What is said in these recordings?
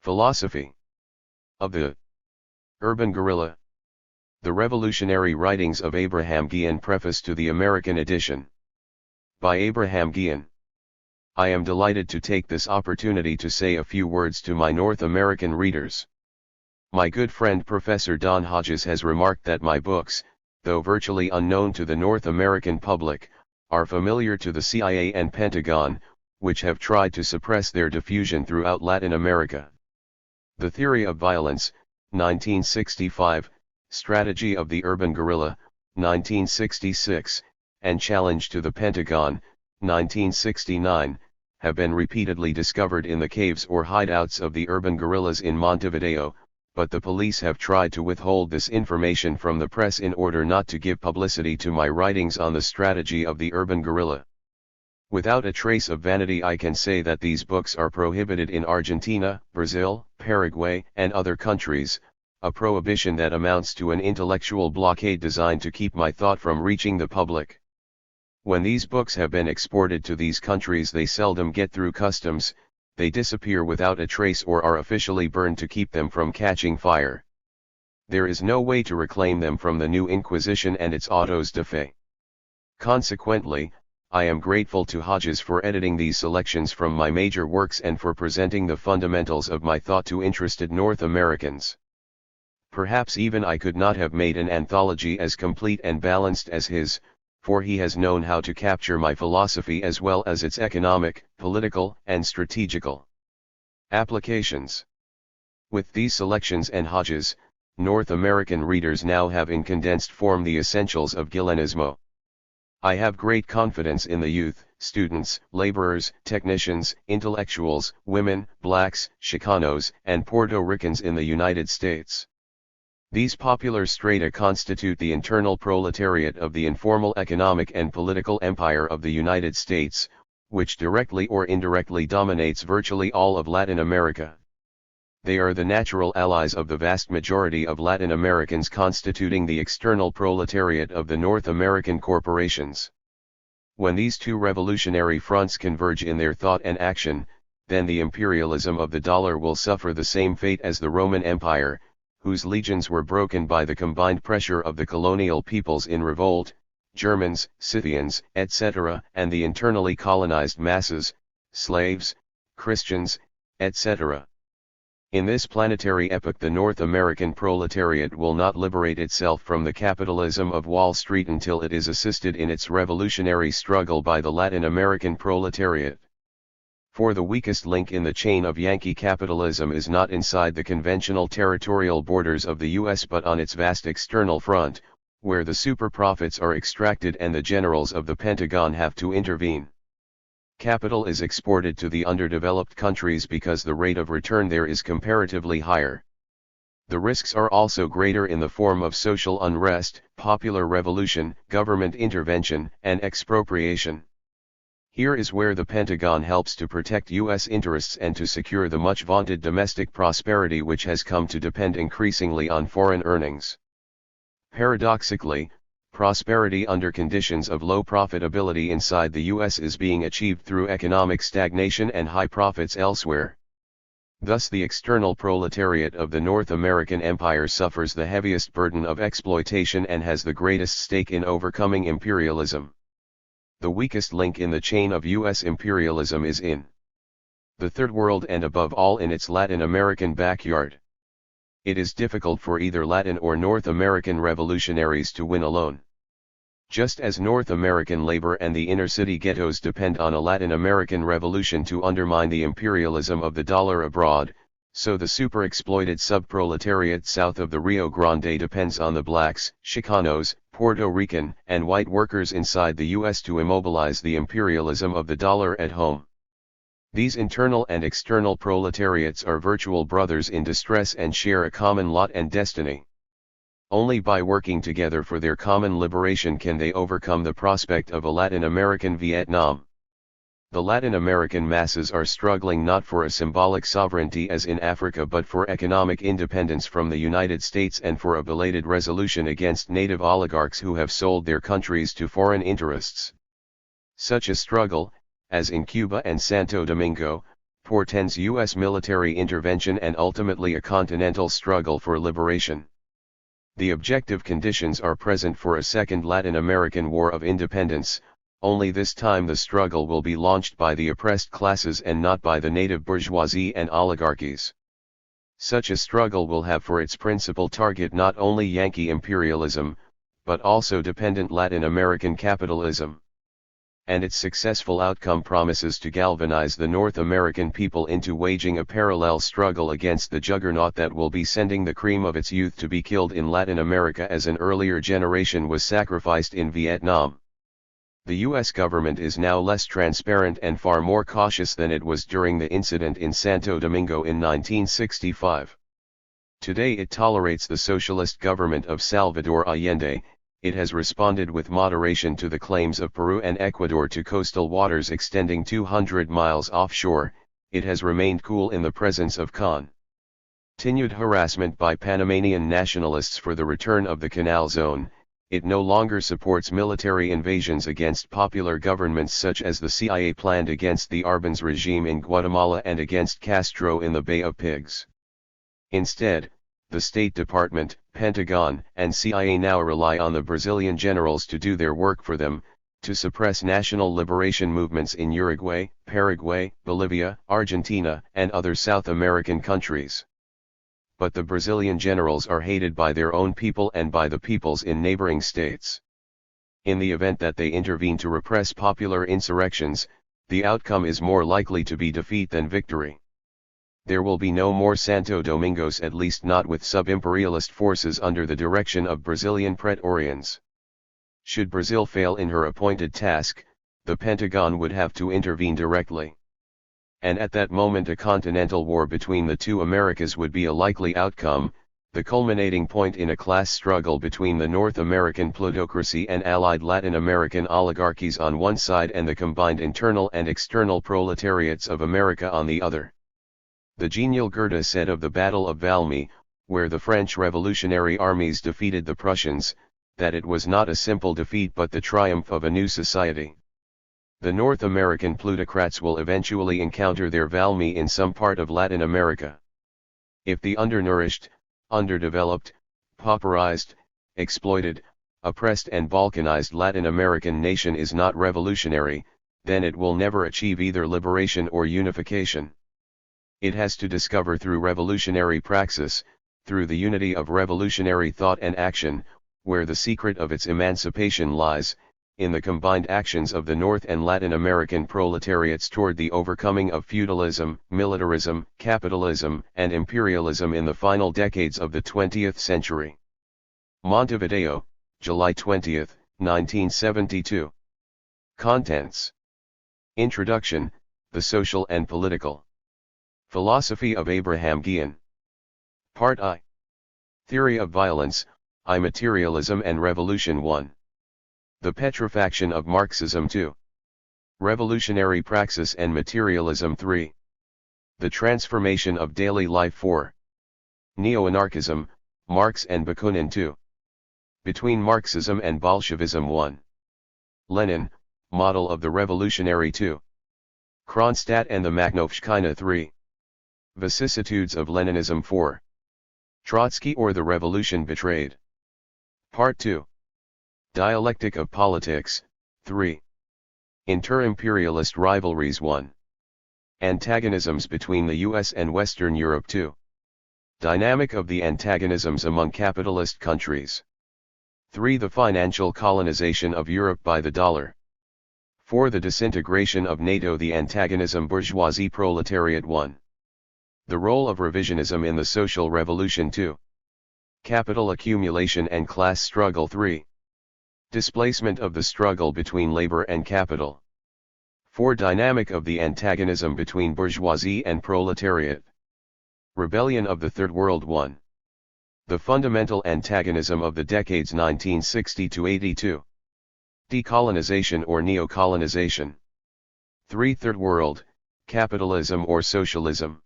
Philosophy of the Urban Guerrilla. The Revolutionary Writings of Abraham Guille. Preface to the American edition. By Abraham Guille. I am delighted to take this opportunity to say a few words to my North American readers. My good friend Professor Don Hodges has remarked that my books, though virtually unknown to the North American public, are familiar to the CIA and Pentagon, which have tried to suppress their diffusion throughout Latin America. The Theory of Violence, 1965, Strategy of the Urban Guerrilla, 1966, and Challenge to the Pentagon, 1969, have been repeatedly discovered in the caves or hideouts of the urban guerrillas in Montevideo, but the police have tried to withhold this information from the press in order not to give publicity to my writings on the strategy of the urban guerrilla. Without a trace of vanity, I can say that these books are prohibited in Argentina, Brazil, Paraguay, and other countries, a prohibition that amounts to an intellectual blockade designed to keep my thought from reaching the public. When these books have been exported to these countries, they seldom get through customs, they disappear without a trace or are officially burned to keep them from catching fire. There is no way to reclaim them from the new Inquisition and its autos de fe. Consequently, I am grateful to Hodges for editing these selections from my major works and for presenting the fundamentals of my thought to interested North Americans. Perhaps even I could not have made an anthology as complete and balanced as his, for he has known how to capture my philosophy as well as its economic, political, and strategical applications. With these selections and Hodges, North American readers now have in condensed form the essentials of Guillenismo. I have great confidence in the youth, students, laborers, technicians, intellectuals, women, blacks, Chicanos, and Puerto Ricans in the United States. These popular strata constitute the internal proletariat of the informal economic and political empire of the United States, which directly or indirectly dominates virtually all of Latin America. They are the natural allies of the vast majority of Latin Americans, constituting the external proletariat of the North American corporations. When these two revolutionary fronts converge in their thought and action, then the imperialism of the dollar will suffer the same fate as the Roman Empire, whose legions were broken by the combined pressure of the colonial peoples in revolt, Germans, Scythians, etc., and the internally colonized masses, slaves, Christians, etc. In this planetary epoch, the North American proletariat will not liberate itself from the capitalism of Wall Street until it is assisted in its revolutionary struggle by the Latin American proletariat. For the weakest link in the chain of Yankee capitalism is not inside the conventional territorial borders of the U.S. but on its vast external front, where the super profits are extracted and the generals of the Pentagon have to intervene. Capital is exported to the underdeveloped countries because the rate of return there is comparatively higher. The risks are also greater in the form of social unrest, popular revolution, government intervention, and expropriation. Here is where the Pentagon helps to protect U.S. interests and to secure the much vaunted domestic prosperity which has come to depend increasingly on foreign earnings. Paradoxically, prosperity under conditions of low profitability inside the U.S. is being achieved through economic stagnation and high profits elsewhere. Thus the external proletariat of the North American empire suffers the heaviest burden of exploitation and has the greatest stake in overcoming imperialism. The weakest link in the chain of U.S. imperialism is in the Third World and above all in its Latin American backyard. It is difficult for either Latin or North American revolutionaries to win alone. Just as North American labor and the inner-city ghettos depend on a Latin American revolution to undermine the imperialism of the dollar abroad, so the super-exploited subproletariat south of the Rio Grande depends on the blacks, Chicanos, Puerto Rican, and white workers inside the U.S. to immobilize the imperialism of the dollar at home. These internal and external proletariats are virtual brothers in distress and share a common lot and destiny. Only by working together for their common liberation can they overcome the prospect of a Latin American Vietnam. The Latin American masses are struggling not for a symbolic sovereignty as in Africa but for economic independence from the United States and for a belated resolution against native oligarchs who have sold their countries to foreign interests. Such a struggle, as in Cuba and Santo Domingo, portends U.S. military intervention and ultimately a continental struggle for liberation. The objective conditions are present for a second Latin American War of Independence, only this time the struggle will be launched by the oppressed classes and not by the native bourgeoisie and oligarchies. Such a struggle will have for its principal target not only Yankee imperialism, but also dependent Latin American capitalism. And its successful outcome promises to galvanize the North American people into waging a parallel struggle against the juggernaut that will be sending the cream of its youth to be killed in Latin America as an earlier generation was sacrificed in Vietnam. The U.S. government is now less transparent and far more cautious than it was during the incident in Santo Domingo in 1965. Today it tolerates the socialist government of Salvador Allende. It has responded with moderation to the claims of Peru and Ecuador to coastal waters extending 200 miles offshore. It has remained cool in the presence of continued harassment by Panamanian nationalists for the return of the Canal Zone. It no longer supports military invasions against popular governments such as the CIA planned against the Arbenz regime in Guatemala and against Castro in the Bay of Pigs. Instead, the State Department, Pentagon, and CIA now rely on the Brazilian generals to do their work for them, to suppress national liberation movements in Uruguay, Paraguay, Bolivia, Argentina, and other South American countries. But the Brazilian generals are hated by their own people and by the peoples in neighboring states. In the event that they intervene to repress popular insurrections, the outcome is more likely to be defeat than victory. There will be no more Santo Domingos, at least not with sub-imperialist forces under the direction of Brazilian Praetorians. Should Brazil fail in her appointed task, the Pentagon would have to intervene directly. And at that moment a continental war between the two Americas would be a likely outcome, the culminating point in a class struggle between the North American plutocracy and allied Latin American oligarchies on one side and the combined internal and external proletariats of America on the other. The genial Goethe said of the Battle of Valmy, where the French revolutionary armies defeated the Prussians, that it was not a simple defeat but the triumph of a new society. The North American plutocrats will eventually encounter their Valmy in some part of Latin America. If the undernourished, underdeveloped, pauperized, exploited, oppressed and balkanized Latin American nation is not revolutionary, then it will never achieve either liberation or unification. It has to discover through revolutionary praxis, through the unity of revolutionary thought and action, where the secret of its emancipation lies, in the combined actions of the North and Latin American proletariats toward the overcoming of feudalism, militarism, capitalism, and imperialism in the final decades of the 20th century. Montevideo, July 20, 1972. Contents. Introduction, The Social and Political Philosophy of Abraham Guille. Part I. Theory of Violence, I Materialism and Revolution 1. The Petrifaction of Marxism 2. Revolutionary Praxis and Materialism 3. The Transformation of Daily Life 4. Neo-Anarchism, Marx and Bakunin 2. Between Marxism and Bolshevism 1. Lenin, Model of the Revolutionary 2. Kronstadt and the Makhnovshchina 3. Vicissitudes of Leninism 4. Trotsky or the Revolution Betrayed. Part 2. Dialectic of Politics, 3. Inter-imperialist rivalries 1. Antagonisms between the U.S. and Western Europe 2. Dynamic of the antagonisms among capitalist countries. 3. The financial colonization of Europe by the dollar. 4. The disintegration of NATO. The antagonism bourgeoisie-proletariat 1. The role of revisionism in the social revolution 2. Capital accumulation and class struggle 3. Displacement of the struggle between labor and capital. 4. Dynamic of the antagonism between bourgeoisie and proletariat. Rebellion of the Third World 1. The fundamental antagonism of the decades 1960 to 82. Decolonization or neocolonization. 3. Third World, capitalism or socialism.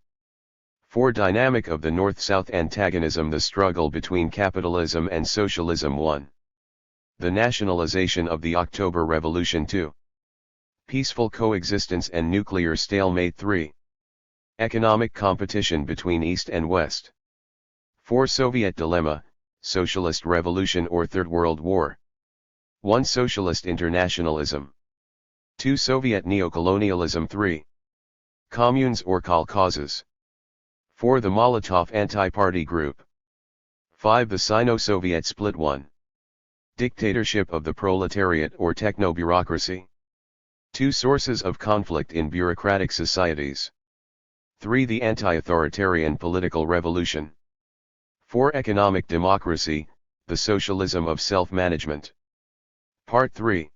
4. Dynamic of the North-South antagonism. The struggle between capitalism and socialism 1. The nationalization of the October Revolution 2. Peaceful coexistence and nuclear stalemate 3. Economic competition between East and West. 4. Soviet dilemma, socialist revolution or Third World War. 1. Socialist internationalism. 2. Soviet neocolonialism. 3. Communes or kolkhozes. 4. The Molotov anti-party group. 5. The Sino-Soviet split. 1. Dictatorship of the proletariat or techno-bureaucracy. 2. Sources of conflict in bureaucratic societies. 3. The anti-authoritarian political revolution. 4. Economic democracy, the socialism of self-management. Part 3.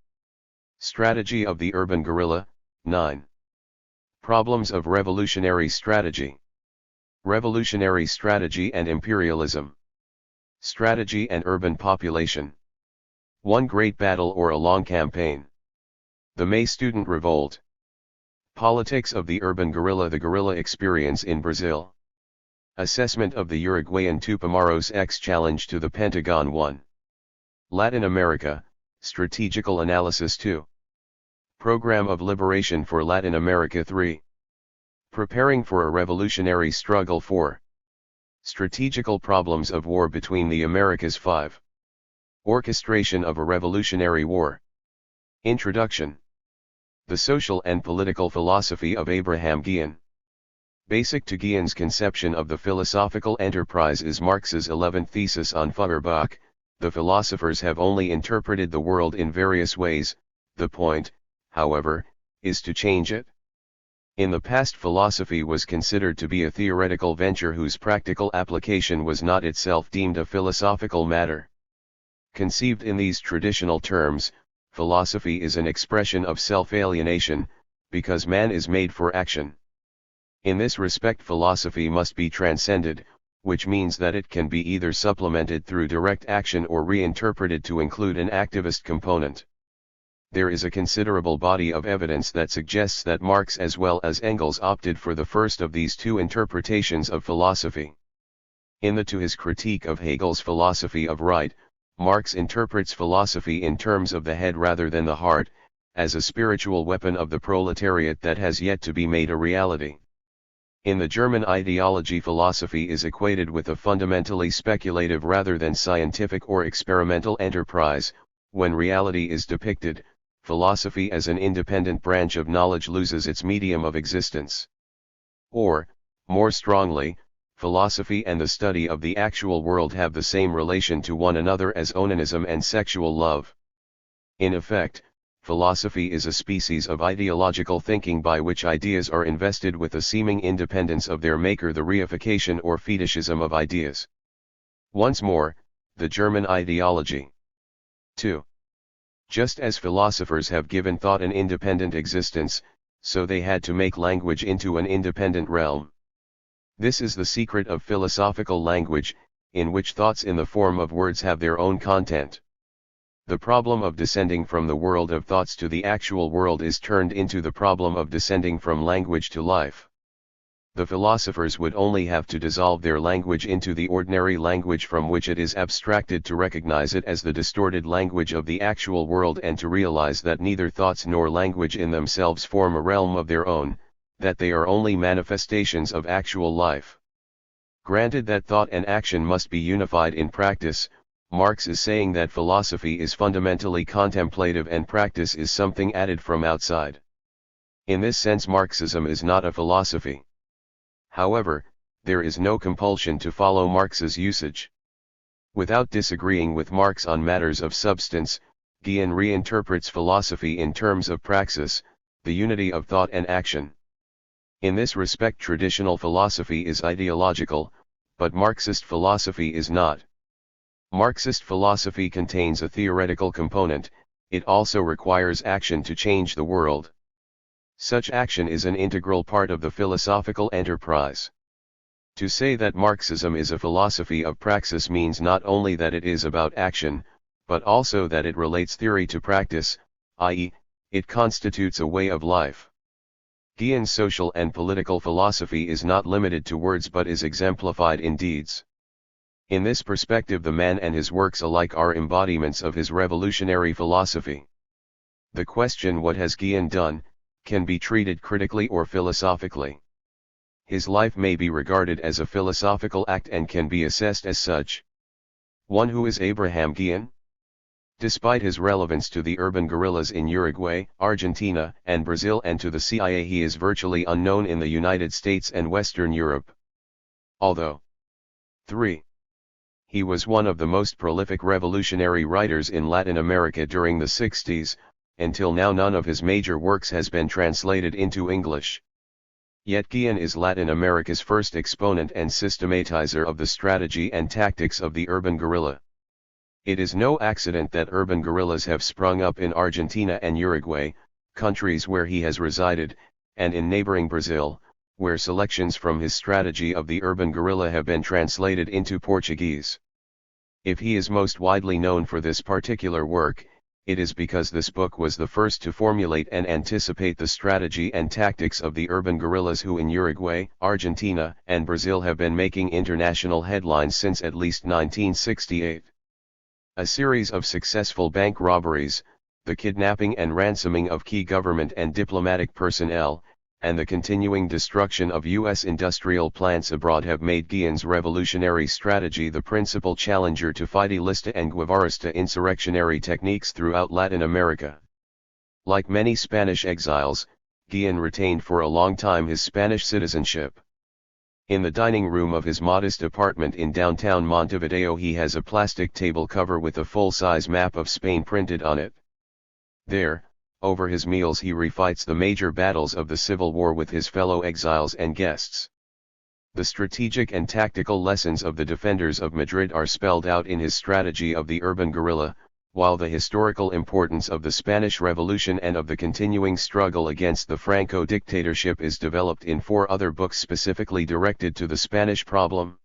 Strategy of the urban guerrilla. 9. Problems of revolutionary strategy. Revolutionary strategy and imperialism. Strategy and urban population. 1 great battle or a long campaign. The May Student Revolt. Politics of the urban guerrilla. The guerrilla experience in Brazil. Assessment of the Uruguayan Tupamaros X challenge to the Pentagon. 1. Latin America, strategical analysis. 2. Program of liberation for Latin America. 3. Preparing for a revolutionary struggle. 4. Strategical problems of war between the Americas. 5. Orchestration of a revolutionary war. Introduction. The social and political philosophy of Abraham Guille. Basic to Guille's conception of the philosophical enterprise is Marx's 11th thesis on Feuerbach. The philosophers have only interpreted the world in various ways. The point, however, is to change it. In the past, philosophy was considered to be a theoretical venture whose practical application was not itself deemed a philosophical matter. Conceived in these traditional terms, philosophy is an expression of self-alienation, because man is made for action. In this respect, philosophy must be transcended, which means that it can be either supplemented through direct action or reinterpreted to include an activist component. There is a considerable body of evidence that suggests that Marx as well as Engels opted for the first of these two interpretations of philosophy. To his critique of Hegel's philosophy of right, Marx interprets philosophy in terms of the head rather than the heart, as a spiritual weapon of the proletariat that has yet to be made a reality. In the German ideology, philosophy is equated with a fundamentally speculative rather than scientific or experimental enterprise. When reality is depicted, philosophy as an independent branch of knowledge loses its medium of existence. Or, more strongly, philosophy and the study of the actual world have the same relation to one another as onanism and sexual love. In effect, philosophy is a species of ideological thinking by which ideas are invested with a seeming independence of their maker, the reification or fetishism of ideas. Once more, the German ideology. 2. Just as philosophers have given thought an independent existence, so they had to make language into an independent realm. This is the secret of philosophical language, in which thoughts in the form of words have their own content. The problem of descending from the world of thoughts to the actual world is turned into the problem of descending from language to life. The philosophers would only have to dissolve their language into the ordinary language from which it is abstracted to recognize it as the distorted language of the actual world and to realize that neither thoughts nor language in themselves form a realm of their own, that they are only manifestations of actual life. Granted that thought and action must be unified in practice, Marx is saying that philosophy is fundamentally contemplative and practice is something added from outside. In this sense, Marxism is not a philosophy. However, there is no compulsion to follow Marx's usage. Without disagreeing with Marx on matters of substance, Guille reinterprets philosophy in terms of praxis, the unity of thought and action. In this respect, traditional philosophy is ideological, but Marxist philosophy is not. Marxist philosophy contains a theoretical component, it also requires action to change the world. Such action is an integral part of the philosophical enterprise. To say that Marxism is a philosophy of praxis means not only that it is about action, but also that it relates theory to practice, i.e., it constitutes a way of life. Guille's social and political philosophy is not limited to words but is exemplified in deeds. In this perspective, the man and his works alike are embodiments of his revolutionary philosophy. The question, what has Guille done, can be treated critically or philosophically. his life may be regarded as a philosophical act and can be assessed as such. 1. Who is Abraham Guille? Despite his relevance to the urban guerrillas in Uruguay, Argentina, and Brazil and to the CIA, he is virtually unknown in the United States and Western Europe. Although 3. He was one of the most prolific revolutionary writers in Latin America during the 60s, until now none of his major works has been translated into English. Yet Guille is Latin America's first exponent and systematizer of the strategy and tactics of the urban guerrilla. It is no accident that urban guerrillas have sprung up in Argentina and Uruguay, countries where he has resided, and in neighboring Brazil, where selections from his strategy of the urban guerrilla have been translated into Portuguese. If he is most widely known for this particular work, it is because this book was the first to formulate and anticipate the strategy and tactics of the urban guerrillas who in Uruguay, Argentina, and Brazil have been making international headlines since at least 1968. A series of successful bank robberies, the kidnapping and ransoming of key government and diplomatic personnel, and the continuing destruction of U.S. industrial plants abroad have made Guille's revolutionary strategy the principal challenger to Fidelista and Guevarista insurrectionary techniques throughout Latin America. Like many Spanish exiles, Guille retained for a long time his Spanish citizenship. In the dining room of his modest apartment in downtown Montevideo he has a plastic table cover with a full-size map of Spain printed on it. There, over his meals he refights the major battles of the Civil War with his fellow exiles and guests. The strategic and tactical lessons of the defenders of Madrid are spelled out in his strategy of the urban guerrilla, while the historical importance of the Spanish Revolution and of the continuing struggle against the Franco dictatorship is developed in 4 other books specifically directed to the Spanish problem.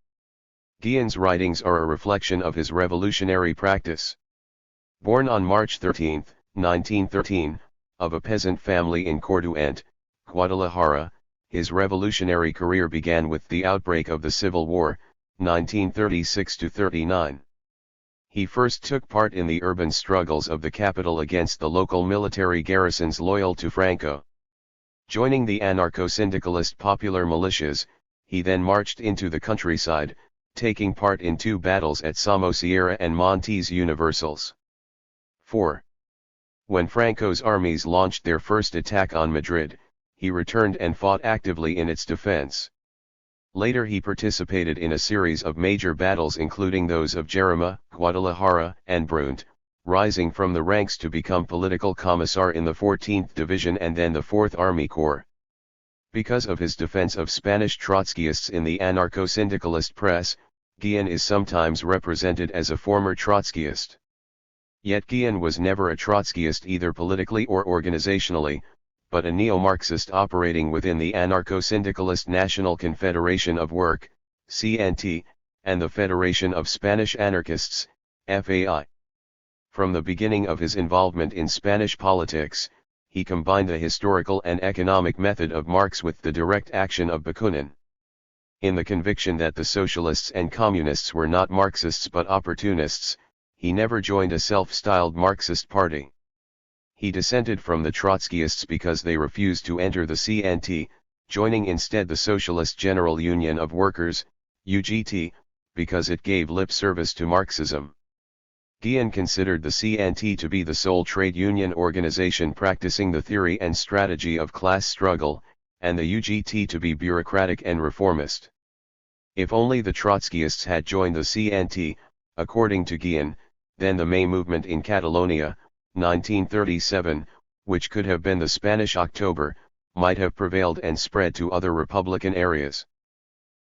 Guille's writings are a reflection of his revolutionary practice. Born on March 13, 1913, of a peasant family in Corduant, Guadalajara, his revolutionary career began with the outbreak of the Civil War, 1936–39. He first took part in the urban struggles of the capital against the local military garrisons loyal to Franco. Joining the anarcho-syndicalist popular militias, he then marched into the countryside, taking part in 2 battles at Somosierra and Montes Universales. 4. When Franco's armies launched their first attack on Madrid, he returned and fought actively in its defense. Later he participated in a series of major battles including those of Jarama, Guadalajara, and Brunt, rising from the ranks to become political commissar in the 14th Division and then the 4th Army Corps. Because of his defense of Spanish Trotskyists in the anarcho-syndicalist press, Guille is sometimes represented as a former Trotskyist. Yet Guille was never a Trotskyist either politically or organizationally, but a neo-Marxist operating within the anarcho-syndicalist National Confederation of Work, CNT, and the Federation of Spanish Anarchists, FAI. From the beginning of his involvement in Spanish politics, he combined the historical and economic method of Marx with the direct action of Bakunin. In the conviction that the socialists and communists were not Marxists but opportunists, he never joined a self-styled Marxist party. He dissented from the Trotskyists because they refused to enter the CNT, joining instead the Socialist General Union of Workers, UGT, because it gave lip service to Marxism. Guille considered the CNT to be the sole trade union organization practicing the theory and strategy of class struggle, and the UGT to be bureaucratic and reformist. If only the Trotskyists had joined the CNT, according to Guille, then the May movement in Catalonia, 1937, which could have been the Spanish October, might have prevailed and spread to other Republican areas.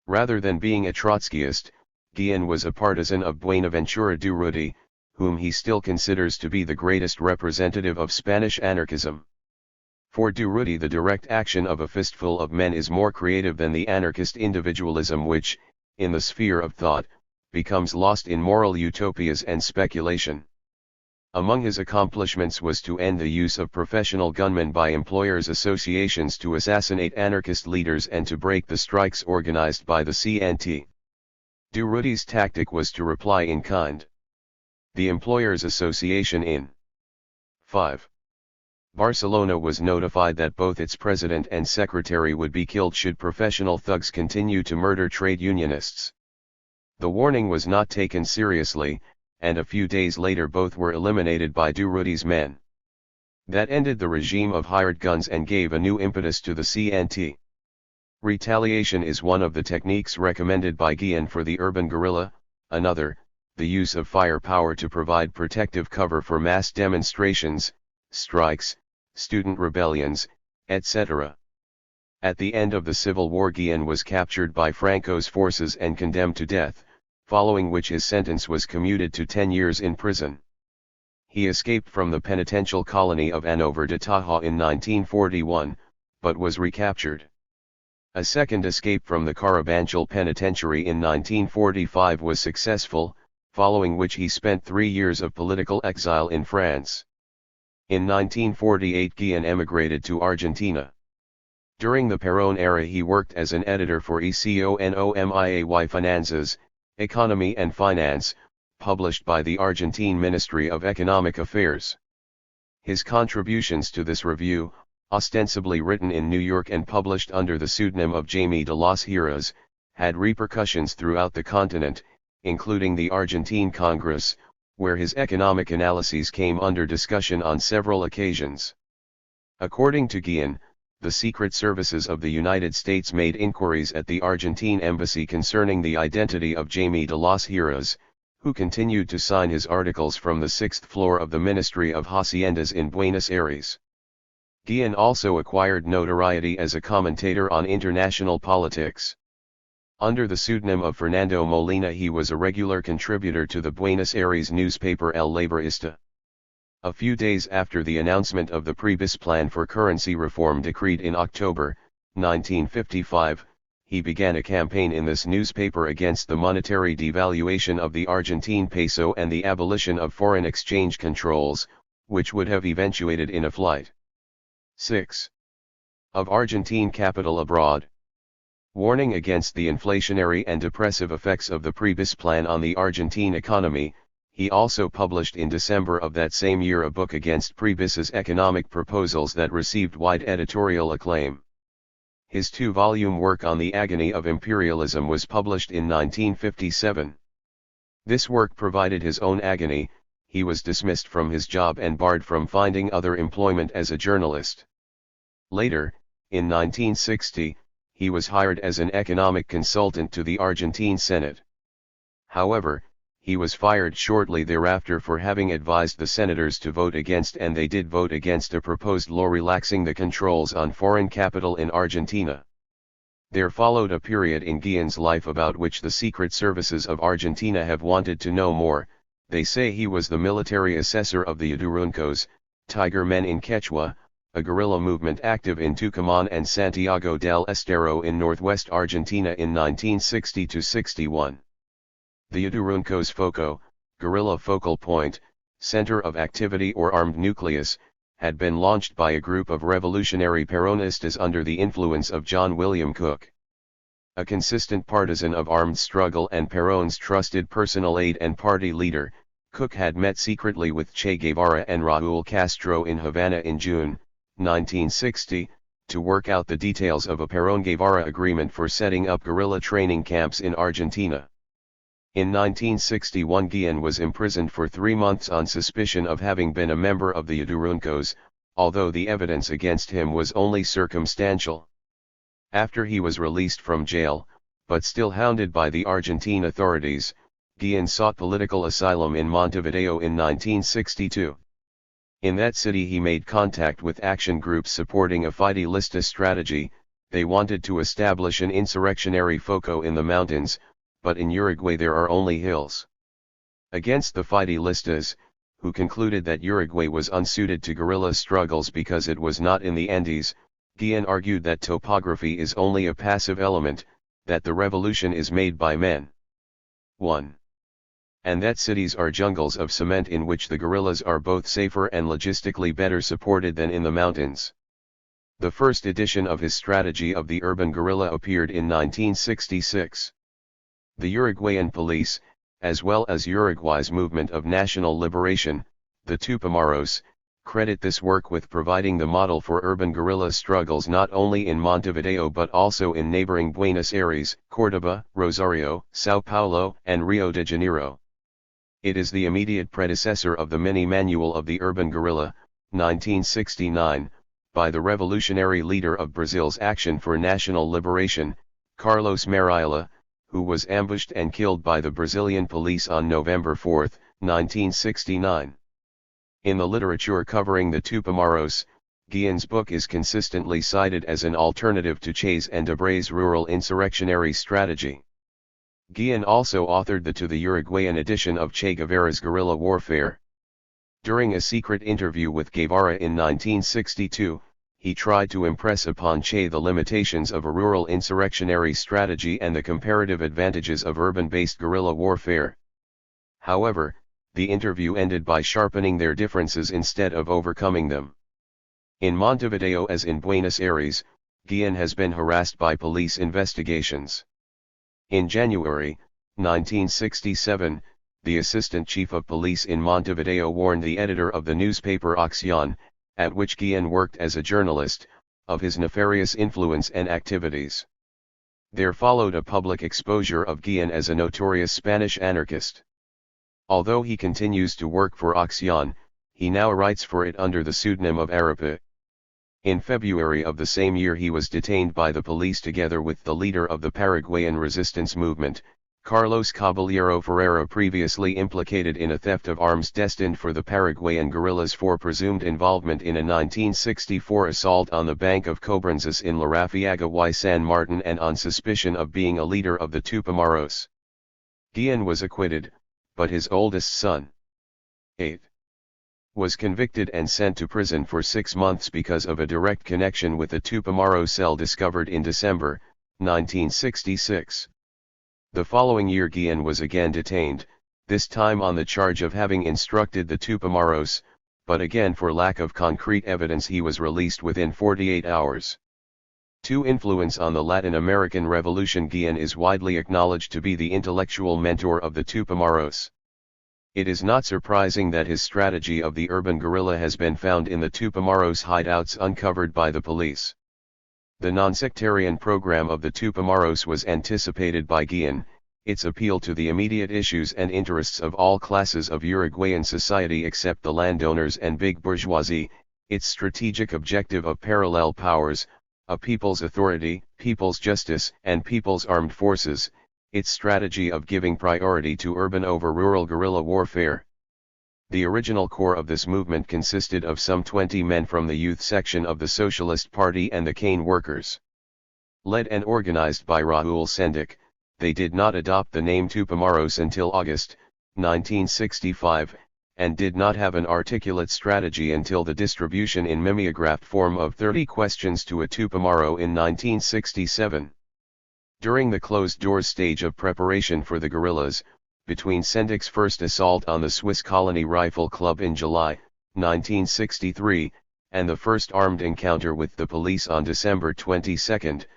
Rather than being a Trotskyist, Guille was a partisan of Buenaventura Durruti, whom he still considers to be the greatest representative of Spanish anarchism. For Durruti the direct action of a fistful of men is more creative than the anarchist individualism which, in the sphere of thought, becomes lost in moral utopias and speculation. Among his accomplishments was to end the use of professional gunmen by employers' associations to assassinate anarchist leaders and to break the strikes organized by the CNT. Durruti's tactic was to reply in kind. The Employers' Association in 5. Barcelona was notified that both its president and secretary would be killed should professional thugs continue to murder trade unionists. The warning was not taken seriously, and a few days later both were eliminated by Durruty's men. That ended the regime of hired guns and gave a new impetus to the CNT. Retaliation is one of the techniques recommended by Guille for the urban guerrilla, another, the use of firepower to provide protective cover for mass demonstrations, strikes, student rebellions, etc. At the end of the Civil War, Guille was captured by Franco's forces and condemned to death, following which his sentence was commuted to 10 years in prison. He escaped from the penitential colony of Hanover de Taha in 1941, but was recaptured. A second escape from the Carabanchel penitentiary in 1945 was successful, following which he spent 3 years of political exile in France. In 1948 Guille emigrated to Argentina. During the Perón era he worked as an editor for Economiay Finanzas, Economy and Finance, published by the Argentine Ministry of Economic Affairs. His contributions to this review, ostensibly written in New York and published under the pseudonym of Jaime de los Heras, had repercussions throughout the continent, including the Argentine Congress, where his economic analyses came under discussion on several occasions. According to Guille, the secret services of the United States made inquiries at the Argentine embassy concerning the identity of Jaime de los Heras, who continued to sign his articles from the 6th floor of the Ministry of Haciendas in Buenos Aires. Guille also acquired notoriety as a commentator on international politics. Under the pseudonym of Fernando Molina he was a regular contributor to the Buenos Aires newspaper El Laborista. A few days after the announcement of the Prebis plan for currency reform decreed in October 1955, he began a campaign in this newspaper against the monetary devaluation of the Argentine peso and the abolition of foreign exchange controls, which would have eventuated in a flight 6. of Argentine capital abroad. Warning against the inflationary and depressive effects of the Prebis plan on the Argentine economy, he also published in December of that same year a book against Prebis's economic proposals that received wide editorial acclaim. His 2-volume work on the agony of imperialism was published in 1957. This work provided his own agony. He was dismissed from his job and barred from finding other employment as a journalist. Later, in 1960, he was hired as an economic consultant to the Argentine Senate. However, he was fired shortly thereafter for having advised the senators to vote against, and they did vote against, a proposed law relaxing the controls on foreign capital in Argentina. There followed a period in Guille's life about which the secret services of Argentina have wanted to know more. They say he was the military assessor of the Yaduruncos, Tiger Men in Quechua, a guerrilla movement active in Tucumán and Santiago del Estero in northwest Argentina in 1960–61. The Yaduruncos Foco, guerrilla focal point, center of activity or armed nucleus, had been launched by a group of revolutionary Peronistas under the influence of John William Cook. A consistent partisan of armed struggle and Perón's trusted personal aide and party leader, Cook had met secretly with Che Guevara and Raúl Castro in Havana in June 1960, to work out the details of a Perón-Guevara agreement for setting up guerrilla training camps in Argentina. In 1961 Guille was imprisoned for 3 months on suspicion of having been a member of the Yaduruncos, although the evidence against him was only circumstantial. After he was released from jail, but still hounded by the Argentine authorities, Guille sought political asylum in Montevideo in 1962. In that city he made contact with action groups supporting a Fidelista strategy. They wanted to establish an insurrectionary foco in the mountains, but in Uruguay there are only hills. Against the Fidelistas, who concluded that Uruguay was unsuited to guerrilla struggles because it was not in the Andes, Guille argued that topography is only a passive element, that the revolution is made by men. 1. And that cities are jungles of cement in which the guerrillas are both safer and logistically better supported than in the mountains. The first edition of his strategy of the urban guerrilla appeared in 1966. The Uruguayan police, as well as Uruguay's movement of national liberation, the Tupamaros, credit this work with providing the model for urban guerrilla struggles not only in Montevideo but also in neighboring Buenos Aires, Córdoba, Rosario, São Paulo, and Rio de Janeiro. It is the immediate predecessor of the mini manual of the urban guerrilla, 1969, by the revolutionary leader of Brazil's Action for National Liberation, Carlos Marighella, who was ambushed and killed by the Brazilian police on November 4, 1969. In the literature covering the Tupamaros, Guillen's book is consistently cited as an alternative to Che's and Debray's rural insurrectionary strategy. Guillen also authored the to the Uruguayan edition of Che Guevara's Guerrilla Warfare. During a secret interview with Guevara in 1962, he tried to impress upon Che the limitations of a rural insurrectionary strategy and the comparative advantages of urban-based guerrilla warfare. However, the interview ended by sharpening their differences instead of overcoming them. In Montevideo as in Buenos Aires, Guillen has been harassed by police investigations. In January, 1967, the Assistant Chief of Police in Montevideo warned the editor of the newspaper Acción, at which Guillen worked as a journalist, of his nefarious influence and activities. There followed a public exposure of Guillen as a notorious Spanish anarchist. Although he continues to work for Acción, he now writes for it under the pseudonym of Arape. In February of the same year he was detained by the police together with the leader of the Paraguayan resistance movement, Carlos Caballero Ferreira, previously implicated in a theft of arms destined for the Paraguayan guerrillas for presumed involvement in a 1964 assault on the Bank of Cobranzas in La Rafiaga y San Martin and on suspicion of being a leader of the Tupamaros. Guillen was acquitted, but his oldest son, 8, was convicted and sent to prison for 6 months because of a direct connection with the Tupamaro cell discovered in December, 1966. The following year Guillen was again detained, this time on the charge of having instructed the Tupamaros, but again for lack of concrete evidence he was released within 48 hours. To influence on the Latin American Revolution, Guillen is widely acknowledged to be the intellectual mentor of the Tupamaros. It is not surprising that his strategy of the urban guerrilla has been found in the Tupamaros hideouts uncovered by the police. The non-sectarian program of the Tupamaros was anticipated by Guillen, its appeal to the immediate issues and interests of all classes of Uruguayan society except the landowners and big bourgeoisie, its strategic objective of parallel powers, a people's authority, people's justice, and people's armed forces, its strategy of giving priority to urban over rural guerrilla warfare. The original core of this movement consisted of some 20 men from the youth section of the Socialist Party and the cane workers. Led and organized by Raúl Sendic, they did not adopt the name Tupamaros until August, 1965, and did not have an articulate strategy until the distribution in mimeographed form of 30 questions to a Tupamaro in 1967. During the closed-doors stage of preparation for the guerrillas, between Sendic's first assault on the Swiss Colony Rifle Club in July, 1963, and the first armed encounter with the police on December 22,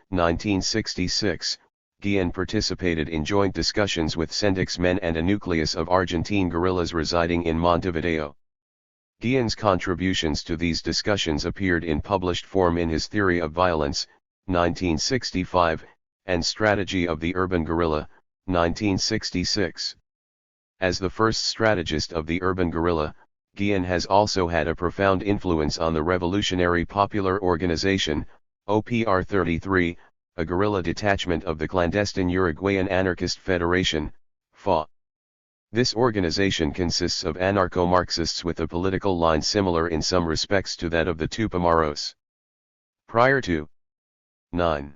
1966, Guillen participated in joint discussions with Sendic's men and a nucleus of Argentine guerrillas residing in Montevideo. Guillen's contributions to these discussions appeared in published form in his Theory of Violence, 1965, and Strategy of the Urban Guerrilla, 1966. As the first strategist of the urban guerrilla, Guillen has also had a profound influence on the Revolutionary Popular Organization, OPR 33, a guerrilla detachment of the clandestine Uruguayan Anarchist Federation, FA. This organization consists of anarcho-Marxists with a political line similar in some respects to that of the Tupamaros. Prior to 9.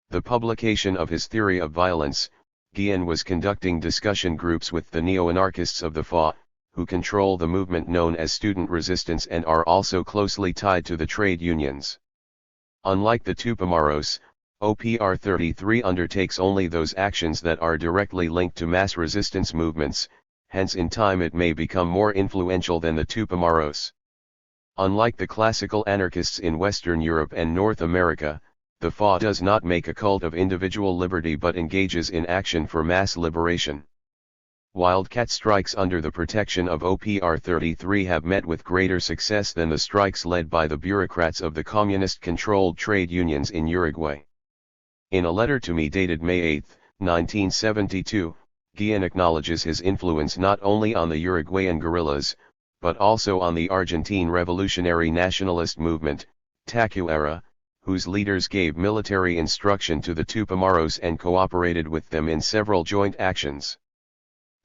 The publication of his Theory of Violence, Guillen was conducting discussion groups with the neo-anarchists of the FA, who control the movement known as student resistance and are also closely tied to the trade unions. Unlike the Tupamaros, OPR 33 undertakes only those actions that are directly linked to mass resistance movements, hence in time it may become more influential than the Tupamaros. Unlike the classical anarchists in Western Europe and North America, the FA does not make a cult of individual liberty but engages in action for mass liberation. Wildcat strikes under the protection of OPR 33 have met with greater success than the strikes led by the bureaucrats of the communist-controlled trade unions in Uruguay. In a letter to me dated May 8, 1972, Guille acknowledges his influence not only on the Uruguayan guerrillas, but also on the Argentine revolutionary nationalist movement, Tacuara, whose leaders gave military instruction to the Tupamaros and cooperated with them in several joint actions.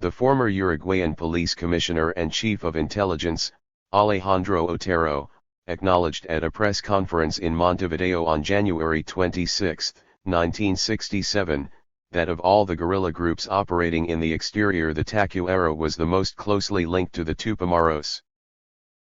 The former Uruguayan police commissioner and chief of intelligence, Alejandro Otero, acknowledged at a press conference in Montevideo on January 26, 1967, that of all the guerrilla groups operating in the exterior, the Tacuara was the most closely linked to the Tupamaros.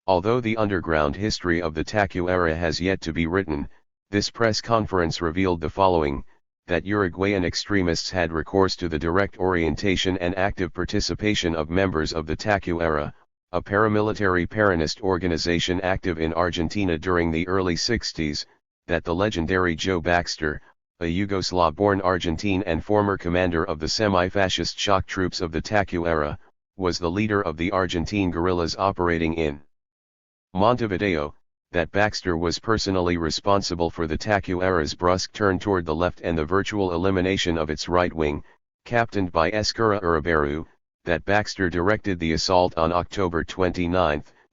Although the underground history of the Tacuara has yet to be written, this press conference revealed the following: that Uruguayan extremists had recourse to the direct orientation and active participation of members of the Tacuara, a paramilitary Peronist organization active in Argentina during the early 60s, that the legendary Joe Baxter, a Yugoslav-born Argentine and former commander of the semi-fascist shock troops of the Tacuara, was the leader of the Argentine guerrillas operating in Montevideo, that Baxter was personally responsible for the Tacuara's brusque turn toward the left and the virtual elimination of its right wing, captained by Ezcurra Uriberu, that Baxter directed the assault on October 29,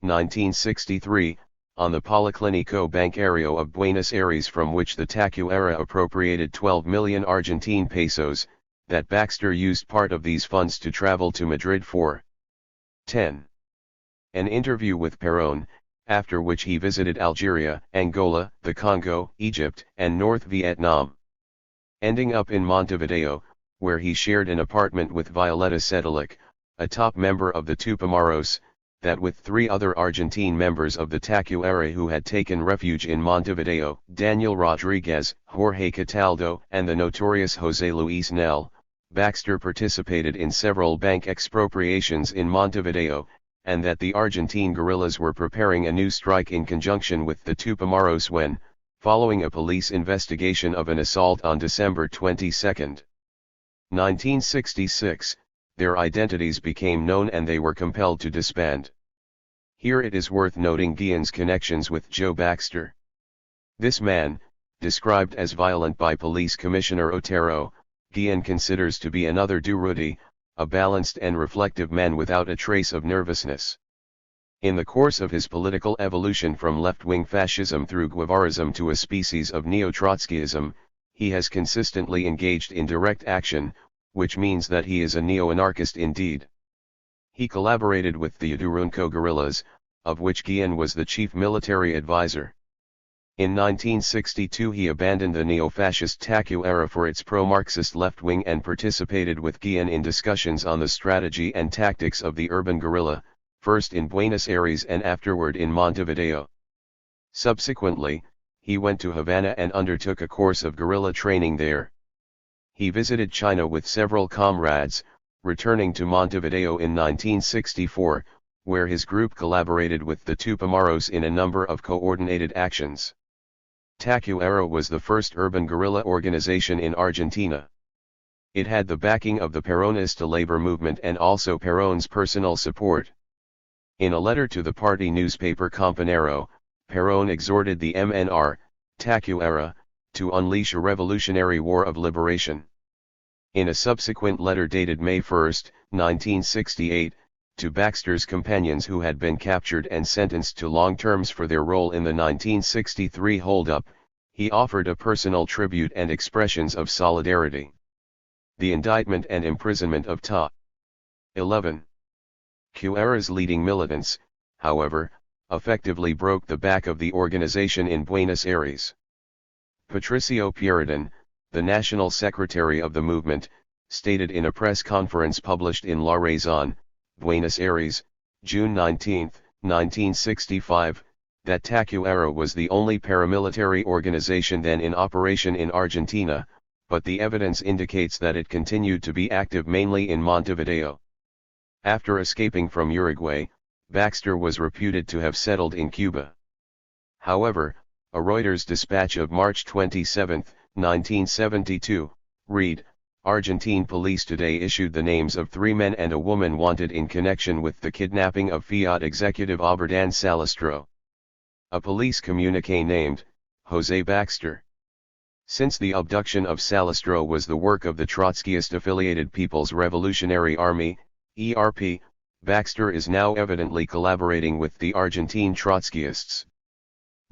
1963, on the Policlinico Bancario of Buenos Aires, from which the Tacuara appropriated 12 million Argentine pesos, that Baxter used part of these funds to travel to Madrid for 10. An interview with Perón, after which he visited Algeria, Angola, the Congo, Egypt, and North Vietnam. Ending up in Montevideo, where he shared an apartment with Violeta Sedelic, a top member of the Tupamaros, that with 3 other Argentine members of the Tacuara who had taken refuge in Montevideo, Daniel Rodriguez, Jorge Cataldo, and the notorious José Luis Nel, Baxter participated in several bank expropriations in Montevideo, and that the Argentine guerrillas were preparing a new strike in conjunction with the Tupamaros when, following a police investigation of an assault on December 22, 1966, their identities became known and they were compelled to disband. Here it is worth noting Guille's connections with Joe Baxter. This man, described as violent by Police Commissioner Otero, Guille considers to be another Durruti, a balanced and reflective man without a trace of nervousness. In the course of his political evolution from left-wing fascism through Guevarism to a species of neo-Trotskyism, he has consistently engaged in direct action, which means that he is a neo-anarchist indeed. He collaborated with the Udurunco guerrillas, of which Guille was the chief military advisor. In 1962 he abandoned the neo-fascist Tacuara for its pro-Marxist left wing and participated with Guille in discussions on the strategy and tactics of the urban guerrilla, first in Buenos Aires and afterward in Montevideo. Subsequently, he went to Havana and undertook a course of guerrilla training there. He visited China with several comrades, returning to Montevideo in 1964, where his group collaborated with the Tupamaros in a number of coordinated actions. Tacuara was the first urban guerrilla organization in Argentina. It had the backing of the Peronista labor movement and also Perón's personal support. In a letter to the party newspaper Compañero, Perón exhorted the MNR, Tacuara, to unleash a revolutionary war of liberation. In a subsequent letter dated May 1, 1968, to Baxter's companions who had been captured and sentenced to long terms for their role in the 1963 hold-up, he offered a personal tribute and expressions of solidarity. The indictment and imprisonment of Ta. 11. Cuara's leading militants, however, effectively broke the back of the organization in Buenos Aires. Patricio Pieridin, the national secretary of the movement, stated in a press conference published in La Razón, Buenos Aires, June 19, 1965, that Tacuara was the only paramilitary organization then in operation in Argentina, but the evidence indicates that it continued to be active mainly in Montevideo. After escaping from Uruguay, Baxter was reputed to have settled in Cuba. However, a Reuters dispatch of March 27, 1972, read, Argentine police today issued the names of 3 men and a woman wanted in connection with the kidnapping of Fiat executive Abraham Salastro. A police communique named José Baxter. Since the abduction of Salastro was the work of the Trotskyist-affiliated People's Revolutionary Army, ERP, Baxter is now evidently collaborating with the Argentine Trotskyists.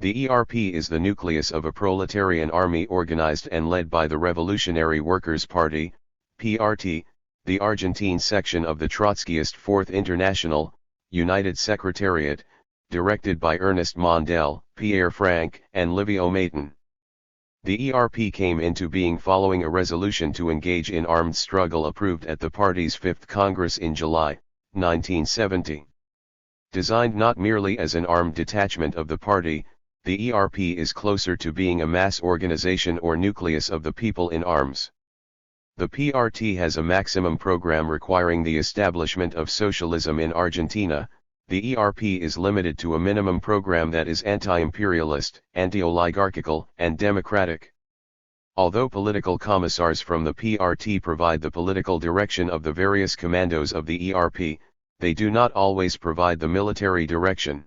The ERP is the nucleus of a proletarian army organized and led by the Revolutionary Workers' Party, PRT, the Argentine section of the Trotskyist Fourth International, United Secretariat, directed by Ernest Mondale, Pierre Frank, and Livio Mayton. The ERP came into being following a resolution to engage in armed struggle approved at the party's 5th Congress in July, 1970. Designed not merely as an armed detachment of the party, the ERP is closer to being a mass organization or nucleus of the people in arms. The PRT has a maximum program requiring the establishment of socialism in Argentina. The ERP is limited to a minimum program that is anti-imperialist, anti-oligarchical, and democratic. Although political commissars from the PRT provide the political direction of the various commandos of the ERP, they do not always provide the military direction.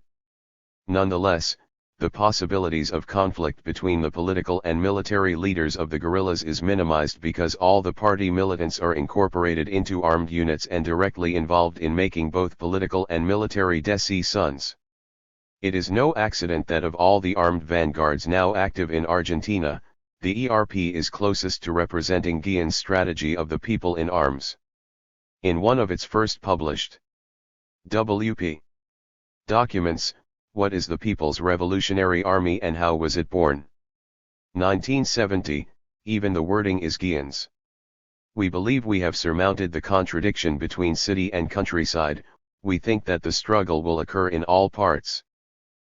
Nonetheless, the possibilities of conflict between the political and military leaders of the guerrillas is minimized because all the party militants are incorporated into armed units and directly involved in making both political and military decisions. It is no accident that of all the armed vanguards now active in Argentina, the ERP is closest to representing Guille's strategy of the people in arms. In one of its first published WP documents, What is the People's Revolutionary Army and How Was It Born? 1970, even the wording is Guille's. We believe we have surmounted the contradiction between city and countryside. We think that the struggle will occur in all parts.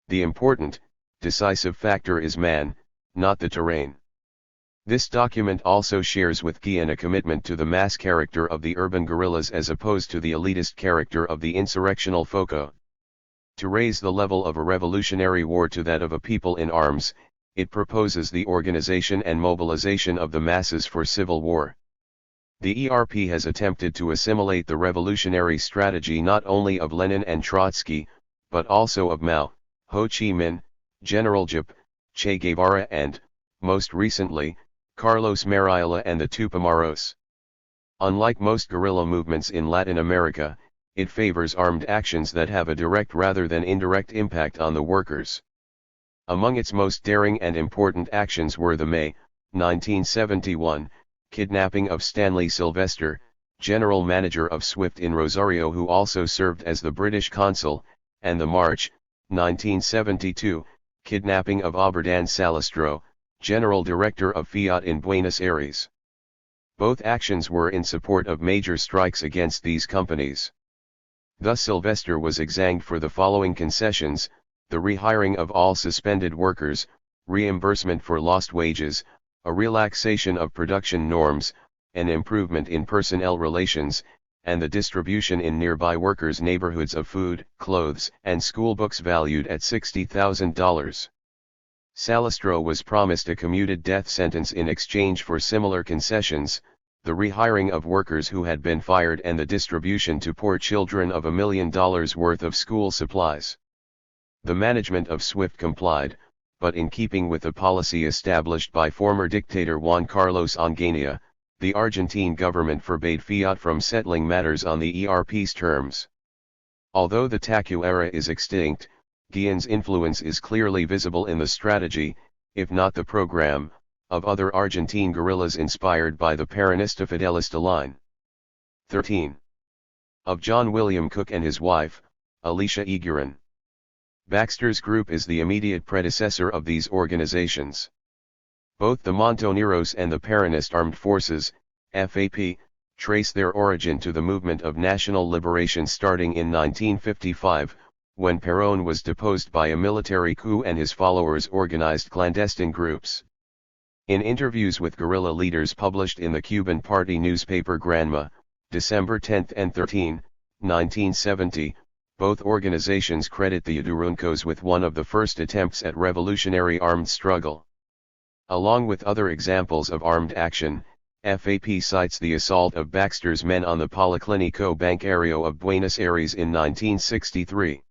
The important, decisive factor is man, not the terrain. This document also shares with Guille a commitment to the mass character of the urban guerrillas as opposed to the elitist character of the insurrectional FOCO. To raise the level of a revolutionary war to that of a people in arms, it proposes the organization and mobilization of the masses for civil war. The ERP has attempted to assimilate the revolutionary strategy not only of Lenin and Trotsky, but also of Mao, Ho Chi Minh, General Giap, Che Guevara and, most recently, Carlos Mariela and the Tupamaros. Unlike most guerrilla movements in Latin America, it favors armed actions that have a direct rather than indirect impact on the workers. Among its most daring and important actions were the May, 1971, kidnapping of Stanley Sylvester, general manager of Swift in Rosario who also served as the British consul, and the March, 1972, kidnapping of Abraham Salastro, general director of Fiat in Buenos Aires. Both actions were in support of major strikes against these companies. Thus Sylvester was exanged for the following concessions: the rehiring of all suspended workers, reimbursement for lost wages, a relaxation of production norms, an improvement in personnel relations, and the distribution in nearby workers' neighborhoods of food, clothes, and school books valued at $60,000. Salastro was promised a commuted death sentence in exchange for similar concessions, the rehiring of workers who had been fired and the distribution to poor children of $1 million worth of school supplies. The management of Swift complied, but in keeping with the policy established by former dictator Juan Carlos Onganía, the Argentine government forbade Fiat from settling matters on the ERP's terms. Although the TACU era is extinct, Guille's influence is clearly visible in the strategy, if not the program, of other Argentine guerrillas inspired by the Peronista Fidelista line. 13. Of John William Cook and his wife, Alicia Eguren. Baxter's group is the immediate predecessor of these organizations. Both the Montoneros and the Peronist Armed Forces, FAP, trace their origin to the movement of national liberation starting in 1955, when Perón was deposed by a military coup and his followers organized clandestine groups. In interviews with guerrilla leaders published in the Cuban party newspaper Granma, December 10 and 13, 1970, both organizations credit the Yaduruncos with one of the first attempts at revolutionary armed struggle. Along with other examples of armed action, FAP cites the assault of Baxter's men on the Policlinico Bancario of Buenos Aires in 1963.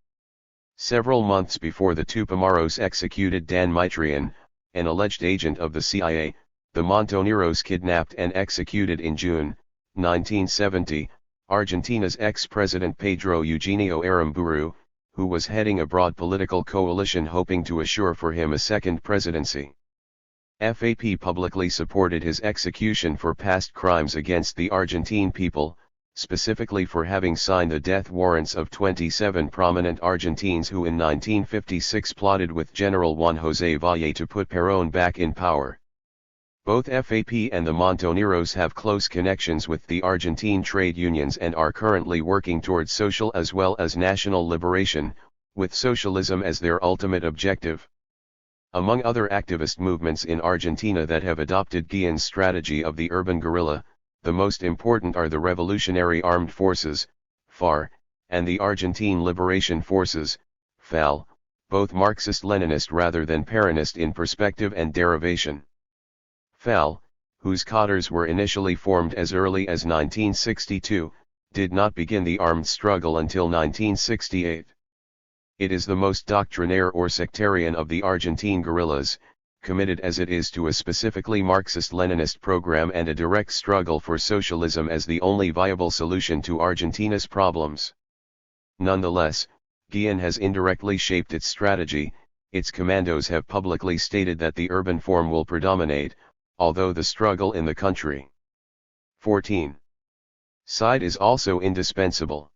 Several months before the Tupamaros executed Dan Mitrian, an alleged agent of the CIA, the Montoneros kidnapped and executed in June 1970, Argentina's ex-president Pedro Eugenio Aramburu, who was heading a broad political coalition hoping to assure for him a second presidency. FAP publicly supported his execution for past crimes against the Argentine people, specifically for having signed the death warrants of 27 prominent Argentines who in 1956 plotted with General Juan José Valle to put Perón back in power. Both FAP and the Montoneros have close connections with the Argentine trade unions and are currently working towards social as well as national liberation, with socialism as their ultimate objective. Among other activist movements in Argentina that have adopted Guillen's strategy of the urban guerrilla, the most important are the Revolutionary Armed Forces, FAR, and the Argentine Liberation Forces, FAL, both Marxist-Leninist rather than Peronist in perspective and derivation. FAL, whose cadres were initially formed as early as 1962, did not begin the armed struggle until 1968. It is the most doctrinaire or sectarian of the Argentine guerrillas, committed as it is to a specifically Marxist-Leninist program and a direct struggle for socialism as the only viable solution to Argentina's problems. Nonetheless, Guillen has indirectly shaped its strategy. Its commandos have publicly stated that the urban form will predominate, although the struggle in the country. 14. Side is also indispensable.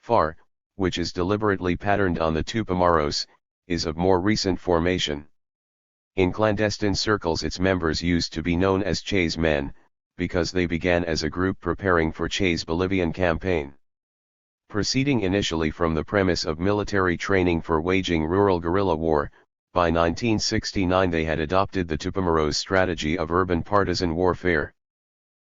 FAR, which is deliberately patterned on the Tupamaros, is of more recent formation. In clandestine circles its members used to be known as Che's men, because they began as a group preparing for Che's Bolivian campaign. Proceeding initially from the premise of military training for waging rural guerrilla war, by 1969 they had adopted the Tupamaros strategy of urban partisan warfare.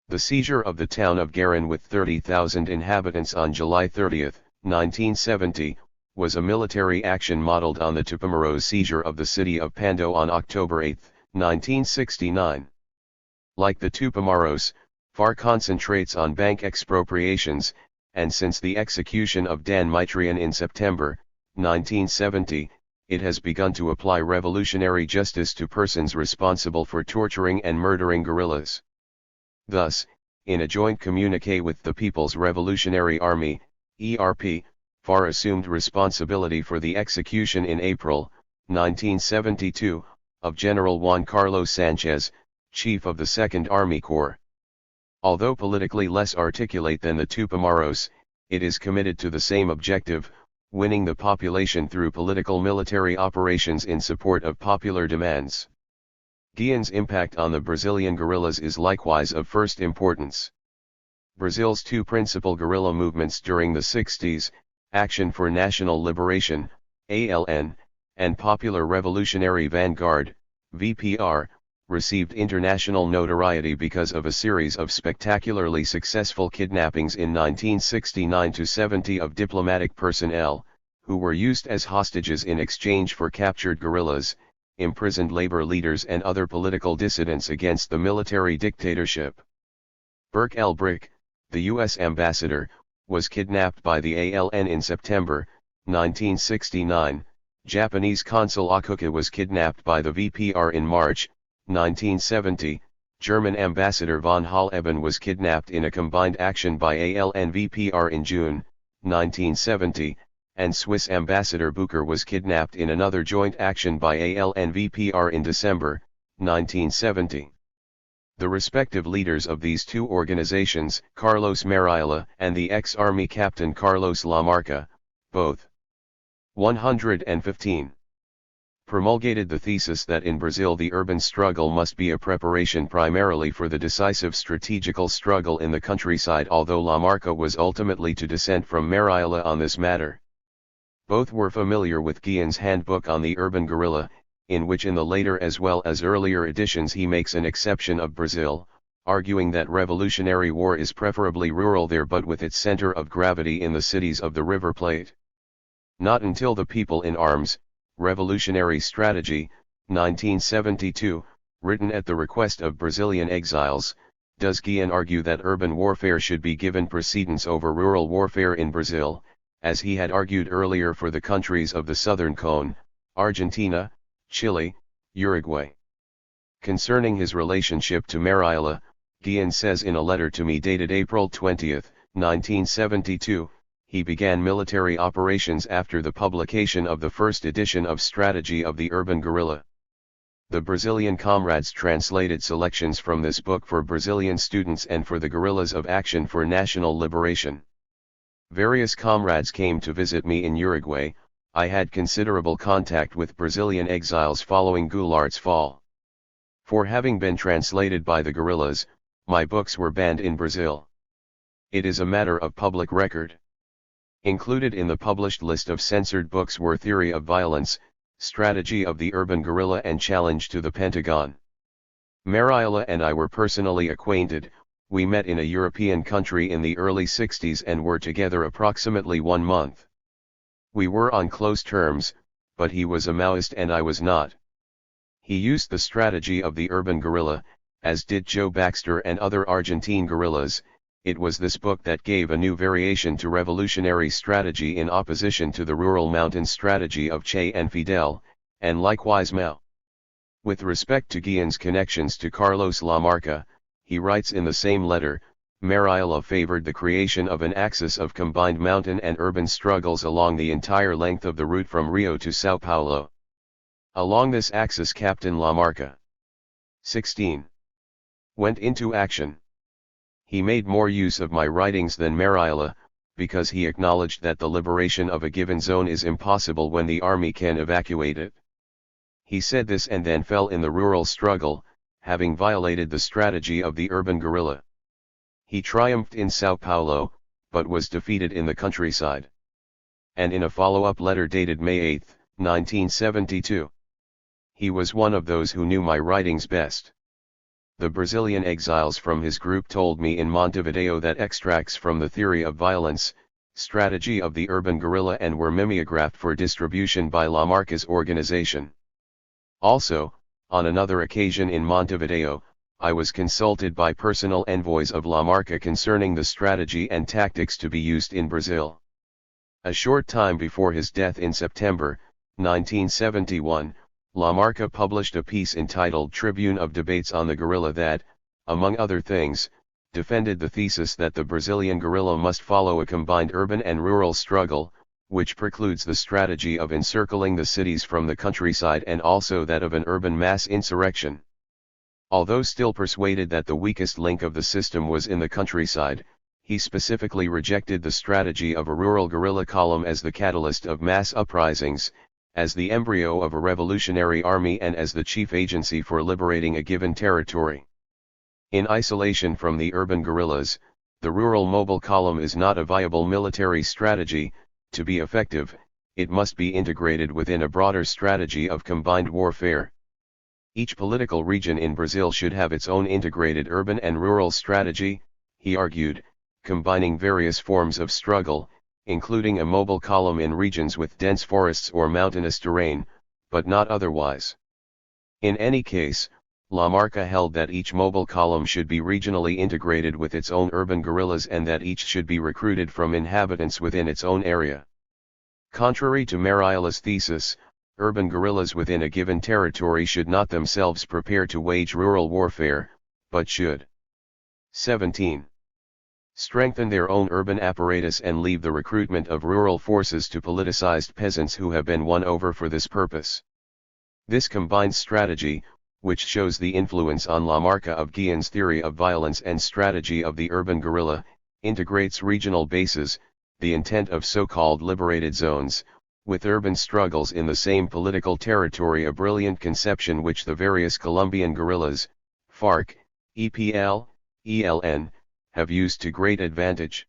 The seizure of the town of Guerin with 30,000 inhabitants on July 30, 1970, was a military action modeled on the Tupamaros seizure of the city of Pando on October 8, 1969. Like the Tupamaros, FAR concentrates on bank expropriations, and since the execution of Dan Mitrian in September 1970, it has begun to apply revolutionary justice to persons responsible for torturing and murdering guerrillas. Thus, in a joint communiqué with the People's Revolutionary Army, ERP, FAR assumed responsibility for the execution in April 1972, of General Juan Carlos Sanchez, chief of the 2nd Army Corps. Although politically less articulate than the Tupamaros, it is committed to the same objective, winning the population through political military operations in support of popular demands. Guillen's impact on the Brazilian guerrillas is likewise of first importance. Brazil's two principal guerrilla movements during the 60s, Action for National Liberation, ALN, and Popular Revolutionary Vanguard, VPR, received international notoriety because of a series of spectacularly successful kidnappings in 1969-70 of diplomatic personnel, who were used as hostages in exchange for captured guerrillas, imprisoned labor leaders and other political dissidents against the military dictatorship. Burke L. Brick, the U.S. ambassador, was kidnapped by the ALN in September 1969, Japanese consul Okuka was kidnapped by the VPR in March 1970, German ambassador von Holleben was kidnapped in a combined action by ALN VPR in June 1970, and Swiss ambassador Bucher was kidnapped in another joint action by ALN VPR in December 1970. The respective leaders of these two organizations, Carlos Mariala and the ex-army captain Carlos Lamarca, both 115, promulgated the thesis that in Brazil the urban struggle must be a preparation primarily for the decisive strategical struggle in the countryside, although Lamarca was ultimately to dissent from Mariala on this matter. Both were familiar with Guillen's handbook on the urban guerrilla, in which in the later as well as earlier editions he makes an exception of Brazil, arguing that revolutionary war is preferably rural there but with its center of gravity in the cities of the River Plate. Not until The People in Arms, Revolutionary Strategy, 1972, written at the request of Brazilian exiles, Does Guille argue that urban warfare should be given precedence over rural warfare in Brazil, as he had argued earlier for the countries of the Southern Cone, Argentina, Chile, Uruguay? Concerning his relationship to Mariela, Guille says in a letter to me dated April 20, 1972, he began military operations after the publication of the first edition of Strategy of the Urban Guerrilla. The Brazilian comrades translated selections from this book for Brazilian students and for the guerrillas of Action for National Liberation. Various comrades came to visit me in Uruguay. I had considerable contact with Brazilian exiles following Goulart's fall. For having been translated by the guerrillas, my books were banned in Brazil. It is a matter of public record. Included in the published list of censored books were Theory of Violence, Strategy of the Urban Guerrilla and Challenge to the Pentagon. Mariela and I were personally acquainted. We met in a European country in the early 60s and were together approximately 1 month. We were on close terms, but he was a Maoist and I was not. He used the strategy of the urban guerrilla, as did Joe Baxter and other Argentine guerrillas. It was this book that gave a new variation to revolutionary strategy in opposition to the rural mountain strategy of Che and Fidel, and likewise Mao. With respect to Guille's connections to Carlos Lamarca, he writes in the same letter, Mariela favored the creation of an axis of combined mountain and urban struggles along the entire length of the route from Rio to Sao Paulo. Along this axis Captain Lamarca 16. Went into action. He made more use of my writings than Mariela, because he acknowledged that the liberation of a given zone is impossible when the army can evacuate it. He said this and then fell in the rural struggle, having violated the strategy of the urban guerrilla. He triumphed in Sao Paulo, but was defeated in the countryside. And in a follow-up letter dated May 8, 1972. He was one of those who knew my writings best. The Brazilian exiles from his group told me in Montevideo that extracts from the Theory of Violence, Strategy of the Urban Guerrilla and were mimeographed for distribution by Lamarca's organization. Also, on another occasion in Montevideo, I was consulted by personal envoys of Lamarca concerning the strategy and tactics to be used in Brazil. A short time before his death in September 1971, Lamarca published a piece entitled Tribune of Debates on the Guerrilla that, among other things, defended the thesis that the Brazilian guerrilla must follow a combined urban and rural struggle, which precludes the strategy of encircling the cities from the countryside and also that of an urban mass insurrection. Although still persuaded that the weakest link of the system was in the countryside, he specifically rejected the strategy of a rural guerrilla column as the catalyst of mass uprisings, as the embryo of a revolutionary army and as the chief agency for liberating a given territory. In isolation from the urban guerrillas, the rural mobile column is not a viable military strategy. To be effective, it must be integrated within a broader strategy of combined warfare. Each political region in Brazil should have its own integrated urban and rural strategy, he argued, combining various forms of struggle, including a mobile column in regions with dense forests or mountainous terrain, but not otherwise. In any case, Lamarca held that each mobile column should be regionally integrated with its own urban guerrillas and that each should be recruited from inhabitants within its own area. Contrary to Mariela's thesis, urban guerrillas within a given territory should not themselves prepare to wage rural warfare, but should 17. Strengthen their own urban apparatus and leave the recruitment of rural forces to politicized peasants who have been won over for this purpose. This combined strategy, which shows the influence on Lamarca of Guille's Theory of Violence and Strategy of the Urban Guerrilla, integrates regional bases, the intent of so-called liberated zones, with urban struggles in the same political territory, a brilliant conception which the various Colombian guerrillas, FARC, EPL, ELN, have used to great advantage.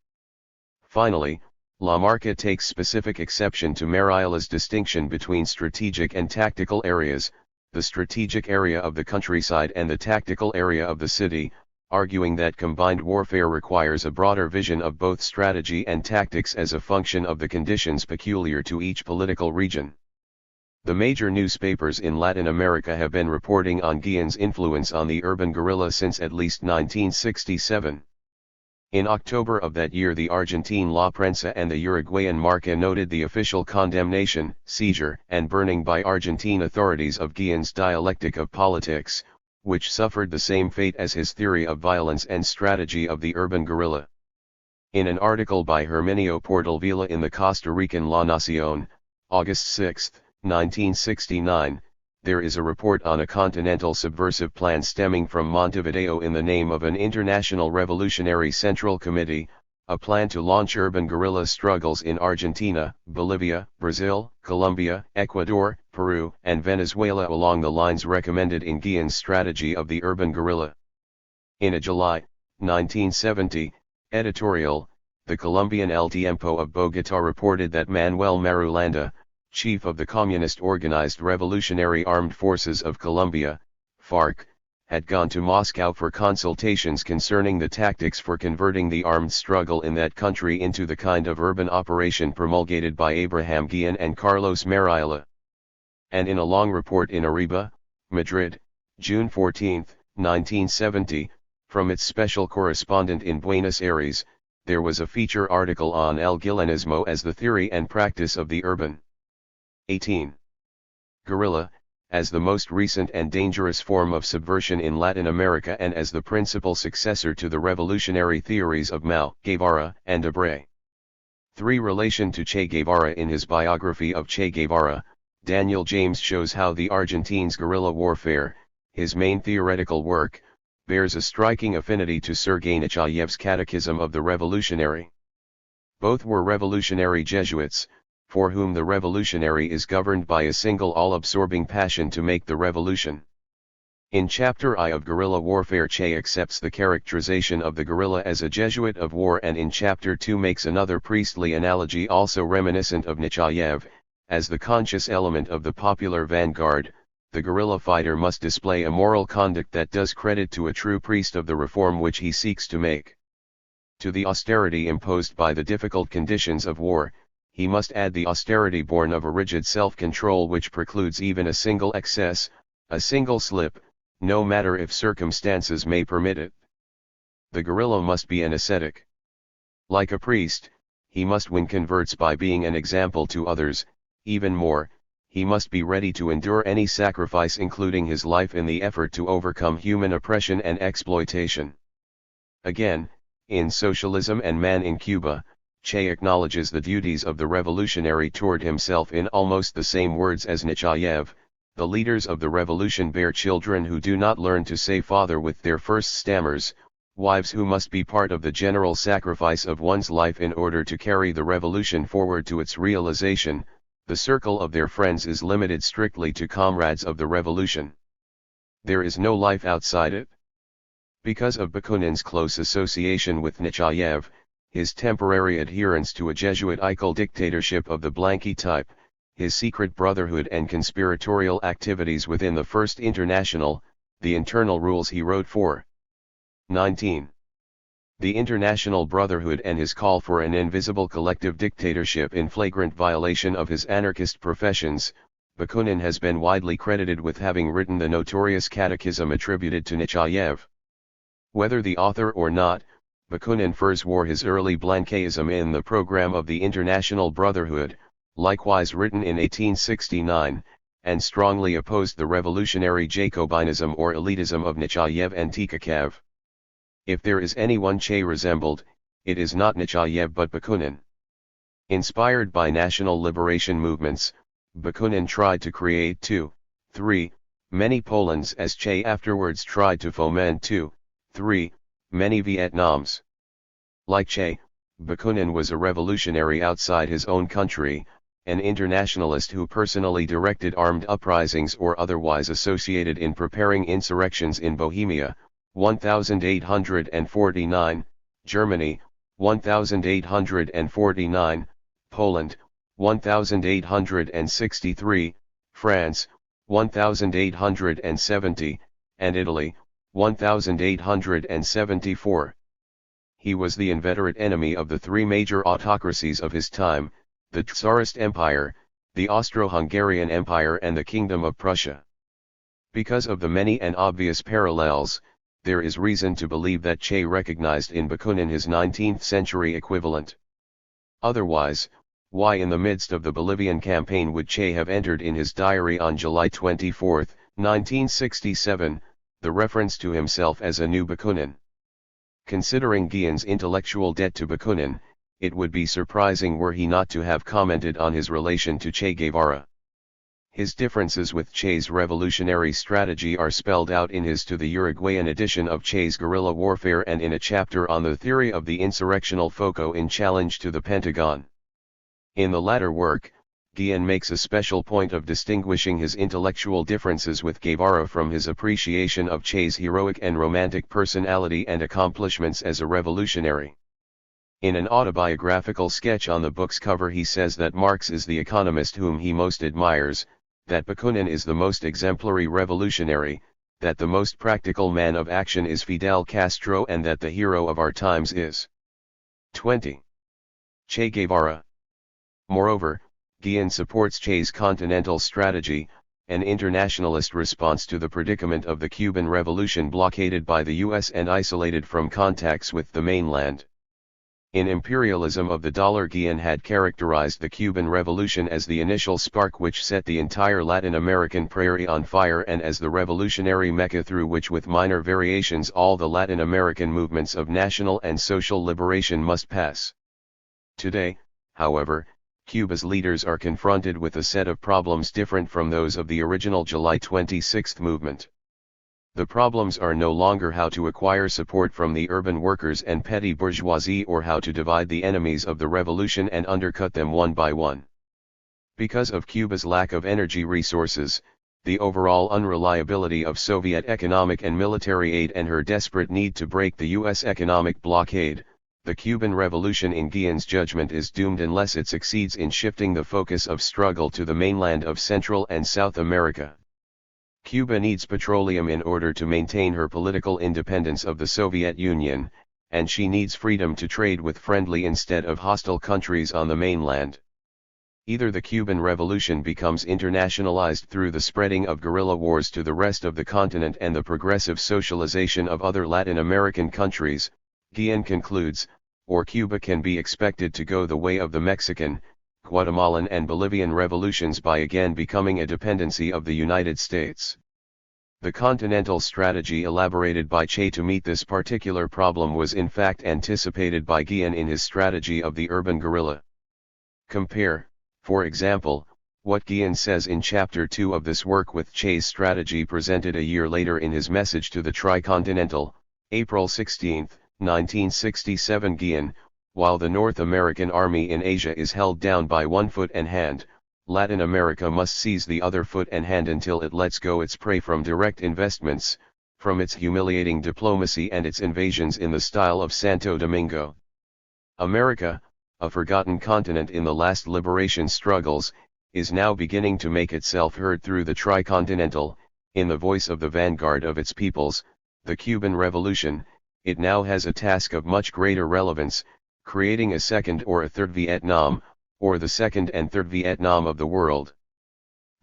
Finally, Lamarca takes specific exception to Mariela's distinction between strategic and tactical areas, the strategic area of the countryside and the tactical area of the city, arguing that combined warfare requires a broader vision of both strategy and tactics as a function of the conditions peculiar to each political region. The major newspapers in Latin America have been reporting on Guillen's influence on the urban guerrilla since at least 1967. In October of that year, the Argentine La Prensa and the Uruguayan Marca noted the official condemnation, seizure, and burning by Argentine authorities of Guillen's dialectic of politics, which suffered the same fate as his theory of violence and strategy of the urban guerrilla. In an article by Herminio Portalvila in the Costa Rican La Nación, August 6, 1969, there is a report on a continental subversive plan stemming from Montevideo in the name of an International Revolutionary Central Committee, a plan to launch urban guerrilla struggles in Argentina, Bolivia, Brazil, Colombia, Ecuador, Peru, and Venezuela along the lines recommended in Guillen's strategy of the urban guerrilla. In a July, 1970, editorial, the Colombian El Tiempo of Bogotá reported that Manuel Marulanda, chief of the Communist Organized Revolutionary Armed Forces of Colombia, FARC, had gone to Moscow for consultations concerning the tactics for converting the armed struggle in that country into the kind of urban operation promulgated by Abraham Guille and Carlos Marilla. And in a long report in Arriba, Madrid, June 14, 1970, from its special correspondent in Buenos Aires, there was a feature article on El Guillenismo as the theory and practice of the urban 18. Guerrilla, as the most recent and dangerous form of subversion in Latin America and as the principal successor to the revolutionary theories of Mao, Guevara, and Abraham. 3. Relation to Che Guevara. In his biography of Che Guevara, Daniel James shows how the Argentines' guerrilla warfare, his main theoretical work, bears a striking affinity to Sergei Nechaev's Catechism of the Revolutionary. Both were revolutionary Jesuits, for whom the revolutionary is governed by a single all-absorbing passion to make the revolution. In Chapter I of Guerrilla Warfare, Che accepts the characterization of the guerrilla as a Jesuit of war, and in Chapter II makes another priestly analogy also reminiscent of Nechaev, as the conscious element of the popular vanguard. The guerrilla fighter must display a moral conduct that does credit to a true priest of the reform which he seeks to make. To the austerity imposed by the difficult conditions of war, he must add the austerity born of a rigid self-control which precludes even a single excess, a single slip, no matter if circumstances may permit it. The guerrilla must be an ascetic. Like a priest, he must win converts by being an example to others. Even more, he must be ready to endure any sacrifice, including his life, in the effort to overcome human oppression and exploitation. Again, in Socialism and Man in Cuba, Che acknowledges the duties of the revolutionary toward himself in almost the same words as Nechaev. The leaders of the revolution bear children who do not learn to say father with their first stammers, wives who must be part of the general sacrifice of one's life in order to carry the revolution forward to its realization. The circle of their friends is limited strictly to comrades of the revolution. There is no life outside it. Because of Bakunin's close association with Nechaev, his temporary adherence to a Jesuitical dictatorship of the Blanqui type, his secret brotherhood and conspiratorial activities within the First International, the internal rules he wrote for. 19. The International Brotherhood and his call for an invisible collective dictatorship in flagrant violation of his anarchist professions. Bakunin has been widely credited with having written the notorious catechism attributed to Nechaev. Whether the author or not, Bakunin first wore his early Blanquism in the program of the International Brotherhood, likewise written in 1869, and strongly opposed the revolutionary Jacobinism or elitism of Nechaev and Tikachev. If there is anyone Che resembled, it is not Nechaev but Bakunin. Inspired by national liberation movements, Bakunin tried to create 2-3 many Polands, as Che afterwards tried to foment 2-3 many Vietnams. Like Che, Bakunin was a revolutionary outside his own country, an internationalist who personally directed armed uprisings or otherwise associated in preparing insurrections in Bohemia, 1849, Germany, 1849, Poland, 1863, France, 1870, and Italy, 1874. He was the inveterate enemy of the three major autocracies of his time, the Tsarist Empire, the Austro-Hungarian Empire and the Kingdom of Prussia. Because of the many and obvious parallels, there is reason to believe that Che recognized in Bakunin his 19th century equivalent. Otherwise, why in the midst of the Bolivian campaign would Che have entered in his diary on July 24, 1967, the reference to himself as a new Bakunin? Considering Guillen's intellectual debt to Bakunin, it would be surprising were he not to have commented on his relation to Che Guevara. His differences with Che's revolutionary strategy are spelled out in his To the Uruguayan edition of Che's Guerrilla Warfare and in a chapter on the theory of the insurrectional foco in Challenge to the Pentagon. In the latter work, Guillen makes a special point of distinguishing his intellectual differences with Guevara from his appreciation of Che's heroic and romantic personality and accomplishments as a revolutionary. In an autobiographical sketch on the book's cover he says that Marx is the economist whom he most admires, that Bakunin is the most exemplary revolutionary, that the most practical man of action is Fidel Castro and that the hero of our times is 20. Che Guevara. Moreover, Guillen supports Che's continental strategy, an internationalist response to the predicament of the Cuban Revolution blockaded by the US and isolated from contacts with the mainland. In Imperialism of the Dollar, Guillen had characterized the Cuban Revolution as the initial spark which set the entire Latin American prairie on fire and as the revolutionary mecca through which with minor variations all the Latin American movements of national and social liberation must pass. Today, however, Cuba's leaders are confronted with a set of problems different from those of the original July 26 movement. The problems are no longer how to acquire support from the urban workers and petty bourgeoisie or how to divide the enemies of the revolution and undercut them one by one. Because of Cuba's lack of energy resources, the overall unreliability of Soviet economic and military aid and her desperate need to break the U.S. economic blockade, the Cuban Revolution in Guillen's judgment is doomed unless it succeeds in shifting the focus of struggle to the mainland of Central and South America. Cuba needs petroleum in order to maintain her political independence of the Soviet Union, and she needs freedom to trade with friendly instead of hostile countries on the mainland. Either the Cuban Revolution becomes internationalized through the spreading of guerrilla wars to the rest of the continent and the progressive socialization of other Latin American countries, Guillen concludes, or Cuba can be expected to go the way of the Mexican, Guatemalan and Bolivian revolutions by again becoming a dependency of the United States. The continental strategy elaborated by Che to meet this particular problem was in fact anticipated by Guillen in his strategy of the urban guerrilla. Compare, for example, what Guillen says in Chapter 2 of this work with Che's strategy presented a year later in his message to the Tricontinental, April 16, 1967. Guillen, while the North American army in Asia is held down by one foot and hand, Latin America must seize the other foot and hand until it lets go its prey from direct investments, from its humiliating diplomacy and its invasions in the style of Santo Domingo. America, a forgotten continent in the last liberation struggles, is now beginning to make itself heard through the Tricontinental, in the voice of the vanguard of its peoples, the Cuban Revolution. It now has a task of much greater relevance, creating a second or a third Vietnam, or the second and third Vietnam of the world.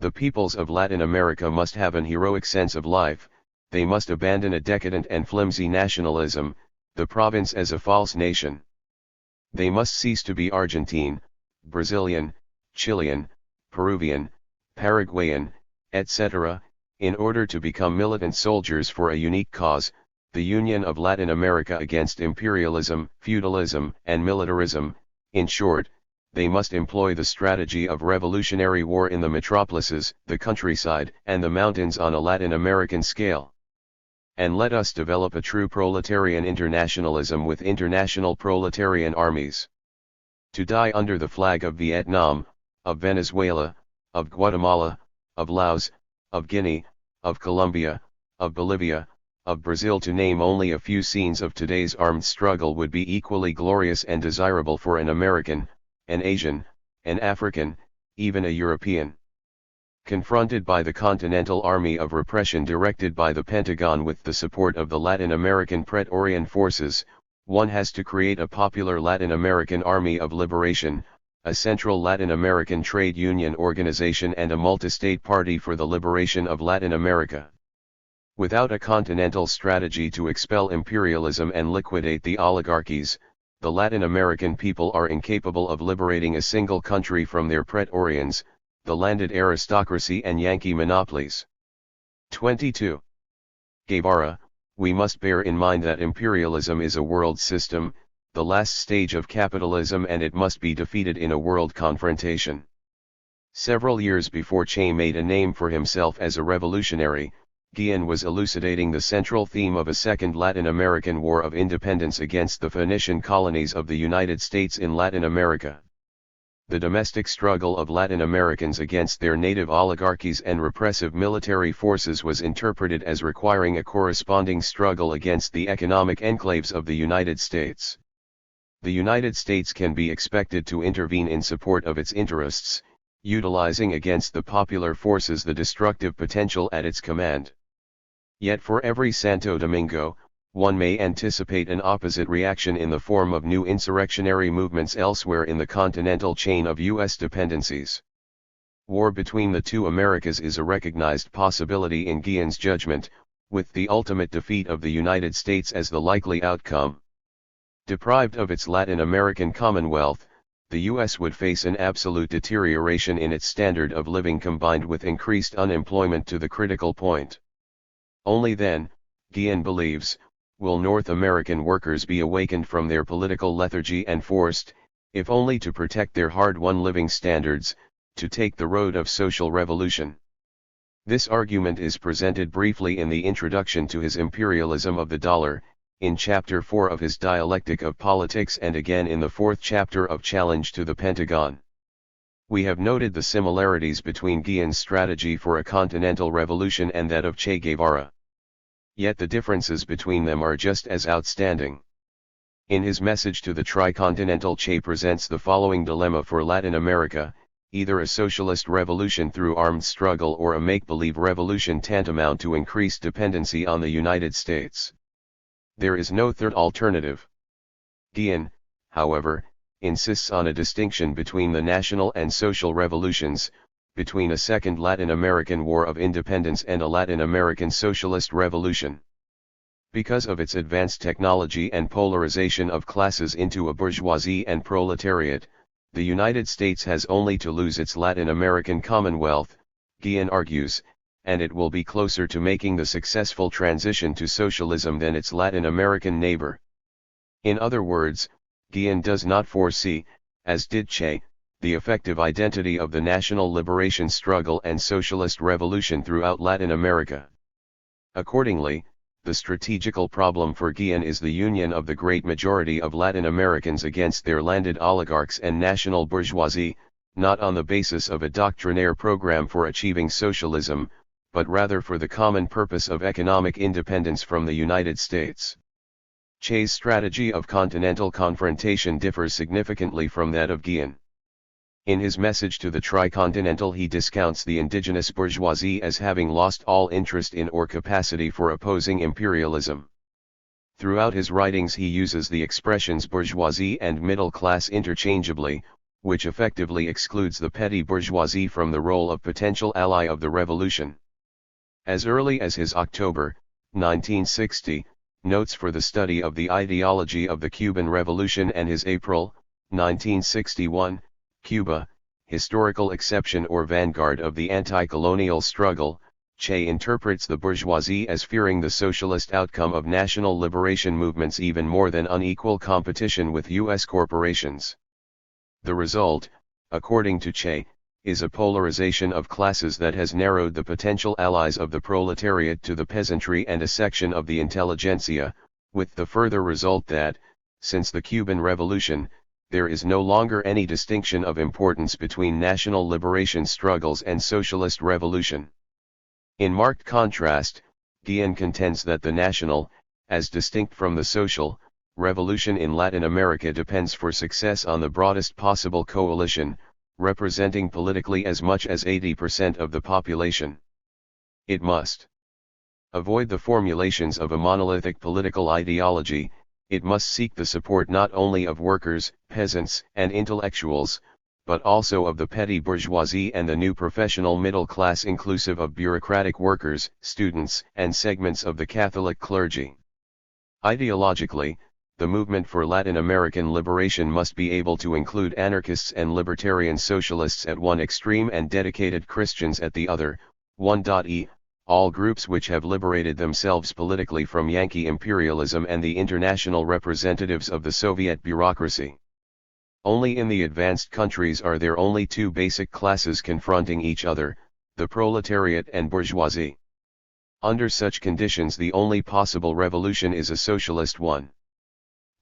The peoples of Latin America must have an heroic sense of life, they must abandon a decadent and flimsy nationalism, the province as a false nation. They must cease to be Argentine, Brazilian, Chilean, Peruvian, Paraguayan, etc., in order to become militant soldiers for a unique cause, the union of Latin America against imperialism, feudalism, and militarism. In short, they must employ the strategy of revolutionary war in the metropolises, the countryside, and the mountains on a Latin American scale. And let us develop a true proletarian internationalism with international proletarian armies. To die under the flag of Vietnam, of Venezuela, of Guatemala, of Laos, of Guinea, of Colombia, of Bolivia, of Brazil, to name only a few scenes of today's armed struggle, would be equally glorious and desirable for an American, an Asian, an African, even a European. Confronted by the Continental Army of Repression directed by the Pentagon with the support of the Latin American Praetorian Forces, one has to create a popular Latin American Army of Liberation, a central Latin American trade union organization and a multi-state party for the liberation of Latin America. Without a continental strategy to expel imperialism and liquidate the oligarchies, the Latin American people are incapable of liberating a single country from their praetorians, the landed aristocracy and Yankee monopolies. 22. Guevara, we must bear in mind that imperialism is a world system, the last stage of capitalism, and it must be defeated in a world confrontation. Several years before Che made a name for himself as a revolutionary, Guille was elucidating the central theme of a second Latin American War of Independence against the Phoenician colonies of the United States in Latin America. The domestic struggle of Latin Americans against their native oligarchies and repressive military forces was interpreted as requiring a corresponding struggle against the economic enclaves of the United States. The United States can be expected to intervene in support of its interests, utilizing against the popular forces the destructive potential at its command. Yet for every Santo Domingo, one may anticipate an opposite reaction in the form of new insurrectionary movements elsewhere in the continental chain of U.S. dependencies. War between the two Americas is a recognized possibility in Guille's judgment, with the ultimate defeat of the United States as the likely outcome. Deprived of its Latin American Commonwealth, the U.S. would face an absolute deterioration in its standard of living combined with increased unemployment to the critical point. Only then, Guille believes, will North American workers be awakened from their political lethargy and forced, if only to protect their hard-won living standards, to take the road of social revolution. This argument is presented briefly in the introduction to his Imperialism of the Dollar, in Chapter 4 of his Dialectic of Politics, and again in the 4th chapter of Challenge to the Pentagon. We have noted the similarities between Guille's strategy for a continental revolution and that of Che Guevara. Yet the differences between them are just as outstanding. In his message to the Tricontinental, Che presents the following dilemma for Latin America: either a socialist revolution through armed struggle or a make-believe revolution tantamount to increased dependency on the United States. There is no third alternative. Guille, however, insists on a distinction between the national and social revolutions, between a second Latin American War of Independence and a Latin American socialist revolution. Because of its advanced technology and polarization of classes into a bourgeoisie and proletariat, the United States has only to lose its Latin American Commonwealth, Guille argues, and it will be closer to making the successful transition to socialism than its Latin American neighbor. In other words, Guille does not foresee, as did Che, the effective identity of the national liberation struggle and socialist revolution throughout Latin America. Accordingly, the strategical problem for Guille is the union of the great majority of Latin Americans against their landed oligarchs and national bourgeoisie, not on the basis of a doctrinaire program for achieving socialism, but rather for the common purpose of economic independence from the United States. Che's strategy of continental confrontation differs significantly from that of Guille. In his message to the Tricontinental, he discounts the indigenous bourgeoisie as having lost all interest in or capacity for opposing imperialism. Throughout his writings he uses the expressions bourgeoisie and middle class interchangeably, which effectively excludes the petty bourgeoisie from the role of potential ally of the revolution. As early as his October, 1960, notes for the study of the ideology of the Cuban Revolution and his April, 1961, Cuba, historical exception or vanguard of the anti-colonial struggle, Che interprets the bourgeoisie as fearing the socialist outcome of national liberation movements even more than unequal competition with U.S. corporations. The result, according to Che, is a polarization of classes that has narrowed the potential allies of the proletariat to the peasantry and a section of the intelligentsia, with the further result that, since the Cuban Revolution, there is no longer any distinction of importance between national liberation struggles and socialist revolution. In marked contrast, Guille contends that the national, as distinct from the social, revolution in Latin America depends for success on the broadest possible coalition, representing politically as much as 80% of the population. It must avoid the formulations of a monolithic political ideology. It must seek the support not only of workers, peasants, and intellectuals, but also of the petty bourgeoisie and the new professional middle class inclusive of bureaucratic workers, students, and segments of the Catholic clergy. Ideologically, the movement for Latin American liberation must be able to include anarchists and libertarian socialists at one extreme and dedicated Christians at the other. 1.e. All groups which have liberated themselves politically from Yankee imperialism and the international representatives of the Soviet bureaucracy. Only in the advanced countries are there only two basic classes confronting each other, the proletariat and bourgeoisie. Under such conditions the only possible revolution is a socialist one.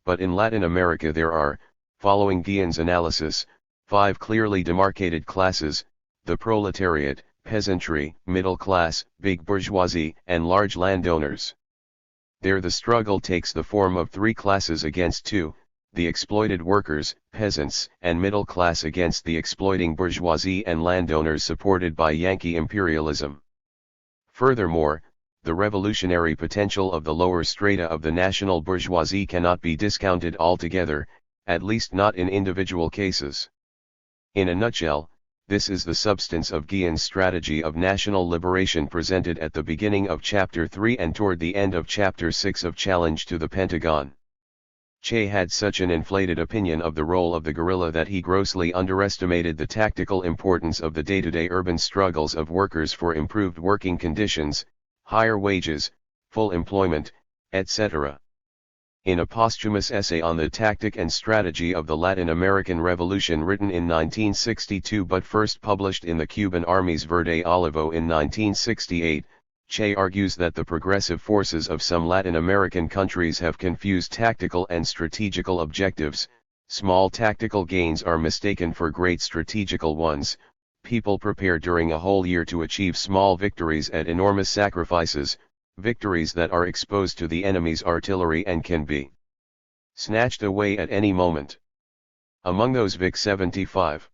But in Latin America there are, following Guillen's analysis, 5 clearly demarcated classes: the proletariat, peasantry, middle class, big bourgeoisie, and large landowners. There the struggle takes the form of 3 classes against 2, the exploited workers, peasants, and middle class against the exploiting bourgeoisie and landowners supported by Yankee imperialism. Furthermore, the revolutionary potential of the lower strata of the national bourgeoisie cannot be discounted altogether, at least not in individual cases. In a nutshell, this is the substance of Guillen's strategy of national liberation presented at the beginning of Chapter 3 and toward the end of Chapter 6 of Challenge to the Pentagon. Che had such an inflated opinion of the role of the guerrilla that he grossly underestimated the tactical importance of the day-to-day urban struggles of workers for improved working conditions, higher wages, full employment, etc. In a posthumous essay on the tactic and strategy of the Latin American Revolution written in 1962 but first published in the Cuban Army's Verde Olivo in 1968, Che argues that the progressive forces of some Latin American countries have confused tactical and strategical objectives. Small tactical gains are mistaken for great strategical ones. People prepare during a whole year to achieve small victories at enormous sacrifices, victories that are exposed to the enemy's artillery and can be snatched away at any moment. Among those Vic 75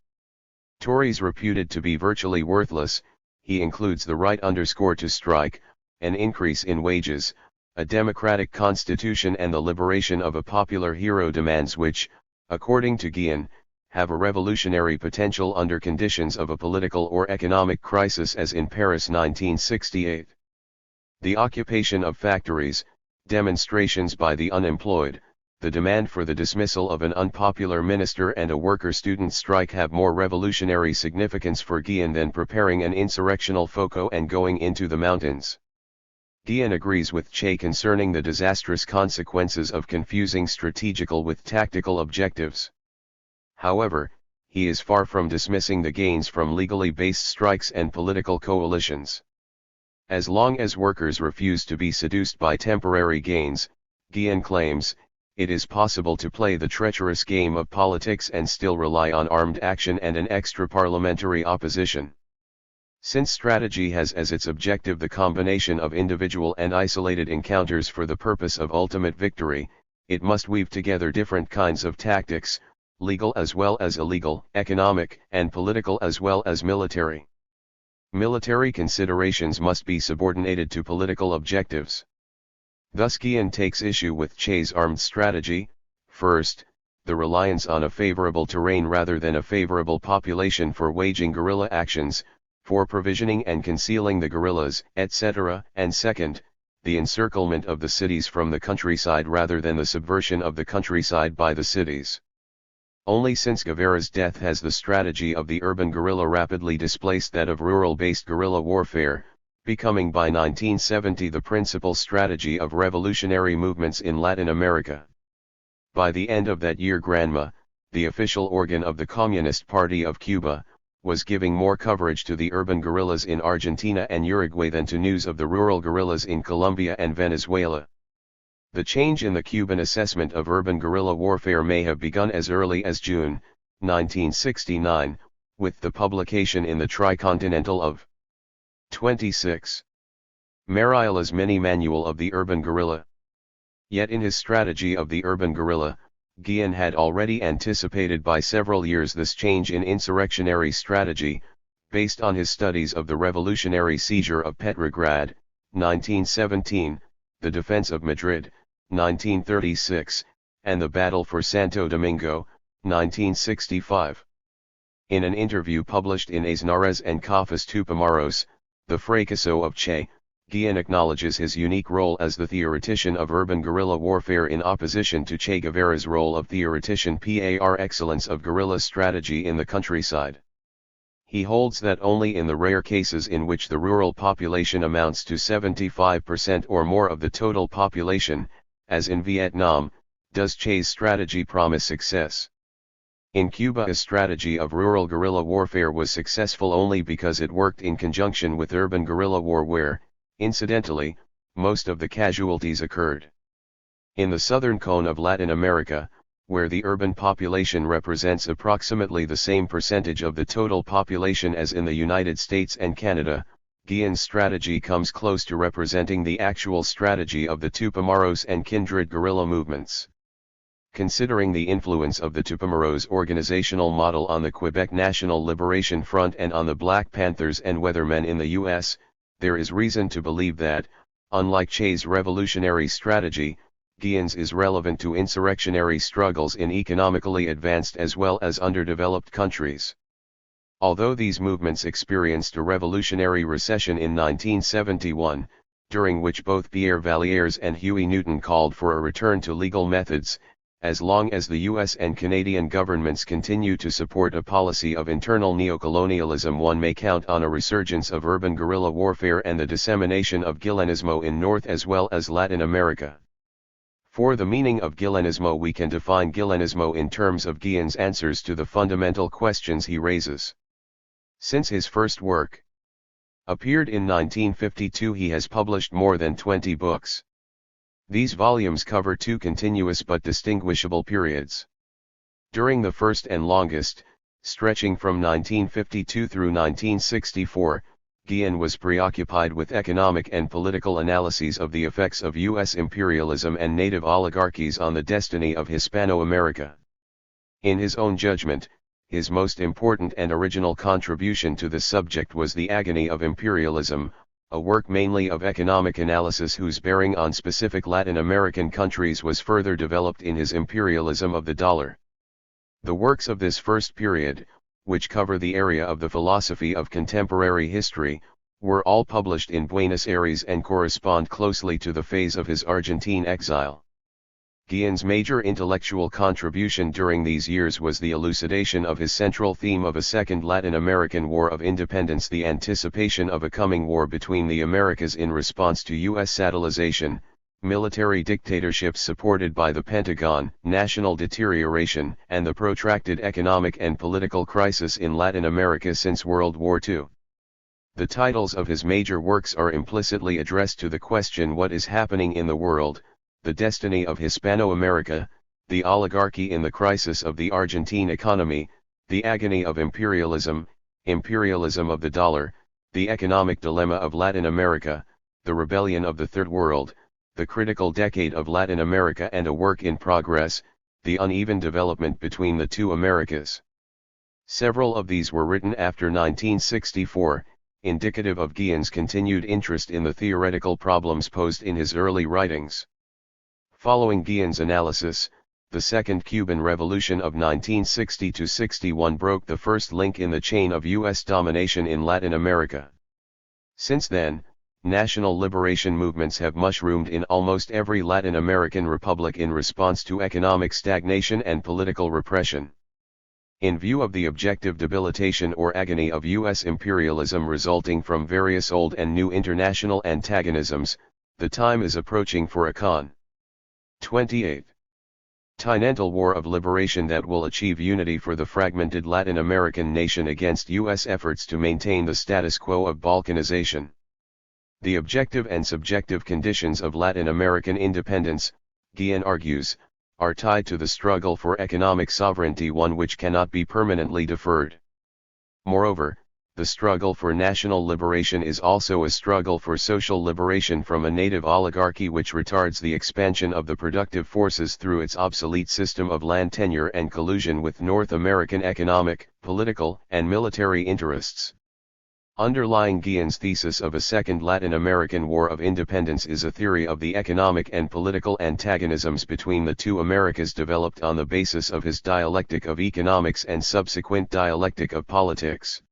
Tories reputed to be virtually worthless, he includes the right to strike, an increase in wages, a democratic constitution and the liberation of a popular hero demands which, according to Guillen, have a revolutionary potential under conditions of a political or economic crisis as in Paris 1968. The occupation of factories, demonstrations by the unemployed, the demand for the dismissal of an unpopular minister and a worker-student strike have more revolutionary significance for Guillen than preparing an insurrectional foco and going into the mountains. Guillen agrees with Che concerning the disastrous consequences of confusing strategical with tactical objectives. However, he is far from dismissing the gains from legally based strikes and political coalitions. As long as workers refuse to be seduced by temporary gains, Guillen claims, it is possible to play the treacherous game of politics and still rely on armed action and an extra-parliamentary opposition. Since strategy has as its objective the combination of individual and isolated encounters for the purpose of ultimate victory, it must weave together different kinds of tactics, legal as well as illegal, economic and political as well as military. Military considerations must be subordinated to political objectives. Thus Guillen takes issue with Che's armed strategy: first, the reliance on a favorable terrain rather than a favorable population for waging guerrilla actions, for provisioning and concealing the guerrillas, etc., and second, the encirclement of the cities from the countryside rather than the subversion of the countryside by the cities. Only since Guevara's death has the strategy of the urban guerrilla rapidly displaced that of rural-based guerrilla warfare, becoming by 1970 the principal strategy of revolutionary movements in Latin America. By the end of that year Granma, the official organ of the Communist Party of Cuba, was giving more coverage to the urban guerrillas in Argentina and Uruguay than to news of the rural guerrillas in Colombia and Venezuela. The change in the Cuban assessment of urban guerrilla warfare may have begun as early as June, 1969, with the publication in the Tricontinental of 26. Mariela's mini-manual of the urban guerrilla. Yet in his strategy of the urban guerrilla, Guillen had already anticipated by several years this change in insurrectionary strategy, based on his studies of the revolutionary seizure of Petrograd, 1917, the defense of Madrid, 1936, and the battle for Santo Domingo, 1965. In an interview published in Aznares and Cafas Tupamaros, the Fracaso of Che, Guillen acknowledges his unique role as the theoretician of urban guerrilla warfare in opposition to Che Guevara's role of theoretician par excellence of guerrilla strategy in the countryside. He holds that only in the rare cases in which the rural population amounts to 75% or more of the total population, as in Vietnam, does Che's strategy promise success. In Cuba, a strategy of rural guerrilla warfare was successful only because it worked in conjunction with urban guerrilla war where, incidentally, most of the casualties occurred. In the southern cone of Latin America, where the urban population represents approximately the same percentage of the total population as in the United States and Canada, Guillen's strategy comes close to representing the actual strategy of the Tupamaros and kindred guerrilla movements. Considering the influence of the Tupamaros organizational model on the Quebec National Liberation Front and on the Black Panthers and Weathermen in the U.S., there is reason to believe that, unlike Che's revolutionary strategy, Guillen's is relevant to insurrectionary struggles in economically advanced as well as underdeveloped countries. Although these movements experienced a revolutionary recession in 1971, during which both Pierre Vallières and Huey Newton called for a return to legal methods, as long as the US and Canadian governments continue to support a policy of internal neocolonialism, one may count on a resurgence of urban guerrilla warfare and the dissemination of Guillenismo in North as well as Latin America. For the meaning of Guillenismo, we can define Guillenismo in terms of Guillen's answers to the fundamental questions he raises. Since his first work appeared in 1952, he has published more than 20 books. These volumes cover two continuous but distinguishable periods. During the first and longest, stretching from 1952 through 1964, Guillen was preoccupied with economic and political analyses of the effects of U.S. imperialism and native oligarchies on the destiny of Hispano-America. In his own judgment, his most important and original contribution to this subject was The Agony of Imperialism, a work mainly of economic analysis whose bearing on specific Latin American countries was further developed in his Imperialism of the Dollar. The works of this first period, which cover the area of the philosophy of contemporary history, were all published in Buenos Aires and correspond closely to the phase of his Argentine exile. Guillen's major intellectual contribution during these years was the elucidation of his central theme of a second Latin American War of Independence, the anticipation of a coming war between the Americas in response to U.S. satellization, military dictatorships supported by the Pentagon, national deterioration, and the protracted economic and political crisis in Latin America since World War II. The titles of his major works are implicitly addressed to the question what is happening in the world, the destiny of Hispano-America, the oligarchy in the crisis of the Argentine economy, the agony of imperialism, imperialism of the dollar, the economic dilemma of Latin America, the rebellion of the Third World, the critical decade of Latin America and a work in progress, the uneven development between the two Americas. Several of these were written after 1964, indicative of Guillen's continued interest in the theoretical problems posed in his early writings. Following Guillen's analysis, the Second Cuban Revolution of 1960–61 broke the first link in the chain of U.S. domination in Latin America. Since then, national liberation movements have mushroomed in almost every Latin American republic in response to economic stagnation and political repression. In view of the objective debilitation or agony of U.S. imperialism resulting from various old and new international antagonisms, the time is approaching for a continental war of liberation that will achieve unity for the fragmented Latin American nation against U.S. efforts to maintain the status quo of balkanization. The objective and subjective conditions of Latin American independence, Guillen argues, are tied to the struggle for economic sovereignty, one which cannot be permanently deferred. Moreover, the struggle for national liberation is also a struggle for social liberation from a native oligarchy which retards the expansion of the productive forces through its obsolete system of land tenure and collusion with North American economic, political, and military interests. Underlying Guillen's thesis of a second Latin American War of Independence is a theory of the economic and political antagonisms between the two Americas developed on the basis of his dialectic of economics and subsequent dialectic of politics.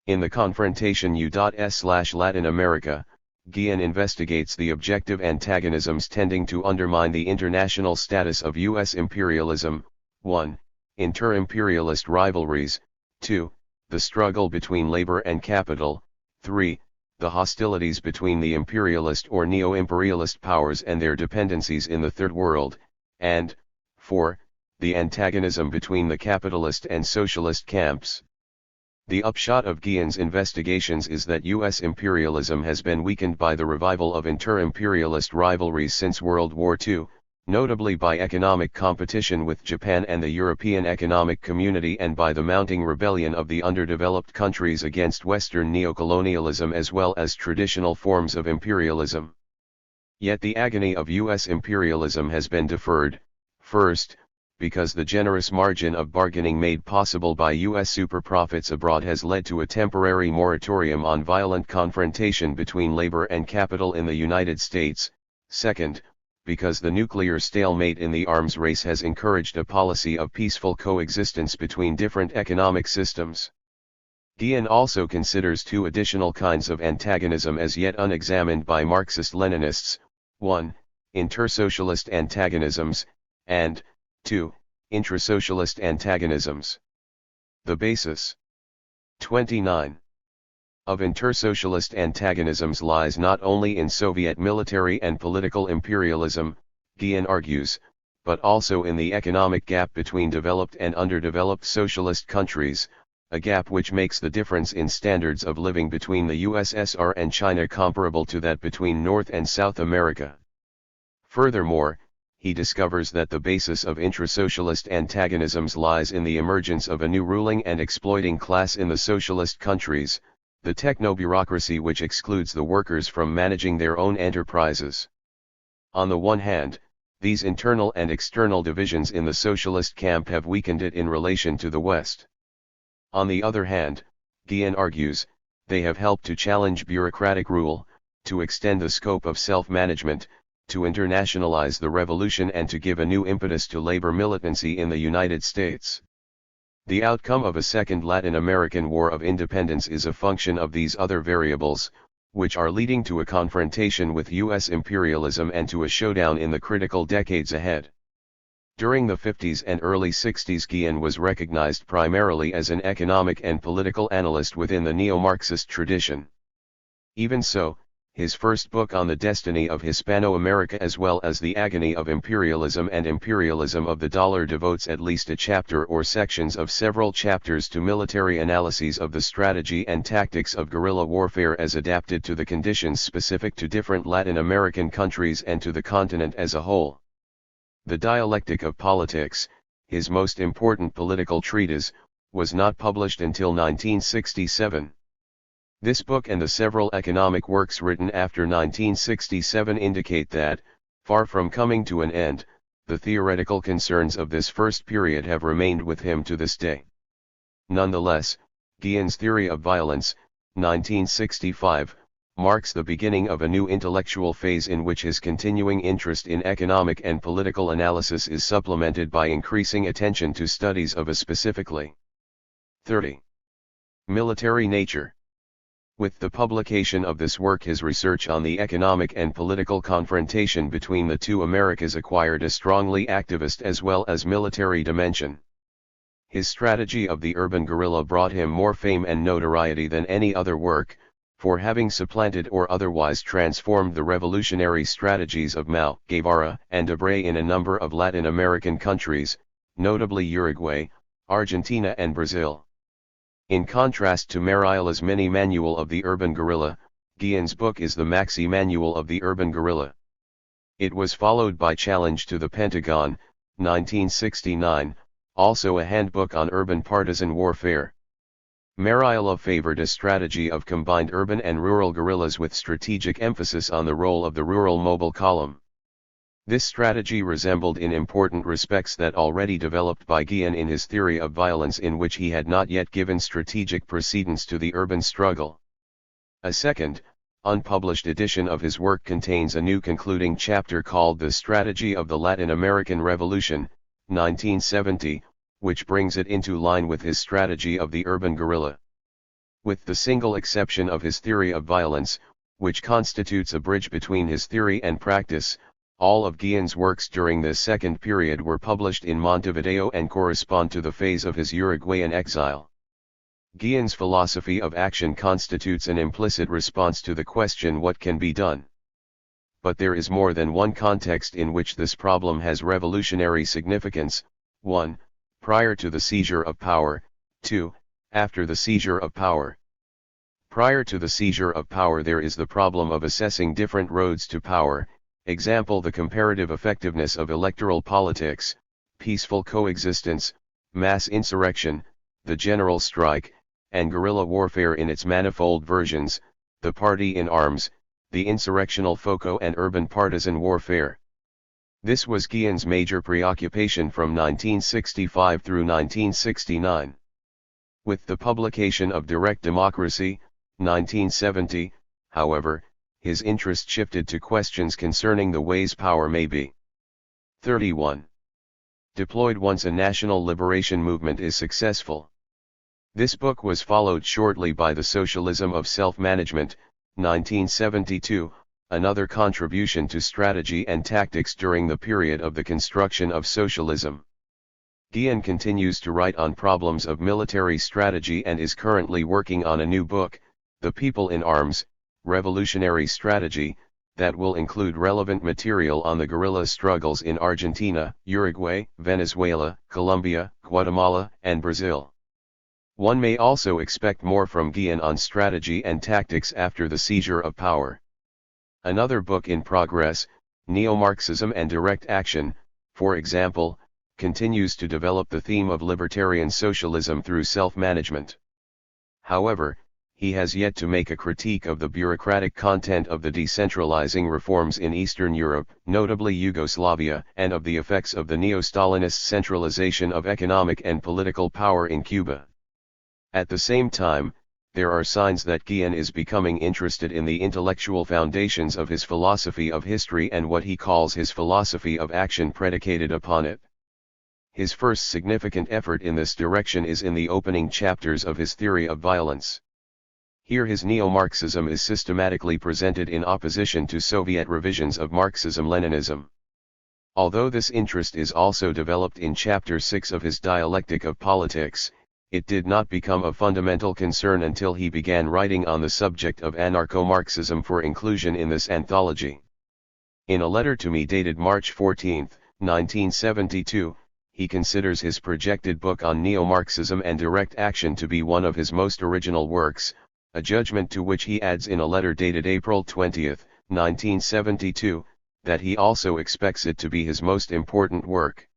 In the confrontation U.S/Latin America, Guillen investigates the objective antagonisms tending to undermine the international status of U.S. imperialism: 1. Inter-imperialist rivalries, 2. The struggle between labor and capital, 3. The hostilities between the imperialist or neo-imperialist powers and their dependencies in the Third World, and 4. The antagonism between the capitalist and socialist camps. The upshot of Guillen's investigations is that U.S. imperialism has been weakened by the revival of inter-imperialist rivalries since World War II, notably by economic competition with Japan and the European Economic Community, and by the mounting rebellion of the underdeveloped countries against Western neocolonialism as well as traditional forms of imperialism. Yet the agony of U.S. imperialism has been deferred, first, because the generous margin of bargaining made possible by U.S. superprofits abroad has led to a temporary moratorium on violent confrontation between labor and capital in the United States, second, because the nuclear stalemate in the arms race has encouraged a policy of peaceful coexistence between different economic systems. Guillen also considers two additional kinds of antagonism as yet unexamined by Marxist-Leninists: 1. Intersocialist antagonisms, and 2. Intrasocialist antagonisms. The basis 29. Of intersocialist antagonisms lies not only in Soviet military and political imperialism, Guillen argues, but also in the economic gap between developed and underdeveloped socialist countries, a gap which makes the difference in standards of living between the USSR and China comparable to that between North and South America. Furthermore, he discovers that the basis of intrasocialist antagonisms lies in the emergence of a new ruling and exploiting class in the socialist countries, the techno-bureaucracy which excludes the workers from managing their own enterprises. On the one hand, these internal and external divisions in the socialist camp have weakened it in relation to the West. On the other hand, Guillen argues, they have helped to challenge bureaucratic rule, to extend the scope of self-management, to internationalize the revolution and to give a new impetus to labor militancy in the United States. The outcome of a second Latin American War of Independence is a function of these other variables, which are leading to a confrontation with U.S. imperialism and to a showdown in the critical decades ahead. During the 50s and early 60s, Guillen was recognized primarily as an economic and political analyst within the neo-Marxist tradition. Even so, his first book on the destiny of Hispano-America as well as the agony of imperialism and imperialism of the dollar devotes at least a chapter or sections of several chapters to military analyses of the strategy and tactics of guerrilla warfare as adapted to the conditions specific to different Latin American countries and to the continent as a whole. The Dialectic of Politics, his most important political treatise, was not published until 1967. This book and the several economic works written after 1967 indicate that, far from coming to an end, the theoretical concerns of this first period have remained with him to this day. Nonetheless, Guillen's theory of violence, 1965, marks the beginning of a new intellectual phase in which his continuing interest in economic and political analysis is supplemented by increasing attention to studies of a specifically 30. Military nature. With the publication of this work, his research on the economic and political confrontation between the two Americas acquired a strongly activist as well as military dimension. His strategy of the urban guerrilla brought him more fame and notoriety than any other work, for having supplanted or otherwise transformed the revolutionary strategies of Mao, Guevara, and Debré in a number of Latin American countries, notably Uruguay, Argentina and Brazil. In contrast to Mariela's mini-manual of the urban guerrilla, Guillen's book is the maxi-manual of the urban guerrilla. It was followed by Challenge to the Pentagon, 1969, also a handbook on urban partisan warfare. Mariela favored a strategy of combined urban and rural guerrillas with strategic emphasis on the role of the rural mobile column. This strategy resembled in important respects that already developed by Guillen in his theory of violence, in which he had not yet given strategic precedence to the urban struggle. A second, unpublished edition of his work contains a new concluding chapter called The Strategy of the Latin American Revolution, 1970, which brings it into line with his strategy of the urban guerrilla. With the single exception of his theory of violence, which constitutes a bridge between his theory and practice, all of Guillen's works during this second period were published in Montevideo and correspond to the phase of his Uruguayan exile. Guillen's philosophy of action constitutes an implicit response to the question what can be done. But there is more than one context in which this problem has revolutionary significance: 1. Prior to the seizure of power, 2. After the seizure of power. Prior to the seizure of power there is the problem of assessing different roads to power, example the comparative effectiveness of electoral politics, peaceful coexistence, mass insurrection, the general strike, and guerrilla warfare in its manifold versions, the party in arms, the insurrectional FOCO and urban partisan warfare. This was Guillen's major preoccupation from 1965 through 1969. With the publication of Direct Democracy, 1970, however, his interest shifted to questions concerning the ways power may be 31. Deployed once a national liberation movement is successful. This book was followed shortly by The Socialism of Self-Management, 1972, another contribution to strategy and tactics during the period of the construction of socialism. Guillen continues to write on problems of military strategy and is currently working on a new book, The People in Arms, Revolutionary Strategy, that will include relevant material on the guerrilla struggles in Argentina, Uruguay, Venezuela, Colombia, Guatemala, and Brazil. One may also expect more from Guillen on strategy and tactics after the seizure of power. Another book in progress, Neo-Marxism and Direct Action, for example, continues to develop the theme of libertarian socialism through self-management. However, he has yet to make a critique of the bureaucratic content of the decentralizing reforms in Eastern Europe, notably Yugoslavia, and of the effects of the neo-Stalinist centralization of economic and political power in Cuba. At the same time, there are signs that Guillen is becoming interested in the intellectual foundations of his philosophy of history and what he calls his philosophy of action predicated upon it. His first significant effort in this direction is in the opening chapters of his theory of violence. Here his neo-Marxism is systematically presented in opposition to Soviet revisions of Marxism-Leninism. Although this interest is also developed in Chapter 6 of his Dialectic of Politics, it did not become a fundamental concern until he began writing on the subject of anarcho-Marxism for inclusion in this anthology. In a letter to me dated March 14, 1972, he considers his projected book on neo-Marxism and direct action to be one of his most original works, a judgment to which he adds in a letter dated April 20, 1972, that he also expects it to be his most important work.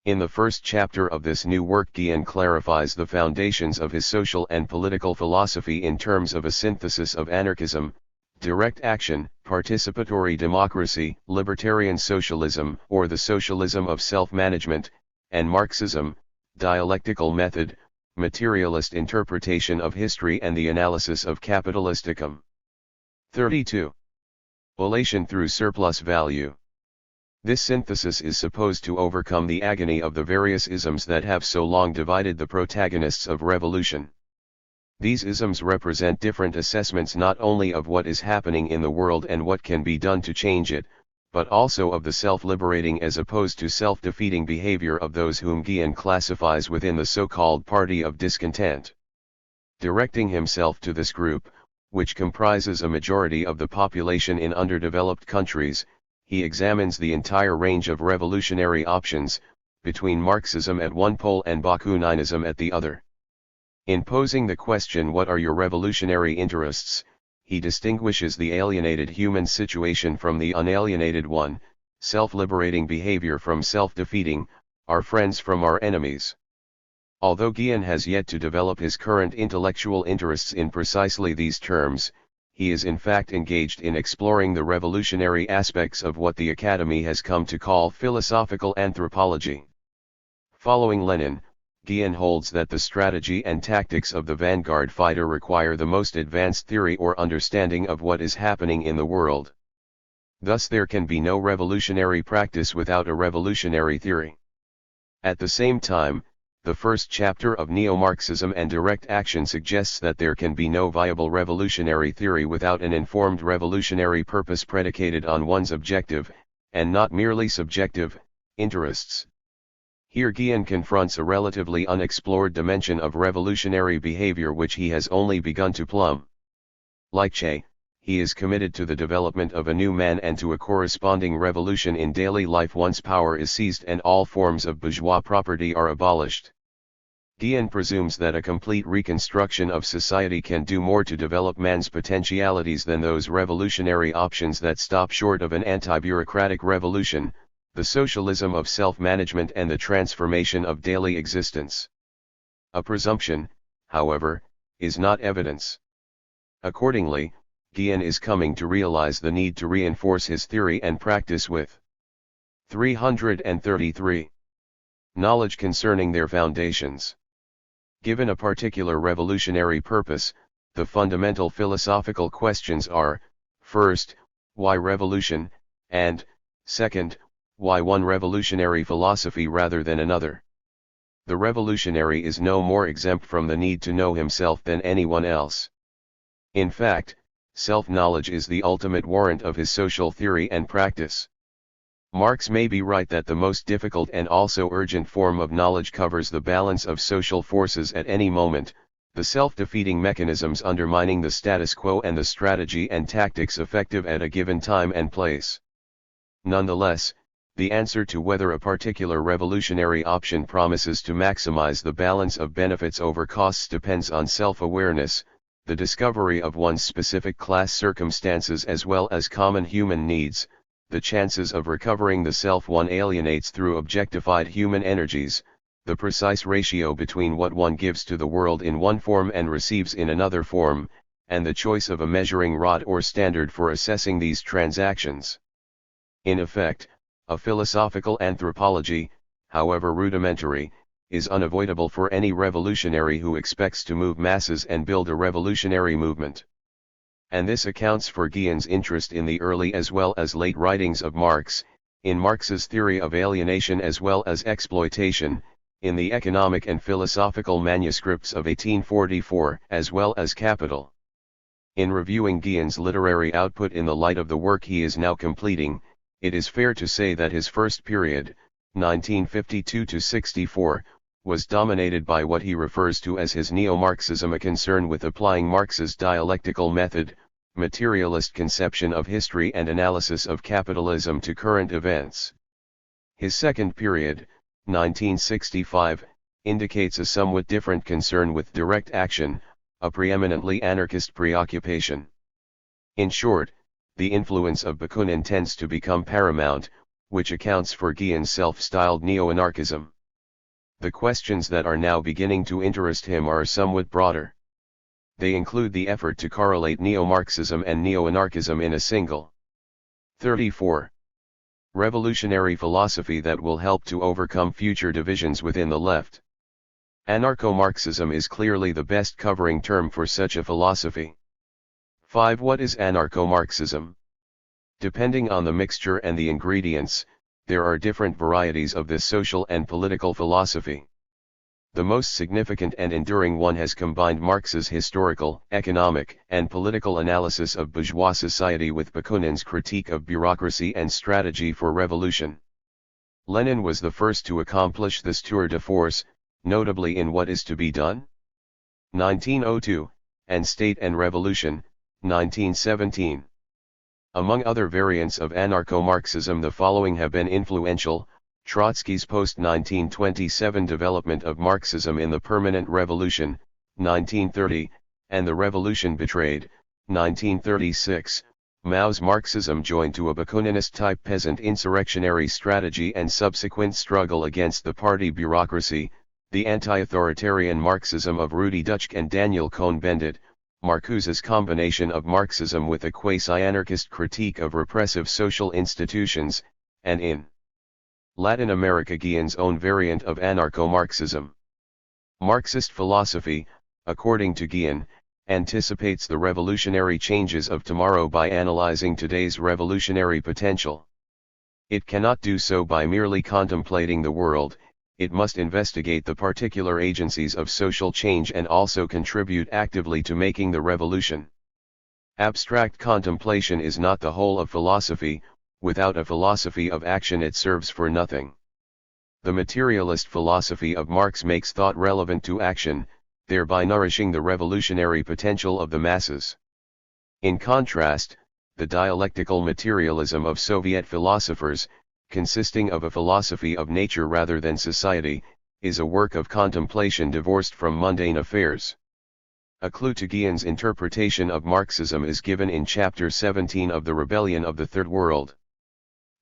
In the first chapter of this new work, Guillen clarifies the foundations of his social and political philosophy in terms of a synthesis of anarchism, direct action, participatory democracy, libertarian socialism or the socialism of self-management, and Marxism, dialectical method, materialist interpretation of history and the analysis of capitalisticum. 32. Relation through surplus value. This synthesis is supposed to overcome the agony of the various isms that have so long divided the protagonists of revolution. These isms represent different assessments not only of what is happening in the world and what can be done to change it, but also of the self-liberating as opposed to self-defeating behavior of those whom Guillen classifies within the so-called party of discontent. Directing himself to this group, which comprises a majority of the population in underdeveloped countries, he examines the entire range of revolutionary options, between Marxism at one pole and Bakunism at the other. In posing the question what are your revolutionary interests, he distinguishes the alienated human situation from the unalienated one, self-liberating behavior from self-defeating, our friends from our enemies. Although Guillen has yet to develop his current intellectual interests in precisely these terms, he is in fact engaged in exploring the revolutionary aspects of what the Academy has come to call philosophical anthropology. Following Lenin, Guille holds that the strategy and tactics of the vanguard fighter require the most advanced theory or understanding of what is happening in the world. Thus there can be no revolutionary practice without a revolutionary theory. At the same time, the first chapter of neo-Marxism and direct action suggests that there can be no viable revolutionary theory without an informed revolutionary purpose predicated on one's objective, and not merely subjective, interests. Here Guille confronts a relatively unexplored dimension of revolutionary behavior which he has only begun to plumb. Like Che, he is committed to the development of a new man and to a corresponding revolution in daily life once power is seized and all forms of bourgeois property are abolished. Guille presumes that a complete reconstruction of society can do more to develop man's potentialities than those revolutionary options that stop short of an anti-bureaucratic revolution, the socialism of self-management and the transformation of daily existence. A presumption, however, is not evidence. Accordingly, Guille is coming to realize the need to reinforce his theory and practice with 333. Knowledge concerning their foundations. Given a particular revolutionary purpose, the fundamental philosophical questions are, first, why revolution, and, second, why one revolutionary philosophy rather than another? The revolutionary is no more exempt from the need to know himself than anyone else. In fact, self-knowledge is the ultimate warrant of his social theory and practice. Marx may be right that the most difficult and also urgent form of knowledge covers the balance of social forces at any moment, the self-defeating mechanisms undermining the status quo and the strategy and tactics effective at a given time and place. Nonetheless, the answer to whether a particular revolutionary option promises to maximize the balance of benefits over costs depends on self-awareness, the discovery of one's specific class circumstances as well as common human needs, the chances of recovering the self one alienates through objectified human energies, the precise ratio between what one gives to the world in one form and receives in another form, and the choice of a measuring rod or standard for assessing these transactions. In effect, a philosophical anthropology, however rudimentary, is unavoidable for any revolutionary who expects to move masses and build a revolutionary movement. And this accounts for Guille's interest in the early as well as late writings of Marx, in Marx's theory of alienation as well as exploitation, in the economic and philosophical manuscripts of 1844 as well as Capital. In reviewing Guille's literary output in the light of the work he is now completing, it is fair to say that his first period, 1952–64, was dominated by what he refers to as his neo-Marxism, a concern with applying Marx's dialectical method, materialist conception of history and analysis of capitalism to current events. His second period, 1965, indicates a somewhat different concern with direct action, a preeminently anarchist preoccupation. In short, the influence of Bakunin tends to become paramount, which accounts for Guille's self-styled neo-anarchism. The questions that are now beginning to interest him are somewhat broader. They include the effort to correlate neo-Marxism and neo-anarchism in a single 34. Revolutionary philosophy that will help to overcome future divisions within the left. Anarcho-Marxism is clearly the best covering term for such a philosophy. 5. What is anarcho-Marxism? Depending on the mixture and the ingredients, there are different varieties of this social and political philosophy. The most significant and enduring one has combined Marx's historical, economic, and political analysis of bourgeois society with Bakunin's critique of bureaucracy and strategy for revolution. Lenin was the first to accomplish this tour de force, notably in What Is to Be Done? 1902, and State and Revolution, 1917. Among other variants of anarcho-Marxism, the following have been influential: Trotsky's post-1927 development of Marxism in the Permanent Revolution, 1930, and The Revolution Betrayed, 1936, Mao's Marxism joined to a Bakuninist-type peasant insurrectionary strategy and subsequent struggle against the party bureaucracy, the anti-authoritarian Marxism of Rudi Dutschke and Daniel Cohn-Bendit, Marcuse's combination of Marxism with a quasi-anarchist critique of repressive social institutions, and in Latin America Guille's own variant of anarcho-Marxism. Marxist philosophy, according to Guille, anticipates the revolutionary changes of tomorrow by analyzing today's revolutionary potential. It cannot do so by merely contemplating the world, it must investigate the particular agencies of social change and also contribute actively to making the revolution. Abstract contemplation is not the whole of philosophy, without a philosophy of action it serves for nothing. The materialist philosophy of Marx makes thought relevant to action, thereby nourishing the revolutionary potential of the masses. In contrast, the dialectical materialism of Soviet philosophers, consisting of a philosophy of nature rather than society, is a work of contemplation divorced from mundane affairs. A clue to Guille's interpretation of Marxism is given in Chapter 17 of The Rebellion of the Third World.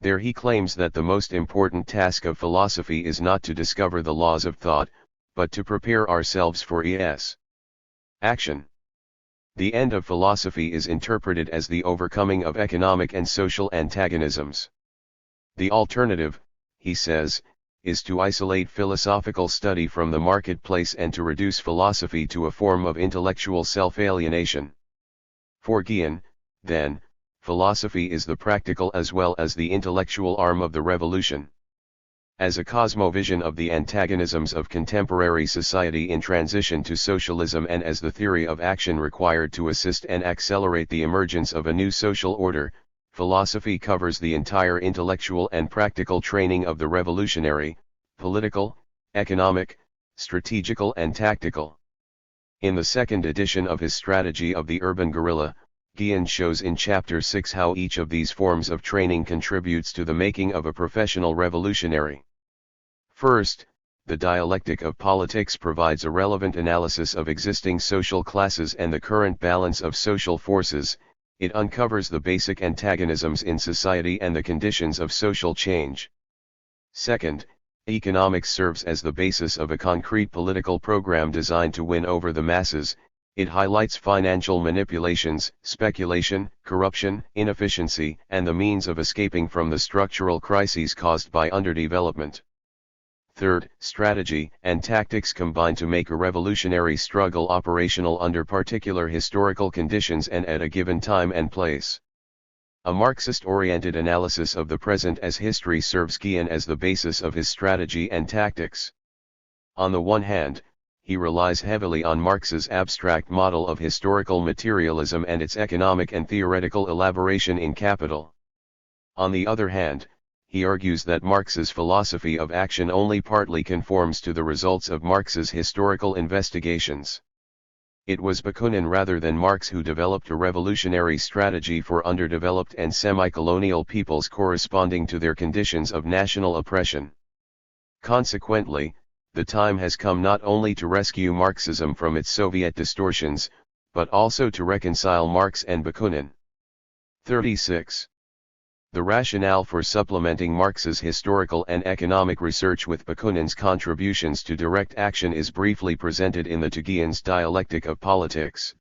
There he claims that the most important task of philosophy is not to discover the laws of thought, but to prepare ourselves for action. The end of philosophy is interpreted as the overcoming of economic and social antagonisms. The alternative, he says, is to isolate philosophical study from the marketplace and to reduce philosophy to a form of intellectual self-alienation. For Guille, then, philosophy is the practical as well as the intellectual arm of the revolution. As a cosmovision of the antagonisms of contemporary society in transition to socialism and as the theory of action required to assist and accelerate the emergence of a new social order, philosophy covers the entire intellectual and practical training of the revolutionary, political, economic, strategical and tactical. In the second edition of his Strategy of the Urban Guerrilla, Guille shows in Chapter 6 how each of these forms of training contributes to the making of a professional revolutionary. First, the dialectic of politics provides a relevant analysis of existing social classes and the current balance of social forces. It uncovers the basic antagonisms in society and the conditions of social change. Second, economics serves as the basis of a concrete political program designed to win over the masses. It highlights financial manipulations, speculation, corruption, inefficiency, and the means of escaping from the structural crises caused by underdevelopment. Third, strategy and tactics combine to make a revolutionary struggle operational under particular historical conditions and at a given time and place. A Marxist-oriented analysis of the present as history serves Guille as the basis of his strategy and tactics. On the one hand, he relies heavily on Marx's abstract model of historical materialism and its economic and theoretical elaboration in Capital. On the other hand, he argues that Marx's philosophy of action only partly conforms to the results of Marx's historical investigations. It was Bakunin rather than Marx who developed a revolutionary strategy for underdeveloped and semi-colonial peoples corresponding to their conditions of national oppression. Consequently, the time has come not only to rescue Marxism from its Soviet distortions, but also to reconcile Marx and Bakunin. 36. The rationale for supplementing Marx's historical and economic research with Bakunin's contributions to direct action is briefly presented in the Guille's Dialectic of Politics.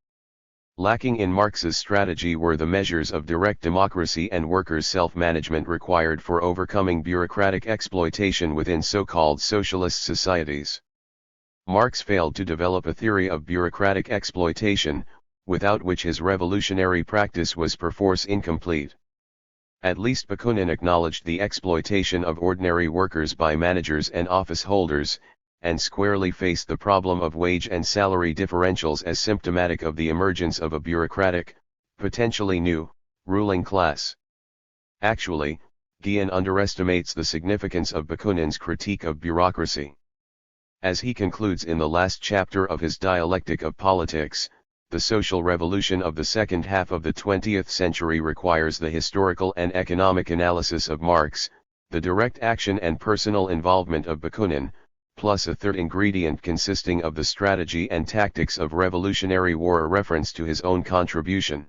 Lacking in Marx's strategy were the measures of direct democracy and workers' self-management required for overcoming bureaucratic exploitation within so-called socialist societies. Marx failed to develop a theory of bureaucratic exploitation, without which his revolutionary practice was perforce incomplete. At least Bakunin acknowledged the exploitation of ordinary workers by managers and office holders, and squarely faced the problem of wage and salary differentials as symptomatic of the emergence of a bureaucratic, potentially new, ruling class. Actually, Guille underestimates the significance of Bakunin's critique of bureaucracy. As he concludes in the last chapter of his Dialectic of Politics, the social revolution of the second half of the 20th century requires the historical and economic analysis of Marx, the direct action and personal involvement of Bakunin, plus a third ingredient consisting of the strategy and tactics of revolutionary war, a reference to his own contribution.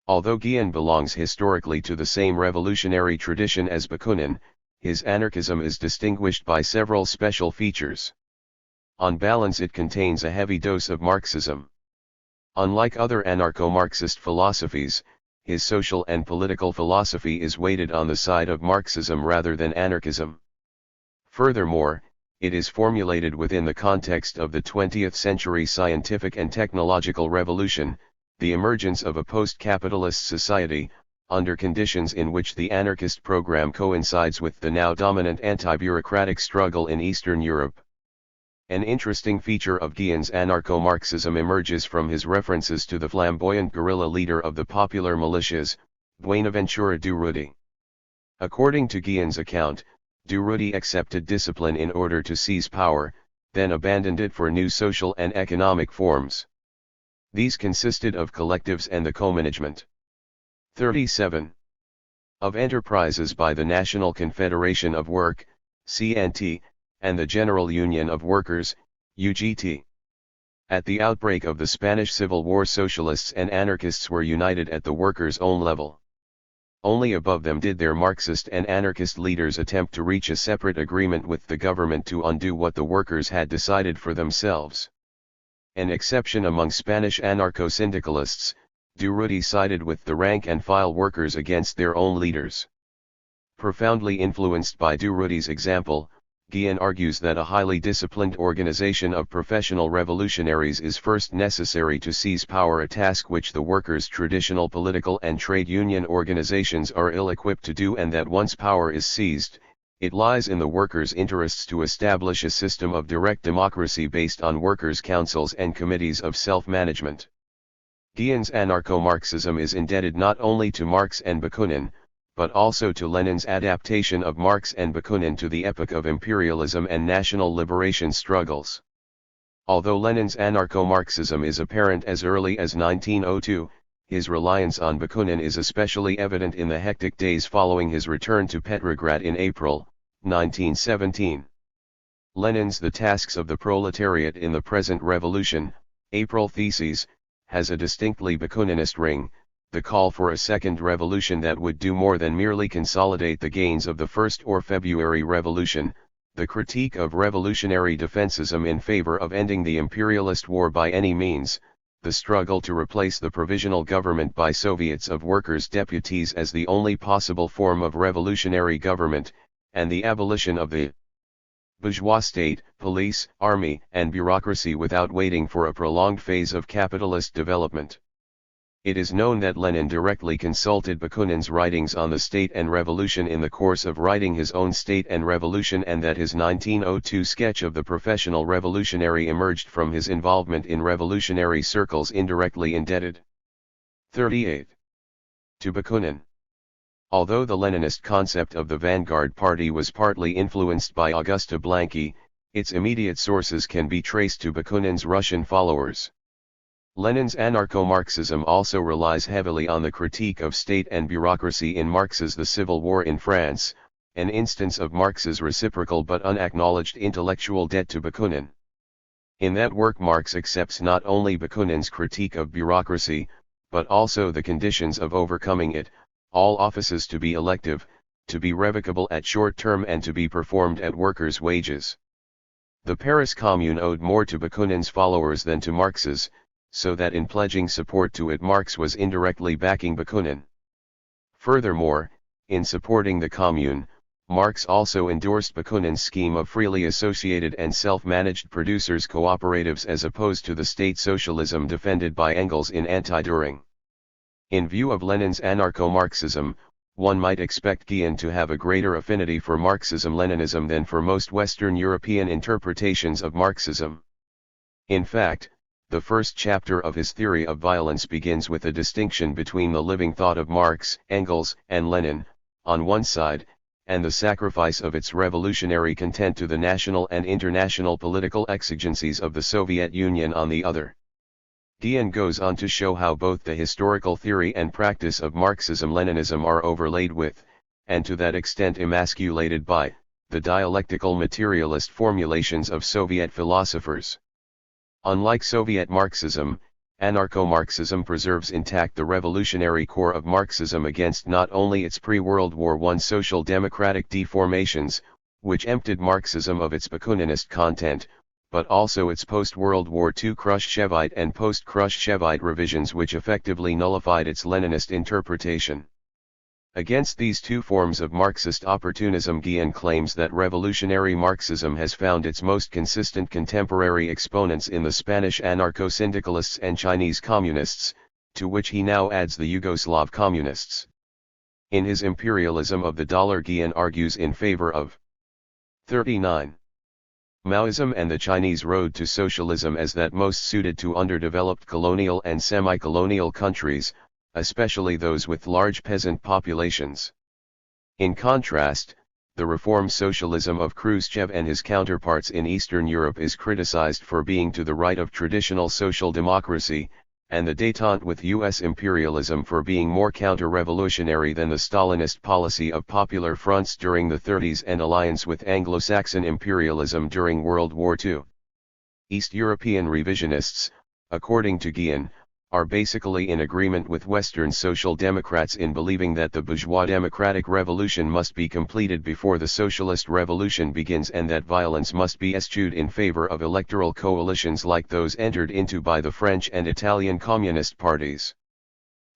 Although Guille belongs historically to the same revolutionary tradition as Bakunin, his anarchism is distinguished by several special features. On balance, it contains a heavy dose of Marxism. Unlike other anarcho-Marxist philosophies, his social and political philosophy is weighted on the side of Marxism rather than anarchism. Furthermore, it is formulated within the context of the 20th century scientific and technological revolution, the emergence of a post-capitalist society, under conditions in which the anarchist program coincides with the now dominant anti-bureaucratic struggle in Eastern Europe. An interesting feature of Guillen's anarcho-Marxism emerges from his references to the flamboyant guerrilla leader of the popular militias, Buenaventura Durruti. According to Guillen's account, Durruti accepted discipline in order to seize power, then abandoned it for new social and economic forms. These consisted of collectives and the co-management. 37. Of enterprises by the National Confederation of Work, CNT, and the General Union of Workers, UGT. At the outbreak of the Spanish Civil War, socialists and anarchists were united at the workers' own level. Only above them did their Marxist and anarchist leaders attempt to reach a separate agreement with the government to undo what the workers had decided for themselves. An exception among Spanish anarcho-syndicalists, Durruti sided with the rank-and-file workers against their own leaders. Profoundly influenced by Durruti's example, Guillen argues that a highly disciplined organization of professional revolutionaries is first necessary to seize power, a task which the workers' traditional political and trade union organizations are ill-equipped to do, and that once power is seized, it lies in the workers' interests to establish a system of direct democracy based on workers' councils and committees of self-management. Guillen's anarcho-Marxism is indebted not only to Marx and Bakunin, but also to Lenin's adaptation of Marx and Bakunin to the epoch of imperialism and national liberation struggles. Although Lenin's anarcho-Marxism is apparent as early as 1902, his reliance on Bakunin is especially evident in the hectic days following his return to Petrograd in April 1917. Lenin's The Tasks of the Proletariat in the Present Revolution, April Theses, has a distinctly Bakuninist ring, the call for a second revolution that would do more than merely consolidate the gains of the First or February Revolution, the critique of revolutionary defensism in favor of ending the imperialist war by any means, the struggle to replace the provisional government by Soviets of workers' deputies as the only possible form of revolutionary government, and the abolition of the bourgeois state, police, army, and bureaucracy without waiting for a prolonged phase of capitalist development. It is known that Lenin directly consulted Bakunin's writings on the state and revolution in the course of writing his own State and Revolution, and that his 1902 sketch of the professional revolutionary emerged from his involvement in revolutionary circles indirectly indebted. 38. To Bakunin. Although the Leninist concept of the vanguard party was partly influenced by Augusta Blanqui, its immediate sources can be traced to Bakunin's Russian followers. Lenin's anarcho-Marxism also relies heavily on the critique of state and bureaucracy in Marx's The Civil War in France, an instance of Marx's reciprocal but unacknowledged intellectual debt to Bakunin. In that work, Marx accepts not only Bakunin's critique of bureaucracy, but also the conditions of overcoming it, all offices to be elective, to be revocable at short term, and to be performed at workers' wages. The Paris Commune owed more to Bakunin's followers than to Marx's, so that in pledging support to it, Marx was indirectly backing Bakunin. Furthermore, in supporting the Commune, Marx also endorsed Bakunin's scheme of freely associated and self-managed producers' cooperatives as opposed to the state socialism defended by Engels in Anti-Düring. In view of Lenin's anarcho-Marxism, one might expect Guillen to have a greater affinity for Marxism-Leninism than for most Western European interpretations of Marxism. In fact, the first chapter of his theory of violence begins with a distinction between the living thought of Marx, Engels, and Lenin, on one side, and the sacrifice of its revolutionary content to the national and international political exigencies of the Soviet Union on the other. Guillen goes on to show how both the historical theory and practice of Marxism-Leninism are overlaid with, and to that extent emasculated by, the dialectical materialist formulations of Soviet philosophers. Unlike Soviet Marxism, anarcho-Marxism preserves intact the revolutionary core of Marxism against not only its pre-World War I social democratic deformations, which emptied Marxism of its Bakuninist content, but also its post-World War II Khrushchevite and post-Khrushchevite revisions which effectively nullified its Leninist interpretation. Against these two forms of Marxist opportunism, Guille claims that revolutionary Marxism has found its most consistent contemporary exponents in the Spanish anarcho-syndicalists and Chinese communists, to which he now adds the Yugoslav communists. In his Imperialism of the Dollar, Guille argues in favor of 39. Maoism and the Chinese road to socialism as that most suited to underdeveloped colonial and semi-colonial countries, especially those with large peasant populations. In contrast, the reform socialism of Khrushchev and his counterparts in Eastern Europe is criticized for being to the right of traditional social democracy, and the détente with U.S. imperialism for being more counter-revolutionary than the Stalinist policy of popular fronts during the 30s and alliance with Anglo-Saxon imperialism during World War II. East European revisionists, according to Guille, are basically in agreement with Western Social Democrats in believing that the bourgeois democratic revolution must be completed before the socialist revolution begins, and that violence must be eschewed in favor of electoral coalitions like those entered into by the French and Italian communist parties.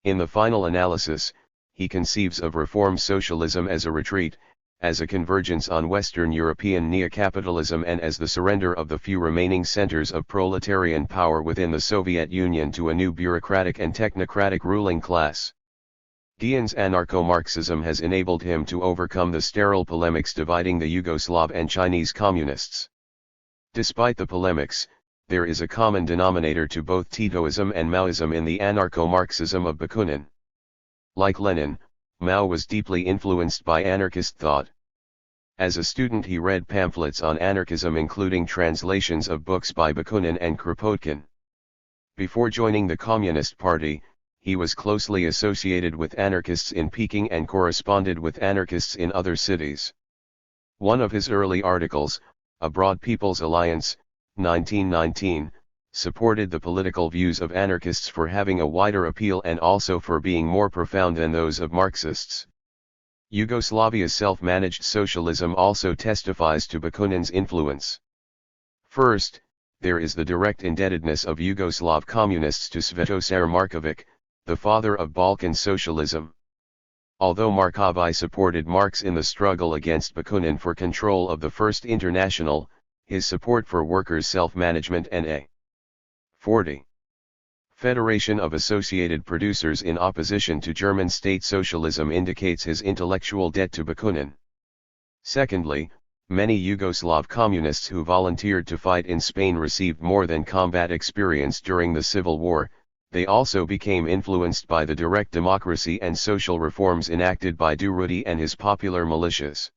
In the final analysis, he conceives of reform socialism as a retreat, as a convergence on Western European neocapitalism, and as the surrender of the few remaining centers of proletarian power within the Soviet Union to a new bureaucratic and technocratic ruling class. Guille's anarcho-Marxism has enabled him to overcome the sterile polemics dividing the Yugoslav and Chinese communists. Despite the polemics, there is a common denominator to both Titoism and Maoism in the anarcho-Marxism of Bakunin. Like Lenin, Mao was deeply influenced by anarchist thought. As a student, he read pamphlets on anarchism, including translations of books by Bakunin and Kropotkin. Before joining the Communist Party, he was closely associated with anarchists in Peking and corresponded with anarchists in other cities. One of his early articles, A Broad People's Alliance, 1919, supported the political views of anarchists for having a wider appeal and also for being more profound than those of Marxists. Yugoslavia's self-managed socialism also testifies to Bakunin's influence. First, there is the direct indebtedness of Yugoslav communists to Svetosar Marković, the father of Balkan socialism. Although Marković supported Marx in the struggle against Bakunin for control of the First International, his support for workers' self-management and a 40. Federation of Associated Producers in opposition to German state socialism indicates his intellectual debt to Bakunin. Secondly, many Yugoslav communists who volunteered to fight in Spain received more than combat experience during the Civil War. They also became influenced by the direct democracy and social reforms enacted by Durruti and his popular militias.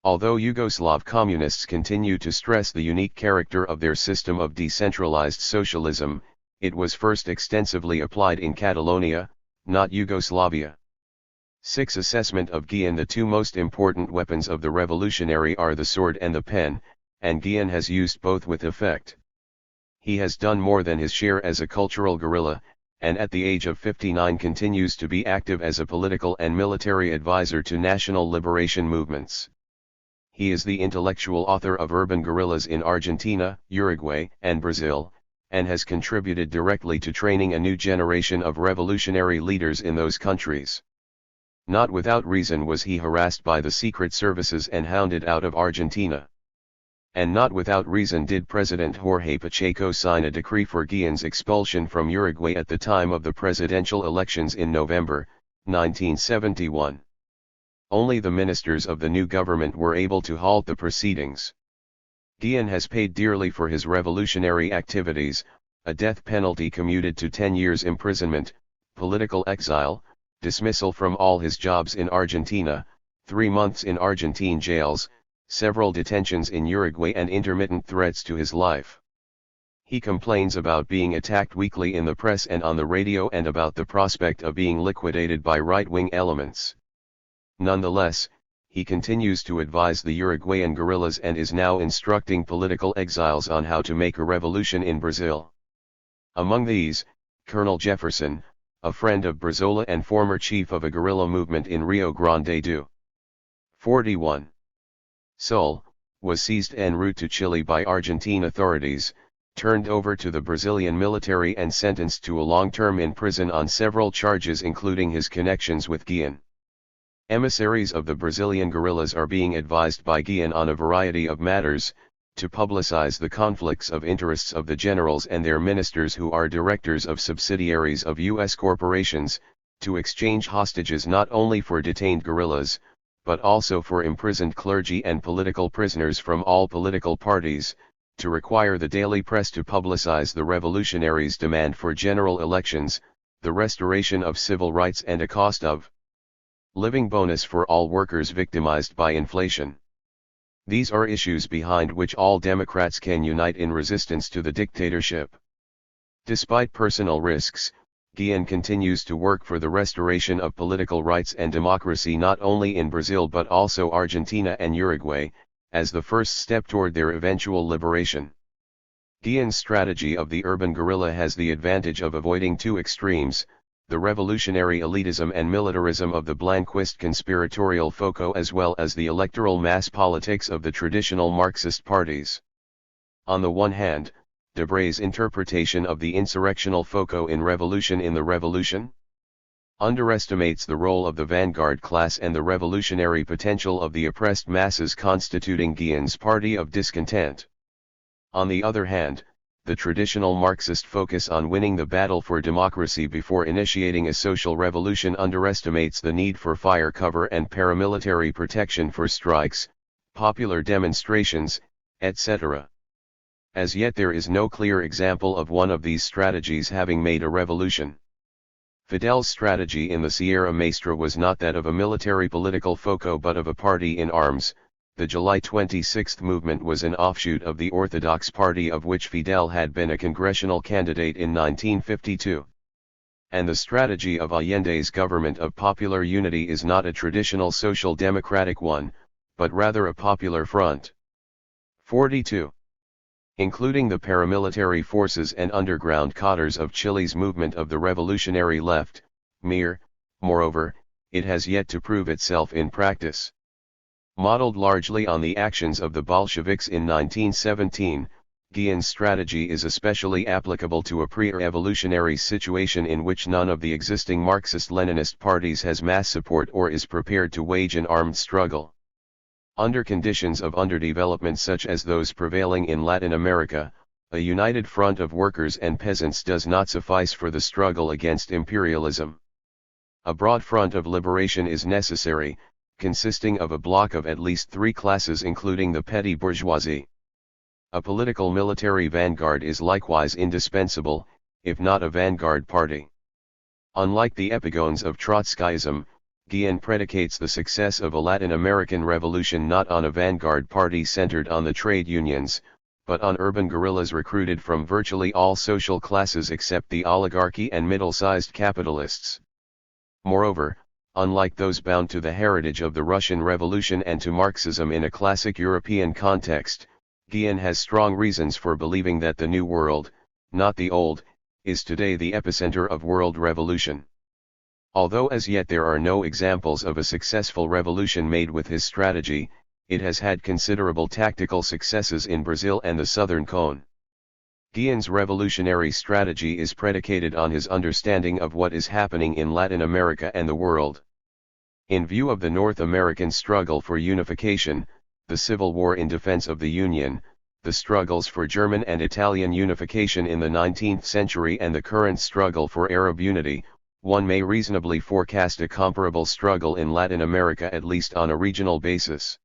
Although Yugoslav communists continue to stress the unique character of their system of decentralized socialism, it was first extensively applied in Catalonia, not Yugoslavia. 6. Assessment of Guille. The two most important weapons of the revolutionary are the sword and the pen, and Guille has used both with effect. He has done more than his share as a cultural guerrilla, and at the age of 59 continues to be active as a political and military advisor to national liberation movements. He is the intellectual author of Urban Guerrillas in Argentina, Uruguay, and Brazil, and has contributed directly to training a new generation of revolutionary leaders in those countries. Not without reason was he harassed by the secret services and hounded out of Argentina. And not without reason did President Jorge Pacheco sign a decree for Guille's expulsion from Uruguay at the time of the presidential elections in November, 1971. Only the ministers of the new government were able to halt the proceedings. Guille has paid dearly for his revolutionary activities, a death penalty commuted to 10 years imprisonment, political exile, dismissal from all his jobs in Argentina, 3 months in Argentine jails, several detentions in Uruguay, and intermittent threats to his life. He complains about being attacked weekly in the press and on the radio and about the prospect of being liquidated by right-wing elements. Nonetheless, he continues to advise the Uruguayan guerrillas and is now instructing political exiles on how to make a revolution in Brazil. Among these, Colonel Jefferson, a friend of Brizola and former chief of a guerrilla movement in Rio Grande do 41. Sul, was seized en route to Chile by Argentine authorities, turned over to the Brazilian military and sentenced to a long term in prison on several charges including his connections with Guille. Emissaries of the Brazilian guerrillas are being advised by Guille on a variety of matters, to publicize the conflicts of interests of the generals and their ministers who are directors of subsidiaries of U.S. corporations, to exchange hostages not only for detained guerrillas, but also for imprisoned clergy and political prisoners from all political parties, to require the daily press to publicize the revolutionaries' demand for general elections, the restoration of civil rights and a cost of living bonus for all workers victimized by inflation. These are issues behind which all Democrats can unite in resistance to the dictatorship. Despite personal risks, Guille continues to work for the restoration of political rights and democracy not only in Brazil but also Argentina and Uruguay, as the first step toward their eventual liberation. Guille's strategy of the urban guerrilla has the advantage of avoiding two extremes, the revolutionary elitism and militarism of the Blanquist conspiratorial foco as well as the electoral mass politics of the traditional Marxist parties. On the one hand, Debray's interpretation of the insurrectional foco in Revolution in the Revolution underestimates the role of the vanguard class and the revolutionary potential of the oppressed masses constituting Guille's party of discontent. On the other hand, the traditional Marxist focus on winning the battle for democracy before initiating a social revolution underestimates the need for fire cover and paramilitary protection for strikes, popular demonstrations, etc. As yet there is no clear example of one of these strategies having made a revolution. Fidel's strategy in the Sierra Maestra was not that of a military political foco but of a party in arms. The July 26 movement was an offshoot of the Orthodox Party of which Fidel had been a congressional candidate in 1952. And the strategy of Allende's government of popular unity is not a traditional social democratic one, but rather a popular front. 42. Including the paramilitary forces and underground cadres of Chile's movement of the revolutionary left, MIR, moreover, it has yet to prove itself in practice. Modeled largely on the actions of the Bolsheviks in 1917, Guille's strategy is especially applicable to a pre-revolutionary situation in which none of the existing Marxist-Leninist parties has mass support or is prepared to wage an armed struggle. Under conditions of underdevelopment such as those prevailing in Latin America, a united front of workers and peasants does not suffice for the struggle against imperialism. A broad front of liberation is necessary, consisting of a bloc of at least three classes including the petty bourgeoisie. A political military vanguard is likewise indispensable, if not a vanguard party. Unlike the epigones of Trotskyism, Guille predicates the success of a Latin American revolution not on a vanguard party centered on the trade unions, but on urban guerrillas recruited from virtually all social classes except the oligarchy and middle-sized capitalists. Moreover, unlike those bound to the heritage of the Russian Revolution and to Marxism in a classic European context, Guille has strong reasons for believing that the New World, not the Old, is today the epicenter of world revolution. Although as yet there are no examples of a successful revolution made with his strategy, it has had considerable tactical successes in Brazil and the Southern Cone. Guille's revolutionary strategy is predicated on his understanding of what is happening in Latin America and the world. In view of the North American struggle for unification, the Civil War in defense of the Union, the struggles for German and Italian unification in the 19th century and the current struggle for Arab unity, one may reasonably forecast a comparable struggle in Latin America at least on a regional basis.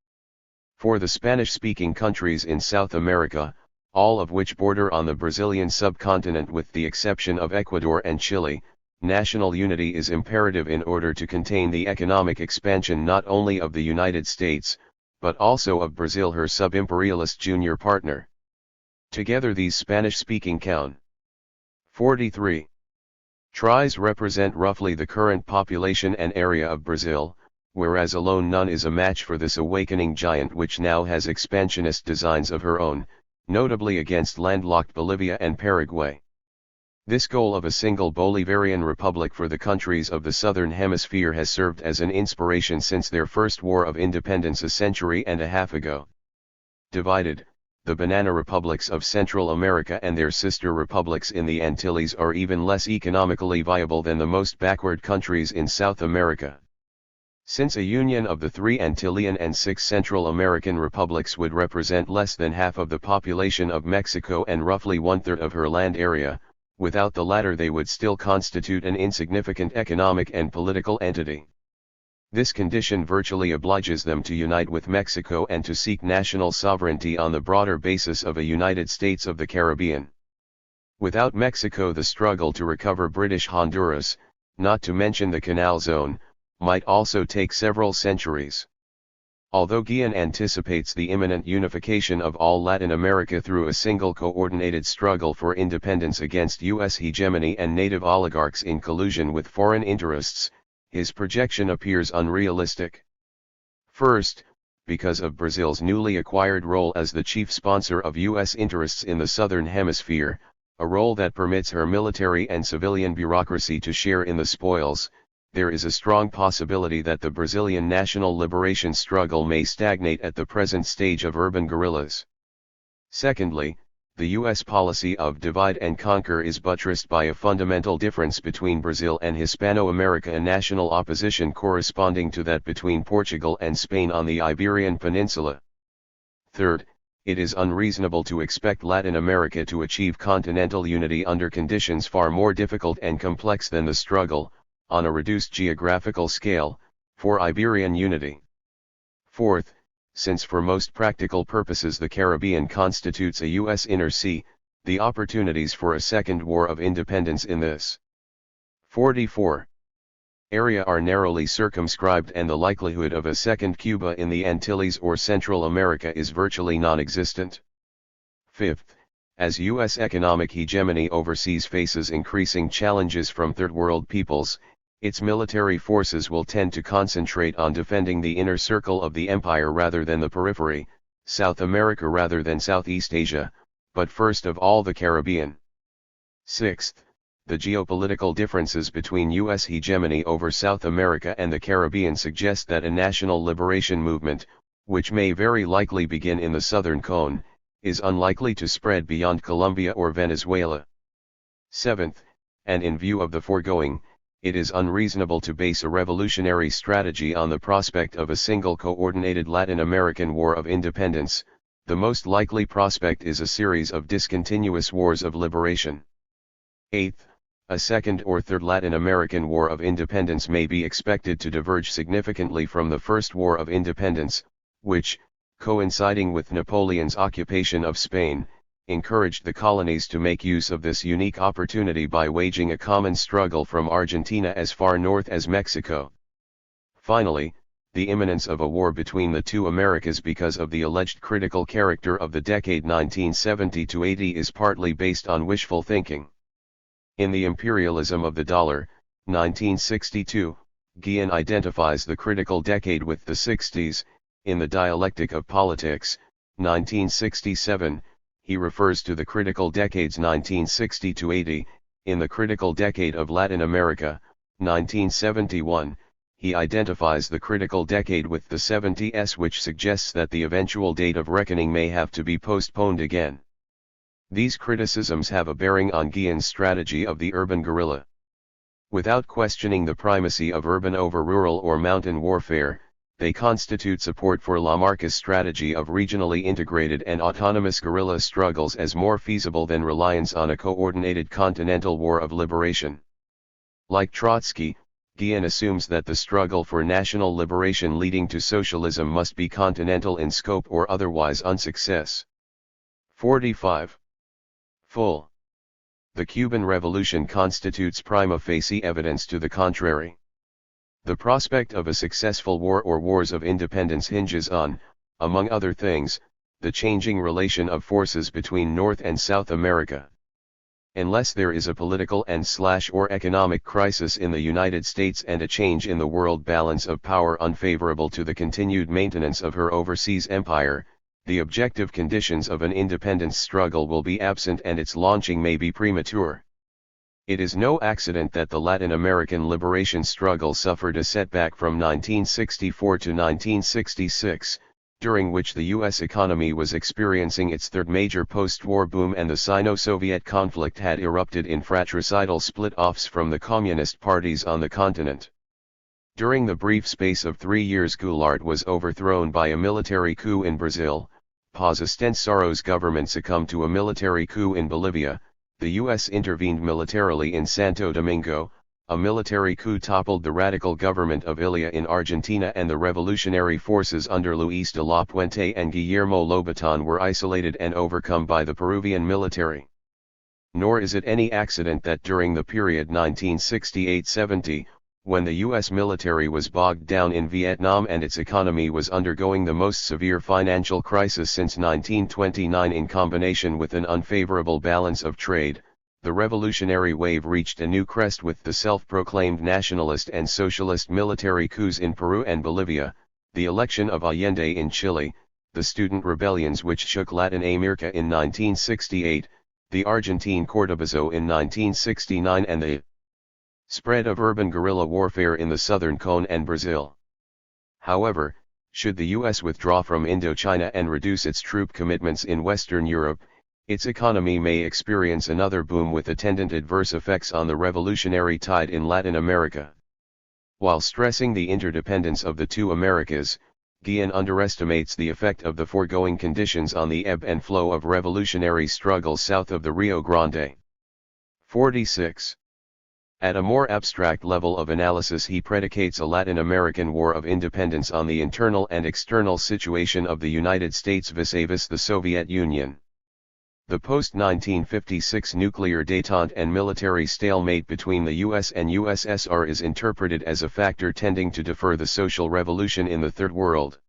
For the Spanish-speaking countries in South America, all of which border on the Brazilian subcontinent with the exception of Ecuador and Chile, national unity is imperative in order to contain the economic expansion not only of the United States, but also of Brazil, her sub-imperialist junior partner. Together these Spanish-speaking count 43 tries represent roughly the current population and area of Brazil, whereas alone none is a match for this awakening giant which now has expansionist designs of her own, notably against landlocked Bolivia and Paraguay. This goal of a single Bolivarian republic for the countries of the Southern Hemisphere has served as an inspiration since their first war of independence a century and a half ago. Divided, the banana republics of Central America and their sister republics in the Antilles are even less economically viable than the most backward countries in South America. Since a union of the 3 Antillean and 6 Central American republics would represent less than half of the population of Mexico and roughly one-third of her land area, without the latter they would still constitute an insignificant economic and political entity. This condition virtually obliges them to unite with Mexico and to seek national sovereignty on the broader basis of a United States of the Caribbean. Without Mexico, the struggle to recover British Honduras, not to mention the Canal Zone, might also take several centuries. Although Guillen anticipates the imminent unification of all Latin America through a single coordinated struggle for independence against U.S. hegemony and native oligarchs in collusion with foreign interests, his projection appears unrealistic. First, because of Brazil's newly acquired role as the chief sponsor of U.S. interests in the Southern Hemisphere, a role that permits her military and civilian bureaucracy to share in the spoils, there is a strong possibility that the Brazilian national liberation struggle may stagnate at the present stage of urban guerrillas. Secondly, the U.S. policy of divide and conquer is buttressed by a fundamental difference between Brazil and Hispano-America, a national opposition corresponding to that between Portugal and Spain on the Iberian Peninsula. Third, it is unreasonable to expect Latin America to achieve continental unity under conditions far more difficult and complex than the struggle, on a reduced geographical scale, for Iberian unity. Fourth, since for most practical purposes the Caribbean constitutes a U.S. inner sea, the opportunities for a second war of independence in this 44 area are narrowly circumscribed, and the likelihood of a second Cuba in the Antilles or Central America is virtually non-existent. Fifth, as U.S. economic hegemony overseas faces increasing challenges from Third World peoples, its military forces will tend to concentrate on defending the inner circle of the empire rather than the periphery, South America rather than Southeast Asia, but first of all the Caribbean. Sixth, the geopolitical differences between U.S. hegemony over South America and the Caribbean suggest that a national liberation movement, which may very likely begin in the Southern Cone, is unlikely to spread beyond Colombia or Venezuela. Seventh, and in view of the foregoing, it is unreasonable to base a revolutionary strategy on the prospect of a single coordinated Latin American war of independence. The most likely prospect is a series of discontinuous wars of liberation. Eighth, a second or third Latin American war of independence may be expected to diverge significantly from the First War of Independence, which, coinciding with Napoleon's occupation of Spain, encouraged the colonies to make use of this unique opportunity by waging a common struggle from Argentina as far north as Mexico. Finally, the imminence of a war between the two Americas because of the alleged critical character of the decade 1970–80 is partly based on wishful thinking. In The Imperialism of the Dollar, 1962, Guillen identifies the critical decade with the 60s. In The Dialectic of Politics, 1967, he refers to the critical decades 1960–80, in The Critical Decade of Latin America, 1971, he identifies the critical decade with the 70s, which suggests that the eventual date of reckoning may have to be postponed again. These criticisms have a bearing on Guillen's strategy of the urban guerrilla. Without questioning the primacy of urban over rural or mountain warfare, they constitute support for Lamarck's strategy of regionally integrated and autonomous guerrilla struggles as more feasible than reliance on a coordinated continental war of liberation. Like Trotsky, Guillen assumes that the struggle for national liberation leading to socialism must be continental in scope or otherwise unsuccess. 45. Full. The Cuban Revolution constitutes prima facie evidence to the contrary. The prospect of a successful war or wars of independence hinges on, among other things, the changing relation of forces between North and South America. Unless there is a political and/or economic crisis in the United States and a change in the world balance of power unfavorable to the continued maintenance of her overseas empire, the objective conditions of an independence struggle will be absent and its launching may be premature. It is no accident that the Latin American liberation struggle suffered a setback from 1964 to 1966, during which the U.S. economy was experiencing its third major post-war boom and the Sino-Soviet conflict had erupted in fratricidal split-offs from the communist parties on the continent. During the brief space of 3 years Goulart was overthrown by a military coup in Brazil, Paz Estensaro's government succumbed to a military coup in Bolivia, the U.S. intervened militarily in Santo Domingo, a military coup toppled the radical government of Illia in Argentina, and the revolutionary forces under Luis de la Puente and Guillermo Lobaton were isolated and overcome by the Peruvian military. Nor is it any accident that during the period 1968-70, when the U.S. military was bogged down in Vietnam and its economy was undergoing the most severe financial crisis since 1929 in combination with an unfavorable balance of trade, the revolutionary wave reached a new crest with the self-proclaimed nationalist and socialist military coups in Peru and Bolivia, the election of Allende in Chile, the student rebellions which shook Latin America in 1968, the Argentine Cordobazo in 1969, and the spread of urban guerrilla warfare in the southern Cone and Brazil. However, should the U.S. withdraw from Indochina and reduce its troop commitments in Western Europe, its economy may experience another boom with attendant adverse effects on the revolutionary tide in Latin America. While stressing the interdependence of the two Americas, Guille underestimates the effect of the foregoing conditions on the ebb and flow of revolutionary struggles south of the Rio Grande. 46. At a more abstract level of analysis, he predicates a Latin American war of independence on the internal and external situation of the United States vis-a-vis the Soviet Union. The post-1956 nuclear détente and military stalemate between the US and USSR is interpreted as a factor tending to defer the social revolution in the Third World.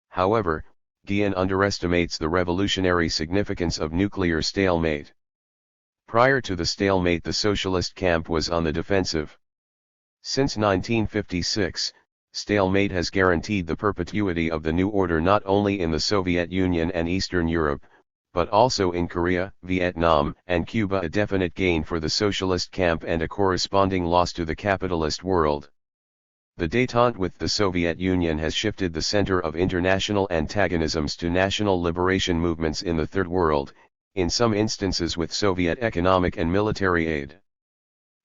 However, Guille underestimates the revolutionary significance of nuclear stalemate. Prior to the stalemate, the socialist camp was on the defensive. Since 1956, stalemate has guaranteed the perpetuity of the new order not only in the Soviet Union and Eastern Europe, but also in Korea, Vietnam, and Cuba, a definite gain for the socialist camp and a corresponding loss to the capitalist world. The détente with the Soviet Union has shifted the center of international antagonisms to national liberation movements in the Third World, in some instances with Soviet economic and military aid.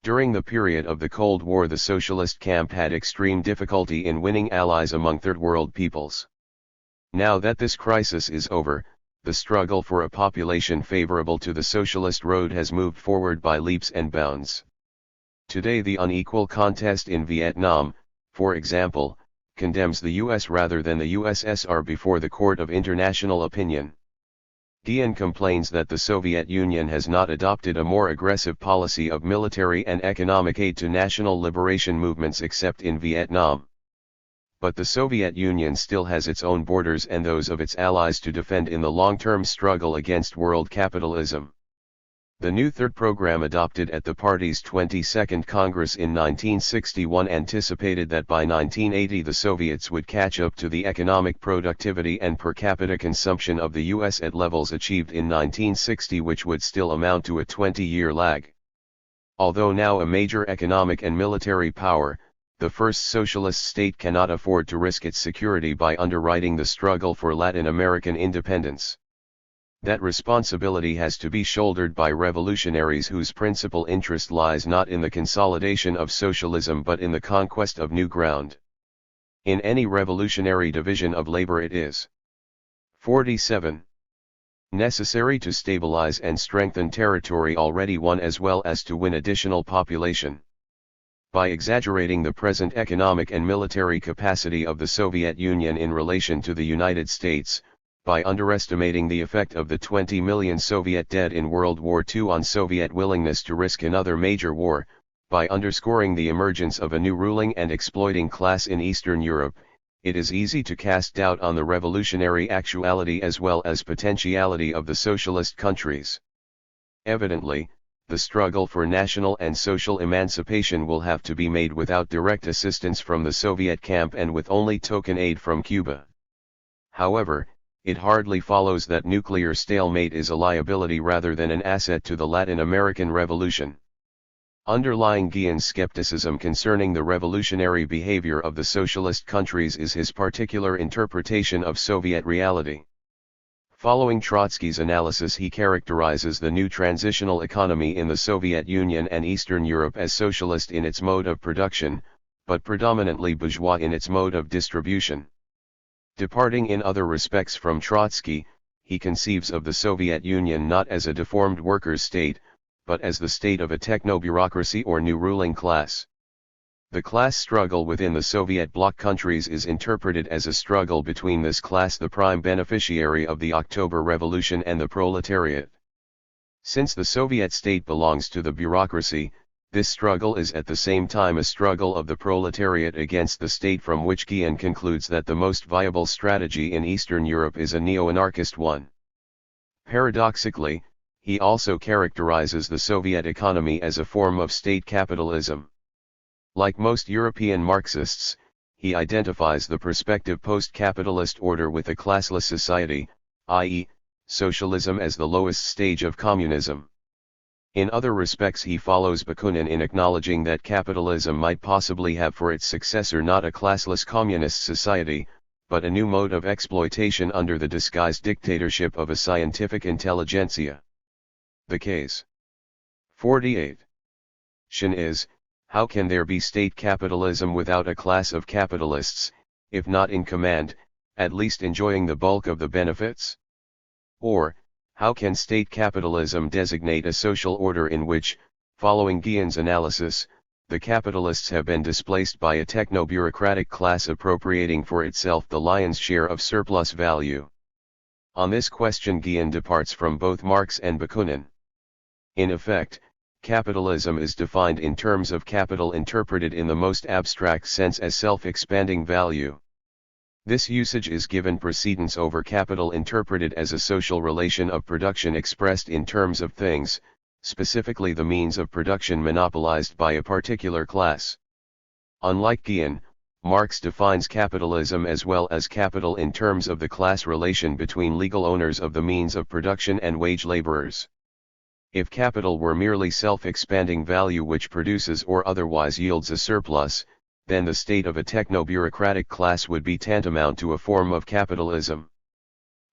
During the period of the Cold War, the socialist camp had extreme difficulty in winning allies among Third World peoples. Now that this crisis is over, the struggle for a population favorable to the socialist road has moved forward by leaps and bounds. Today, the unequal contest in Vietnam, for example, condemns the US rather than the USSR before the court of international opinion. Guille complains that the Soviet Union has not adopted a more aggressive policy of military and economic aid to national liberation movements except in Vietnam. But the Soviet Union still has its own borders and those of its allies to defend in the long-term struggle against world capitalism. The new Third Program adopted at the party's 22nd Congress in 1961 anticipated that by 1980 the Soviets would catch up to the economic productivity and per capita consumption of the US at levels achieved in 1960, which would still amount to a 20-year lag. Although now a major economic and military power, the first socialist state cannot afford to risk its security by underwriting the struggle for Latin American independence. That responsibility has to be shouldered by revolutionaries whose principal interest lies not in the consolidation of socialism but in the conquest of new ground. In any revolutionary division of labor it is 47. Necessary to stabilize and strengthen territory already won as well as to win additional population. By exaggerating the present economic and military capacity of the Soviet Union in relation to the United States, by underestimating the effect of the 20 million Soviet dead in World War II on Soviet willingness to risk another major war, by underscoring the emergence of a new ruling and exploiting class in Eastern Europe, it is easy to cast doubt on the revolutionary actuality as well as potentiality of the socialist countries. Evidently, the struggle for national and social emancipation will have to be made without direct assistance from the Soviet camp and with only token aid from Cuba. However, it hardly follows that nuclear stalemate is a liability rather than an asset to the Latin American Revolution. Underlying Guille's skepticism concerning the revolutionary behavior of the socialist countries is his particular interpretation of Soviet reality. Following Trotsky's analysis, he characterizes the new transitional economy in the Soviet Union and Eastern Europe as socialist in its mode of production, but predominantly bourgeois in its mode of distribution. Departing in other respects from Trotsky, he conceives of the Soviet Union not as a deformed workers' state, but as the state of a techno-bureaucracy or new ruling class. The class struggle within the Soviet bloc countries is interpreted as a struggle between this class, the prime beneficiary of the October Revolution, and the proletariat. Since the Soviet state belongs to the bureaucracy, this struggle is at the same time a struggle of the proletariat against the state, from which Guille concludes that the most viable strategy in Eastern Europe is a neo-anarchist one. Paradoxically, he also characterizes the Soviet economy as a form of state capitalism. Like most European Marxists, he identifies the prospective post-capitalist order with a classless society, i.e., socialism, as the lowest stage of communism. In other respects he follows Bakunin in acknowledging that capitalism might possibly have for its successor not a classless communist society, but a new mode of exploitation under the disguised dictatorship of a scientific intelligentsia. The case 48. Shin is, how can there be state capitalism without a class of capitalists, if not in command, at least enjoying the bulk of the benefits? Or, how can state capitalism designate a social order in which, following Guillen's analysis, the capitalists have been displaced by a techno-bureaucratic class appropriating for itself the lion's share of surplus value? On this question Guille departs from both Marx and Bakunin. In effect, capitalism is defined in terms of capital interpreted in the most abstract sense as self-expanding value. This usage is given precedence over capital interpreted as a social relation of production expressed in terms of things, specifically the means of production monopolized by a particular class. Unlike Guille, Marx defines capitalism as well as capital in terms of the class relation between legal owners of the means of production and wage laborers. If capital were merely self-expanding value which produces or otherwise yields a surplus, then the state of a techno-bureaucratic class would be tantamount to a form of capitalism.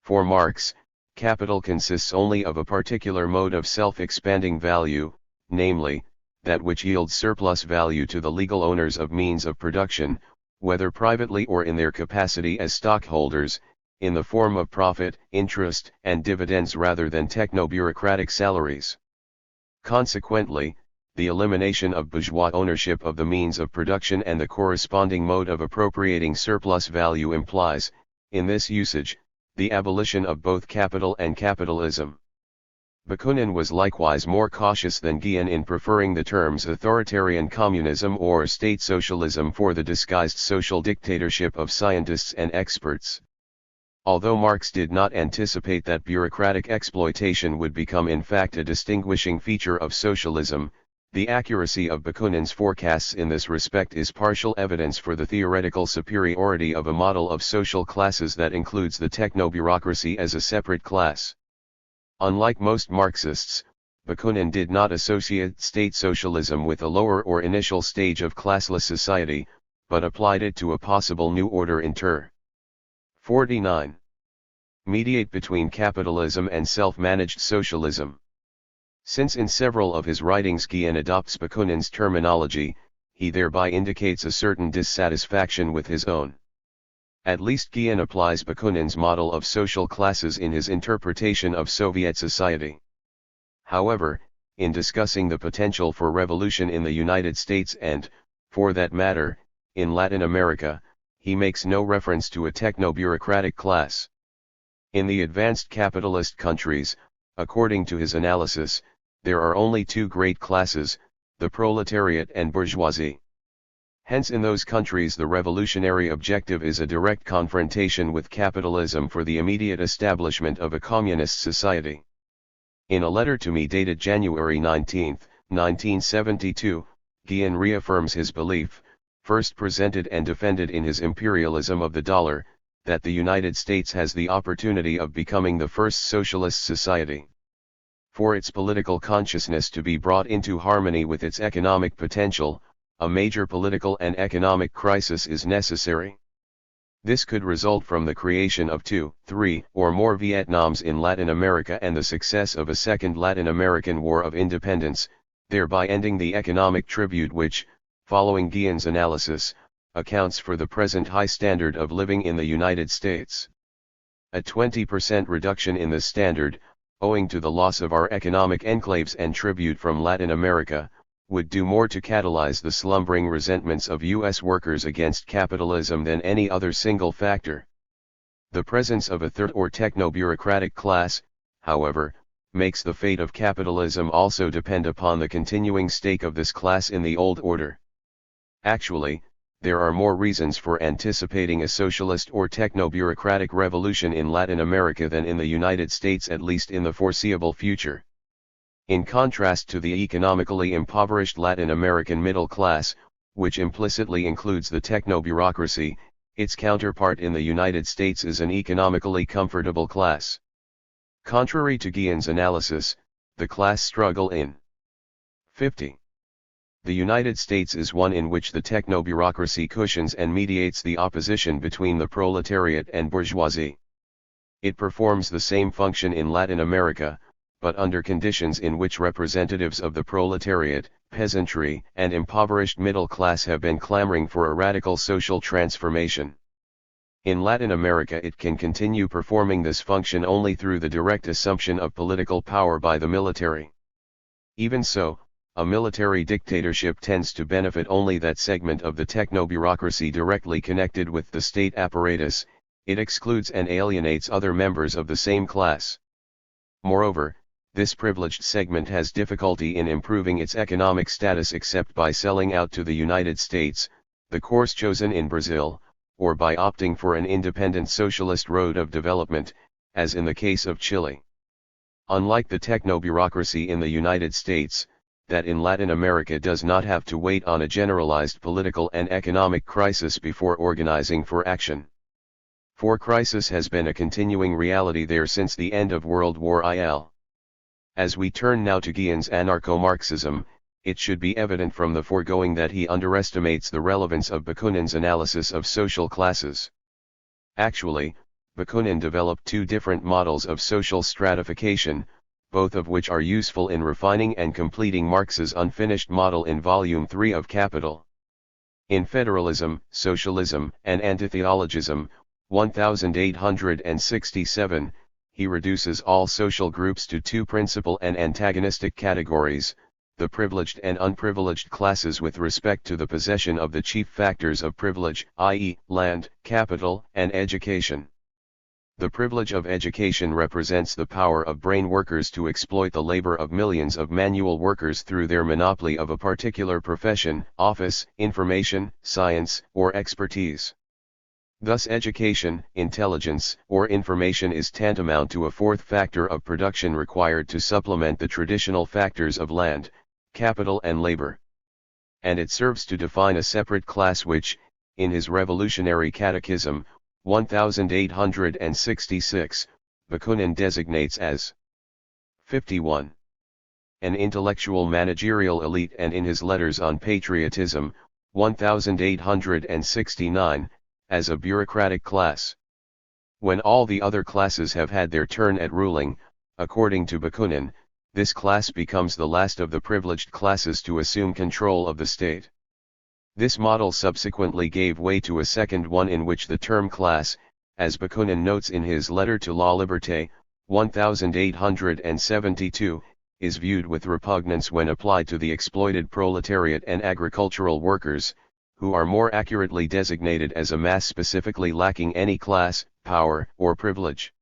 For Marx, capital consists only of a particular mode of self-expanding value, namely, that which yields surplus value to the legal owners of means of production, whether privately or in their capacity as stockholders, in the form of profit, interest, and dividends rather than techno-bureaucratic salaries. Consequently, the elimination of bourgeois ownership of the means of production and the corresponding mode of appropriating surplus value implies, in this usage, the abolition of both capital and capitalism. Bakunin was likewise more cautious than Guille in preferring the terms authoritarian communism or state socialism for the disguised social dictatorship of scientists and experts. Although Marx did not anticipate that bureaucratic exploitation would become in fact a distinguishing feature of socialism, the accuracy of Bakunin's forecasts in this respect is partial evidence for the theoretical superiority of a model of social classes that includes the techno-bureaucracy as a separate class. Unlike most Marxists, Bakunin did not associate state socialism with a lower or initial stage of classless society, but applied it to a possible new order inter. 49. Mediate between capitalism and self-managed socialism. Since in several of his writings Guille adopts Bakunin's terminology, he thereby indicates a certain dissatisfaction with his own. At least Guille applies Bakunin's model of social classes in his interpretation of Soviet society. However, in discussing the potential for revolution in the United States and, for that matter, in Latin America, he makes no reference to a techno-bureaucratic class. In the advanced capitalist countries, according to his analysis, there are only two great classes, the proletariat and bourgeoisie. Hence in those countries the revolutionary objective is a direct confrontation with capitalism for the immediate establishment of a communist society. In a letter to me dated January 19, 1972, Guille reaffirms his belief, first presented and defended in his Imperialism of the Dollar, that the United States has the opportunity of becoming the first socialist society. For its political consciousness to be brought into harmony with its economic potential, a major political and economic crisis is necessary. This could result from the creation of 2, 3, or more Vietnams in Latin America and the success of a second Latin American War of Independence, thereby ending the economic tribute which, following Guillen's analysis, accounts for the present high standard of living in the United States. A 20% reduction in this standard, owing to the loss of our economic enclaves and tribute from Latin America, would do more to catalyze the slumbering resentments of U.S. workers against capitalism than any other single factor. The presence of a third or techno-bureaucratic class, however, makes the fate of capitalism also depend upon the continuing stake of this class in the old order. Actually, there are more reasons for anticipating a socialist or techno-bureaucratic revolution in Latin America than in the United States, at least in the foreseeable future. In contrast to the economically impoverished Latin American middle class, which implicitly includes the techno-bureaucracy, its counterpart in the United States is an economically comfortable class. Contrary to Guillen's analysis, the class struggle in 50. The United States is one in which the techno-bureaucracy cushions and mediates the opposition between the proletariat and bourgeoisie. It performs the same function in Latin America, but under conditions in which representatives of the proletariat, peasantry, and impoverished middle class have been clamoring for a radical social transformation. In Latin America it can continue performing this function only through the direct assumption of political power by the military. Even so, a military dictatorship tends to benefit only that segment of the techno-bureaucracy directly connected with the state apparatus. It excludes and alienates other members of the same class. Moreover, this privileged segment has difficulty in improving its economic status except by selling out to the United States, the course chosen in Brazil, or by opting for an independent socialist road of development, as in the case of Chile. Unlike the techno-bureaucracy in the United States, that in Latin America does not have to wait on a generalized political and economic crisis before organizing for action. For crisis has been a continuing reality there since the end of World War I. As we turn now to Guillen's anarcho-Marxism, it should be evident from the foregoing that he underestimates the relevance of Bakunin's analysis of social classes. Actually, Bakunin developed two different models of social stratification, both of which are useful in refining and completing Marx's unfinished model in Volume 3 of Capital. In Federalism, Socialism, and Antitheologism, 1867, he reduces all social groups to two principal and antagonistic categories, the privileged and unprivileged classes with respect to the possession of the chief factors of privilege, i.e., land, capital, and education. The privilege of education represents the power of brain workers to exploit the labor of millions of manual workers through their monopoly of a particular profession, office, information, science, or expertise. Thus education, intelligence, or information is tantamount to a fourth factor of production required to supplement the traditional factors of land, capital and labor. And it serves to define a separate class which, in his Revolutionary Catechism, 1866, Bakunin designates as 51. An intellectual managerial elite, and in his Letters on Patriotism, 1869, as a bureaucratic class. When all the other classes have had their turn at ruling, according to Bakunin, this class becomes the last of the privileged classes to assume control of the state. This model subsequently gave way to a second one in which the term class, as Bakunin notes in his letter to La Liberté, 1872, is viewed with repugnance when applied to the exploited proletariat and agricultural workers, who are more accurately designated as a mass specifically lacking any class, power, or privilege.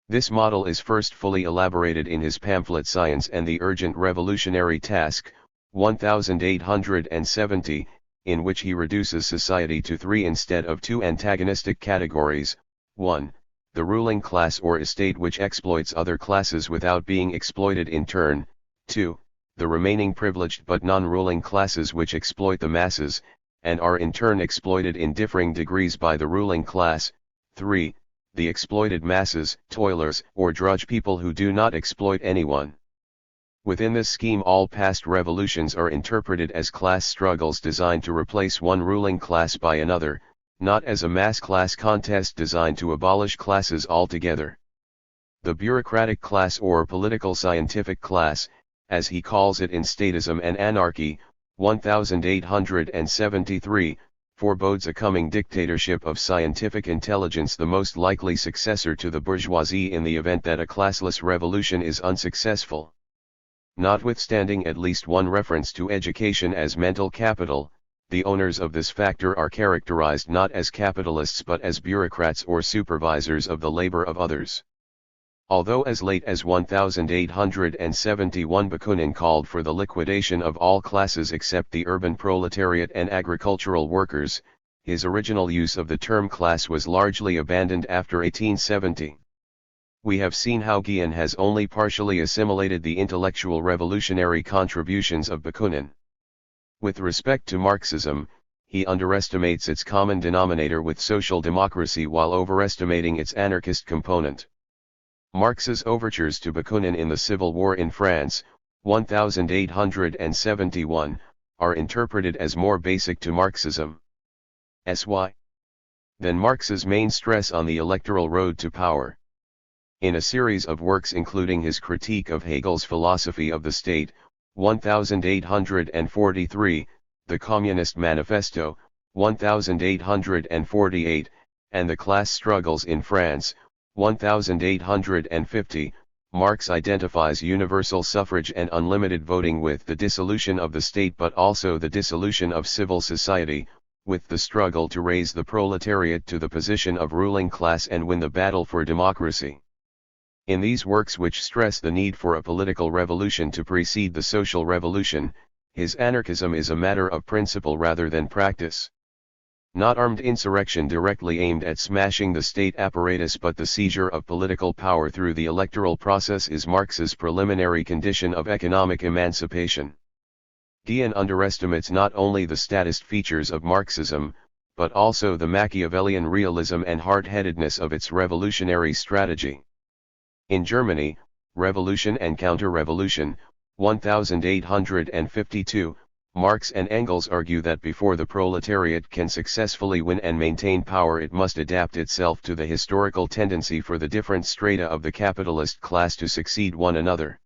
This model is first fully elaborated in his pamphlet Science and the Urgent Revolutionary Task, 1870, in which he reduces society to three instead of two antagonistic categories: 1. The ruling class or estate which exploits other classes without being exploited in turn; 2. The remaining privileged but non-ruling classes which exploit the masses, and are in turn exploited in differing degrees by the ruling class; 3. The exploited masses, toilers, or drudge people who do not exploit anyone. Within this scheme all past revolutions are interpreted as class struggles designed to replace one ruling class by another, not as a mass class contest designed to abolish classes altogether. The bureaucratic class or political scientific class, as he calls it in Statism and Anarchy, 1873, forebodes a coming dictatorship of scientific intelligence, the most likely successor to the bourgeoisie in the event that a classless revolution is unsuccessful. Notwithstanding at least one reference to education as mental capital, the owners of this factor are characterized not as capitalists but as bureaucrats or supervisors of the labor of others. Although as late as 1871 Bakunin called for the liquidation of all classes except the urban proletariat and agricultural workers, his original use of the term class was largely abandoned after 1870. We have seen how Guille has only partially assimilated the intellectual revolutionary contributions of Bakunin. With respect to Marxism, he underestimates its common denominator with social democracy while overestimating its anarchist component. Marx's overtures to Bakunin in the Civil War in France, 1871, are interpreted as more basic to Marxism. Than Marx's main stress on the electoral road to power. In a series of works including his critique of Hegel's philosophy of the state, 1843, the Communist Manifesto, 1848, and the Class Struggles in France, 1850, Marx identifies universal suffrage and unlimited voting with the dissolution of the state but also the dissolution of civil society, with the struggle to raise the proletariat to the position of ruling class and win the battle for democracy. In these works, which stress the need for a political revolution to precede the social revolution, his anarchism is a matter of principle rather than practice. Not armed insurrection directly aimed at smashing the state apparatus but the seizure of political power through the electoral process is Marx's preliminary condition of economic emancipation. Guille underestimates not only the statist features of Marxism, but also the Machiavellian realism and hard-headedness of its revolutionary strategy. In Germany, Revolution and Counter-Revolution, 1852, Marx and Engels argue that before the proletariat can successfully win and maintain power, it must adapt itself to the historical tendency for the different strata of the capitalist class to succeed one another.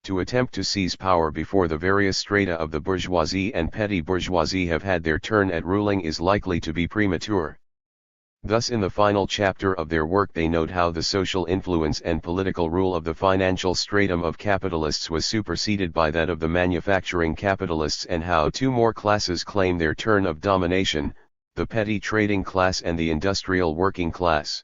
To attempt to seize power before the various strata of the bourgeoisie and petty bourgeoisie have had their turn at ruling is likely to be premature. Thus in the final chapter of their work they note how the social influence and political rule of the financial stratum of capitalists was superseded by that of the manufacturing capitalists, and how two more classes claim their turn of domination, the petty trading class and the industrial working class.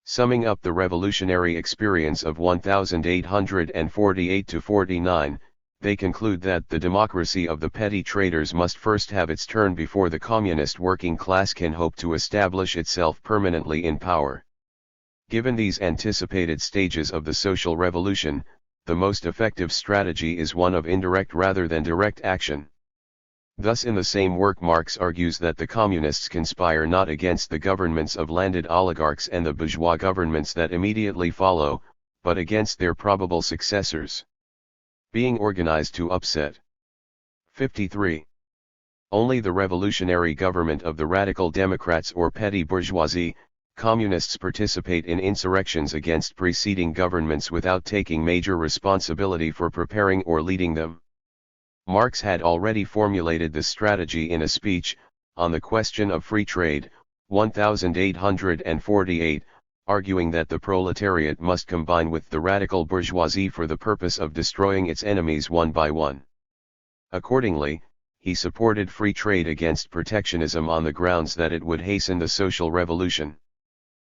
Summing up the revolutionary experience of 1848–49, they conclude that the democracy of the petty traders must first have its turn before the communist working class can hope to establish itself permanently in power. Given these anticipated stages of the social revolution, the most effective strategy is one of indirect rather than direct action. Thus in the same work Marx argues that the communists conspire not against the governments of landed oligarchs and the bourgeois governments that immediately follow, but against their probable successors. Being organized to upset. 53. Only the revolutionary government of the radical democrats or petty bourgeoisie, communists participate in insurrections against preceding governments without taking major responsibility for preparing or leading them. Marx had already formulated this strategy in a speech, on the question of free trade, 1848, arguing that the proletariat must combine with the radical bourgeoisie for the purpose of destroying its enemies one by one. Accordingly, he supported free trade against protectionism on the grounds that it would hasten the social revolution.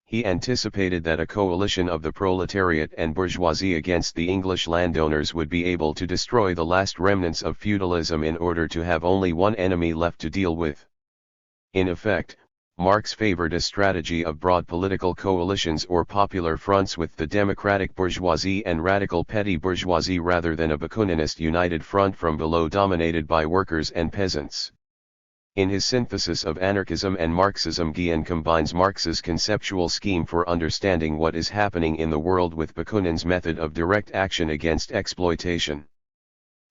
He anticipated that a coalition of the proletariat and bourgeoisie against the English landowners would be able to destroy the last remnants of feudalism in order to have only one enemy left to deal with. In effect, Marx favored a strategy of broad political coalitions or popular fronts with the democratic bourgeoisie and radical petty bourgeoisie rather than a Bakuninist united front from below dominated by workers and peasants. In his synthesis of anarchism and Marxism, Guille combines Marx's conceptual scheme for understanding what is happening in the world with Bakunin's method of direct action against exploitation.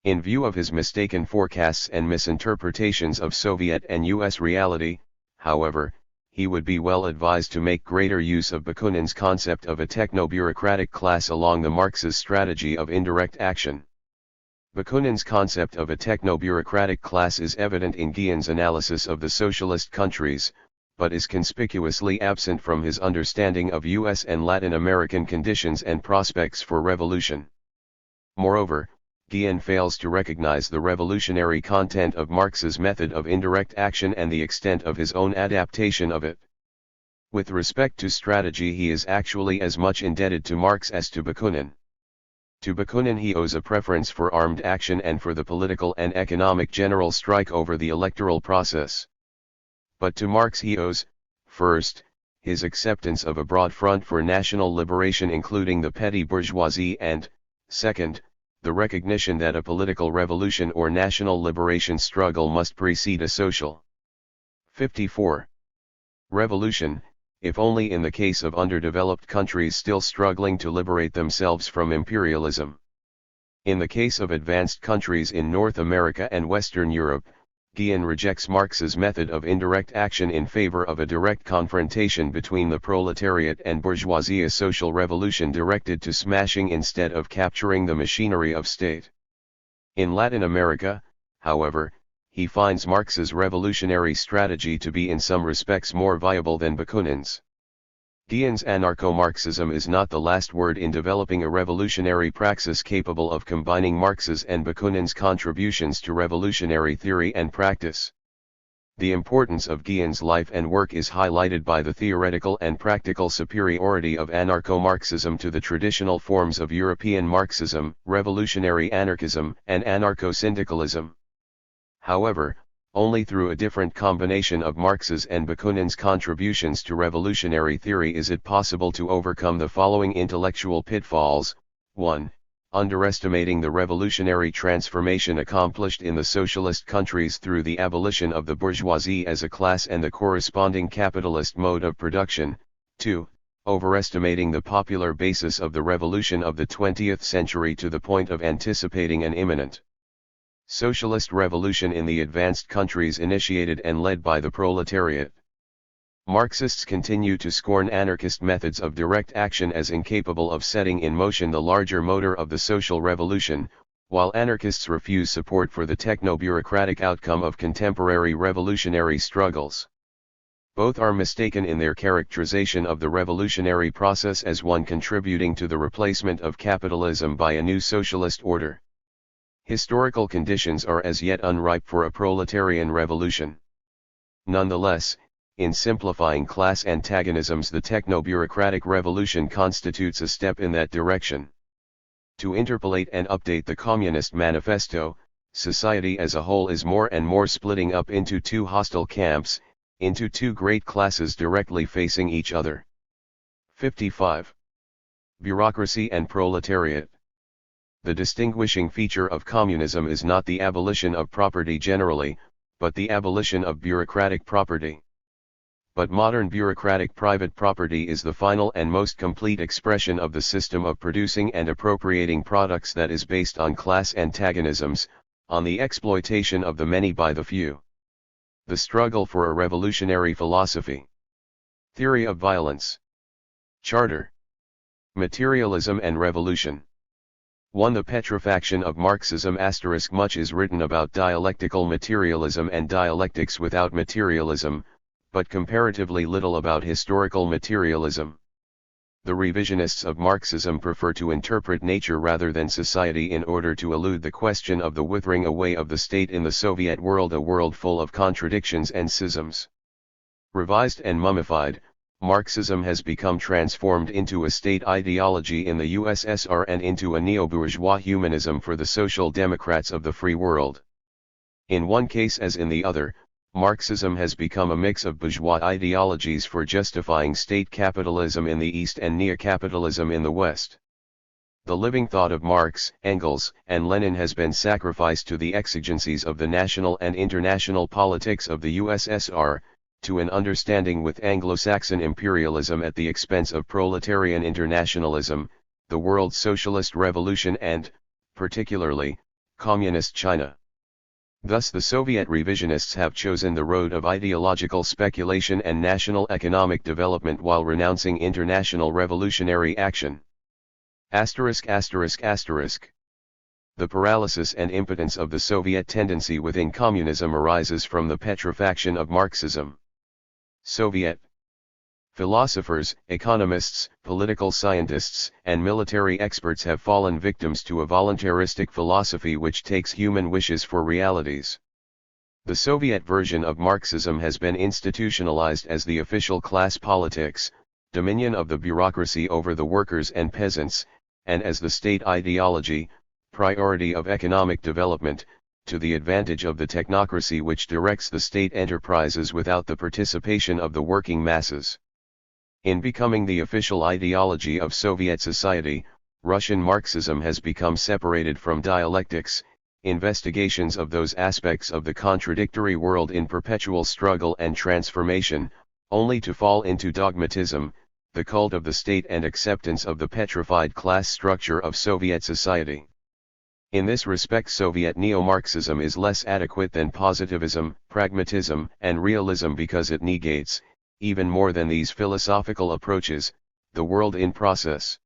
In view of his mistaken forecasts and misinterpretations of Soviet and U.S. reality, however, he would be well advised to make greater use of Bakunin's concept of a techno-bureaucratic class along the Marx's strategy of indirect action. Bakunin's concept of a techno-bureaucratic class is evident in Guillen's analysis of the socialist countries, but is conspicuously absent from his understanding of US and Latin American conditions and prospects for revolution. Moreover, Guillen fails to recognize the revolutionary content of Marx's method of indirect action and the extent of his own adaptation of it. With respect to strategy, he is actually as much indebted to Marx as to Bakunin. To Bakunin he owes a preference for armed action and for the political and economic general strike over the electoral process. But to Marx he owes, first, his acceptance of a broad front for national liberation including the petty bourgeoisie and, second, the recognition that a political revolution or national liberation struggle must precede a social. 54. Revolution, if only in the case of underdeveloped countries still struggling to liberate themselves from imperialism. In the case of advanced countries in North America and Western Europe, Guillen rejects Marx's method of indirect action in favor of a direct confrontation between the proletariat and bourgeoisie, a social revolution directed to smashing instead of capturing the machinery of state. In Latin America, however, he finds Marx's revolutionary strategy to be in some respects more viable than Bakunin's. Guillen's anarcho-Marxism is not the last word in developing a revolutionary praxis capable of combining Marx's and Bakunin's contributions to revolutionary theory and practice. The importance of Guillen's life and work is highlighted by the theoretical and practical superiority of anarcho-Marxism to the traditional forms of European Marxism, revolutionary anarchism, and anarcho-syndicalism. However, only through a different combination of Marx's and Bakunin's contributions to revolutionary theory is it possible to overcome the following intellectual pitfalls. 1. Underestimating the revolutionary transformation accomplished in the socialist countries through the abolition of the bourgeoisie as a class and the corresponding capitalist mode of production. 2. Overestimating the popular basis of the revolution of the 20th century to the point of anticipating an imminent socialist revolution in the advanced countries initiated and led by the proletariat. Marxists continue to scorn anarchist methods of direct action as incapable of setting in motion the larger motor of the social revolution, while anarchists refuse support for the techno-bureaucratic outcome of contemporary revolutionary struggles. Both are mistaken in their characterization of the revolutionary process as one contributing to the replacement of capitalism by a new socialist order. Historical conditions are as yet unripe for a proletarian revolution. Nonetheless, in simplifying class antagonisms, the techno-bureaucratic revolution constitutes a step in that direction. To interpolate and update the Communist Manifesto, society as a whole is more and more splitting up into two hostile camps, into two great classes directly facing each other. 55. Bureaucracy and proletariat. The distinguishing feature of communism is not the abolition of property generally, but the abolition of bureaucratic property. But modern bureaucratic private property is the final and most complete expression of the system of producing and appropriating products that is based on class antagonisms, on the exploitation of the many by the few. The struggle for a revolutionary philosophy. Theory of violence. Charter. Materialism and revolution. 1. The petrifaction of Marxism *. Much is written about dialectical materialism and dialectics without materialism, but comparatively little about historical materialism. The revisionists of Marxism prefer to interpret nature rather than society in order to elude the question of the withering away of the state in the Soviet world, a world full of contradictions and schisms. Revised and mummified, Marxism has become transformed into a state ideology in the USSR and into a neo-bourgeois humanism for the social democrats of the free world. In one case as in the other, Marxism has become a mix of bourgeois ideologies for justifying state capitalism in the East and neo-capitalism in the West. The living thought of Marx, Engels, and Lenin has been sacrificed to the exigencies of the national and international politics of the USSR, to an understanding with Anglo-Saxon imperialism at the expense of proletarian internationalism, the world socialist revolution and, particularly, communist China. Thus the Soviet revisionists have chosen the road of ideological speculation and national economic development while renouncing international revolutionary action. ******* The paralysis and impotence of the Soviet tendency within communism arises from the petrifaction of Marxism. Soviet philosophers, economists, political scientists, and military experts have fallen victims to a voluntaristic philosophy which takes human wishes for realities. The Soviet version of Marxism has been institutionalized as the official class politics, dominion of the bureaucracy over the workers and peasants, and as the state ideology, priority of economic development, to the advantage of the technocracy which directs the state enterprises without the participation of the working masses. In becoming the official ideology of Soviet society, Russian Marxism has become separated from dialectics, investigations of those aspects of the contradictory world in perpetual struggle and transformation, only to fall into dogmatism, the cult of the state and acceptance of the petrified class structure of Soviet society. In this respect, Soviet neo-Marxism is less adequate than positivism, pragmatism, and realism because it negates, even more than these philosophical approaches, the world in process.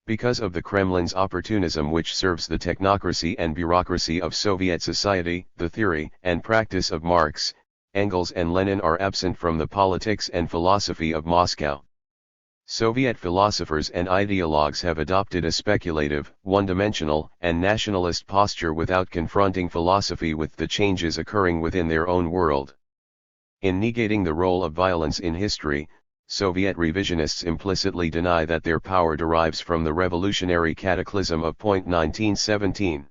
Because of the Kremlin's opportunism which serves the technocracy and bureaucracy of Soviet society, the theory and practice of Marx, Engels and Lenin are absent from the politics and philosophy of Moscow. Soviet philosophers and ideologues have adopted a speculative, one-dimensional, and nationalist posture without confronting philosophy with the changes occurring within their own world. In negating the role of violence in history, Soviet revisionists implicitly deny that their power derives from the revolutionary cataclysm of 1917.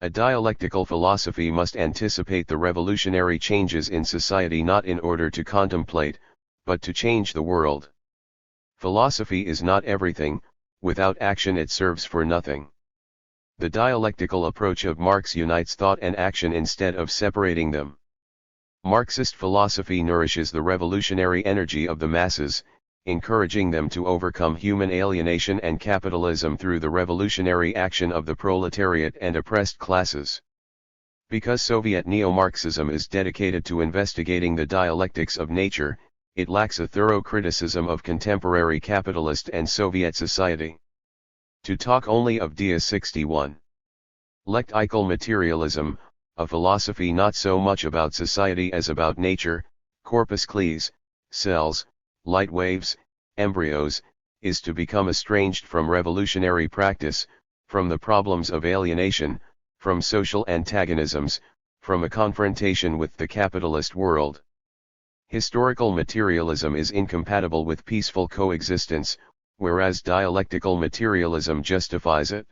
A dialectical philosophy must anticipate the revolutionary changes in society not in order to contemplate, but to change the world. Philosophy is not everything, without action it serves for nothing. The dialectical approach of Marx unites thought and action instead of separating them. Marxist philosophy nourishes the revolutionary energy of the masses, encouraging them to overcome human alienation and capitalism through the revolutionary action of the proletariat and oppressed classes. Because Soviet neo-Marxism is dedicated to investigating the dialectics of nature, it lacks a thorough criticism of contemporary capitalist and Soviet society. To talk only of Dia 61. Lektical materialism, a philosophy not so much about society as about nature, corpuscles, cells, light waves, embryos, is to become estranged from revolutionary practice, from the problems of alienation, from social antagonisms, from a confrontation with the capitalist world. Historical materialism is incompatible with peaceful coexistence, whereas dialectical materialism justifies it.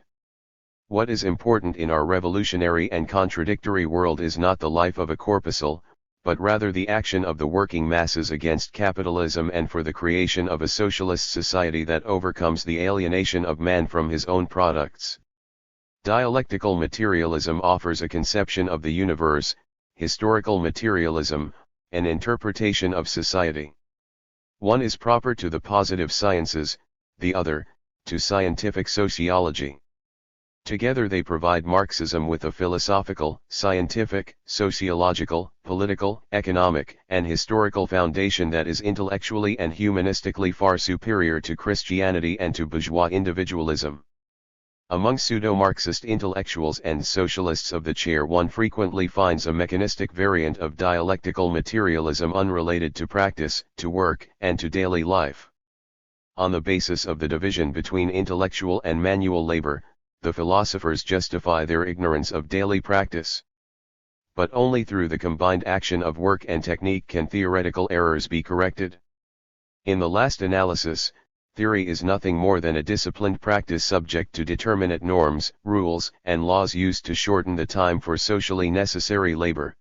What is important in our revolutionary and contradictory world is not the life of a corpuscle, but rather the action of the working masses against capitalism and for the creation of a socialist society that overcomes the alienation of man from his own products. Dialectical materialism offers a conception of the universe, historical materialism, an interpretation of society. One is proper to the positive sciences, the other, to scientific sociology. Together they provide Marxism with a philosophical, scientific, sociological, political, economic, and historical foundation that is intellectually and humanistically far superior to Christianity and to bourgeois individualism. Among pseudo-Marxist intellectuals and socialists of the chair one frequently finds a mechanistic variant of dialectical materialism unrelated to practice, to work, and to daily life. On the basis of the division between intellectual and manual labor, the philosophers justify their ignorance of daily practice. But only through the combined action of work and technique can theoretical errors be corrected. In the last analysis, theory is nothing more than a disciplined practice subject to determinate norms, rules, and laws used to shorten the time for socially necessary labor.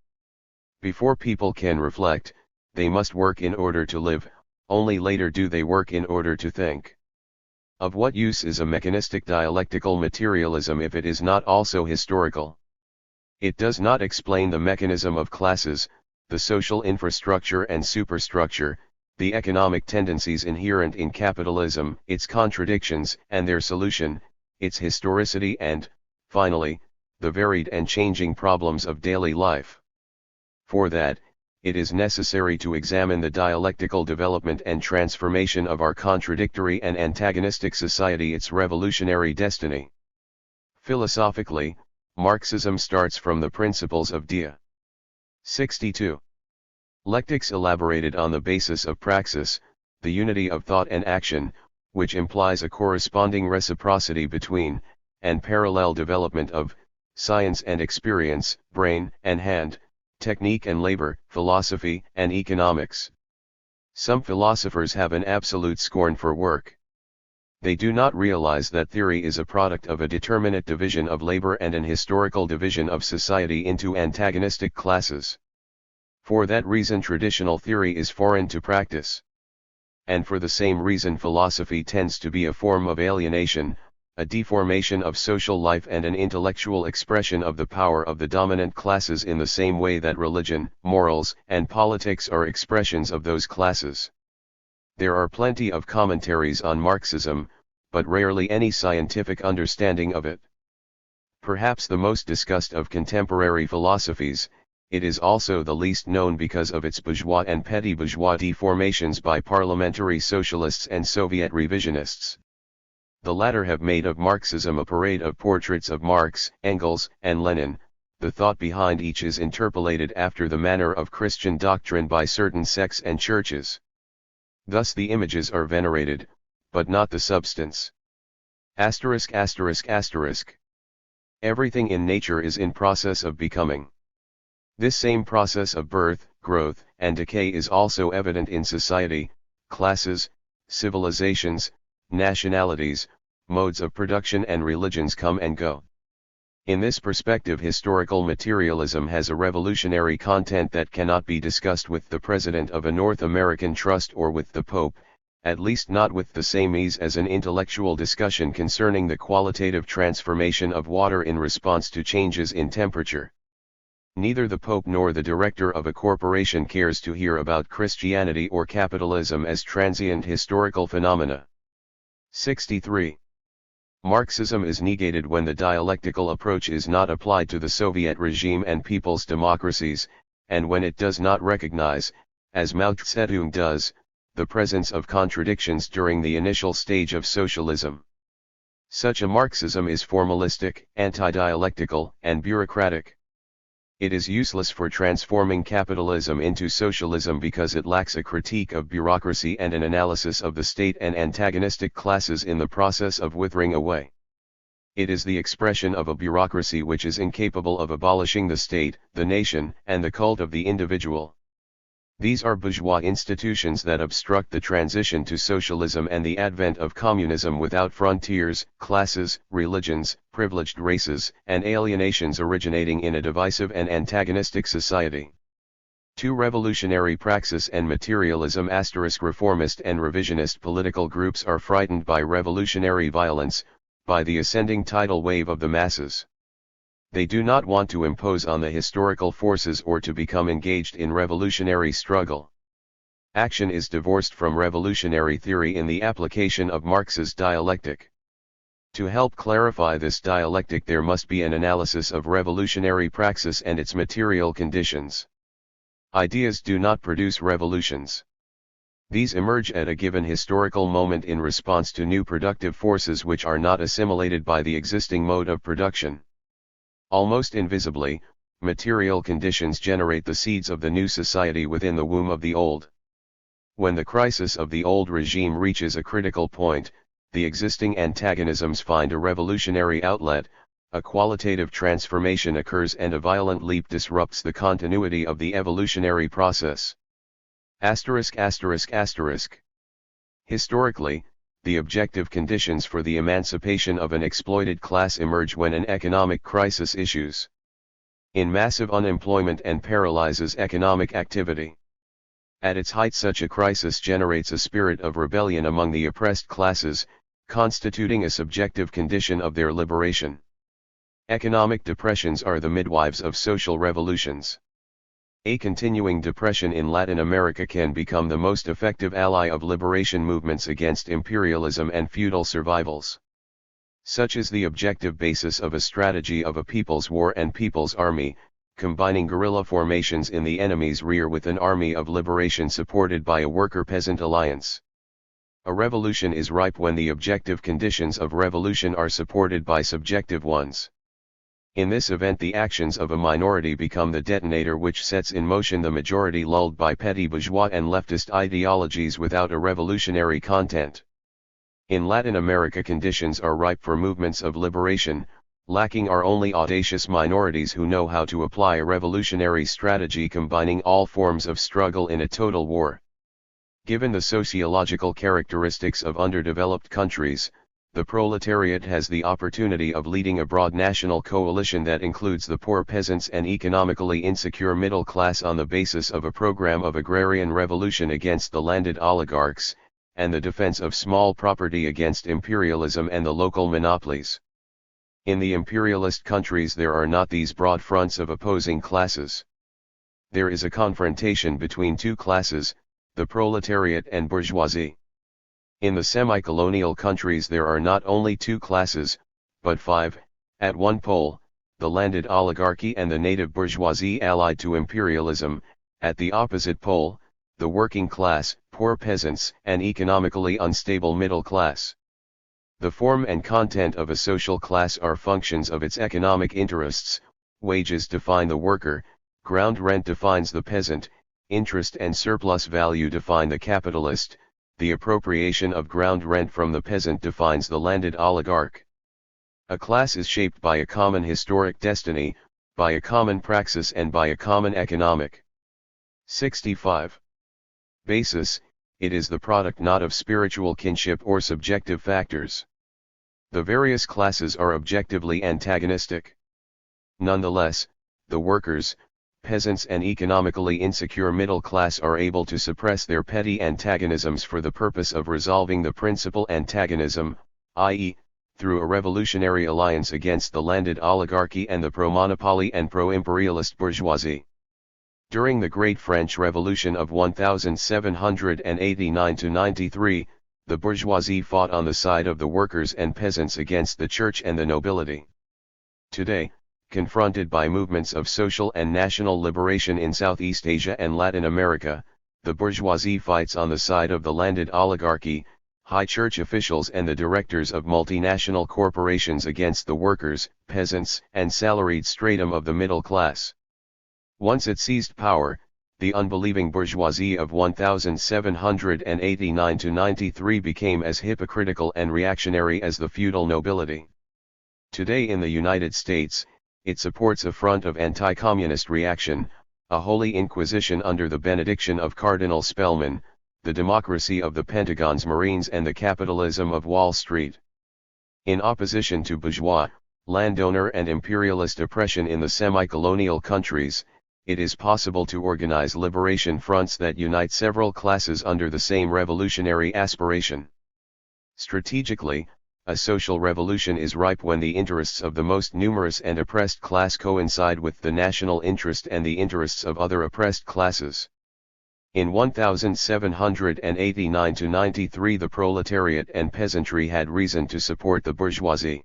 Before people can reflect, they must work in order to live, only later do they work in order to think. Of what use is a mechanistic dialectical materialism if it is not also historical? It does not explain the mechanism of classes, the social infrastructure and superstructure, the economic tendencies inherent in capitalism, its contradictions and their solution, its historicity and, finally, the varied and changing problems of daily life. For that, it is necessary to examine the dialectical development and transformation of our contradictory and antagonistic society, its revolutionary destiny. Philosophically, Marxism starts from the principles of dia. 62. Lectics elaborated on the basis of praxis, the unity of thought and action, which implies a corresponding reciprocity between, and parallel development of, science and experience, brain and hand, technique and labor, philosophy and economics. Some philosophers have an absolute scorn for work. They do not realize that theory is a product of a determinate division of labor and an historical division of society into antagonistic classes. For that reason traditional theory is foreign to practice. And for the same reason philosophy tends to be a form of alienation, a deformation of social life and an intellectual expression of the power of the dominant classes in the same way that religion, morals, and politics are expressions of those classes. There are plenty of commentaries on Marxism, but rarely any scientific understanding of it. Perhaps the most discussed of contemporary philosophies, it is also the least known because of its bourgeois and petty bourgeois deformations by parliamentary socialists and Soviet revisionists. The latter have made of Marxism a parade of portraits of Marx, Engels, and Lenin. The thought behind each is interpolated after the manner of Christian doctrine by certain sects and churches. Thus the images are venerated, but not the substance. Asterisk asterisk asterisk. Everything in nature is in process of becoming. This same process of birth, growth, and decay is also evident in society, classes, civilizations, nationalities, modes of production and religions come and go. In this perspective historical materialism has a revolutionary content that cannot be discussed with the president of a North American trust or with the Pope, at least not with the same ease as an intellectual discussion concerning the qualitative transformation of water in response to changes in temperature. Neither the Pope nor the director of a corporation cares to hear about Christianity or capitalism as transient historical phenomena. 63. Marxism is negated when the dialectical approach is not applied to the Soviet regime and people's democracies, and when it does not recognize, as Mao Zedong does, the presence of contradictions during the initial stage of socialism. Such a Marxism is formalistic, anti-dialectical, and bureaucratic. It is useless for transforming capitalism into socialism because it lacks a critique of bureaucracy and an analysis of the state and antagonistic classes in the process of withering away. It is the expression of a bureaucracy which is incapable of abolishing the state, the nation, and the cult of the individual. These are bourgeois institutions that obstruct the transition to socialism and the advent of communism without frontiers, classes, religions, privileged races, and alienations originating in a divisive and antagonistic society. 2. Revolutionary praxis and materialism *. Reformist and revisionist political groups are frightened by revolutionary violence, by the ascending tidal wave of the masses. They do not want to impose on the historical forces or to become engaged in revolutionary struggle. Action is divorced from revolutionary theory in the application of Marx's dialectic. To help clarify this dialectic there must be an analysis of revolutionary praxis and its material conditions. Ideas do not produce revolutions. These emerge at a given historical moment in response to new productive forces which are not assimilated by the existing mode of production. Almost invisibly, material conditions generate the seeds of the new society within the womb of the old. When the crisis of the old regime reaches a critical point, the existing antagonisms find a revolutionary outlet, a qualitative transformation occurs and a violent leap disrupts the continuity of the evolutionary process. Historically, the objective conditions for the emancipation of an exploited class emerge when an economic crisis issues in massive unemployment and paralyzes economic activity. At its height such a crisis generates a spirit of rebellion among the oppressed classes, constituting a subjective condition of their liberation. Economic depressions are the midwives of social revolutions. A continuing depression in Latin America can become the most effective ally of liberation movements against imperialism and feudal survivals. Such is the objective basis of a strategy of a people's war and people's army, combining guerrilla formations in the enemy's rear with an army of liberation supported by a worker-peasant alliance. A revolution is ripe when the objective conditions of revolution are supported by subjective ones. In this event the actions of a minority become the detonator which sets in motion the majority, lulled by petty bourgeois and leftist ideologies without a revolutionary content. In Latin America conditions are ripe for movements of liberation, lacking are only audacious minorities who know how to apply a revolutionary strategy combining all forms of struggle in a total war. Given the sociological characteristics of underdeveloped countries, the proletariat has the opportunity of leading a broad national coalition that includes the poor peasants and economically insecure middle class on the basis of a program of agrarian revolution against the landed oligarchs, and the defense of small property against imperialism and the local monopolies. In the imperialist countries there are not these broad fronts of opposing classes. There is a confrontation between two classes, the proletariat and bourgeoisie. In the semi-colonial countries there are not only two classes, but five, at one pole, the landed oligarchy and the native bourgeoisie allied to imperialism, at the opposite pole, the working class, poor peasants, and economically unstable middle class. The form and content of a social class are functions of its economic interests. Wages define the worker, ground rent defines the peasant, interest and surplus value define the capitalist, the appropriation of ground rent from the peasant defines the landed oligarch. A class is shaped by a common historic destiny, by a common praxis and by a common economic 65. Basis. It is the product not of spiritual kinship or subjective factors. The various classes are objectively antagonistic. Nonetheless, the workers, peasants and economically insecure middle class are able to suppress their petty antagonisms for the purpose of resolving the principal antagonism, i.e., through a revolutionary alliance against the landed oligarchy and the pro-monopoly and pro-imperialist bourgeoisie. During the Great French Revolution of 1789–93, the bourgeoisie fought on the side of the workers and peasants against the church and the nobility. Today, confronted by movements of social and national liberation in Southeast Asia and Latin America, the bourgeoisie fights on the side of the landed oligarchy, high church officials and the directors of multinational corporations against the workers, peasants, and salaried stratum of the middle class. Once it seized power, the unbelieving bourgeoisie of 1789–93 became as hypocritical and reactionary as the feudal nobility. Today in the United States, it supports a front of anti-communist reaction, a holy inquisition under the benediction of Cardinal Spellman, the democracy of the Pentagon's Marines and the capitalism of Wall Street. In opposition to bourgeois, landowner and imperialist oppression in the semi-colonial countries, it is possible to organize liberation fronts that unite several classes under the same revolutionary aspiration. Strategically, a social revolution is ripe when the interests of the most numerous and oppressed class coincide with the national interest and the interests of other oppressed classes. In 1789–93 the proletariat and peasantry had reason to support the bourgeoisie.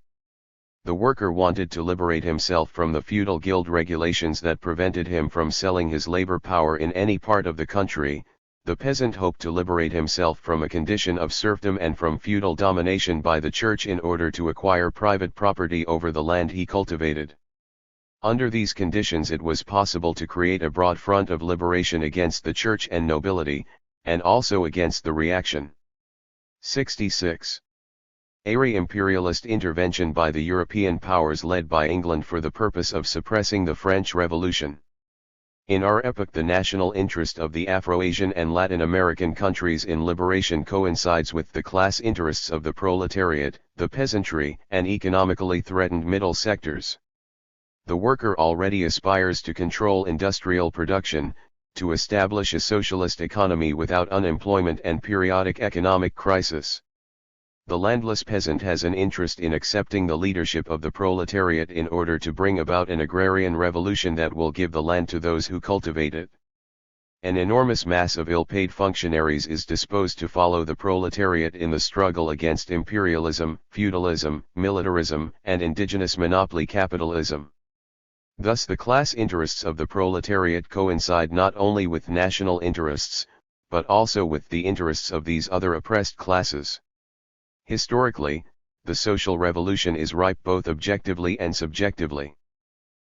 The worker wanted to liberate himself from the feudal guild regulations that prevented him from selling his labor power in any part of the country. The peasant hoped to liberate himself from a condition of serfdom and from feudal domination by the church in order to acquire private property over the land he cultivated. Under these conditions it was possible to create a broad front of liberation against the church and nobility, and also against the reaction. 66. Imperialist intervention by the European powers led by England for the purpose of suppressing the French Revolution. In our epoch the national interest of the Afro-Asian and Latin American countries in liberation coincides with the class interests of the proletariat, the peasantry, and economically threatened middle sectors. The worker already aspires to control industrial production, to establish a socialist economy without unemployment and periodic economic crisis. The landless peasant has an interest in accepting the leadership of the proletariat in order to bring about an agrarian revolution that will give the land to those who cultivate it. An enormous mass of ill-paid functionaries is disposed to follow the proletariat in the struggle against imperialism, feudalism, militarism, and indigenous monopoly capitalism. Thus the class interests of the proletariat coincide not only with national interests, but also with the interests of these other oppressed classes. Historically, the social revolution is ripe both objectively and subjectively.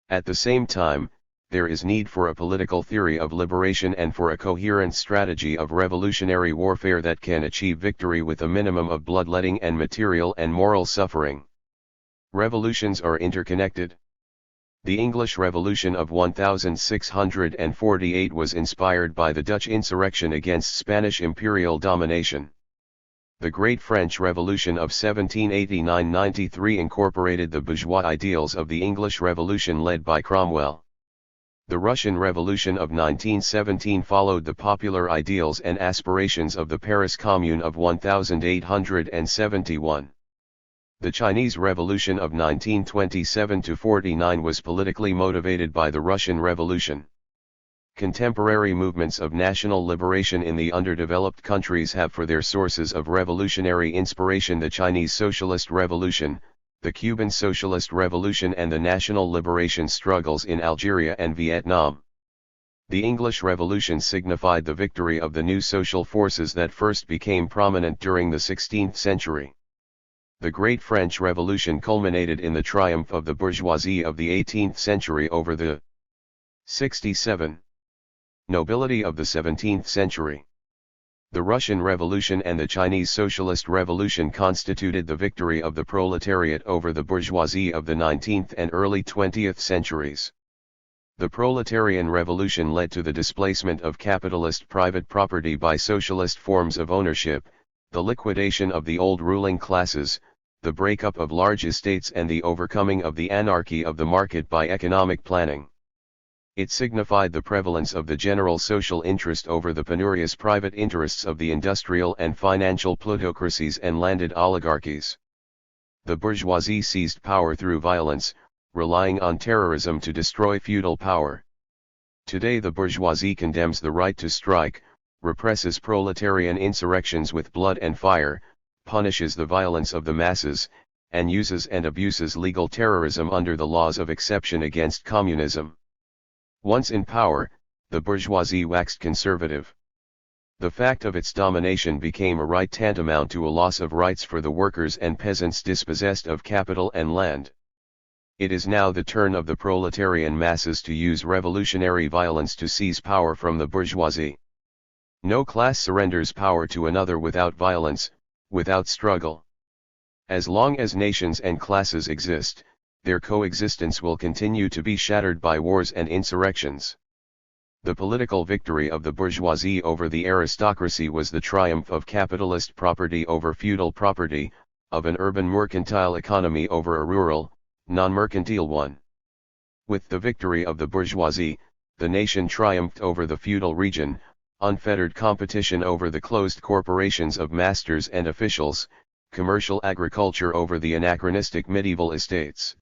At the same time, there is need for a political theory of liberation and for a coherent strategy of revolutionary warfare that can achieve victory with a minimum of bloodletting and material and moral suffering. Revolutions are interconnected. The English Revolution of 1648 was inspired by the Dutch insurrection against Spanish imperial domination. The Great French Revolution of 1789–93 incorporated the bourgeois ideals of the English Revolution led by Cromwell. The Russian Revolution of 1917 followed the popular ideals and aspirations of the Paris Commune of 1871. The Chinese Revolution of 1927–49 was politically motivated by the Russian Revolution. Contemporary movements of national liberation in the underdeveloped countries have for their sources of revolutionary inspiration the Chinese Socialist Revolution, the Cuban Socialist Revolution and the national liberation struggles in Algeria and Vietnam. The English Revolution signified the victory of the new social forces that first became prominent during the 16th century. The Great French Revolution culminated in the triumph of the bourgeoisie of the 18th century over the 67 nobility of the 17th century. The Russian Revolution and the Chinese Socialist Revolution constituted the victory of the proletariat over the bourgeoisie of the 19th and early 20th centuries. The proletarian revolution led to the displacement of capitalist private property by socialist forms of ownership, the liquidation of the old ruling classes, the breakup of large estates and the overcoming of the anarchy of the market by economic planning. It signified the prevalence of the general social interest over the penurious private interests of the industrial and financial plutocracies and landed oligarchies. The bourgeoisie seized power through violence, relying on terrorism to destroy feudal power. Today the bourgeoisie condemns the right to strike, represses proletarian insurrections with blood and fire, punishes the violence of the masses, and uses and abuses legal terrorism under the laws of exception against communism. Once in power, the bourgeoisie waxed conservative. The fact of its domination became a right tantamount to a loss of rights for the workers and peasants dispossessed of capital and land. It is now the turn of the proletarian masses to use revolutionary violence to seize power from the bourgeoisie. No class surrenders power to another without violence, without struggle. As long as nations and classes exist, their coexistence will continue to be shattered by wars and insurrections. The political victory of the bourgeoisie over the aristocracy was the triumph of capitalist property over feudal property, of an urban mercantile economy over a rural, non-mercantile one. With the victory of the bourgeoisie, the nation triumphed over the feudal region, unfettered competition over the closed corporations of masters and officials, commercial agriculture over the anachronistic medieval estates.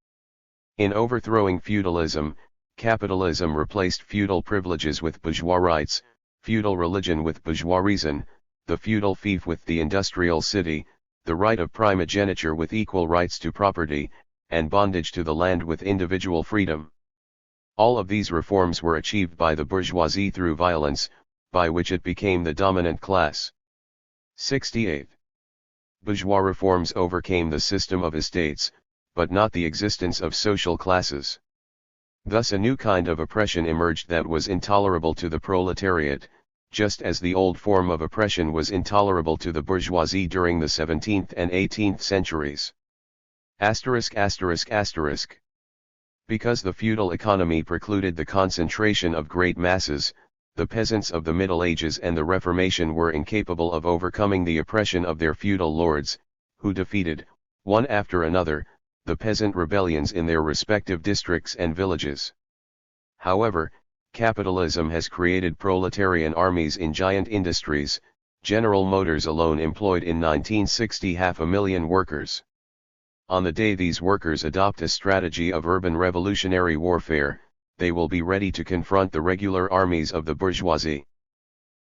In overthrowing feudalism, capitalism replaced feudal privileges with bourgeois rights, feudal religion with bourgeois reason, the feudal fief with the industrial city, the right of primogeniture with equal rights to property, and bondage to the land with individual freedom. All of these reforms were achieved by the bourgeoisie through violence, by which it became the dominant class. 68. Bourgeois reforms overcame the system of estates, but not the existence of social classes. Thus a new kind of oppression emerged that was intolerable to the proletariat, just as the old form of oppression was intolerable to the bourgeoisie during the 17th and 18th centuries. Because the feudal economy precluded the concentration of great masses, the peasants of the Middle Ages and the Reformation were incapable of overcoming the oppression of their feudal lords, who defeated, one after another, the peasant rebellions in their respective districts and villages. However, capitalism has created proletarian armies in giant industries. General Motors alone employed in 1960 500,000 workers. On the day these workers adopt a strategy of urban revolutionary warfare, they will be ready to confront the regular armies of the bourgeoisie.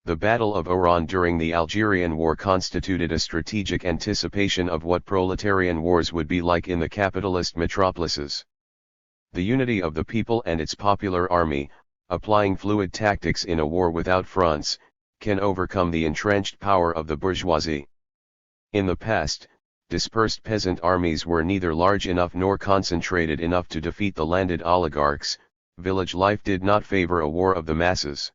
The Battle of Oran during the Algerian War constituted a strategic anticipation of what proletarian wars would be like in the capitalist metropolises. The unity of the people and its popular army, applying fluid tactics in a war without fronts, can overcome the entrenched power of the bourgeoisie. In the past, dispersed peasant armies were neither large enough nor concentrated enough to defeat the landed oligarchs. Village life did not favor a war of the masses.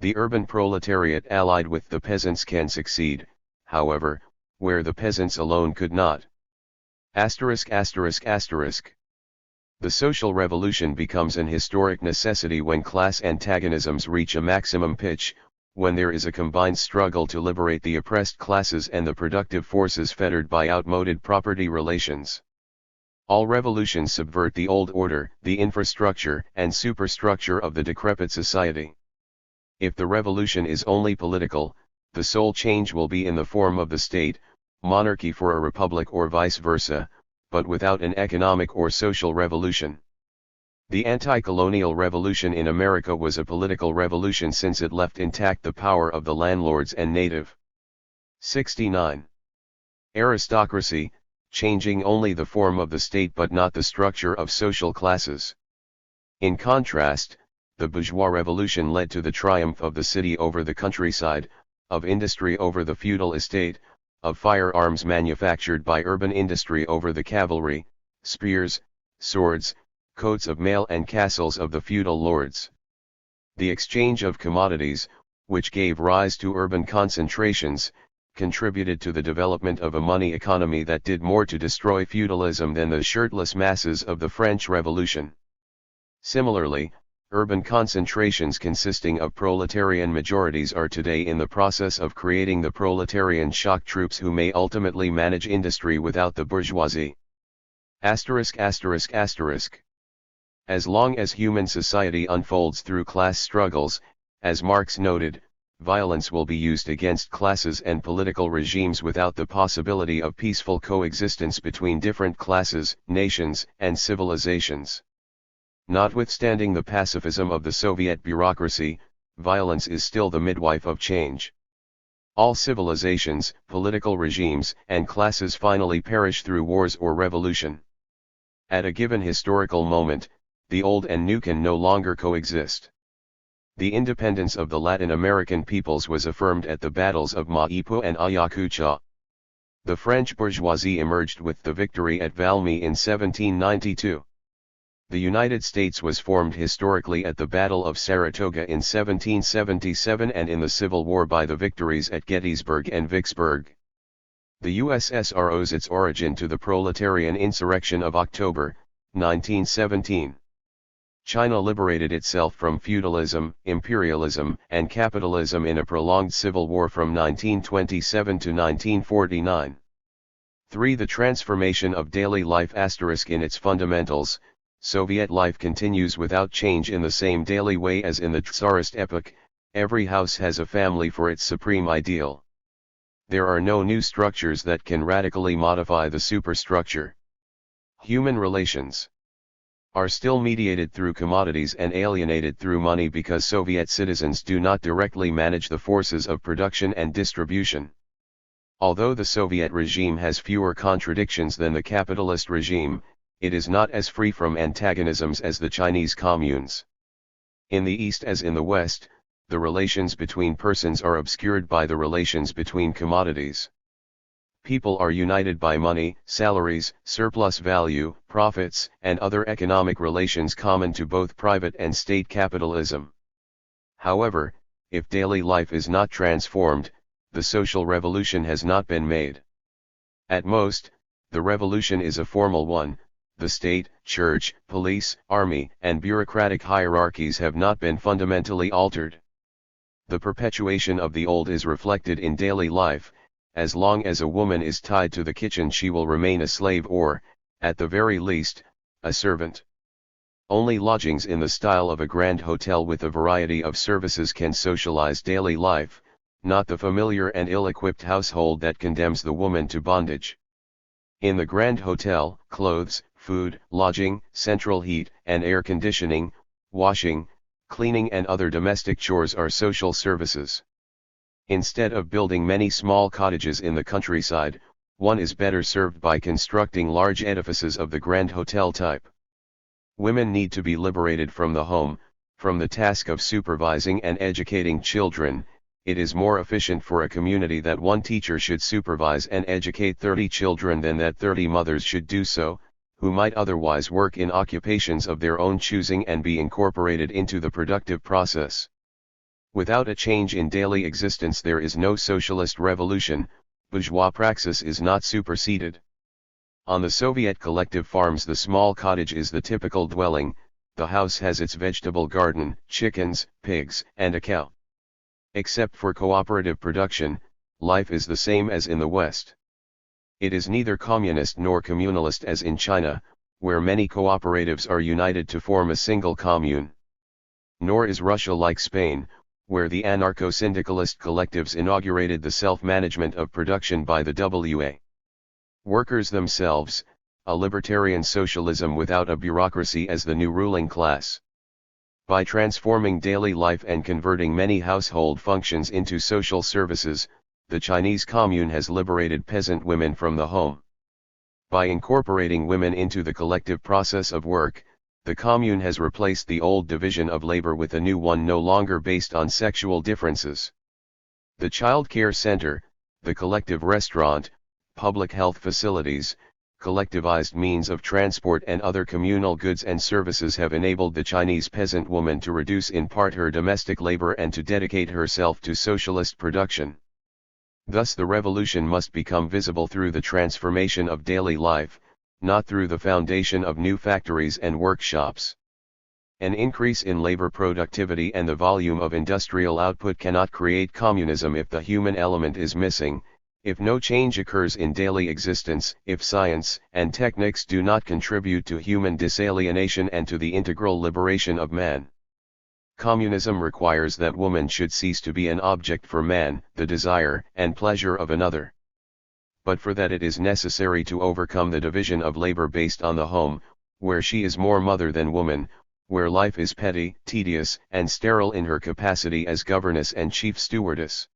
The urban proletariat allied with the peasants can succeed, however, where the peasants alone could not. *****. The social revolution becomes an historic necessity when class antagonisms reach a maximum pitch, when there is a combined struggle to liberate the oppressed classes and the productive forces fettered by outmoded property relations. All revolutions subvert the old order, the infrastructure and superstructure of the decrepit society. If the revolution is only political, the sole change will be in the form of the state, monarchy for a republic or vice versa, but without an economic or social revolution. The anti-colonial revolution in America was a political revolution since it left intact the power of the landlords and native. 69. Aristocracy, changing only the form of the state but not the structure of social classes. In contrast, the bourgeois revolution led to the triumph of the city over the countryside, of industry over the feudal estate, of firearms manufactured by urban industry over the cavalry, spears, swords, coats of mail and castles of the feudal lords. The exchange of commodities, which gave rise to urban concentrations, contributed to the development of a money economy that did more to destroy feudalism than the shirtless masses of the French Revolution. Similarly, urban concentrations consisting of proletarian majorities are today in the process of creating the proletarian shock troops who may ultimately manage industry without the bourgeoisie. *****. As long as human society unfolds through class struggles, as Marx noted, violence will be used against classes and political regimes without the possibility of peaceful coexistence between different classes, nations, and civilizations. Notwithstanding the pacifism of the Soviet bureaucracy, violence is still the midwife of change. All civilizations, political regimes, and classes finally perish through wars or revolution. At a given historical moment, the old and new can no longer coexist. The independence of the Latin American peoples was affirmed at the battles of Maipo and Ayacucho. The French bourgeoisie emerged with the victory at Valmy in 1792. The United States was formed historically at the Battle of Saratoga in 1777 and in the Civil War by the victories at Gettysburg and Vicksburg. The USSR owes its origin to the proletarian insurrection of October, 1917. China liberated itself from feudalism, imperialism, and capitalism in a prolonged civil war from 1927 to 1949. 3. The transformation of daily life * in its fundamentals. Soviet life continues without change in the same daily way as in the Tsarist epoch. Every house has a family for its supreme ideal. There are no new structures that can radically modify the superstructure. Human relations are still mediated through commodities and alienated through money because Soviet citizens do not directly manage the forces of production and distribution. Although the Soviet regime has fewer contradictions than the capitalist regime, it is not as free from antagonisms as the Chinese communes. In the East as in the West, the relations between persons are obscured by the relations between commodities. People are united by money, salaries, surplus value, profits, and other economic relations common to both private and state capitalism. However, if daily life is not transformed, the social revolution has not been made. At most, the revolution is a formal one. The state, church, police, army, and bureaucratic hierarchies have not been fundamentally altered. The perpetuation of the old is reflected in daily life. As long as a woman is tied to the kitchen, she will remain a slave or, at the very least, a servant. Only lodgings in the style of a grand hotel with a variety of services can socialize daily life, not the familiar and ill-equipped household that condemns the woman to bondage. In the grand hotel, clothes, food, lodging, central heat and air conditioning, washing, cleaning and other domestic chores are social services. Instead of building many small cottages in the countryside, one is better served by constructing large edifices of the grand hotel type. Women need to be liberated from the home, from the task of supervising and educating children, it is more efficient for a community that one teacher should supervise and educate 30 children than that 30 mothers should do so, who might otherwise work in occupations of their own choosing and be incorporated into the productive process. Without a change in daily existence there is no socialist revolution, bourgeois praxis is not superseded. On the Soviet collective farms the small cottage is the typical dwelling, the house has its vegetable garden, chickens, pigs, and a cow. Except for cooperative production, life is the same as in the West. It is neither communist nor communalist as in China, where many cooperatives are united to form a single commune. Nor is Russia like Spain, where the anarcho-syndicalist collectives inaugurated the self-management of production by the WA. Workers themselves, a libertarian socialism without a bureaucracy as the new ruling class. By transforming daily life and converting many household functions into social services, the Chinese commune has liberated peasant women from the home. By incorporating women into the collective process of work, the commune has replaced the old division of labor with a new one no longer based on sexual differences. The child care center, the collective restaurant, public health facilities, collectivized means of transport and other communal goods and services have enabled the Chinese peasant woman to reduce in part her domestic labor and to dedicate herself to socialist production. Thus the revolution must become visible through the transformation of daily life, not through the foundation of new factories and workshops. An increase in labor productivity and the volume of industrial output cannot create communism if the human element is missing, if no change occurs in daily existence, if science and techniques do not contribute to human disalienation and to the integral liberation of man. Communism requires that woman should cease to be an object for man, the desire and pleasure of another. But for that it is necessary to overcome the division of labor based on the home, where she is more mother than woman, where life is petty, tedious, and sterile in her capacity as governess and chief stewardess.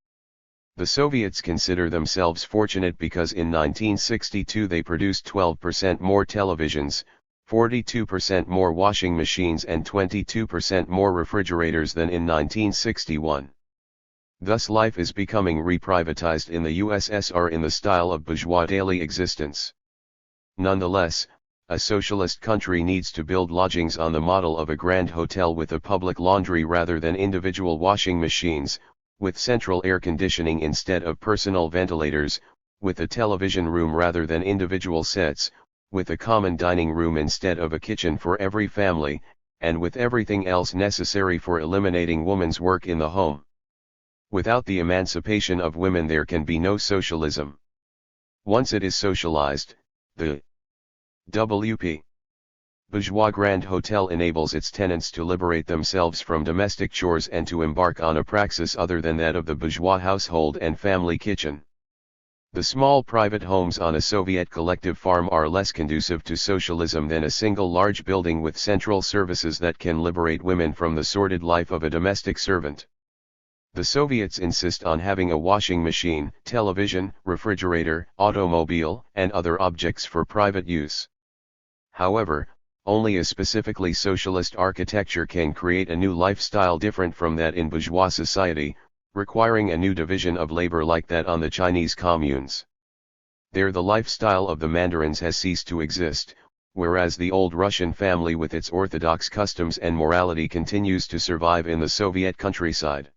The Soviets consider themselves fortunate because in 1962 they produced 12% more televisions, 42% more washing machines and 22% more refrigerators than in 1961. Thus life is becoming reprivatized in the USSR in the style of bourgeois daily existence. Nonetheless, a socialist country needs to build lodgings on the model of a grand hotel with a public laundry rather than individual washing machines, with central air conditioning instead of personal ventilators, with a television room rather than individual sets, with a common dining room instead of a kitchen for every family, and with everything else necessary for eliminating woman's work in the home. Without the emancipation of women there can be no socialism. Once it is socialized, the WP Bourgeois Grand Hotel enables its tenants to liberate themselves from domestic chores and to embark on a praxis other than that of the bourgeois household and family kitchen. The small private homes on a Soviet collective farm are less conducive to socialism than a single large building with central services that can liberate women from the sordid life of a domestic servant. The Soviets insist on having a washing machine, television, refrigerator, automobile, and other objects for private use. However, only a specifically socialist architecture can create a new lifestyle different from that in bourgeois society, requiring a new division of labor like that on the Chinese communes. There the lifestyle of the mandarins has ceased to exist, whereas the old Russian family with its orthodox customs and morality continues to survive in the Soviet countryside.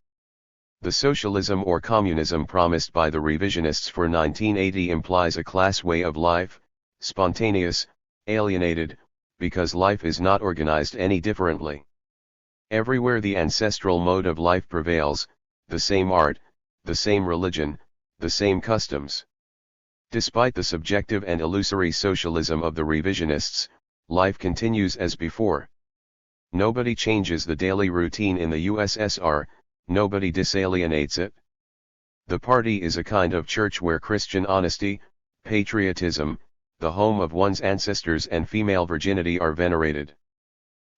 The socialism or communism promised by the revisionists for 1980 implies a class way of life, spontaneous, alienated, because life is not organized any differently. Everywhere the ancestral mode of life prevails, the same art, the same religion, the same customs. Despite the subjective and illusory socialism of the revisionists, life continues as before. Nobody changes the daily routine in the USSR, nobody disalienates it. The party is a kind of church where Christian honesty, patriotism, the home of one's ancestors and female virginity are venerated.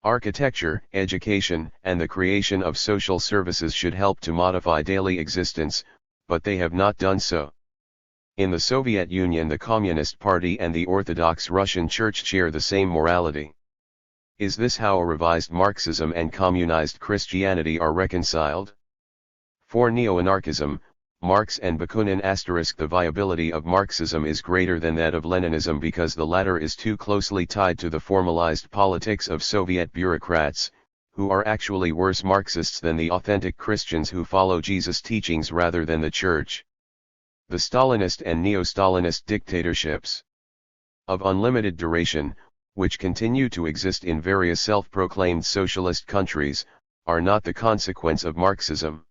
Architecture, education, and the creation of social services should help to modify daily existence, but they have not done so. In the Soviet Union the Communist Party and the Orthodox Russian Church share the same morality. Is this how a revised Marxism and communized Christianity are reconciled? For neo-anarchism, Marx and Bakunin *, the viability of Marxism is greater than that of Leninism because the latter is too closely tied to the formalized politics of Soviet bureaucrats, who are actually worse Marxists than the authentic Christians who follow Jesus' teachings rather than the Church. The Stalinist and neo-Stalinist dictatorships of unlimited duration, which continue to exist in various self-proclaimed socialist countries, are not the consequence of Marxism.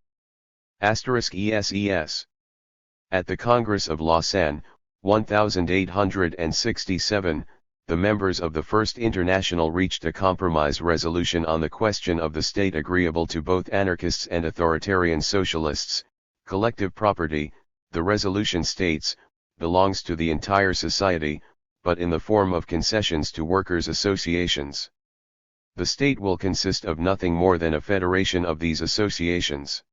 *ESES. At the Congress of Lausanne, 1867, the members of the First International reached a compromise resolution on the question of the state agreeable to both anarchists and authoritarian socialists. Collective property, the resolution states, belongs to the entire society, but in the form of concessions to workers' associations. The state will consist of nothing more than a federation of these associations.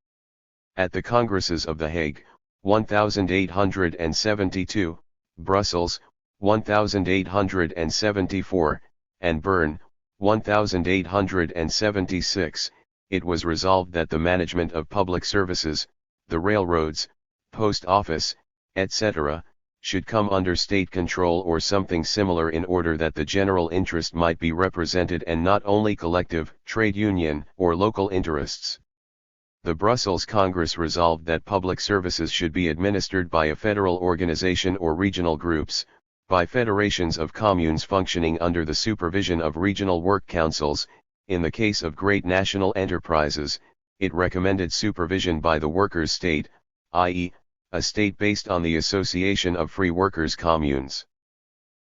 At the Congresses of The Hague, 1872, Brussels, 1874, and Bern, 1876, it was resolved that the management of public services, the railroads, post office, etc., should come under state control or something similar in order that the general interest might be represented and not only collective, trade union, or local interests. The Brussels Congress resolved that public services should be administered by a federal organization or regional groups, by federations of communes functioning under the supervision of regional work councils. In the case of great national enterprises, it recommended supervision by the workers' state, i.e., a state based on the Association of Free Workers' Communes.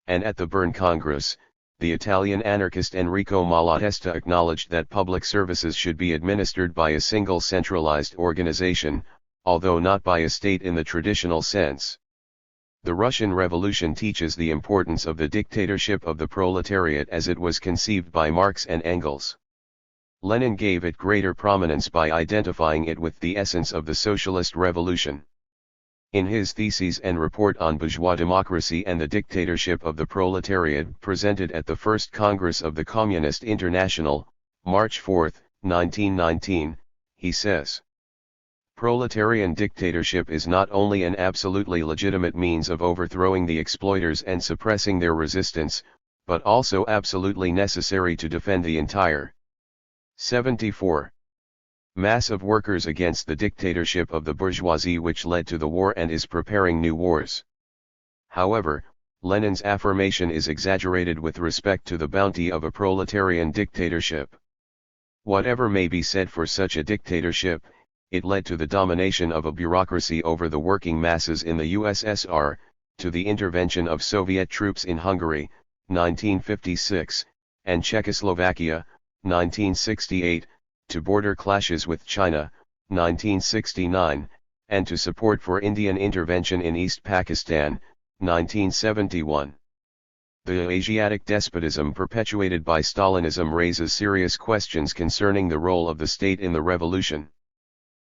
And at the Bern Congress, the Italian anarchist Enrico Malatesta acknowledged that public services should be administered by a single centralized organization, although not by a state in the traditional sense. The Russian Revolution teaches the importance of the dictatorship of the proletariat as it was conceived by Marx and Engels. Lenin gave it greater prominence by identifying it with the essence of the socialist revolution. In his Theses and Report on Bourgeois Democracy and the Dictatorship of the Proletariat presented at the First Congress of the Communist International, March 4, 1919, he says, "Proletarian dictatorship is not only an absolutely legitimate means of overthrowing the exploiters and suppressing their resistance, but also absolutely necessary to defend the entire 74. Mass of workers against the dictatorship of the bourgeoisie which led to the war and is preparing new wars." However, Lenin's affirmation is exaggerated with respect to the bounty of a proletarian dictatorship. Whatever may be said for such a dictatorship, it led to the domination of a bureaucracy over the working masses in the USSR, to the intervention of Soviet troops in Hungary, 1956, and Czechoslovakia, 1968, to border clashes with China, 1969, and to support for Indian intervention in East Pakistan, 1971. The Asiatic despotism perpetuated by Stalinism raises serious questions concerning the role of the state in the revolution.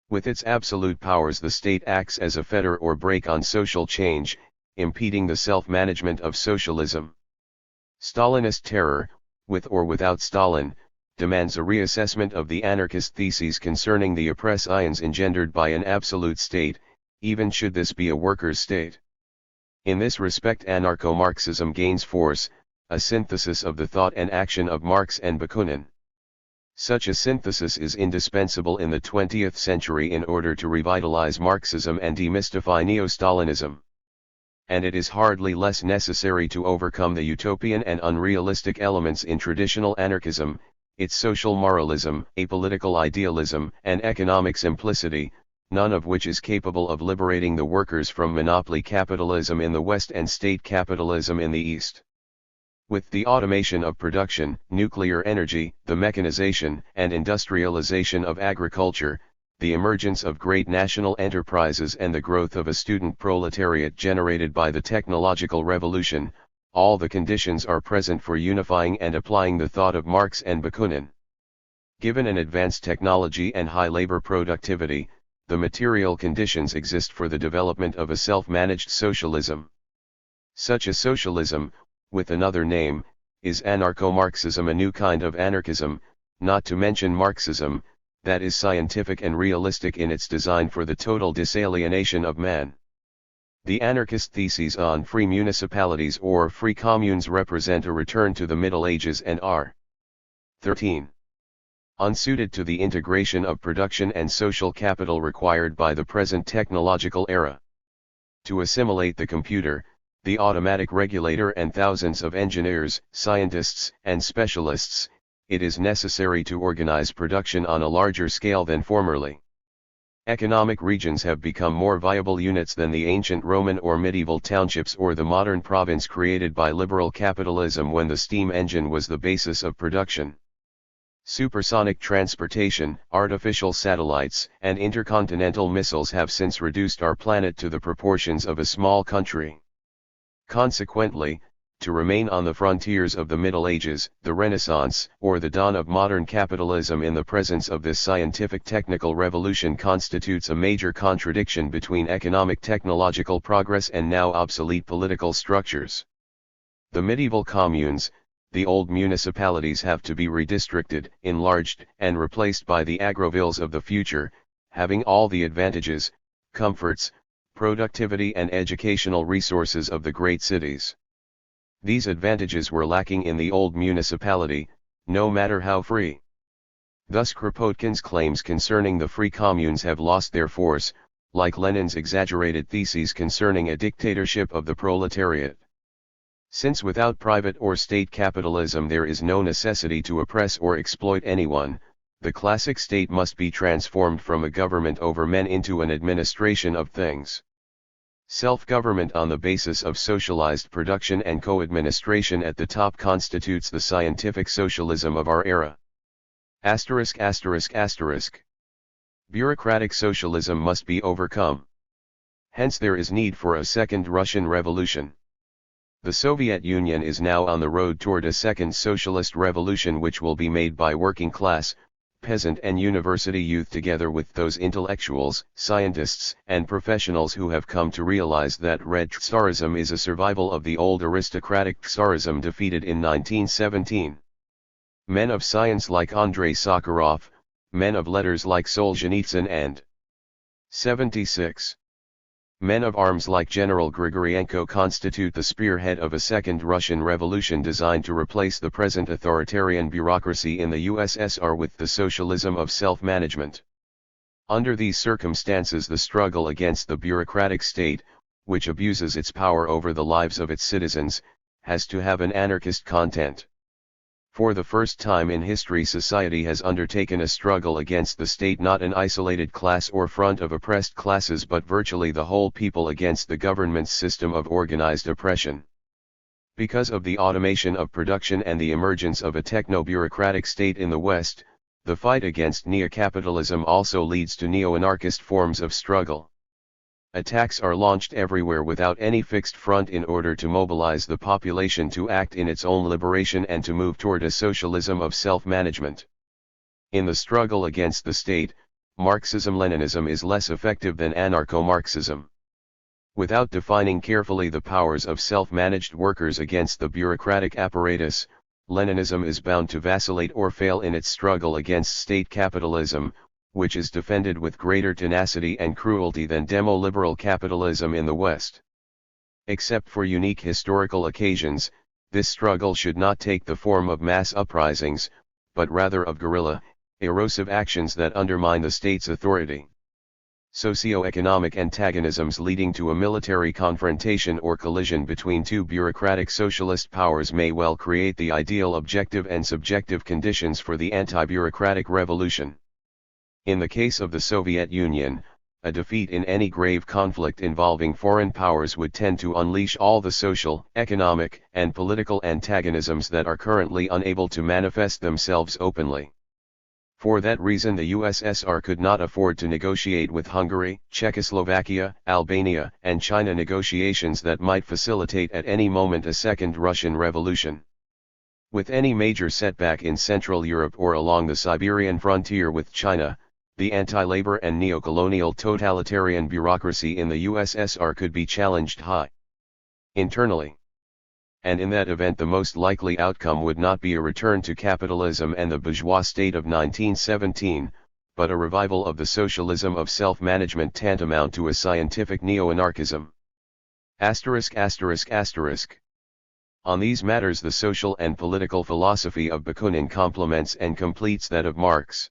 With its absolute powers, the state acts as a fetter or brake on social change, impeding the self-management of socialism. Stalinist terror, with or without Stalin, demands a reassessment of the anarchist theses concerning the oppressions engendered by an absolute state, even should this be a workers' state. In this respect, anarcho-Marxism gains force, a synthesis of the thought and action of Marx and Bakunin. Such a synthesis is indispensable in the 20th century in order to revitalize Marxism and demystify neo-Stalinism. And it is hardly less necessary to overcome the utopian and unrealistic elements in traditional anarchism, its social moralism, apolitical idealism, and economic simplicity, none of which is capable of liberating the workers from monopoly capitalism in the West and state capitalism in the East. With the automation of production, nuclear energy, the mechanization and industrialization of agriculture, the emergence of great national enterprises and the growth of a student proletariat generated by the technological revolution, all the conditions are present for unifying and applying the thought of Marx and Bakunin. Given an advanced technology and high labor productivity, the material conditions exist for the development of a self-managed socialism. Such a socialism, with another name, is anarcho-Marxism, a new kind of anarchism, not to mention Marxism, that is scientific and realistic in its design for the total disalienation of man. The anarchist theses on free municipalities or free communes represent a return to the Middle Ages and are 13. Unsuited to the integration of production and social capital required by the present technological era. To assimilate the computer, the automatic regulator and thousands of engineers, scientists, and specialists, it is necessary to organize production on a larger scale than formerly. Economic regions have become more viable units than the ancient Roman or medieval townships or the modern province created by liberal capitalism when the steam engine was the basis of production. Supersonic transportation, artificial satellites, and intercontinental missiles have since reduced our planet to the proportions of a small country. Consequently, to remain on the frontiers of the Middle Ages, the Renaissance, or the dawn of modern capitalism in the presence of this scientific technical revolution constitutes a major contradiction between economic technological progress and now obsolete political structures. The medieval communes, the old municipalities have to be redistricted, enlarged, and replaced by the agrovilles of the future, having all the advantages, comforts, productivity and educational resources of the great cities. These advantages were lacking in the old municipality, no matter how free. Thus Kropotkin's claims concerning the free communes have lost their force, like Lenin's exaggerated theses concerning a dictatorship of the proletariat. Since without private or state capitalism there is no necessity to oppress or exploit anyone, the classic state must be transformed from a government over men into an administration of things. Self-government on the basis of socialized production and co-administration at the top constitutes the scientific socialism of our era. Bureaucratic socialism must be overcome. Hence there is need for a second Russian Revolution. The Soviet Union is now on the road toward a second socialist revolution which will be made by working class, peasant and university youth together with those intellectuals, scientists, and professionals who have come to realize that red Tsarism is a survival of the old aristocratic Tsarism defeated in 1917. Men of science like Andrei Sakharov, men of letters like Solzhenitsyn and 76. Men of arms like General Grigorenko constitute the spearhead of a second Russian Revolution designed to replace the present authoritarian bureaucracy in the USSR with the socialism of self-management. Under these circumstances the struggle against the bureaucratic state, which abuses its power over the lives of its citizens, has to have an anarchist content. For the first time in history society has undertaken a struggle against the state, not an isolated class or front of oppressed classes but virtually the whole people against the government's system of organized oppression. Because of the automation of production and the emergence of a techno-bureaucratic state in the West, the fight against neo-capitalism also leads to neo-anarchist forms of struggle. Attacks are launched everywhere without any fixed front in order to mobilize the population to act in its own liberation and to move toward a socialism of self-management. In the struggle against the state, Marxism-Leninism is less effective than anarcho-Marxism. Without defining carefully the powers of self-managed workers against the bureaucratic apparatus, Leninism is bound to vacillate or fail in its struggle against state capitalism, which is defended with greater tenacity and cruelty than demo-liberal capitalism in the West. Except for unique historical occasions, this struggle should not take the form of mass uprisings, but rather of guerrilla, erosive actions that undermine the state's authority. Socio-economic antagonisms leading to a military confrontation or collision between two bureaucratic socialist powers may well create the ideal objective and subjective conditions for the anti-bureaucratic revolution. In the case of the Soviet Union, a defeat in any grave conflict involving foreign powers would tend to unleash all the social, economic, and political antagonisms that are currently unable to manifest themselves openly. For that reason the USSR could not afford to negotiate with Hungary, Czechoslovakia, Albania, and China negotiations that might facilitate at any moment a second Russian Revolution. With any major setback in Central Europe or along the Siberian frontier with China, the anti-labor and neo-colonial totalitarian bureaucracy in the USSR could be challenged high internally. And in that event the most likely outcome would not be a return to capitalism and the bourgeois state of 1917, but a revival of the socialism of self-management tantamount to a scientific neo-anarchism. On these matters the social and political philosophy of Bakunin complements and completes that of Marx.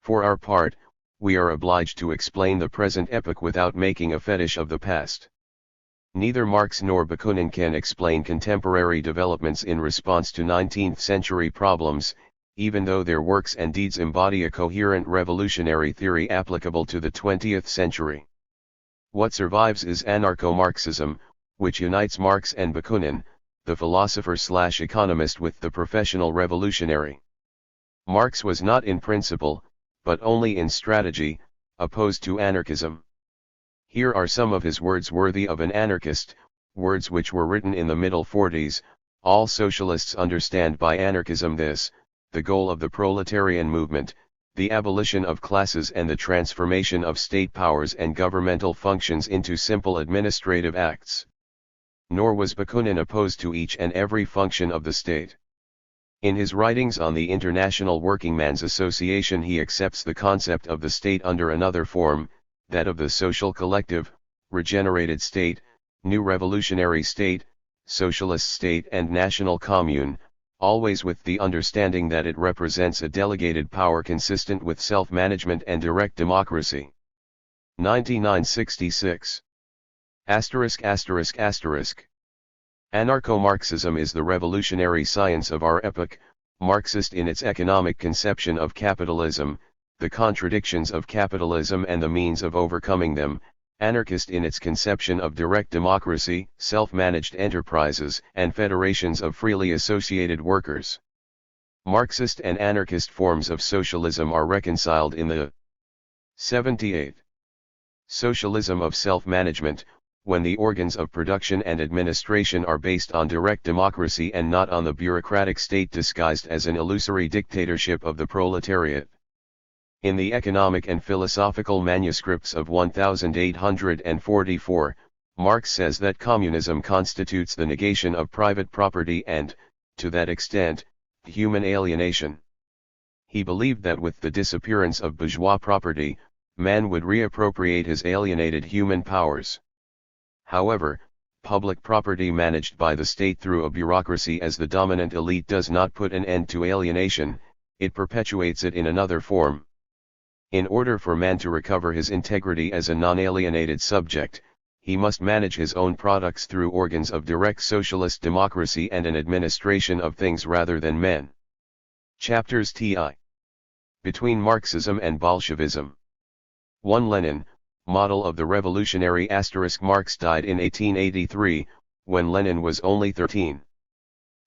For our part, we are obliged to explain the present epoch without making a fetish of the past. Neither Marx nor Bakunin can explain contemporary developments in response to 19th-century problems, even though their works and deeds embody a coherent revolutionary theory applicable to the 20th century. What survives is anarcho-Marxism, which unites Marx and Bakunin, the philosopher/economist, with the professional revolutionary. Marx was not in principle, but only in strategy, opposed to anarchism. Here are some of his words worthy of an anarchist, words which were written in the middle 40s. All socialists understand by anarchism this: the goal of the proletarian movement, the abolition of classes and the transformation of state powers and governmental functions into simple administrative acts. Nor was Bakunin opposed to each and every function of the state. In his writings on the International Workingmen's Association he accepts the concept of the state under another form, that of the social collective, regenerated state, new revolutionary state, socialist state and national commune, always with the understanding that it represents a delegated power consistent with self-management and direct democracy. 9966. Anarcho-Marxism is the revolutionary science of our epoch, Marxist in its economic conception of capitalism, the contradictions of capitalism and the means of overcoming them, anarchist in its conception of direct democracy, self-managed enterprises and federations of freely associated workers. Marxist and anarchist forms of socialism are reconciled in the 78. Socialism of self-management, when the organs of production and administration are based on direct democracy and not on the bureaucratic state disguised as an illusory dictatorship of the proletariat. In the economic and philosophical manuscripts of 1844, Marx says that communism constitutes the negation of private property and, to that extent, human alienation. He believed that with the disappearance of bourgeois property, man would reappropriate his alienated human powers. However, public property managed by the state through a bureaucracy as the dominant elite does not put an end to alienation, it perpetuates it in another form. In order for man to recover his integrity as a non-alienated subject, he must manage his own products through organs of direct socialist democracy and an administration of things rather than men. Chapters TI. Between Marxism and Bolshevism. 1. Lenin, model of the revolutionary *. Marx died in 1883, when Lenin was only 13.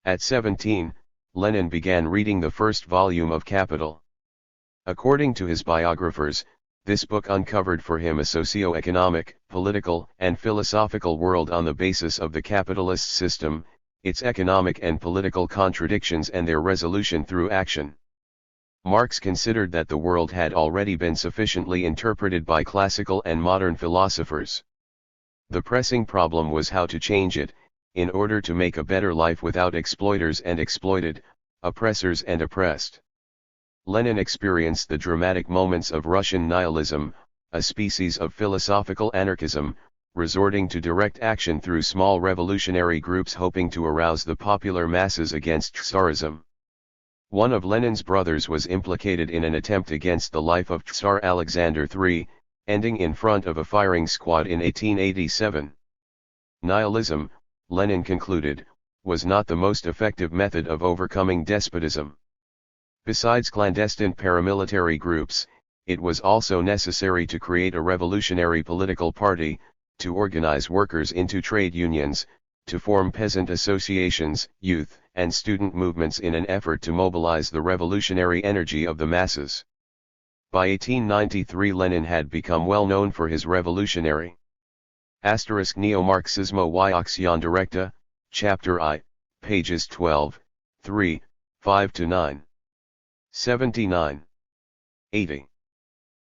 At 17, Lenin began reading the first volume of Capital. According to his biographers, this book uncovered for him a socio-economic, political, and philosophical world on the basis of the capitalist system, its economic and political contradictions and their resolution through action. Marx considered that the world had already been sufficiently interpreted by classical and modern philosophers. The pressing problem was how to change it, in order to make a better life without exploiters and exploited, oppressors and oppressed. Lenin experienced the dramatic moments of Russian nihilism, a species of philosophical anarchism, resorting to direct action through small revolutionary groups hoping to arouse the popular masses against Tsarism. One of Lenin's brothers was implicated in an attempt against the life of Tsar Alexander III, ending in front of a firing squad in 1887. Nihilism, Lenin concluded, was not the most effective method of overcoming despotism. Besides clandestine paramilitary groups, it was also necessary to create a revolutionary political party, to organize workers into trade unions, to form peasant associations, youth and student movements in an effort to mobilize the revolutionary energy of the masses. By 1893 Lenin had become well known for his revolutionary Neo-Marxismo y Acción Directa, Chapter I, pages 12, 3, 5-9. 79. 80.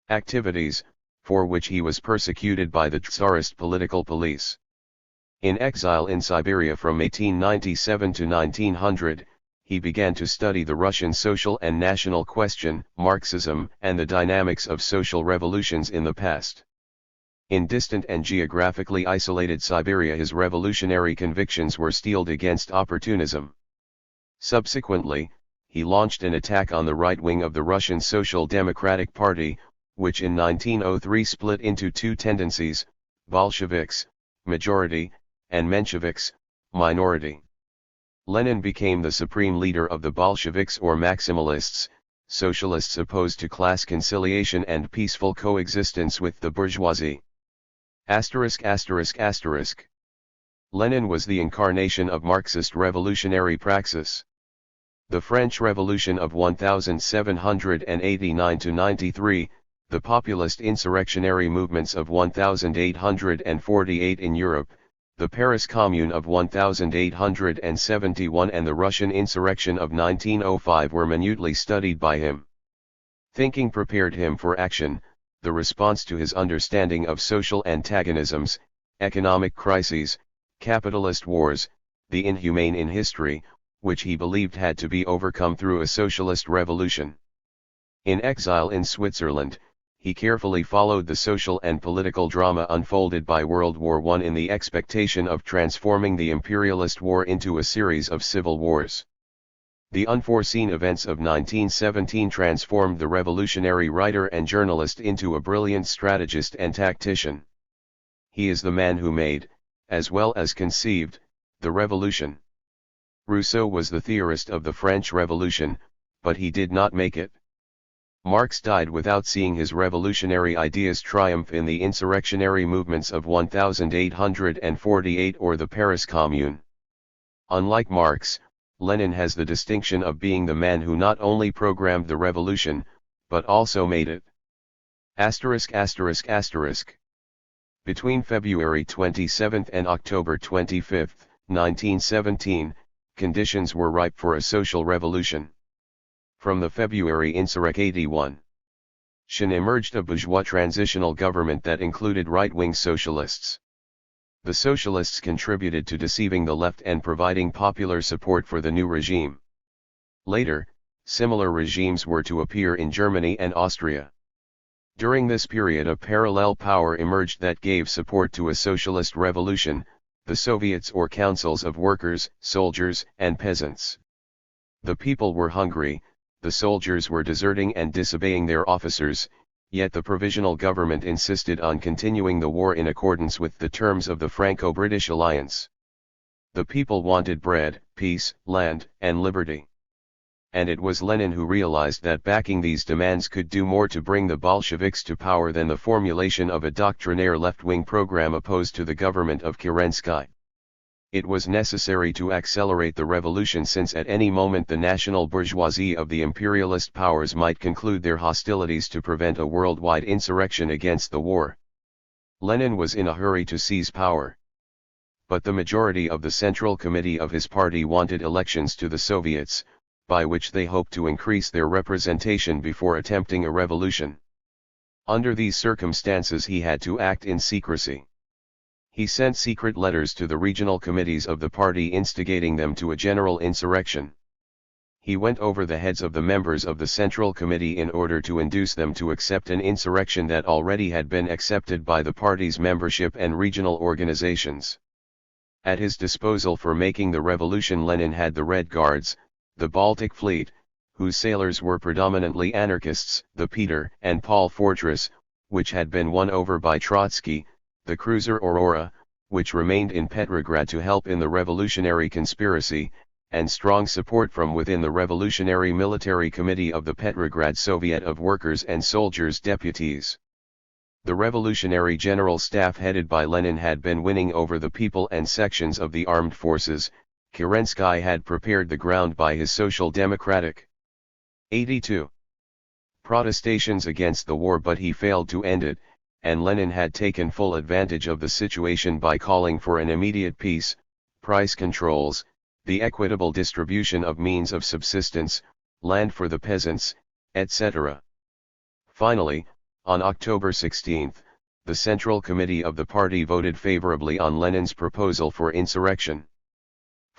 Activities, for which he was persecuted by the Tsarist political police. In exile in Siberia from 1897 to 1900, he began to study the Russian social and national question, Marxism, and the dynamics of social revolutions in the past. In distant and geographically isolated Siberia, his revolutionary convictions were steeled against opportunism. Subsequently, he launched an attack on the right wing of the Russian Social Democratic Party, which in 1903 split into two tendencies, Bolsheviks, majority, and Mensheviks, minority. Lenin became the supreme leader of the Bolsheviks or Maximalists, socialists opposed to class conciliation and peaceful coexistence with the bourgeoisie. Lenin was the incarnation of Marxist revolutionary praxis. The French Revolution of 1789–93, the populist insurrectionary movements of 1848 in Europe, the Paris Commune of 1871 and the Russian insurrection of 1905 were minutely studied by him. Thinking prepared him for action, the response to his understanding of social antagonisms, economic crises, capitalist wars, the inhumane in history, which he believed had to be overcome through a socialist revolution. In exile in Switzerland, he carefully followed the social and political drama unfolded by World War I in the expectation of transforming the imperialist war into a series of civil wars. The unforeseen events of 1917 transformed the revolutionary writer and journalist into a brilliant strategist and tactician. He is the man who made, as well as conceived, the revolution. Rousseau was the theorist of the French Revolution, but he did not make it. Marx died without seeing his revolutionary ideas triumph in the insurrectionary movements of 1848 or the Paris Commune. Unlike Marx, Lenin has the distinction of being the man who not only programmed the revolution, but also made it. Between February 27 and October 25, 1917, conditions were ripe for a social revolution. From the February insurrection emerged a bourgeois transitional government that included right-wing socialists. The socialists contributed to deceiving the left and providing popular support for the new regime. Later, similar regimes were to appear in Germany and Austria. During this period a parallel power emerged that gave support to a socialist revolution, the Soviets or councils of workers, soldiers, and peasants. The people were hungry, the soldiers were deserting and disobeying their officers, yet the provisional government insisted on continuing the war in accordance with the terms of the Franco-British alliance. The people wanted bread, peace, land, and liberty. And it was Lenin who realized that backing these demands could do more to bring the Bolsheviks to power than the formulation of a doctrinaire left-wing program opposed to the government of Kerensky. It was necessary to accelerate the revolution since at any moment the national bourgeoisie of the imperialist powers might conclude their hostilities to prevent a worldwide insurrection against the war. Lenin was in a hurry to seize power. But the majority of the Central Committee of his party wanted elections to the Soviets, by which they hoped to increase their representation before attempting a revolution. Under these circumstances he had to act in secrecy. He sent secret letters to the regional committees of the party instigating them to a general insurrection. He went over the heads of the members of the Central Committee in order to induce them to accept an insurrection that already had been accepted by the party's membership and regional organizations. At his disposal for making the revolution Lenin had the Red Guards, the Baltic Fleet, whose sailors were predominantly anarchists, the Peter and Paul Fortress, which had been won over by Trotsky, the cruiser Aurora, which remained in Petrograd to help in the revolutionary conspiracy, and strong support from within the Revolutionary Military Committee of the Petrograd Soviet of Workers and Soldiers Deputies. The Revolutionary General Staff headed by Lenin had been winning over the people and sections of the armed forces. Kerensky had prepared the ground by his Social Democratic 82 protestations against the war, but he failed to end it, and Lenin had taken full advantage of the situation by calling for an immediate peace, price controls, the equitable distribution of means of subsistence, land for the peasants, etc. Finally, on October 16, the Central Committee of the party voted favorably on Lenin's proposal for insurrection.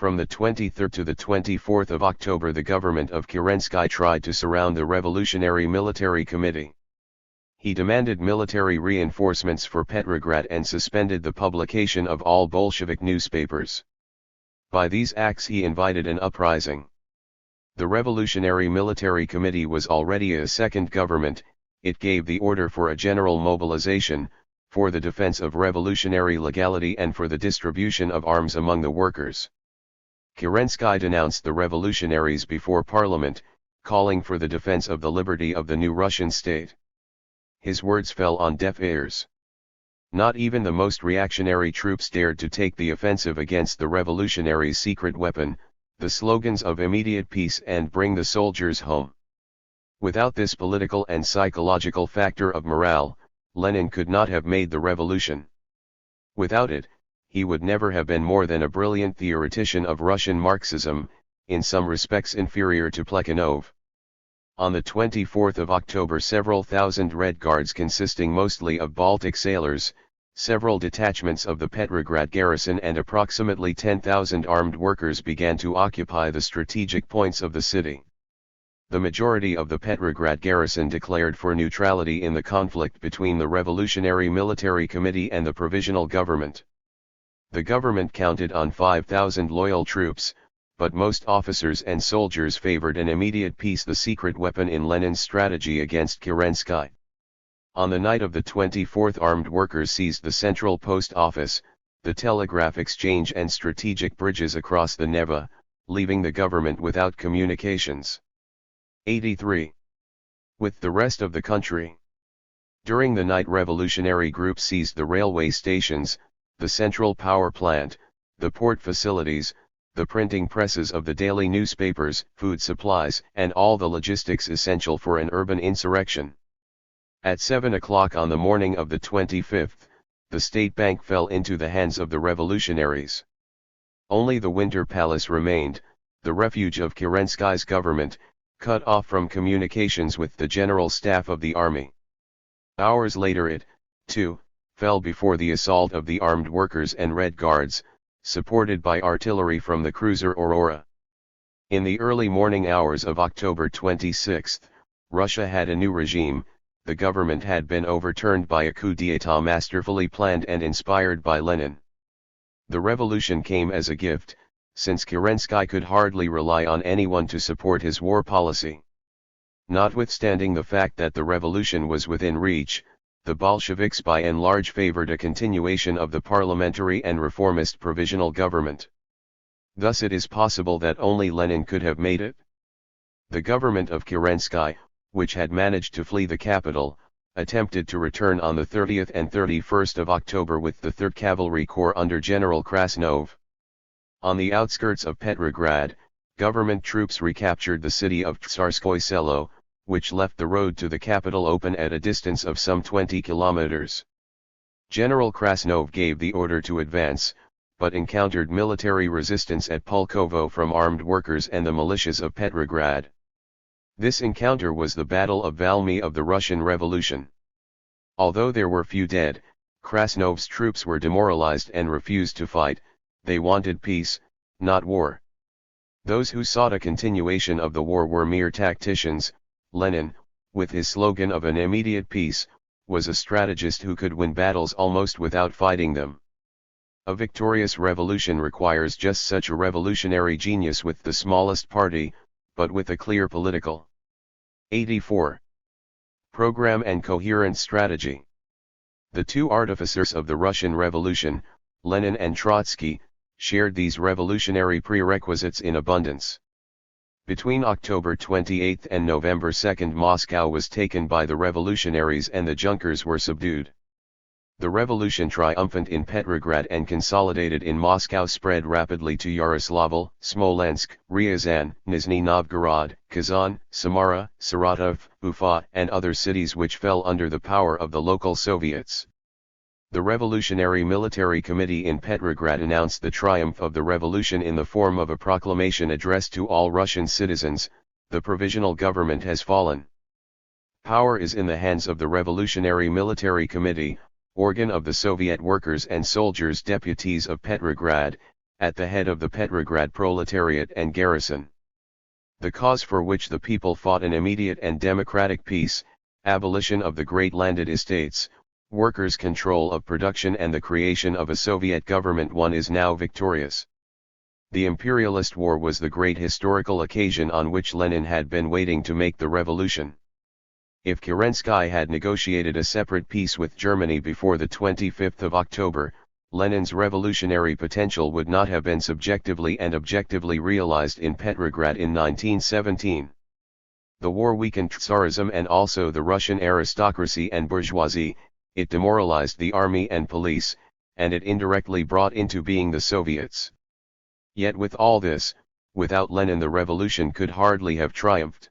From the 23rd to the 24th of October, the government of Kerensky tried to surround the Revolutionary Military Committee. He demanded military reinforcements for Petrograd and suspended the publication of all Bolshevik newspapers. By these acts he invited an uprising. The Revolutionary Military Committee was already a second government. It gave the order for a general mobilization, for the defense of revolutionary legality and for the distribution of arms among the workers. Kerensky denounced the revolutionaries before parliament, calling for the defense of the liberty of the new Russian state. His words fell on deaf ears. Not even the most reactionary troops dared to take the offensive against the revolutionaries' secret weapon, the slogans of immediate peace and bring the soldiers home. Without this political and psychological factor of morale, Lenin could not have made the revolution. Without it, he would never have been more than a brilliant theoretician of Russian Marxism, in some respects inferior to Plekhanov. On the 24th of October, several thousand Red Guards consisting mostly of Baltic sailors, several detachments of the Petrograd garrison and approximately 10,000 armed workers began to occupy the strategic points of the city. The majority of the Petrograd garrison declared for neutrality in the conflict between the Revolutionary Military Committee and the Provisional Government. The government counted on 5,000 loyal troops, but most officers and soldiers favored an immediate peace, the secret weapon in Lenin's strategy against Kerensky. On the night of the 24th, armed workers seized the central post office, the telegraph exchange and strategic bridges across the Neva, leaving the government without communications. 83. With the rest of the country. During the night, revolutionary groups seized the railway stations, the central power plant, the port facilities, the printing presses of the daily newspapers, food supplies, and all the logistics essential for an urban insurrection. At 7 o'clock on the morning of the 25th, the State Bank fell into the hands of the revolutionaries. Only the Winter Palace remained, the refuge of Kerensky's government, cut off from communications with the general staff of the army. Hours later it, too, fell before the assault of the armed workers and Red Guards, supported by artillery from the cruiser Aurora. In the early morning hours of October 26, Russia had a new regime. The government had been overturned by a coup d'état masterfully planned and inspired by Lenin. The revolution came as a gift, since Kerensky could hardly rely on anyone to support his war policy. Notwithstanding the fact that the revolution was within reach, the Bolsheviks by and large favored a continuation of the parliamentary and reformist provisional government. Thus it is possible that only Lenin could have made it. The government of Kerensky, which had managed to flee the capital, attempted to return on the 30th and 31st of October with the 3rd Cavalry Corps under General Krasnov. On the outskirts of Petrograd, government troops recaptured the city of Tsarskoye Selo, which left the road to the capital open at a distance of some 20 kilometers. General Krasnov gave the order to advance, but encountered military resistance at Pulkovo from armed workers and the militias of Petrograd. This encounter was the Battle of Valmy of the Russian Revolution. Although there were few dead, Krasnov's troops were demoralized and refused to fight. They wanted peace, not war. Those who sought a continuation of the war were mere tacticians. Lenin, with his slogan of an immediate peace, was a strategist who could win battles almost without fighting them. A victorious revolution requires just such a revolutionary genius with the smallest party, but with a clear political. 84. Program and coherent strategy. The two artificers of the Russian Revolution, Lenin and Trotsky, shared these revolutionary prerequisites in abundance. Between October 28 and November 2, Moscow was taken by the revolutionaries and the Junkers were subdued. The revolution, triumphant in Petrograd and consolidated in Moscow, spread rapidly to Yaroslavl, Smolensk, Ryazan, Nizhny Novgorod, Kazan, Samara, Saratov, Ufa, and other cities which fell under the power of the local Soviets. The Revolutionary Military Committee in Petrograd announced the triumph of the revolution in the form of a proclamation addressed to all Russian citizens: the provisional government has fallen. Power is in the hands of the Revolutionary Military Committee, organ of the Soviet workers and soldiers, deputies of Petrograd, at the head of the Petrograd proletariat and garrison. The cause for which the people fought an immediate and democratic peace, abolition of the great landed estates, workers' control of production and the creation of a Soviet government won is now victorious. The imperialist war was the great historical occasion on which Lenin had been waiting to make the revolution. If Kerensky had negotiated a separate peace with Germany before the 25th of October, Lenin's revolutionary potential would not have been subjectively and objectively realized in Petrograd in 1917. The war weakened Tsarism and also the Russian aristocracy and bourgeoisie, it demoralized the army and police, and it indirectly brought into being the Soviets. Yet with all this, without Lenin the revolution could hardly have triumphed.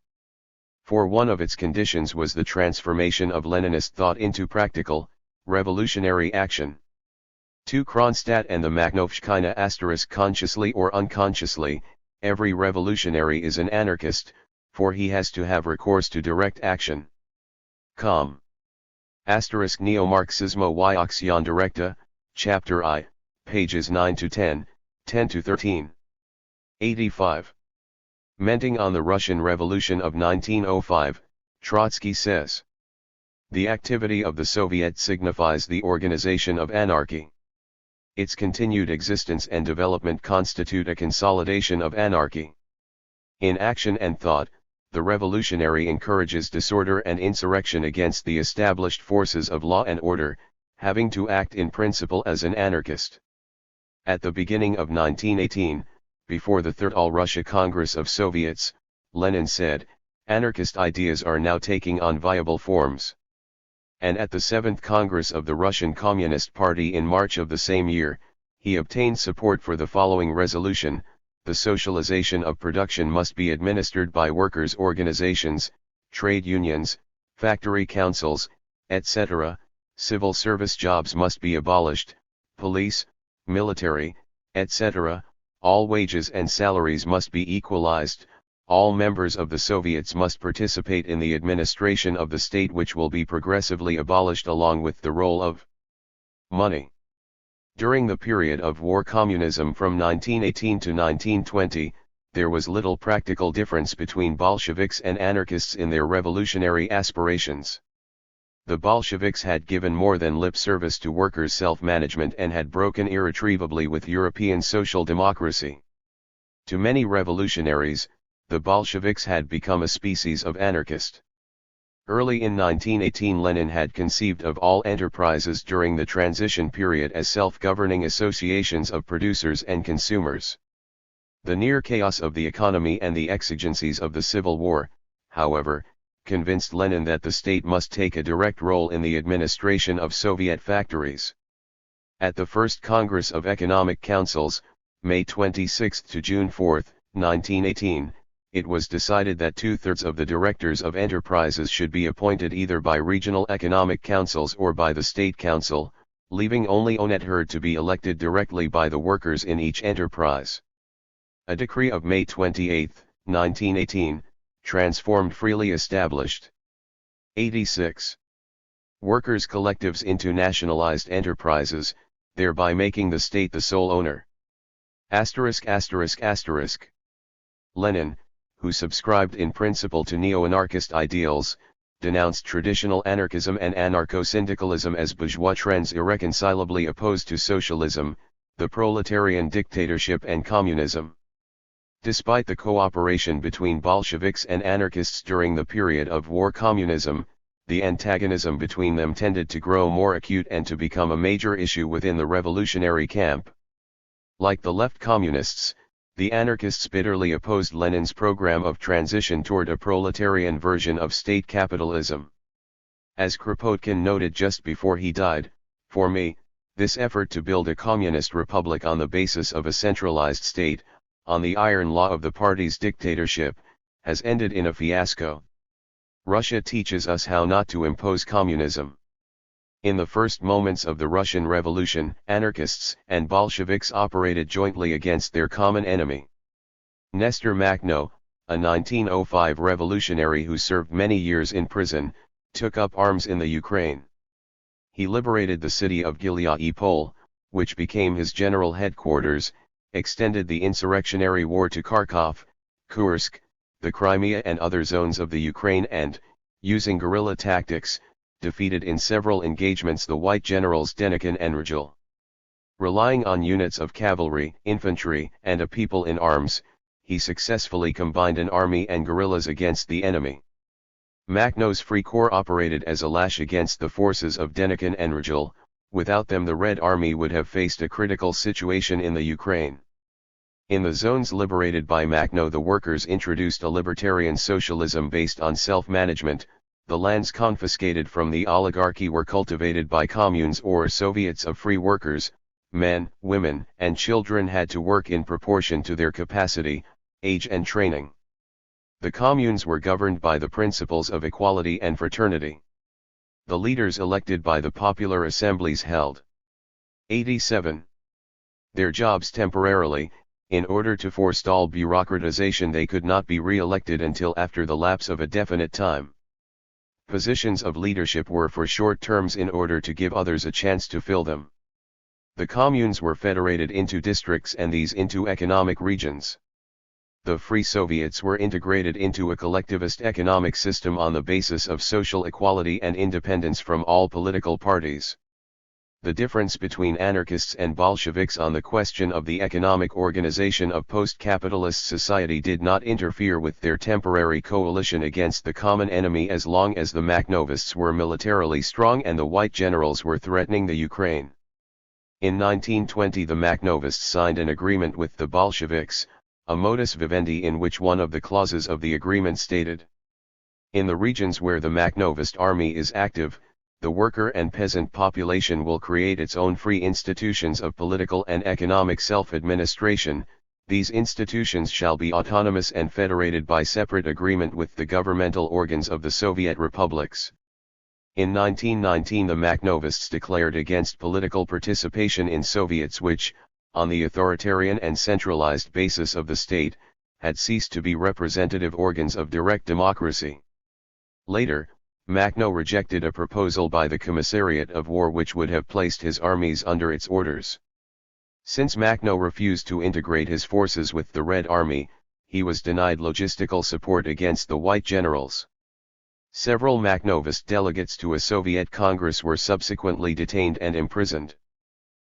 For one of its conditions was the transformation of Leninist thought into practical, revolutionary action. To Kronstadt and the Makhnovshchina * consciously or unconsciously, every revolutionary is an anarchist, for he has to have recourse to direct action. Com. * Neo-Marxismo y Acción Directa, Chapter I, pages 9-10, 10-13. 85. Commenting on the Russian Revolution of 1905, Trotsky says, "The activity of the Soviet signifies the organization of anarchy. Its continued existence and development constitute a consolidation of anarchy. In action and thought, the revolutionary encourages disorder and insurrection against the established forces of law and order, having to act in principle as an anarchist." At the beginning of 1918, before the Third All-Russia Congress of Soviets, Lenin said, "Anarchist ideas are now taking on viable forms." And at the 7th Congress of the Russian Communist Party in March of the same year, he obtained support for the following resolution: "The socialization of production must be administered by workers' organizations, trade unions, factory councils, etc., civil service jobs must be abolished, police, military, etc., all wages and salaries must be equalized, all members of the Soviets must participate in the administration of the state, which will be progressively abolished along with the role of money." During the period of war communism from 1918 to 1920, there was little practical difference between Bolsheviks and anarchists in their revolutionary aspirations. The Bolsheviks had given more than lip service to workers' self-management and had broken irretrievably with European social democracy. To many revolutionaries, the Bolsheviks had become a species of anarchist. Early in 1918 Lenin had conceived of all enterprises during the transition period as self-governing associations of producers and consumers. The near chaos of the economy and the exigencies of the Civil War, however, convinced Lenin that the state must take a direct role in the administration of Soviet factories. At the First Congress of Economic Councils, May 26 to June 4, 1918, it was decided that 2/3 of the directors of enterprises should be appointed either by regional economic councils or by the State Council, leaving only Herd to be elected directly by the workers in each enterprise. A decree of May 28, 1918, transformed freely established 86 workers' collectives into nationalized enterprises, thereby making the state the sole owner. Lenin, who subscribed in principle to neo-anarchist ideals, denounced traditional anarchism and anarcho-syndicalism as bourgeois trends irreconcilably opposed to socialism, the proletarian dictatorship and communism. Despite the cooperation between Bolsheviks and anarchists during the period of war communism, the antagonism between them tended to grow more acute and to become a major issue within the revolutionary camp. Like the left communists, the anarchists bitterly opposed Lenin's program of transition toward a proletarian version of state capitalism. As Kropotkin noted just before he died, "For me, this effort to build a communist republic on the basis of a centralized state, on the iron law of the party's dictatorship, has ended in a fiasco. Russia teaches us how not to impose communism." In the first moments of the Russian Revolution, anarchists and Bolsheviks operated jointly against their common enemy. Nestor Makhno, a 1905 revolutionary who served many years in prison, took up arms in the Ukraine. He liberated the city of Guille, which became his general headquarters, extended the insurrectionary war to Kharkov, Kursk, the Crimea and other zones of the Ukraine and, using guerrilla tactics, defeated in several engagements the white generals Denikin and Rajul. Relying on units of cavalry, infantry, and a people in arms, he successfully combined an army and guerrillas against the enemy. Makhno's Free Corps operated as a lash against the forces of Denikin and Rajul. Without them the Red Army would have faced a critical situation in the Ukraine. In the zones liberated by Makhno the workers introduced a libertarian socialism based on self-management. The lands confiscated from the oligarchy were cultivated by communes or Soviets of free workers. Men, women, and children had to work in proportion to their capacity, age and training. The communes were governed by the principles of equality and fraternity. The leaders elected by the popular assemblies held 87. Their jobs temporarily. In order to forestall bureaucratization they could not be re-elected until after the lapse of a definite time. Positions of leadership were for short terms in order to give others a chance to fill them. The communes were federated into districts and these into economic regions. The Free Soviets were integrated into a collectivist economic system on the basis of social equality and independence from all political parties. The difference between anarchists and Bolsheviks on the question of the economic organization of post-capitalist society did not interfere with their temporary coalition against the common enemy as long as the Makhnovists were militarily strong and the white generals were threatening the Ukraine. In 1920 the Makhnovists signed an agreement with the Bolsheviks, a modus vivendi in which one of the clauses of the agreement stated: in the regions where the Makhnovist army is active, the worker and peasant population will create its own free institutions of political and economic self-administration. These institutions shall be autonomous and federated by separate agreement with the governmental organs of the Soviet republics. In 1919 the Makhnovists declared against political participation in Soviets which, on the authoritarian and centralized basis of the state, had ceased to be representative organs of direct democracy. Later, Makhno rejected a proposal by the Commissariat of War which would have placed his armies under its orders. Since Makhno refused to integrate his forces with the Red Army, he was denied logistical support against the white generals. Several Makhnovist delegates to a Soviet Congress were subsequently detained and imprisoned.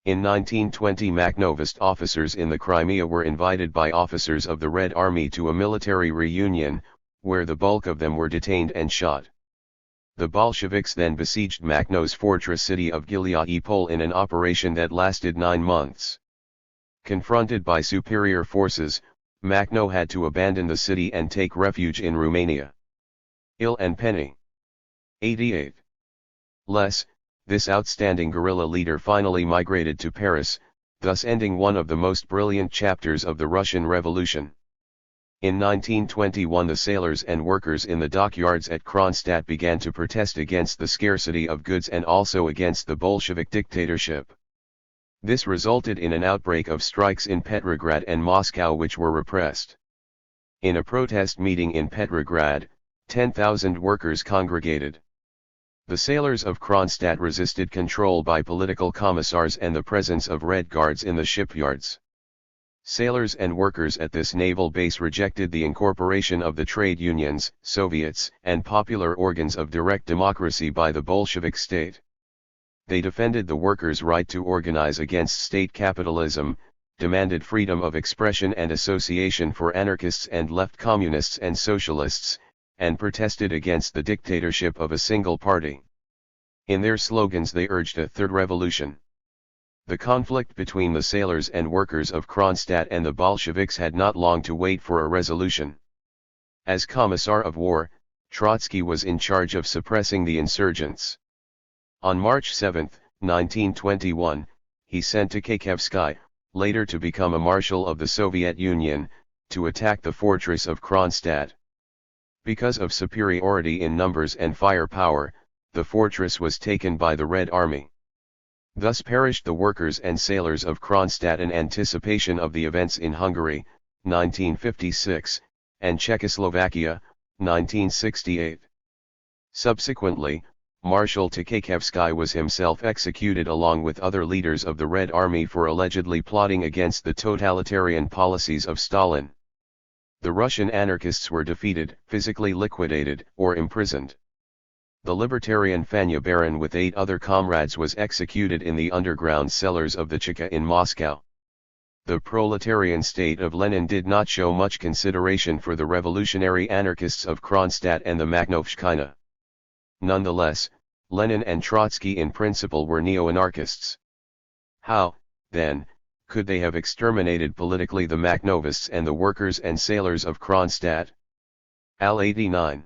In 1920 Makhnovist officers in the Crimea were invited by officers of the Red Army to a military reunion, where the bulk of them were detained and shot. The Bolsheviks then besieged Makhno's fortress city of Guille in an operation that lasted 9 months. Confronted by superior forces, Makhno had to abandon the city and take refuge in Romania. Ill and Penny. 88. This outstanding guerrilla leader finally migrated to Paris, thus ending one of the most brilliant chapters of the Russian Revolution. In 1921 the sailors and workers in the dockyards at Kronstadt began to protest against the scarcity of goods and also against the Bolshevik dictatorship. This resulted in an outbreak of strikes in Petrograd and Moscow which were repressed. In a protest meeting in Petrograd, 10,000 workers congregated. The sailors of Kronstadt resisted control by political commissars and the presence of Red Guards in the shipyards. Sailors and workers at this naval base rejected the incorporation of the trade unions, Soviets, and popular organs of direct democracy by the Bolshevik state. They defended the workers' right to organize against state capitalism, demanded freedom of expression and association for anarchists and left communists and socialists, and protested against the dictatorship of a single party. In their slogans they urged a third revolution. The conflict between the sailors and workers of Kronstadt and the Bolsheviks had not long to wait for a resolution. As Commissar of War, Trotsky was in charge of suppressing the insurgents. On March 7, 1921, he sent Tukhachevsky, later to become a Marshal of the Soviet Union, to attack the fortress of Kronstadt. Because of superiority in numbers and firepower, the fortress was taken by the Red Army. Thus perished the workers and sailors of Kronstadt in anticipation of the events in Hungary, 1956, and Czechoslovakia, 1968. Subsequently, Marshal Tukhachevsky was himself executed along with other leaders of the Red Army for allegedly plotting against the totalitarian policies of Stalin. The Russian anarchists were defeated, physically liquidated, or imprisoned. The libertarian Fanya Baron with 8 other comrades was executed in the underground cellars of the Cheka in Moscow. The proletarian state of Lenin did not show much consideration for the revolutionary anarchists of Kronstadt and the Makhnovshchina. Nonetheless, Lenin and Trotsky in principle were neo-anarchists. How, then, could they have exterminated politically the Makhnovists and the workers and sailors of Kronstadt? Al 89.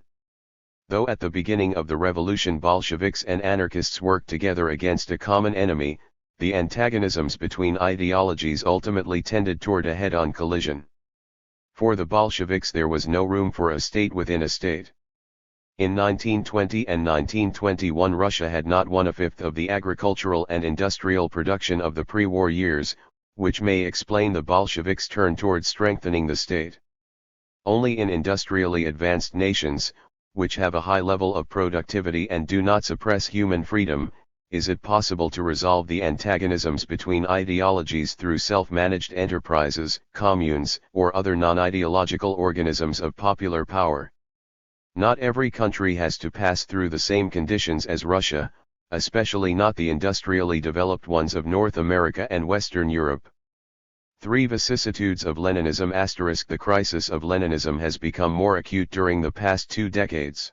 Though at the beginning of the revolution Bolsheviks and anarchists worked together against a common enemy, the antagonisms between ideologies ultimately tended toward a head-on collision. For the Bolsheviks there was no room for a state within a state. In 1920 and 1921 Russia had not 1/5 of the agricultural and industrial production of the pre-war years, which may explain the Bolsheviks' turn toward strengthening the state. Only in industrially advanced nations, which have a high level of productivity and do not suppress human freedom, is it possible to resolve the antagonisms between ideologies through self-managed enterprises, communes, or other non-ideological organisms of popular power. Not every country has to pass through the same conditions as Russia, especially not the industrially developed ones of North America and Western Europe. 3 Vicissitudes of Leninism *. The crisis of Leninism has become more acute during the past 2 decades.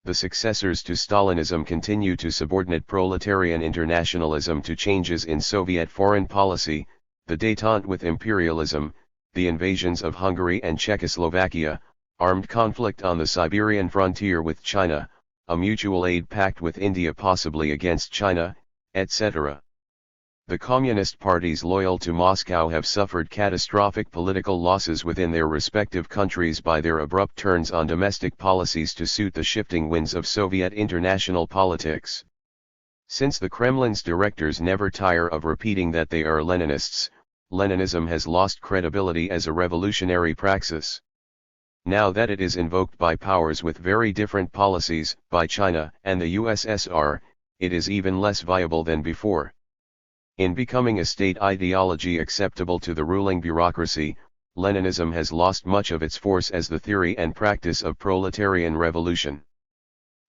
The successors to Stalinism continue to subordinate proletarian internationalism to changes in Soviet foreign policy, the détente with imperialism, the invasions of Hungary and Czechoslovakia, armed conflict on the Siberian frontier with China, a mutual aid pact with India possibly against China, etc. The communist parties loyal to Moscow have suffered catastrophic political losses within their respective countries by their abrupt turns on domestic policies to suit the shifting winds of Soviet international politics. Since the Kremlin's directors never tire of repeating that they are Leninists, Leninism has lost credibility as a revolutionary praxis. Now that it is invoked by powers with very different policies, by China and the USSR, it is even less viable than before. In becoming a state ideology acceptable to the ruling bureaucracy, Leninism has lost much of its force as the theory and practice of proletarian revolution.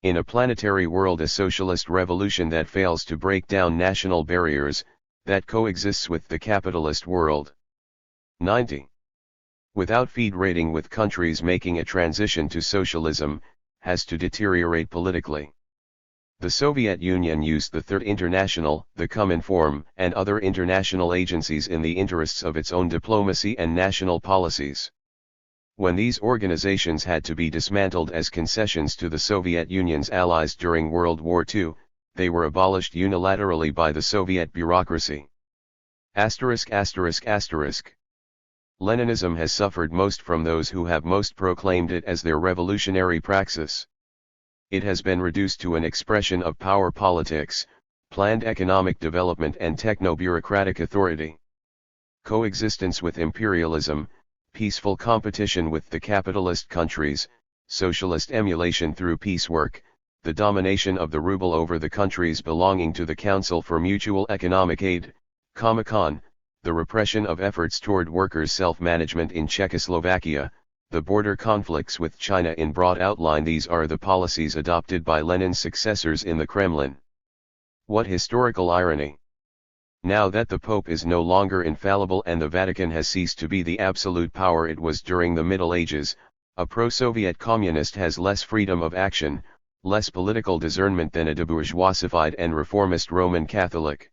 In a planetary world, a socialist revolution that fails to break down national barriers, that coexists with the capitalist world. 90. Without feed rating with countries making a transition to socialism, has to deteriorate politically. The Soviet Union used the Third International, the Cominform, and other international agencies in the interests of its own diplomacy and national policies. When these organizations had to be dismantled as concessions to the Soviet Union's allies during World War II, they were abolished unilaterally by the Soviet bureaucracy. ******. Leninism has suffered most from those who have most proclaimed it as their revolutionary praxis. It has been reduced to an expression of power politics, planned economic development and techno-bureaucratic authority. Coexistence with imperialism, peaceful competition with the capitalist countries, socialist emulation through piecework, the domination of the ruble over the countries belonging to the Council for Mutual Economic Aid, Comecon, the repression of efforts toward workers' self-management in Czechoslovakia, the border conflicts with China. In broad outline, these are the policies adopted by Lenin's successors in the Kremlin. What historical irony! Now that the Pope is no longer infallible and the Vatican has ceased to be the absolute power it was during the Middle Ages, a pro-Soviet communist has less freedom of action, less political discernment than a debourgeoisified and reformist Roman Catholic.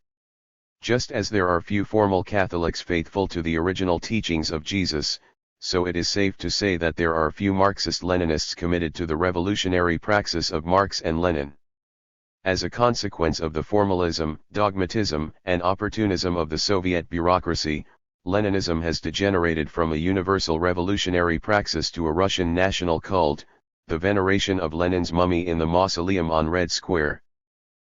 Just as there are few formal Catholics faithful to the original teachings of Jesus, so it is safe to say that there are few Marxist-Leninists committed to the revolutionary praxis of Marx and Lenin. As a consequence of the formalism, dogmatism, and opportunism of the Soviet bureaucracy, Leninism has degenerated from a universal revolutionary praxis to a Russian national cult, the veneration of Lenin's mummy in the mausoleum on Red Square.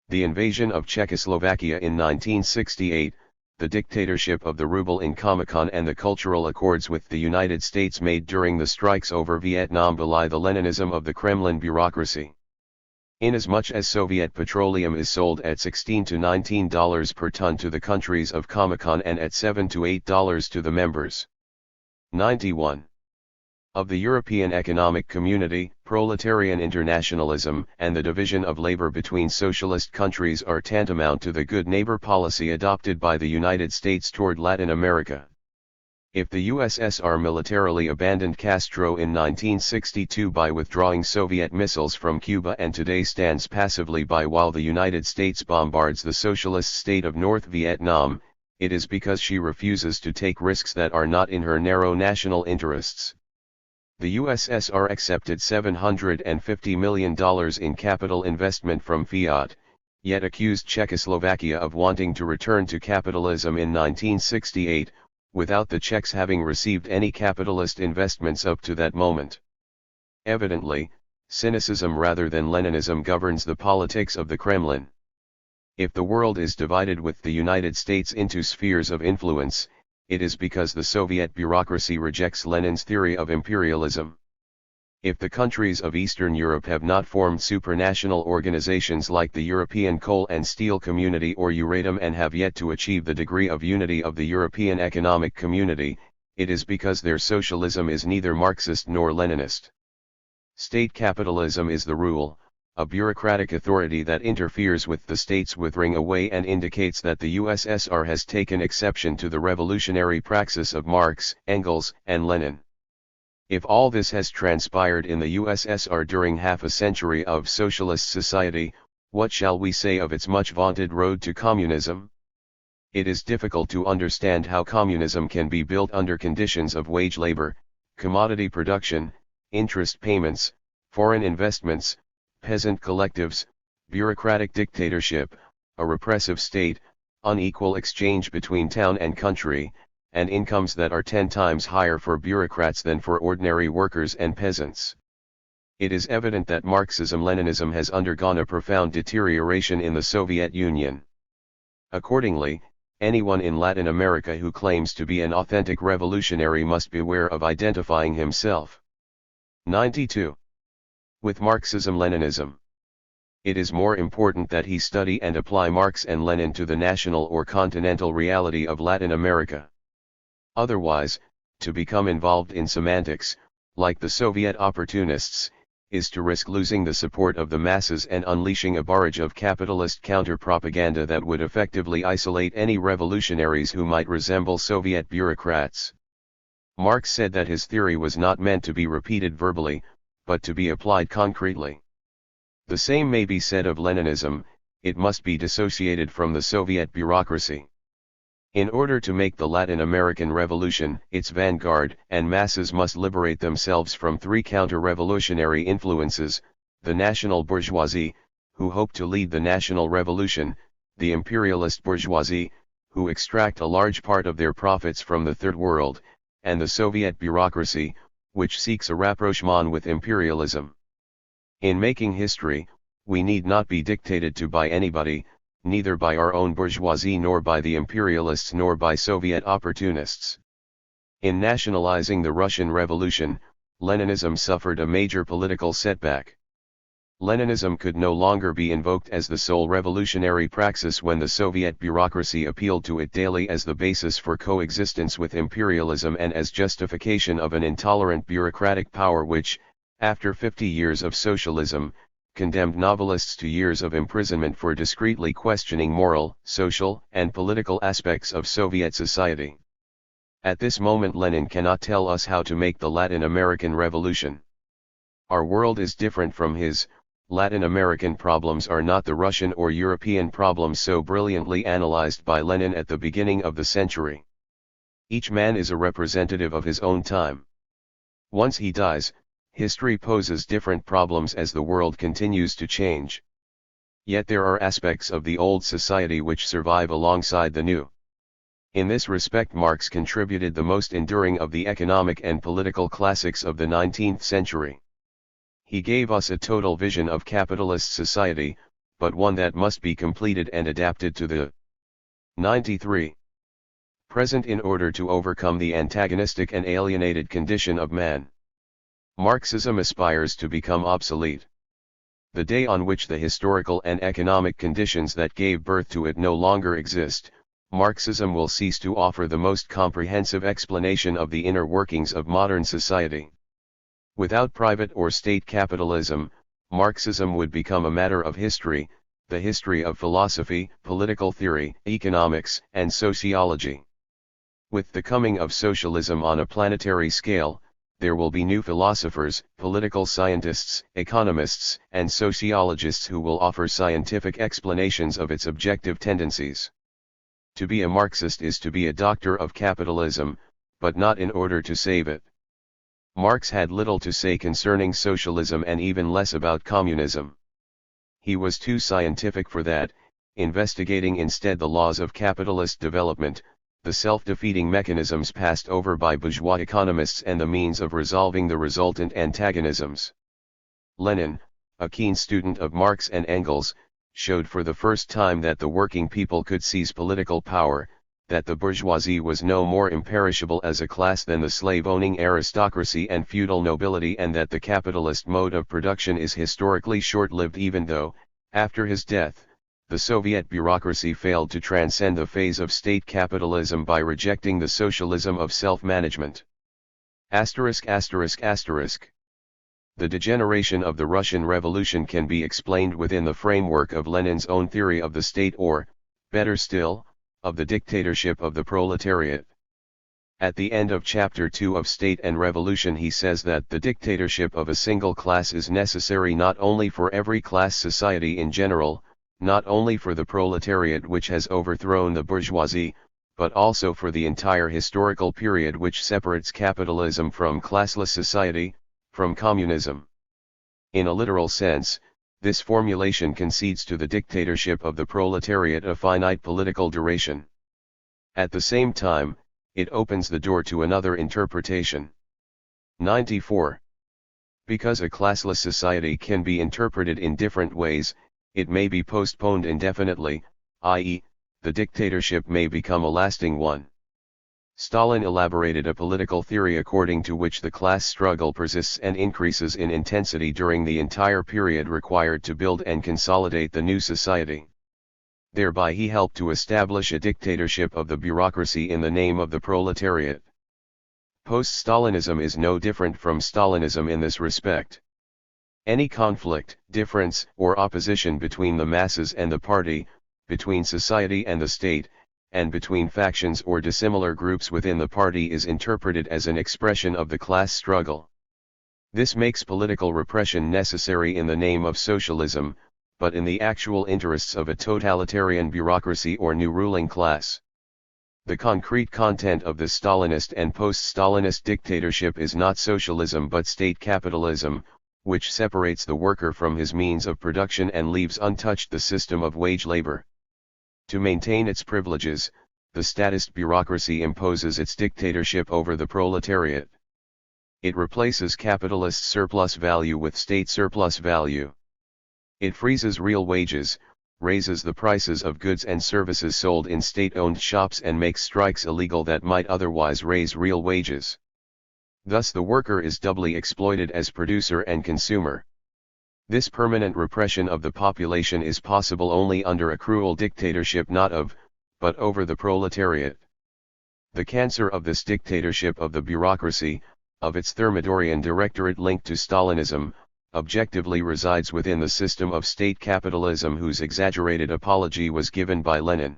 The invasion of Czechoslovakia in 1968, the dictatorship of the ruble in Comecon, and the cultural accords with the United States made during the strikes over Vietnam belie the Leninism of the Kremlin bureaucracy. Inasmuch as Soviet petroleum is sold at $16 to $19 per ton to the countries of Comecon and at $7 to $8 to the members. 91. Of the European Economic Community, proletarian internationalism and the division of labor between socialist countries are tantamount to the good neighbor policy adopted by the United States toward Latin America. If the USSR militarily abandoned Castro in 1962 by withdrawing Soviet missiles from Cuba and today stands passively by while the United States bombards the socialist state of North Vietnam, it is because she refuses to take risks that are not in her narrow national interests. The USSR accepted $750 million in capital investment from Fiat, yet accused Czechoslovakia of wanting to return to capitalism in 1968, without the Czechs having received any capitalist investments up to that moment. Evidently, cynicism rather than Leninism governs the politics of the Kremlin. If the world is divided with the United States into spheres of influence, it is because the Soviet bureaucracy rejects Lenin's theory of imperialism. If the countries of Eastern Europe have not formed supranational organizations like the European Coal and Steel Community or Euratom and have yet to achieve the degree of unity of the European Economic Community, it is because their socialism is neither Marxist nor Leninist. State capitalism is the rule, a bureaucratic authority that interferes with the state's withering away and indicates that the USSR has taken exception to the revolutionary praxis of Marx, Engels, and Lenin. If all this has transpired in the USSR during half a century of socialist society, what shall we say of its much vaunted road to communism? It is difficult to understand how communism can be built under conditions of wage labor, commodity production, interest payments, foreign investments, peasant collectives, bureaucratic dictatorship, a repressive state, unequal exchange between town and country, and incomes that are 10 times higher for bureaucrats than for ordinary workers and peasants. It is evident that Marxism-Leninism has undergone a profound deterioration in the Soviet Union. Accordingly, anyone in Latin America who claims to be an authentic revolutionary must beware of identifying himself. 92. With Marxism-Leninism. It is more important that he study and apply Marx and Lenin to the national or continental reality of Latin America. Otherwise, to become involved in semantics, like the Soviet opportunists, is to risk losing the support of the masses and unleashing a barrage of capitalist counter-propaganda that would effectively isolate any revolutionaries who might resemble Soviet bureaucrats. Marx said that his theory was not meant to be repeated verbally, but to be applied concretely. The same may be said of Leninism, it must be dissociated from the Soviet bureaucracy. In order to make the Latin American Revolution, its vanguard and masses must liberate themselves from 3 counter-revolutionary influences: the national bourgeoisie, who hope to lead the national revolution; the imperialist bourgeoisie, who extract a large part of their profits from the Third World; and the Soviet bureaucracy, which seeks a rapprochement with imperialism. In making history, we need not be dictated to by anybody, neither by our own bourgeoisie nor by the imperialists nor by Soviet opportunists. In nationalizing the Russian Revolution, Leninism suffered a major political setback. Leninism could no longer be invoked as the sole revolutionary praxis when the Soviet bureaucracy appealed to it daily as the basis for coexistence with imperialism and as justification of an intolerant bureaucratic power which, after 50 years of socialism, condemned novelists to years of imprisonment for discreetly questioning moral, social, and political aspects of Soviet society. At this moment Lenin cannot tell us how to make the Latin American Revolution. Our world is different from his. Latin American problems are not the Russian or European problems so brilliantly analyzed by Lenin at the beginning of the century. Each man is a representative of his own time. Once he dies, history poses different problems as the world continues to change. Yet there are aspects of the old society which survive alongside the new. In this respect Marx contributed the most enduring of the economic and political classics of the 19th century. He gave us a total vision of capitalist society, but one that must be completed and adapted to the 93. Present in order to overcome the antagonistic and alienated condition of man. Marxism aspires to become obsolete. The day on which the historical and economic conditions that gave birth to it no longer exist, Marxism will cease to offer the most comprehensive explanation of the inner workings of modern society. Without private or state capitalism, Marxism would become a matter of history, the history of philosophy, political theory, economics, and sociology. With the coming of socialism on a planetary scale, there will be new philosophers, political scientists, economists, and sociologists who will offer scientific explanations of its objective tendencies. To be a Marxist is to be a doctor of capitalism, but not in order to save it. Marx had little to say concerning socialism and even less about communism. He was too scientific for that, investigating instead the laws of capitalist development, the self-defeating mechanisms passed over by bourgeois economists and the means of resolving the resultant antagonisms. Lenin, a keen student of Marx and Engels, showed for the first time that the working people could seize political power, that the bourgeoisie was no more imperishable as a class than the slave-owning aristocracy and feudal nobility, and that the capitalist mode of production is historically short-lived, even though, after his death, the Soviet bureaucracy failed to transcend the phase of state capitalism by rejecting the socialism of self-management. The degeneration of the Russian Revolution can be explained within the framework of Lenin's own theory of the state, or, better still, of the dictatorship of the proletariat. At the end of Chapter 2 of State and Revolution he says that the dictatorship of a single class is necessary not only for every class society in general, not only for the proletariat which has overthrown the bourgeoisie, but also for the entire historical period which separates capitalism from classless society, from communism. In a literal sense, this formulation concedes to the dictatorship of the proletariat a finite political duration. At the same time, it opens the door to another interpretation. 94. Because a classless society can be interpreted in different ways, it may be postponed indefinitely, i.e., the dictatorship may become a lasting one. Stalin elaborated a political theory according to which the class struggle persists and increases in intensity during the entire period required to build and consolidate the new society. Thereby he helped to establish a dictatorship of the bureaucracy in the name of the proletariat. Post-Stalinism is no different from Stalinism in this respect. Any conflict, difference, or opposition between the masses and the party, between society and the state, and between factions or dissimilar groups within the party is interpreted as an expression of the class struggle. This makes political repression necessary in the name of socialism, but in the actual interests of a totalitarian bureaucracy or new ruling class. The concrete content of the Stalinist and post-Stalinist dictatorship is not socialism but state capitalism, which separates the worker from his means of production and leaves untouched the system of wage labor. To maintain its privileges, the statist bureaucracy imposes its dictatorship over the proletariat. It replaces capitalist surplus value with state surplus value. It freezes real wages, raises the prices of goods and services sold in state-owned shops and makes strikes illegal that might otherwise raise real wages. Thus the worker is doubly exploited as producer and consumer. This permanent repression of the population is possible only under a cruel dictatorship not of, but over the proletariat. The cancer of this dictatorship of the bureaucracy, of its Thermidorian directorate linked to Stalinism, objectively resides within the system of state capitalism whose exaggerated apology was given by Lenin.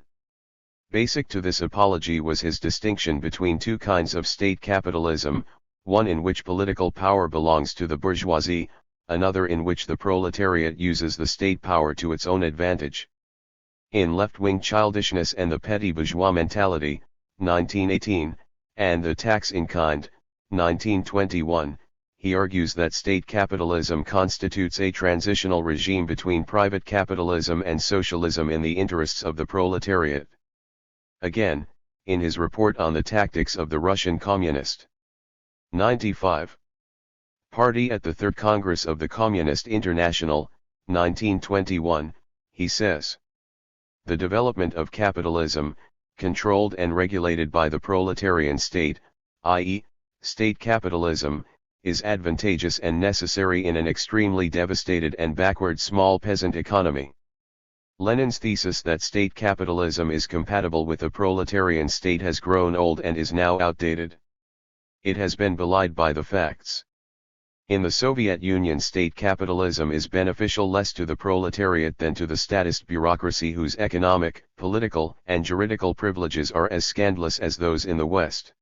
Basic to this apology was his distinction between two kinds of state capitalism, one in which political power belongs to the bourgeoisie, another in which the proletariat uses the state power to its own advantage. In Left-Wing Childishness and the Petty Bourgeois Mentality, 1918, and The Tax in Kind, 1921, he argues that state capitalism constitutes a transitional regime between private capitalism and socialism in the interests of the proletariat. Again, in his report on the tactics of the Russian Communist 95. Party at the Third Congress of the Communist International, 1921, he says, "The development of capitalism, controlled and regulated by the proletarian state, i.e., state capitalism, is advantageous and necessary in an extremely devastated and backward small peasant economy. Lenin's thesis that state capitalism is compatible with a proletarian state has grown old and is now outdated. It has been belied by the facts. In the Soviet Union, state capitalism is beneficial less to the proletariat than to the statist bureaucracy, whose economic, political, and juridical privileges are as scandalous as those in the West.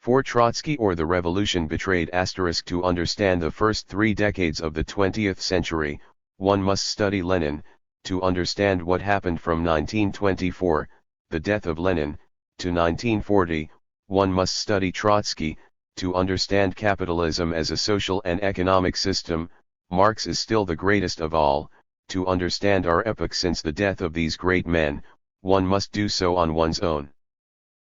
For Trotsky, or the revolution betrayed *, to understand the first 3 decades of the 20th century, one must study Lenin. To understand what happened from 1924, the death of Lenin, to 1940, one must study Trotsky. To understand capitalism as a social and economic system, Marx is still the greatest of all. To understand our epoch since the death of these great men, one must do so on one's own.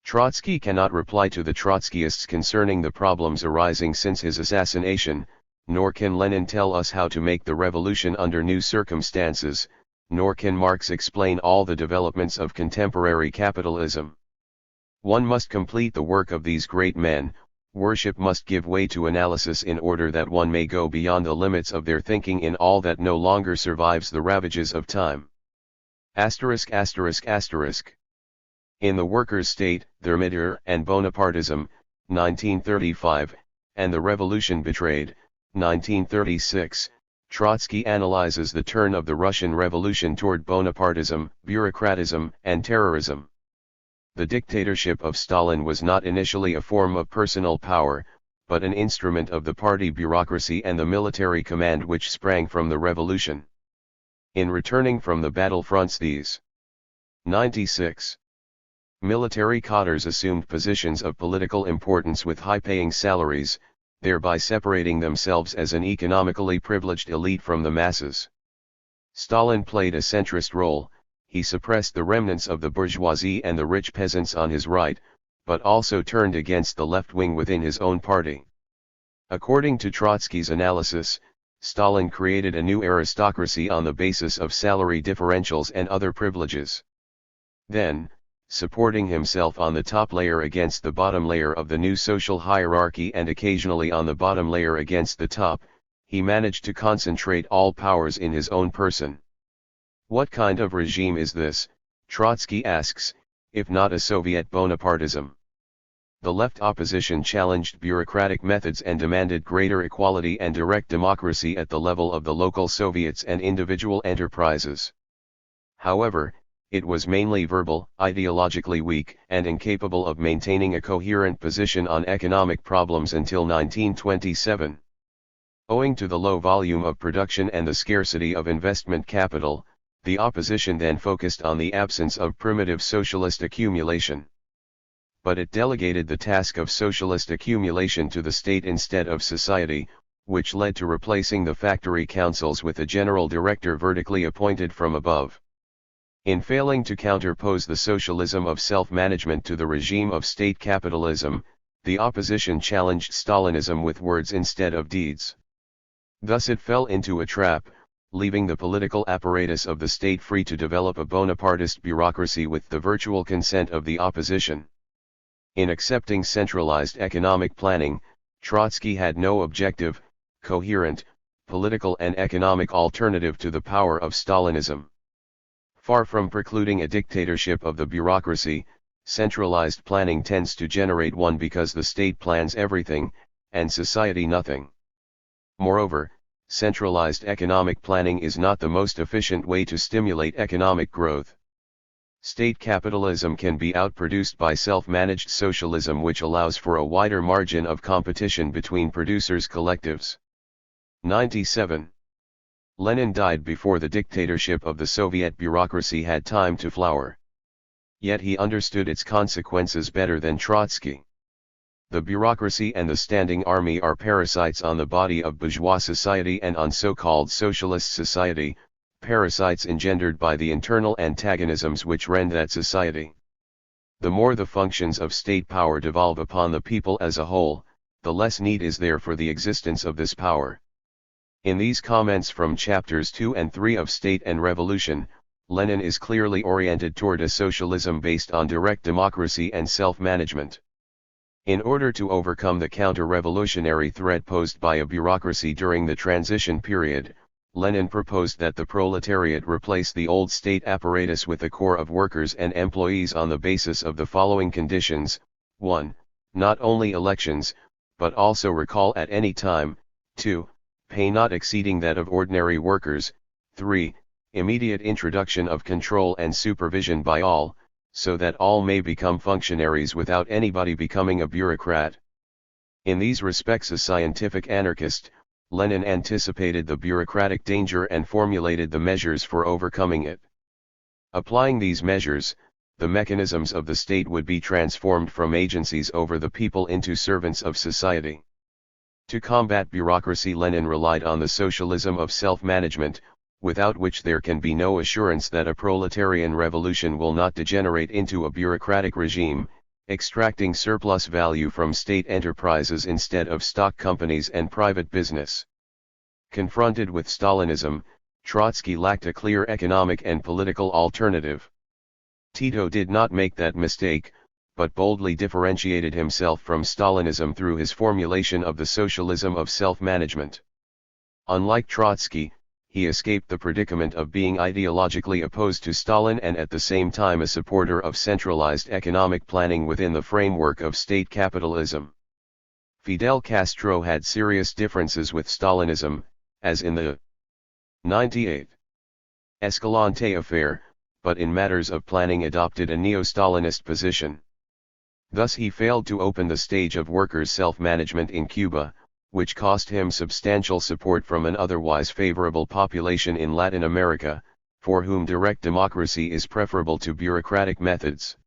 Trotsky cannot reply to the Trotskyists concerning the problems arising since his assassination, nor can Lenin tell us how to make the revolution under new circumstances, nor can Marx explain all the developments of contemporary capitalism. One must complete the work of these great men. Worship must give way to analysis in order that one may go beyond the limits of their thinking in all that no longer survives the ravages of time. ******. In the Workers' State, Der Mittel and Bonapartism, 1935, and the Revolution Betrayed, 1936, Trotsky analyzes the turn of the Russian Revolution toward Bonapartism, bureaucratism, and terrorism. The dictatorship of Stalin was not initially a form of personal power, but an instrument of the party bureaucracy and the military command which sprang from the revolution. In returning from the battlefronts, these 96 military cadres assumed positions of political importance with high-paying salaries, thereby separating themselves as an economically privileged elite from the masses. Stalin played a centrist role. He suppressed the remnants of the bourgeoisie and the rich peasants on his right, but also turned against the left wing within his own party. According to Trotsky's analysis, Stalin created a new aristocracy on the basis of salary differentials and other privileges. Then, supporting himself on the top layer against the bottom layer of the new social hierarchy and occasionally on the bottom layer against the top, he managed to concentrate all powers in his own person. What kind of regime is this, Trotsky asks, if not a Soviet Bonapartism? The left opposition challenged bureaucratic methods and demanded greater equality and direct democracy at the level of the local Soviets and individual enterprises. However, it was mainly verbal, ideologically weak, and incapable of maintaining a coherent position on economic problems until 1927. Owing to the low volume of production and the scarcity of investment capital, the opposition then focused on the absence of primitive socialist accumulation. But it delegated the task of socialist accumulation to the state instead of society, which led to replacing the factory councils with a general director vertically appointed from above. In failing to counterpose the socialism of self-management to the regime of state capitalism, the opposition challenged Stalinism with words instead of deeds. Thus it fell into a trap, leaving the political apparatus of the state free to develop a Bonapartist bureaucracy with the virtual consent of the opposition. In accepting centralized economic planning, Trotsky had no objective, coherent, political and economic alternative to the power of Stalinism. Far from precluding a dictatorship of the bureaucracy, centralized planning tends to generate one because the state plans everything, and society nothing. Moreover, centralized economic planning is not the most efficient way to stimulate economic growth. State capitalism can be outproduced by self-managed socialism, which allows for a wider margin of competition between producers' collectives. 97. Lenin died before the dictatorship of the Soviet bureaucracy had time to flower. Yet he understood its consequences better than Trotsky. The bureaucracy and the standing army are parasites on the body of bourgeois society and on so-called socialist society, parasites engendered by the internal antagonisms which rend that society. The more the functions of state power devolve upon the people as a whole, the less need is there for the existence of this power. In these comments from chapters 2 and 3 of State and Revolution, Lenin is clearly oriented toward a socialism based on direct democracy and self-management. In order to overcome the counter-revolutionary threat posed by a bureaucracy during the transition period, Lenin proposed that the proletariat replace the old state apparatus with a corps of workers and employees on the basis of the following conditions: 1. Not only elections, but also recall at any time; 2. Pay not exceeding that of ordinary workers; 3. Immediate introduction of control and supervision by all, so that all may become functionaries without anybody becoming a bureaucrat. In these respects a scientific anarchist, Lenin anticipated the bureaucratic danger and formulated the measures for overcoming it. Applying these measures, the mechanisms of the state would be transformed from agencies over the people into servants of society. To combat bureaucracy, Lenin relied on the socialism of self-management, without which there can be no assurance that a proletarian revolution will not degenerate into a bureaucratic regime, extracting surplus value from state enterprises instead of stock companies and private business. Confronted with Stalinism, Trotsky lacked a clear economic and political alternative. Tito did not make that mistake, but boldly differentiated himself from Stalinism through his formulation of the socialism of self-management. Unlike Trotsky, he escaped the predicament of being ideologically opposed to Stalin and at the same time a supporter of centralized economic planning within the framework of state capitalism. Fidel Castro had serious differences with Stalinism, as in the 98 Escalante affair, but in matters of planning adopted a neo-Stalinist position. Thus he failed to open the stage of workers' self-management in Cuba, which cost him substantial support from an otherwise favorable population in Latin America, for whom direct democracy is preferable to bureaucratic methods.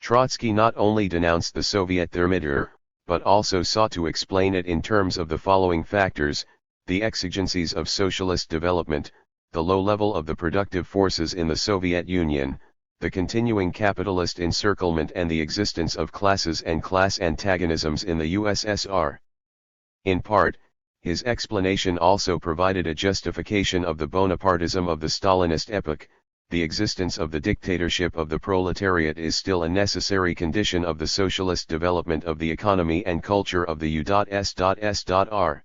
Trotsky not only denounced the Soviet thermidor, but also sought to explain it in terms of the following factors: the exigencies of socialist development, the low level of the productive forces in the Soviet Union, the continuing capitalist encirclement and the existence of classes and class antagonisms in the USSR. In part, his explanation also provided a justification of the Bonapartism of the Stalinist epoch. The existence of the dictatorship of the proletariat is still a necessary condition of the socialist development of the economy and culture of the USSR.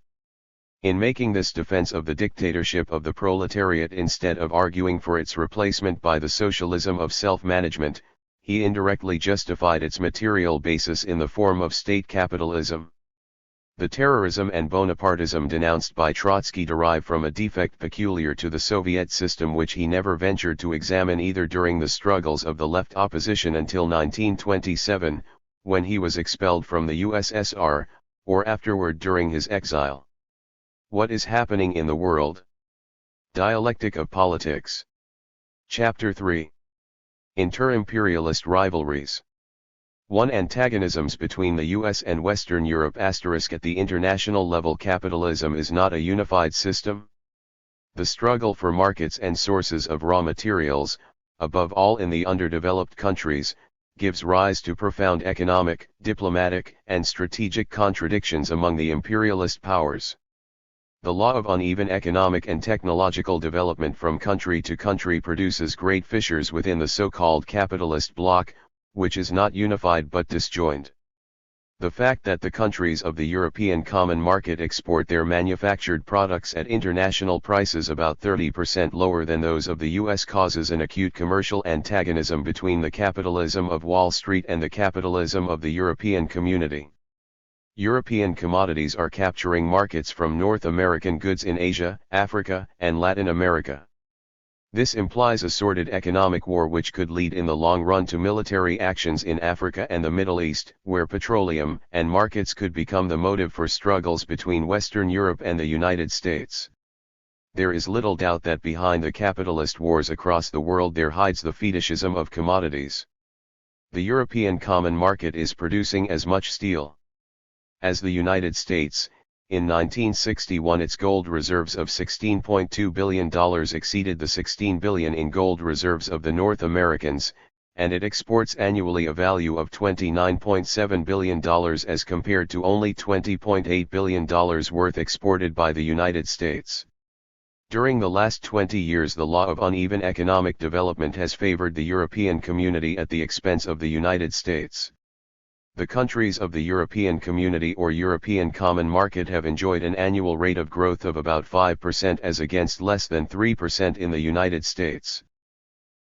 In making this defense of the dictatorship of the proletariat instead of arguing for its replacement by the socialism of self-management, he indirectly justified its material basis in the form of state capitalism. The terrorism and Bonapartism denounced by Trotsky derive from a defect peculiar to the Soviet system which he never ventured to examine either during the struggles of the left opposition until 1927, when he was expelled from the USSR, or afterward during his exile. What is happening in the world? Dialectic of Politics. Chapter 3. Inter-imperialist rivalries. 1. Antagonisms between the US and Western Europe. At the international level, capitalism is not a unified system. The struggle for markets and sources of raw materials, above all in the underdeveloped countries, gives rise to profound economic, diplomatic, and strategic contradictions among the imperialist powers. The law of uneven economic and technological development from country to country produces great fissures within the so-called capitalist bloc, which is not unified but disjoined. The fact that the countries of the European Common Market export their manufactured products at international prices about 30% lower than those of the US causes an acute commercial antagonism between the capitalism of Wall Street and the capitalism of the European Community. European commodities are capturing markets from North American goods in Asia, Africa, and Latin America. This implies a sordid economic war which could lead in the long run to military actions in Africa and the Middle East, where petroleum and markets could become the motive for struggles between Western Europe and the United States. There is little doubt that behind the capitalist wars across the world there hides the fetishism of commodities. The European Common Market is producing as much steel as the United States. In 1961 its gold reserves of $16.2 billion exceeded the $16 billion in gold reserves of the North Americans, and it exports annually a value of $29.7 billion as compared to only $20.8 billion worth exported by the United States. During the last 20 years the law of uneven economic development has favored the European Community at the expense of the United States. The countries of the European Community or European Common Market have enjoyed an annual rate of growth of about 5% as against less than 3% in the United States.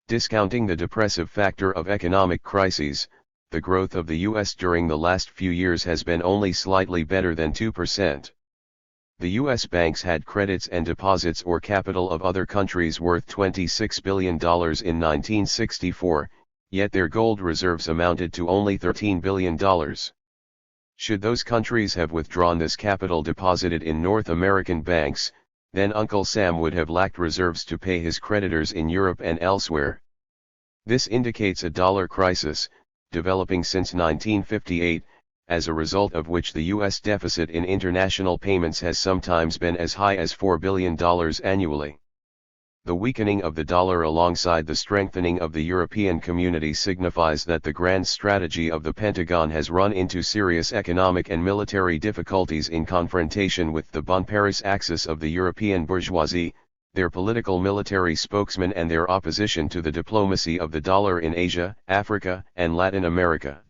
Discounting the depressive factor of economic crises, the growth of the U.S. during the last few years has been only slightly better than 2%. The U.S. banks had credits and deposits or capital of other countries worth $26 billion in 1964, yet their gold reserves amounted to only $13 billion. Should those countries have withdrawn this capital deposited in North American banks, then Uncle Sam would have lacked reserves to pay his creditors in Europe and elsewhere. This indicates a dollar crisis, developing since 1958, as a result of which the U.S. deficit in international payments has sometimes been as high as $4 billion annually. The weakening of the dollar alongside the strengthening of the European community signifies that the grand strategy of the Pentagon has run into serious economic and military difficulties in confrontation with the Bon Paris axis of the European bourgeoisie, their political military spokesman and their opposition to the diplomacy of the dollar in Asia, Africa, and Latin America.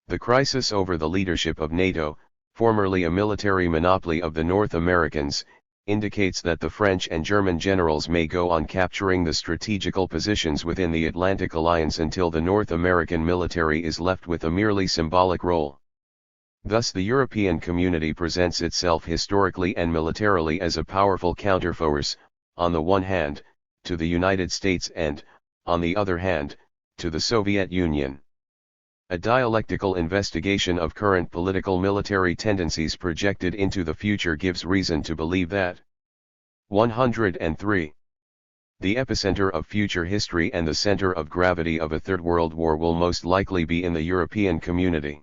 The crisis over the leadership of NATO, formerly a military monopoly of the North Americans, indicates that the French and German generals may go on capturing the strategical positions within the Atlantic Alliance until the North American military is left with a merely symbolic role. Thus the European community presents itself historically and militarily as a powerful counterforce, on the one hand, to the United States and, on the other hand, to the Soviet Union. A dialectical investigation of current political military tendencies projected into the future gives reason to believe that 103. The epicenter of future history and the center of gravity of a Third World War will most likely be in the European community.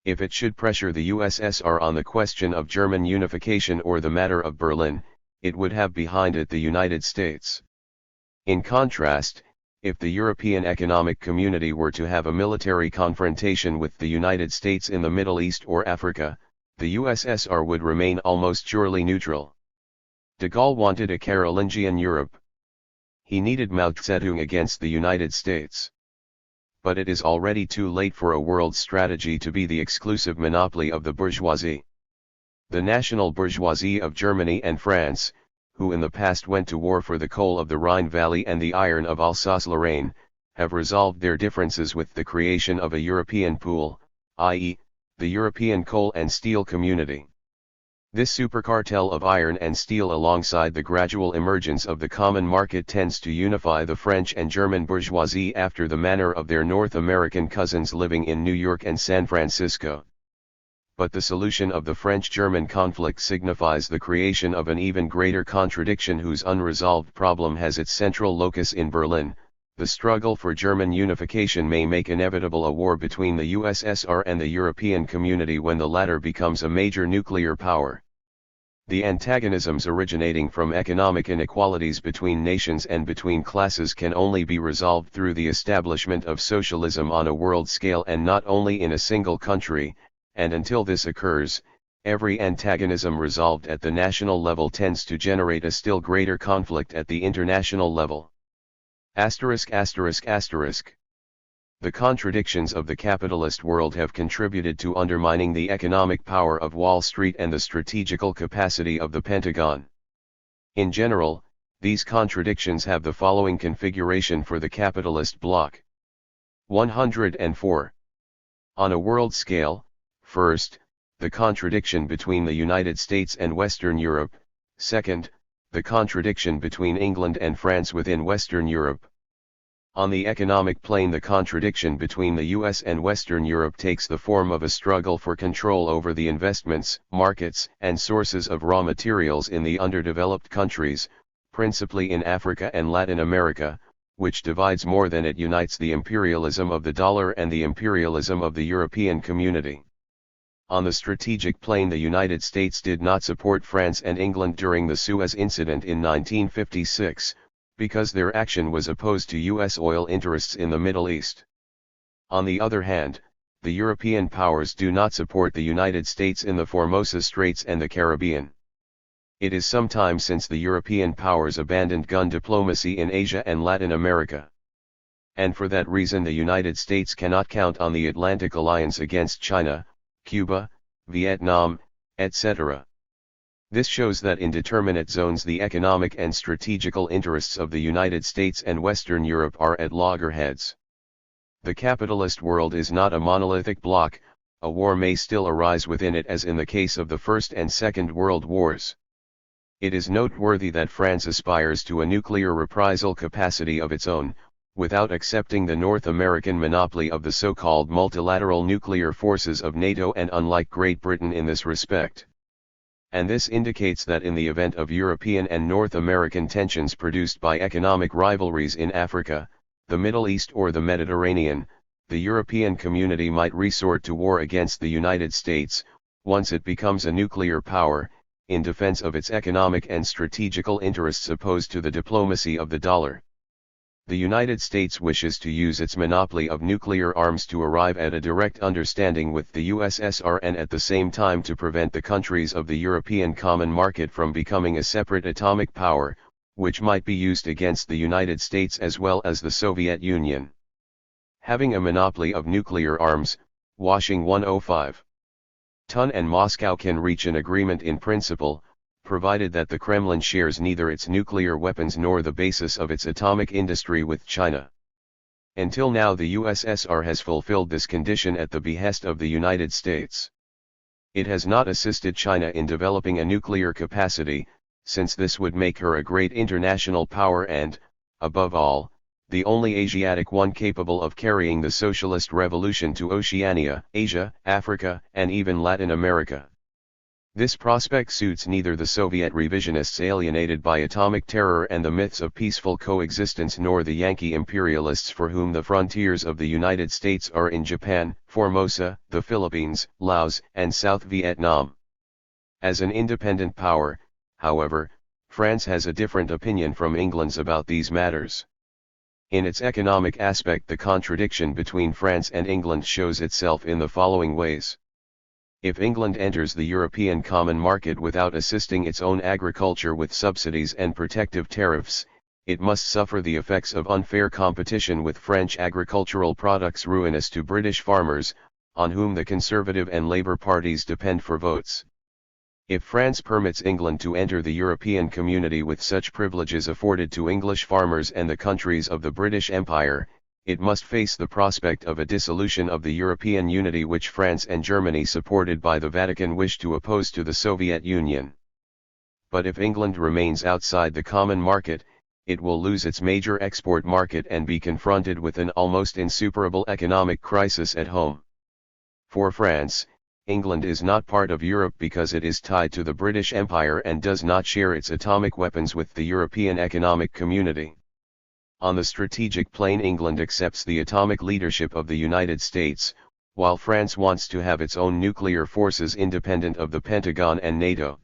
If it should pressure the USSR on the question of German unification or the matter of Berlin, it would have behind it the United States. In contrast, if the European Economic Community were to have a military confrontation with the United States in the Middle East or Africa, the USSR would remain almost surely neutral. De Gaulle wanted a Carolingian Europe. He needed Mao Zedong against the United States. But it is already too late for a world strategy to be the exclusive monopoly of the bourgeoisie. The national bourgeoisie of Germany and France, who in the past went to war for the coal of the Rhine Valley and the iron of Alsace-Lorraine, have resolved their differences with the creation of a European pool, i.e., the European Coal and Steel Community. This supercartel of iron and steel alongside the gradual emergence of the common market tends to unify the French and German bourgeoisie after the manner of their North American cousins living in New York and San Francisco. But the solution of the French-German conflict signifies the creation of an even greater contradiction whose unresolved problem has its central locus in Berlin. The struggle for German unification may make inevitable a war between the USSR and the European community when the latter becomes a major nuclear power. The antagonisms originating from economic inequalities between nations and between classes can only be resolved through the establishment of socialism on a world scale and not only in a single country. And until this occurs, every antagonism resolved at the national level tends to generate a still greater conflict at the international level. *****. The contradictions of the capitalist world have contributed to undermining the economic power of Wall Street and the strategical capacity of the Pentagon. In general, these contradictions have the following configuration for the capitalist bloc. 104. On a world scale, first, the contradiction between the United States and Western Europe, second, the contradiction between England and France within Western Europe. On the economic plane, the contradiction between the US and Western Europe takes the form of a struggle for control over the investments, markets, and sources of raw materials in the underdeveloped countries, principally in Africa and Latin America, which divides more than it unites the imperialism of the dollar and the imperialism of the European community. On the strategic plane, the United States did not support France and England during the Suez Incident in 1956, because their action was opposed to US oil interests in the Middle East. On the other hand, the European powers do not support the United States in the Formosa Straits and the Caribbean. It is some time since the European powers abandoned gun diplomacy in Asia and Latin America. and for that reason the United States cannot count on the Atlantic Alliance against China, Cuba, Vietnam, etc. This shows that in determinate zones the economic and strategical interests of the United States and Western Europe are at loggerheads. The capitalist world is not a monolithic bloc, a war may still arise within it as in the case of the First and Second World Wars. It is noteworthy that France aspires to a nuclear reprisal capacity of its own, without accepting the North American monopoly of the so-called multilateral nuclear forces of NATO and unlike Great Britain in this respect. And this indicates that in the event of European and North American tensions produced by economic rivalries in Africa, the Middle East or the Mediterranean, the European community might resort to war against the United States, once it becomes a nuclear power, in defense of its economic and strategical interests opposed to the diplomacy of the dollar. The United States wishes to use its monopoly of nuclear arms to arrive at a direct understanding with the USSR and at the same time to prevent the countries of the European Common Market from becoming a separate atomic power, which might be used against the United States as well as the Soviet Union. Having a monopoly of nuclear arms, Washington 105 ton and Moscow can reach an agreement in principle, provided that the Kremlin shares neither its nuclear weapons nor the basis of its atomic industry with China. Until now the USSR has fulfilled this condition at the behest of the United States. It has not assisted China in developing a nuclear capacity, since this would make her a great international power and, above all, the only Asiatic one capable of carrying the socialist revolution to Oceania, Asia, Africa, and even Latin America. This prospect suits neither the Soviet revisionists alienated by atomic terror and the myths of peaceful coexistence nor the Yankee imperialists for whom the frontiers of the United States are in Japan, Formosa, the Philippines, Laos, and South Vietnam. As an independent power, however, France has a different opinion from England's about these matters. In its economic aspect, the contradiction between France and England shows itself in the following ways. If England enters the European Common Market without assisting its own agriculture with subsidies and protective tariffs, it must suffer the effects of unfair competition with French agricultural products ruinous to British farmers, on whom the Conservative and Labour parties depend for votes. If France permits England to enter the European Community with such privileges afforded to English farmers and the countries of the British Empire, it must face the prospect of a dissolution of the European unity which France and Germany supported by the Vatican wish to oppose to the Soviet Union. But if England remains outside the common market, it will lose its major export market and be confronted with an almost insuperable economic crisis at home. For France, England is not part of Europe because it is tied to the British Empire and does not share its atomic weapons with the European Economic Community. On the strategic plane, England accepts the atomic leadership of the United States, while France wants to have its own nuclear forces independent of the Pentagon and NATO.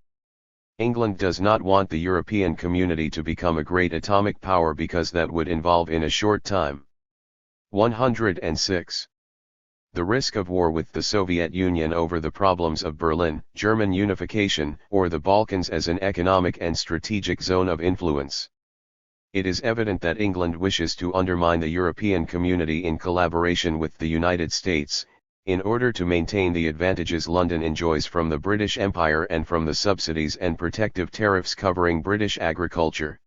England does not want the European Community to become a great atomic power because that would involve in a short time. 106. The risk of war with the Soviet Union over the problems of Berlin, German unification, or the Balkans as an economic and strategic zone of influence. It is evident that England wishes to undermine the European Community in collaboration with the United States, in order to maintain the advantages London enjoys from the British Empire and from the subsidies and protective tariffs covering British agriculture.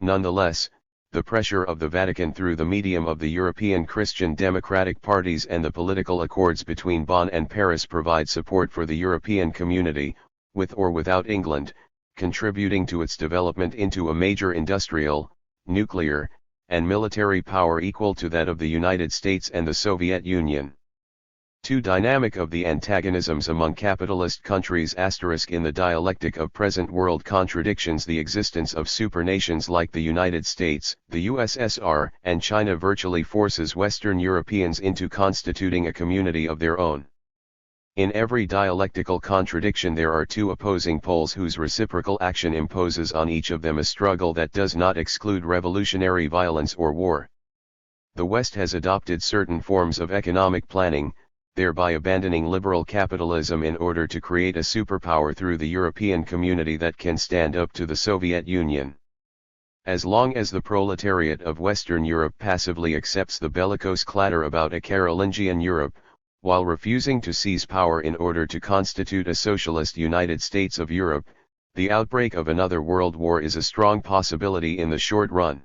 Nonetheless, the pressure of the Vatican through the medium of the European Christian Democratic parties and the political accords between Bonn and Paris provide support for the European Community, with or without England, contributing to its development into a major industrial, nuclear, and military power equal to that of the United States and the Soviet Union. 2. Dynamic of the antagonisms among capitalist countries. In the dialectic of present world contradictions, the existence of supernations like the United States, the USSR, and China virtually forces Western Europeans into constituting a community of their own. In every dialectical contradiction there are two opposing poles whose reciprocal action imposes on each of them a struggle that does not exclude revolutionary violence or war. The West has adopted certain forms of economic planning, thereby abandoning liberal capitalism in order to create a superpower through the European Community that can stand up to the Soviet Union. As long as the proletariat of Western Europe passively accepts the bellicose clatter about a Carolingian Europe, while refusing to seize power in order to constitute a socialist United States of Europe, the outbreak of another world war is a strong possibility in the short run.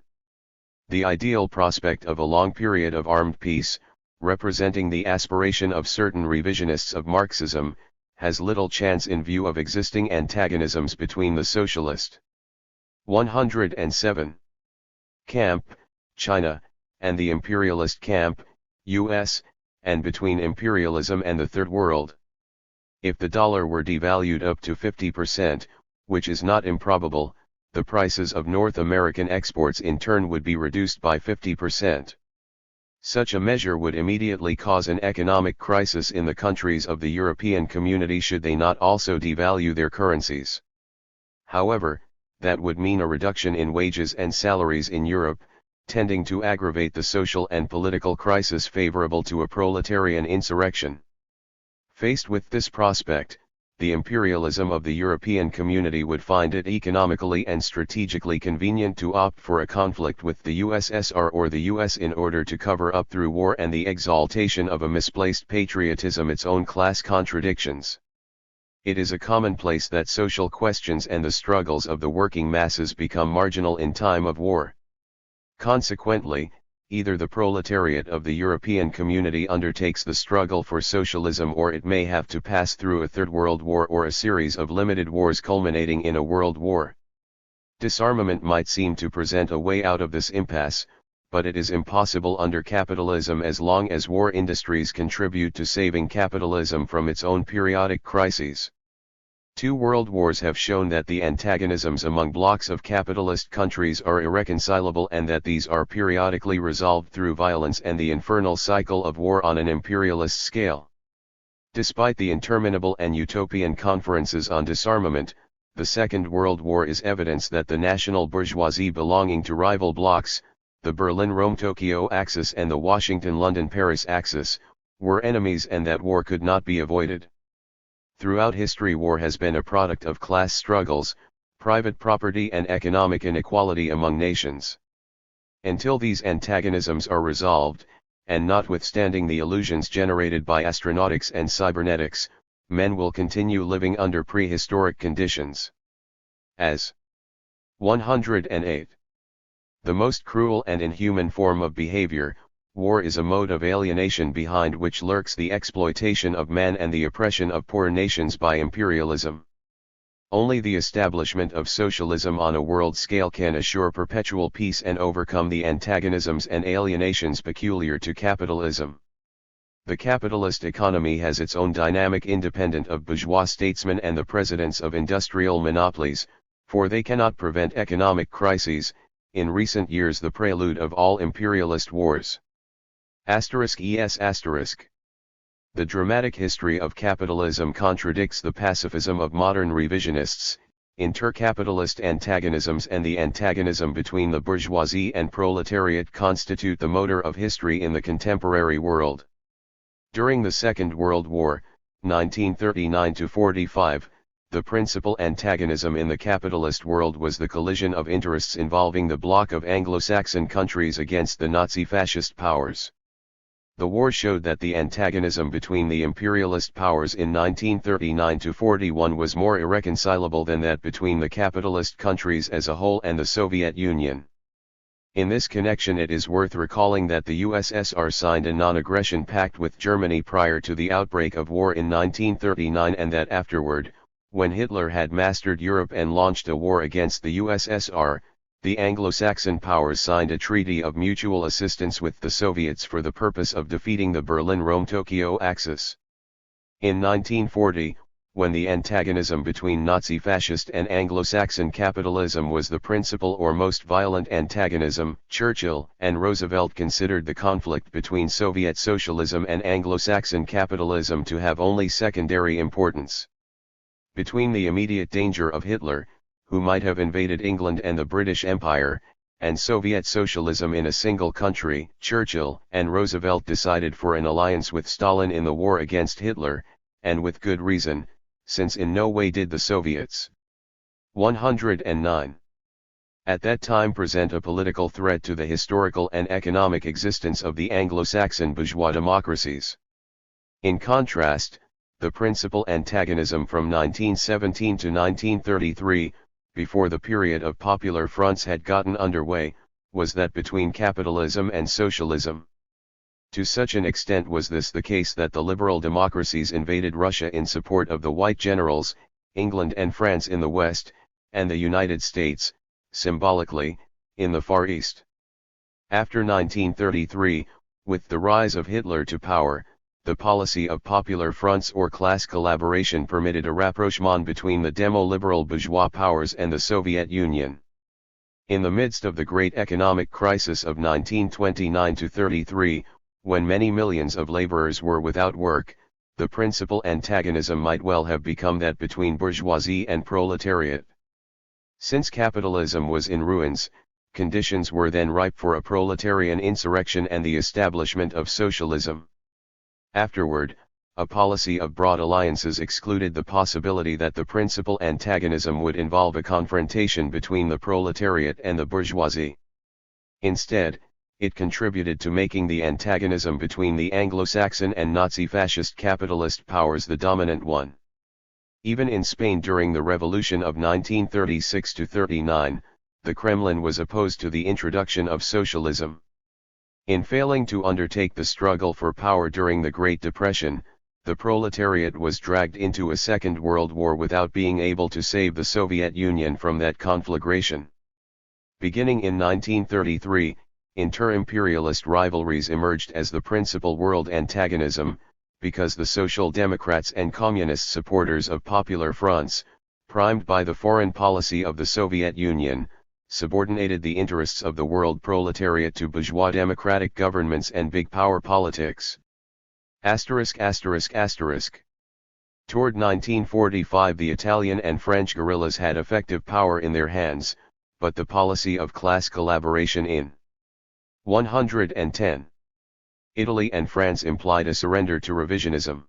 The ideal prospect of a long period of armed peace, representing the aspiration of certain revisionists of Marxism, has little chance in view of existing antagonisms between the socialist 107 camp, China, and the imperialist camp, US, and between imperialism and the Third World. If the dollar were devalued up to 50%, which is not improbable, the prices of North American exports in turn would be reduced by 50%. Such a measure would immediately cause an economic crisis in the countries of the European Community should they not also devalue their currencies. However, that would mean a reduction in wages and salaries in Europe, tending to aggravate the social and political crisis favorable to a proletarian insurrection. Faced with this prospect, the imperialism of the European Community would find it economically and strategically convenient to opt for a conflict with the USSR or the US in order to cover up through war and the exaltation of a misplaced patriotism its own class contradictions. It is a commonplace that social questions and the struggles of the working masses become marginal in time of war. Consequently, either the proletariat of the European Community undertakes the struggle for socialism or it may have to pass through a Third World War or a series of limited wars culminating in a world war. Disarmament might seem to present a way out of this impasse, but it is impossible under capitalism as long as war industries contribute to saving capitalism from its own periodic crises. 2 world wars have shown that the antagonisms among blocs of capitalist countries are irreconcilable and that these are periodically resolved through violence and the infernal cycle of war on an imperialist scale. Despite the interminable and utopian conferences on disarmament, the Second World War is evidence that the national bourgeoisie belonging to rival blocs, the Berlin-Rome-Tokyo axis and the Washington-London-Paris axis, were enemies and that war could not be avoided. Throughout history war has been a product of class struggles, private property and economic inequality among nations. Until these antagonisms are resolved, and notwithstanding the illusions generated by astronautics and cybernetics, men will continue living under prehistoric conditions. As 108. The most cruel and inhuman form of behavior, war is a mode of alienation behind which lurks the exploitation of man and the oppression of poor nations by imperialism. Only the establishment of socialism on a world scale can assure perpetual peace and overcome the antagonisms and alienations peculiar to capitalism. The capitalist economy has its own dynamic independent of bourgeois statesmen and the presidents of industrial monopolies, for they cannot prevent economic crises, in recent years the prelude of all imperialist wars. ****. The dramatic history of capitalism contradicts the pacifism of modern revisionists. Intercapitalist antagonisms and the antagonism between the bourgeoisie and proletariat constitute the motor of history in the contemporary world. During the Second World War, 1939–45, the principal antagonism in the capitalist world was the collision of interests involving the bloc of Anglo-Saxon countries against the Nazi-fascist powers. The war showed that the antagonism between the imperialist powers in 1939–41 was more irreconcilable than that between the capitalist countries as a whole and the Soviet Union. In this connection it is worth recalling that the USSR signed a non-aggression pact with Germany prior to the outbreak of war in 1939 and that afterward, when Hitler had mastered Europe and launched a war against the USSR, the Anglo-Saxon powers signed a treaty of mutual assistance with the Soviets for the purpose of defeating the Berlin-Rome-Tokyo axis. In 1940, when the antagonism between Nazi-fascist and Anglo-Saxon capitalism was the principal or most violent antagonism, Churchill and Roosevelt considered the conflict between Soviet socialism and Anglo-Saxon capitalism to have only secondary importance. Between the immediate danger of Hitler, who might have invaded England and the British Empire, and Soviet socialism in a single country, Churchill and Roosevelt decided for an alliance with Stalin in the war against Hitler, and with good reason, since in no way did the Soviets 109 at that time present a political threat to the historical and economic existence of the Anglo-Saxon bourgeois democracies. In contrast, the principal antagonism from 1917 to 1933, before the period of popular fronts had gotten underway, was that between capitalism and socialism. To such an extent was this the case that the liberal democracies invaded Russia in support of the white generals, England and France in the West, and the United States, symbolically, in the Far East. After 1933, with the rise of Hitler to power, the policy of popular fronts or class collaboration permitted a rapprochement between the demo-liberal bourgeois powers and the Soviet Union. In the midst of the great economic crisis of 1929-33, when many millions of laborers were without work, the principal antagonism might well have become that between bourgeoisie and proletariat. Since capitalism was in ruins, conditions were then ripe for a proletarian insurrection and the establishment of socialism. Afterward, a policy of broad alliances excluded the possibility that the principal antagonism would involve a confrontation between the proletariat and the bourgeoisie. Instead, it contributed to making the antagonism between the Anglo-Saxon and Nazi-fascist capitalist powers the dominant one. Even in Spain during the Revolution of 1936-39, the Kremlin was opposed to the introduction of socialism. In failing to undertake the struggle for power during the Great Depression, the proletariat was dragged into a Second World War without being able to save the Soviet Union from that conflagration. Beginning in 1933, inter-imperialist rivalries emerged as the principal world antagonism, because the Social Democrats and Communist supporters of popular fronts, primed by the foreign policy of the Soviet Union, subordinated the interests of the world proletariat to bourgeois democratic governments and big power politics. Toward 1945 the Italian and French guerrillas had effective power in their hands, but the policy of class collaboration in 110. Italy and France implied a surrender to revisionism.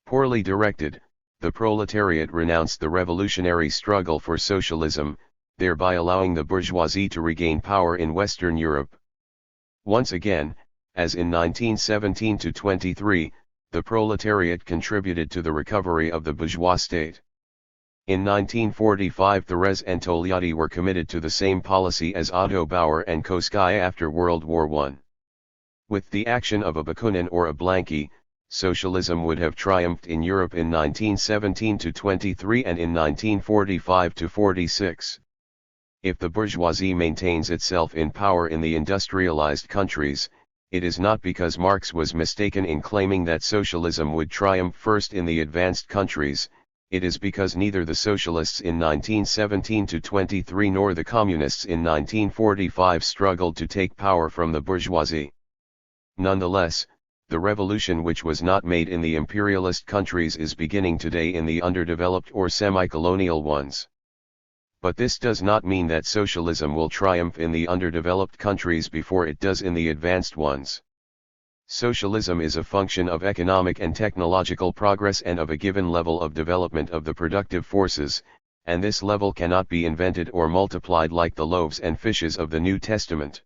Poorly directed, the proletariat renounced the revolutionary struggle for socialism, thereby allowing the bourgeoisie to regain power in Western Europe. Once again, as in 1917-23, the proletariat contributed to the recovery of the bourgeois state. In 1945 Thérèse and Togliatti were committed to the same policy as Otto Bauer and Koskaya after World War I. With the action of a Bakunin or a Blanqui, socialism would have triumphed in Europe in 1917-23 and in 1945-46. If the bourgeoisie maintains itself in power in the industrialized countries, it is not because Marx was mistaken in claiming that socialism would triumph first in the advanced countries. It is because neither the socialists in 1917-23 nor the communists in 1945 struggled to take power from the bourgeoisie. Nonetheless, the revolution which was not made in the imperialist countries is beginning today in the underdeveloped or semi-colonial ones. But this does not mean that socialism will triumph in the underdeveloped countries before it does in the advanced ones. Socialism is a function of economic and technological progress and of a given level of development of the productive forces, and this level cannot be invented or multiplied like the loaves and fishes of the New Testament.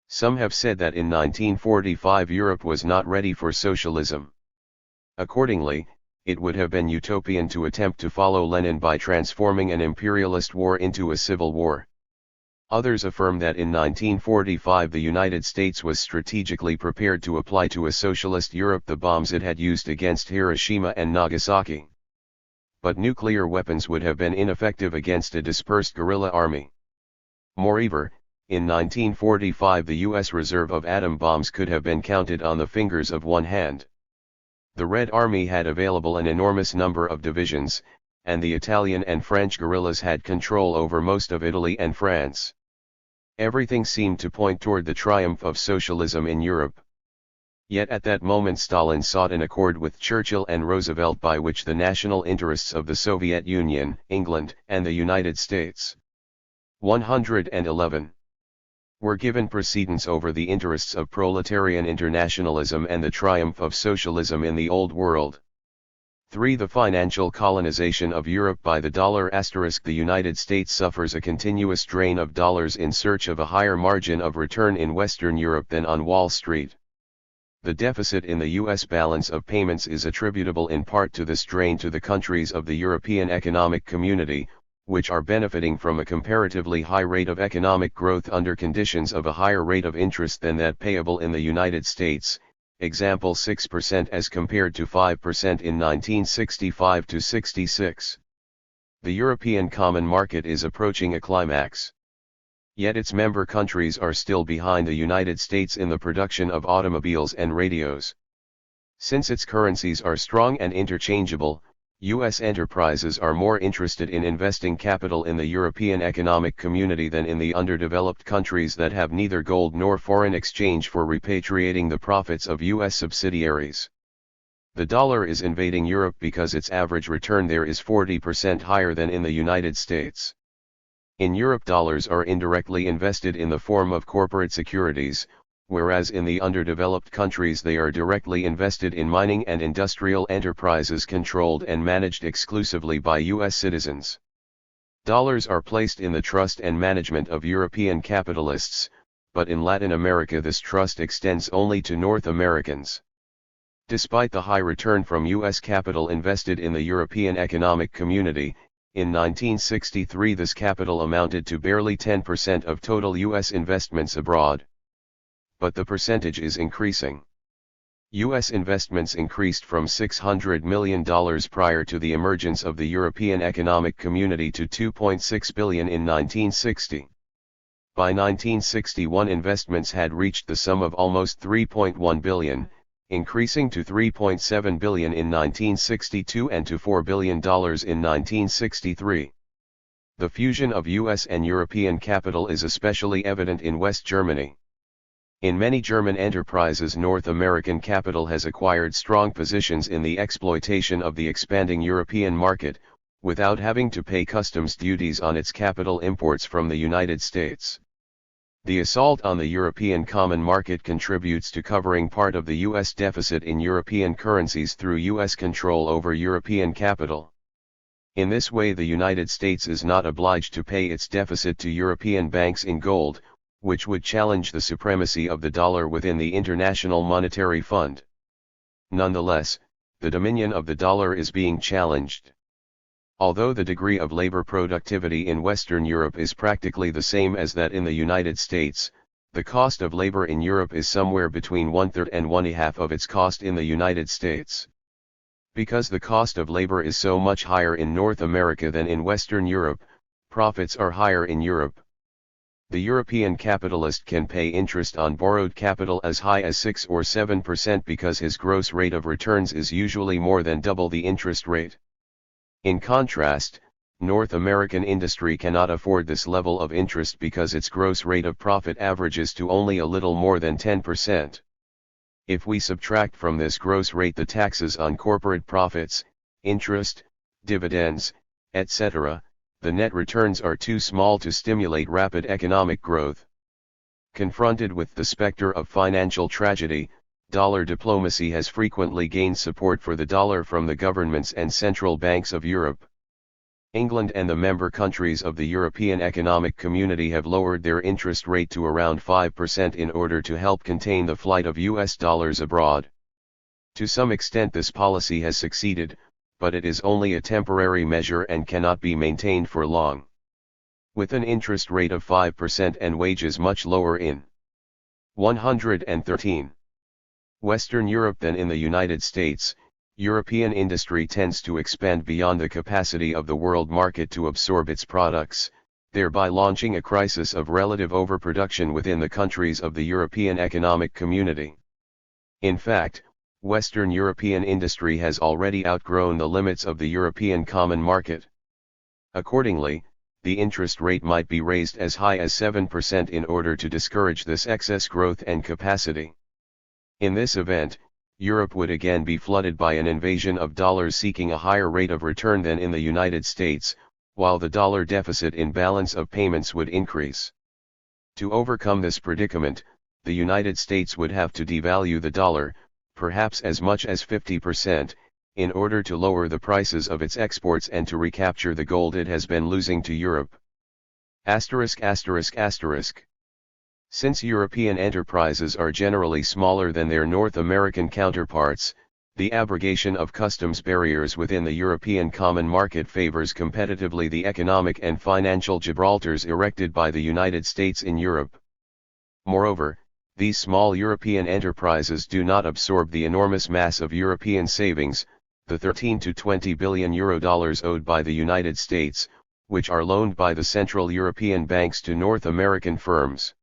Some have said that in 1945 Europe was not ready for socialism. Accordingly, it would have been utopian to attempt to follow Lenin by transforming an imperialist war into a civil war. Others affirm that in 1945 the United States was strategically prepared to apply to a socialist Europe the bombs it had used against Hiroshima and Nagasaki. But nuclear weapons would have been ineffective against a dispersed guerrilla army. Moreover, in 1945 the U.S. reserve of atom bombs could have been counted on the fingers of one hand. The Red Army had available an enormous number of divisions, and the Italian and French guerrillas had control over most of Italy and France. Everything seemed to point toward the triumph of socialism in Europe. Yet at that moment Stalin sought an accord with Churchill and Roosevelt by which the national interests of the Soviet Union, England, and the United States 111 were given precedence over the interests of proletarian internationalism and the triumph of socialism in the Old World. 3. The financial colonization of Europe by the dollar. The United States suffers a continuous drain of dollars in search of a higher margin of return in Western Europe than on Wall Street. The deficit in the U.S. balance of payments is attributable in part to this drain to the countries of the European Economic Community, which are benefiting from a comparatively high rate of economic growth under conditions of a higher rate of interest than that payable in the United States, example 6% as compared to 5% in 1965–66. The European Common Market is approaching a climax. Yet its member countries are still behind the United States in the production of automobiles and radios. Since its currencies are strong and interchangeable, U.S. enterprises are more interested in investing capital in the European Economic Community than in the underdeveloped countries that have neither gold nor foreign exchange for repatriating the profits of U.S. subsidiaries. The dollar is invading Europe because its average return there is 40% higher than in the United States. In Europe, dollars are indirectly invested in the form of corporate securities, whereas in the underdeveloped countries they are directly invested in mining and industrial enterprises controlled and managed exclusively by U.S. citizens. Dollars are placed in the trust and management of European capitalists, but in Latin America this trust extends only to North Americans. Despite the high return from U.S. capital invested in the European Economic Community, in 1963 this capital amounted to barely 10% of total U.S. investments abroad. But the percentage is increasing. U.S. investments increased from $600 million prior to the emergence of the European Economic Community to $2.6 billion in 1960. By 1961 investments had reached the sum of almost $3.1 billion, increasing to $3.7 billion in 1962 and to $4 billion in 1963. The fusion of U.S. and European capital is especially evident in West Germany. In many German enterprises, North American capital has acquired strong positions in the exploitation of the expanding European market, without having to pay customs duties on its capital imports from the United States. The assault on the European Common Market contributes to covering part of the U.S. deficit in European currencies through U.S. control over European capital. In this way, the United States is not obliged to pay its deficit to European banks in gold, which would challenge the supremacy of the dollar within the International Monetary Fund. Nonetheless, the dominion of the dollar is being challenged. Although the degree of labor productivity in Western Europe is practically the same as that in the United States, the cost of labor in Europe is somewhere between 1/3 and 1/2 of its cost in the United States. Because the cost of labor is so much higher in North America than in Western Europe, profits are higher in Europe. The European capitalist can pay interest on borrowed capital as high as 6 or 7% because his gross rate of returns is usually more than double the interest rate. In contrast, North American industry cannot afford this level of interest because its gross rate of profit averages to only a little more than 10%. If we subtract from this gross rate the taxes on corporate profits, interest, dividends, etc., the net returns are too small to stimulate rapid economic growth. Confronted with the specter of financial tragedy, dollar diplomacy has frequently gained support for the dollar from the governments and central banks of Europe. England and the member countries of the European Economic Community have lowered their interest rate to around 5% in order to help contain the flight of US dollars abroad. To some extent this policy has succeeded, but it is only a temporary measure and cannot be maintained for long. With an interest rate of 5% and wages much lower in 113. Western Europe than in the United States, European industry tends to expand beyond the capacity of the world market to absorb its products, thereby launching a crisis of relative overproduction within the countries of the European Economic Community. In fact, Western European industry has already outgrown the limits of the European Common Market. Accordingly, the interest rate might be raised as high as 7% in order to discourage this excess growth and capacity. In this event, Europe would again be flooded by an invasion of dollars seeking a higher rate of return than in the United States, while the dollar deficit in balance of payments would increase. To overcome this predicament, the United States would have to devalue the dollar, perhaps as much as 50%, in order to lower the prices of its exports and to recapture the gold it has been losing to Europe. Asterisk asterisk asterisk. Since European enterprises are generally smaller than their North American counterparts, the abrogation of customs barriers within the European common market favors competitively the economic and financial Gibraltars erected by the United States in Europe. Moreover, these small European enterprises do not absorb the enormous mass of European savings, the 13 to 20 billion euro dollars owed by the United States, which are loaned by the Central European banks to North American firms.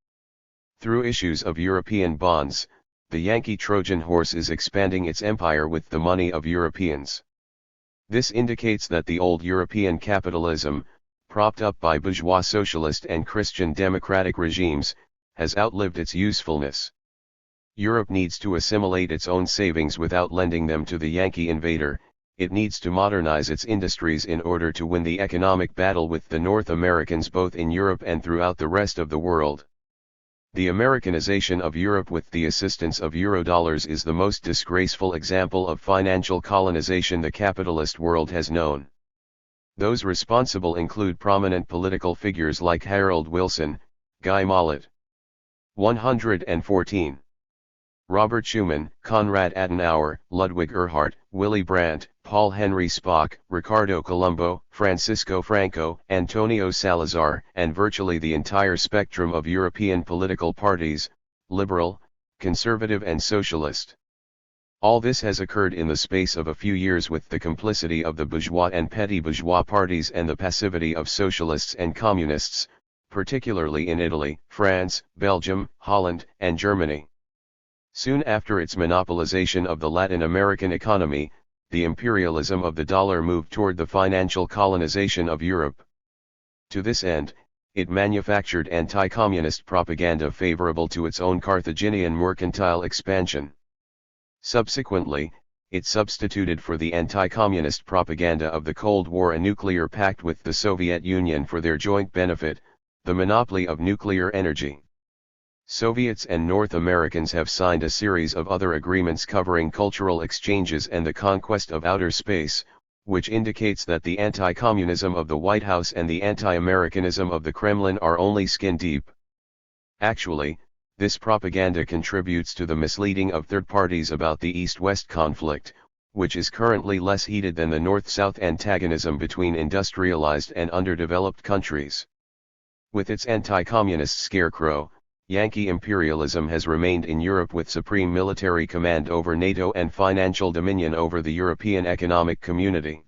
Through issues of European bonds, the Yankee Trojan horse is expanding its empire with the money of Europeans. This indicates that the old European capitalism, propped up by bourgeois socialist and Christian democratic regimes, has outlived its usefulness. Europe needs to assimilate its own savings without lending them to the Yankee invader. It needs to modernize its industries in order to win the economic battle with the North Americans both in Europe and throughout the rest of the world. The Americanization of Europe with the assistance of eurodollars is the most disgraceful example of financial colonization the capitalist world has known. Those responsible include prominent political figures like Harold Wilson, Guy Mollet. 114. Robert Schuman, Konrad Adenauer, Ludwig Erhard, Willy Brandt, Paul Henry Spaak, Ricardo Colombo, Francisco Franco, Antonio Salazar, and virtually the entire spectrum of European political parties, liberal, conservative and socialist. All this has occurred in the space of a few years with the complicity of the bourgeois and petty bourgeois parties and the passivity of socialists and communists, particularly in Italy, France, Belgium, Holland, and Germany. Soon after its monopolization of the Latin American economy, the imperialism of the dollar moved toward the financial colonization of Europe. To this end, it manufactured anti-communist propaganda favorable to its own Carthaginian mercantile expansion. Subsequently, it substituted for the anti-communist propaganda of the Cold War a nuclear pact with the Soviet Union for their joint benefit, the monopoly of nuclear energy. Soviets and North Americans have signed a series of other agreements covering cultural exchanges and the conquest of outer space, which indicates that the anti-communism of the White House and the anti-Americanism of the Kremlin are only skin deep. Actually, this propaganda contributes to the misleading of third parties about the East-West conflict, which is currently less heated than the North-South antagonism between industrialized and underdeveloped countries. With its anti-communist scarecrow, Yankee imperialism has remained in Europe with supreme military command over NATO and financial dominion over the European Economic Community.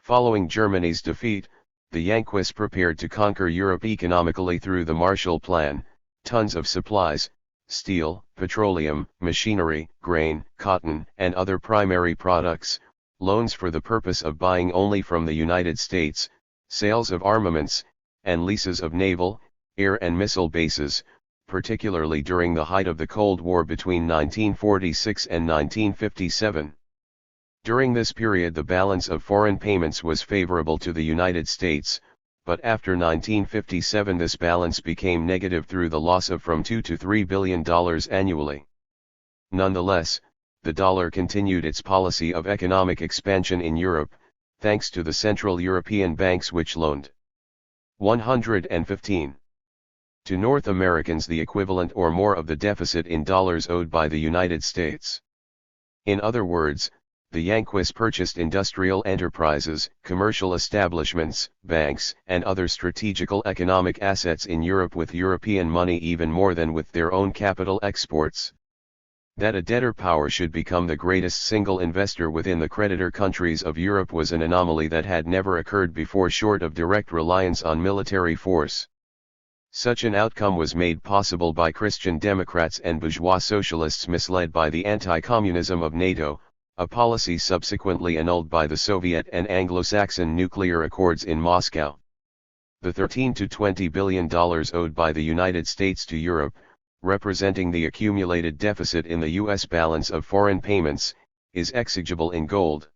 Following Germany's defeat, the Yankees prepared to conquer Europe economically through the Marshall Plan, tons of supplies, steel, petroleum, machinery, grain, cotton, and other primary products, loans for the purpose of buying only from the United States, sales of armaments, and leases of naval, air and missile bases, particularly during the height of the Cold War between 1946 and 1957. During this period the balance of foreign payments was favorable to the United States, but after 1957 this balance became negative through the loss of from $2 to $3 billion annually. Nonetheless, the dollar continued its policy of economic expansion in Europe, thanks to the Central European banks which loaned 115. To North Americans the equivalent or more of the deficit in dollars owed by the United States. In other words, the Yankees purchased industrial enterprises, commercial establishments, banks, and other strategical economic assets in Europe with European money even more than with their own capital exports. That a debtor power should become the greatest single investor within the creditor countries of Europe was an anomaly that had never occurred before short of direct reliance on military force. Such an outcome was made possible by Christian Democrats and bourgeois socialists misled by the anti-communism of NATO, a policy subsequently annulled by the Soviet and Anglo-Saxon nuclear accords in Moscow. The $13 to $20 billion owed by the United States to Europe, representing the accumulated deficit in the U.S. balance of foreign payments, is exigible in gold.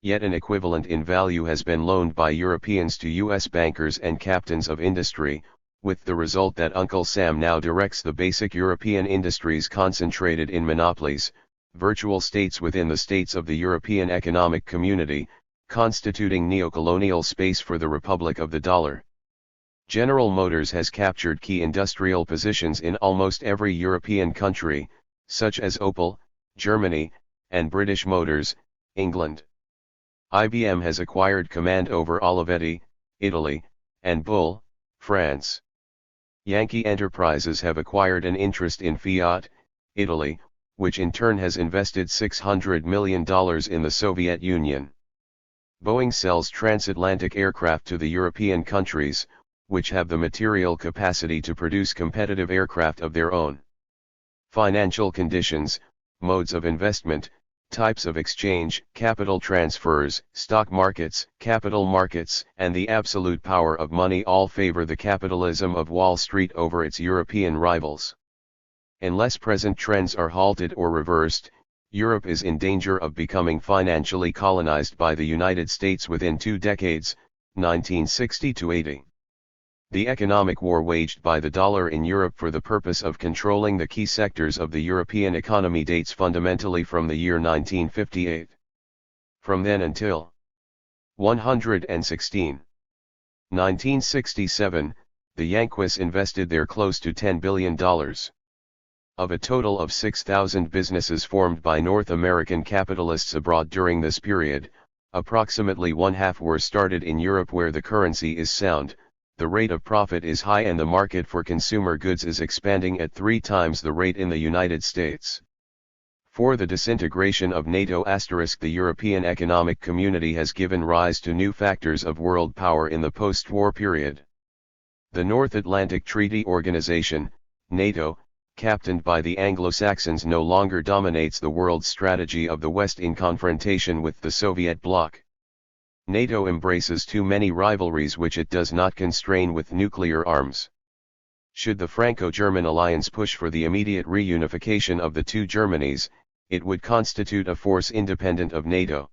Yet an equivalent in value has been loaned by Europeans to U.S. bankers and captains of industry, with the result that Uncle Sam now directs the basic European industries concentrated in monopolies, virtual states within the states of the European Economic Community, constituting neocolonial space for the Republic of the Dollar. General Motors has captured key industrial positions in almost every European country, such as Opel, Germany, and British Motors, England. IBM has acquired command over Olivetti, Italy, and Bull, France. Yankee Enterprises have acquired an interest in Fiat, Italy, which in turn has invested $600 million in the Soviet Union. Boeing sells transatlantic aircraft to the European countries, which have the material capacity to produce competitive aircraft of their own. Financial conditions, modes of investment, types of exchange, capital transfers, stock markets, capital markets, and the absolute power of money all favor the capitalism of Wall Street over its European rivals. Unless present trends are halted or reversed, Europe is in danger of becoming financially colonized by the United States within 2 decades, 1960 to 80. The economic war waged by the dollar in Europe for the purpose of controlling the key sectors of the European economy dates fundamentally from the year 1958. From then until 116. 1967, the Yankees invested there close to $10 billion. Of a total of 6,000 businesses formed by North American capitalists abroad during this period, approximately one-half were started in Europe where the currency is sound, the rate of profit is high and the market for consumer goods is expanding at 3 times the rate in the United States. For the disintegration of NATO *, the European Economic Community has given rise to new factors of world power in the post-war period. The North Atlantic Treaty Organization, NATO, captained by the Anglo-Saxons no longer dominates the world strategy of the West in confrontation with the Soviet bloc. NATO embraces too many rivalries which it does not constrain with nuclear arms. Should the Franco-German alliance push for the immediate reunification of the two Germanys, it would constitute a force independent of NATO.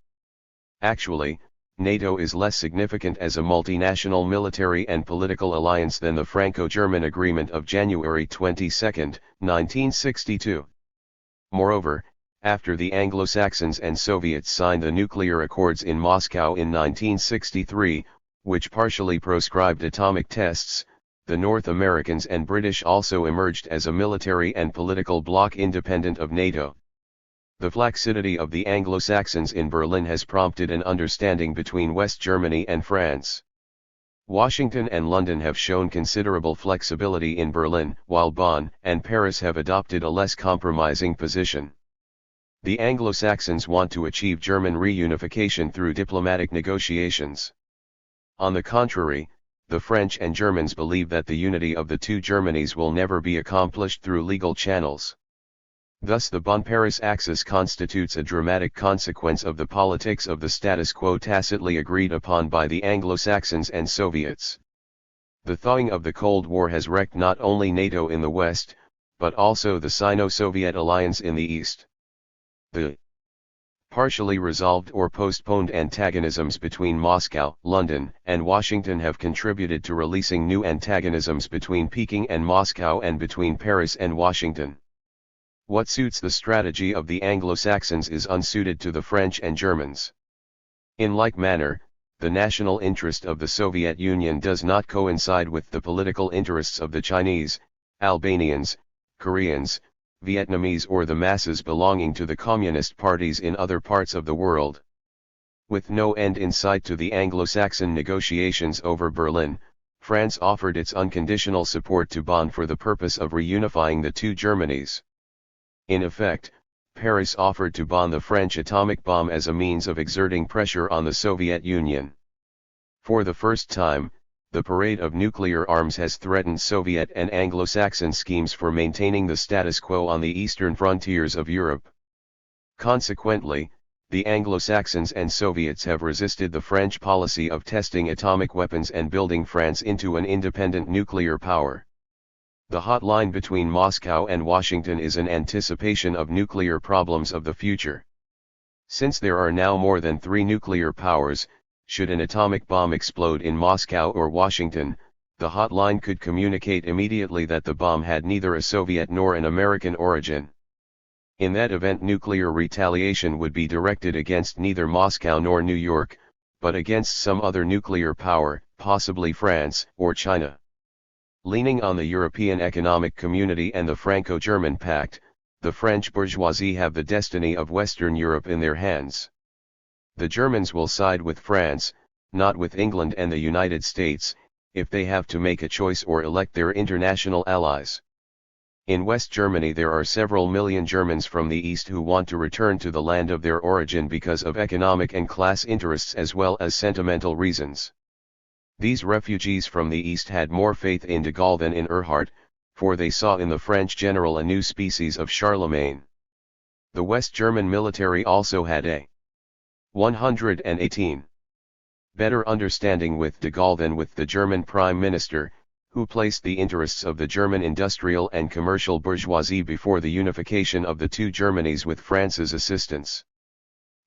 Actually, NATO is less significant as a multinational military and political alliance than the Franco-German Agreement of January 22, 1962. Moreover, after the Anglo-Saxons and Soviets signed the nuclear accords in Moscow in 1963, which partially proscribed atomic tests, the North Americans and British also emerged as a military and political bloc independent of NATO. The flaccidity of the Anglo-Saxons in Berlin has prompted an understanding between West Germany and France. Washington and London have shown considerable flexibility in Berlin, while Bonn and Paris have adopted a less compromising position. The Anglo-Saxons want to achieve German reunification through diplomatic negotiations. On the contrary, the French and Germans believe that the unity of the two Germanys will never be accomplished through legal channels. Thus the Bonn-Paris axis constitutes a dramatic consequence of the politics of the status quo tacitly agreed upon by the Anglo-Saxons and Soviets. The thawing of the Cold War has wrecked not only NATO in the West, but also the Sino-Soviet alliance in the East. The partially resolved or postponed antagonisms between Moscow, London, and Washington have contributed to releasing new antagonisms between Peking and Moscow and between Paris and Washington. What suits the strategy of the Anglo-Saxons is unsuited to the French and Germans. In like manner, the national interest of the Soviet Union does not coincide with the political interests of the Chinese, Albanians, Koreans, Vietnamese or the masses belonging to the communist parties in other parts of the world. With no end in sight to the Anglo-Saxon negotiations over Berlin, France offered its unconditional support to Bonn for the purpose of reunifying the two Germanys. In effect, Paris offered to Bonn the French atomic bomb as a means of exerting pressure on the Soviet Union. For the first time, the parade of nuclear arms has threatened Soviet and Anglo-Saxon schemes for maintaining the status quo on the eastern frontiers of Europe. Consequently, the Anglo-Saxons and Soviets have resisted the French policy of testing atomic weapons and building France into an independent nuclear power. The hotline between Moscow and Washington is an anticipation of nuclear problems of the future. Since there are now more than 3 nuclear powers, should an atomic bomb explode in Moscow or Washington, the hotline could communicate immediately that the bomb had neither a Soviet nor an American origin. In that event, nuclear retaliation would be directed against neither Moscow nor New York, but against some other nuclear power, possibly France or China. Leaning on the European Economic Community and the Franco-German Pact, the French bourgeoisie have the destiny of Western Europe in their hands. The Germans will side with France, not with England and the United States, if they have to make a choice or elect their international allies. In West Germany there are several million Germans from the East who want to return to the land of their origin because of economic and class interests as well as sentimental reasons. These refugees from the East had more faith in de Gaulle than in Erhard, for they saw in the French general a new species of Charlemagne. The West German military also had a 118. Better understanding with de Gaulle than with the German Prime Minister, who placed the interests of the German industrial and commercial bourgeoisie before the unification of the two Germanies with France's assistance.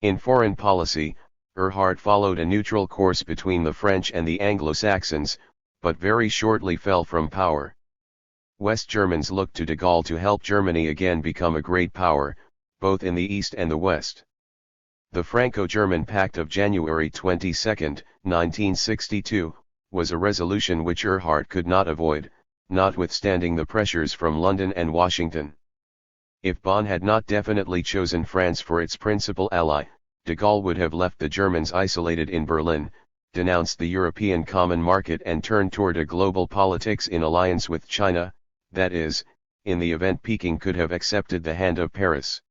In foreign policy, Erhard followed a neutral course between the French and the Anglo-Saxons, but very shortly fell from power. West Germans looked to de Gaulle to help Germany again become a great power, both in the East and the West. The Franco-German Pact of January 22, 1962, was a resolution which Erhard could not avoid, notwithstanding the pressures from London and Washington. If Bonn had not definitely chosen France for its principal ally, de Gaulle would have left the Germans isolated in Berlin, denounced the European common market and turned toward a global politics in alliance with China, that is, in the event Peking could have accepted the hand of Paris.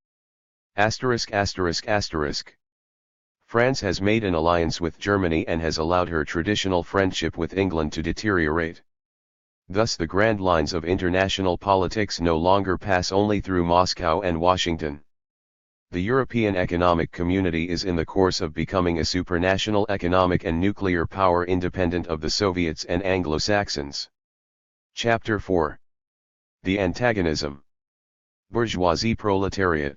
France has made an alliance with Germany and has allowed her traditional friendship with England to deteriorate. Thus the grand lines of international politics no longer pass only through Moscow and Washington. The European Economic Community is in the course of becoming a supranational economic and nuclear power independent of the Soviets and Anglo-Saxons. Chapter 4. The Antagonism. Bourgeoisie-proletariat.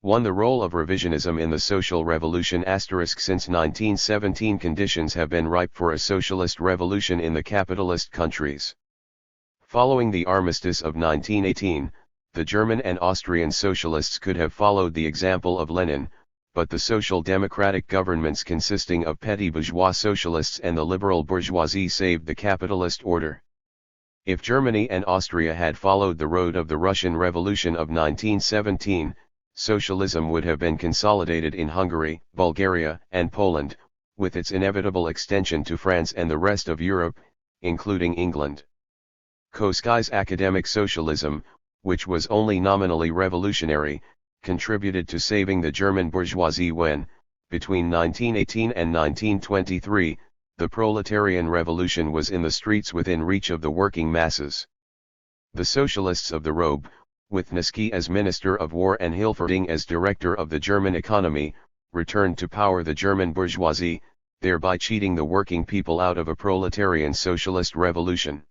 1. The role of revisionism in the social revolution. Since 1917 conditions have been ripe for a socialist revolution in the capitalist countries. Following the armistice of 1918, the German and Austrian socialists could have followed the example of Lenin, but the social democratic governments consisting of petty bourgeois socialists and the liberal bourgeoisie saved the capitalist order. If Germany and Austria had followed the road of the Russian Revolution of 1917, socialism would have been consolidated in Hungary, Bulgaria, and Poland, with its inevitable extension to France and the rest of Europe, including England. Koskai's academic socialism, which was only nominally revolutionary, contributed to saving the German bourgeoisie when, between 1918 and 1923, the proletarian revolution was in the streets within reach of the working masses. The socialists of the Robe, with Niski as Minister of War and Hilferding as Director of the German economy, returned to power the German bourgeoisie, thereby cheating the working people out of a proletarian socialist revolution.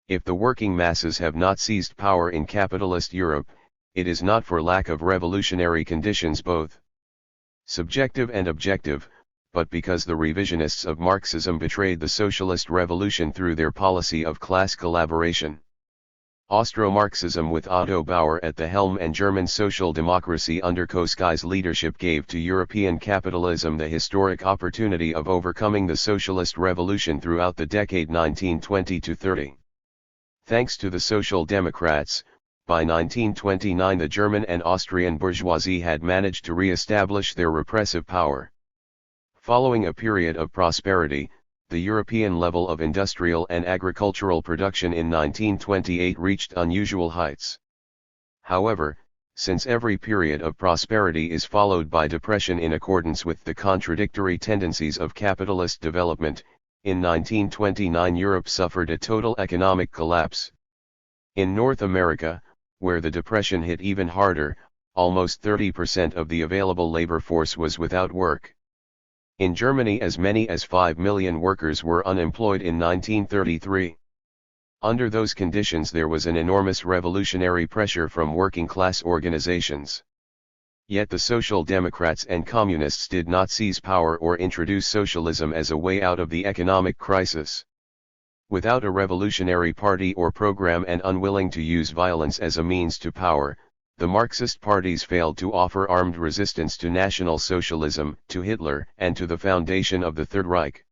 If the working masses have not seized power in capitalist Europe, it is not for lack of revolutionary conditions both subjective and objective, but because the revisionists of Marxism betrayed the socialist revolution through their policy of class collaboration. Austro-Marxism with Otto Bauer at the helm and German social democracy under Koskai's leadership gave to European capitalism the historic opportunity of overcoming the socialist revolution throughout the decade 1920–30. Thanks to the Social Democrats, by 1929 the German and Austrian bourgeoisie had managed to re-establish their repressive power. Following a period of prosperity, the European level of industrial and agricultural production in 1928 reached unusual heights. However, since every period of prosperity is followed by depression in accordance with the contradictory tendencies of capitalist development, in 1929 Europe suffered a total economic collapse. In North America, where the depression hit even harder, almost 30% of the available labor force was without work. In Germany as many as 5 million workers were unemployed in 1933. Under those conditions there was an enormous revolutionary pressure from working-class organizations. Yet the Social Democrats and Communists did not seize power or introduce socialism as a way out of the economic crisis. Without a revolutionary party or program and unwilling to use violence as a means to power, the Marxist parties failed to offer armed resistance to National Socialism, to Hitler, and to the foundation of the Third Reich.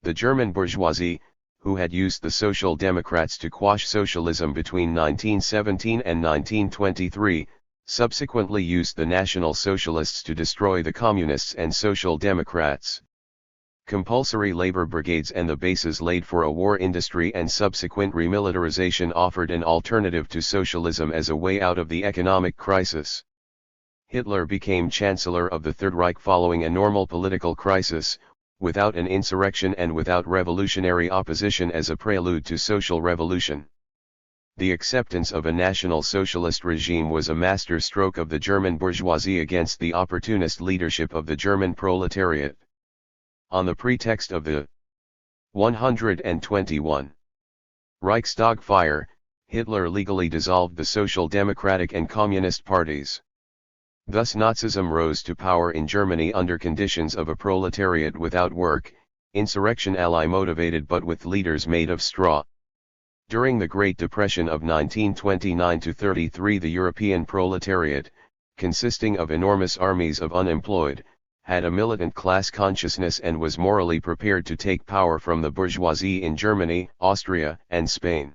The German bourgeoisie, who had used the Social Democrats to quash socialism between 1917 and 1923, subsequently used the National Socialists to destroy the Communists and Social Democrats. Compulsory labor brigades and the bases laid for a war industry and subsequent remilitarization offered an alternative to socialism as a way out of the economic crisis. Hitler became Chancellor of the Third Reich following a normal political crisis, without an insurrection and without revolutionary opposition as a prelude to social revolution. The acceptance of a National Socialist regime was a masterstroke of the German bourgeoisie against the opportunist leadership of the German proletariat. On the pretext of the 121 Reichstag fire, Hitler legally dissolved the Social Democratic and Communist parties. Thus Nazism rose to power in Germany under conditions of a proletariat without work, insurrection ally motivated but with leaders made of straw. During the Great Depression of 1929–33 the European proletariat, consisting of enormous armies of unemployed, had a militant class consciousness and was morally prepared to take power from the bourgeoisie in Germany, Austria, and Spain.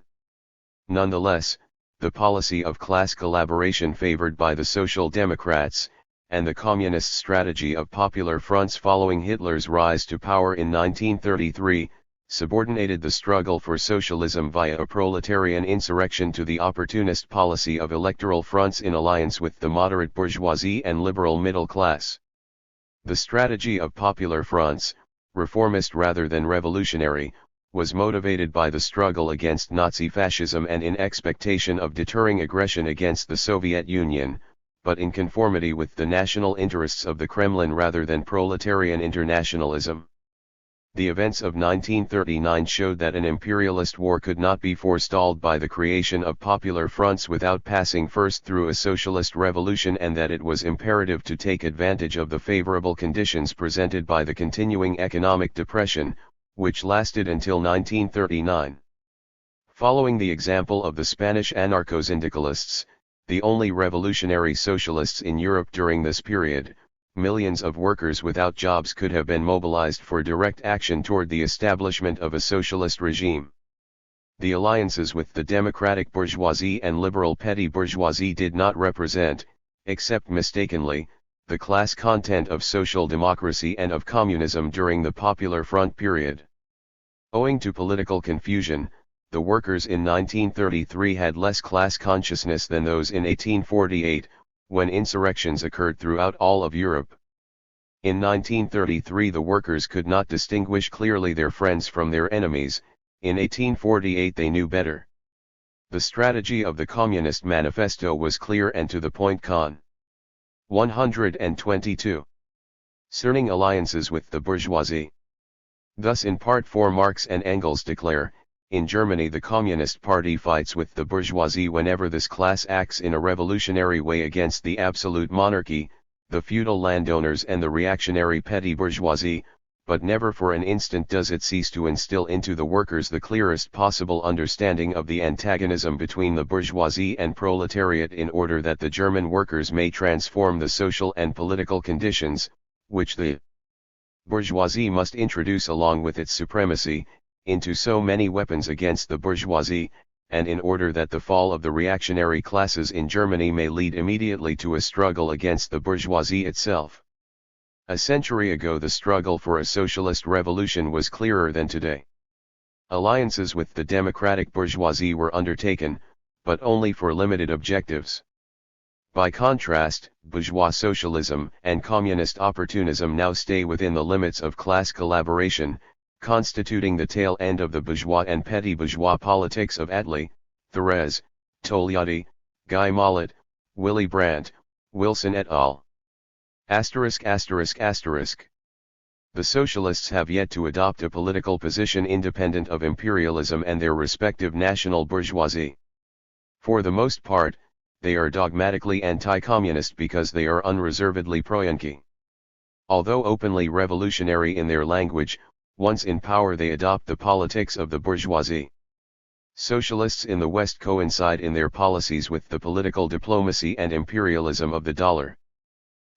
Nonetheless, the policy of class collaboration favored by the Social Democrats, and the Communist strategy of popular fronts following Hitler's rise to power in 1933, subordinated the struggle for socialism via a proletarian insurrection to the opportunist policy of electoral fronts in alliance with the moderate bourgeoisie and liberal middle class. The strategy of popular fronts, reformist rather than revolutionary, was motivated by the struggle against Nazi fascism and in expectation of deterring aggression against the Soviet Union, but in conformity with the national interests of the Kremlin rather than proletarian internationalism. The events of 1939 showed that an imperialist war could not be forestalled by the creation of popular fronts without passing first through a socialist revolution, and that it was imperative to take advantage of the favorable conditions presented by the continuing economic depression, which lasted until 1939. Following the example of the Spanish anarcho-syndicalists, the only revolutionary socialists in Europe during this period, millions of workers without jobs could have been mobilized for direct action toward the establishment of a socialist regime. The alliances with the democratic bourgeoisie and liberal petty bourgeoisie did not represent, except mistakenly, the class content of social democracy and of communism during the Popular Front period. Owing to political confusion, the workers in 1933 had less class consciousness than those in 1848, when insurrections occurred throughout all of Europe. In 1933 the workers could not distinguish clearly their friends from their enemies, in 1848 they knew better. The strategy of the Communist Manifesto was clear and to the point. 122. Cerning alliances with the bourgeoisie. Thus in Part 4 Marx and Engels declare, in Germany the Communist Party fights with the bourgeoisie whenever this class acts in a revolutionary way against the absolute monarchy, the feudal landowners and the reactionary petty bourgeoisie, but never for an instant does it cease to instill into the workers the clearest possible understanding of the antagonism between the bourgeoisie and proletariat in order that the German workers may transform the social and political conditions, which the bourgeoisie must introduce along with its supremacy, into so many weapons against the bourgeoisie, and in order that the fall of the reactionary classes in Germany may lead immediately to a struggle against the bourgeoisie itself. A century ago the struggle for a socialist revolution was clearer than today. Alliances with the democratic bourgeoisie were undertaken, but only for limited objectives. By contrast, bourgeois socialism and communist opportunism now stay within the limits of class collaboration, constituting the tail end of the bourgeois and petty bourgeois politics of Attlee, Thérèse, Togliatti, Guy Mollet, Willy Brandt, Wilson et al. ******. The socialists have yet to adopt a political position independent of imperialism and their respective national bourgeoisie. For the most part, they are dogmatically anti-communist because they are unreservedly pro-Yankee. Although openly revolutionary in their language, once in power they adopt the politics of the bourgeoisie. Socialists in the West coincide in their policies with the political diplomacy and imperialism of the dollar.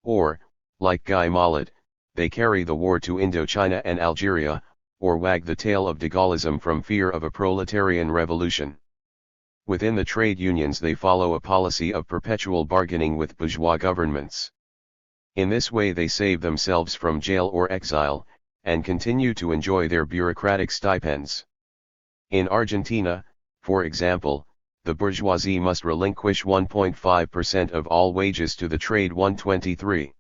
Or, like Guy Mollet, they carry the war to Indochina and Algeria, or wag the tail of de Gaullism from fear of a proletarian revolution. Within the trade unions they follow a policy of perpetual bargaining with bourgeois governments. In this way they save themselves from jail or exile, and continue to enjoy their bureaucratic stipends. In Argentina, for example, the bourgeoisie must relinquish 1.5% of all wages to the trade 123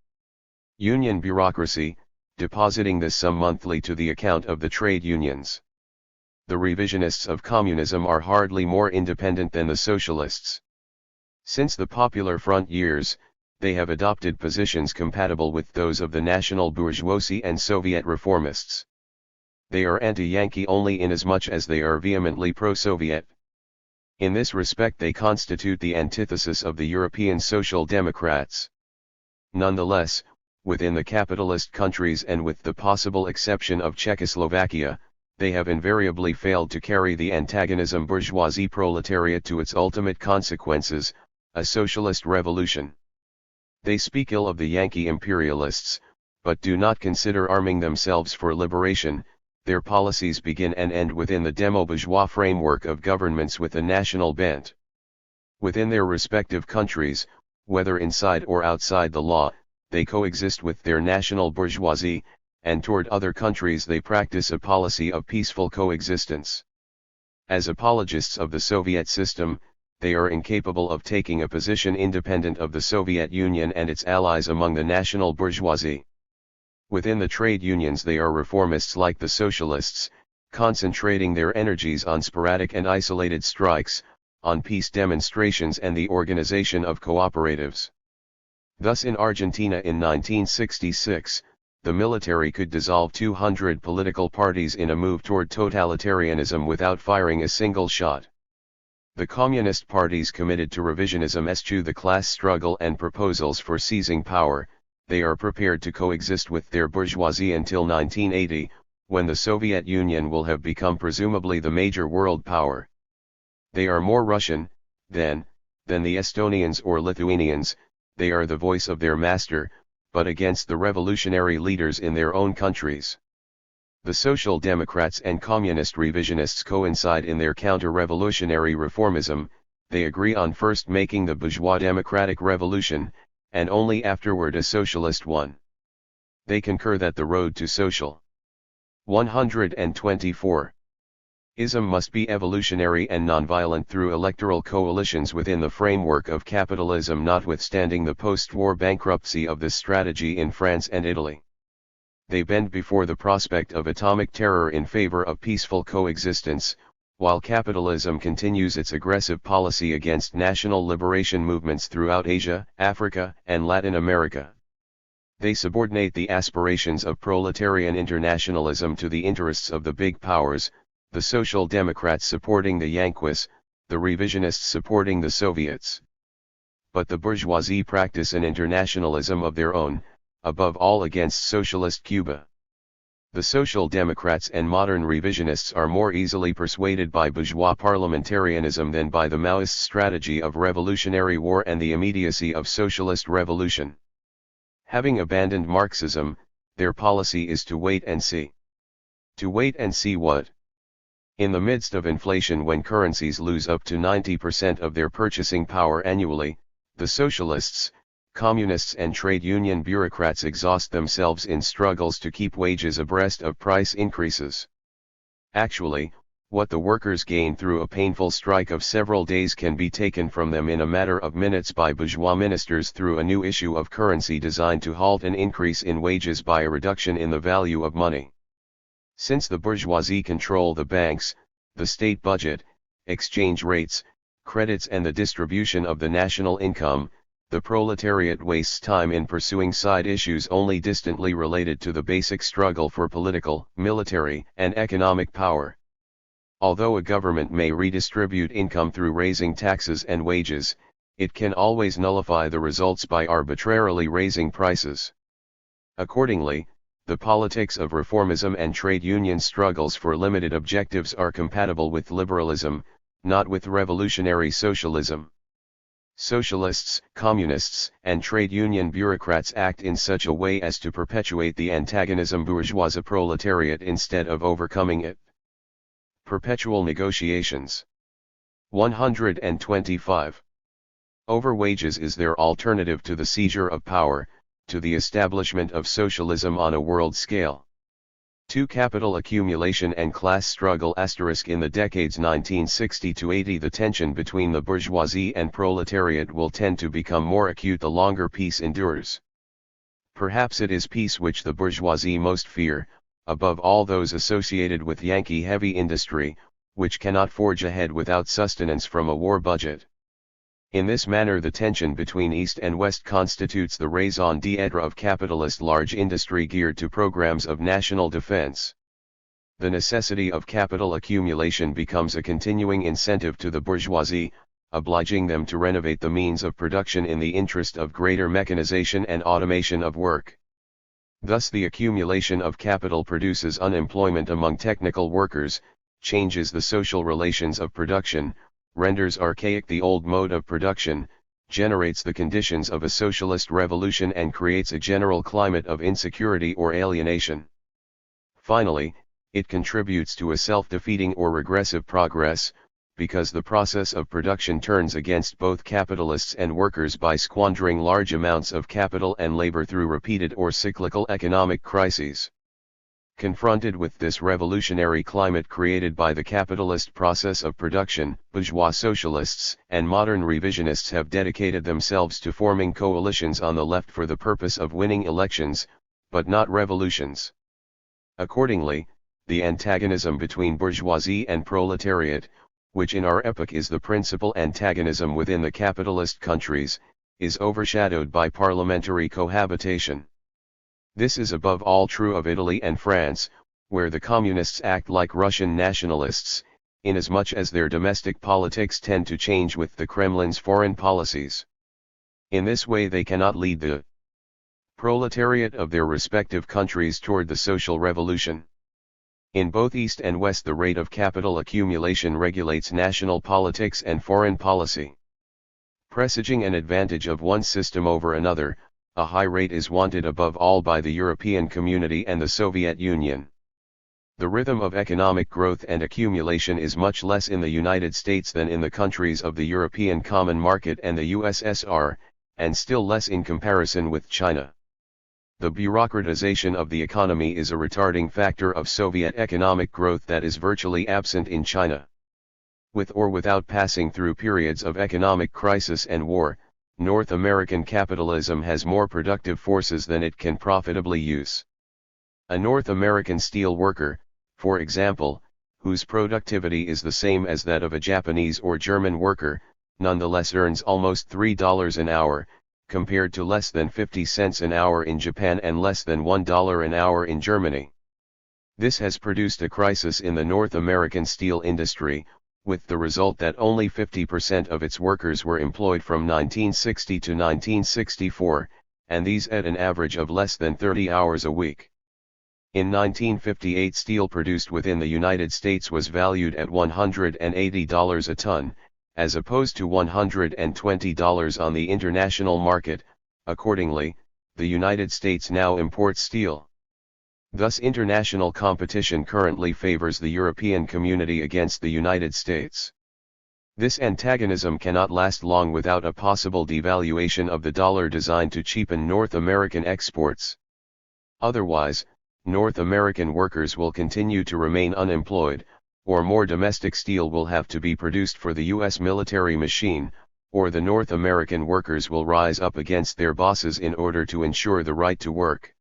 union bureaucracy, depositing this sum monthly to the account of the trade unions. The revisionists of communism are hardly more independent than the socialists. Since the Popular Front years, they have adopted positions compatible with those of the national bourgeoisie and Soviet reformists. They are anti-Yankee only inasmuch as they are vehemently pro-Soviet. In this respect they constitute the antithesis of the European Social Democrats. Nonetheless, within the capitalist countries and with the possible exception of Czechoslovakia, they have invariably failed to carry the antagonism bourgeoisie-proletariat to its ultimate consequences, a socialist revolution. They speak ill of the Yankee imperialists, but do not consider arming themselves for liberation. Their policies begin and end within the demo-bourgeois framework of governments with a national bent. Within their respective countries, whether inside or outside the law, they coexist with their national bourgeoisie, and toward other countries they practice a policy of peaceful coexistence. As apologists of the Soviet system, they are incapable of taking a position independent of the Soviet Union and its allies among the national bourgeoisie. Within the trade unions they are reformists like the socialists, concentrating their energies on sporadic and isolated strikes, on peace demonstrations and the organization of cooperatives. Thus in Argentina in 1966, the military could dissolve 200 political parties in a move toward totalitarianism without firing a single shot. The communist parties committed to revisionism eschew the class struggle and proposals for seizing power. They are prepared to coexist with their bourgeoisie until 1980, when the Soviet Union will have become presumably the major world power. They are more Russian, then, than the Estonians or Lithuanians. They are the voice of their master, but against the revolutionary leaders in their own countries. The Social Democrats and Communist revisionists coincide in their counter-revolutionary reformism. They agree on first making the bourgeois democratic revolution, and only afterward a socialist one. They concur that the road to social 124 ism must be evolutionary and nonviolent through electoral coalitions within the framework of capitalism, notwithstanding the post-war bankruptcy of this strategy in France and Italy. They bend before the prospect of atomic terror in favor of peaceful coexistence, while capitalism continues its aggressive policy against national liberation movements throughout Asia, Africa, and Latin America. They subordinate the aspirations of proletarian internationalism to the interests of the big powers, the Social Democrats supporting the Yankees, the revisionists supporting the Soviets. But the bourgeoisie practice an internationalism of their own, above all against socialist Cuba. The Social Democrats and modern revisionists are more easily persuaded by bourgeois parliamentarism than by the Maoist strategy of revolutionary war and the immediacy of socialist revolution. Having abandoned Marxism, their policy is to wait and see. To wait and see what? In the midst of inflation, when currencies lose up to 90% of their purchasing power annually, the socialists, communists and trade union bureaucrats exhaust themselves in struggles to keep wages abreast of price increases. Actually, what the workers gain through a painful strike of several days can be taken from them in a matter of minutes by bourgeois ministers through a new issue of currency designed to halt an increase in wages by a reduction in the value of money. Since the bourgeoisie control the banks, the state budget, exchange rates, credits and the distribution of the national income, the proletariat wastes time in pursuing side issues only distantly related to the basic struggle for political, military, and economic power. Although a government may redistribute income through raising taxes and wages, it can always nullify the results by arbitrarily raising prices. Accordingly, the politics of reformism and trade union struggles for limited objectives are compatible with liberalism, not with revolutionary socialism. Socialists, communists, and trade union bureaucrats act in such a way as to perpetuate the antagonism bourgeois-proletariat instead of overcoming it. Perpetual negotiations. 125. Over wages is their alternative to the seizure of power, to the establishment of socialism on a world scale. 2. Capital accumulation and class struggle * in the decades 1960 to 80 the tension between the bourgeoisie and proletariat will tend to become more acute the longer peace endures. Perhaps it is peace which the bourgeoisie most fear, above all those associated with Yankee heavy industry, which cannot forge ahead without sustenance from a war budget. In this manner the tension between East and West constitutes the raison d'être of capitalist large industry geared to programs of national defense. The necessity of capital accumulation becomes a continuing incentive to the bourgeoisie, obliging them to renovate the means of production in the interest of greater mechanization and automation of work. Thus the accumulation of capital produces unemployment among technical workers, changes the social relations of production, renders archaic the old mode of production, generates the conditions of a socialist revolution and creates a general climate of insecurity or alienation. Finally, it contributes to a self-defeating or regressive progress, because the process of production turns against both capitalists and workers by squandering large amounts of capital and labor through repeated or cyclical economic crises. Confronted with this revolutionary climate created by the capitalist process of production, bourgeois socialists and modern revisionists have dedicated themselves to forming coalitions on the left for the purpose of winning elections, but not revolutions. Accordingly, the antagonism between bourgeoisie and proletariat, which in our epoch is the principal antagonism within the capitalist countries, is overshadowed by parliamentary cohabitation. This is above all true of Italy and France, where the communists act like Russian nationalists, inasmuch as their domestic politics tend to change with the Kremlin's foreign policies. In this way they cannot lead the proletariat of their respective countries toward the social revolution. In both East and West the rate of capital accumulation regulates national politics and foreign policy. Presaging an advantage of one system over another, a high rate is wanted above all by the European Community and the Soviet Union. The rhythm of economic growth and accumulation is much less in the United States than in the countries of the European Common Market and the USSR, and still less in comparison with China. The bureaucratization of the economy is a retarding factor of Soviet economic growth that is virtually absent in China. With or without passing through periods of economic crisis and war, North American capitalism has more productive forces than it can profitably use. A North American steel worker, for example, whose productivity is the same as that of a Japanese or German worker, nonetheless earns almost $3 an hour, compared to less than 50 cents an hour in Japan and less than $1 an hour in Germany. This has produced a crisis in the North American steel industry, with the result that only 50% of its workers were employed from 1960 to 1964, and these at an average of less than 30 hours a week. In 1958 steel produced within the United States was valued at $180 a ton, as opposed to $120 on the international market. Accordingly, the United States now imports steel. Thus international competition currently favors the European Community against the United States. This antagonism cannot last long without a possible devaluation of the dollar designed to cheapen North American exports. Otherwise, North American workers will continue to remain unemployed, or more domestic steel will have to be produced for the U.S. military machine, or the North American workers will rise up against their bosses in order to ensure the right to work.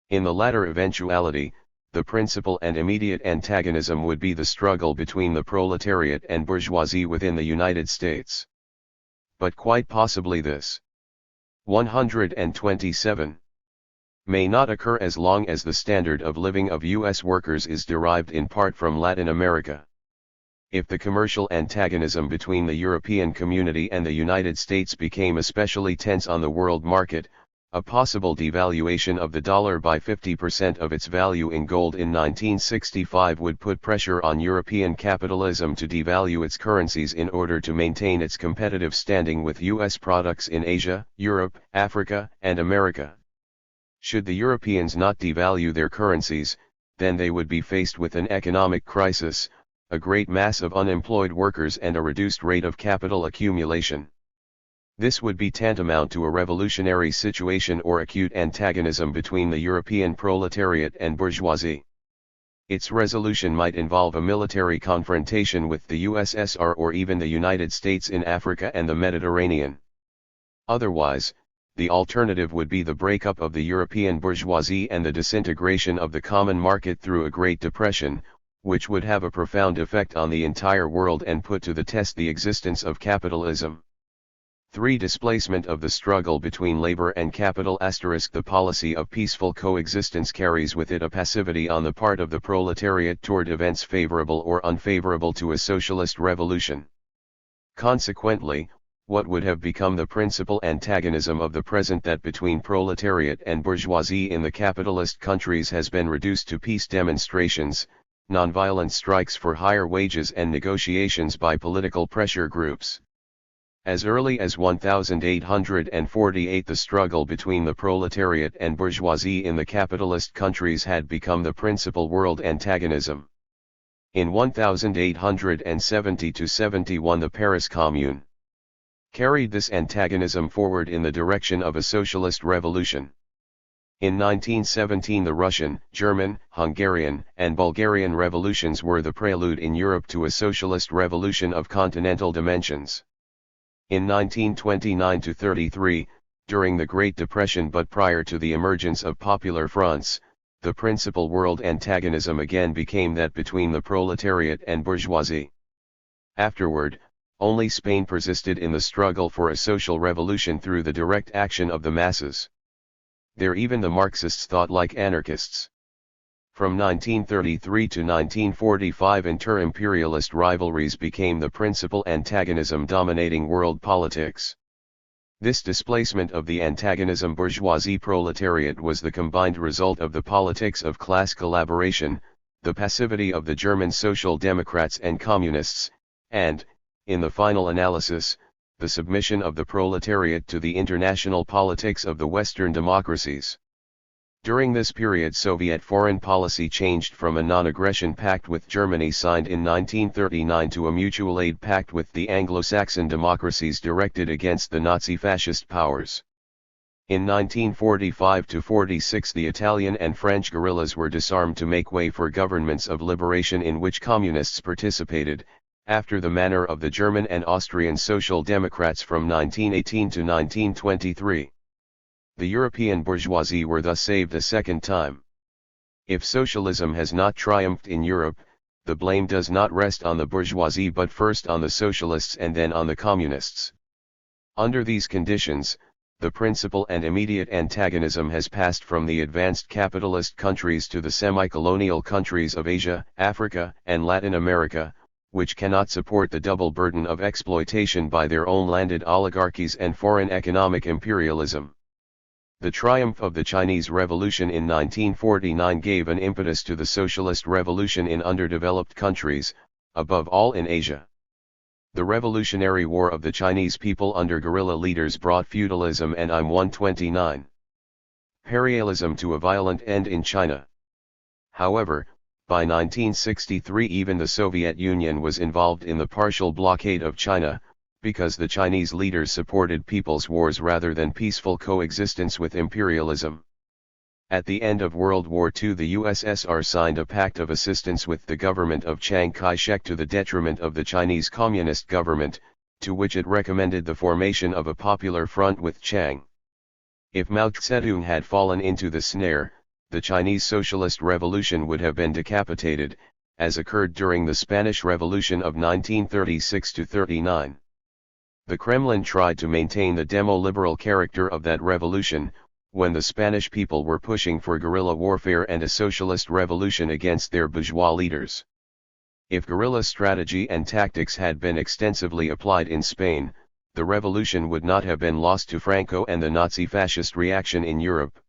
In the latter eventuality, the principal and immediate antagonism would be the struggle between the proletariat and bourgeoisie within the United States. But quite possibly this 127 may not occur as long as the standard of living of U.S. workers is derived in part from Latin America. If the commercial antagonism between the European Community and the United States became especially tense on the world market, A possible devaluation of the dollar by 50% of its value in gold in 1965 would put pressure on European capitalism to devalue its currencies in order to maintain its competitive standing with US products in Asia, Europe, Africa, and America. Should the Europeans not devalue their currencies, then they would be faced with an economic crisis, a great mass of unemployed workers and a reduced rate of capital accumulation. This would be tantamount to a revolutionary situation or acute antagonism between the European proletariat and bourgeoisie. Its resolution might involve a military confrontation with the USSR or even the United States in Africa and the Mediterranean. Otherwise, the alternative would be the breakup of the European bourgeoisie and the disintegration of the common market through a Great Depression, which would have a profound effect on the entire world and put to the test the existence of capitalism. 3. Displacement of the struggle between labor and capital. The policy of peaceful coexistence carries with it a passivity on the part of the proletariat toward events favorable or unfavorable to a socialist revolution. Consequently, what would have become the principal antagonism of the present, that between proletariat and bourgeoisie in the capitalist countries, has been reduced to peace demonstrations, nonviolent strikes for higher wages and negotiations by political pressure groups. As early as 1848 the struggle between the proletariat and bourgeoisie in the capitalist countries had become the principal world antagonism. In 1870–71 the Paris Commune carried this antagonism forward in the direction of a socialist revolution. In 1917 the Russian, German, Hungarian, and Bulgarian revolutions were the prelude in Europe to a socialist revolution of continental dimensions. In 1929–33, during the Great Depression but prior to the emergence of popular fronts, the principal world antagonism again became that between the proletariat and bourgeoisie. Afterward, only Spain persisted in the struggle for a social revolution through the direct action of the masses. There even the Marxists thought like anarchists. From 1933 to 1945 inter-imperialist rivalries became the principal antagonism dominating world politics. This displacement of the antagonism bourgeoisie-proletariat was the combined result of the politics of class collaboration, the passivity of the German Social Democrats and Communists, and, in the final analysis, the submission of the proletariat to the international politics of the Western democracies. During this period Soviet foreign policy changed from a non-aggression pact with Germany signed in 1939 to a mutual aid pact with the Anglo-Saxon democracies directed against the Nazi-fascist powers. In 1945–46 the Italian and French guerrillas were disarmed to make way for governments of liberation in which communists participated, after the manner of the German and Austrian Social Democrats from 1918 to 1923. The European bourgeoisie were thus saved a second time. If socialism has not triumphed in Europe, the blame does not rest on the bourgeoisie but first on the socialists and then on the communists. Under these conditions, the principal and immediate antagonism has passed from the advanced capitalist countries to the semi-colonial countries of Asia, Africa, and Latin America, which cannot support the double burden of exploitation by their own landed oligarchies and foreign economic imperialism. The triumph of the Chinese Revolution in 1949 gave an impetus to the socialist revolution in underdeveloped countries, above all in Asia. The Revolutionary War of the Chinese people under guerrilla leaders brought feudalism and imperialism to a violent end in China. However, by 1963 even the Soviet Union was involved in the partial blockade of China, because the Chinese leaders supported people's wars rather than peaceful coexistence with imperialism. At the end of World War II the USSR signed a pact of assistance with the government of Chiang Kai-shek to the detriment of the Chinese Communist government, to which it recommended the formation of a popular front with Chiang. If Mao Zedong had fallen into the snare, the Chinese Socialist Revolution would have been decapitated, as occurred during the Spanish Revolution of 1936–39. The Kremlin tried to maintain the demo-liberal character of that revolution, when the Spanish people were pushing for guerrilla warfare and a socialist revolution against their bourgeois leaders. If guerrilla strategy and tactics had been extensively applied in Spain, the revolution would not have been lost to Franco and the Nazi-fascist reaction in Europe.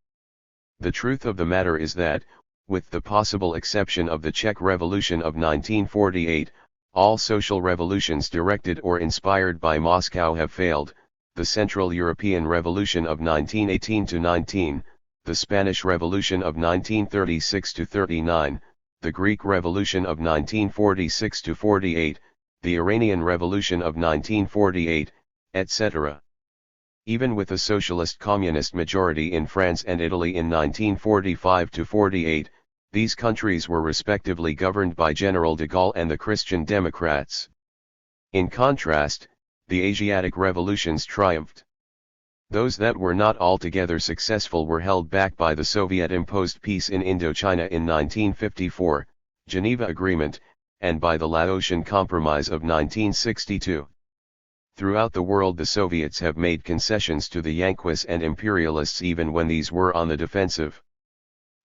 The truth of the matter is that, with the possible exception of the Czech Revolution of 1948, all social revolutions directed or inspired by Moscow have failed. The Central European Revolution of 1918-19, the Spanish Revolution of 1936-39, the Greek Revolution of 1946-48, the Iranian Revolution of 1948, etc. Even with a socialist-communist majority in France and Italy in 1945-48, these countries were respectively governed by General de Gaulle and the Christian Democrats. In contrast, the Asiatic revolutions triumphed. Those that were not altogether successful were held back by the Soviet-imposed peace in Indochina in 1954, Geneva Agreement, and by the Laotian Compromise of 1962. Throughout the world the Soviets have made concessions to the Yankees and imperialists even when these were on the defensive.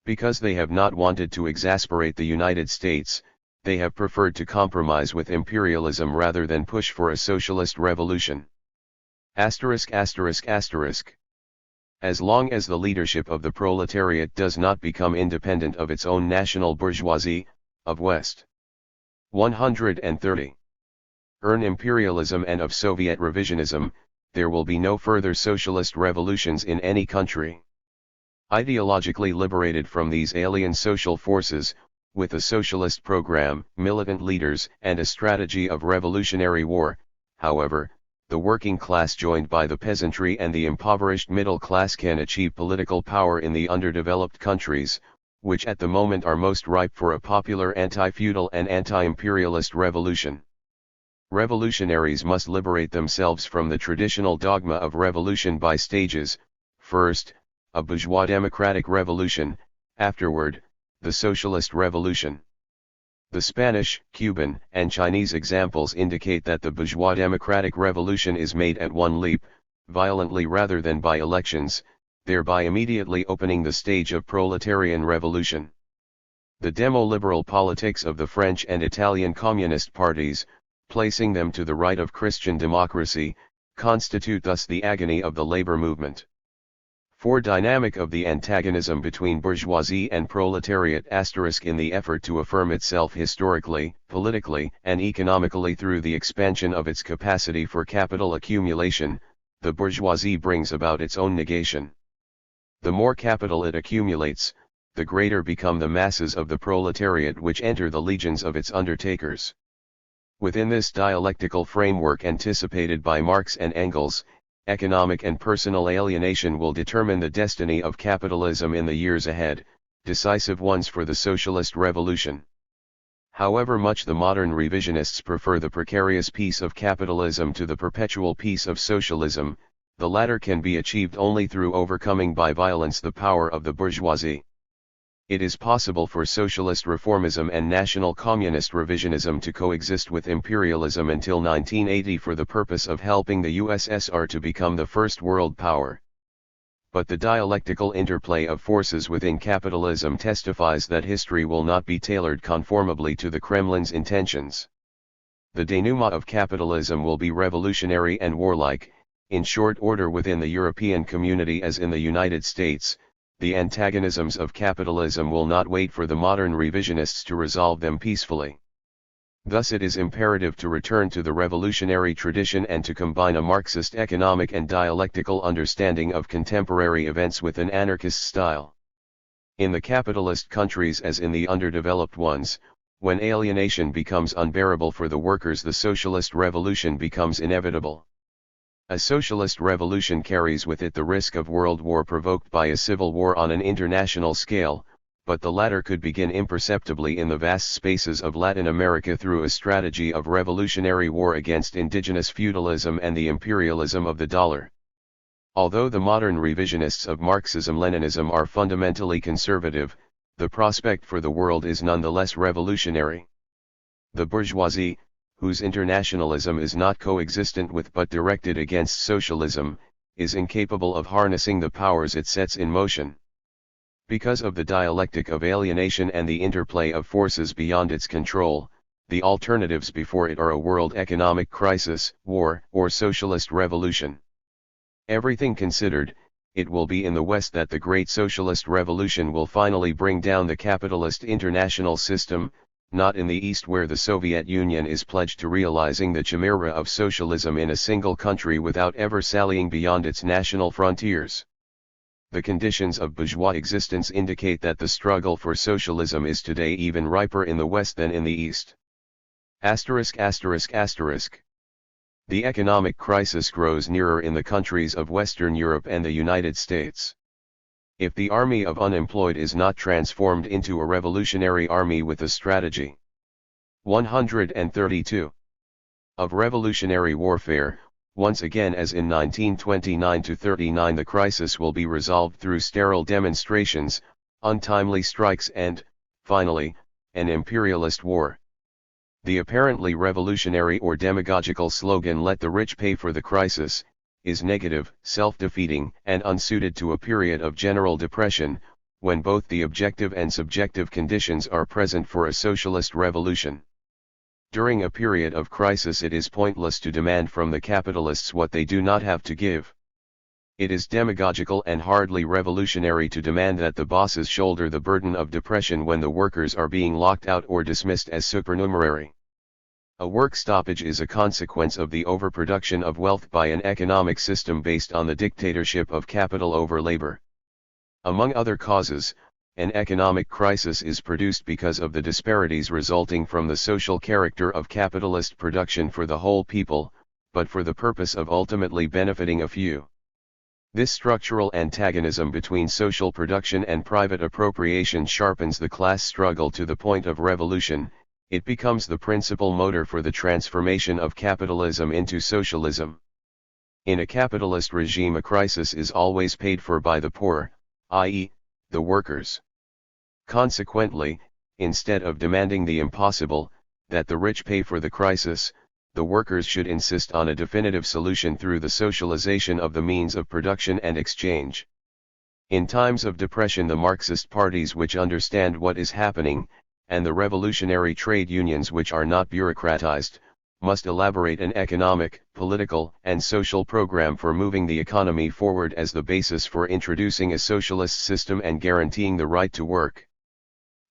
Because they have not wanted to exasperate the United States, they have preferred to compromise with imperialism rather than push for a socialist revolution. As long as the leadership of the proletariat does not become independent of its own national bourgeoisie, of West 130. Imperialism and of Soviet revisionism, there will be no further socialist revolutions in any country. Ideologically liberated from these alien social forces, with a socialist program, militant leaders, and a strategy of revolutionary war, however, the working class joined by the peasantry and the impoverished middle class can achieve political power in the underdeveloped countries, which at the moment are most ripe for a popular anti-feudal and anti-imperialist revolution. Revolutionaries must liberate themselves from the traditional dogma of revolution by stages: first, a bourgeois democratic revolution, afterward, the socialist revolution. The Spanish, Cuban, and Chinese examples indicate that the bourgeois democratic revolution is made at one leap, violently rather than by elections, thereby immediately opening the stage of proletarian revolution. The demo-liberal politics of the French and Italian communist parties, placing them to the right of Christian democracy, constitute thus the agony of the labor movement. For dynamic of the antagonism between bourgeoisie and proletariat * in the effort to affirm itself historically, politically, and economically through the expansion of its capacity for capital accumulation, the bourgeoisie brings about its own negation. The more capital it accumulates, the greater become the masses of the proletariat which enter the legions of its undertakers. Within this dialectical framework anticipated by Marx and Engels, economic and personal alienation will determine the destiny of capitalism in the years ahead, decisive ones for the socialist revolution. However much the modern revisionists prefer the precarious peace of capitalism to the perpetual peace of socialism, the latter can be achieved only through overcoming by violence the power of the bourgeoisie. It is possible for socialist reformism and national communist revisionism to coexist with imperialism until 1980 for the purpose of helping the USSR to become the first world power. But the dialectical interplay of forces within capitalism testifies that history will not be tailored conformably to the Kremlin's intentions. The denouement of capitalism will be revolutionary and warlike, in short order within the European community as in the United States. The antagonisms of capitalism will not wait for the modern revisionists to resolve them peacefully. Thus it is imperative to return to the revolutionary tradition and to combine a Marxist economic and dialectical understanding of contemporary events with an anarchist style. In the capitalist countries as in the underdeveloped ones, when alienation becomes unbearable for the workers, the socialist revolution becomes inevitable. A socialist revolution carries with it the risk of world war provoked by a civil war on an international scale, but the latter could begin imperceptibly in the vast spaces of Latin America through a strategy of revolutionary war against indigenous feudalism and the imperialism of the dollar. Although the modern revisionists of Marxism-Leninism are fundamentally conservative, the prospect for the world is nonetheless revolutionary. The bourgeoisie, whose internationalism is not coexistent with but directed against socialism, is incapable of harnessing the powers it sets in motion. Because of the dialectic of alienation and the interplay of forces beyond its control, The alternatives before it are a world economic crisis, war, or socialist revolution. Everything considered, it will be in the West that the great socialist revolution will finally bring down the capitalist international system, not in the East where the Soviet Union is pledged to realizing the chimera of socialism in a single country without ever sallying beyond its national frontiers. The conditions of bourgeois existence indicate that the struggle for socialism is today even riper in the West than in the East. The economic crisis grows nearer in the countries of Western Europe and the United States. If the army of unemployed is not transformed into a revolutionary army with a strategy. 132. Of revolutionary warfare, once again as in 1929-39 the crisis will be resolved through sterile demonstrations, untimely strikes and, finally, an imperialist war. The apparently revolutionary or demagogical slogan "let the rich pay for the crisis" is negative, self-defeating, and unsuited to a period of general depression, when both the objective and subjective conditions are present for a socialist revolution. During a period of crisis it is pointless to demand from the capitalists what they do not have to give. It is demagogical and hardly revolutionary to demand that the bosses shoulder the burden of depression when the workers are being locked out or dismissed as supernumerary. A work stoppage is a consequence of the overproduction of wealth by an economic system based on the dictatorship of capital over labor. Among other causes, an economic crisis is produced because of the disparities resulting from the social character of capitalist production for the whole people, but for the purpose of ultimately benefiting a few. This structural antagonism between social production and private appropriation sharpens the class struggle to the point of revolution. It becomes the principal motor for the transformation of capitalism into socialism. In a capitalist regime a crisis is always paid for by the poor, i.e., the workers. Consequently, instead of demanding the impossible, that the rich pay for the crisis, the workers should insist on a definitive solution through the socialization of the means of production and exchange. In times of depression the Marxist parties which understand what is happening, and the revolutionary trade unions which are not bureaucratized, must elaborate an economic, political, and social program for moving the economy forward as the basis for introducing a socialist system and guaranteeing the right to work.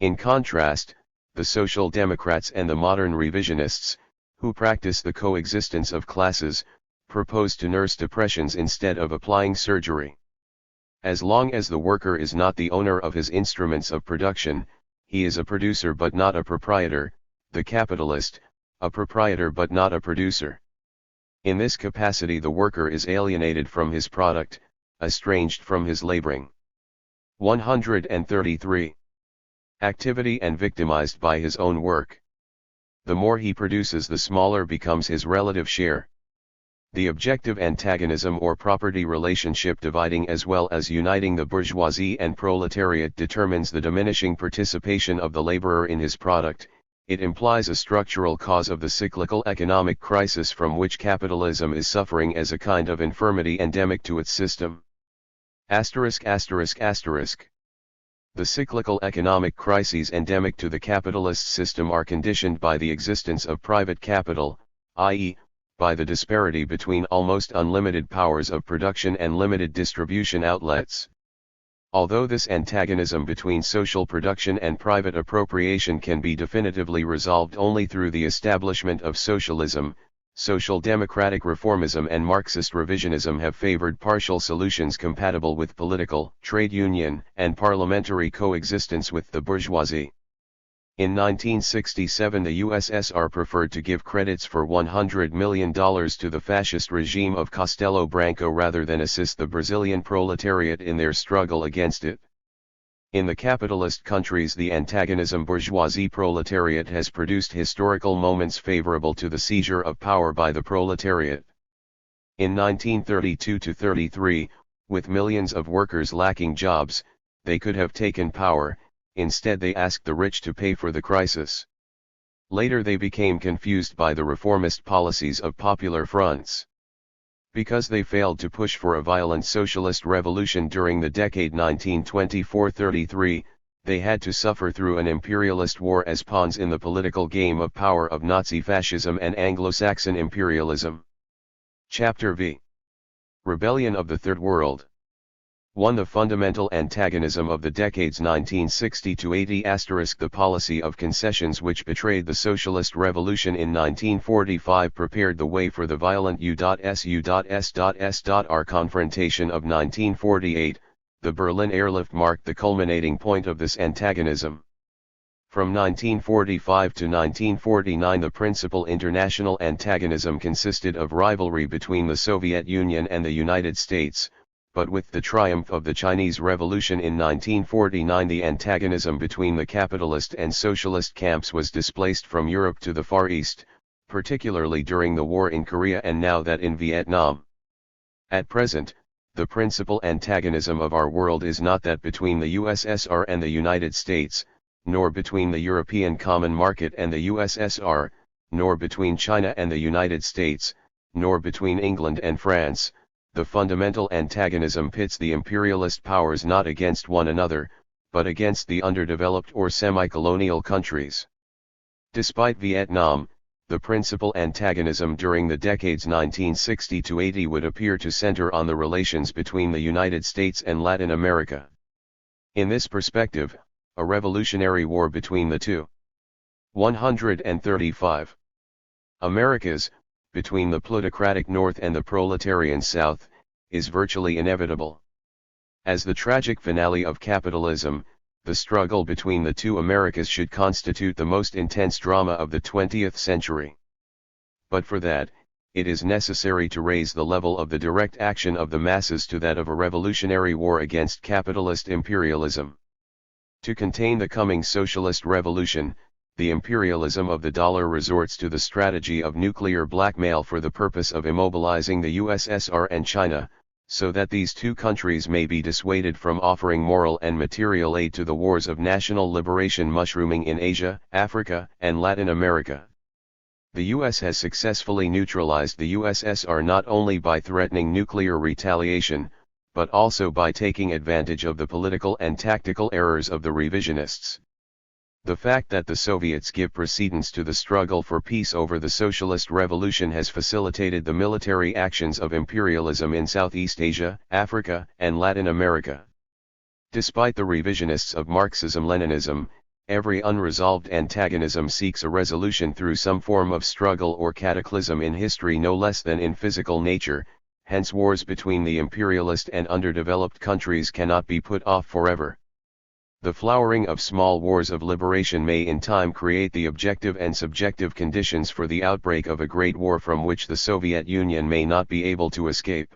In contrast, the Social Democrats and the modern revisionists, who practice the coexistence of classes, propose to nurse depressions instead of applying surgery. As long as the worker is not the owner of his instruments of production, he is a producer but not a proprietor, the capitalist, a proprietor but not a producer. In this capacity the worker is alienated from his product, estranged from his laboring. 133. Activity and victimized by his own work. The more he produces the smaller becomes his relative share. The objective antagonism or property relationship dividing as well as uniting the bourgeoisie and proletariat determines the diminishing participation of the laborer in his product. It implies a structural cause of the cyclical economic crisis from which capitalism is suffering as a kind of infirmity endemic to its system. The cyclical economic crises endemic to the capitalist system are conditioned by the existence of private capital, i.e., by the disparity between almost unlimited powers of production and limited distribution outlets. Although this antagonism between social production and private appropriation can be definitively resolved only through the establishment of socialism, social democratic reformism and Marxist revisionism have favored partial solutions compatible with political, trade union, and parliamentary coexistence with the bourgeoisie. In 1967 the USSR preferred to give credits for $100 million to the fascist regime of Castelo Branco rather than assist the Brazilian proletariat in their struggle against it. In the capitalist countries the antagonism bourgeoisie-proletariat has produced historical moments favorable to the seizure of power by the proletariat. In 1932-33, with millions of workers lacking jobs, they could have taken power. Instead they asked the rich to pay for the crisis. Later they became confused by the reformist policies of popular fronts. Because they failed to push for a violent socialist revolution during the decade 1924-33, they had to suffer through an imperialist war as pawns in the political game of power of Nazi fascism and Anglo-Saxon imperialism. Chapter V. Rebellion of the Third World. 1. The fundamental antagonism of the decades 1960 to 80 *, the policy of concessions which betrayed the socialist revolution in 1945 prepared the way for the violent U.S.S.R confrontation of 1948. The Berlin airlift marked the culminating point of this antagonism. From 1945 to 1949 the principal international antagonism consisted of rivalry between the Soviet Union and the United States, but with the triumph of the Chinese Revolution in 1949 the antagonism between the capitalist and socialist camps was displaced from Europe to the Far East, particularly during the war in Korea and now that in Vietnam. At present, the principal antagonism of our world is not that between the USSR and the United States, nor between the European Common Market and the USSR, nor between China and the United States, nor between England and France. The fundamental antagonism pits the imperialist powers not against one another, but against the underdeveloped or semi-colonial countries. Despite Vietnam, the principal antagonism during the decades 1960 to 80 would appear to center on the relations between the United States and Latin America. In this perspective, a revolutionary war between the two 135 Americas, between the plutocratic North and the proletarian South, is virtually inevitable. As the tragic finale of capitalism, the struggle between the two Americas should constitute the most intense drama of the 20th century. But for that, it is necessary to raise the level of the direct action of the masses to that of a revolutionary war against capitalist imperialism. To contain the coming socialist revolution, the imperialism of the dollar resorts to the strategy of nuclear blackmail for the purpose of immobilizing the USSR and China, so that these two countries may be dissuaded from offering moral and material aid to the wars of national liberation mushrooming in Asia, Africa, and Latin America. The US has successfully neutralized the USSR not only by threatening nuclear retaliation, but also by taking advantage of the political and tactical errors of the revisionists. The fact that the Soviets give precedence to the struggle for peace over the socialist revolution has facilitated the military actions of imperialism in Southeast Asia, Africa, and Latin America. Despite the revisionists of Marxism-Leninism, every unresolved antagonism seeks a resolution through some form of struggle or cataclysm in history no less than in physical nature, hence wars between the imperialist and underdeveloped countries cannot be put off forever. The flowering of small wars of liberation may in time create the objective and subjective conditions for the outbreak of a great war from which the Soviet Union may not be able to escape.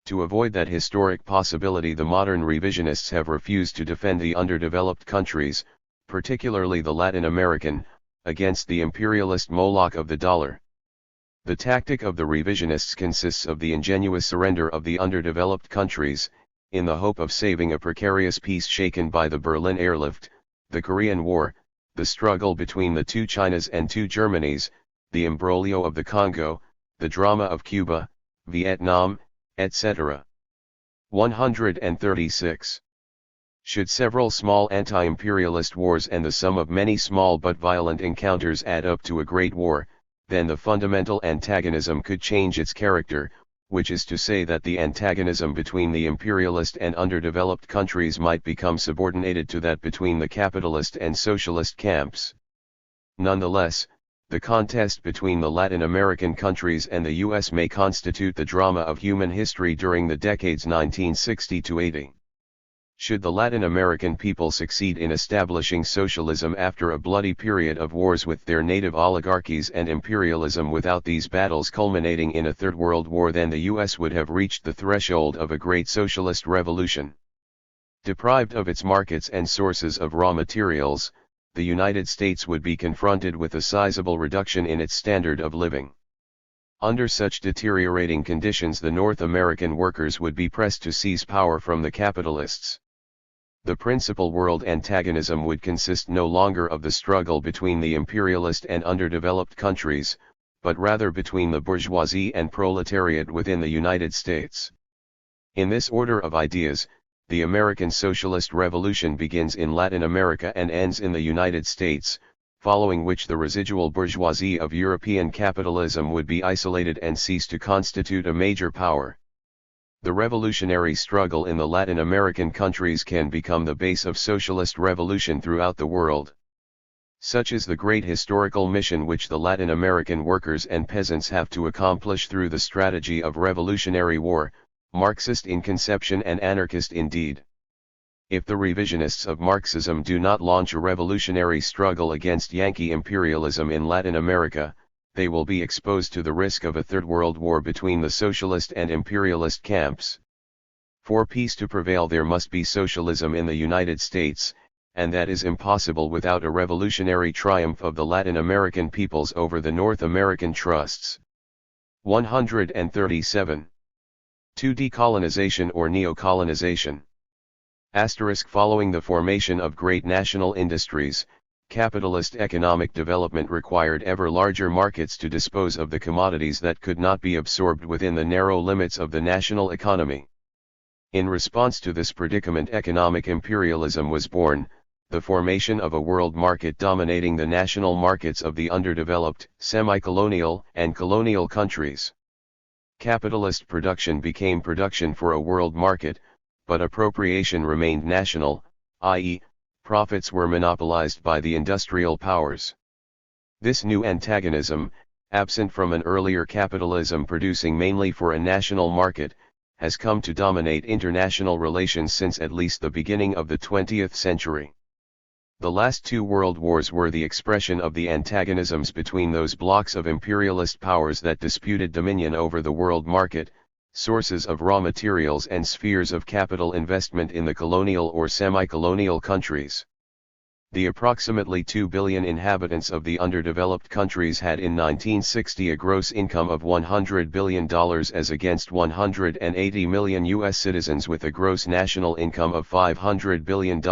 To avoid that historic possibility, the modern revisionists have refused to defend the underdeveloped countries, particularly the Latin American, against the imperialist Moloch of the dollar. The tactic of the revisionists consists of the ingenuous surrender of the underdeveloped countries, in the hope of saving a precarious peace shaken by the Berlin airlift, the Korean War, the struggle between the two Chinas and two Germanys, the imbroglio of the Congo, the drama of Cuba, Vietnam, etc. 136. Should several small anti-imperialist wars and the sum of many small but violent encounters add up to a great war, then the fundamental antagonism could change its character, which is to say that the antagonism between the imperialist and underdeveloped countries might become subordinated to that between the capitalist and socialist camps. Nonetheless, the contest between the Latin American countries and the US may constitute the drama of human history during the decades 1960 to 80. Should the Latin American people succeed in establishing socialism after a bloody period of wars with their native oligarchies and imperialism without these battles culminating in a Third World War, then the US would have reached the threshold of a great socialist revolution. Deprived of its markets and sources of raw materials, the United States would be confronted with a sizable reduction in its standard of living. Under such deteriorating conditions, the North American workers would be pressed to seize power from the capitalists. The principal world antagonism would consist no longer of the struggle between the imperialist and underdeveloped countries, but rather between the bourgeoisie and proletariat within the United States. In this order of ideas, The American Socialist Revolution begins in Latin America and ends in the United States, following which the residual bourgeoisie of European capitalism would be isolated and cease to constitute a major power. The revolutionary struggle in the Latin American countries can become the base of socialist revolution throughout the world. Such is the great historical mission which the Latin American workers and peasants have to accomplish through the strategy of revolutionary war, Marxist in conception and anarchist in deed. If the revisionists of Marxism do not launch a revolutionary struggle against Yankee imperialism in Latin America, they will be exposed to the risk of a Third World War between the socialist and imperialist camps. For peace to prevail, there must be socialism in the United States, and that is impossible without a revolutionary triumph of the Latin American peoples over the North American trusts. 137. 2. Decolonization or neocolonization. Following the formation of great national industries, capitalist economic development required ever larger markets to dispose of the commodities that could not be absorbed within the narrow limits of the national economy. In response to this predicament, economic imperialism was born, the formation of a world market dominating the national markets of the underdeveloped, semi-colonial, and colonial countries. Capitalist production became production for a world market, but appropriation remained national, i.e., profits were monopolized by the industrial powers. This new antagonism, absent from an earlier capitalism producing mainly for a national market, has come to dominate international relations since at least the beginning of the 20th century. The last two world wars were the expression of the antagonisms between those blocks of imperialist powers that disputed dominion over the world market, sources of raw materials and spheres of capital investment in the colonial or semi-colonial countries. The approximately 2 billion inhabitants of the underdeveloped countries had in 1960 a gross income of $100 billion as against 180 million U.S. citizens with a gross national income of $500 billion.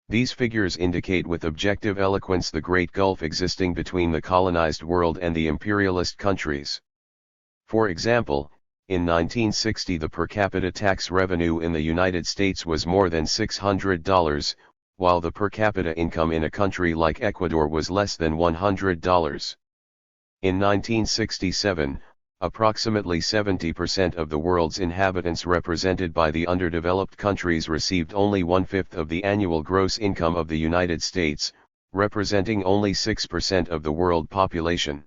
These figures indicate with objective eloquence the great gulf existing between the colonized world and the imperialist countries. For example, in 1960 the per capita tax revenue in the United States was more than $600, while the per capita income in a country like Ecuador was less than $100. In 1967, approximately 70% of the world's inhabitants represented by the underdeveloped countries received only one-fifth of the annual gross income of the United States, representing only 6% of the world population.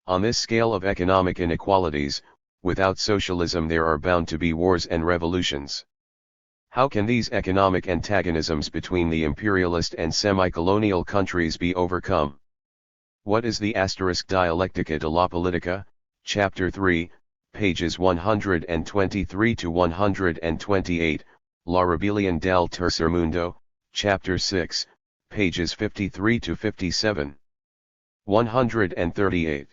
On this scale of economic inequalities, without socialism there are bound to be wars and revolutions. How can these economic antagonisms between the imperialist and semi-colonial countries be overcome? What is the Dialectica de la Politica, Chapter 3, pages 123 to 128, La Rebelión del Tercer Mundo, Chapter 6, pages 53 to 57. 138.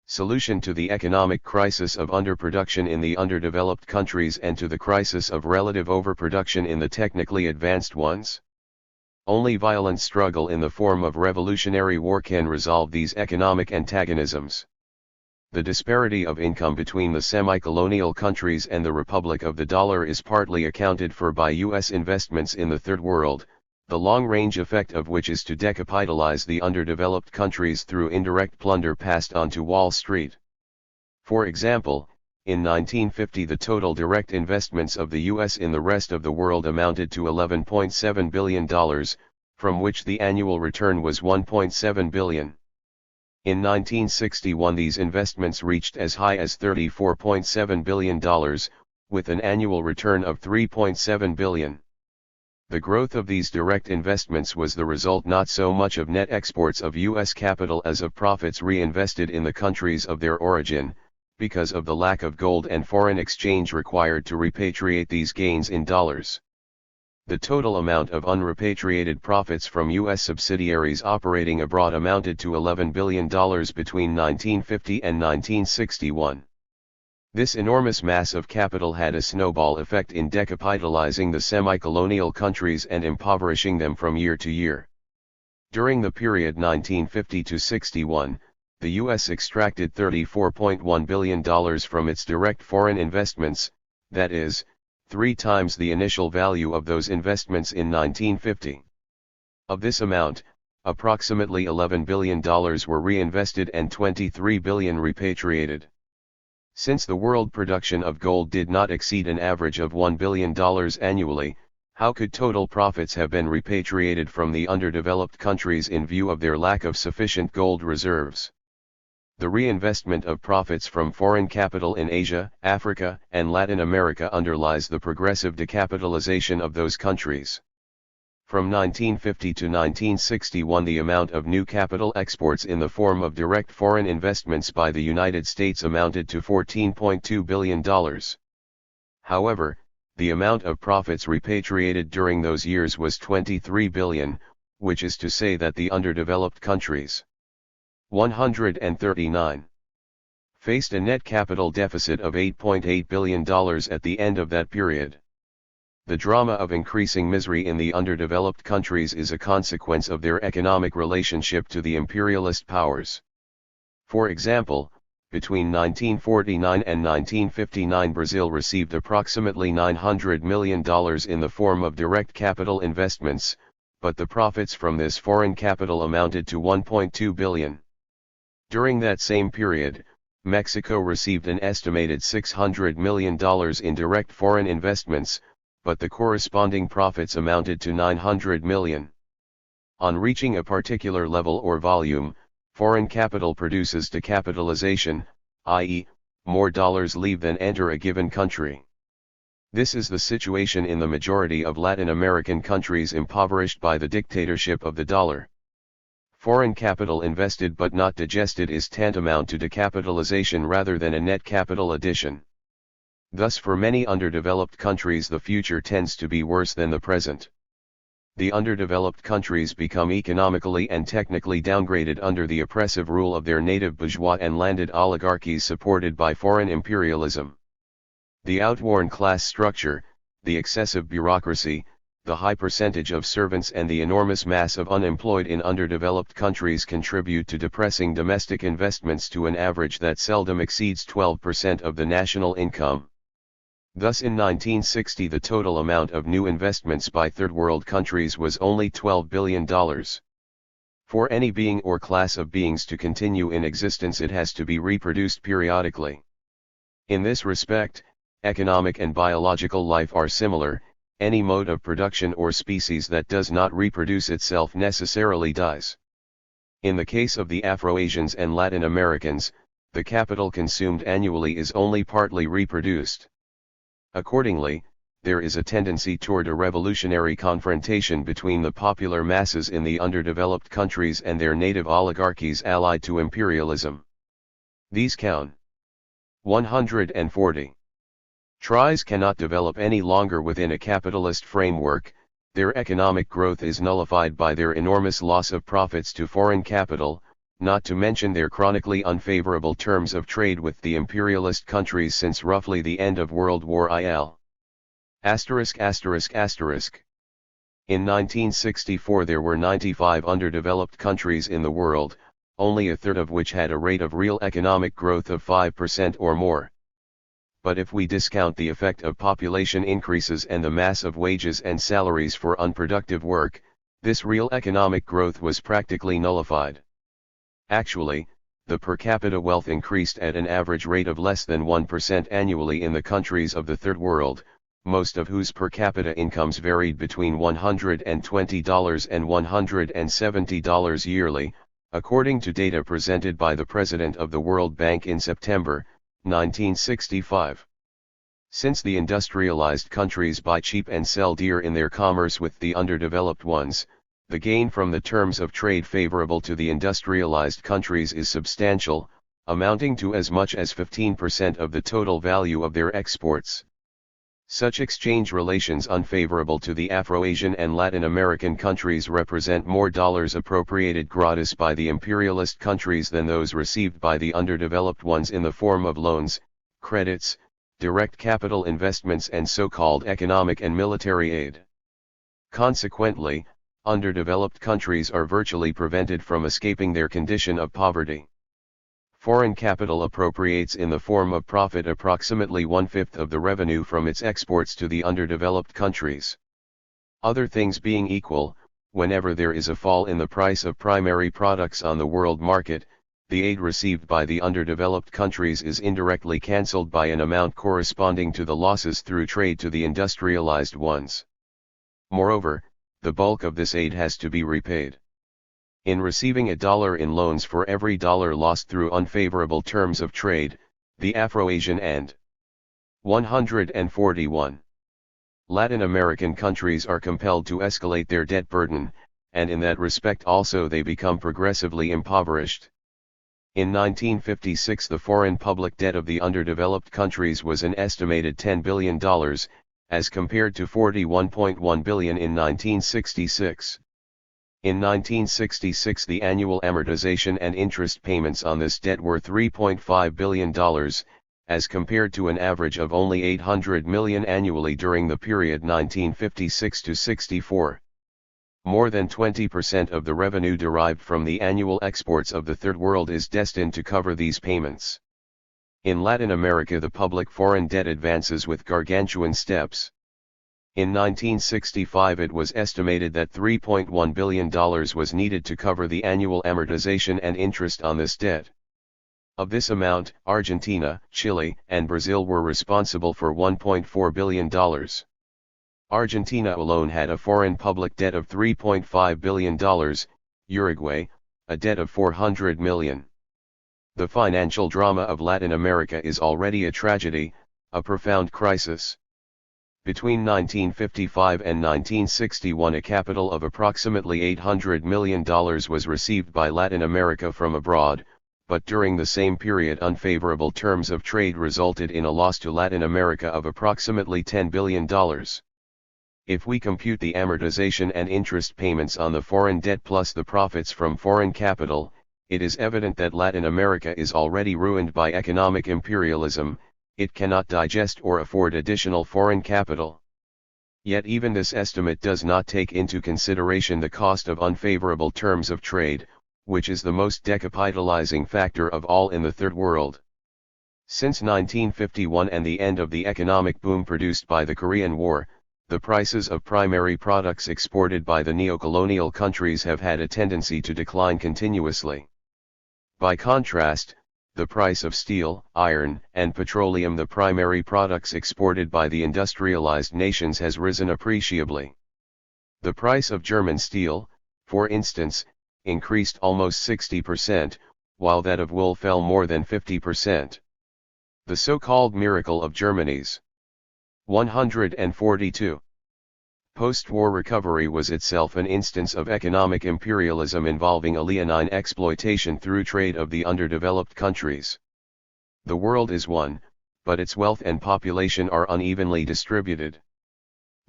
Solution to the economic crisis of underproduction in the underdeveloped countries and to the crisis of relative overproduction in the technically advanced ones? Only violent struggle in the form of revolutionary war can resolve these economic antagonisms. The disparity of income between the semi-colonial countries and the Republic of the Dollar is partly accounted for by U.S. investments in the Third World, the long-range effect of which is to decapitalize the underdeveloped countries through indirect plunder passed on to Wall Street. For example, in 1950 the total direct investments of the U.S. in the rest of the world amounted to $11.7 billion, from which the annual return was $1.7 billion. In 1961 these investments reached as high as $34.7 billion, with an annual return of $3.7 billion. The growth of these direct investments was the result not so much of net exports of U.S. capital as of profits reinvested in the countries of their origin, because of the lack of gold and foreign exchange required to repatriate these gains in dollars. The total amount of unrepatriated profits from U.S. subsidiaries operating abroad amounted to $11 billion between 1950 and 1961. This enormous mass of capital had a snowball effect in decapitalizing the semi-colonial countries and impoverishing them from year to year. During the period 1950 to 61, the U.S. extracted $34.1 billion from its direct foreign investments, that is, 3 times the initial value of those investments in 1950. Of this amount, approximately $11 billion were reinvested and $23 billion repatriated. Since the world production of gold did not exceed an average of $1 billion annually, how could total profits have been repatriated from the underdeveloped countries in view of their lack of sufficient gold reserves? The reinvestment of profits from foreign capital in Asia, Africa, and Latin America underlies the progressive decapitalization of those countries. From 1950 to 1961, the amount of new capital exports in the form of direct foreign investments by the United States amounted to $14.2 billion. However, the amount of profits repatriated during those years was $23 billion, which is to say that the underdeveloped countries, 139, faced a net capital deficit of $8.8 billion at the end of that period. The drama of increasing misery in the underdeveloped countries is a consequence of their economic relationship to the imperialist powers. For example, between 1949 and 1959, Brazil received approximately $900 million in the form of direct capital investments, but the profits from this foreign capital amounted to $1.2 billion. During that same period, Mexico received an estimated $600 million in direct foreign investments, but the corresponding profits amounted to $900 million. On reaching a particular level or volume, foreign capital produces decapitalization, i.e., more dollars leave than enter a given country. This is the situation in the majority of Latin American countries impoverished by the dictatorship of the dollar. Foreign capital invested but not digested is tantamount to decapitalization rather than a net capital addition. Thus, for many underdeveloped countries, the future tends to be worse than the present. The underdeveloped countries become economically and technically downgraded under the oppressive rule of their native bourgeois and landed oligarchies supported by foreign imperialism. The outworn class structure, the excessive bureaucracy, the high percentage of servants and the enormous mass of unemployed in underdeveloped countries contribute to depressing domestic investments to an average that seldom exceeds 12% of the national income. Thus, in 1960, the total amount of new investments by third world countries was only $12 billion. For any being or class of beings to continue in existence, it has to be reproduced periodically. In this respect, economic and biological life are similar. Any mode of production or species that does not reproduce itself necessarily dies. In the case of the Afro-Asians and Latin Americans, the capital consumed annually is only partly reproduced. Accordingly, there is a tendency toward a revolutionary confrontation between the popular masses in the underdeveloped countries and their native oligarchies allied to imperialism. These count 140. Tries cannot develop any longer within a capitalist framework. Their economic growth is nullified by their enormous loss of profits to foreign capital, not to mention their chronically unfavorable terms of trade with the imperialist countries since roughly the end of World War I. In 1964 there were 95 underdeveloped countries in the world, only a third of which had a rate of real economic growth of 5% or more. But if we discount the effect of population increases and the mass of wages and salaries for unproductive work, this real economic growth was practically nullified. Actually, the per capita wealth increased at an average rate of less than 1% annually in the countries of the Third World, most of whose per capita incomes varied between $120 and $170 yearly, according to data presented by the President of the World Bank in September 1965. Since the industrialized countries buy cheap and sell dear in their commerce with the underdeveloped ones, the gain from the terms of trade favorable to the industrialized countries is substantial, amounting to as much as 15% of the total value of their exports. Such exchange relations unfavorable to the Afro-Asian and Latin American countries represent more dollars appropriated gratis by the imperialist countries than those received by the underdeveloped ones in the form of loans, credits, direct capital investments and so-called economic and military aid. Consequently, underdeveloped countries are virtually prevented from escaping their condition of poverty. Foreign capital appropriates in the form of profit approximately 1/5 of the revenue from its exports to the underdeveloped countries. Other things being equal, whenever there is a fall in the price of primary products on the world market, the aid received by the underdeveloped countries is indirectly cancelled by an amount corresponding to the losses through trade to the industrialized ones. Moreover, the bulk of this aid has to be repaid. In receiving $1 in loans for every dollar lost through unfavorable terms of trade, the Afro-Asian and 141 Latin American countries are compelled to escalate their debt burden, and in that respect also they become progressively impoverished. In 1956 the foreign public debt of the underdeveloped countries was an estimated $10 billion, as compared to $41.1 billion in 1966. In 1966 the annual amortization and interest payments on this debt were $3.5 billion, as compared to an average of only $800 million annually during the period 1956 to 64. More than 20% of the revenue derived from the annual exports of the Third World is destined to cover these payments. In Latin America the public foreign debt advances with gargantuan steps. In 1965 it was estimated that $3.1 billion was needed to cover the annual amortization and interest on this debt. Of this amount, Argentina, Chile, and Brazil were responsible for $1.4 billion. Argentina alone had a foreign public debt of $3.5 billion, Uruguay, a debt of $400 million. The financial drama of Latin America is already a tragedy, a profound crisis. Between 1955 and 1961 a capital of approximately $800 million was received by Latin America from abroad, but during the same period unfavorable terms of trade resulted in a loss to Latin America of approximately $10 billion. If we compute the amortization and interest payments on the foreign debt plus the profits from foreign capital, it is evident that Latin America is already ruined by economic imperialism. It cannot digest or afford additional foreign capital. Yet even this estimate does not take into consideration the cost of unfavorable terms of trade, which is the most decapitalizing factor of all in the Third World. Since 1951 and the end of the economic boom produced by the Korean War, the prices of primary products exported by the neocolonial countries have had a tendency to decline continuously. By contrast, the price of steel, iron, and petroleum, the primary products exported by the industrialized nations, has risen appreciably. The price of German steel, for instance, increased almost 60%, while that of wool fell more than 50%. The so-called miracle of Germany's 142 post-war recovery was itself an instance of economic imperialism involving a leonine exploitation through trade of the underdeveloped countries. The world is one, but its wealth and population are unevenly distributed.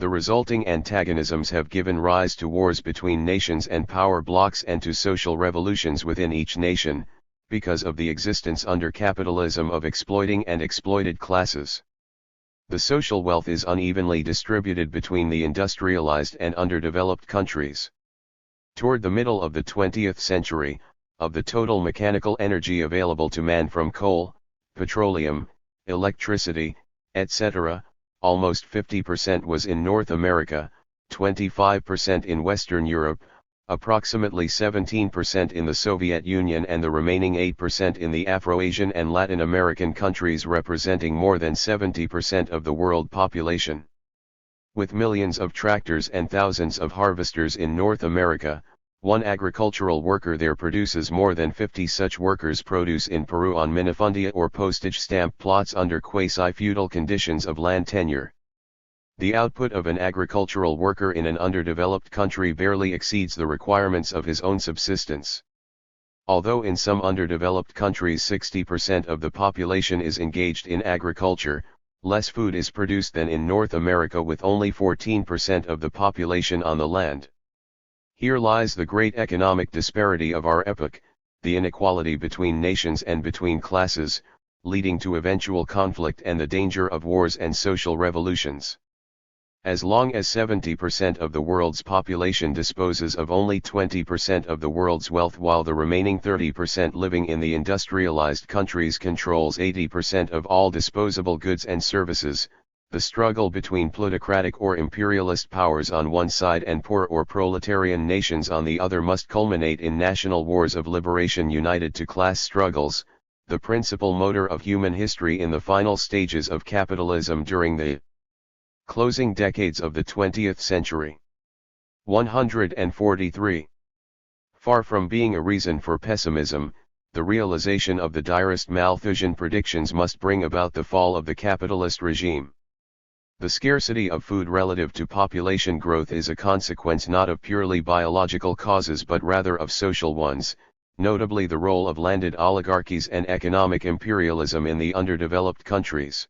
The resulting antagonisms have given rise to wars between nations and power blocs and to social revolutions within each nation, because of the existence under capitalism of exploiting and exploited classes. The social wealth is unevenly distributed between the industrialized and underdeveloped countries. Toward the middle of the 20th century, of the total mechanical energy available to man from coal, petroleum, electricity, etc., almost 50% was in North America, 25% in Western Europe, approximately 17% in the Soviet Union, and the remaining 8% in the Afro-Asian and Latin American countries, representing more than 70% of the world population. With millions of tractors and thousands of harvesters in North America, one agricultural worker there produces more than 50 such workers' produce in Peru on minifundia or postage stamp plots under quasi-feudal conditions of land tenure. The output of an agricultural worker in an underdeveloped country barely exceeds the requirements of his own subsistence. Although in some underdeveloped countries 60% of the population is engaged in agriculture, less food is produced than in North America, with only 14% of the population on the land. Here lies the great economic disparity of our epoch, the inequality between nations and between classes, leading to eventual conflict and the danger of wars and social revolutions. As long as 70% of the world's population disposes of only 20% of the world's wealth, while the remaining 30% living in the industrialized countries controls 80% of all disposable goods and services, the struggle between plutocratic or imperialist powers on one side and poor or proletarian nations on the other must culminate in national wars of liberation united to class struggles, the principal motor of human history in the final stages of capitalism during the closing decades of the 20th century. 143. Far from being a reason for pessimism, the realization of the direst Malthusian predictions must bring about the fall of the capitalist regime. The scarcity of food relative to population growth is a consequence not of purely biological causes but rather of social ones, notably the role of landed oligarchies and economic imperialism in the underdeveloped countries.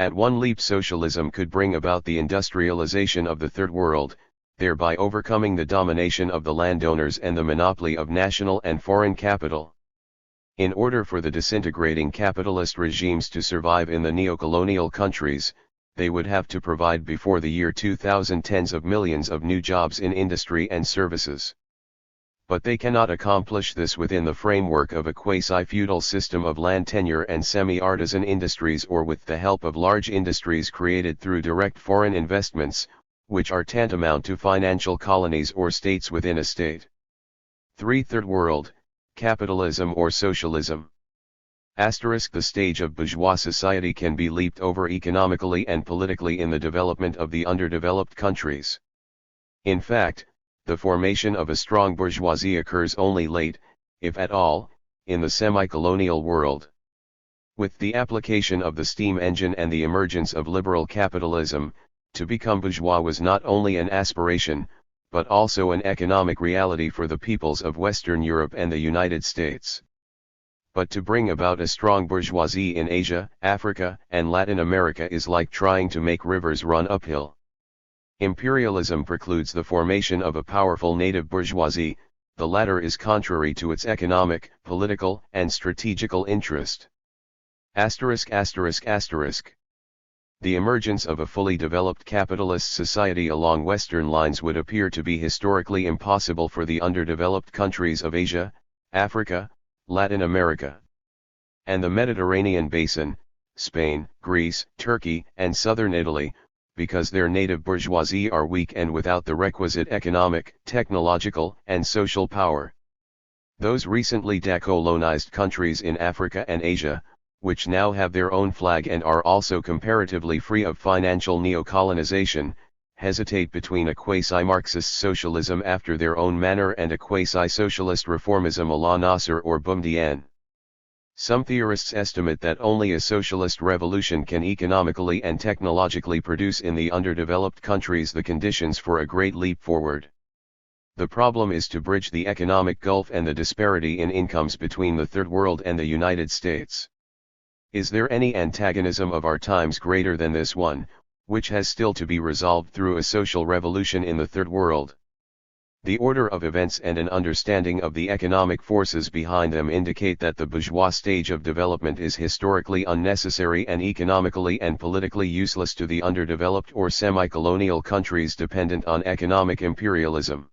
At one leap, socialism could bring about the industrialization of the Third World, thereby overcoming the domination of the landowners and the monopoly of national and foreign capital. In order for the disintegrating capitalist regimes to survive in the neocolonial countries, they would have to provide before the year 2000 tens of millions of new jobs in industry and services. But they cannot accomplish this within the framework of a quasi-feudal system of land tenure and semi-artisan industries or with the help of large industries created through direct foreign investments, which are tantamount to financial colonies or states within a state. 3. Third World, capitalism or socialism. The stage of bourgeois society can be leaped over economically and politically in the development of the underdeveloped countries. In fact, the formation of a strong bourgeoisie occurs only late, if at all, in the semi-colonial world. With the application of the steam engine and the emergence of liberal capitalism, to become bourgeois was not only an aspiration, but also an economic reality for the peoples of Western Europe and the United States. But to bring about a strong bourgeoisie in Asia, Africa, and Latin America is like trying to make rivers run uphill. Imperialism precludes the formation of a powerful native bourgeoisie, the latter is contrary to its economic, political, and strategical interest. The emergence of a fully developed capitalist society along Western lines would appear to be historically impossible for the underdeveloped countries of Asia, Africa, Latin America, and the Mediterranean basin, Spain, Greece, Turkey, and southern Italy, because their native bourgeoisie are weak and without the requisite economic, technological, and social power. Those recently decolonized countries in Africa and Asia, which now have their own flag and are also comparatively free of financial neocolonization, hesitate between a quasi-Marxist socialism after their own manner and a quasi-socialist reformism a la Nasser or Boumediene. Some theorists estimate that only a socialist revolution can economically and technologically produce in the underdeveloped countries the conditions for a great leap forward. The problem is to bridge the economic gulf and the disparity in incomes between the Third World and the United States. Is there any antagonism of our times greater than this one, which has still to be resolved through a social revolution in the Third World? The order of events and an understanding of the economic forces behind them indicate that the bourgeois stage of development is historically unnecessary and economically and politically useless to the underdeveloped or semi-colonial countries dependent on economic imperialism.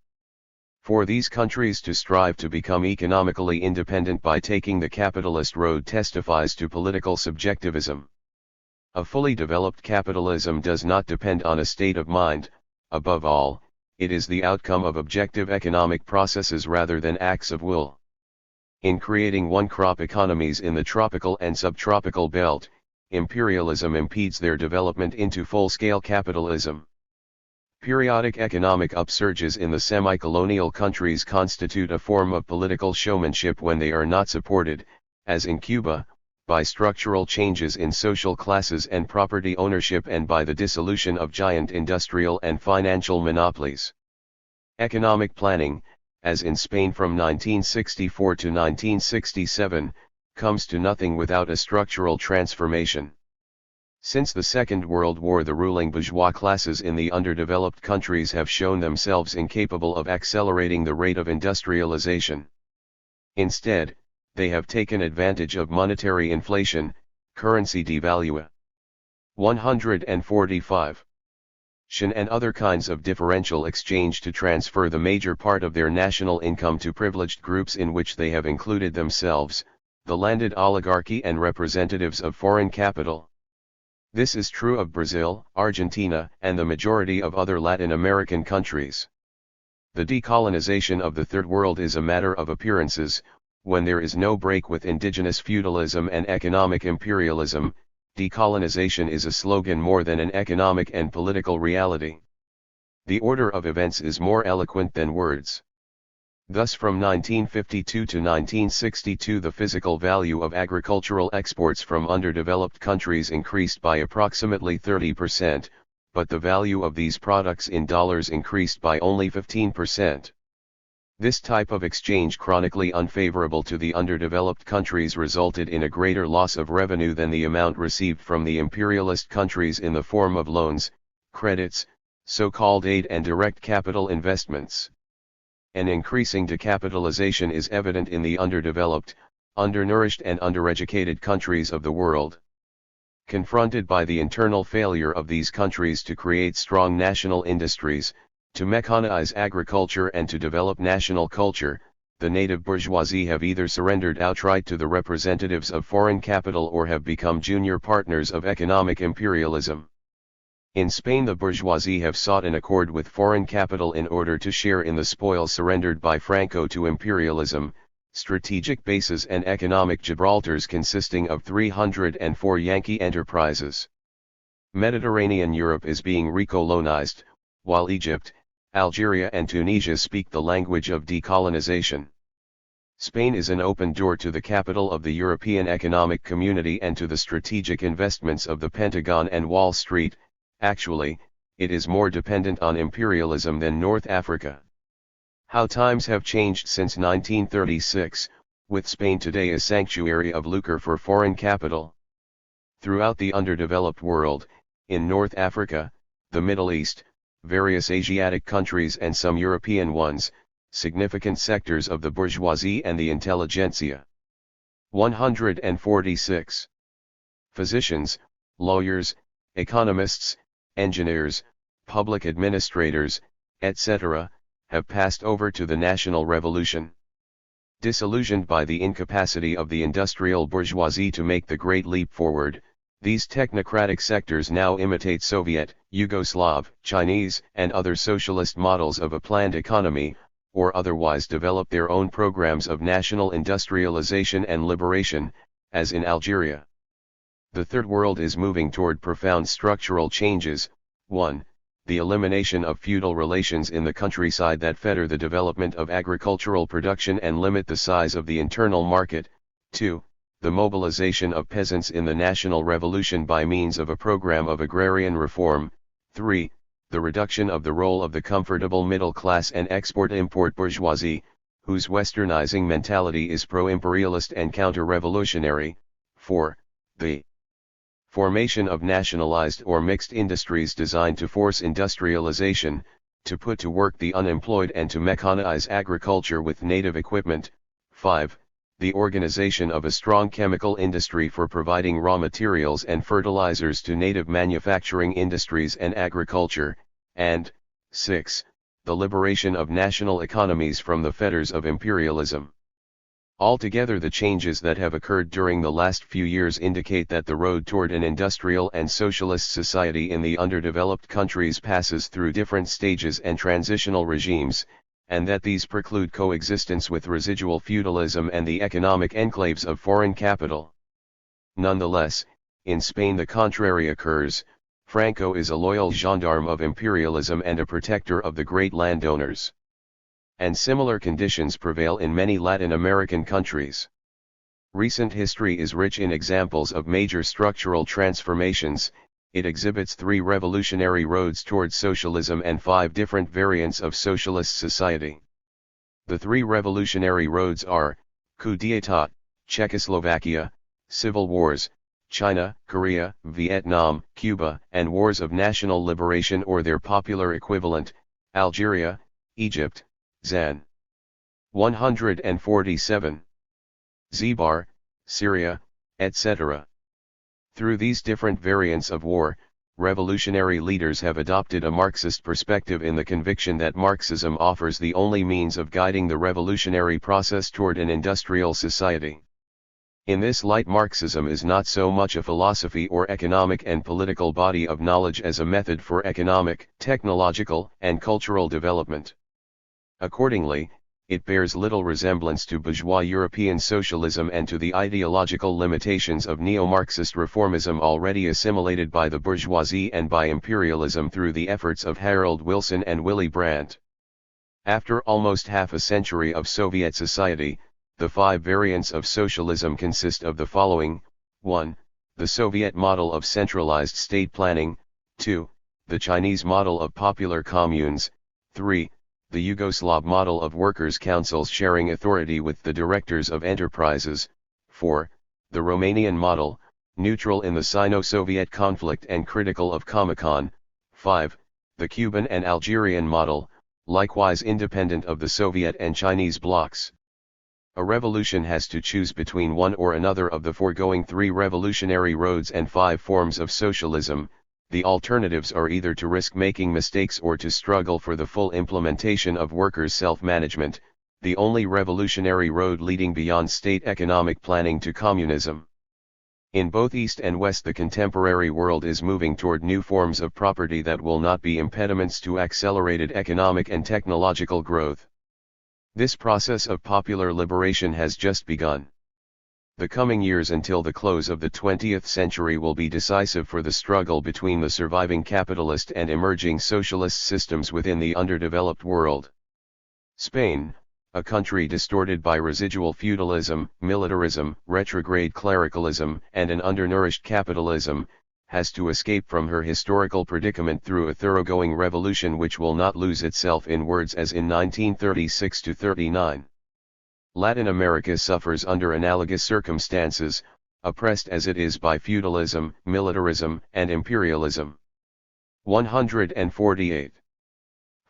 For these countries to strive to become economically independent by taking the capitalist road testifies to political subjectivism. A fully developed capitalism does not depend on a state of mind, above all, it is the outcome of objective economic processes rather than acts of will. In creating one-crop economies in the tropical and subtropical belt, imperialism impedes their development into full-scale capitalism. Periodic economic upsurges in the semi-colonial countries constitute a form of political showmanship when they are not supported, as in Cuba, by structural changes in social classes and property ownership and by the dissolution of giant industrial and financial monopolies. Economic planning, as in Spain from 1964 to 1967, comes to nothing without a structural transformation. Since the Second World War, the ruling bourgeois classes in the underdeveloped countries have shown themselves incapable of accelerating the rate of industrialization. Instead, they have taken advantage of monetary inflation, currency devaluation. 145. and other kinds of differential exchange to transfer the major part of their national income to privileged groups in which they have included themselves, the landed oligarchy and representatives of foreign capital. This is true of Brazil, Argentina, and the majority of other Latin American countries. The decolonization of the Third World is a matter of appearances. When there is no break with indigenous feudalism and economic imperialism, decolonization is a slogan more than an economic and political reality. The order of events is more eloquent than words. Thus from 1952 to 1962 the physical value of agricultural exports from underdeveloped countries increased by approximately 30%, but the value of these products in dollars increased by only 15%. This type of exchange, chronically unfavorable to the underdeveloped countries, resulted in a greater loss of revenue than the amount received from the imperialist countries in the form of loans, credits, so-called aid and direct capital investments. An increasing decapitalization is evident in the underdeveloped, undernourished and undereducated countries of the world. Confronted by the internal failure of these countries to create strong national industries, to mechanize agriculture and to develop national culture, the native bourgeoisie have either surrendered outright to the representatives of foreign capital or have become junior partners of economic imperialism. In Spain the bourgeoisie have sought an accord with foreign capital in order to share in the spoils surrendered by Franco to imperialism, strategic bases and economic Gibraltars consisting of 304 Yankee enterprises. Mediterranean Europe is being recolonized, while Egypt, Algeria and Tunisia speak the language of decolonization. Spain is an open door to the capital of the European Economic Community and to the strategic investments of the Pentagon and Wall Street. Actually, it is more dependent on imperialism than North Africa. How times have changed since 1936, with Spain today a sanctuary of lucre for foreign capital. Throughout the underdeveloped world, in North Africa, the Middle East, various Asiatic countries and some European ones, significant sectors of the bourgeoisie and the intelligentsia. 146. Physicians, lawyers, economists, engineers, public administrators, etc., have passed over to the national revolution. Disillusioned by the incapacity of the industrial bourgeoisie to make the great leap forward, these technocratic sectors now imitate Soviet, Yugoslav, Chinese, and other socialist models of a planned economy, or otherwise develop their own programs of national industrialization and liberation, as in Algeria. The Third World is moving toward profound structural changes. 1. The elimination of feudal relations in the countryside that fetter the development of agricultural production and limit the size of the internal market. 2. The mobilization of peasants in the national revolution by means of a program of agrarian reform. 3. The reduction of the role of the comfortable middle class and export-import bourgeoisie, whose westernizing mentality is pro-imperialist and counter-revolutionary. 4. The formation of nationalized or mixed industries designed to force industrialization, to put to work the unemployed and to mechanize agriculture with native equipment. 5. The organization of a strong chemical industry for providing raw materials and fertilizers to native manufacturing industries and agriculture. And 6. The liberation of national economies from the fetters of imperialism. Altogether, the changes that have occurred during the last few years indicate that the road toward an industrial and socialist society in the underdeveloped countries passes through different stages and transitional regimes, and that these preclude coexistence with residual feudalism and the economic enclaves of foreign capital. Nonetheless, in Spain the contrary occurs. Franco is a loyal gendarme of imperialism and a protector of the great landowners. And similar conditions prevail in many Latin American countries. Recent history is rich in examples of major structural transformations. It exhibits 3 revolutionary roads towards socialism and 5 different variants of socialist society. The 3 revolutionary roads are: coup d'état, Czechoslovakia; civil wars, China, Korea, Vietnam, Cuba, and wars of national liberation or their popular equivalent, Algeria, Egypt, Zan. 147. Zibar, Syria, etc. Through these different variants of war, revolutionary leaders have adopted a Marxist perspective in the conviction that Marxism offers the only means of guiding the revolutionary process toward an industrial society. In this light, Marxism is not so much a philosophy or economic and political body of knowledge as a method for economic, technological, and cultural development. Accordingly, it bears little resemblance to bourgeois European socialism and to the ideological limitations of neo-Marxist reformism already assimilated by the bourgeoisie and by imperialism through the efforts of Harold Wilson and Willy Brandt. After almost half a century of Soviet society, the 5 variants of socialism consist of the following: 1. The Soviet model of centralized state planning, 2. The Chinese model of popular communes, 3. The Yugoslav model of workers' councils sharing authority with the directors of enterprises, 4. The Romanian model, neutral in the Sino-Soviet conflict and critical of Comecon, 5. The Cuban and Algerian model, likewise independent of the Soviet and Chinese blocs. A revolution has to choose between one or another of the foregoing 3 revolutionary roads and 5 forms of socialism. The alternatives are either to risk making mistakes or to struggle for the full implementation of workers' self-management, the only revolutionary road leading beyond state economic planning to communism. In both East and West, the contemporary world is moving toward new forms of property that will not be impediments to accelerated economic and technological growth. This process of popular liberation has just begun. The coming years until the close of the 20th century will be decisive for the struggle between the surviving capitalist and emerging socialist systems within the underdeveloped world. Spain, a country distorted by residual feudalism, militarism, retrograde clericalism, and an undernourished capitalism, has to escape from her historical predicament through a thoroughgoing revolution which will not lose itself in words as in 1936–39. Latin America suffers under analogous circumstances, oppressed as it is by feudalism, militarism, and imperialism. 148.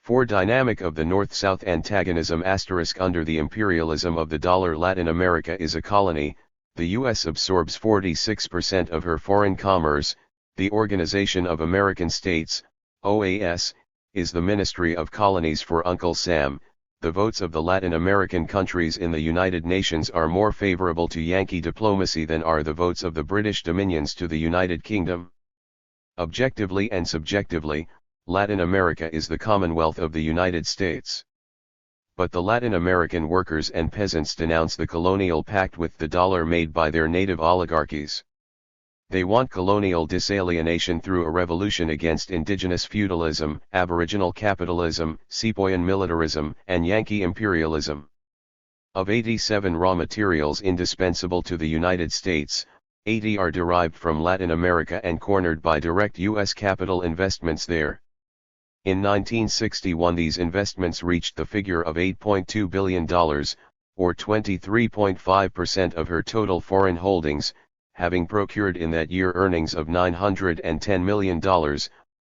For dynamic of the North-South antagonism * under the imperialism of the dollar, Latin America is a colony. The U.S. absorbs 46% of her foreign commerce. The Organization of American States, OAS, is the Ministry of Colonies for Uncle Sam. The votes of the Latin American countries in the United Nations are more favorable to Yankee diplomacy than are the votes of the British dominions to the United Kingdom. Objectively and subjectively, Latin America is the Commonwealth of the United States. But the Latin American workers and peasants denounce the colonial pact with the dollar made by their native oligarchies. They want colonial disalienation through a revolution against indigenous feudalism, aboriginal capitalism, sepoyan militarism, and Yankee imperialism. Of 87 raw materials indispensable to the United States, 80 are derived from Latin America and cornered by direct U.S. capital investments there. In 1961 these investments reached the figure of $8.2 billion, or 23.5% of her total foreign holdings, having procured in that year earnings of $910 million,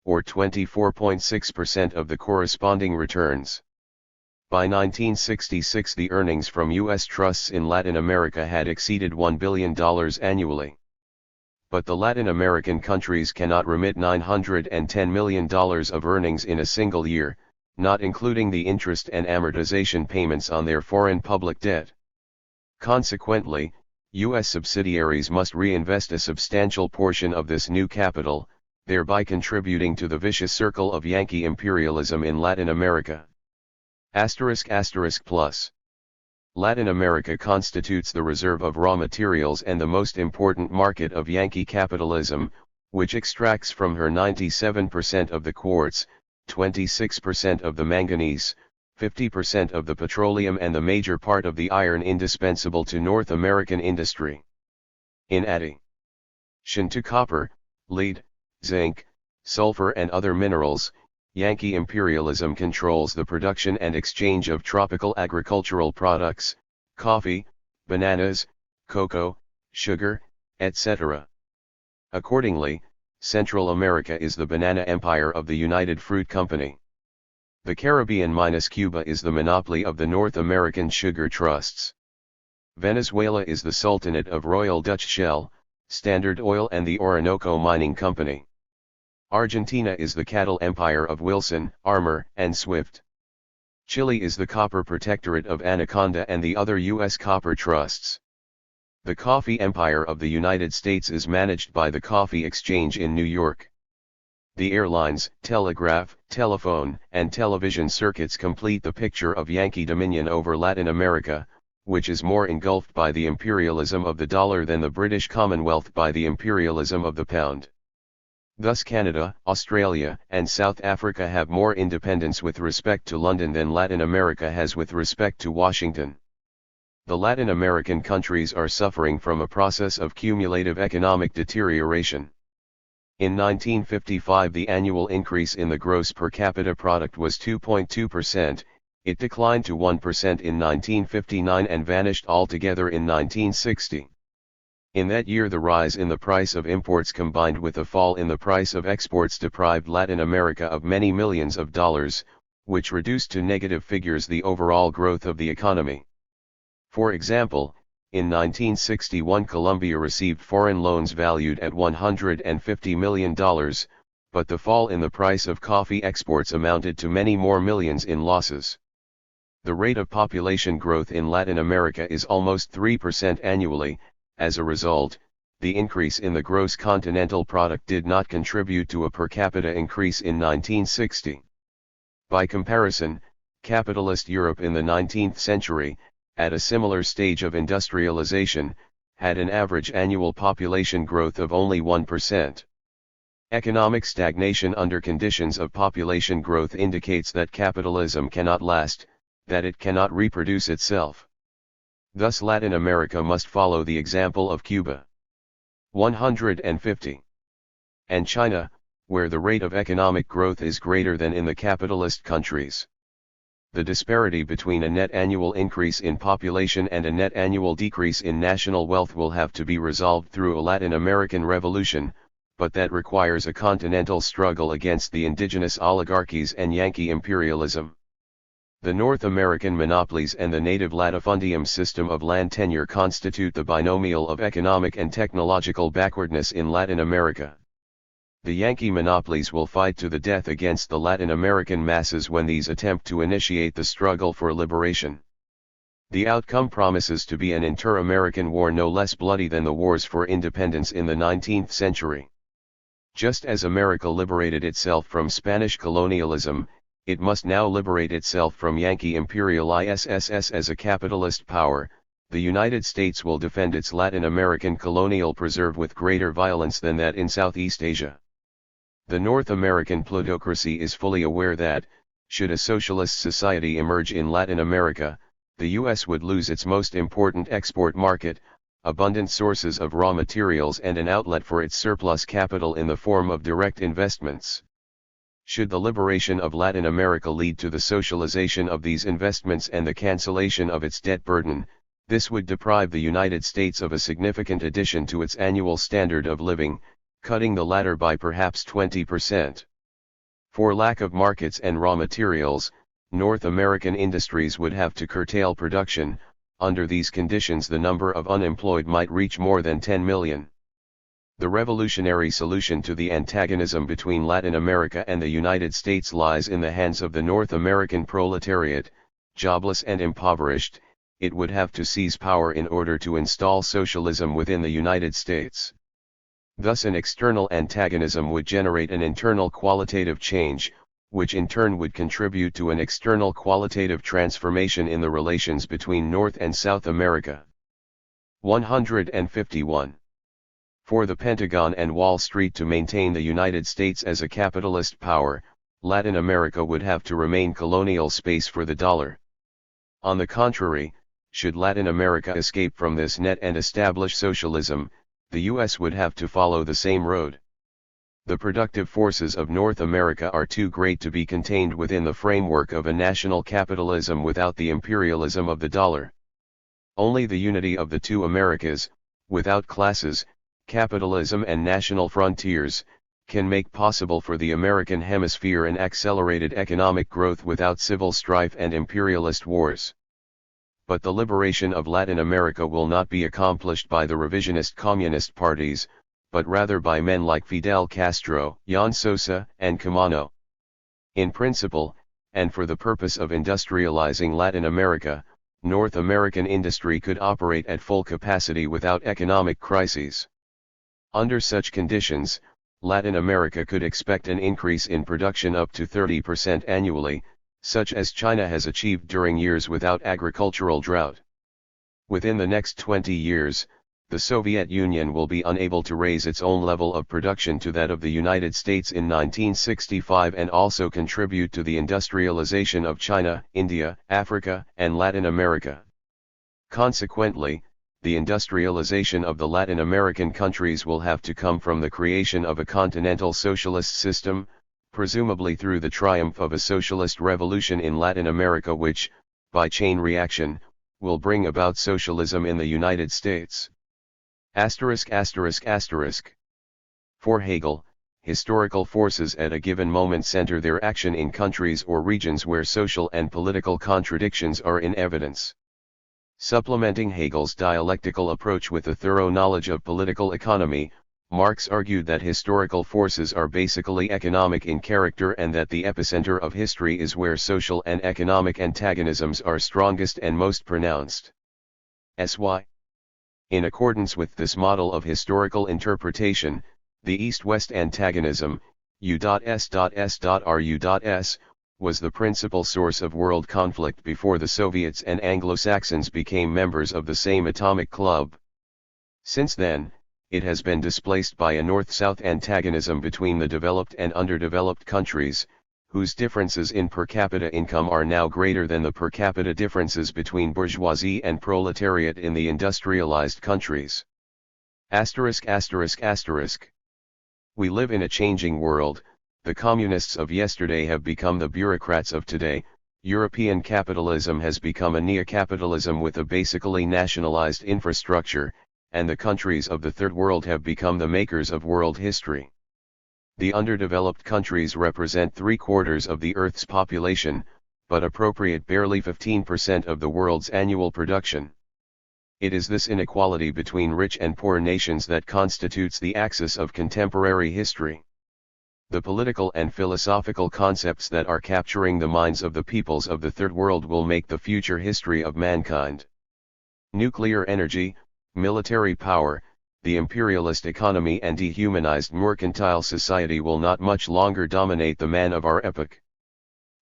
or 24.6% of the corresponding returns. By 1966 the earnings from U.S. trusts in Latin America had exceeded $1 billion annually. But the Latin American countries cannot remit $910 million of earnings in a single year, not including the interest and amortization payments on their foreign public debt. Consequently, U.S. subsidiaries must reinvest a substantial portion of this new capital, thereby contributing to the vicious circle of Yankee imperialism in Latin America. **+. Latin America constitutes the reserve of raw materials and the most important market of Yankee capitalism, which extracts from her 97% of the quartz, 26% of the manganese, 50% of the petroleum and the major part of the iron indispensable to North American industry. In addition to copper, lead, zinc, sulfur and other minerals, Yankee imperialism controls the production and exchange of tropical agricultural products, coffee, bananas, cocoa, sugar, etc. Accordingly, Central America is the banana empire of the United Fruit Company. The Caribbean minus Cuba is the monopoly of the North American sugar trusts. Venezuela is the Sultanate of Royal Dutch Shell, Standard Oil and the Orinoco Mining Company. Argentina is the cattle empire of Wilson, Armour, and Swift. Chile is the copper protectorate of Anaconda and the other U.S. copper trusts. The coffee empire of the United States is managed by the Coffee Exchange in New York. The airlines, telegraph, telephone, and television circuits complete the picture of Yankee dominion over Latin America, which is more engulfed by the imperialism of the dollar than the British Commonwealth by the imperialism of the pound. Thus Canada, Australia, and South Africa have more independence with respect to London than Latin America has with respect to Washington. The Latin American countries are suffering from a process of cumulative economic deterioration. In 1955 the annual increase in the gross per capita product was 2.2%, it declined to 1% in 1959 and vanished altogether in 1960. In that year the rise in the price of imports combined with a fall in the price of exports deprived Latin America of many millions of dollars, which reduced to negative figures the overall growth of the economy. For example, in 1961 Colombia received foreign loans valued at $150 million, but the fall in the price of coffee exports amounted to many more millions in losses. The rate of population growth in Latin America is almost 3% annually. As a result, the increase in the gross continental product did not contribute to a per capita increase in 1960. By comparison, capitalist Europe in the 19th century, at a similar stage of industrialization, had an average annual population growth of only 1%. Economic stagnation under conditions of population growth indicates that capitalism cannot last, that it cannot reproduce itself. Thus Latin America must follow the example of Cuba. 150. And China, where the rate of economic growth is greater than in the capitalist countries. The disparity between a net annual increase in population and a net annual decrease in national wealth will have to be resolved through a Latin American revolution, but that requires a continental struggle against the indigenous oligarchies and Yankee imperialism. The North American monopolies and the native latifundium system of land tenure constitute the binomial of economic and technological backwardness in Latin America. The Yankee monopolies will fight to the death against the Latin American masses when these attempt to initiate the struggle for liberation. The outcome promises to be an inter-American war no less bloody than the wars for independence in the 19th century. Just as America liberated itself from Spanish colonialism, it must now liberate itself from Yankee imperial ISSS as a capitalist power. The United States will defend its Latin American colonial preserve with greater violence than that in Southeast Asia. The North American plutocracy is fully aware that, should a socialist society emerge in Latin America, the U.S. would lose its most important export market, abundant sources of raw materials and an outlet for its surplus capital in the form of direct investments. Should the liberation of Latin America lead to the socialization of these investments and the cancellation of its debt burden, this would deprive the United States of a significant addition to its annual standard of living, cutting the latter by perhaps 20%. For lack of markets and raw materials, North American industries would have to curtail production. Under these conditions the number of unemployed might reach more than 10 million. The revolutionary solution to the antagonism between Latin America and the United States lies in the hands of the North American proletariat, jobless and impoverished. It would have to seize power in order to install socialism within the United States. Thus an external antagonism would generate an internal qualitative change, which in turn would contribute to an external qualitative transformation in the relations between North and South America. 151. For the Pentagon and Wall Street to maintain the United States as a capitalist power, Latin America would have to remain colonial space for the dollar. On the contrary, should Latin America escape from this net and establish socialism, the U.S. would have to follow the same road. The productive forces of North America are too great to be contained within the framework of a national capitalism without the imperialism of the dollar. Only the unity of the two Americas, without classes, capitalism and national frontiers, can make possible for the American hemisphere an accelerated economic growth without civil strife and imperialist wars. But the liberation of Latin America will not be accomplished by the revisionist communist parties, but rather by men like Fidel Castro, Jan Sosa, and Camano. In principle, and for the purpose of industrializing Latin America, North American industry could operate at full capacity without economic crises. Under such conditions, Latin America could expect an increase in production up to 30% annually, such as China has achieved during years without agricultural drought. Within the next 20 years, the Soviet Union will be unable to raise its own level of production to that of the United States in 1965 and also contribute to the industrialization of China, India, Africa, and Latin America. Consequently, the industrialization of the Latin American countries will have to come from the creation of a continental socialist system, presumably through the triumph of a socialist revolution in Latin America which, by chain reaction, will bring about socialism in the United States. For Hegel, historical forces at a given moment center their action in countries or regions where social and political contradictions are in evidence. Supplementing Hegel's dialectical approach with a thorough knowledge of political economy, Marx argued that historical forces are basically economic in character and that the epicenter of history is where social and economic antagonisms are strongest and most pronounced. S.Y. In accordance with this model of historical interpretation, the East-West antagonism, U.S.S.R.U.S., was the principal source of world conflict before the Soviets and Anglo-Saxons became members of the same atomic club. Since then, it has been displaced by a north-south antagonism between the developed and underdeveloped countries, whose differences in per capita income are now greater than the per capita differences between bourgeoisie and proletariat in the industrialized countries. We live in a changing world. The communists of yesterday have become the bureaucrats of today. European capitalism has become a neo-capitalism with a basically nationalized infrastructure, and the countries of the Third World have become the makers of world history. The underdeveloped countries represent 3/4 of the Earth's population, but appropriate barely 15% of the world's annual production. It is this inequality between rich and poor nations that constitutes the axis of contemporary history. The political and philosophical concepts that are capturing the minds of the peoples of the Third World will make the future history of mankind. Nuclear energy, military power, the imperialist economy and dehumanized mercantile society will not much longer dominate the man of our epoch.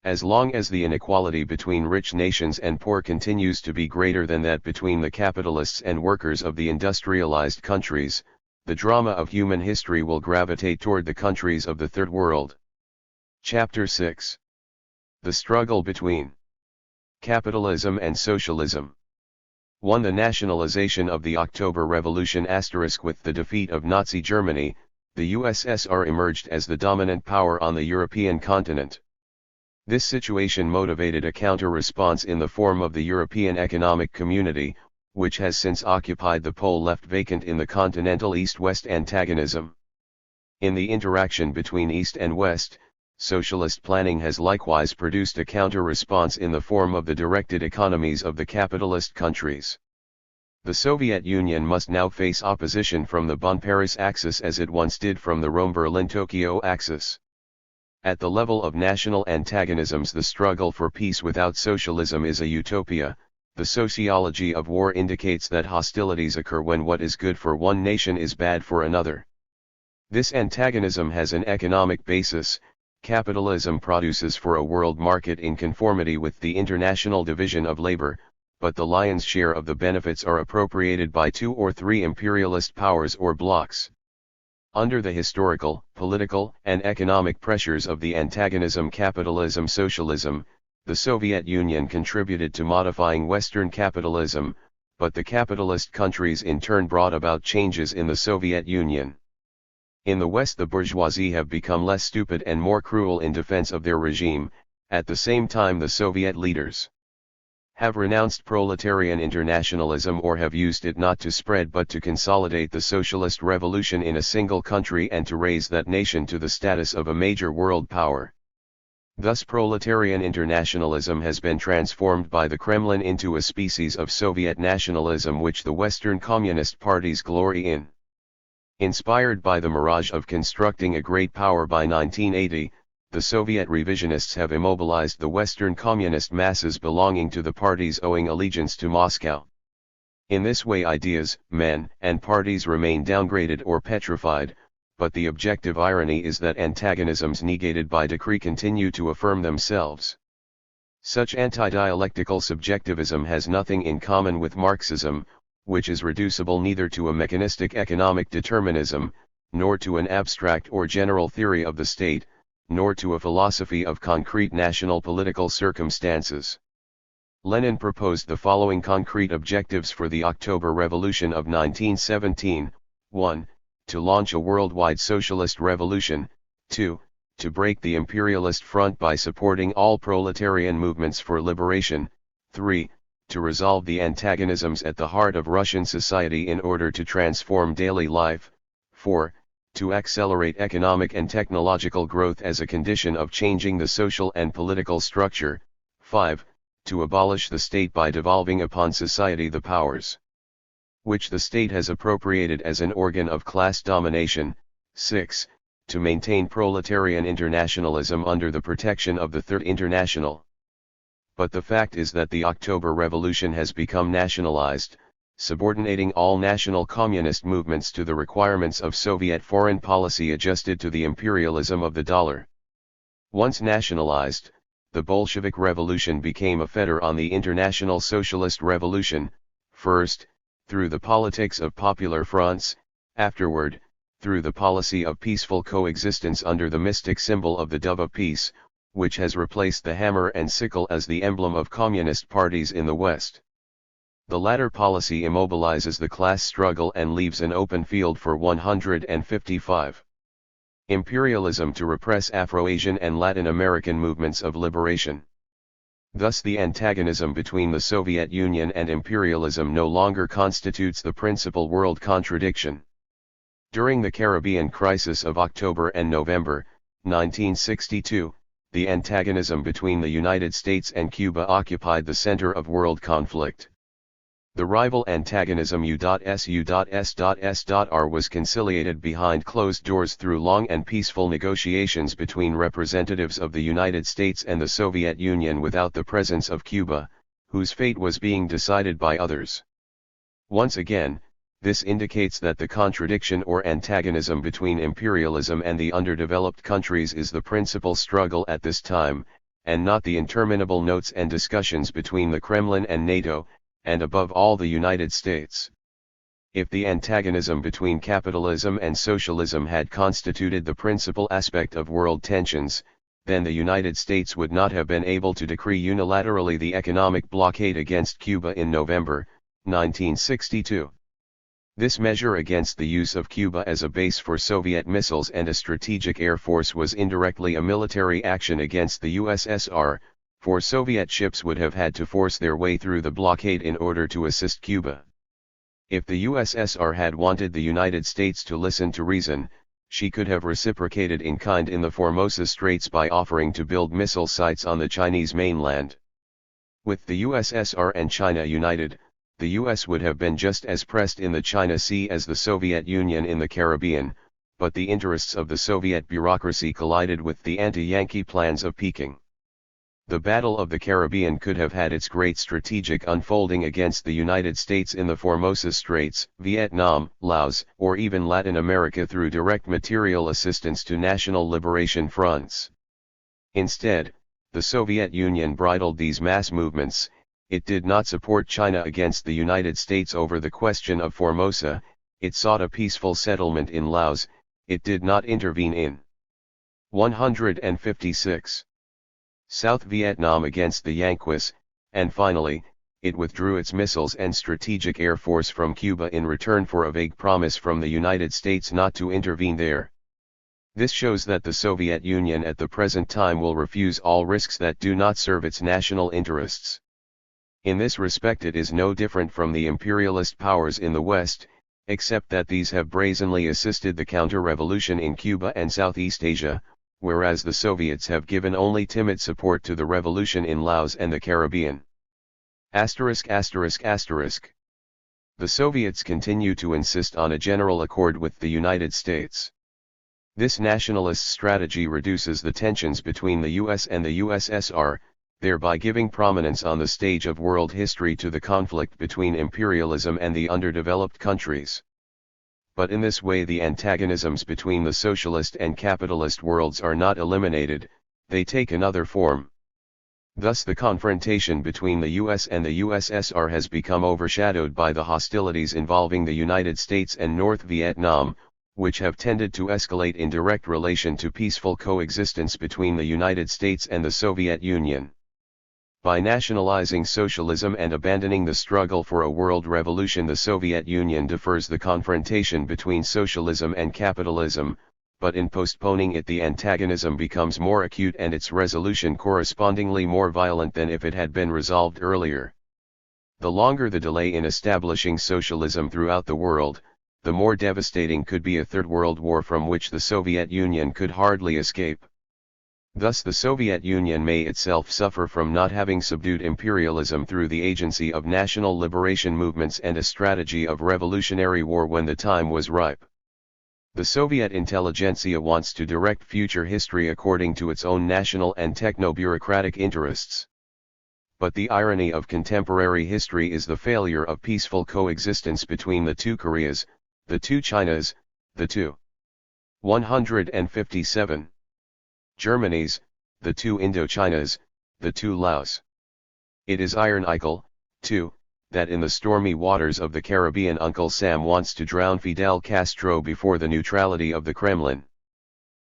As long as the inequality between rich nations and poor continues to be greater than that between the capitalists and workers of the industrialized countries, the drama of human history will gravitate toward the countries of the Third World. Chapter 6. The struggle between capitalism and socialism. 1. The nationalization of the October Revolution *. With the defeat of Nazi Germany, the USSR emerged as the dominant power on the European continent. This situation motivated a counter-response in the form of the European Economic Community, which has since occupied the pole left vacant in the continental East-West antagonism. In the interaction between East and West, socialist planning has likewise produced a counter-response in the form of the directed economies of the capitalist countries. The Soviet Union must now face opposition from the Bonn-Paris axis as it once did from the Rome-Berlin-Tokyo axis. At the level of national antagonisms, the struggle for peace without socialism is a utopia. The sociology of war indicates that hostilities occur when what is good for one nation is bad for another. This antagonism has an economic basis. Capitalism produces for a world market in conformity with the international division of labor, but the lion's share of the benefits are appropriated by 2 or 3 imperialist powers or blocs. Under the historical, political, and economic pressures of the antagonism capitalism-socialism, the Soviet Union contributed to modifying Western capitalism, but the capitalist countries in turn brought about changes in the Soviet Union. In the West, the bourgeoisie have become less stupid and more cruel in defense of their regime. At the same time, the Soviet leaders have renounced proletarian internationalism or have used it not to spread but to consolidate the socialist revolution in a single country and to raise that nation to the status of a major world power. Thus proletarian internationalism has been transformed by the Kremlin into a species of Soviet nationalism which the Western Communist parties glory in. Inspired by the mirage of constructing a great power by 1980, the Soviet revisionists have immobilized the Western communist masses belonging to the parties owing allegiance to Moscow. In this way ideas, men, and parties remain downgraded or petrified, but the objective irony is that antagonisms negated by decree continue to affirm themselves. Such anti-dialectical subjectivism has nothing in common with Marxism, which is reducible neither to a mechanistic economic determinism, nor to an abstract or general theory of the state, nor to a philosophy of concrete national political circumstances. Lenin proposed the following concrete objectives for the October Revolution of 1917, 1. To launch a worldwide socialist revolution, 2. To break the imperialist front by supporting all proletarian movements for liberation, 3. To resolve the antagonisms at the heart of Russian society in order to transform daily life, 4. To accelerate economic and technological growth as a condition of changing the social and political structure, 5. To abolish the state by devolving upon society the powers which the state has appropriated as an organ of class domination, 6. To maintain proletarian internationalism under the protection of the Third International. But the fact is that the October Revolution has become nationalized, subordinating all national communist movements to the requirements of Soviet foreign policy adjusted to the imperialism of the dollar. Once nationalized, the Bolshevik Revolution became a fetter on the International Socialist Revolution, first, through the politics of popular fronts, afterward, through the policy of peaceful coexistence under the mystic symbol of the dove of peace, which has replaced the hammer and sickle as the emblem of communist parties in the West. The latter policy immobilizes the class struggle and leaves an open field for 155. Imperialism to repress Afro-Asian and Latin American movements of liberation. Thus the antagonism between the Soviet Union and imperialism no longer constitutes the principal world contradiction. During the Caribbean crisis of October and November, 1962, the antagonism between the United States and Cuba occupied the center of world conflict. The rival antagonism U.S.U.S.S.R was conciliated behind closed doors through long and peaceful negotiations between representatives of the United States and the Soviet Union without the presence of Cuba, whose fate was being decided by others. Once again, this indicates that the contradiction or antagonism between imperialism and the underdeveloped countries is the principal struggle at this time, and not the interminable notes and discussions between the Kremlin and NATO, and above all the United States. If the antagonism between capitalism and socialism had constituted the principal aspect of world tensions, then the United States would not have been able to decree unilaterally the economic blockade against Cuba in November, 1962. This measure against the use of Cuba as a base for Soviet missiles and a strategic air force was indirectly a military action against the USSR, for Soviet ships would have had to force their way through the blockade in order to assist Cuba. If the USSR had wanted the United States to listen to reason, she could have reciprocated in kind in the Formosa Straits by offering to build missile sites on the Chinese mainland. With the USSR and China united, the US would have been just as pressed in the China Sea as the Soviet Union in the Caribbean, but the interests of the Soviet bureaucracy collided with the anti-Yankee plans of Peking. The Battle of the Caribbean could have had its great strategic unfolding against the United States in the Formosa Straits, Vietnam, Laos, or even Latin America through direct material assistance to national liberation fronts. Instead, the Soviet Union bridled these mass movements. It did not support China against the United States over the question of Formosa, it sought a peaceful settlement in Laos, it did not intervene in 156. South Vietnam against the Yankees, and finally, it withdrew its missiles and strategic air force from Cuba in return for a vague promise from the United States not to intervene there. This shows that the Soviet Union at the present time will refuse all risks that do not serve its national interests. In this respect it is no different from the imperialist powers in the West, except that these have brazenly assisted the counter-revolution in Cuba and Southeast Asia, whereas the Soviets have given only timid support to the revolution in Laos and the Caribbean. ******. The Soviets continue to insist on a general accord with the United States. This nationalist strategy reduces the tensions between the US and the USSR, thereby giving prominence on the stage of world history to the conflict between imperialism and the underdeveloped countries. But in this way the antagonisms between the socialist and capitalist worlds are not eliminated, they take another form. Thus the confrontation between the US and the USSR has become overshadowed by the hostilities involving the United States and North Vietnam, which have tended to escalate in direct relation to peaceful coexistence between the United States and the Soviet Union. By nationalizing socialism and abandoning the struggle for a world revolution, the Soviet Union defers the confrontation between socialism and capitalism, but in postponing it the antagonism becomes more acute and its resolution correspondingly more violent than if it had been resolved earlier. The longer the delay in establishing socialism throughout the world, the more devastating could be a Third World War from which the Soviet Union could hardly escape. Thus the Soviet Union may itself suffer from not having subdued imperialism through the agency of national liberation movements and a strategy of revolutionary war when the time was ripe. The Soviet intelligentsia wants to direct future history according to its own national and techno-bureaucratic interests. But the irony of contemporary history is the failure of peaceful coexistence between the two Koreas, the two Chinas, the two 157 Germanys, the two Indochinas, the two Laos. It is ironical, too, that in the stormy waters of the Caribbean Uncle Sam wants to drown Fidel Castro before the neutrality of the Kremlin.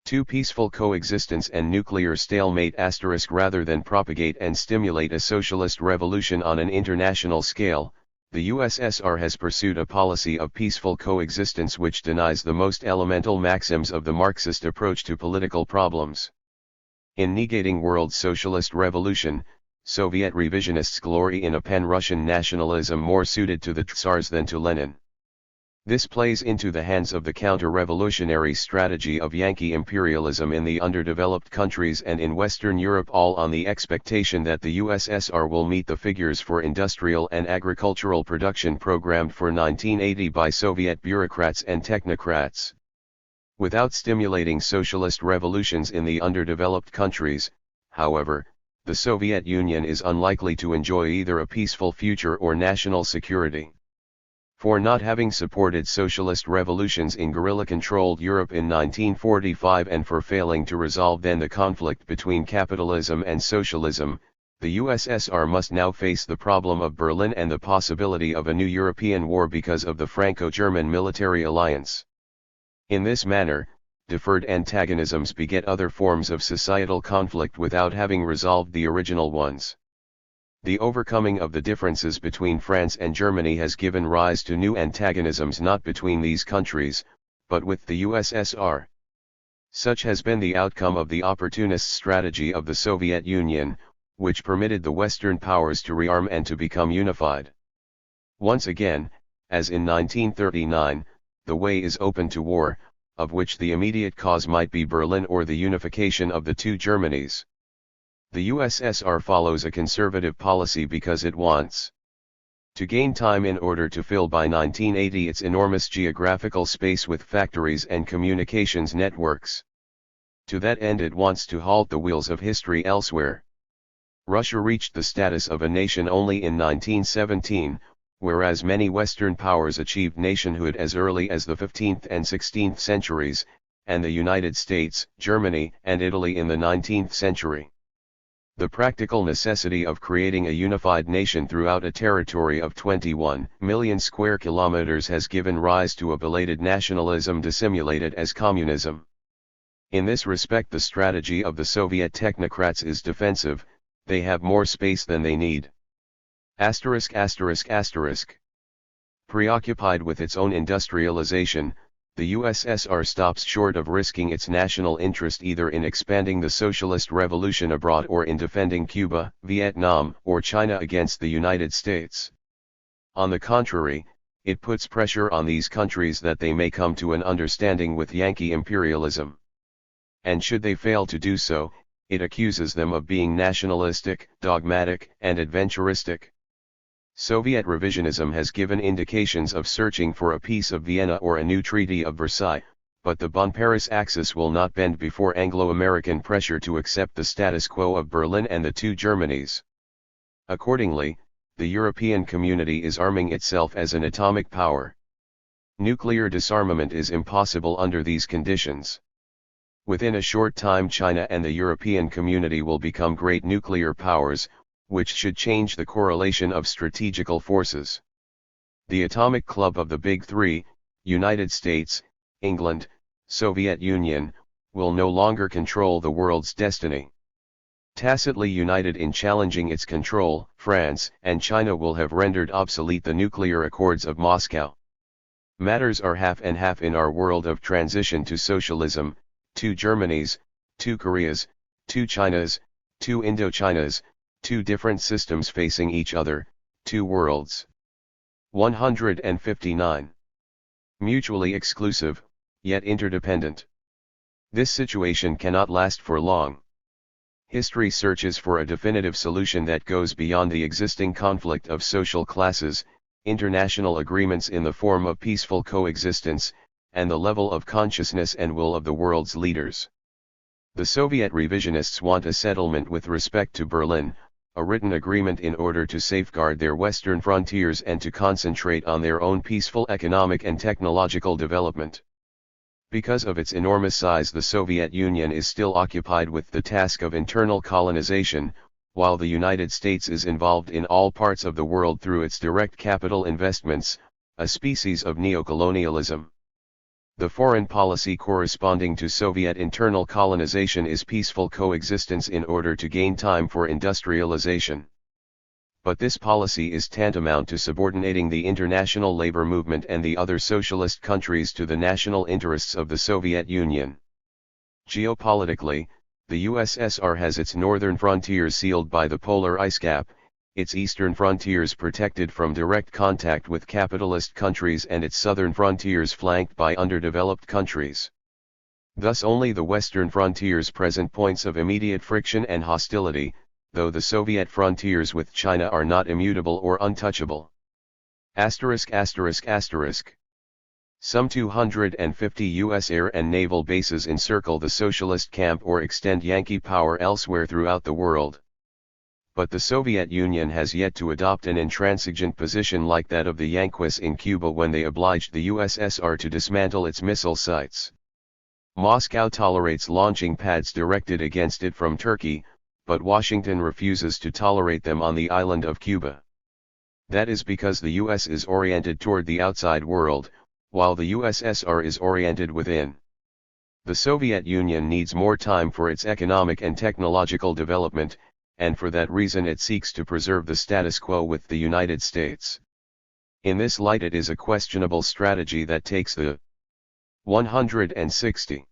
To peaceful coexistence and nuclear stalemate * rather than propagate and stimulate a socialist revolution on an international scale, the USSR has pursued a policy of peaceful coexistence which denies the most elemental maxims of the Marxist approach to political problems. In negating world socialist revolution, Soviet revisionists glory in a pan-Russian nationalism more suited to the Tsars than to Lenin. This plays into the hands of the counter-revolutionary strategy of Yankee imperialism in the underdeveloped countries and in Western Europe, all on the expectation that the USSR will meet the figures for industrial and agricultural production programmed for 1980 by Soviet bureaucrats and technocrats. Without stimulating socialist revolutions in the underdeveloped countries, however, the Soviet Union is unlikely to enjoy either a peaceful future or national security. For not having supported socialist revolutions in guerrilla-controlled Europe in 1945 and for failing to resolve then the conflict between capitalism and socialism, the USSR must now face the problem of Berlin and the possibility of a new European war because of the Franco-German military alliance. In this manner, deferred antagonisms beget other forms of societal conflict without having resolved the original ones. The overcoming of the differences between France and Germany has given rise to new antagonisms not between these countries, but with the USSR. Such has been the outcome of the opportunist strategy of the Soviet Union, which permitted the Western powers to rearm and to become unified. Once again, as in 1939, the way is open to war, of which the immediate cause might be Berlin or the unification of the two Germanys. The USSR follows a conservative policy because it wants to gain time in order to fill by 1980 its enormous geographical space with factories and communications networks. To that end it wants to halt the wheels of history elsewhere. Russia reached the status of a nation only in 1917, whereas many Western powers achieved nationhood as early as the 15th and 16th centuries, and the United States, Germany, and Italy in the 19th century. The practical necessity of creating a unified nation throughout a territory of 21 million square kilometers has given rise to a belated nationalism dissimulated as communism. In this respect the strategy of the Soviet technocrats is defensive, they have more space than they need. Preoccupied with its own industrialization, the USSR stops short of risking its national interest either in expanding the socialist revolution abroad or in defending Cuba, Vietnam, or China against the United States. On the contrary, it puts pressure on these countries that they may come to an understanding with Yankee imperialism. And should they fail to do so, it accuses them of being nationalistic, dogmatic, and adventuristic. Soviet revisionism has given indications of searching for a peace of Vienna or a new Treaty of Versailles, but the Bonn-Paris axis will not bend before Anglo-American pressure to accept the status quo of Berlin and the two Germanys. Accordingly, the European community is arming itself as an atomic power. Nuclear disarmament is impossible under these conditions. Within a short time China and the European community will become great nuclear powers, which should change the correlation of strategical forces. The atomic club of the Big Three, United States, England, Soviet Union, will no longer control the world's destiny. Tacitly united in challenging its control, France and China will have rendered obsolete the nuclear accords of Moscow. Matters are half and half in our world of transition to socialism: two Germanys, two Koreas, two Chinas, two Indochinas, two different systems facing each other, two worlds. 159. Mutually exclusive, yet interdependent. This situation cannot last for long. History searches for a definitive solution that goes beyond the existing conflict of social classes, international agreements in the form of peaceful coexistence, and the level of consciousness and will of the world's leaders. The Soviet revisionists want a settlement with respect to Berlin, a written agreement in order to safeguard their western frontiers and to concentrate on their own peaceful economic and technological development. Because of its enormous size, the Soviet Union is still occupied with the task of internal colonization, while the United States is involved in all parts of the world through its direct capital investments, a species of neocolonialism. The foreign policy corresponding to Soviet internal colonization is peaceful coexistence in order to gain time for industrialization. But this policy is tantamount to subordinating the international labor movement and the other socialist countries to the national interests of the Soviet Union. Geopolitically, the USSR has its northern frontiers sealed by the polar ice cap, its eastern frontiers protected from direct contact with capitalist countries, and its southern frontiers flanked by underdeveloped countries. Thus only the western frontiers present points of immediate friction and hostility, though the Soviet frontiers with China are not immutable or untouchable. Some 250 U.S. air and naval bases encircle the socialist camp or extend Yankee power elsewhere throughout the world. But the Soviet Union has yet to adopt an intransigent position like that of the Yankees in Cuba when they obliged the USSR to dismantle its missile sites. Moscow tolerates launching pads directed against it from Turkey, but Washington refuses to tolerate them on the island of Cuba. That is because the US is oriented toward the outside world, while the USSR is oriented within. The Soviet Union needs more time for its economic and technological development, and for that reason it seeks to preserve the status quo with the United States. In this light, it is a questionable strategy that takes the 160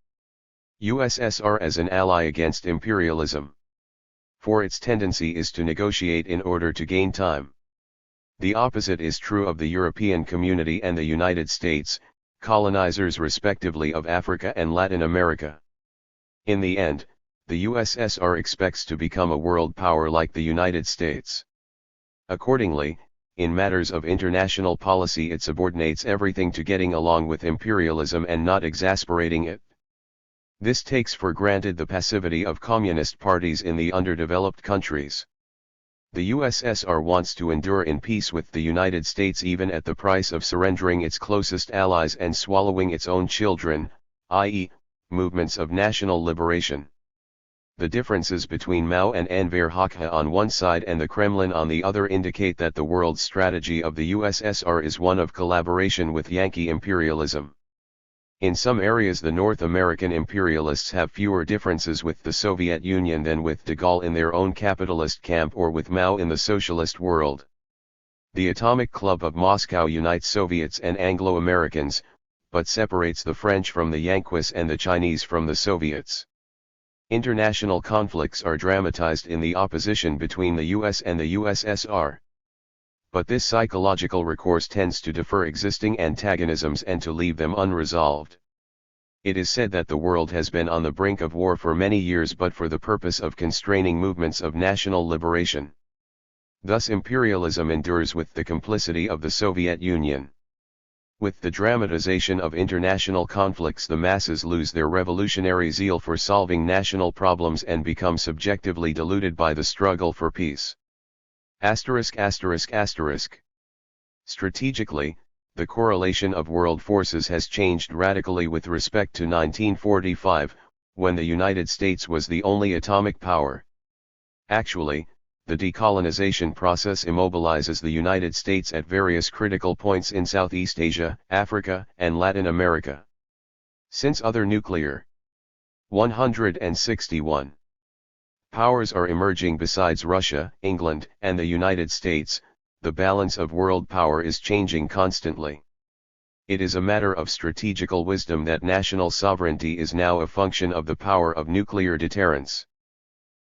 USSR as an ally against imperialism. For its tendency is to negotiate in order to gain time. The opposite is true of the European Community and the United States, colonizers respectively of Africa and Latin America. In the end, the USSR expects to become a world power like the United States. Accordingly, in matters of international policy it subordinates everything to getting along with imperialism and not exasperating it. This takes for granted the passivity of communist parties in the underdeveloped countries. The USSR wants to endure in peace with the United States even at the price of surrendering its closest allies and swallowing its own children, i.e., movements of national liberation. The differences between Mao and Enver Hoxha on one side and the Kremlin on the other indicate that the world strategy of the USSR is one of collaboration with Yankee imperialism. In some areas the North American imperialists have fewer differences with the Soviet Union than with de Gaulle in their own capitalist camp or with Mao in the socialist world. The Atomic Club of Moscow unites Soviets and Anglo-Americans, but separates the French from the Yankees and the Chinese from the Soviets. International conflicts are dramatized in the opposition between the US and the USSR. But this psychological recourse tends to defer existing antagonisms and to leave them unresolved. It is said that the world has been on the brink of war for many years but for the purpose of constraining movements of national liberation. Thus imperialism endures with the complicity of the Soviet Union. With the dramatization of international conflicts, the masses lose their revolutionary zeal for solving national problems and become subjectively deluded by the struggle for peace. Strategically, the correlation of world forces has changed radically with respect to 1945, when the United States was the only atomic power. Actually, the decolonization process immobilizes the United States at various critical points in Southeast Asia, Africa, and Latin America. Since other nuclear 161 powers are emerging besides Russia, England, and the United States, the balance of world power is changing constantly. It is a matter of strategical wisdom that national sovereignty is now a function of the power of nuclear deterrence.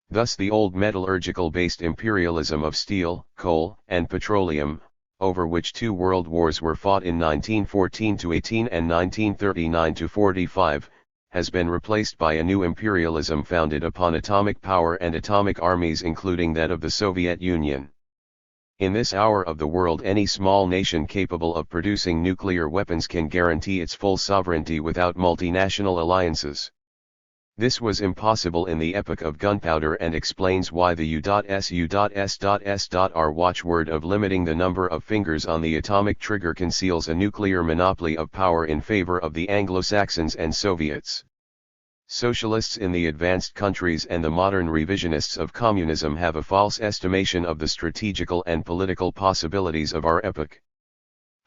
Thus the old metallurgical-based imperialism of steel, coal, and petroleum, over which two world wars were fought in 1914-18 and 1939-45, has been replaced by a new imperialism founded upon atomic power and atomic armies, including that of the Soviet Union. In this hour of the world, any small nation capable of producing nuclear weapons can guarantee its full sovereignty without multinational alliances. This was impossible in the epoch of gunpowder and explains why the U.S.S.S.R watchword of limiting the number of fingers on the atomic trigger conceals a nuclear monopoly of power in favor of the Anglo-Saxons and Soviets. Socialists in the advanced countries and the modern revisionists of communism have a false estimation of the strategical and political possibilities of our epoch.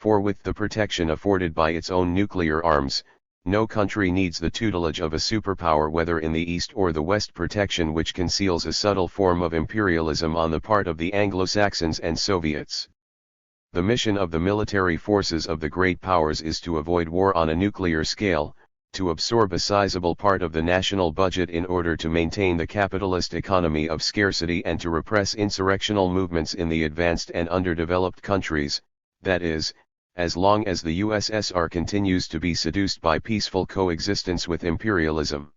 For with the protection afforded by its own nuclear arms, no country needs the tutelage of a superpower, whether in the East or the West, protection which conceals a subtle form of imperialism on the part of the Anglo-Saxons and Soviets. The mission of the military forces of the great powers is to avoid war on a nuclear scale, to absorb a sizable part of the national budget in order to maintain the capitalist economy of scarcity, and to repress insurrectional movements in the advanced and underdeveloped countries, that is, as long as the USSR continues to be seduced by peaceful coexistence with imperialism.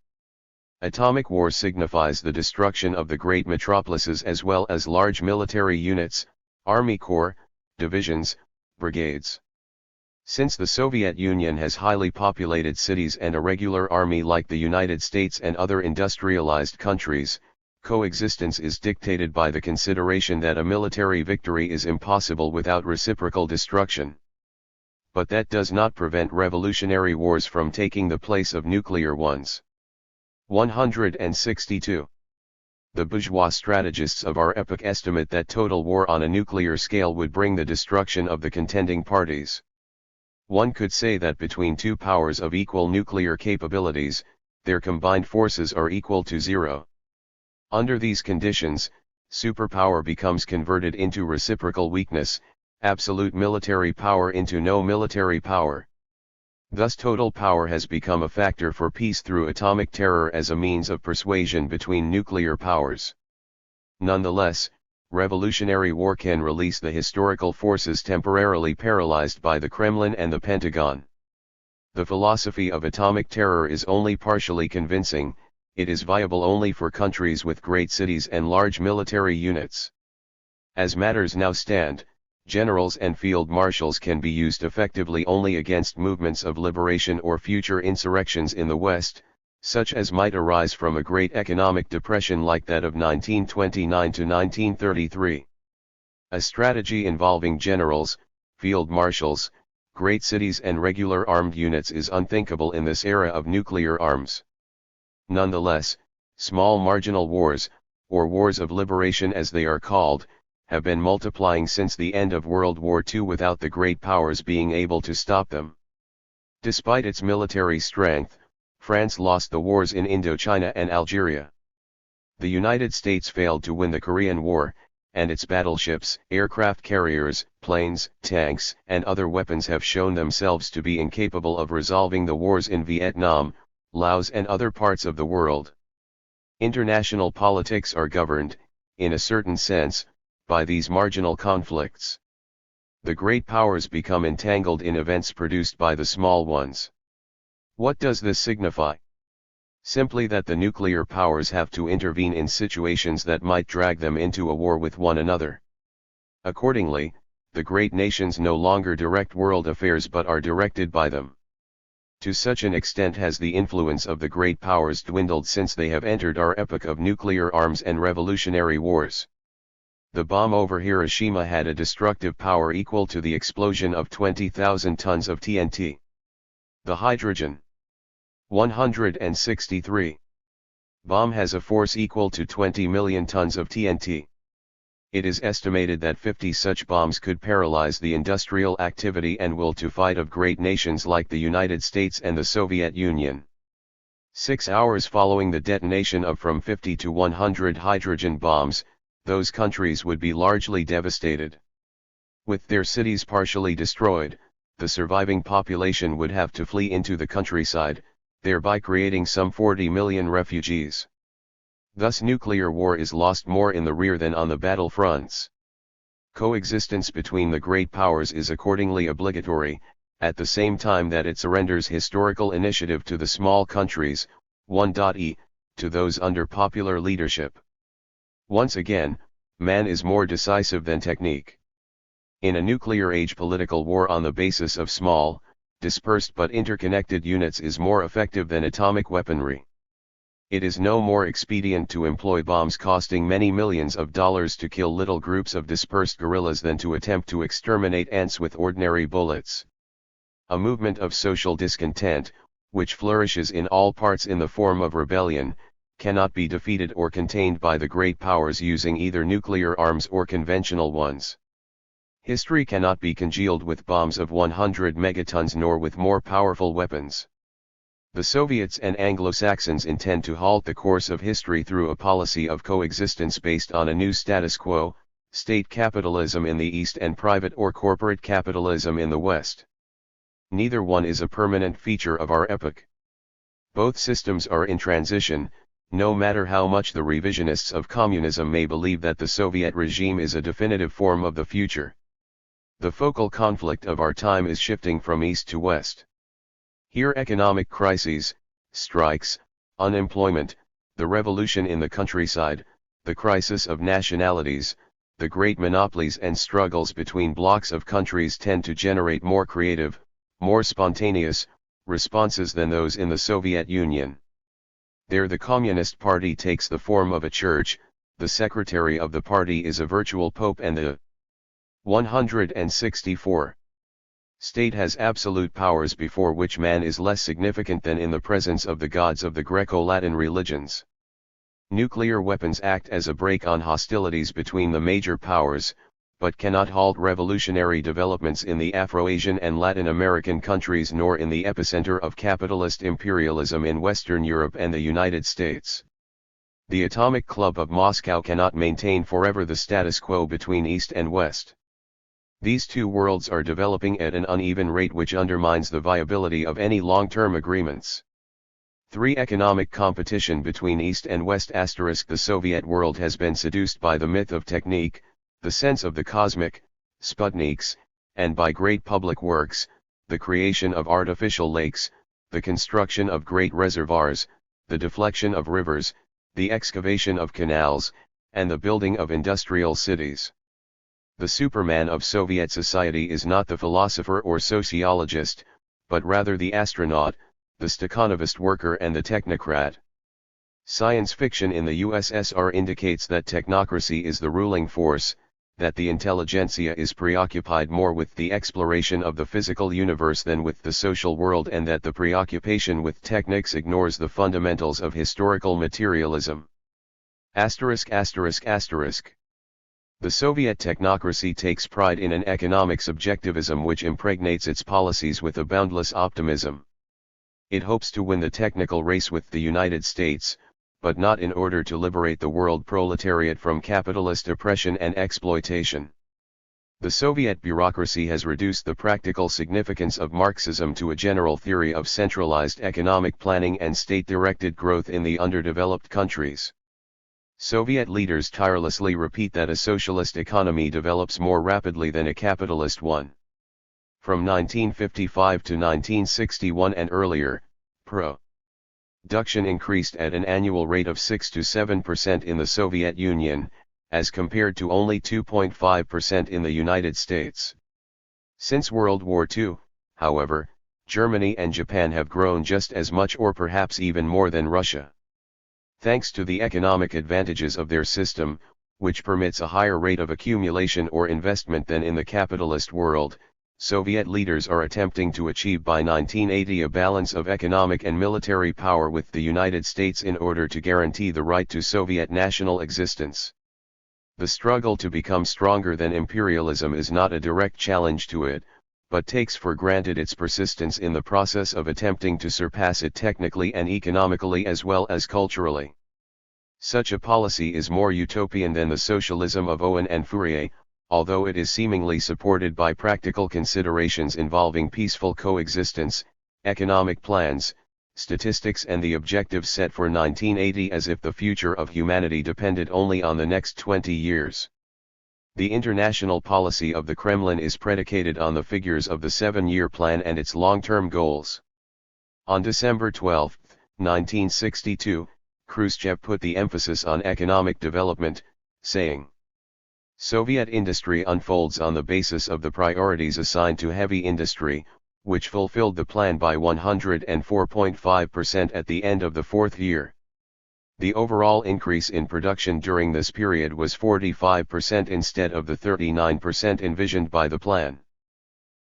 Atomic war signifies the destruction of the great metropolises as well as large military units, army corps, divisions, brigades. Since the Soviet Union has highly populated cities and a regular army like the United States and other industrialized countries, coexistence is dictated by the consideration that a military victory is impossible without reciprocal destruction. But that does not prevent revolutionary wars from taking the place of nuclear ones. 162. The bourgeois strategists of our epoch estimate that total war on a nuclear scale would bring the destruction of the contending parties. One could say that between two powers of equal nuclear capabilities, their combined forces are equal to zero. Under these conditions, superpower becomes converted into reciprocal weakness, absolute military power into no military power. Thus total power has become a factor for peace through atomic terror as a means of persuasion between nuclear powers. Nonetheless, revolutionary war can release the historical forces temporarily paralyzed by the Kremlin and the Pentagon. The philosophy of atomic terror is only partially convincing, it is viable only for countries with great cities and large military units. As matters now stand, generals and field marshals can be used effectively only against movements of liberation or future insurrections in the West, such as might arise from a great economic depression like that of 1929 to 1933. A strategy involving generals, field marshals, great cities and regular armed units is unthinkable in this era of nuclear arms. Nonetheless, small marginal wars, or wars of liberation as they are called, have been multiplying since the end of World War II without the great powers being able to stop them. Despite its military strength, France lost the wars in Indochina and Algeria. The United States failed to win the Korean War, and its battleships, aircraft carriers, planes, tanks, and other weapons have shown themselves to be incapable of resolving the wars in Vietnam, Laos and other parts of the world. International politics are governed, in a certain sense, by these marginal conflicts. The great powers become entangled in events produced by the small ones. What does this signify? Simply that the nuclear powers have to intervene in situations that might drag them into a war with one another. Accordingly, the great nations no longer direct world affairs but are directed by them. To such an extent has the influence of the great powers dwindled since they have entered our epoch of nuclear arms and revolutionary wars. The bomb over Hiroshima had a destructive power equal to the explosion of 20,000 tons of TNT. The hydrogen 163 bomb has a force equal to 20 million tons of TNT. It is estimated that 50 such bombs could paralyze the industrial activity and will to fight of great nations like the United States and the Soviet Union. 6 hours following the detonation of from 50 to 100 hydrogen bombs, those countries would be largely devastated. With their cities partially destroyed, the surviving population would have to flee into the countryside, thereby creating some 40 million refugees. Thus nuclear war is lost more in the rear than on the battlefronts. Coexistence between the great powers is accordingly obligatory, at the same time that it surrenders historical initiative to the small countries, to those under popular leadership. Once again, man is more decisive than technique. In a nuclear age, political war on the basis of small, dispersed but interconnected units is more effective than atomic weaponry. It is no more expedient to employ bombs costing many millions of dollars to kill little groups of dispersed guerrillas than to attempt to exterminate ants with ordinary bullets. A movement of social discontent, which flourishes in all parts in the form of rebellion, cannot be defeated or contained by the great powers using either nuclear arms or conventional ones. History cannot be congealed with bombs of 100 megatons nor with more powerful weapons. The Soviets and Anglo-Saxons intend to halt the course of history through a policy of coexistence based on a new status quo, state capitalism in the East and private or corporate capitalism in the West. Neither one is a permanent feature of our epoch. Both systems are in transition, no matter how much the revisionists of communism may believe that the Soviet regime is a definitive form of the future. The focal conflict of our time is shifting from east to west. Here economic crises, strikes, unemployment, the revolution in the countryside, the crisis of nationalities, the great monopolies and struggles between blocks of countries tend to generate more creative, more spontaneous, responses than those in the Soviet Union. There the Communist Party takes the form of a church, the secretary of the party is a virtual pope and the 164 state has absolute powers before which man is less significant than in the presence of the gods of the Greco-Latin religions. Nuclear weapons act as a brake on hostilities between the major powers, but cannot halt revolutionary developments in the Afro-Asian and Latin American countries nor in the epicenter of capitalist imperialism in Western Europe and the United States. The Atomic Club of Moscow cannot maintain forever the status quo between East and West. These two worlds are developing at an uneven rate which undermines the viability of any long-term agreements. 3. Economic competition between East and West. The Soviet world has been seduced by the myth of technique, the sense of the cosmic, Sputniks, and by great public works, the creation of artificial lakes, the construction of great reservoirs, the deflection of rivers, the excavation of canals, and the building of industrial cities. The Superman of Soviet society is not the philosopher or sociologist, but rather the astronaut, the Stakhanovist worker and the technocrat. Science fiction in the USSR indicates that technocracy is the ruling force, that the intelligentsia is preoccupied more with the exploration of the physical universe than with the social world, and that the preoccupation with techniques ignores the fundamentals of historical materialism. ******* The Soviet technocracy takes pride in an economic subjectivism which impregnates its policies with a boundless optimism. It hopes to win the technical race with the United States, but not in order to liberate the world proletariat from capitalist oppression and exploitation. The Soviet bureaucracy has reduced the practical significance of Marxism to a general theory of centralized economic planning and state-directed growth in the underdeveloped countries. Soviet leaders tirelessly repeat that a socialist economy develops more rapidly than a capitalist one. From 1955 to 1961 and earlier, production increased at an annual rate of 6 to 7% in the Soviet Union, as compared to only 2.5% in the United States. Since World War II, however, Germany and Japan have grown just as much or perhaps even more than Russia. Thanks to the economic advantages of their system, which permits a higher rate of accumulation or investment than in the capitalist world, Soviet leaders are attempting to achieve by 1980 a balance of economic and military power with the United States in order to guarantee the right to Soviet national existence. The struggle to become stronger than imperialism is not a direct challenge to it, but takes for granted its persistence in the process of attempting to surpass it technically and economically as well as culturally. Such a policy is more utopian than the socialism of Owen and Fourier, although it is seemingly supported by practical considerations involving peaceful coexistence, economic plans, statistics and the objectives set for 1980 as if the future of humanity depended only on the next 20 years. The international policy of the Kremlin is predicated on the figures of the 7-year plan and its long-term goals. On December 12, 1962, Khrushchev put the emphasis on economic development, saying, "Soviet industry unfolds on the basis of the priorities assigned to heavy industry, which fulfilled the plan by 104.5% at the end of the 4th year. The overall increase in production during this period was 45% instead of the 39% envisioned by the plan.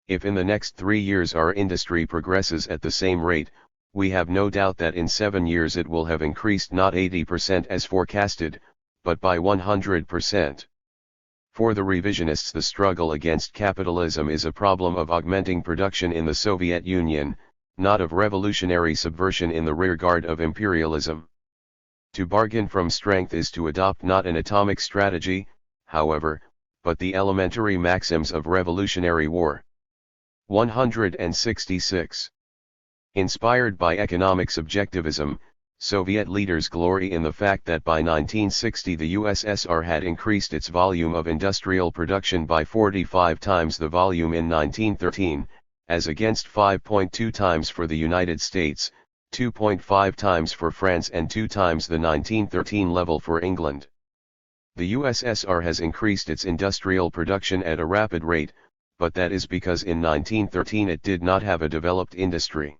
If in the next 3 years our industry progresses at the same rate, we have no doubt that in 7 years it will have increased not 80% as forecasted, but by 100%. For the revisionists, the struggle against capitalism is a problem of augmenting production in the Soviet Union, not of revolutionary subversion in the rearguard of imperialism. To bargain from strength is to adopt not an atomic strategy, however, but the elementary maxims of revolutionary war." 166. Inspired by economic subjectivism, Soviet leaders glory in the fact that by 1960 the USSR had increased its volume of industrial production by 45 times the volume in 1913, as against 5.2 times for the United States, 2.5 times for France and 2 times the 1913 level for England. The USSR has increased its industrial production at a rapid rate, but that is because in 1913 it did not have a developed industry.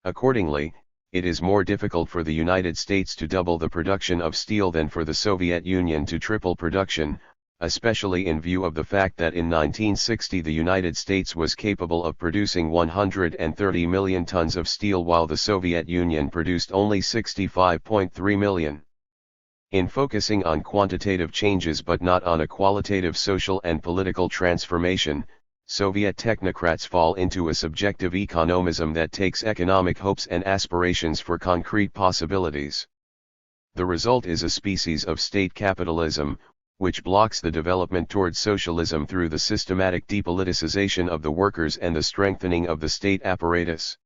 Accordingly, it is more difficult for the United States to double the production of steel than for the Soviet Union to triple production, especially in view of the fact that in 1960 the United States was capable of producing 130 million tons of steel while the Soviet Union produced only 65.3 million. In focusing on quantitative changes but not on a qualitative social and political transformation, Soviet technocrats fall into a subjective economism that takes economic hopes and aspirations for concrete possibilities. The result is a species of state capitalism, which blocks the development towards socialism through the systematic depoliticization of the workers and the strengthening of the state apparatus.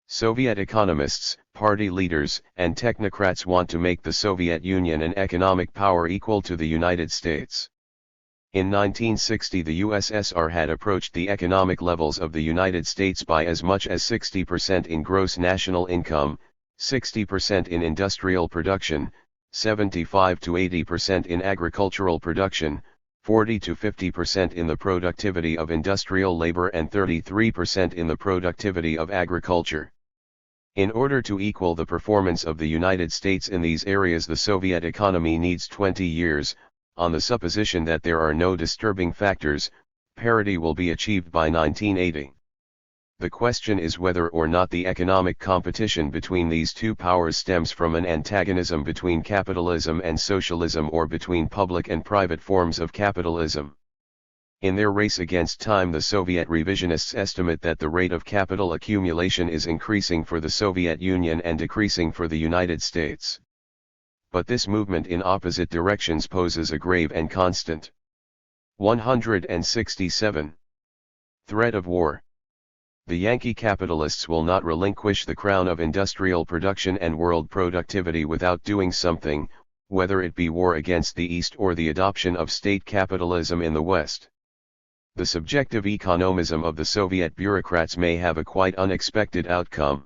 Soviet economists, party leaders, and technocrats want to make the Soviet Union an economic power equal to the United States. In 1960 the USSR had approached the economic levels of the United States by as much as 60% in gross national income, 60% in industrial production, 75 to 80% in agricultural production, 40 to 50% in the productivity of industrial labor and 33% in the productivity of agriculture. In order to equal the performance of the United States in these areas, the Soviet economy needs 20 years. On the supposition that there are no disturbing factors, parity will be achieved by 1980. The question is whether or not the economic competition between these two powers stems from an antagonism between capitalism and socialism or between public and private forms of capitalism. In their race against time, the Soviet revisionists estimate that the rate of capital accumulation is increasing for the Soviet Union and decreasing for the United States. But this movement in opposite directions poses a grave and constant 167 threat of war. The Yankee capitalists will not relinquish the crown of industrial production and world productivity without doing something, whether it be war against the East or the adoption of state capitalism in the West. The subjective economism of the Soviet bureaucrats may have a quite unexpected outcome.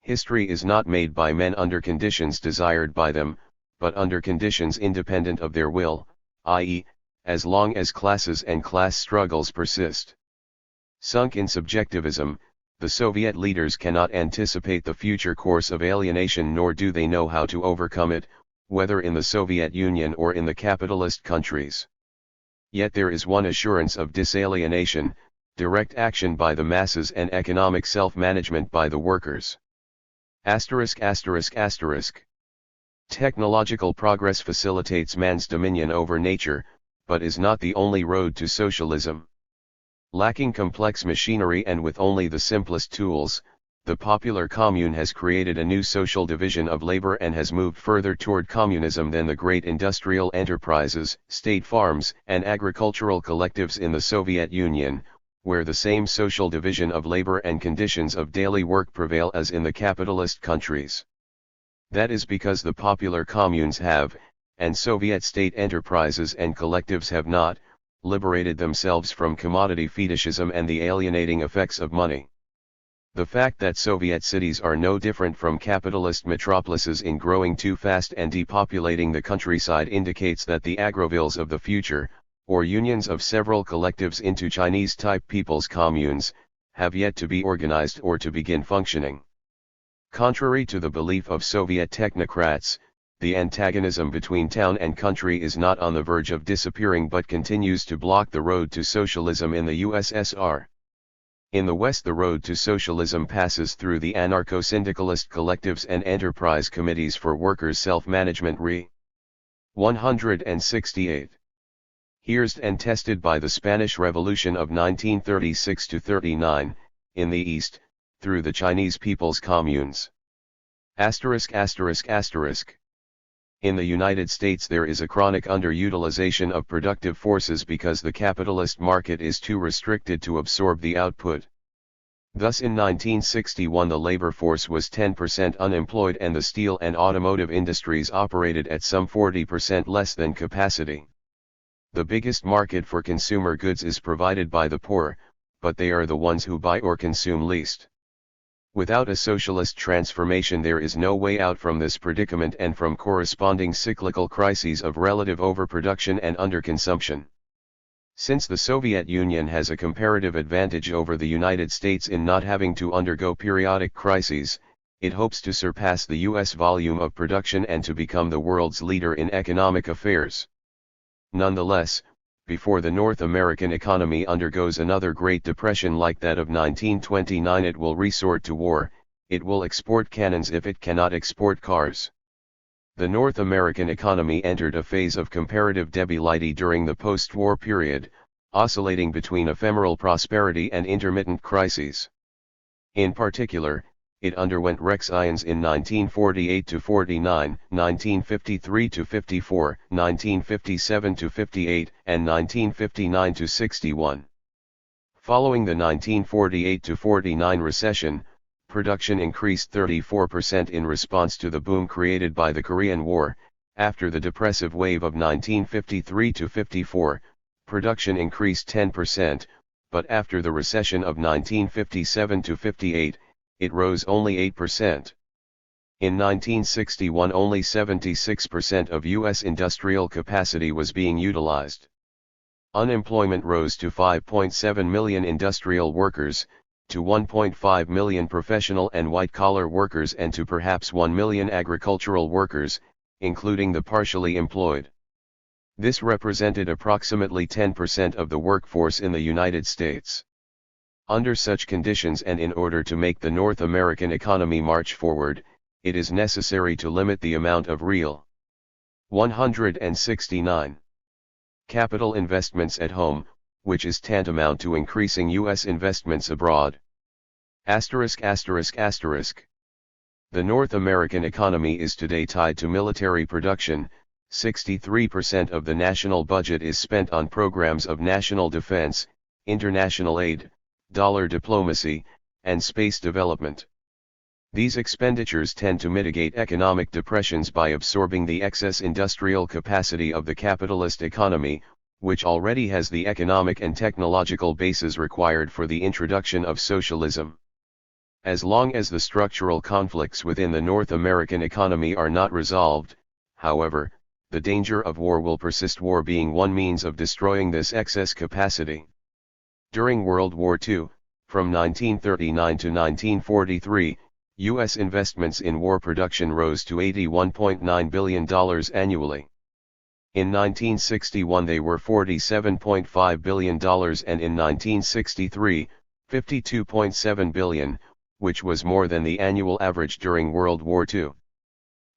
History is not made by men under conditions desired by them, but under conditions independent of their will, i.e., as long as classes and class struggles persist. Sunk in subjectivism, the Soviet leaders cannot anticipate the future course of alienation, nor do they know how to overcome it, whether in the Soviet Union or in the capitalist countries. Yet there is one assurance of disalienation: direct action by the masses and economic self-management by the workers. Technological progress facilitates man's dominion over nature, but is not the only road to socialism. Lacking complex machinery and with only the simplest tools, the popular commune has created a new social division of labor and has moved further toward communism than the great industrial enterprises, state farms, and agricultural collectives in the Soviet Union, where the same social division of labor and conditions of daily work prevail as in the capitalist countries. That is because the popular communes have, and Soviet state enterprises and collectives have not, liberated themselves from commodity fetishism and the alienating effects of money. The fact that Soviet cities are no different from capitalist metropolises in growing too fast and depopulating the countryside indicates that the agrovilles of the future, or unions of several collectives into Chinese-type people's communes, have yet to be organized or to begin functioning. Contrary to the belief of Soviet technocrats, the antagonism between town and country is not on the verge of disappearing but continues to block the road to socialism in the USSR. In the West, the road to socialism passes through the anarcho-syndicalist collectives and enterprise committees for workers' self-management Re. 168. Hearsed and tested by the Spanish Revolution of 1936–39, in the East, through the Chinese People's Communes. In the United States there is a chronic underutilization of productive forces because the capitalist market is too restricted to absorb the output. Thus in 1961 the labor force was 10% unemployed and the steel and automotive industries operated at some 40% less than capacity. The biggest market for consumer goods is provided by the poor, but they are the ones who buy or consume least. Without a socialist transformation there is no way out from this predicament and from corresponding cyclical crises of relative overproduction and underconsumption. Since the Soviet Union has a comparative advantage over the United States in not having to undergo periodic crises, it hopes to surpass the U.S. volume of production and to become the world's leader in economic affairs. Nonetheless, before the North American economy undergoes another Great Depression like that of 1929, it will resort to war. It will export cannons if it cannot export cars. The North American economy entered a phase of comparative debility during the post-war period, oscillating between ephemeral prosperity and intermittent crises. In particular, it underwent recessions in 1948–49, 1953–54, 1957–58, and 1959–61. Following the 1948–49 recession, production increased 34% in response to the boom created by the Korean War. After the depressive wave of 1953–54, production increased 10%, but after the recession of 1957–58, it rose only 8%. In 1961 only 76% of U.S. industrial capacity was being utilized. Unemployment rose to 5.7 million industrial workers, to 1.5 million professional and white-collar workers and to perhaps 1 million agricultural workers, including the partially employed. This represented approximately 10% of the workforce in the United States. Under such conditions and in order to make the North American economy march forward, it is necessary to limit the amount of real 169 capital investments at home, which is tantamount to increasing U.S. investments abroad. The North American economy is today tied to military production. 63% of the national budget is spent on programs of national defense, international aid, dollar diplomacy, and space development. These expenditures tend to mitigate economic depressions by absorbing the excess industrial capacity of the capitalist economy, which already has the economic and technological bases required for the introduction of socialism. As long as the structural conflicts within the North American economy are not resolved, However, the danger of war will persist, war being one means of destroying this excess capacity. During World War II, from 1939 to 1943, U.S. investments in war production rose to $81.9 billion annually. In 1961 they were $47.5 billion and in 1963, $52.7 billion, which was more than the annual average during World War II.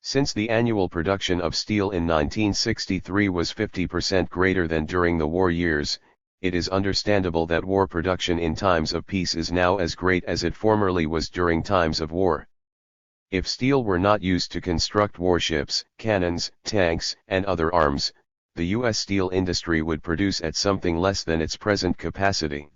Since the annual production of steel in 1963 was 50% greater than during the war years, it is understandable that war production in times of peace is now as great as it formerly was during times of war. If steel were not used to construct warships, cannons, tanks, and other arms, the U.S. steel industry would produce at something less than its present capacity.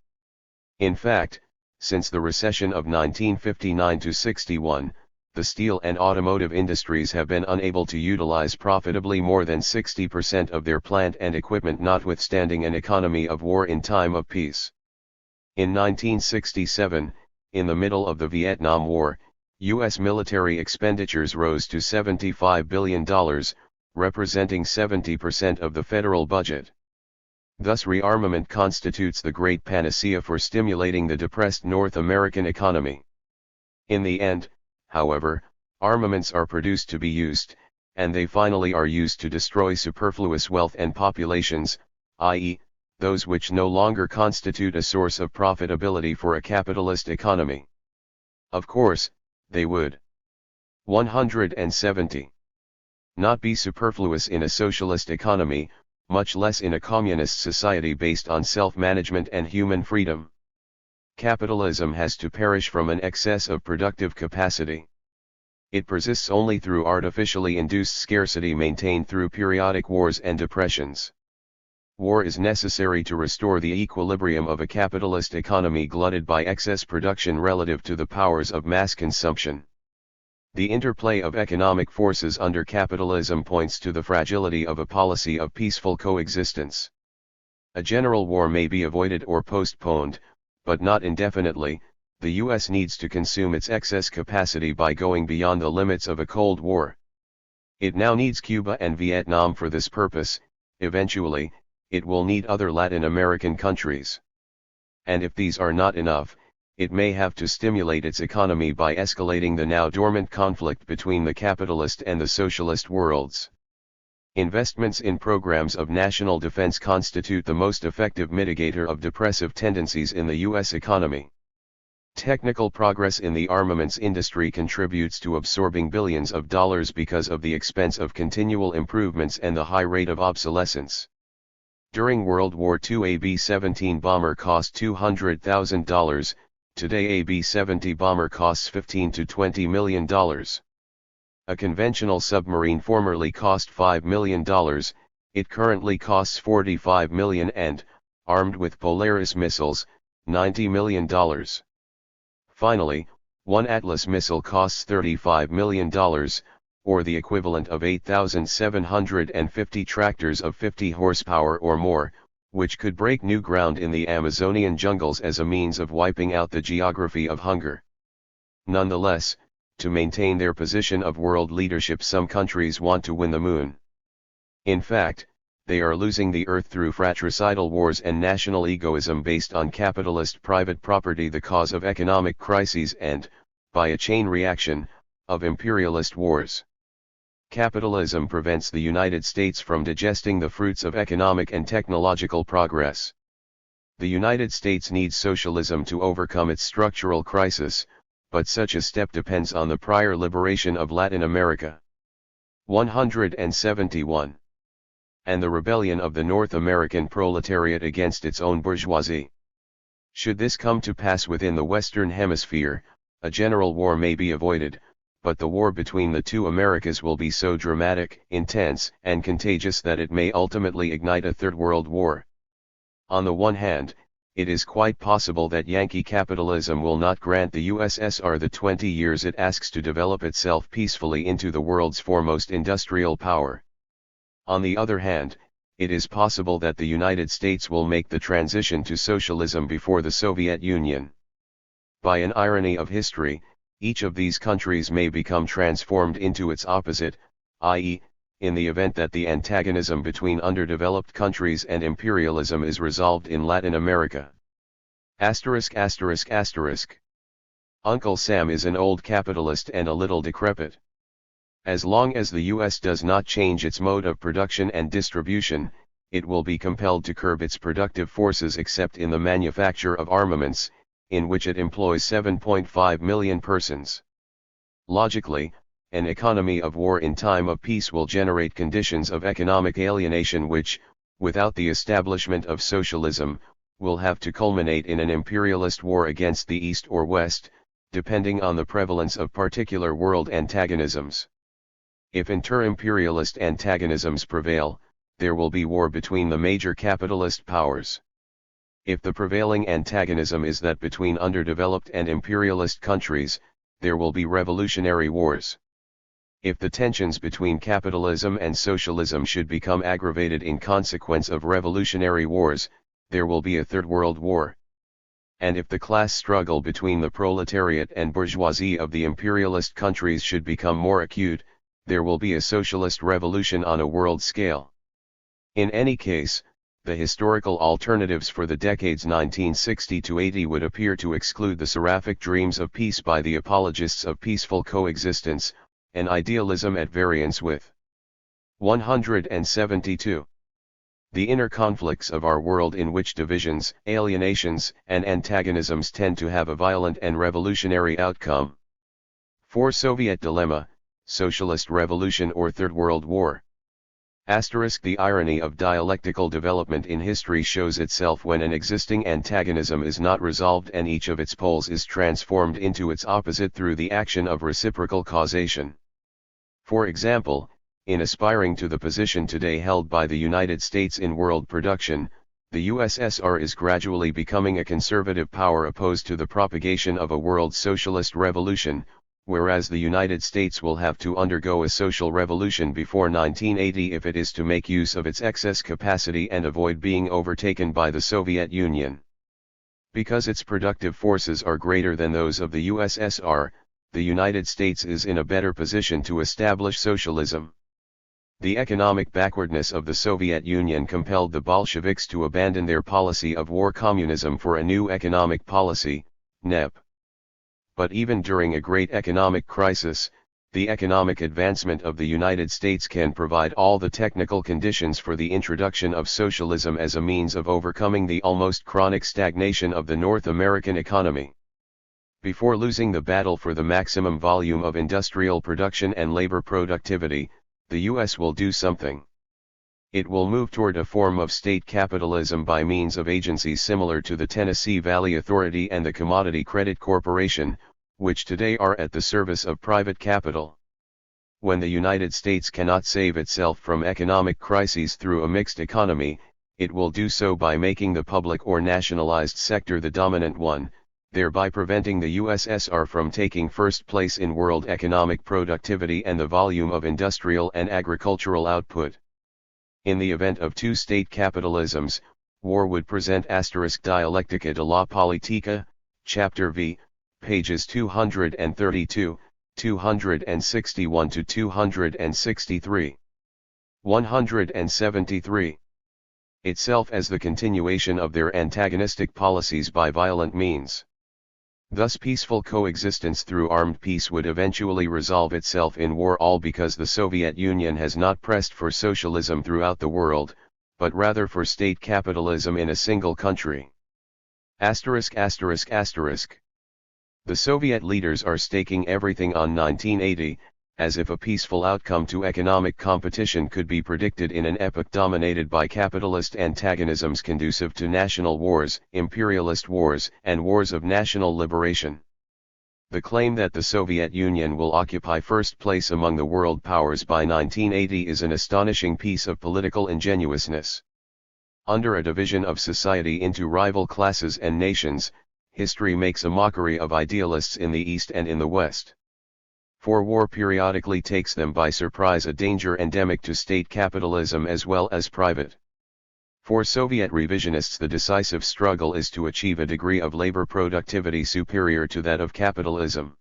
In fact, since the recession of 1959-61, the steel and automotive industries have been unable to utilize profitably more than 60% of their plant and equipment, notwithstanding an economy of war in time of peace. In 1967, in the middle of the Vietnam War, U.S. military expenditures rose to $75 billion, representing 70% of the federal budget. Thus rearmament constitutes the great panacea for stimulating the depressed North American economy. In the end, however, armaments are produced to be used, and they finally are used to destroy superfluous wealth and populations, i.e., those which no longer constitute a source of profitability for a capitalist economy. Of course, they would 170. Not be superfluous in a socialist economy, much less in a communist society based on self-management and human freedom. Capitalism has to perish from an excess of productive capacity. It persists only through artificially induced scarcity maintained through periodic wars and depressions. War is necessary to restore the equilibrium of a capitalist economy glutted by excess production relative to the powers of mass consumption. The interplay of economic forces under capitalism points to the fragility of a policy of peaceful coexistence. A general war may be avoided or postponed, but not indefinitely. The U.S. needs to consume its excess capacity by going beyond the limits of a Cold War. It now needs Cuba and Vietnam for this purpose. Eventually, it will need other Latin American countries. And if these are not enough, it may have to stimulate its economy by escalating the now dormant conflict between the capitalist and the socialist worlds. Investments in programs of national defense constitute the most effective mitigator of depressive tendencies in the U.S. economy. Technical progress in the armaments industry contributes to absorbing billions of dollars because of the expense of continual improvements and the high rate of obsolescence. During World War II, a B-17 bomber cost $200,000, today a B-70 bomber costs $15 to $20 million. A conventional submarine formerly cost $5 million, it currently costs $45 million and, armed with Polaris missiles, $90 million. Finally, one Atlas missile costs $35 million, or the equivalent of 8,750 tractors of 50 horsepower or more, which could break new ground in the Amazonian jungles as a means of wiping out the geography of hunger. Nonetheless, to maintain their position of world leadership, some countries want to win the moon. In fact, they are losing the earth through fratricidal wars and national egoism based on capitalist private property, the cause of economic crises and, by a chain reaction, of imperialist wars. Capitalism prevents the United States from digesting the fruits of economic and technological progress. The United States needs socialism to overcome its structural crisis, but such a step depends on the prior liberation of Latin America. 171. And the rebellion of the North American proletariat against its own bourgeoisie. Should this come to pass within the Western Hemisphere, a general war may be avoided, but the war between the two Americas will be so dramatic, intense, and contagious that it may ultimately ignite a Third World War. On the one hand, it is quite possible that Yankee capitalism will not grant the USSR the 20 years it asks to develop itself peacefully into the world's foremost industrial power. On the other hand, it is possible that the United States will make the transition to socialism before the Soviet Union. By an irony of history, each of these countries may become transformed into its opposite, i.e., in the event that the antagonism between underdeveloped countries and imperialism is resolved in Latin America. Uncle Sam is an old capitalist and a little decrepit. As long as the US does not change its mode of production and distribution, it will be compelled to curb its productive forces except in the manufacture of armaments, in which it employs 7.5 million persons. Logically, an economy of war in time of peace will generate conditions of economic alienation which, without the establishment of socialism, will have to culminate in an imperialist war against the East or West, depending on the prevalence of particular world antagonisms. If inter-imperialist antagonisms prevail, there will be war between the major capitalist powers. If the prevailing antagonism is that between underdeveloped and imperialist countries, there will be revolutionary wars. If the tensions between capitalism and socialism should become aggravated in consequence of revolutionary wars, there will be a Third World War. And if the class struggle between the proletariat and bourgeoisie of the imperialist countries should become more acute, there will be a socialist revolution on a world scale. In any case, the historical alternatives for the decades 1960 to 80 would appear to exclude the seraphic dreams of peace by the apologists of peaceful coexistence, an idealism at variance with 172. The inner conflicts of our world in which divisions, alienations, and antagonisms tend to have a violent and revolutionary outcome. 4. Soviet dilemma, socialist revolution or Third World War. The irony of dialectical development in history shows itself when an existing antagonism is not resolved and each of its poles is transformed into its opposite through the action of reciprocal causation. For example, in aspiring to the position today held by the United States in world production, the USSR is gradually becoming a conservative power opposed to the propagation of a world socialist revolution, whereas the United States will have to undergo a social revolution before 1980 if it is to make use of its excess capacity and avoid being overtaken by the Soviet Union. Because its productive forces are greater than those of the USSR, the United States is in a better position to establish socialism. The economic backwardness of the Soviet Union compelled the Bolsheviks to abandon their policy of war communism for a new economic policy, NEP. But even during a great economic crisis, the economic advancement of the United States can provide all the technical conditions for the introduction of socialism as a means of overcoming the almost chronic stagnation of the North American economy. Before losing the battle for the maximum volume of industrial production and labor productivity, the U.S. will do something. It will move toward a form of state capitalism by means of agencies similar to the Tennessee Valley Authority and the Commodity Credit Corporation, which today are at the service of private capital. When the United States cannot save itself from economic crises through a mixed economy, it will do so by making the public or nationalized sector the dominant one, thereby preventing the USSR from taking first place in world economic productivity and the volume of industrial and agricultural output. In the event of two-state capitalisms, war would present Dialectica de la Politica, Chapter V, pages 232, 261 to 263. 173. Itself as the continuation of their antagonistic policies by violent means. Thus peaceful coexistence through armed peace would eventually resolve itself in war, all because the Soviet Union has not pressed for socialism throughout the world, but rather for state capitalism in a single country. The Soviet leaders are staking everything on 1980, as if a peaceful outcome to economic competition could be predicted in an epoch dominated by capitalist antagonisms conducive to national wars, imperialist wars, and wars of national liberation. The claim that the Soviet Union will occupy first place among the world powers by 1980 is an astonishing piece of political ingenuousness. Under a division of society into rival classes and nations, history makes a mockery of idealists in the East and in the West. For war periodically takes them by surprise, a danger endemic to state capitalism as well as private. For Soviet revisionists, the decisive struggle is to achieve a degree of labor productivity superior to that of capitalism.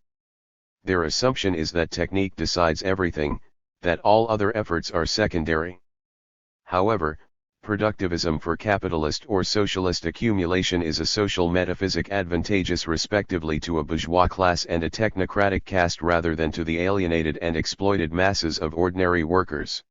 Their assumption is that technique decides everything, that all other efforts are secondary. However, productivism for capitalist or socialist accumulation is a social metaphysic advantageous respectively to a bourgeois class and a technocratic caste rather than to the alienated and exploited masses of ordinary workers.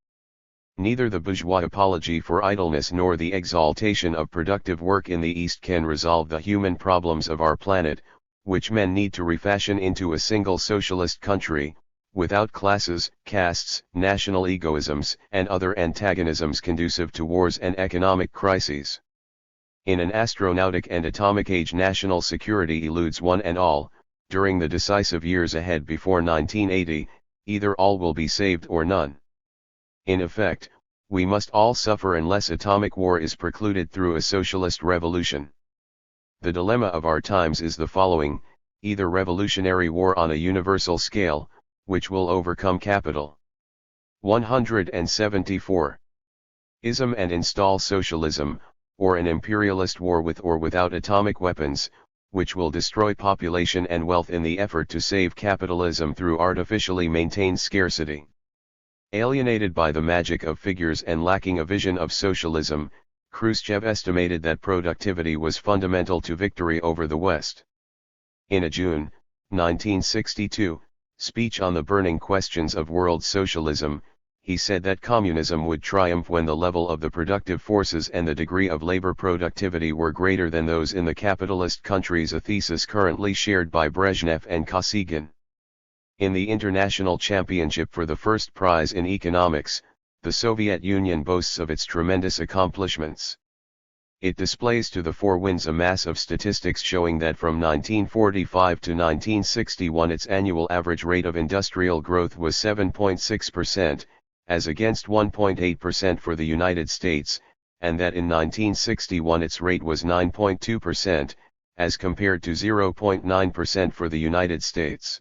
Neither the bourgeois apology for idleness nor the exaltation of productive work in the East can resolve the human problems of our planet, which men need to refashion into a single socialist country, without classes, castes, national egoisms, and other antagonisms conducive to wars and economic crises. In an astronautic and atomic age, national security eludes one and all. During the decisive years ahead before 1980, either all will be saved or none. In effect, we must all suffer unless atomic war is precluded through a socialist revolution. The dilemma of our times is the following: either revolutionary war on a universal scale, which will overcome capital. 174. Ism and install socialism, or an imperialist war with or without atomic weapons, which will destroy population and wealth in the effort to save capitalism through artificially maintained scarcity. Alienated by the magic of figures and lacking a vision of socialism, Khrushchev estimated that productivity was fundamental to victory over the West. In a June 1962 speech on the burning questions of world socialism, he said that communism would triumph when the level of the productive forces and the degree of labor productivity were greater than those in the capitalist countries, a thesis currently shared by Brezhnev and Kosygin. In the international championship for the first prize in economics, the Soviet Union boasts of its tremendous accomplishments. It displays to the four winds a mass of statistics showing that from 1945 to 1961 its annual average rate of industrial growth was 7.6%, as against 1.8% for the United States, and that in 1961 its rate was 9.2%, as compared to 0.9% for the United States.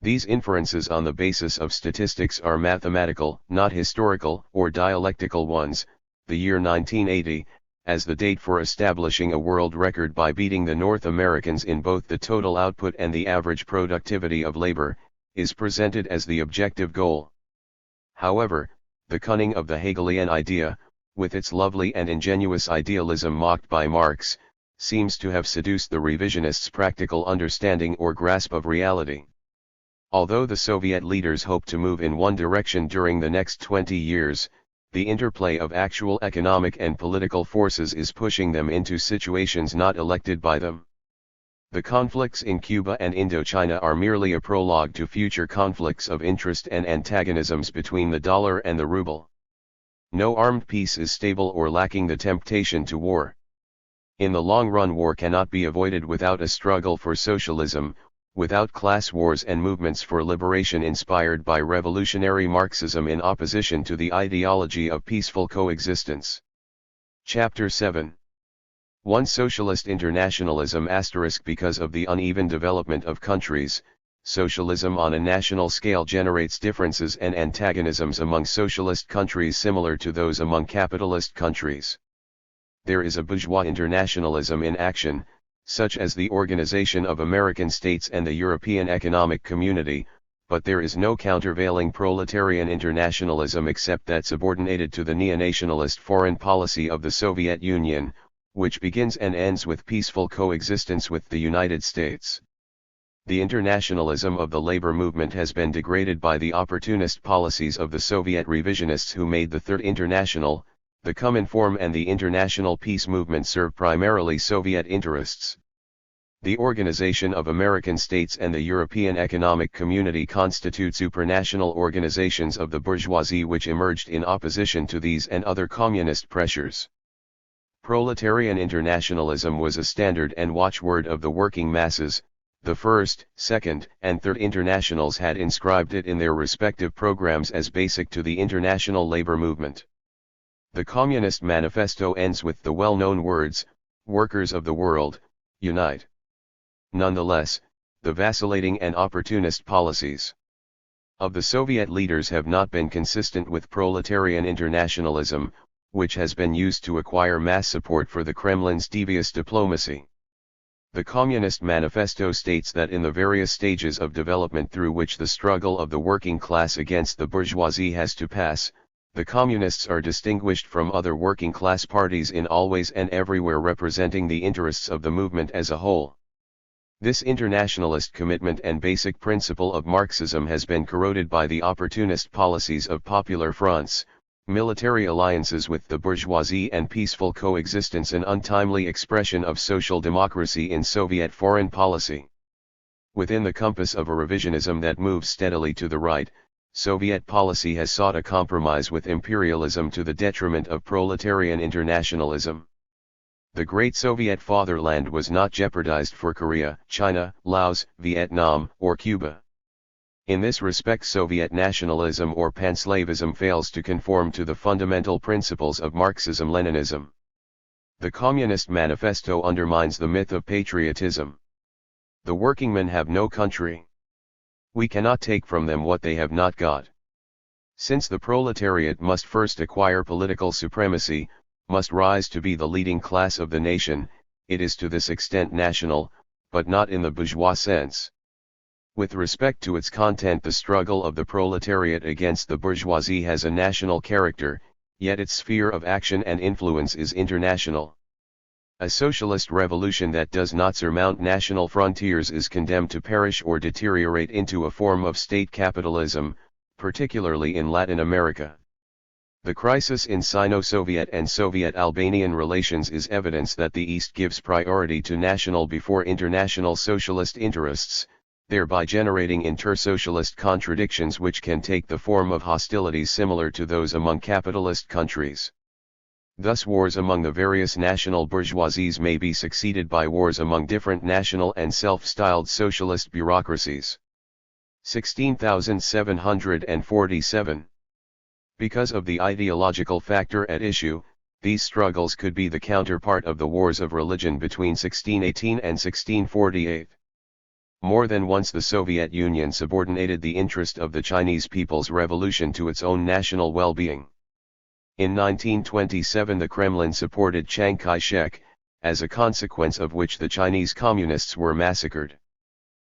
These inferences on the basis of statistics are mathematical, not historical or dialectical ones. The year 1980, as the date for establishing a world record by beating the North Americans in both the total output and the average productivity of labor, is presented as the objective goal. However, the cunning of the Hegelian idea, with its lovely and ingenuous idealism mocked by Marx, seems to have seduced the revisionists' practical understanding or grasp of reality. Although the Soviet leaders hope to move in one direction during the next 20 years, the interplay of actual economic and political forces is pushing them into situations not elected by them. The conflicts in Cuba and Indochina are merely a prologue to future conflicts of interest and antagonisms between the dollar and the ruble. No armed peace is stable or lacking the temptation to war. In the long run, war cannot be avoided without a struggle for socialism, without class wars and movements for liberation inspired by revolutionary Marxism in opposition to the ideology of peaceful coexistence. Chapter 7. 1. Socialist internationalism *. Because of the uneven development of countries, socialism on a national scale generates differences and antagonisms among socialist countries similar to those among capitalist countries. There is a bourgeois internationalism in action, such as the Organization of American States and the European Economic Community, but there is no countervailing proletarian internationalism except that subordinated to the neonationalist foreign policy of the Soviet Union, which begins and ends with peaceful coexistence with the United States. The internationalism of the labor movement has been degraded by the opportunist policies of the Soviet revisionists who made the Third International. The Cominform and the international peace movement serve primarily Soviet interests. The Organization of American States and the European Economic Community constitute supranational organizations of the bourgeoisie which emerged in opposition to these and other communist pressures. Proletarian internationalism was a standard and watchword of the working masses. The First, Second, and Third Internationals had inscribed it in their respective programs as basic to the international labor movement. The Communist Manifesto ends with the well-known words, "Workers of the world, unite." Nonetheless, the vacillating and opportunist policies of the Soviet leaders have not been consistent with proletarian internationalism, which has been used to acquire mass support for the Kremlin's devious diplomacy. The Communist Manifesto states that in the various stages of development through which the struggle of the working class against the bourgeoisie has to pass, the Communists are distinguished from other working class parties in always and everywhere representing the interests of the movement as a whole. This internationalist commitment and basic principle of Marxism has been corroded by the opportunist policies of popular fronts, military alliances with the bourgeoisie and peaceful coexistence, an untimely expression of social democracy in Soviet foreign policy. Within the compass of a revisionism that moves steadily to the right, Soviet policy has sought a compromise with imperialism to the detriment of proletarian internationalism. The great Soviet fatherland was not jeopardized for Korea, China, Laos, Vietnam, or Cuba. In this respect, Soviet nationalism or panslavism fails to conform to the fundamental principles of Marxism-Leninism. The Communist Manifesto undermines the myth of patriotism. The workingmen have no country. We cannot take from them what they have not got. Since the proletariat must first acquire political supremacy, must rise to be the leading class of the nation, it is to this extent national, but not in the bourgeois sense. With respect to its content, the struggle of the proletariat against the bourgeoisie has a national character, yet its sphere of action and influence is international. A socialist revolution that does not surmount national frontiers is condemned to perish or deteriorate into a form of state capitalism, particularly in Latin America. The crisis in Sino-Soviet and Soviet-Albanian relations is evidence that the East gives priority to national before international socialist interests, thereby generating inter-socialist contradictions which can take the form of hostilities similar to those among capitalist countries. Thus wars among the various national bourgeoisies may be succeeded by wars among different national and self-styled socialist bureaucracies. 16,747. Because of the ideological factor at issue, these struggles could be the counterpart of the wars of religion between 1618 and 1648. More than once the Soviet Union subordinated the interest of the Chinese People's Revolution to its own national well-being. In 1927 the Kremlin supported Chiang Kai-shek, as a consequence of which the Chinese Communists were massacred.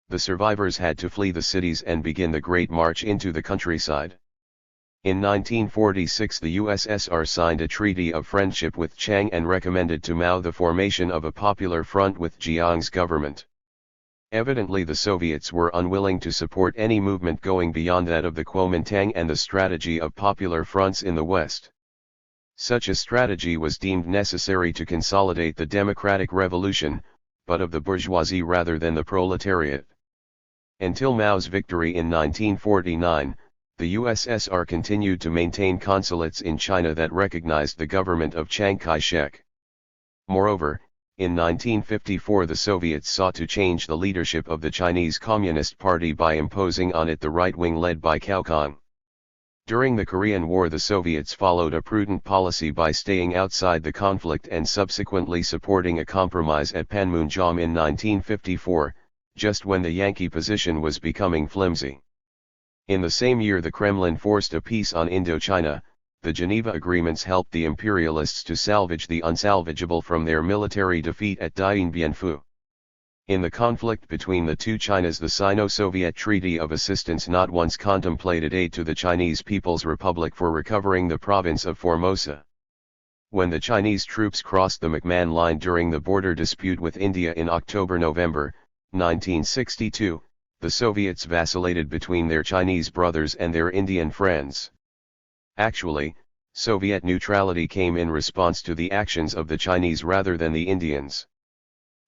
The survivors had to flee the cities and begin the Great March into the countryside. In 1946 the USSR signed a treaty of friendship with Chiang and recommended to Mao the formation of a popular front with Jiang's government. Evidently the Soviets were unwilling to support any movement going beyond that of the Kuomintang and the strategy of popular fronts in the West. Such a strategy was deemed necessary to consolidate the democratic revolution, but of the bourgeoisie rather than the proletariat. Until Mao's victory in 1949, the USSR continued to maintain consulates in China that recognized the government of Chiang Kai-shek. Moreover, in 1954 the Soviets sought to change the leadership of the Chinese Communist Party by imposing on it the right wing led by Cao Kang. During the Korean War the Soviets followed a prudent policy by staying outside the conflict and subsequently supporting a compromise at Panmunjom in 1954, just when the Yankee position was becoming flimsy. In the same year the Kremlin forced a peace on Indochina. The Geneva Agreements helped the imperialists to salvage the unsalvageable from their military defeat at Dien Bien Phu. In the conflict between the two Chinas the Sino-Soviet Treaty of Assistance not once contemplated aid to the Chinese People's Republic for recovering the province of Formosa. When the Chinese troops crossed the McMahon Line during the border dispute with India in October-November 1962, the Soviets vacillated between their Chinese brothers and their Indian friends. Actually, Soviet neutrality came in response to the actions of the Chinese rather than the Indians.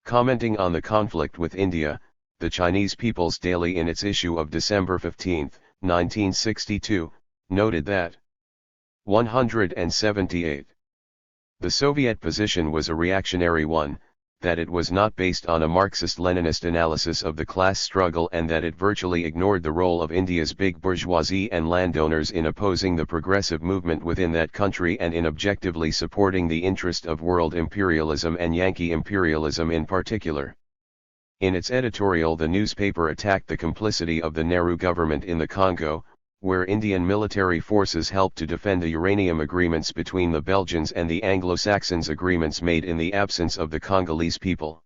Commenting on the conflict with India, the Chinese People's Daily in its issue of December 15, 1962, noted that 178. The Soviet position was a reactionary one, that it was not based on a Marxist-Leninist analysis of the class struggle and that it virtually ignored the role of India's big bourgeoisie and landowners in opposing the progressive movement within that country and in objectively supporting the interest of world imperialism and Yankee imperialism in particular. In its editorial the newspaper attacked the complicity of the Nehru government in the Congo, where Indian military forces helped to defend the uranium agreements between the Belgians and the Anglo-Saxons, agreements made in the absence of the Congolese people.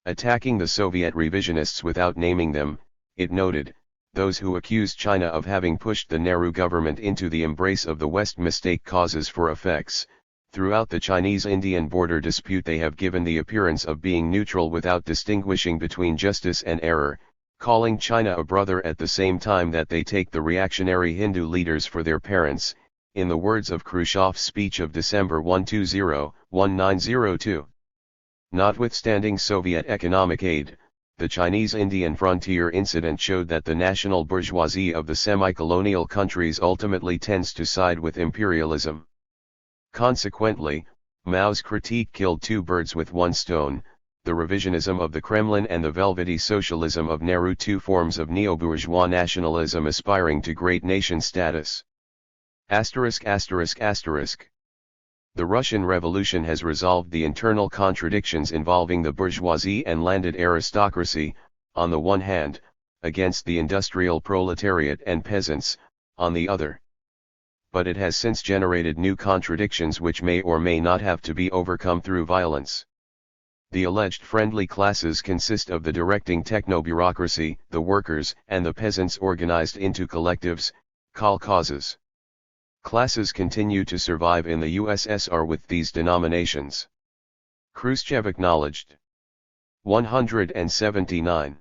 Attacking the Soviet revisionists without naming them, it noted, those who accused China of having pushed the Nehru government into the embrace of the West mistake causes for effects. Throughout the Chinese-Indian border dispute they have given the appearance of being neutral without distinguishing between justice and error, calling China a brother at the same time that they take the reactionary Hindu leaders for their parents, in the words of Khrushchev's speech of December 1902. Notwithstanding Soviet economic aid, the Chinese-Indian frontier incident showed that the national bourgeoisie of the semi-colonial countries ultimately tends to side with imperialism. Consequently, Mao's critique killed two birds with one stone, the revisionism of the Kremlin and the velvety socialism of Nehru, two forms of neo-bourgeois nationalism aspiring to great nation status. ******* The Russian Revolution has resolved the internal contradictions involving the bourgeoisie and landed aristocracy, on the one hand, against the industrial proletariat and peasants, on the other. But it has since generated new contradictions which may or may not have to be overcome through violence. The alleged friendly classes consist of the directing techno-bureaucracy, the workers and the peasants organized into collectives, kolkhozes. Classes continue to survive in the USSR with these denominations. Khrushchev acknowledged 179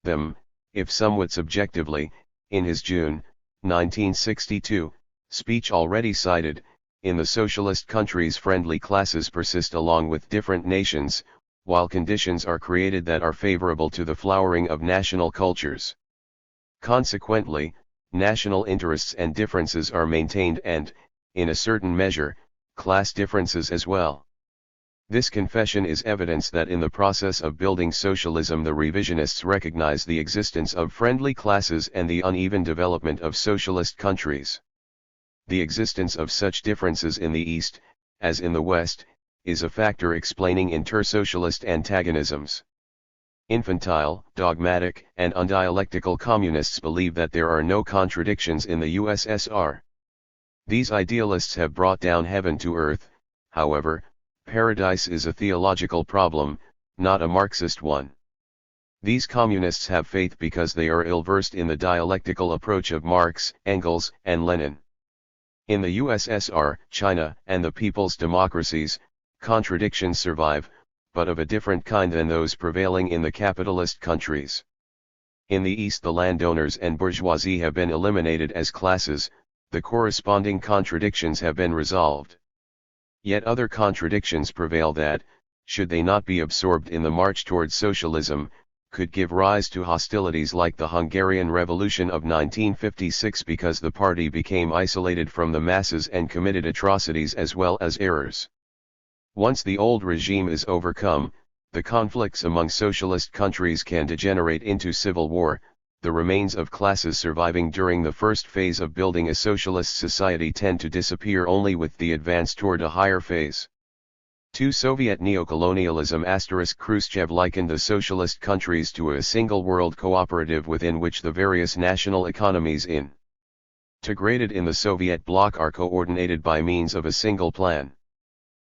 them, if somewhat subjectively, in his June, 1962, speech already cited. In the socialist countries friendly classes persist along with different nations, while conditions are created that are favorable to the flowering of national cultures. Consequently, national interests and differences are maintained and, in a certain measure, class differences as well. This confession is evidence that in the process of building socialism the revisionists recognize the existence of friendly classes and the uneven development of socialist countries. The existence of such differences in the East, as in the West, is a factor explaining inter-socialist antagonisms. Infantile, dogmatic, and undialectical communists believe that there are no contradictions in the USSR. These idealists have brought down heaven to earth. However, paradise is a theological problem, not a Marxist one. These communists have faith because they are ill-versed in the dialectical approach of Marx, Engels, and Lenin. In the USSR, China, and the people's democracies, contradictions survive, but of a different kind than those prevailing in the capitalist countries. In the East the landowners and bourgeoisie have been eliminated as classes, the corresponding contradictions have been resolved. Yet other contradictions prevail that, should they not be absorbed in the march towards socialism, could give rise to hostilities like the Hungarian Revolution of 1956 because the party became isolated from the masses and committed atrocities as well as errors. Once the old regime is overcome, the conflicts among socialist countries can degenerate into civil war. The remains of classes surviving during the first phase of building a socialist society tend to disappear only with the advance toward a higher phase. To Soviet neocolonialism * Khrushchev likened the socialist countries to a single world cooperative within which the various national economies integrated in the Soviet bloc are coordinated by means of a single plan.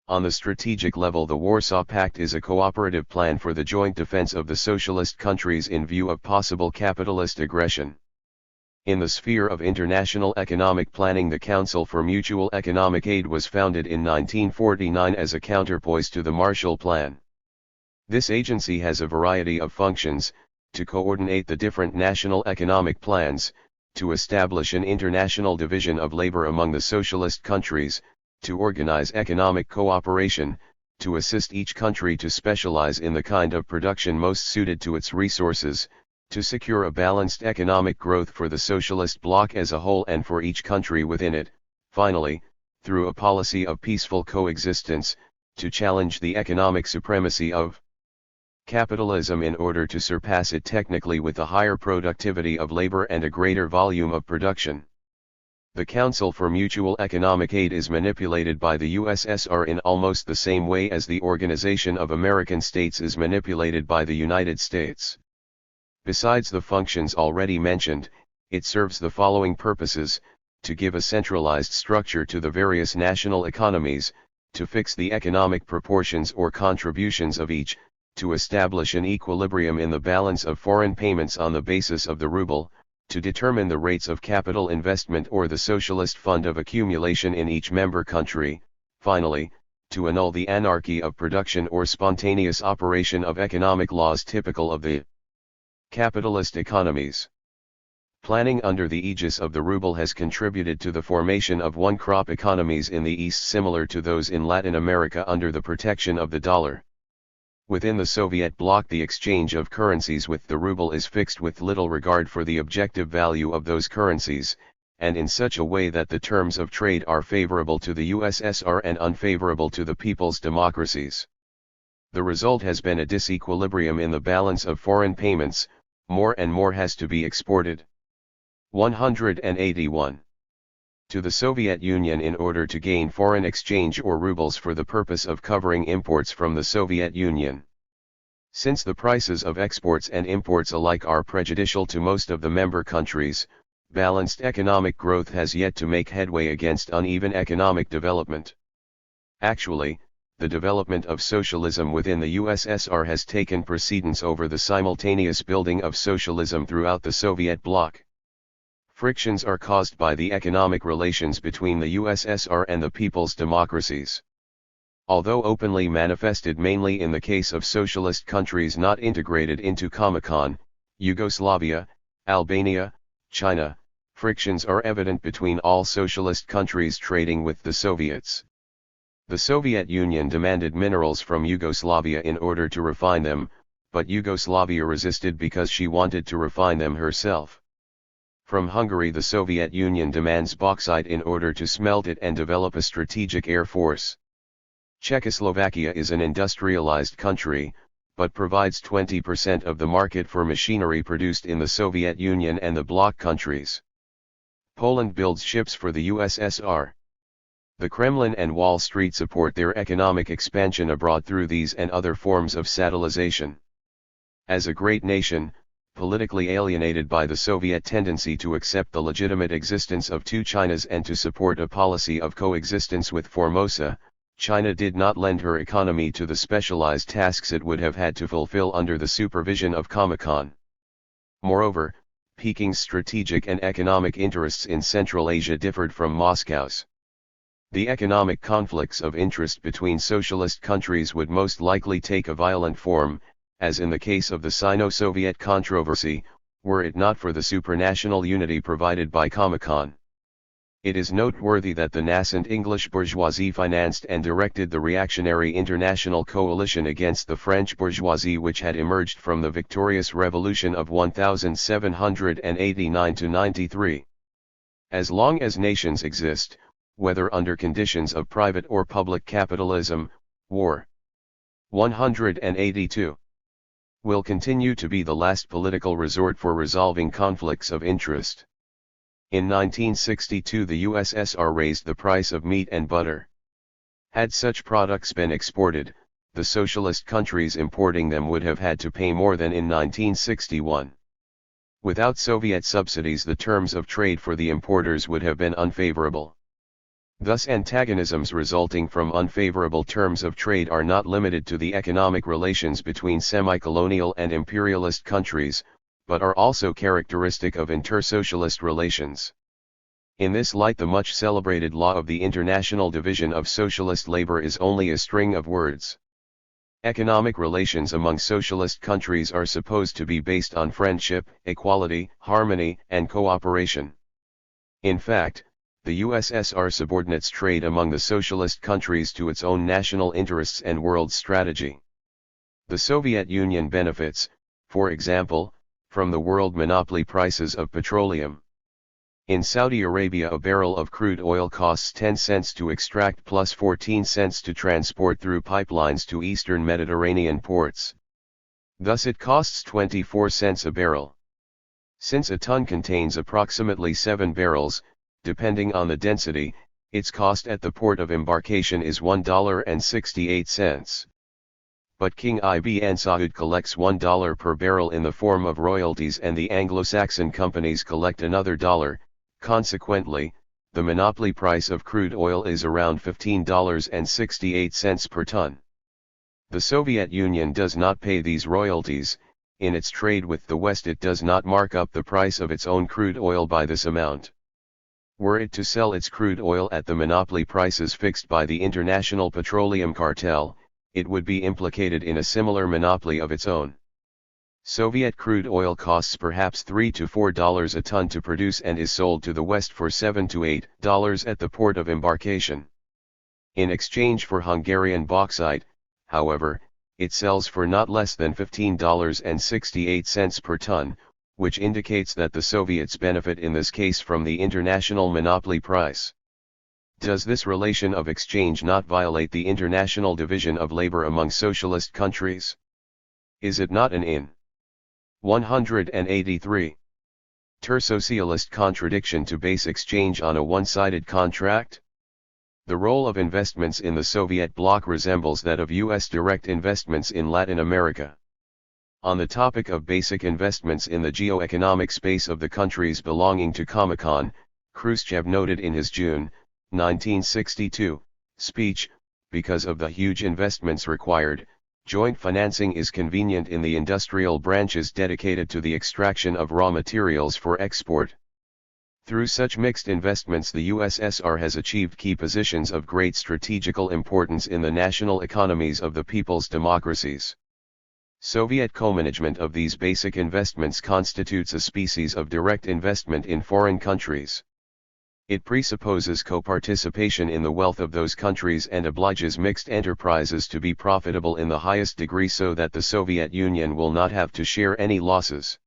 On the strategic level the Warsaw Pact is a cooperative plan for the joint defense of the socialist countries in view of possible capitalist aggression. In the sphere of international economic planning the Council for Mutual Economic Aid was founded in 1949 as a counterpoise to the Marshall Plan. This agency has a variety of functions: to coordinate the different national economic plans, to establish an international division of labor among the socialist countries, to organize economic cooperation, to assist each country to specialize in the kind of production most suited to its resources, to secure a balanced economic growth for the socialist bloc as a whole and for each country within it, finally, through a policy of peaceful coexistence, to challenge the economic supremacy of capitalism in order to surpass it technically with a higher productivity of labor and a greater volume of production. The Council for Mutual Economic Aid is manipulated by the USSR in almost the same way as the Organization of American States is manipulated by the United States. Besides the functions already mentioned, it serves the following purposes: to give a centralized structure to the various national economies, to fix the economic proportions or contributions of each, to establish an equilibrium in the balance of foreign payments on the basis of the ruble, to determine the rates of capital investment or the socialist fund of accumulation in each member country, finally, to annul the anarchy of production or spontaneous operation of economic laws typical of the capitalist economies. Planning under the aegis of the ruble has contributed to the formation of one-crop economies in the East similar to those in Latin America under the protection of the dollar. Within the Soviet bloc the exchange of currencies with the ruble is fixed with little regard for the objective value of those currencies, and in such a way that the terms of trade are favorable to the USSR and unfavorable to the people's democracies. The result has been a disequilibrium in the balance of foreign payments, more and more has to be exported. 181. To the Soviet Union in order to gain foreign exchange or rubles for the purpose of covering imports from the Soviet Union. Since the prices of exports and imports alike are prejudicial to most of the member countries, balanced economic growth has yet to make headway against uneven economic development. Actually, the development of socialism within the USSR has taken precedence over the simultaneous building of socialism throughout the Soviet bloc. Frictions are caused by the economic relations between the USSR and the people's democracies. Although openly manifested mainly in the case of socialist countries not integrated into Comecon, Yugoslavia, Albania, China, frictions are evident between all socialist countries trading with the Soviets. The Soviet Union demanded minerals from Yugoslavia in order to refine them, but Yugoslavia resisted because she wanted to refine them herself. From Hungary the Soviet Union demands bauxite in order to smelt it and develop a strategic air force. Czechoslovakia is an industrialized country, but provides 20% of the market for machinery produced in the Soviet Union and the bloc countries. Poland builds ships for the USSR. The Kremlin and Wall Street support their economic expansion abroad through these and other forms of satellization. As a great nation, politically alienated by the Soviet tendency to accept the legitimate existence of two Chinas and to support a policy of coexistence with Formosa, China did not lend her economy to the specialized tasks it would have had to fulfill under the supervision of Comecon. Moreover, Peking's strategic and economic interests in Central Asia differed from Moscow's. The economic conflicts of interest between socialist countries would most likely take a violent form, as in the case of the Sino-Soviet controversy, were it not for the supranational unity provided by Comecon. It is noteworthy that the nascent English bourgeoisie financed and directed the reactionary international coalition against the French bourgeoisie which had emerged from the victorious revolution of 1789–93. As long as nations exist, whether under conditions of private or public capitalism, war 182 will continue to be the last political resort for resolving conflicts of interest. In 1962 the USSR raised the price of meat and butter. Had such products been exported, the socialist countries importing them would have had to pay more than in 1961. Without Soviet subsidies the terms of trade for the importers would have been unfavorable. Thus antagonisms resulting from unfavorable terms of trade are not limited to the economic relations between semi-colonial and imperialist countries, but are also characteristic of intersocialist relations. In this light the much celebrated law of the international division of socialist labor is only a string of words. Economic relations among socialist countries are supposed to be based on friendship, equality, harmony, and cooperation. In fact, the USSR subordinates trade among the socialist countries to its own national interests and world strategy. The Soviet Union benefits, for example, from the world monopoly prices of petroleum. In Saudi Arabia a barrel of crude oil costs 10 cents to extract plus 14 cents to transport through pipelines to eastern Mediterranean ports. Thus it costs 24 cents a barrel. Since a ton contains approximately 7 barrels, depending on the density, its cost at the port of embarkation is $1.68. But King Ibn Saud collects $1 per barrel in the form of royalties and the Anglo-Saxon companies collect another $1, consequently, the monopoly price of crude oil is around $15.68 per ton. The Soviet Union does not pay these royalties. In its trade with the West it does not mark up the price of its own crude oil by this amount. Were it to sell its crude oil at the monopoly prices fixed by the International Petroleum Cartel, it would be implicated in a similar monopoly of its own. Soviet crude oil costs perhaps $3 to $4 a ton to produce and is sold to the West for $7 to $8 at the port of embarkation. In exchange for Hungarian bauxite, however, it sells for not less than $15.68 per ton, which indicates that the Soviets benefit in this case from the international monopoly price. Does this relation of exchange not violate the international division of labor among socialist countries? Is it not an in 183 ter-socialist contradiction to base exchange on a one-sided contract? The role of investments in the Soviet bloc resembles that of U.S. direct investments in Latin America. On the topic of basic investments in the geo-economic space of the countries belonging to Comecon, Khrushchev noted in his June 1962 speech, because of the huge investments required, joint financing is convenient in the industrial branches dedicated to the extraction of raw materials for export. Through such mixed investments the USSR has achieved key positions of great strategical importance in the national economies of the people's democracies. Soviet co-management of these basic investments constitutes a species of direct investment in foreign countries. It presupposes co-participation in the wealth of those countries and obliges mixed enterprises to be profitable in the highest degree so that the Soviet Union will not have to share any losses.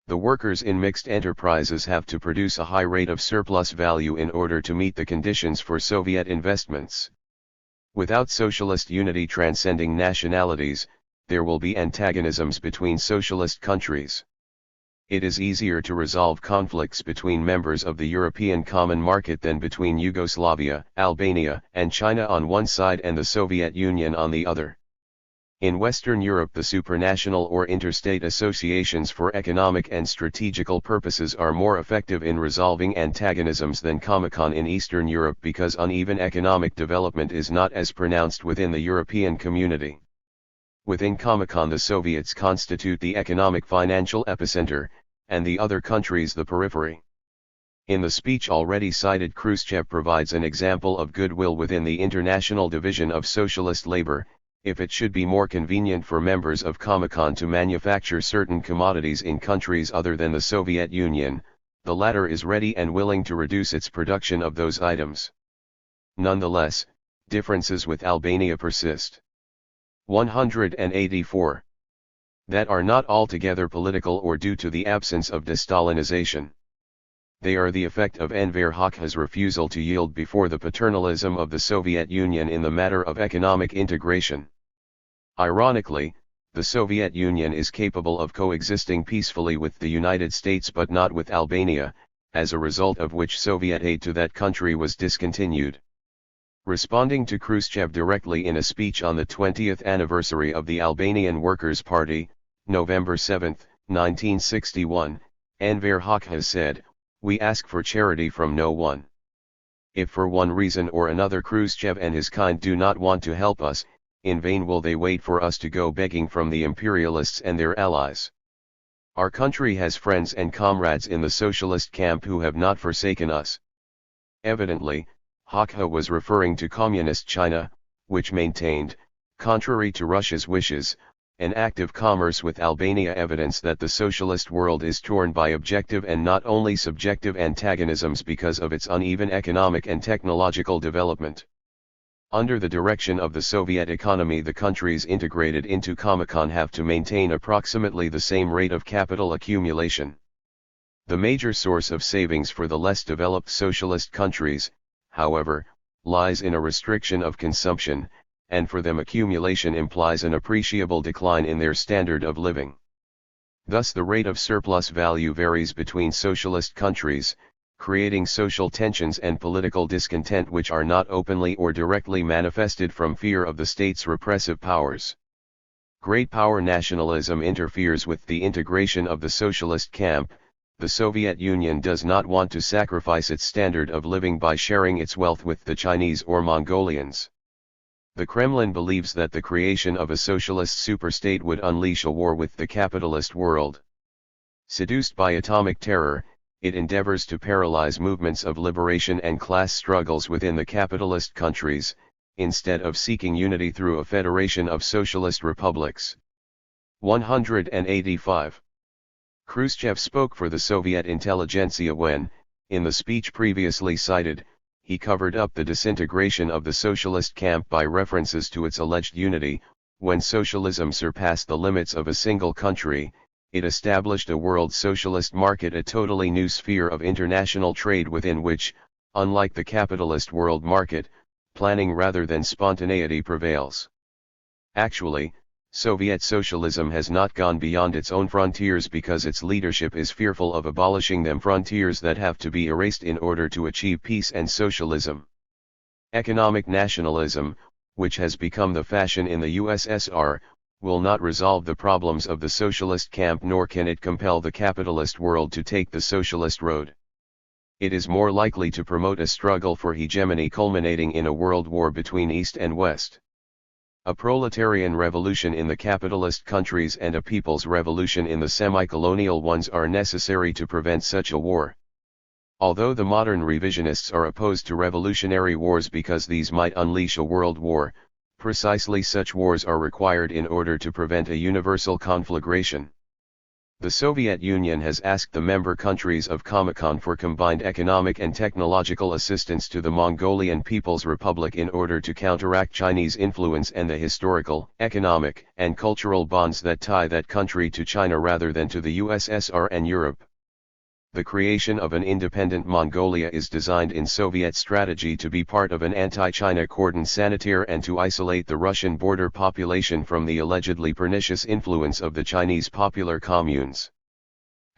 The workers in mixed enterprises have to produce a high rate of surplus value in order to meet the conditions for Soviet investments. Without socialist unity transcending nationalities, there will be antagonisms between socialist countries. It is easier to resolve conflicts between members of the European Common Market than between Yugoslavia, Albania, and China on one side and the Soviet Union on the other. In Western Europe the supranational or interstate associations for economic and strategical purposes are more effective in resolving antagonisms than Comecon in Eastern Europe because uneven economic development is not as pronounced within the European community. Within Comecon the Soviets constitute the economic financial epicenter, and the other countries the periphery. In the speech already cited Khrushchev provides an example of goodwill within the international division of socialist labor. If it should be more convenient for members of Comecon to manufacture certain commodities in countries other than the Soviet Union, the latter is ready and willing to reduce its production of those items. Nonetheless, differences with Albania persist. 184. That are not altogether political or due to the absence of de-Stalinization. They are the effect of Enver Hoxha's refusal to yield before the paternalism of the Soviet Union in the matter of economic integration. Ironically, the Soviet Union is capable of coexisting peacefully with the United States but not with Albania, as a result of which Soviet aid to that country was discontinued. Responding to Khrushchev directly in a speech on the 20th anniversary of the Albanian Workers' Party, November 7, 1961, Enver Hoxha said, "We ask for charity from no one. If for one reason or another Khrushchev and his kind do not want to help us, in vain will they wait for us to go begging from the imperialists and their allies. Our country has friends and comrades in the socialist camp who have not forsaken us." Evidently, Hoxha was referring to Communist China, which maintained, contrary to Russia's wishes, an active commerce with Albania, evidence that the socialist world is torn by objective and not only subjective antagonisms because of its uneven economic and technological development. Under the direction of the Soviet economy, the countries integrated into Comecon have to maintain approximately the same rate of capital accumulation. The major source of savings for the less developed socialist countries, however, lies in a restriction of consumption, and for them accumulation implies an appreciable decline in their standard of living. Thus the rate of surplus value varies between socialist countries, creating social tensions and political discontent which are not openly or directly manifested from fear of the state's repressive powers. Great power nationalism interferes with the integration of the socialist camp. The Soviet Union does not want to sacrifice its standard of living by sharing its wealth with the Chinese or Mongolians. The Kremlin believes that the creation of a socialist superstate would unleash a war with the capitalist world. Seduced by atomic terror, it endeavors to paralyze movements of liberation and class struggles within the capitalist countries, instead of seeking unity through a federation of socialist republics. 185. Khrushchev spoke for the Soviet intelligentsia when, in the speech previously cited, he covered up the disintegration of the socialist camp by references to its alleged unity. When socialism surpassed the limits of a single country, it established a world socialist market, a totally new sphere of international trade within which, unlike the capitalist world market, planning rather than spontaneity prevails. Actually, Soviet socialism has not gone beyond its own frontiers because its leadership is fearful of abolishing them, frontiers that have to be erased in order to achieve peace and socialism. Economic nationalism, which has become the fashion in the USSR, will not resolve the problems of the socialist camp, nor can it compel the capitalist world to take the socialist road. It is more likely to promote a struggle for hegemony culminating in a world war between East and West. A proletarian revolution in the capitalist countries and a people's revolution in the semi-colonial ones are necessary to prevent such a war. Although the modern revisionists are opposed to revolutionary wars because these might unleash a world war, precisely such wars are required in order to prevent a universal conflagration. The Soviet Union has asked the member countries of Comecon for combined economic and technological assistance to the Mongolian People's Republic in order to counteract Chinese influence and the historical, economic, and cultural bonds that tie that country to China rather than to the USSR and Europe. The creation of an independent Mongolia is designed in Soviet strategy to be part of an anti-China cordon sanitaire and to isolate the Russian border population from the allegedly pernicious influence of the Chinese popular communes. *****.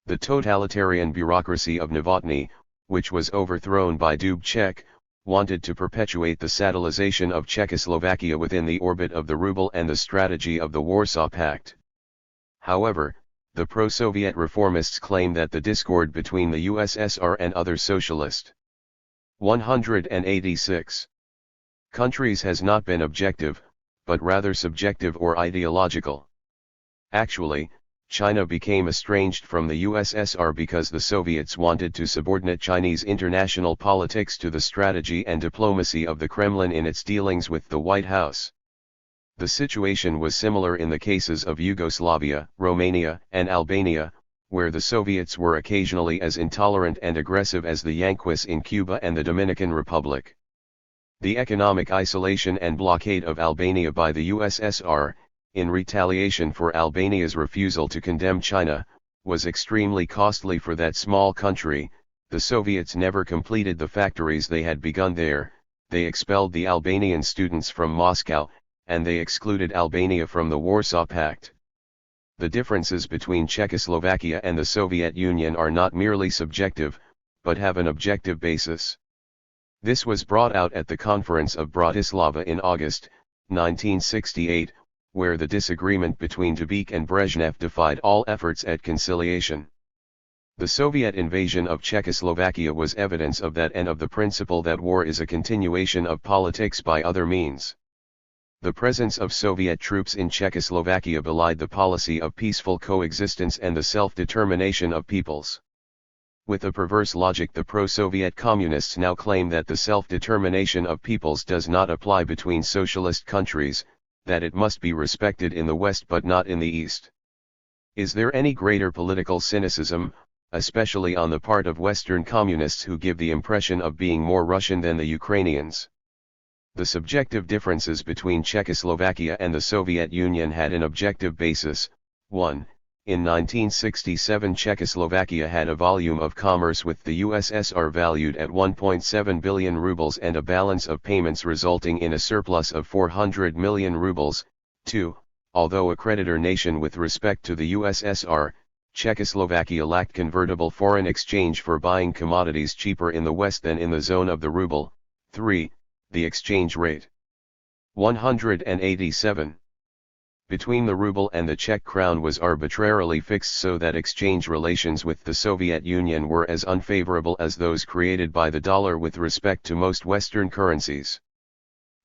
The totalitarian bureaucracy of Novotny, which was overthrown by Dubček, wanted to perpetuate the satelization of Czechoslovakia within the orbit of the ruble and the strategy of the Warsaw Pact. However, the pro-Soviet reformists claim that the discord between the USSR and other socialist 186 countries has not been objective, but rather subjective or ideological. Actually, China became estranged from the USSR because the Soviets wanted to subordinate Chinese international politics to the strategy and diplomacy of the Kremlin in its dealings with the White House. The situation was similar in the cases of Yugoslavia, Romania, and Albania, where the Soviets were occasionally as intolerant and aggressive as the Yankees in Cuba and the Dominican Republic. The economic isolation and blockade of Albania by the USSR, in retaliation for Albania's refusal to condemn China, was extremely costly for that small country. The Soviets never completed the factories they had begun there, they expelled the Albanian students from Moscow, and they excluded Albania from the Warsaw Pact. The differences between Czechoslovakia and the Soviet Union are not merely subjective, but have an objective basis. This was brought out at the Conference of Bratislava in August, 1968, where the disagreement between Dubček and Brezhnev defied all efforts at conciliation. The Soviet invasion of Czechoslovakia was evidence of that and of the principle that war is a continuation of politics by other means. The presence of Soviet troops in Czechoslovakia belied the policy of peaceful coexistence and the self-determination of peoples. With a perverse logic, the pro-Soviet communists now claim that the self-determination of peoples does not apply between socialist countries, that it must be respected in the West but not in the East. Is there any greater political cynicism, especially on the part of Western communists who give the impression of being more Russian than the Ukrainians? The subjective differences between Czechoslovakia and the Soviet Union had an objective basis. 1. In 1967 Czechoslovakia had a volume of commerce with the USSR valued at 1.7 billion rubles and a balance of payments resulting in a surplus of 400 million rubles. 2. Although a creditor nation with respect to the USSR, Czechoslovakia lacked convertible foreign exchange for buying commodities cheaper in the West than in the zone of the ruble. 3. The exchange rate. 187. between the ruble and the Czech crown was arbitrarily fixed so that exchange relations with the Soviet Union were as unfavorable as those created by the dollar with respect to most Western currencies.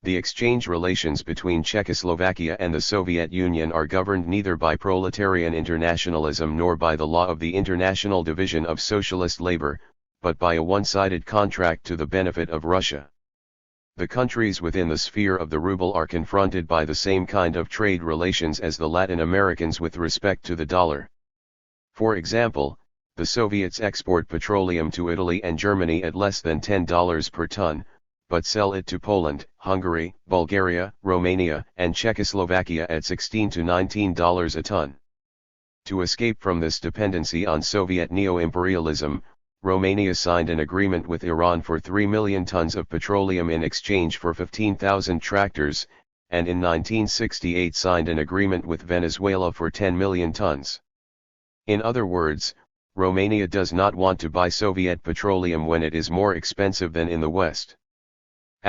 The exchange relations between Czechoslovakia and the Soviet Union are governed neither by proletarian internationalism nor by the law of the International Division of Socialist Labor, but by a one-sided contract to the benefit of Russia. The countries within the sphere of the ruble are confronted by the same kind of trade relations as the Latin Americans with respect to the dollar. For example, the Soviets export petroleum to Italy and Germany at less than $10 per ton, but sell it to Poland, Hungary, Bulgaria, Romania, and Czechoslovakia at $16 to $19 a ton. To escape from this dependency on Soviet neo-imperialism, Romania signed an agreement with Iran for 3 million tons of petroleum in exchange for 15,000 tractors, and in 1968 signed an agreement with Venezuela for 10 million tons. In other words, Romania does not want to buy Soviet petroleum when it is more expensive than in the West. ****.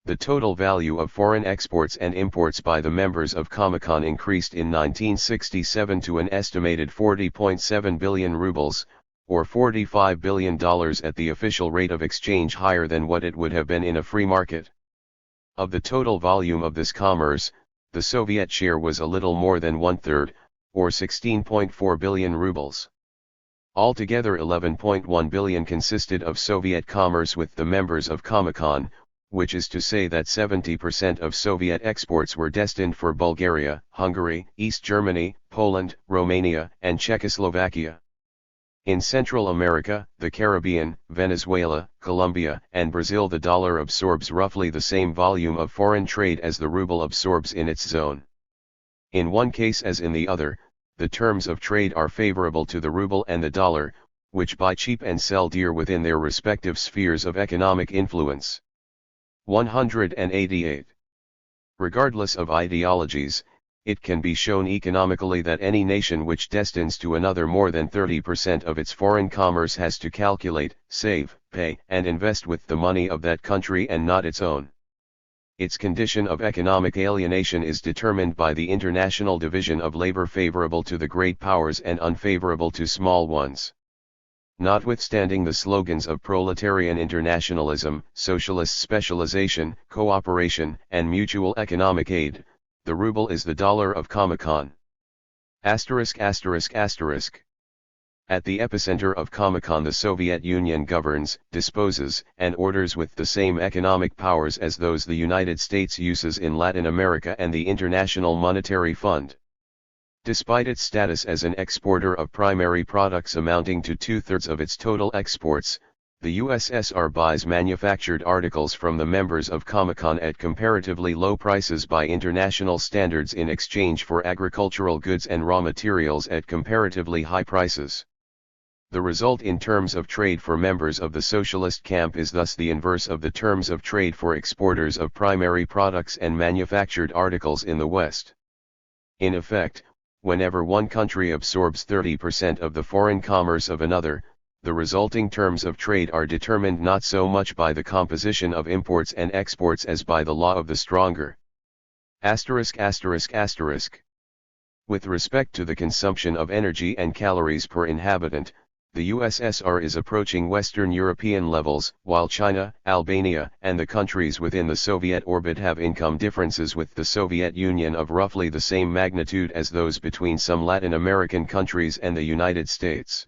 The total value of foreign exports and imports by the members of Comecon increased in 1967 to an estimated 40.7 billion rubles, or $45 billion at the official rate of exchange, higher than what it would have been in a free market. Of the total volume of this commerce, the Soviet share was a little more than one-third, or 16.4 billion rubles. Altogether 11.1 billion consisted of Soviet commerce with the members of Comecon, which is to say that 70% of Soviet exports were destined for Bulgaria, Hungary, East Germany, Poland, Romania, and Czechoslovakia. In Central America, the Caribbean, Venezuela, Colombia, and Brazil, the dollar absorbs roughly the same volume of foreign trade as the ruble absorbs in its zone. In one case as in the other, the terms of trade are favorable to the ruble and the dollar, which buy cheap and sell dear within their respective spheres of economic influence. 188. Regardless of ideologies, it can be shown economically that any nation which destines to another more than 30% of its foreign commerce has to calculate, save, pay, and invest with the money of that country and not its own. Its condition of economic alienation is determined by the international division of labor favorable to the great powers and unfavorable to small ones. Notwithstanding the slogans of proletarian internationalism, socialist specialization, cooperation, and mutual economic aid, the ruble is the dollar of Comecon. ****. At the epicenter of Comecon, the Soviet Union governs, disposes, and orders with the same economic powers as those the United States uses in Latin America and the International Monetary Fund. Despite its status as an exporter of primary products amounting to two-thirds of its total exports, the USSR buys manufactured articles from the members of Comecon at comparatively low prices by international standards in exchange for agricultural goods and raw materials at comparatively high prices. The result in terms of trade for members of the socialist camp is thus the inverse of the terms of trade for exporters of primary products and manufactured articles in the West. In effect, whenever one country absorbs 30% of the foreign commerce of another, the resulting terms of trade are determined not so much by the composition of imports and exports as by the law of the stronger. ****. With respect to the consumption of energy and calories per inhabitant, the USSR is approaching Western European levels, while China, Albania, and the countries within the Soviet orbit have income differences with the Soviet Union of roughly the same magnitude as those between some Latin American countries and the United States.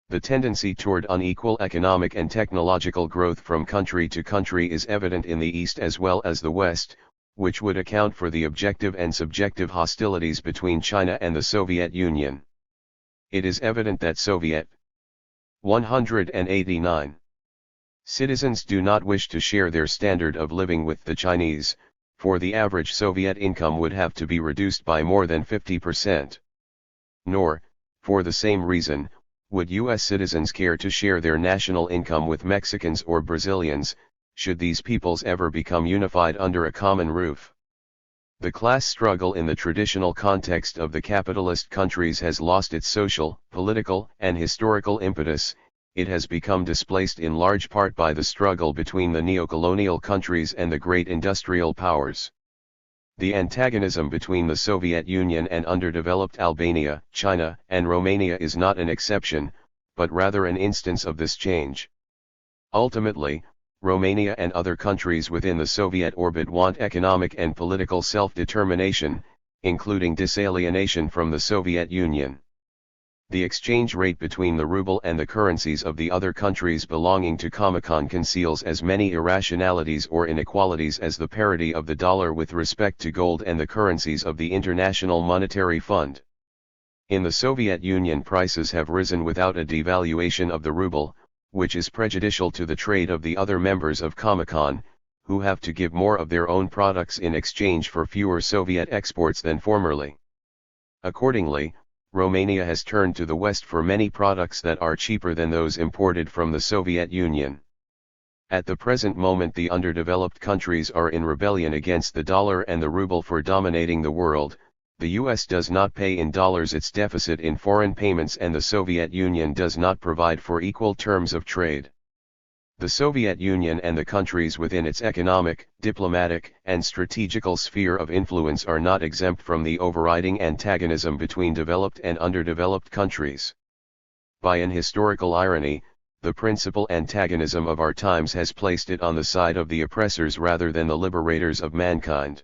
The tendency toward unequal economic and technological growth from country to country is evident in the East as well as the West, which would account for the objective and subjective hostilities between China and the Soviet Union. It is evident that Soviet 189 citizens do not wish to share their standard of living with the Chinese, for the average Soviet income would have to be reduced by more than 50%. Nor, for the same reason, would U.S. citizens care to share their national income with Mexicans or Brazilians, should these peoples ever become unified under a common roof. The class struggle in the traditional context of the capitalist countries has lost its social, political, and historical impetus. It has become displaced in large part by the struggle between the neocolonial countries and the great industrial powers. The antagonism between the Soviet Union and underdeveloped Albania, China, and Romania is not an exception, but rather an instance of this change. Ultimately, Romania and other countries within the Soviet orbit want economic and political self-determination, including disalienation from the Soviet Union. The exchange rate between the ruble and the currencies of the other countries belonging to Comecon conceals as many irrationalities or inequalities as the parity of the dollar with respect to gold and the currencies of the International Monetary Fund. In the Soviet Union, prices have risen without a devaluation of the ruble, which is prejudicial to the trade of the other members of Comecon, who have to give more of their own products in exchange for fewer Soviet exports than formerly. Accordingly, Romania has turned to the West for many products that are cheaper than those imported from the Soviet Union. At the present moment, the underdeveloped countries are in rebellion against the dollar and the ruble for dominating the world. The US does not pay in dollars its deficit in foreign payments, and the Soviet Union does not provide for equal terms of trade. The Soviet Union and the countries within its economic, diplomatic, and strategical sphere of influence are not exempt from the overriding antagonism between developed and underdeveloped countries. By an historical irony, the principal antagonism of our times has placed it on the side of the oppressors rather than the liberators of mankind.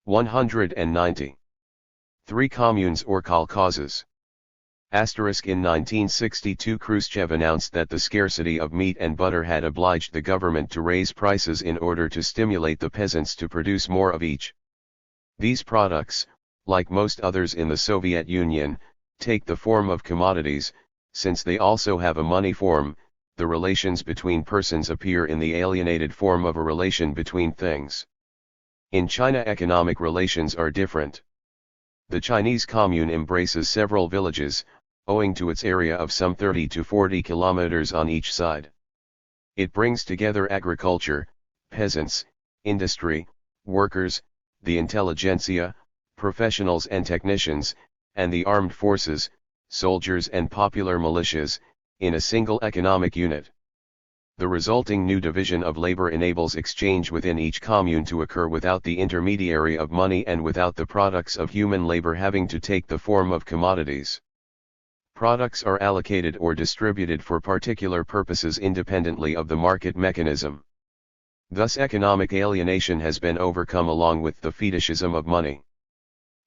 190. 3 Communes or kolkhozes. In 1962, Khrushchev announced that the scarcity of meat and butter had obliged the government to raise prices in order to stimulate the peasants to produce more of each. These products, like most others in the Soviet Union, take the form of commodities. Since they also have a money form, the relations between persons appear in the alienated form of a relation between things. In China, economic relations are different. The Chinese commune embraces several villages, owing to its area of some 30 to 40 kilometers on each side. It brings together agriculture, peasants, industry, workers, the intelligentsia, professionals and technicians, and the armed forces, soldiers and popular militias, in a single economic unit. The resulting new division of labor enables exchange within each commune to occur without the intermediary of money and without the products of human labor having to take the form of commodities. Products are allocated or distributed for particular purposes independently of the market mechanism. Thus, economic alienation has been overcome along with the fetishism of money.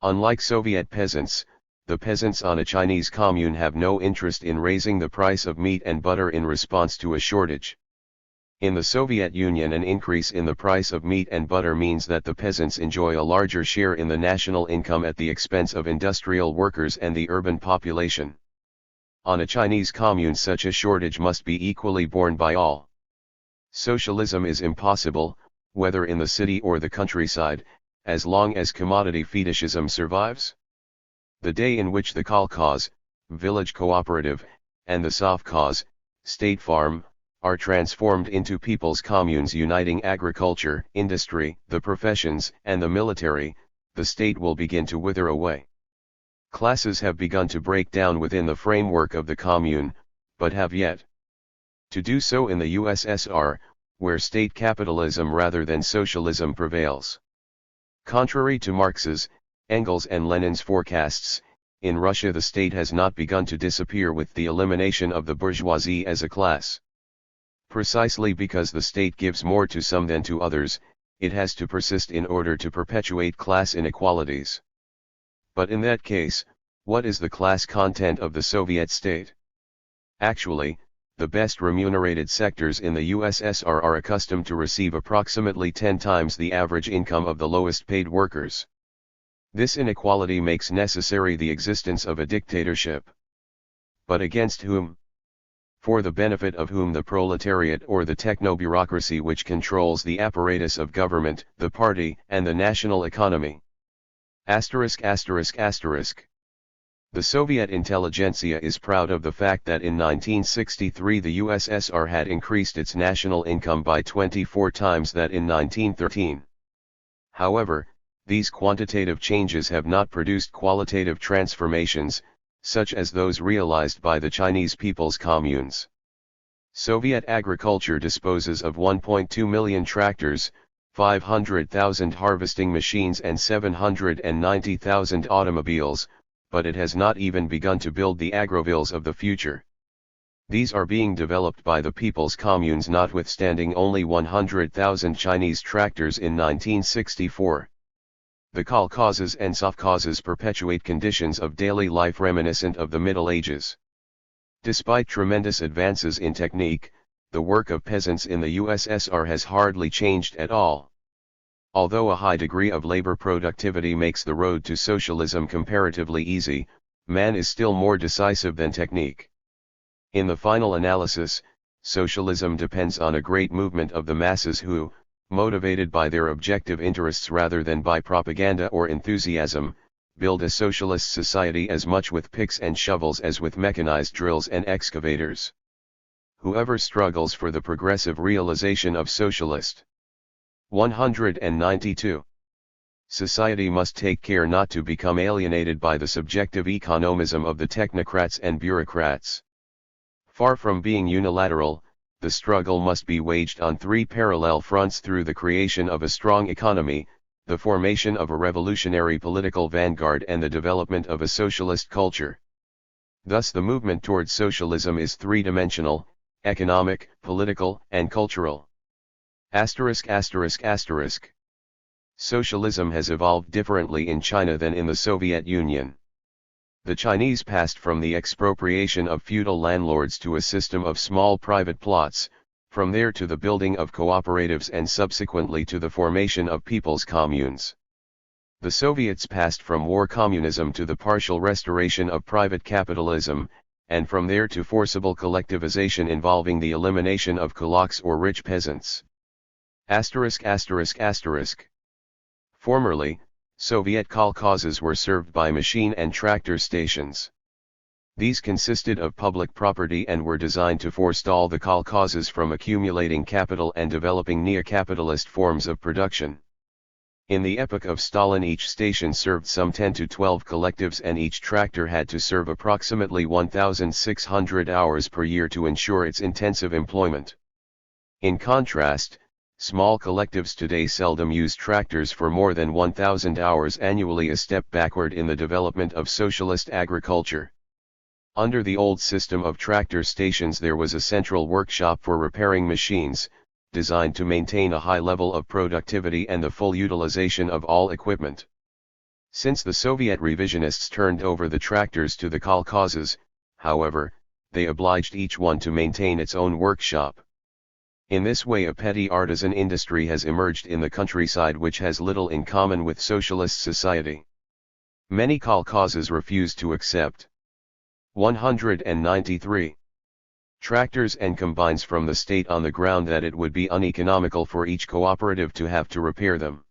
Unlike Soviet peasants, the peasants on a Chinese commune have no interest in raising the price of meat and butter in response to a shortage. In the Soviet Union, an increase in the price of meat and butter means that the peasants enjoy a larger share in the national income at the expense of industrial workers and the urban population. On a Chinese commune, such a shortage must be equally borne by all. Socialism is impossible, whether in the city or the countryside, as long as commodity fetishism survives. The day in which the kolkhoz, village cooperative, and the sovkhoz, state farm, are transformed into people's communes uniting agriculture, industry, the professions, and the military, the state will begin to wither away. Classes have begun to break down within the framework of the commune, but have yet to do so in the USSR, where state capitalism rather than socialism prevails. Contrary to Marx's, Engels and Lenin's forecasts, in Russia the state has not begun to disappear with the elimination of the bourgeoisie as a class. Precisely because the state gives more to some than to others, it has to persist in order to perpetuate class inequalities. But in that case, what is the class content of the Soviet state? Actually, the best remunerated sectors in the USSR are accustomed to receive approximately 10 times the average income of the lowest paid workers. This inequality makes necessary the existence of a dictatorship. But against whom? For the benefit of whom? The proletariat or the techno-bureaucracy which controls the apparatus of government, the party, and the national economy. ******. The Soviet intelligentsia is proud of the fact that in 1963 the USSR had increased its national income by 24 times that in 1913. However, these quantitative changes have not produced qualitative transformations, such as those realized by the Chinese people's communes. Soviet agriculture disposes of 1.2 million tractors, 500,000 harvesting machines and 790,000 automobiles, but it has not even begun to build the agrovilles of the future. These are being developed by the people's communes, notwithstanding only 100,000 Chinese tractors in 1964. The kolkhozes and sovkhozes perpetuate conditions of daily life reminiscent of the Middle Ages. Despite tremendous advances in technique, the work of peasants in the USSR has hardly changed at all. Although a high degree of labor productivity makes the road to socialism comparatively easy, man is still more decisive than technique. In the final analysis, socialism depends on a great movement of the masses who, motivated by their objective interests rather than by propaganda or enthusiasm, build a socialist society as much with picks and shovels as with mechanized drills and excavators. Whoever struggles for the progressive realization of socialist 192. Society must take care not to become alienated by the subjective economism of the technocrats and bureaucrats. Far from being unilateral, the struggle must be waged on three parallel fronts through the creation of a strong economy, the formation of a revolutionary political vanguard, and the development of a socialist culture. Thus the movement towards socialism is three-dimensional: economic, political, and cultural. Socialism has evolved differently in China than in the Soviet Union. The Chinese passed from the expropriation of feudal landlords to a system of small private plots, from there to the building of cooperatives and subsequently to the formation of people's communes. The Soviets passed from war communism to the partial restoration of private capitalism, and from there to forcible collectivization involving the elimination of kulaks or rich peasants. Formerly, Soviet kolkhozes were served by machine and tractor stations. These consisted of public property and were designed to forestall the kolkhozes from accumulating capital and developing neo-capitalist forms of production. In the epoch of Stalin, each station served some 10 to 12 collectives, and each tractor had to serve approximately 1,600 hours per year to ensure its intensive employment. In contrast, small collectives today seldom use tractors for more than 1,000 hours annually, a step backward in the development of socialist agriculture. Under the old system of tractor stations there was a central workshop for repairing machines, designed to maintain a high level of productivity and the full utilization of all equipment. Since the Soviet revisionists turned over the tractors to the kolkhozes, however, they obliged each one to maintain its own workshop. In this way a petty artisan industry has emerged in the countryside which has little in common with socialist society. Many kolkhozes refuse to accept 193 tractors and combines from the state on the ground that it would be uneconomical for each cooperative to have to repair them.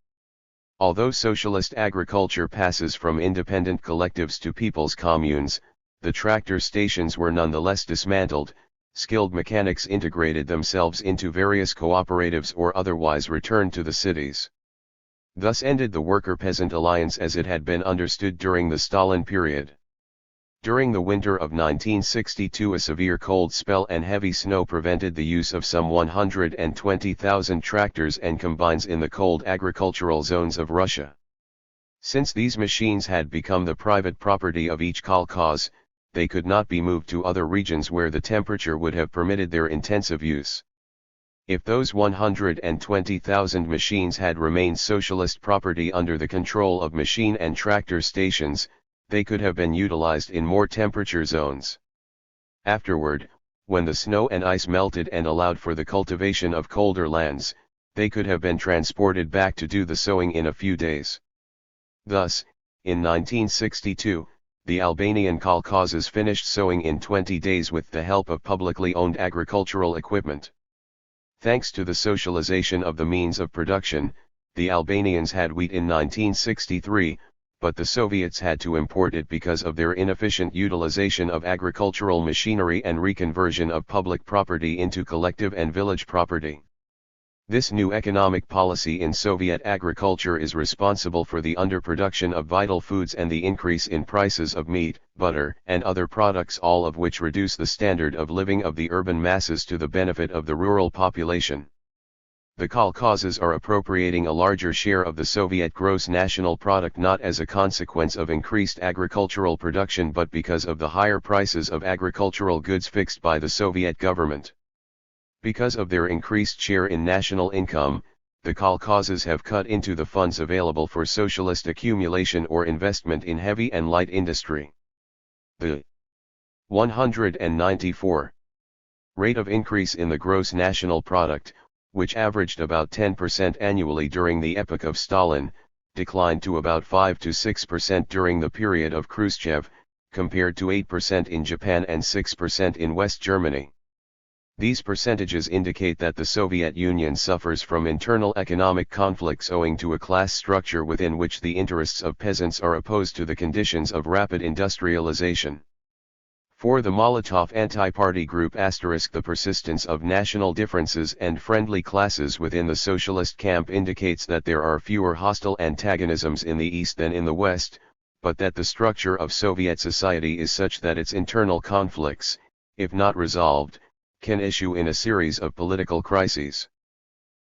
Although socialist agriculture passes from independent collectives to people's communes, the tractor stations were nonetheless dismantled. Skilled mechanics integrated themselves into various cooperatives or otherwise returned to the cities. Thus ended the worker-peasant alliance as it had been understood during the Stalin period. During the winter of 1962 a severe cold spell and heavy snow prevented the use of some 120,000 tractors and combines in the cold agricultural zones of Russia. Since these machines had become the private property of each kolkhoz, they could not be moved to other regions where the temperature would have permitted their intensive use. If those 120,000 machines had remained socialist property under the control of machine and tractor stations, they could have been utilized in more temperature zones. Afterward, when the snow and ice melted and allowed for the cultivation of colder lands, they could have been transported back to do the sowing in a few days. Thus, in 1962, the Albanian kolkhozes finished sowing in 20 days with the help of publicly owned agricultural equipment. Thanks to the socialization of the means of production, the Albanians had wheat in 1963, but the Soviets had to import it because of their inefficient utilization of agricultural machinery and reconversion of public property into collective and village property. This new economic policy in Soviet agriculture is responsible for the underproduction of vital foods and the increase in prices of meat, butter, and other products, all of which reduce the standard of living of the urban masses to the benefit of the rural population. The kolkhozes are appropriating a larger share of the Soviet gross national product not as a consequence of increased agricultural production but because of the higher prices of agricultural goods fixed by the Soviet government. Because of their increased share in national income, the kolkhozes have cut into the funds available for socialist accumulation or investment in heavy and light industry. The 194 rate of increase in the gross national product, which averaged about 10% annually during the epoch of Stalin, declined to about 5 to 6% during the period of Khrushchev, compared to 8% in Japan and 6% in West Germany. These percentages indicate that the Soviet Union suffers from internal economic conflicts owing to a class structure within which the interests of peasants are opposed to the conditions of rapid industrialization. For the Molotov anti-party group *, the persistence of national differences and friendly classes within the socialist camp indicates that there are fewer hostile antagonisms in the East than in the West, but that the structure of Soviet society is such that its internal conflicts, if not resolved, can issue in a series of political crises.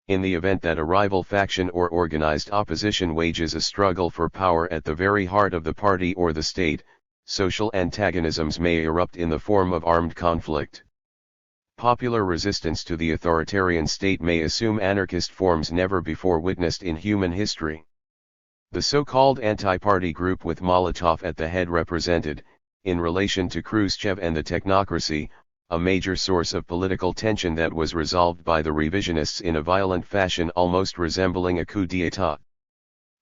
In the event that a rival faction or organized opposition wages a struggle for power at the very heart of the party or the state, social antagonisms may erupt in the form of armed conflict. Popular resistance to the authoritarian state may assume anarchist forms never before witnessed in human history. The so-called anti-party group with Molotov at the head represented, in relation to Khrushchev and the technocracy, a major source of political tension that was resolved by the revisionists in a violent fashion almost resembling a coup d'état.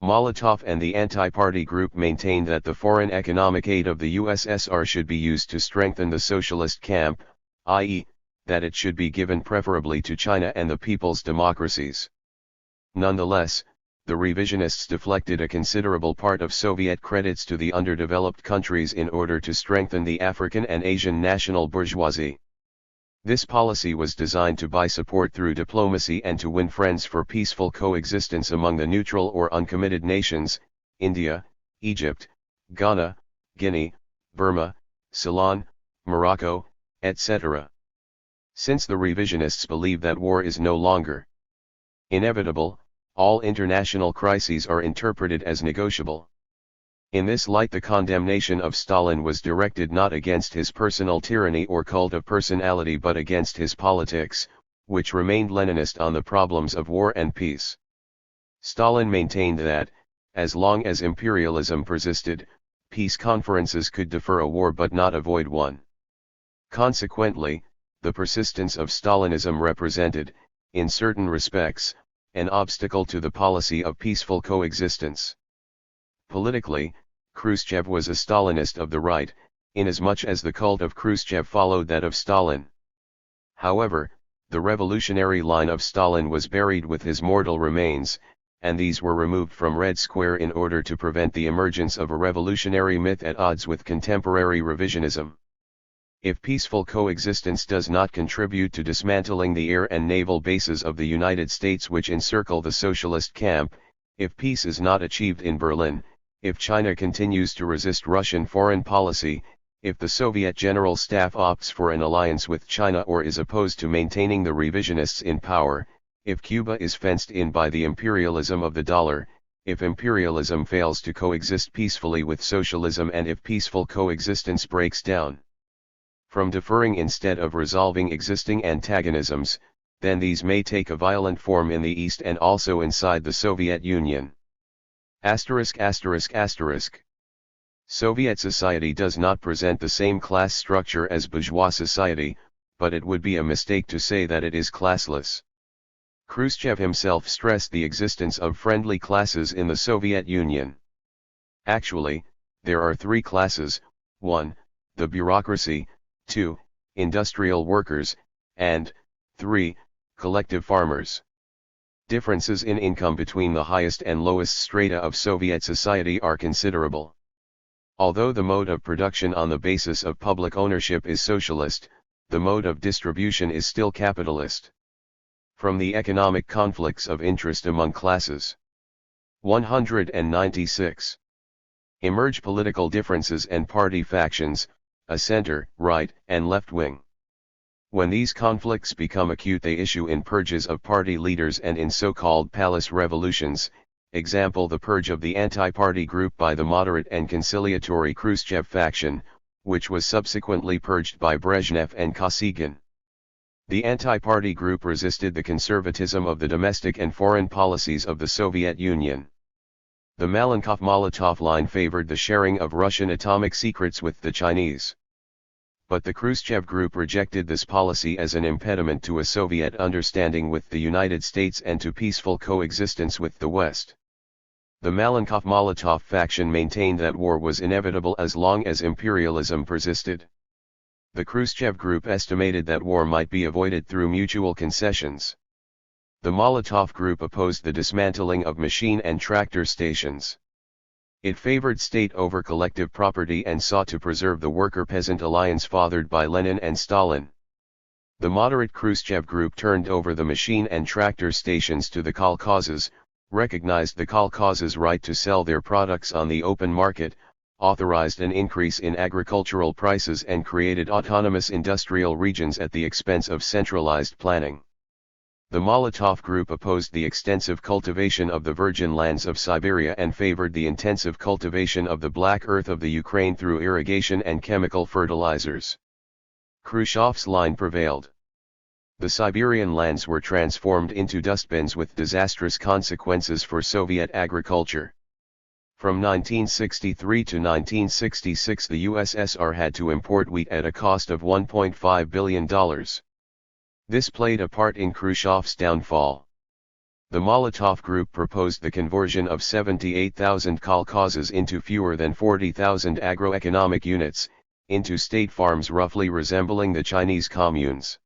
Molotov and the anti-party group maintained that the foreign economic aid of the USSR should be used to strengthen the socialist camp, i.e., that it should be given preferably to China and the people's democracies. Nonetheless, the revisionists deflected a considerable part of Soviet credits to the underdeveloped countries in order to strengthen the African and Asian national bourgeoisie. This policy was designed to buy support through diplomacy and to win friends for peaceful coexistence among the neutral or uncommitted nations, India, Egypt, Ghana, Guinea, Burma, Ceylon, Morocco, etc. Since the revisionists believe that war is no longer inevitable, all international crises are interpreted as negotiable. In this light, the condemnation of Stalin was directed not against his personal tyranny or cult of personality but against his politics, which remained Leninist on the problems of war and peace. Stalin maintained that, as long as imperialism persisted, peace conferences could defer a war but not avoid one. Consequently, the persistence of Stalinism represented, in certain respects, an obstacle to the policy of peaceful coexistence. Politically, Khrushchev was a Stalinist of the right, inasmuch as the cult of Khrushchev followed that of Stalin. However, the revolutionary line of Stalin was buried with his mortal remains, and these were removed from Red Square in order to prevent the emergence of a revolutionary myth at odds with contemporary revisionism. If peaceful coexistence does not contribute to dismantling the air and naval bases of the United States which encircle the socialist camp, if peace is not achieved in Berlin, if China continues to resist Russian foreign policy, if the Soviet General Staff opts for an alliance with China or is opposed to maintaining the revisionists in power, if Cuba is fenced in by the imperialism of the dollar, if imperialism fails to coexist peacefully with socialism and if peaceful coexistence breaks down from deferring instead of resolving existing antagonisms, then these may take a violent form in the East and also inside the Soviet Union. Soviet society does not present the same class structure as bourgeois society, but it would be a mistake to say that it is classless. Khrushchev himself stressed the existence of friendly classes in the Soviet Union. Actually, there are three classes: 1. The bureaucracy, 2. Industrial workers, and 3. Collective farmers. Differences in income between the highest and lowest strata of Soviet society are considerable. Although the mode of production on the basis of public ownership is socialist, the mode of distribution is still capitalist. From the economic conflicts of interest among classes. 196. Emerge political differences and party factions, a center, right, and left wing. When these conflicts become acute, they issue in purges of party leaders and in so-called palace revolutions, example the purge of the anti-party group by the moderate and conciliatory Khrushchev faction, which was subsequently purged by Brezhnev and Kosygin. The anti-party group resisted the conservatism of the domestic and foreign policies of the Soviet Union. The Malenkov-Molotov line favored the sharing of Russian atomic secrets with the Chinese. But the Khrushchev group rejected this policy as an impediment to a Soviet understanding with the United States and to peaceful coexistence with the West. The Malenkov-Molotov faction maintained that war was inevitable as long as imperialism persisted. The Khrushchev group estimated that war might be avoided through mutual concessions. The Molotov group opposed the dismantling of machine and tractor stations. It favored state over collective property and sought to preserve the worker-peasant alliance fathered by Lenin and Stalin. The moderate Khrushchev group turned over the machine and tractor stations to the kolkhozes, recognized the kolkhozes' right to sell their products on the open market, authorized an increase in agricultural prices and created autonomous industrial regions at the expense of centralized planning. The Molotov group opposed the extensive cultivation of the virgin lands of Siberia and favored the intensive cultivation of the black earth of the Ukraine through irrigation and chemical fertilizers. Khrushchev's line prevailed. The Siberian lands were transformed into dustbins with disastrous consequences for Soviet agriculture. From 1963 to 1966, the USSR had to import wheat at a cost of $1.5 billion. This played a part in Khrushchev's downfall. The Molotov group proposed the conversion of 78,000 kolkhozes into fewer than 40,000 agroeconomic units, into state farms roughly resembling the Chinese communes.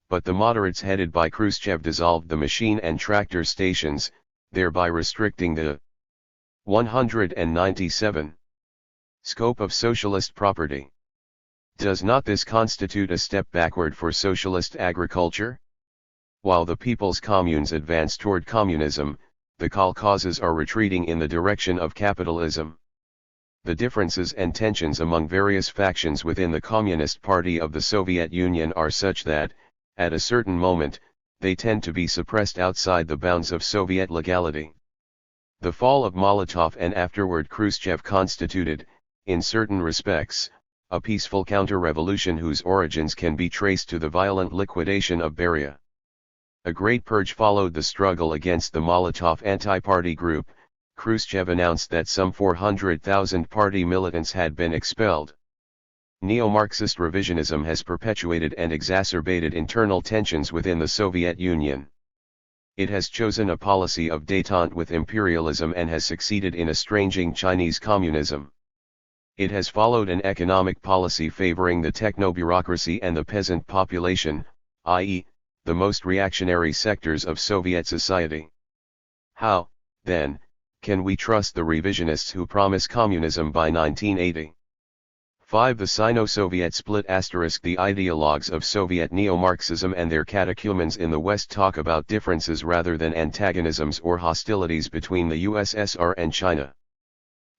But the moderates headed by Khrushchev dissolved the machine and tractor stations, thereby restricting the 197 scope of socialist property. Does not this constitute a step backward for socialist agriculture? While the people's communes advance toward communism, the kolkhozes are retreating in the direction of capitalism. The differences and tensions among various factions within the Communist Party of the Soviet Union are such that, at a certain moment, they tend to be suppressed outside the bounds of Soviet legality. The fall of Molotov and afterward Khrushchev constituted, in certain respects, a peaceful counter-revolution whose origins can be traced to the violent liquidation of Beria. A great purge followed the struggle against the Molotov anti-party group. Khrushchev announced that some 400,000 party militants had been expelled. Neo-Marxist revisionism has perpetuated and exacerbated internal tensions within the Soviet Union. It has chosen a policy of détente with imperialism and has succeeded in estranging Chinese communism. It has followed an economic policy favoring the techno-bureaucracy and the peasant population, i.e., the most reactionary sectors of Soviet society. How, then, can we trust the revisionists who promise communism by 1980? 5. The Sino-Soviet split *. The ideologues of Soviet neo-Marxism and their catechumens in the West talk about differences rather than antagonisms or hostilities between the USSR and China.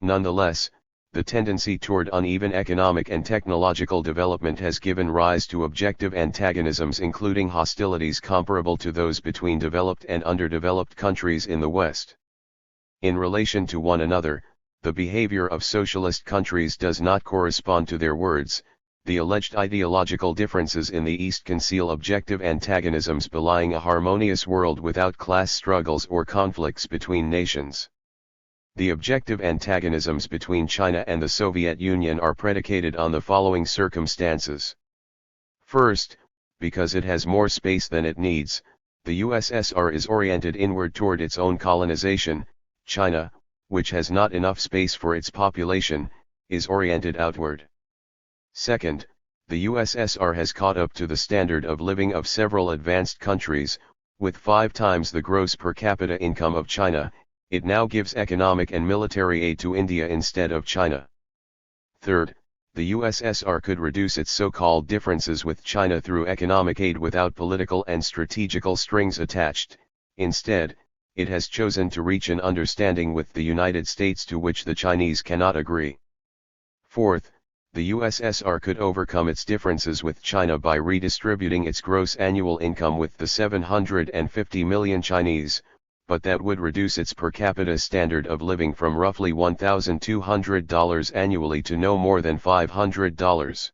Nonetheless, the tendency toward uneven economic and technological development has given rise to objective antagonisms, including hostilities comparable to those between developed and underdeveloped countries in the West. In relation to one another, the behavior of socialist countries does not correspond to their words. The alleged ideological differences in the East conceal objective antagonisms belying a harmonious world without class struggles or conflicts between nations. The objective antagonisms between China and the Soviet Union are predicated on the following circumstances. First, because it has more space than it needs, the USSR is oriented inward toward its own colonization. China, which has not enough space for its population, is oriented outward. Second, the USSR has caught up to the standard of living of several advanced countries. With 5 times the gross per capita income of China, it now gives economic and military aid to India instead of China. Third, the USSR could reduce its so-called differences with China through economic aid without political and strategical strings attached. Instead, it has chosen to reach an understanding with the United States to which the Chinese cannot agree. Fourth, The USSR could overcome its differences with China by redistributing its gross annual income with the 750 million Chinese, but that would reduce its per capita standard of living from roughly $1,200 annually to no more than $500.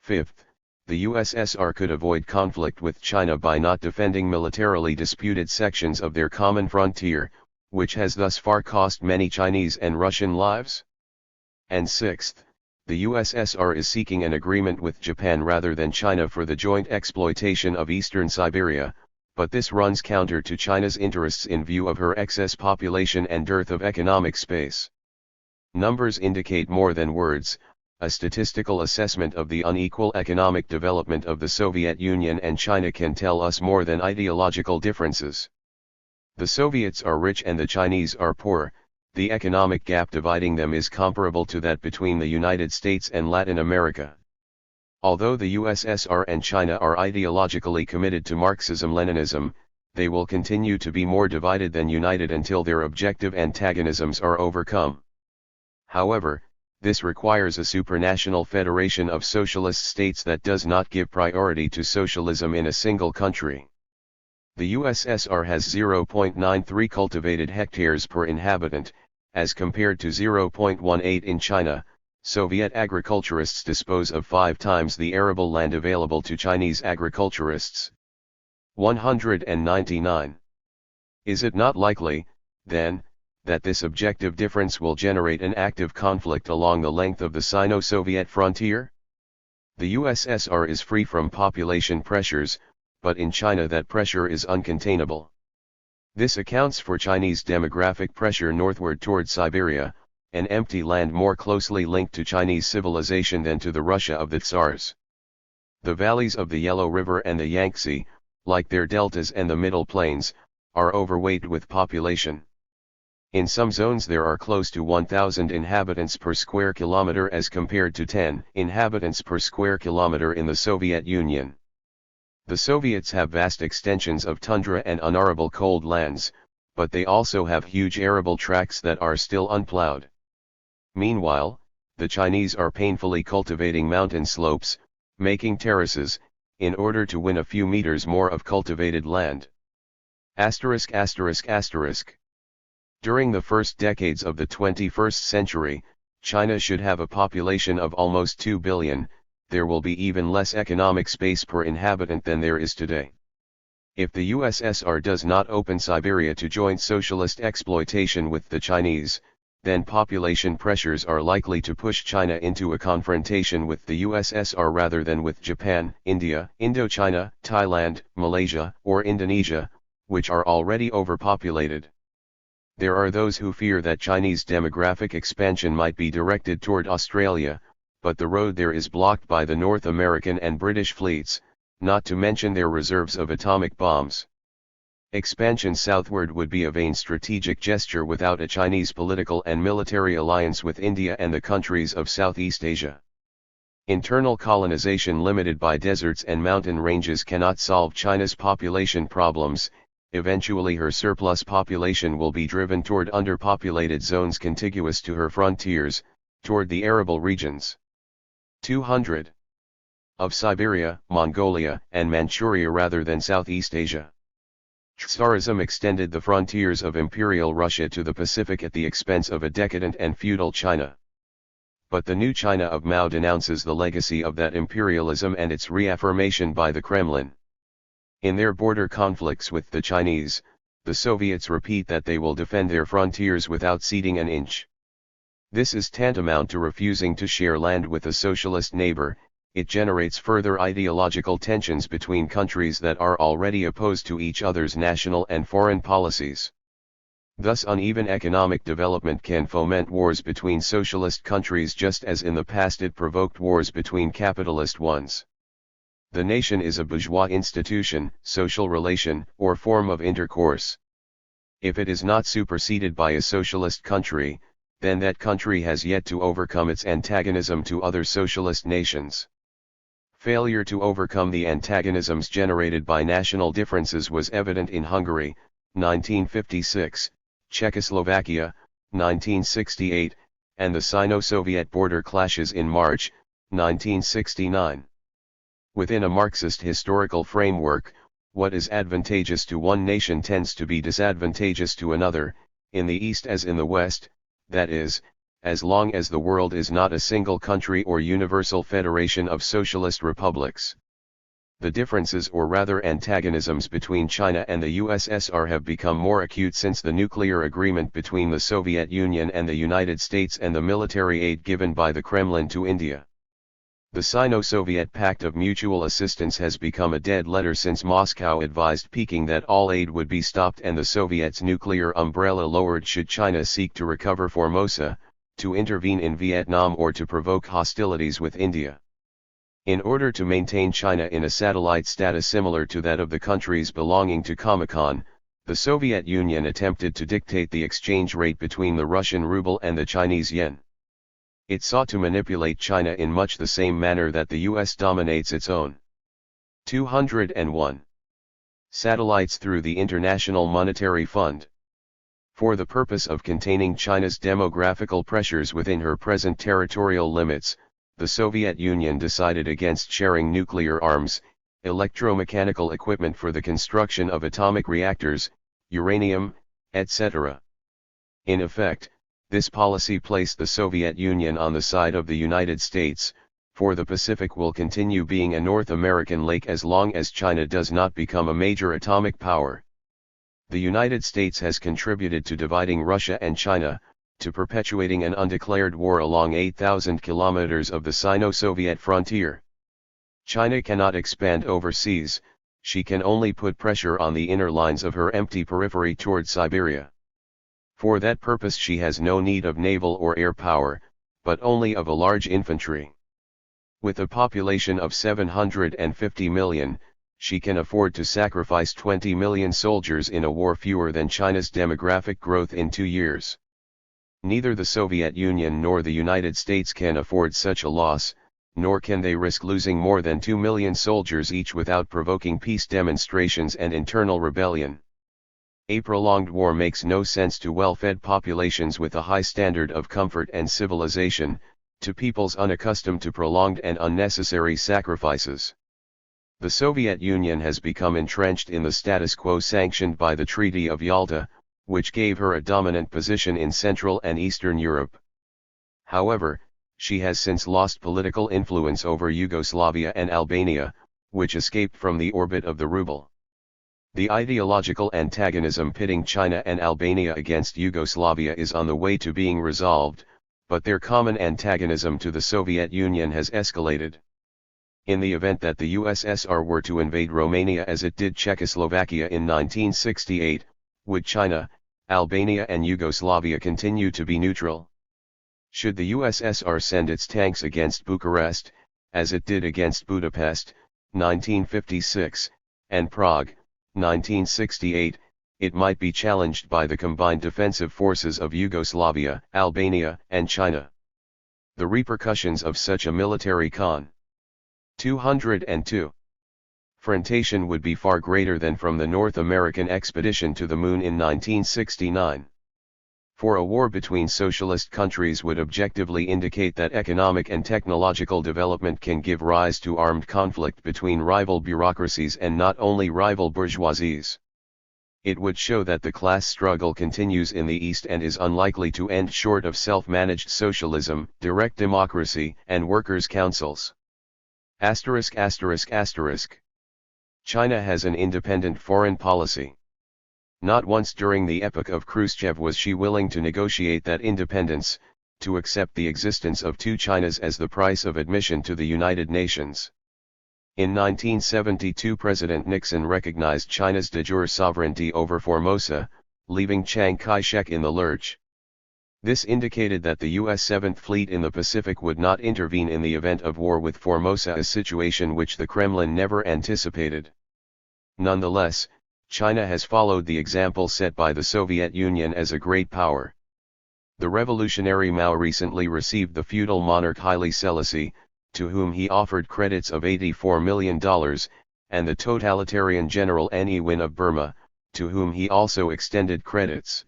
Fifth, the USSR could avoid conflict with China by not defending militarily disputed sections of their common frontier, which has thus far cost many Chinese and Russian lives. And sixth, the USSR is seeking an agreement with Japan rather than China for the joint exploitation of eastern Siberia, but this runs counter to China's interests in view of her excess population and dearth of economic space. Numbers indicate more than words. A statistical assessment of the unequal economic development of the Soviet Union and China can tell us more than ideological differences. The Soviets are rich and the Chinese are poor. The economic gap dividing them is comparable to that between the United States and Latin America. Although the USSR and China are ideologically committed to Marxism-Leninism, they will continue to be more divided than united until their objective antagonisms are overcome. However, this requires a supranational federation of socialist states that does not give priority to socialism in a single country. The USSR has 0.93 cultivated hectares per inhabitant, as compared to 0.18 in China. Soviet agriculturists dispose of 5 times the arable land available to Chinese agriculturists. 199. Is it not likely, then, that this objective difference will generate an active conflict along the length of the Sino-Soviet frontier? The USSR is free from population pressures, but in China that pressure is uncontainable. This accounts for Chinese demographic pressure northward toward Siberia, an empty land more closely linked to Chinese civilization than to the Russia of the Tsars. The valleys of the Yellow River and the Yangtze, like their deltas and the Middle Plains, are overweight with population. In some zones there are close to 1,000 inhabitants per square kilometer as compared to 10 inhabitants per square kilometer in the Soviet Union. The Soviets have vast extensions of tundra and unarable cold lands, but they also have huge arable tracts that are still unplowed. Meanwhile, the Chinese are painfully cultivating mountain slopes, making terraces, in order to win a few meters more of cultivated land. During the first decades of the 21st century, China should have a population of almost 2 billion, there will be even less economic space per inhabitant than there is today. If the USSR does not open Siberia to joint socialist exploitation with the Chinese, then population pressures are likely to push China into a confrontation with the USSR rather than with Japan, India, Indochina, Thailand, Malaysia, or Indonesia, which are already overpopulated. There are those who fear that Chinese demographic expansion might be directed toward Australia, but the road there is blocked by the North American and British fleets, not to mention their reserves of atomic bombs. Expansion southward would be a vain strategic gesture without a Chinese political and military alliance with India and the countries of Southeast Asia. Internal colonization limited by deserts and mountain ranges cannot solve China's population problems. Eventually her surplus population will be driven toward underpopulated zones contiguous to her frontiers, toward the arable regions. 200. Of Siberia, Mongolia, and Manchuria rather than Southeast Asia. Tsarism extended the frontiers of Imperial Russia to the Pacific at the expense of a decadent and feudal China. But the new China of Mao denounces the legacy of that imperialism and its reaffirmation by the Kremlin. In their border conflicts with the Chinese, the Soviets repeat that they will defend their frontiers without ceding an inch. This is tantamount to refusing to share land with a socialist neighbor. It generates further ideological tensions between countries that are already opposed to each other's national and foreign policies. Thus uneven economic development can foment wars between socialist countries just as in the past it provoked wars between capitalist ones. The nation is a bourgeois institution, social relation, or form of intercourse. If it is not superseded by a socialist country, then that country has yet to overcome its antagonism to other socialist nations. Failure to overcome the antagonisms generated by national differences was evident in Hungary, 1956, Czechoslovakia, 1968, and the Sino-Soviet border clashes in March, 1969. Within a Marxist historical framework, what is advantageous to one nation tends to be disadvantageous to another, in the East as in the West, that is, as long as the world is not a single country or universal federation of socialist republics. The differences or rather antagonisms between China and the USSR have become more acute since the nuclear agreement between the Soviet Union and the United States and the military aid given by the Kremlin to India. The Sino-Soviet Pact of Mutual Assistance has become a dead letter since Moscow advised Peking that all aid would be stopped and the Soviets' nuclear umbrella lowered should China seek to recover Formosa, to intervene in Vietnam or to provoke hostilities with India. In order to maintain China in a satellite status similar to that of the countries belonging to Comecon, the Soviet Union attempted to dictate the exchange rate between the Russian ruble and the Chinese yuan. It sought to manipulate China in much the same manner that the US dominates its own. 201. Satellites through the International Monetary Fund. For the purpose of containing China's demographical pressures within her present territorial limits, the Soviet Union decided against sharing nuclear arms, electromechanical equipment for the construction of atomic reactors, uranium, etc. In effect, this policy placed the Soviet Union on the side of the United States, for the Pacific will continue being a North American lake as long as China does not become a major atomic power. The United States has contributed to dividing Russia and China, to perpetuating an undeclared war along 8,000 kilometers of the Sino-Soviet frontier. China cannot expand overseas, she can only put pressure on the inner lines of her empty periphery toward Siberia. For that purpose she has no need of naval or air power, but only of a large infantry. With a population of 750 million, she can afford to sacrifice 20 million soldiers in a war fewer than China's demographic growth in 2 years. Neither the Soviet Union nor the United States can afford such a loss, nor can they risk losing more than 2 million soldiers each without provoking peace demonstrations and internal rebellion. A prolonged war makes no sense to well-fed populations with a high standard of comfort and civilization, to peoples unaccustomed to prolonged and unnecessary sacrifices. The Soviet Union has become entrenched in the status quo sanctioned by the Treaty of Yalta, which gave her a dominant position in Central and Eastern Europe. However, she has since lost political influence over Yugoslavia and Albania, which escaped from the orbit of the ruble. The ideological antagonism pitting China and Albania against Yugoslavia is on the way to being resolved, but their common antagonism to the Soviet Union has escalated. In the event that the USSR were to invade Romania as it did Czechoslovakia in 1968, would China, Albania and Yugoslavia continue to be neutral? Should the USSR send its tanks against Bucharest, as it did against Budapest, 1956, and Prague, 1968, it might be challenged by the combined defensive forces of Yugoslavia, Albania, and China. The repercussions of such a military con. 202. Confrontation would be far greater than from the North American expedition to the moon in 1969. For a war between socialist countries would objectively indicate that economic and technological development can give rise to armed conflict between rival bureaucracies and not only rival bourgeoisies. It would show that the class struggle continues in the East and is unlikely to end short of self-managed socialism, direct democracy, and workers' councils. China has an independent foreign policy. Not once during the epoch of Khrushchev was she willing to negotiate that independence, to accept the existence of two Chinas as the price of admission to the United Nations. In 1972 President Nixon recognized China's de jure sovereignty over Formosa, leaving Chiang Kai-shek in the lurch. This indicated that the U.S. 7th Fleet in the Pacific would not intervene in the event of war with Formosa, a situation which the Kremlin never anticipated. Nonetheless, China has followed the example set by the Soviet Union as a great power. The revolutionary Mao recently received the feudal monarch Haile Selassie, to whom he offered credits of $84 million, and the totalitarian general Ne Win of Burma, to whom he also extended credits.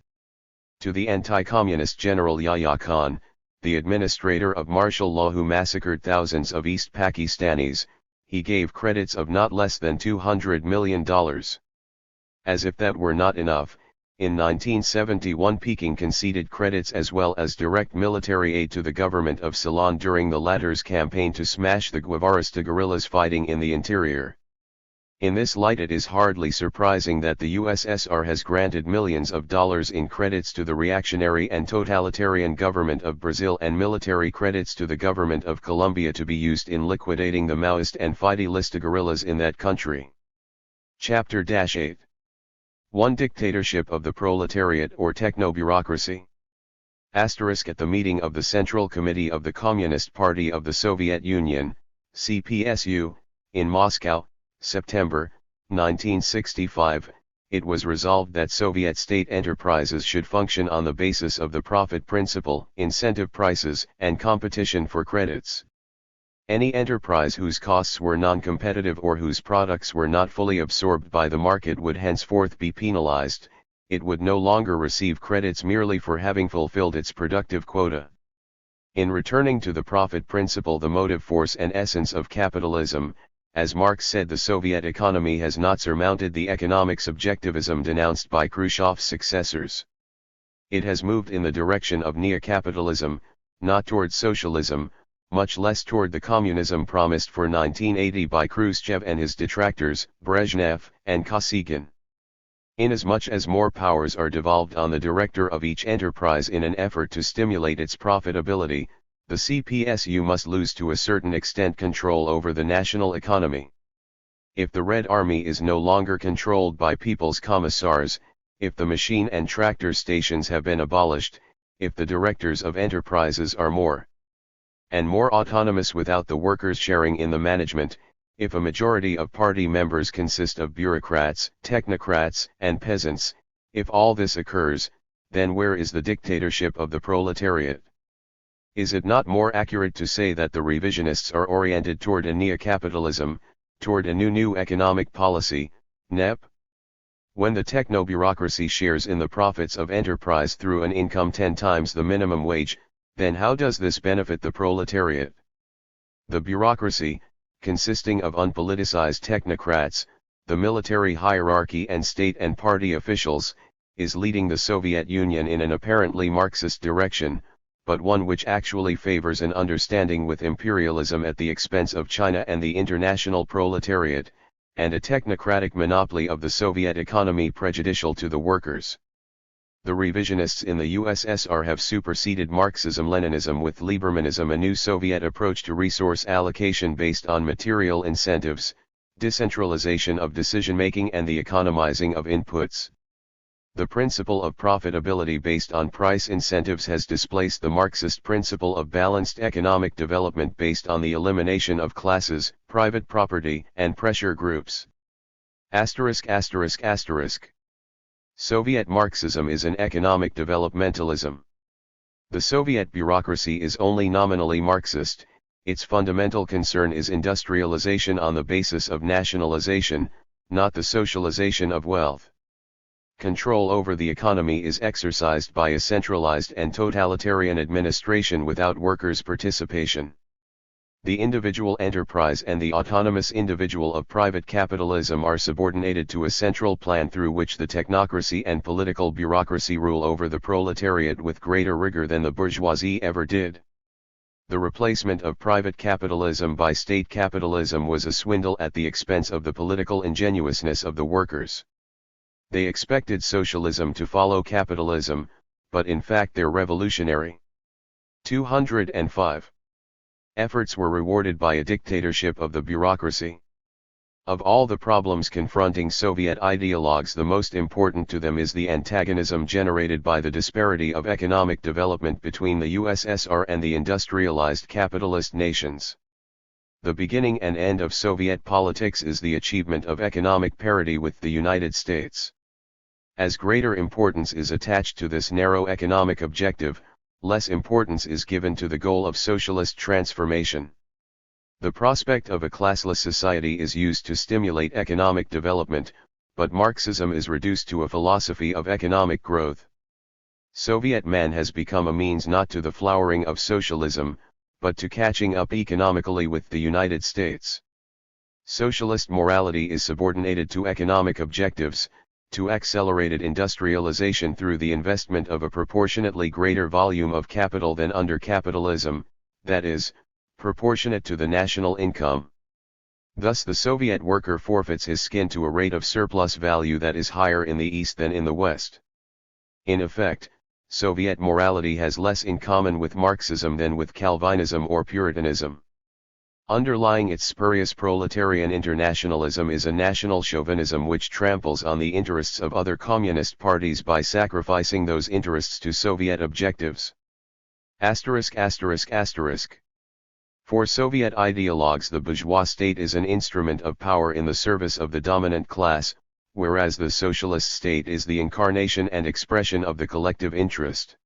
To the anti-communist General Yahya Khan, the administrator of martial law who massacred thousands of East Pakistanis, he gave credits of not less than $200 million. As if that were not enough, in 1971 Peking conceded credits as well as direct military aid to the government of Ceylon during the latter's campaign to smash the Guevarista guerrillas fighting in the interior. In this light, it is hardly surprising that the USSR has granted millions of dollars in credits to the reactionary and totalitarian government of Brazil and military credits to the government of Colombia to be used in liquidating the Maoist and Fidelista guerrillas in that country. Chapter 8. 1. Dictatorship of the proletariat or techno-bureaucracy. At the meeting of the Central Committee of the Communist Party of the Soviet Union, CPSU, in Moscow, September, 1965, it was resolved that Soviet state enterprises should function on the basis of the profit principle, incentive prices, and competition for credits. Any enterprise whose costs were non-competitive or whose products were not fully absorbed by the market would henceforth be penalized. It would no longer receive credits merely for having fulfilled its productive quota. In returning to the profit principle, the motive force and essence of capitalism, as Marx said, the Soviet economy has not surmounted the economic subjectivism denounced by Khrushchev's successors. It has moved in the direction of neo-capitalism, not toward socialism, much less toward the communism promised for 1980 by Khrushchev and his detractors, Brezhnev and Kosygin. Inasmuch as more powers are devolved on the director of each enterprise in an effort to stimulate its profitability, the CPSU must lose to a certain extent control over the national economy. If the Red Army is no longer controlled by people's commissars, if the machine and tractor stations have been abolished, if the directors of enterprises are more and more autonomous without the workers sharing in the management, if a majority of party members consist of bureaucrats, technocrats, and peasants, if all this occurs, then where is the dictatorship of the proletariat? Is it not more accurate to say that the revisionists are oriented toward a neo-capitalism, toward a new economic policy, NEP? When the techno-bureaucracy shares in the profits of enterprise through an income 10 times the minimum wage, then how does this benefit the proletariat? The bureaucracy, consisting of unpoliticized technocrats, the military hierarchy and state and party officials, is leading the Soviet Union in an apparently Marxist direction, but one which actually favors an understanding with imperialism at the expense of China and the international proletariat, and a technocratic monopoly of the Soviet economy prejudicial to the workers. The revisionists in the USSR have superseded Marxism-Leninism with Liebermanism, a new Soviet approach to resource allocation based on material incentives, decentralization of decision-making and the economizing of inputs. The principle of profitability based on price incentives has displaced the Marxist principle of balanced economic development based on the elimination of classes, private property, and pressure groups. Soviet Marxism is an economic developmentalism. The Soviet bureaucracy is only nominally Marxist. Its fundamental concern is industrialization on the basis of nationalization, not the socialization of wealth. Control over the economy is exercised by a centralized and totalitarian administration without workers' participation. The individual enterprise and the autonomous individual of private capitalism are subordinated to a central plan through which the technocracy and political bureaucracy rule over the proletariat with greater rigor than the bourgeoisie ever did. The replacement of private capitalism by state capitalism was a swindle at the expense of the political ingenuousness of the workers. They expected socialism to follow capitalism, but in fact they're revolutionary. 205. Efforts were rewarded by a dictatorship of the bureaucracy. Of all the problems confronting Soviet ideologues, the most important to them is the antagonism generated by the disparity of economic development between the USSR and the industrialized capitalist nations. The beginning and end of Soviet politics is the achievement of economic parity with the United States. As greater importance is attached to this narrow economic objective, less importance is given to the goal of socialist transformation. The prospect of a classless society is used to stimulate economic development, but Marxism is reduced to a philosophy of economic growth. Soviet man has become a means not to the flowering of socialism, but to catching up economically with the United States. Socialist morality is subordinated to economic objectives, to accelerated industrialization through the investment of a proportionately greater volume of capital than under capitalism, that is, proportionate to the national income. Thus the Soviet worker forfeits his skin to a rate of surplus value that is higher in the East than in the West. In effect, Soviet morality has less in common with Marxism than with Calvinism or Puritanism. Underlying its spurious proletarian internationalism is a national chauvinism which tramples on the interests of other communist parties by sacrificing those interests to Soviet objectives. For Soviet ideologues, the bourgeois state is an instrument of power in the service of the dominant class, whereas the socialist state is the incarnation and expression of the collective interest.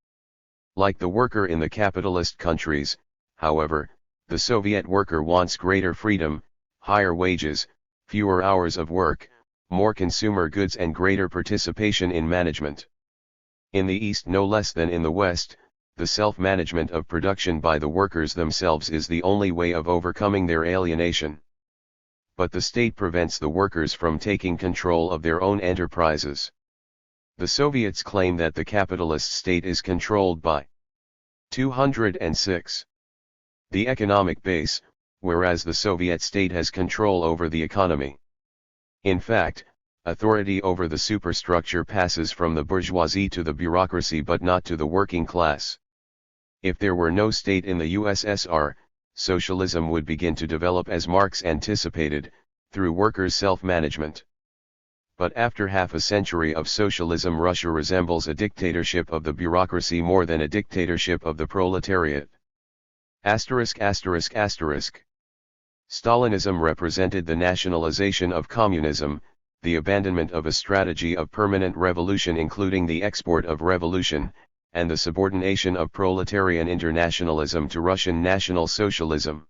Like the worker in the capitalist countries, however, the Soviet worker wants greater freedom, higher wages, fewer hours of work, more consumer goods and greater participation in management. In the East no less than in the West, the self-management of production by the workers themselves is the only way of overcoming their alienation. But the state prevents the workers from taking control of their own enterprises. The Soviets claim that the capitalist state is controlled by 206. The economic base, whereas the Soviet state has control over the economy. In fact, authority over the superstructure passes from the bourgeoisie to the bureaucracy but not to the working class. If there were no state in the USSR, socialism would begin to develop as Marx anticipated, through workers' self-management. But after half a century of socialism, Russia resembles a dictatorship of the bureaucracy more than a dictatorship of the proletariat. Stalinism represented the nationalization of communism, the abandonment of a strategy of permanent revolution including the export of revolution, and the subordination of proletarian internationalism to Russian National Socialism.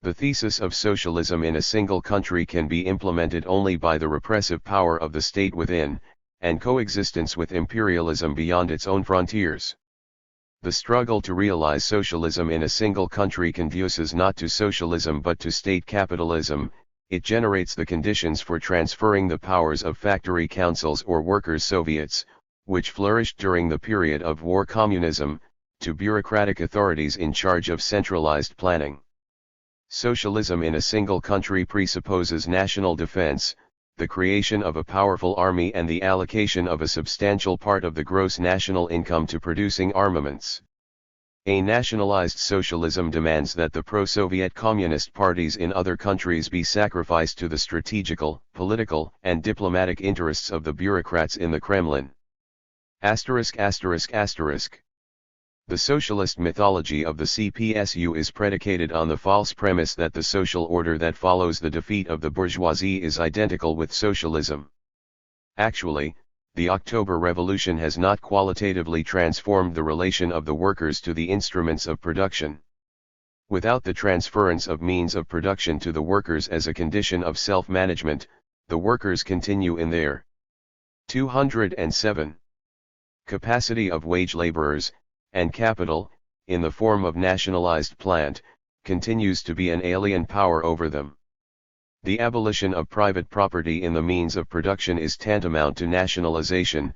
The thesis of socialism in a single country can be implemented only by the repressive power of the state within, and coexistence with imperialism beyond its own frontiers. The struggle to realize socialism in a single country conduces not to socialism but to state capitalism. It generates the conditions for transferring the powers of factory councils or workers' soviets, which flourished during the period of war communism, to bureaucratic authorities in charge of centralized planning. Socialism in a single country presupposes national defense, the creation of a powerful army and the allocation of a substantial part of the gross national income to producing armaments. A nationalized socialism demands that the pro-Soviet communist parties in other countries be sacrificed to the strategical, political, and diplomatic interests of the bureaucrats in the Kremlin. The socialist mythology of the CPSU is predicated on the false premise that the social order that follows the defeat of the bourgeoisie is identical with socialism. Actually, the October Revolution has not qualitatively transformed the relation of the workers to the instruments of production. Without the transference of means of production to the workers as a condition of self-management, the workers continue in their 207 capacity of wage laborers, and capital, in the form of nationalized plant, continues to be an alien power over them. The abolition of private property in the means of production is tantamount to nationalization,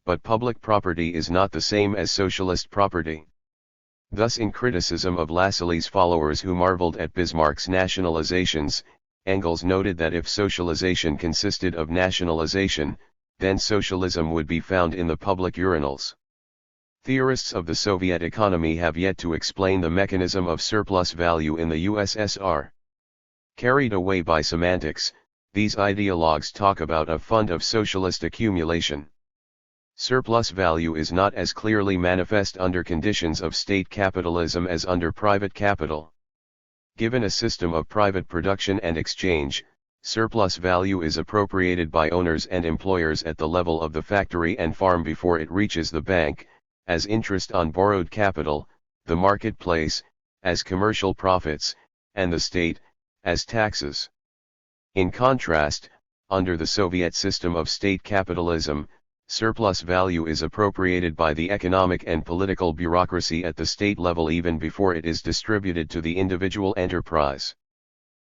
but public property is not the same as socialist property. Thus in criticism of Lassalle's followers who marveled at Bismarck's nationalizations, Engels noted that if socialization consisted of nationalization, then socialism would be found in the public urinals. Theorists of the Soviet economy have yet to explain the mechanism of surplus value in the USSR. Carried away by semantics, these ideologues talk about a fund of socialist accumulation. Surplus value is not as clearly manifest under conditions of state capitalism as under private capital. Given a system of private production and exchange, surplus value is appropriated by owners and employers at the level of the factory and farm before it reaches the bank, as interest on borrowed capital, the marketplace, as commercial profits, and the state, as taxes. In contrast, under the Soviet system of state capitalism, Surplus value is appropriated by the economic and political bureaucracy at the state level even before it is distributed to the individual enterprise.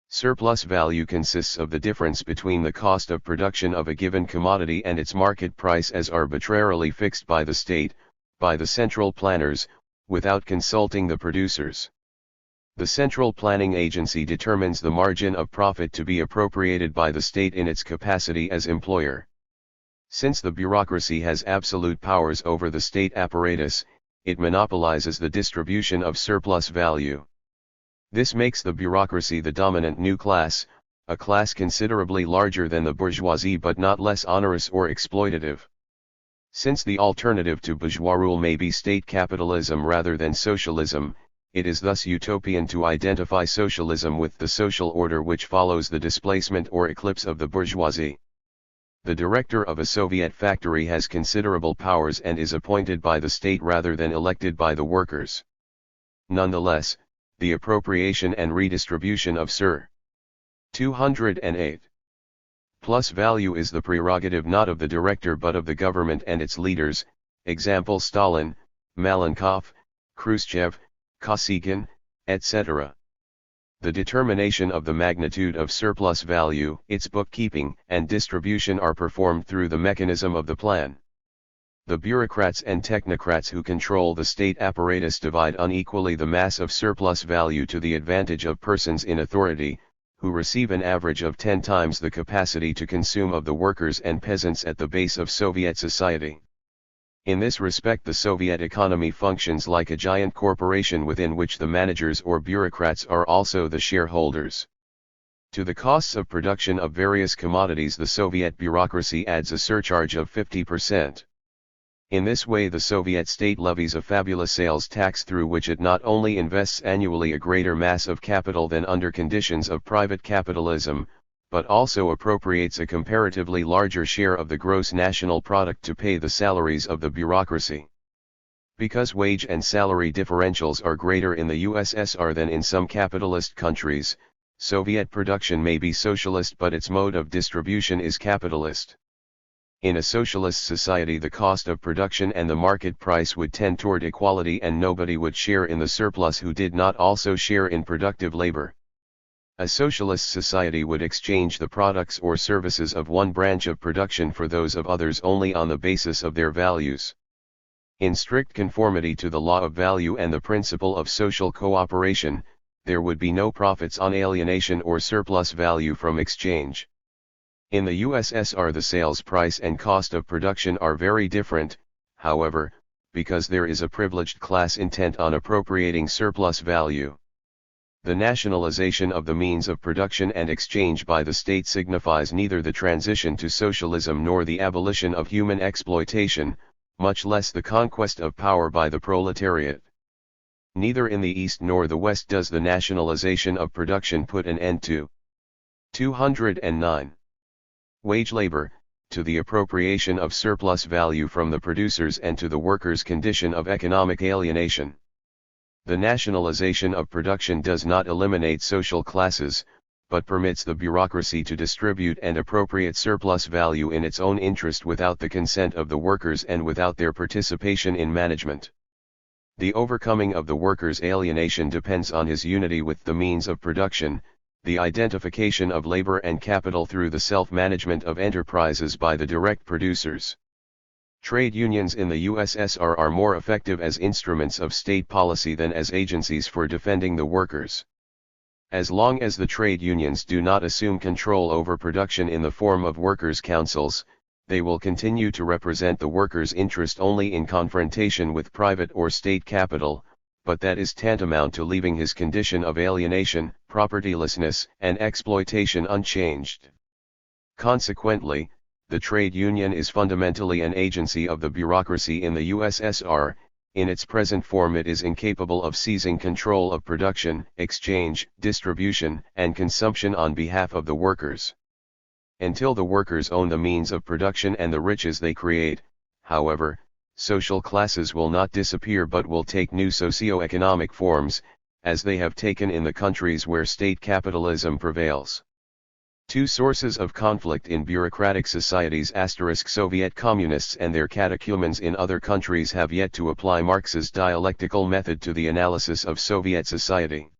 Surplus value consists of the difference between the cost of production of a given commodity and its market price as arbitrarily fixed by the state, by the central planners, without consulting the producers. The central planning agency determines the margin of profit to be appropriated by the state in its capacity as employer. Since the bureaucracy has absolute powers over the state apparatus, it monopolizes the distribution of surplus value. This makes the bureaucracy the dominant new class, a class considerably larger than the bourgeoisie but not less onerous or exploitative. Since the alternative to bourgeois rule may be state capitalism rather than socialism, it is thus utopian to identify socialism with the social order which follows the displacement or eclipse of the bourgeoisie. The director of a Soviet factory has considerable powers and is appointed by the state rather than elected by the workers. Nonetheless, the appropriation and redistribution of Sir. 208. Plus value is the prerogative not of the director but of the government and its leaders, example Stalin, Malenkov, Khrushchev, Kosygin, etc. The determination of the magnitude of surplus value, its bookkeeping and distribution are performed through the mechanism of the plan. The bureaucrats and technocrats who control the state apparatus divide unequally the mass of surplus value to the advantage of persons in authority, who receive an average of 10 times the capacity to consume of the workers and peasants at the base of Soviet society. In this respect the Soviet economy functions like a giant corporation within which the managers or bureaucrats are also the shareholders. To the costs of production of various commodities the Soviet bureaucracy adds a surcharge of 50%. In this way the Soviet state levies a fabulous sales tax through which it not only invests annually a greater mass of capital than under conditions of private capitalism, but also appropriates a comparatively larger share of the gross national product to pay the salaries of the bureaucracy. Because wage and salary differentials are greater in the USSR than in some capitalist countries, Soviet production may be socialist but its mode of distribution is capitalist. In a socialist society the cost of production and the market price would tend toward equality and nobody would share in the surplus who did not also share in productive labor. A socialist society would exchange the products or services of one branch of production for those of others only on the basis of their values. In strict conformity to the law of value and the principle of social cooperation, there would be no profits on alienation or surplus value from exchange. In the USSR the sales price and cost of production are very different, however, because there is a privileged class intent on appropriating surplus value. The nationalization of the means of production and exchange by the state signifies neither the transition to socialism nor the abolition of human exploitation, much less the conquest of power by the proletariat. Neither in the East nor the West does the nationalization of production put an end to. 209. Wage labor, to the appropriation of surplus value from the producers and to the workers' condition of economic alienation. The nationalization of production does not eliminate social classes, but permits the bureaucracy to distribute and appropriate surplus value in its own interest without the consent of the workers and without their participation in management. The overcoming of the worker's alienation depends on his unity with the means of production, the identification of labor and capital through the self-management of enterprises by the direct producers. Trade unions in the USSR are more effective as instruments of state policy than as agencies for defending the workers. As long as the trade unions do not assume control over production in the form of workers' councils, they will continue to represent the workers' interest only in confrontation with private or state capital, but that is tantamount to leaving his condition of alienation, propertylessness, and exploitation unchanged. Consequently, the trade union is fundamentally an agency of the bureaucracy in the USSR. In its present form it is incapable of seizing control of production, exchange, distribution, and consumption on behalf of the workers. Until the workers own the means of production and the riches they create, however, social classes will not disappear but will take new socio-economic forms, as they have taken in the countries where state capitalism prevails. Two sources of conflict in bureaucratic societies. Soviet communists and their catechumens in other countries have yet to apply Marx's dialectical method to the analysis of Soviet society.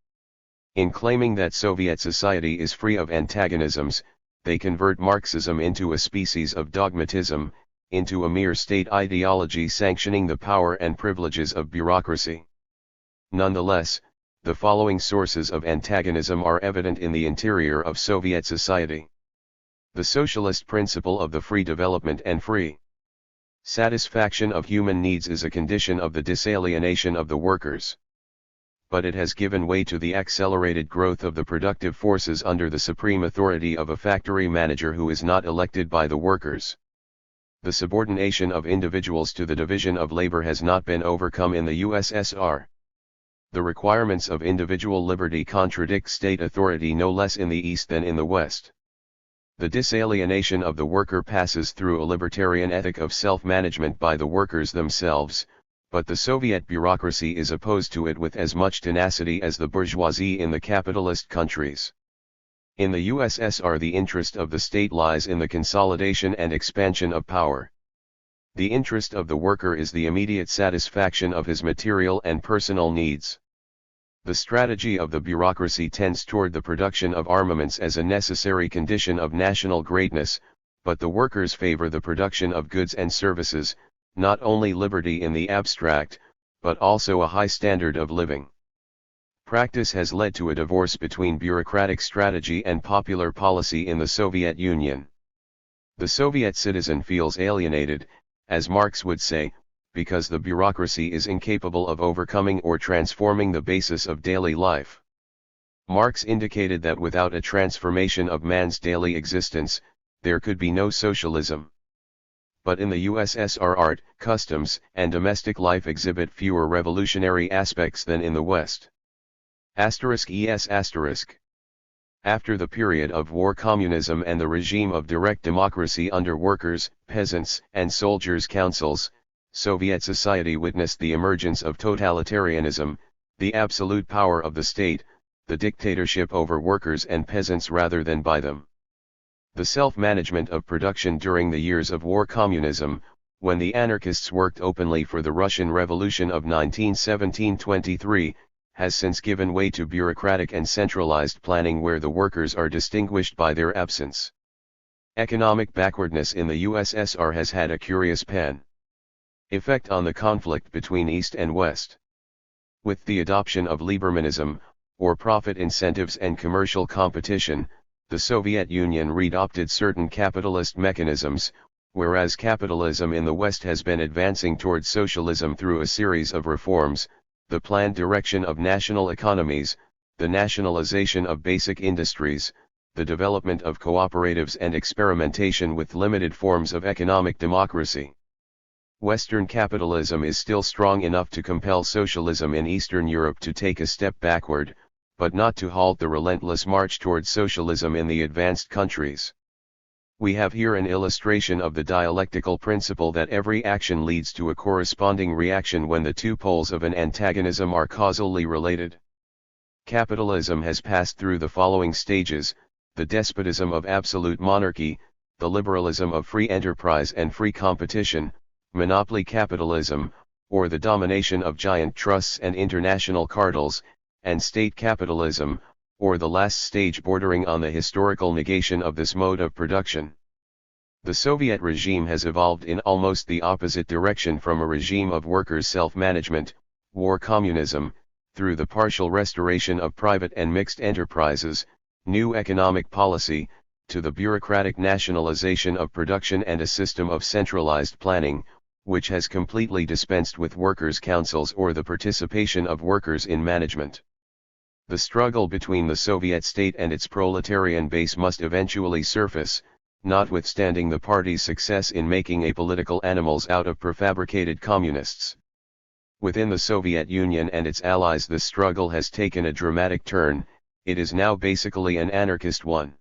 In claiming that Soviet society is free of antagonisms, they convert Marxism into a species of dogmatism, into a mere state ideology sanctioning the power and privileges of bureaucracy. Nonetheless, the following sources of antagonism are evident in the interior of Soviet society. The socialist principle of the free development and free satisfaction of human needs is a condition of the disalienation of the workers. But it has given way to the accelerated growth of the productive forces under the supreme authority of a factory manager who is not elected by the workers. The subordination of individuals to the division of labor has not been overcome in the USSR. The requirements of individual liberty contradict state authority no less in the East than in the West. The disalienation of the worker passes through a libertarian ethic of self-management by the workers themselves, but the Soviet bureaucracy is opposed to it with as much tenacity as the bourgeoisie in the capitalist countries. In the USSR, the interest of the state lies in the consolidation and expansion of power. The interest of the worker is the immediate satisfaction of his material and personal needs. The strategy of the bureaucracy tends toward the production of armaments as a necessary condition of national greatness, but the workers favor the production of goods and services, not only liberty in the abstract, but also a high standard of living. Practice has led to a divorce between bureaucratic strategy and popular policy in the Soviet Union. The Soviet citizen feels alienated, as Marx would say, because the bureaucracy is incapable of overcoming or transforming the basis of daily life. Marx indicated that without a transformation of man's daily existence, there could be no socialism. But in the USSR, art, customs, and domestic life exhibit fewer revolutionary aspects than in the West. After the period of war communism and the regime of direct democracy under workers, peasants, and soldiers' councils, Soviet society witnessed the emergence of totalitarianism, the absolute power of the state, the dictatorship over workers and peasants rather than by them. The self-management of production during the years of war communism, when the anarchists worked openly for the Russian Revolution of 1917-23, has since given way to bureaucratic and centralized planning where the workers are distinguished by their absence. Economic backwardness in the USSR has had a curious effect on the conflict between East and West. With the adoption of Liebermanism, or profit incentives and commercial competition, the Soviet Union readopted certain capitalist mechanisms, whereas capitalism in the West has been advancing towards socialism through a series of reforms, the planned direction of national economies, the nationalization of basic industries, the development of cooperatives and experimentation with limited forms of economic democracy. Western capitalism is still strong enough to compel socialism in Eastern Europe to take a step backward, but not to halt the relentless march towards socialism in the advanced countries. We have here an illustration of the dialectical principle that every action leads to a corresponding reaction when the two poles of an antagonism are causally related. Capitalism has passed through the following stages: the despotism of absolute monarchy, the liberalism of free enterprise and free competition, monopoly capitalism, or the domination of giant trusts and international cartels, and state capitalism, or the last stage bordering on the historical negation of this mode of production. The Soviet regime has evolved in almost the opposite direction from a regime of workers' self-management, war communism, through the partial restoration of private and mixed enterprises, new economic policy, to the bureaucratic nationalization of production and a system of centralized planning, which has completely dispensed with workers' councils or the participation of workers in management. The struggle between the Soviet state and its proletarian base must eventually surface, notwithstanding the party's success in making apolitical animals out of prefabricated communists. Within the Soviet Union and its allies, the struggle has taken a dramatic turn. It is now basically an anarchist one.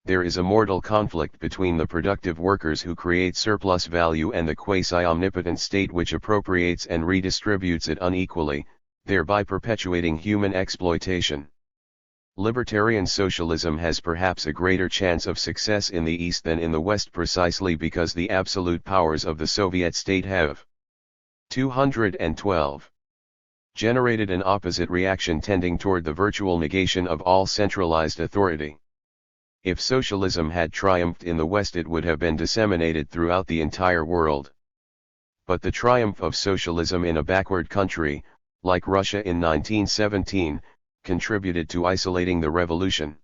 There is a mortal conflict between the productive workers who create surplus value and the quasi-omnipotent state which appropriates and redistributes it unequally, thereby perpetuating human exploitation. Libertarian socialism has perhaps a greater chance of success in the East than in the West precisely because the absolute powers of the Soviet state have 212 generated an opposite reaction tending toward the virtual negation of all centralized authority. If socialism had triumphed in the West, it would have been disseminated throughout the entire world. But the triumph of socialism in a backward country, like Russia in 1917, contributed to isolating the revolution.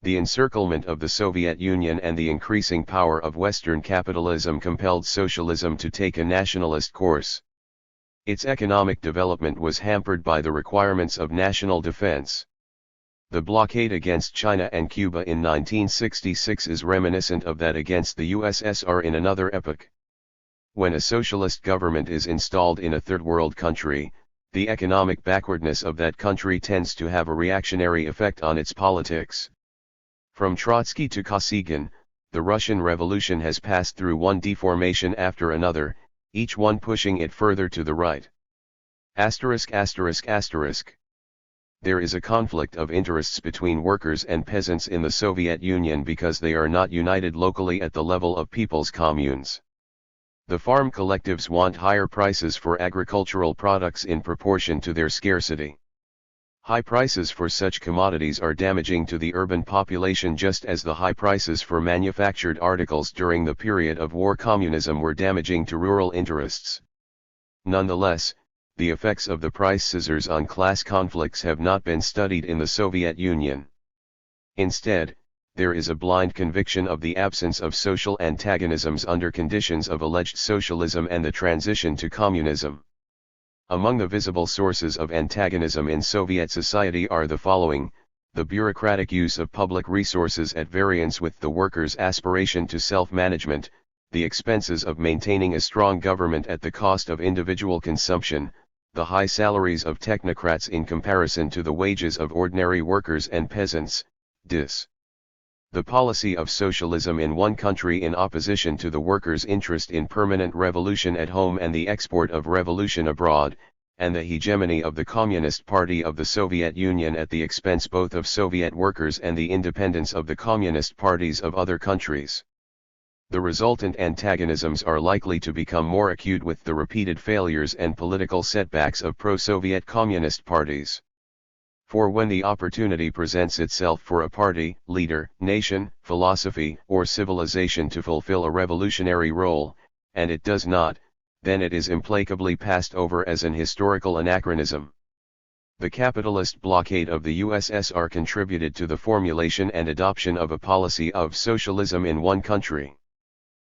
The encirclement of the Soviet Union and the increasing power of Western capitalism compelled socialism to take a nationalist course. Its economic development was hampered by the requirements of national defense. The blockade against China and Cuba in 1966 is reminiscent of that against the USSR in another epoch. When a socialist government is installed in a third world country, the economic backwardness of that country tends to have a reactionary effect on its politics. From Trotsky to Kosygin, the Russian Revolution has passed through one deformation after another, each one pushing it further to the right. There is a conflict of interests between workers and peasants in the Soviet Union because they are not united locally at the level of people's communes. The farm collectives want higher prices for agricultural products in proportion to their scarcity. High prices for such commodities are damaging to the urban population just as the high prices for manufactured articles during the period of war communism were damaging to rural interests. Nonetheless, the effects of the price scissors on class conflicts have not been studied in the Soviet Union. Instead, there is a blind conviction of the absence of social antagonisms under conditions of alleged socialism and the transition to communism. Among the visible sources of antagonism in Soviet society are the following: the bureaucratic use of public resources at variance with the workers' aspiration to self-management, the expenses of maintaining a strong government at the cost of individual consumption, the high salaries of technocrats in comparison to the wages of ordinary workers and peasants, dis. The policy of socialism in one country in opposition to the workers' interest in permanent revolution at home and the export of revolution abroad, and the hegemony of the Communist Party of the Soviet Union at the expense both of Soviet workers and the independence of the Communist parties of other countries. The resultant antagonisms are likely to become more acute with the repeated failures and political setbacks of pro-Soviet Communist parties. For when the opportunity presents itself for a party, leader, nation, philosophy, or civilization to fulfill a revolutionary role, and it does not, then it is implacably passed over as an historical anachronism. The capitalist blockade of the USSR contributed to the formulation and adoption of a policy of socialism in one country.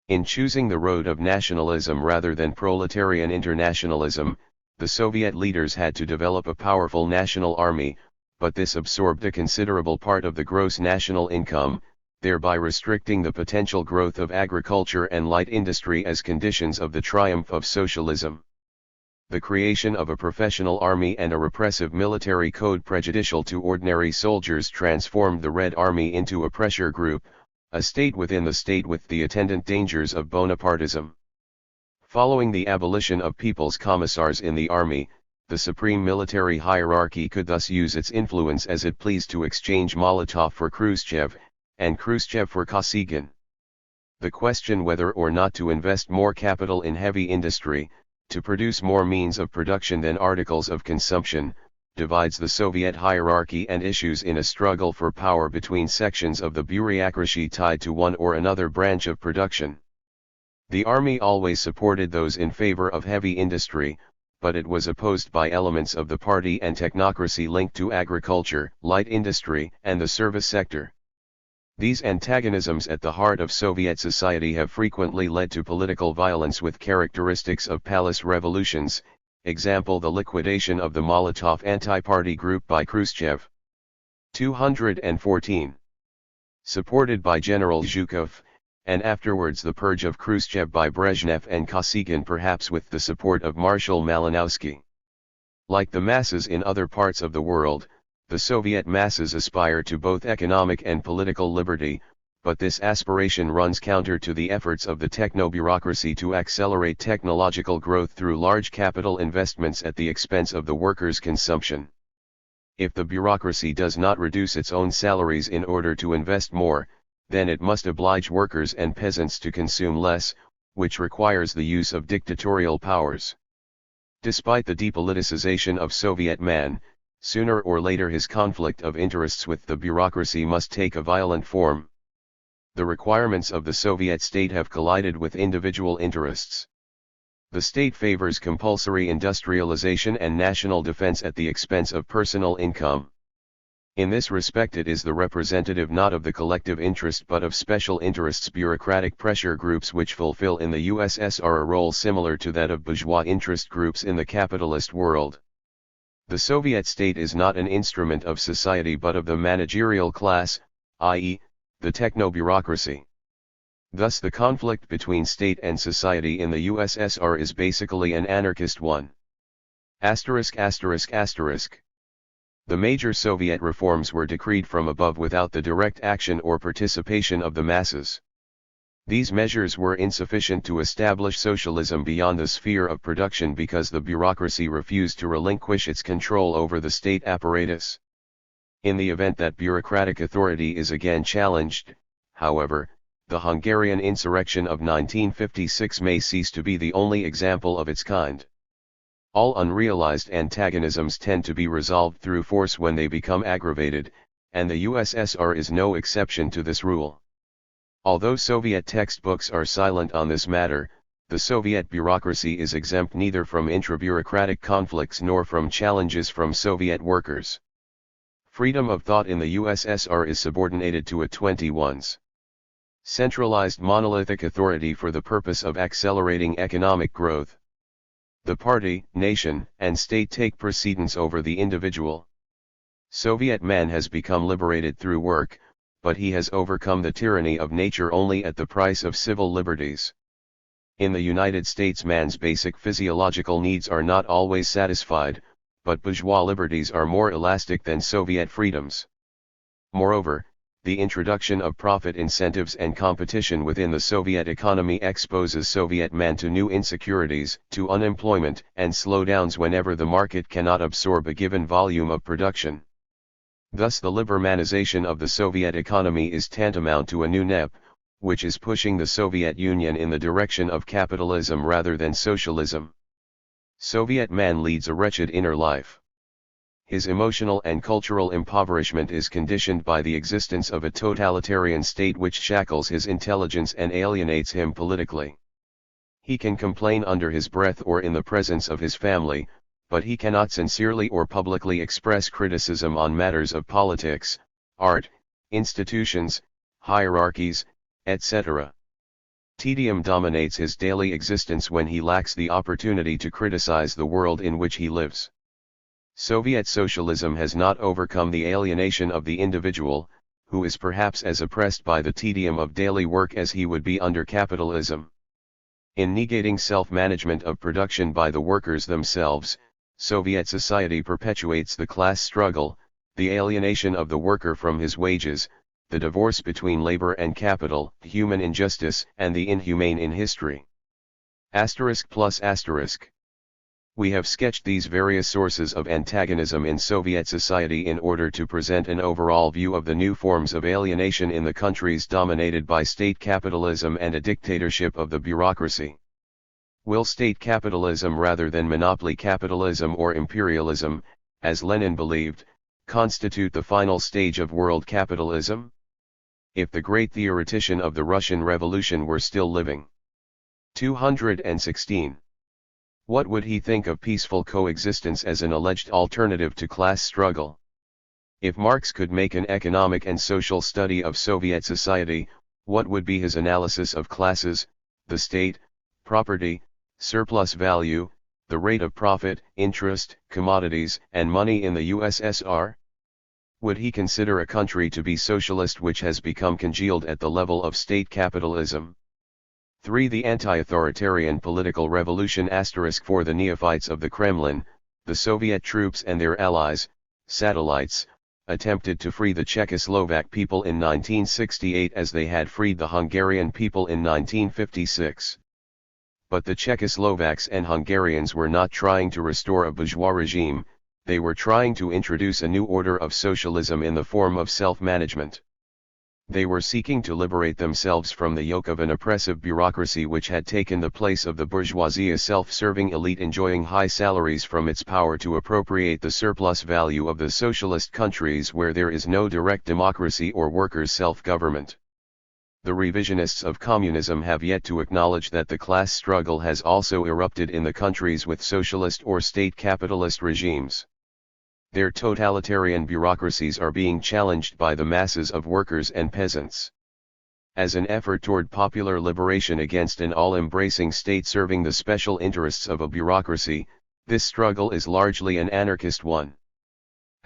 In choosing the road of nationalism rather than proletarian internationalism, the Soviet leaders had to develop a powerful national army, but this absorbed a considerable part of the gross national income, thereby restricting the potential growth of agriculture and light industry as conditions of the triumph of socialism. The creation of a professional army and a repressive military code prejudicial to ordinary soldiers transformed the Red Army into a pressure group, a state within the state with the attendant dangers of Bonapartism. Following the abolition of people's commissars in the army, the supreme military hierarchy could thus use its influence as it pleased to exchange Molotov for Khrushchev, and Khrushchev for Kosygin. The question whether or not to invest more capital in heavy industry, to produce more means of production than articles of consumption, divides the Soviet hierarchy and issues in a struggle for power between sections of the bureaucracy tied to one or another branch of production. The army always supported those in favor of heavy industry, but it was opposed by elements of the party and technocracy linked to agriculture, light industry, and the service sector. These antagonisms at the heart of Soviet society have frequently led to political violence with characteristics of palace revolutions, example the liquidation of the Molotov anti-party group by Khrushchev. 214. Supported by General Zhukov, and afterwards the purge of Khrushchev by Brezhnev and Kosygin, perhaps with the support of Marshal Malinowski. Like the masses in other parts of the world, the Soviet masses aspire to both economic and political liberty, but this aspiration runs counter to the efforts of the techno-bureaucracy to accelerate technological growth through large capital investments at the expense of the workers' consumption. If the bureaucracy does not reduce its own salaries in order to invest more, then it must oblige workers and peasants to consume less, which requires the use of dictatorial powers. Despite the depoliticization of Soviet man, sooner or later his conflict of interests with the bureaucracy must take a violent form. The requirements of the Soviet state have collided with individual interests. The state favors compulsory industrialization and national defense at the expense of personal income. In this respect it is the representative not of the collective interest but of special interests, bureaucratic pressure groups which fulfill in the USSR a role similar to that of bourgeois interest groups in the capitalist world. The Soviet state is not an instrument of society but of the managerial class, i.e., the techno-bureaucracy. Thus the conflict between state and society in the USSR is basically an anarchist one. The major Soviet reforms were decreed from above without the direct action or participation of the masses. These measures were insufficient to establish socialism beyond the sphere of production because the bureaucracy refused to relinquish its control over the state apparatus. In the event that bureaucratic authority is again challenged, however, the Hungarian insurrection of 1956 may cease to be the only example of its kind. All unrealized antagonisms tend to be resolved through force when they become aggravated, and the USSR is no exception to this rule. Although Soviet textbooks are silent on this matter, the Soviet bureaucracy is exempt neither from intra-bureaucratic conflicts nor from challenges from Soviet workers. Freedom of thought in the USSR is subordinated to a 21's centralized monolithic authority for the purpose of accelerating economic growth. The party, nation, and state take precedence over the individual. Soviet man has become liberated through work, but he has overcome the tyranny of nature only at the price of civil liberties. In the United States man's basic physiological needs are not always satisfied, but bourgeois liberties are more elastic than Soviet freedoms. Moreover, the introduction of profit incentives and competition within the Soviet economy exposes Soviet man to new insecurities, to unemployment and slowdowns whenever the market cannot absorb a given volume of production. Thus the libermanization of the Soviet economy is tantamount to a new NEP, which is pushing the Soviet Union in the direction of capitalism rather than socialism. Soviet man leads a wretched inner life. His emotional and cultural impoverishment is conditioned by the existence of a totalitarian state which shackles his intelligence and alienates him politically. He can complain under his breath or in the presence of his family, but he cannot sincerely or publicly express criticism on matters of politics, art, institutions, hierarchies, etc. Tedium dominates his daily existence when he lacks the opportunity to criticize the world in which he lives. Soviet socialism has not overcome the alienation of the individual, who is perhaps as oppressed by the tedium of daily work as he would be under capitalism. In negating self-management of production by the workers themselves, Soviet society perpetuates the class struggle, the alienation of the worker from his wages, the divorce between labor and capital, human injustice and the inhumane in history. *+*. We have sketched these various sources of antagonism in Soviet society in order to present an overall view of the new forms of alienation in the countries dominated by state capitalism and a dictatorship of the bureaucracy. Will state capitalism rather than monopoly capitalism or imperialism, as Lenin believed, constitute the final stage of world capitalism? If the great theoretician of the Russian Revolution were still living. 216. What would he think of peaceful coexistence as an alleged alternative to class struggle? If Marx could make an economic and social study of Soviet society, what would be his analysis of classes, the state, property, surplus value, the rate of profit, interest, commodities, and money in the USSR? Would he consider a country to be socialist which has become congealed at the level of state capitalism? 3. The anti-authoritarian political revolution * for the neophytes of the Kremlin, the Soviet troops and their allies, satellites, attempted to free the Czechoslovak people in 1968 as they had freed the Hungarian people in 1956. But the Czechoslovaks and Hungarians were not trying to restore a bourgeois regime, They were trying to introduce a new order of socialism in the form of self-management. They were seeking to liberate themselves from the yoke of an oppressive bureaucracy which had taken the place of the bourgeoisie, a self-serving elite enjoying high salaries from its power to appropriate the surplus value of the socialist countries where there is no direct democracy or workers' self-government. The revisionists of communism have yet to acknowledge that the class struggle has also erupted in the countries with socialist or state capitalist regimes. Their totalitarian bureaucracies are being challenged by the masses of workers and peasants. As an effort toward popular liberation against an all-embracing state serving the special interests of a bureaucracy, this struggle is largely an anarchist one. ******.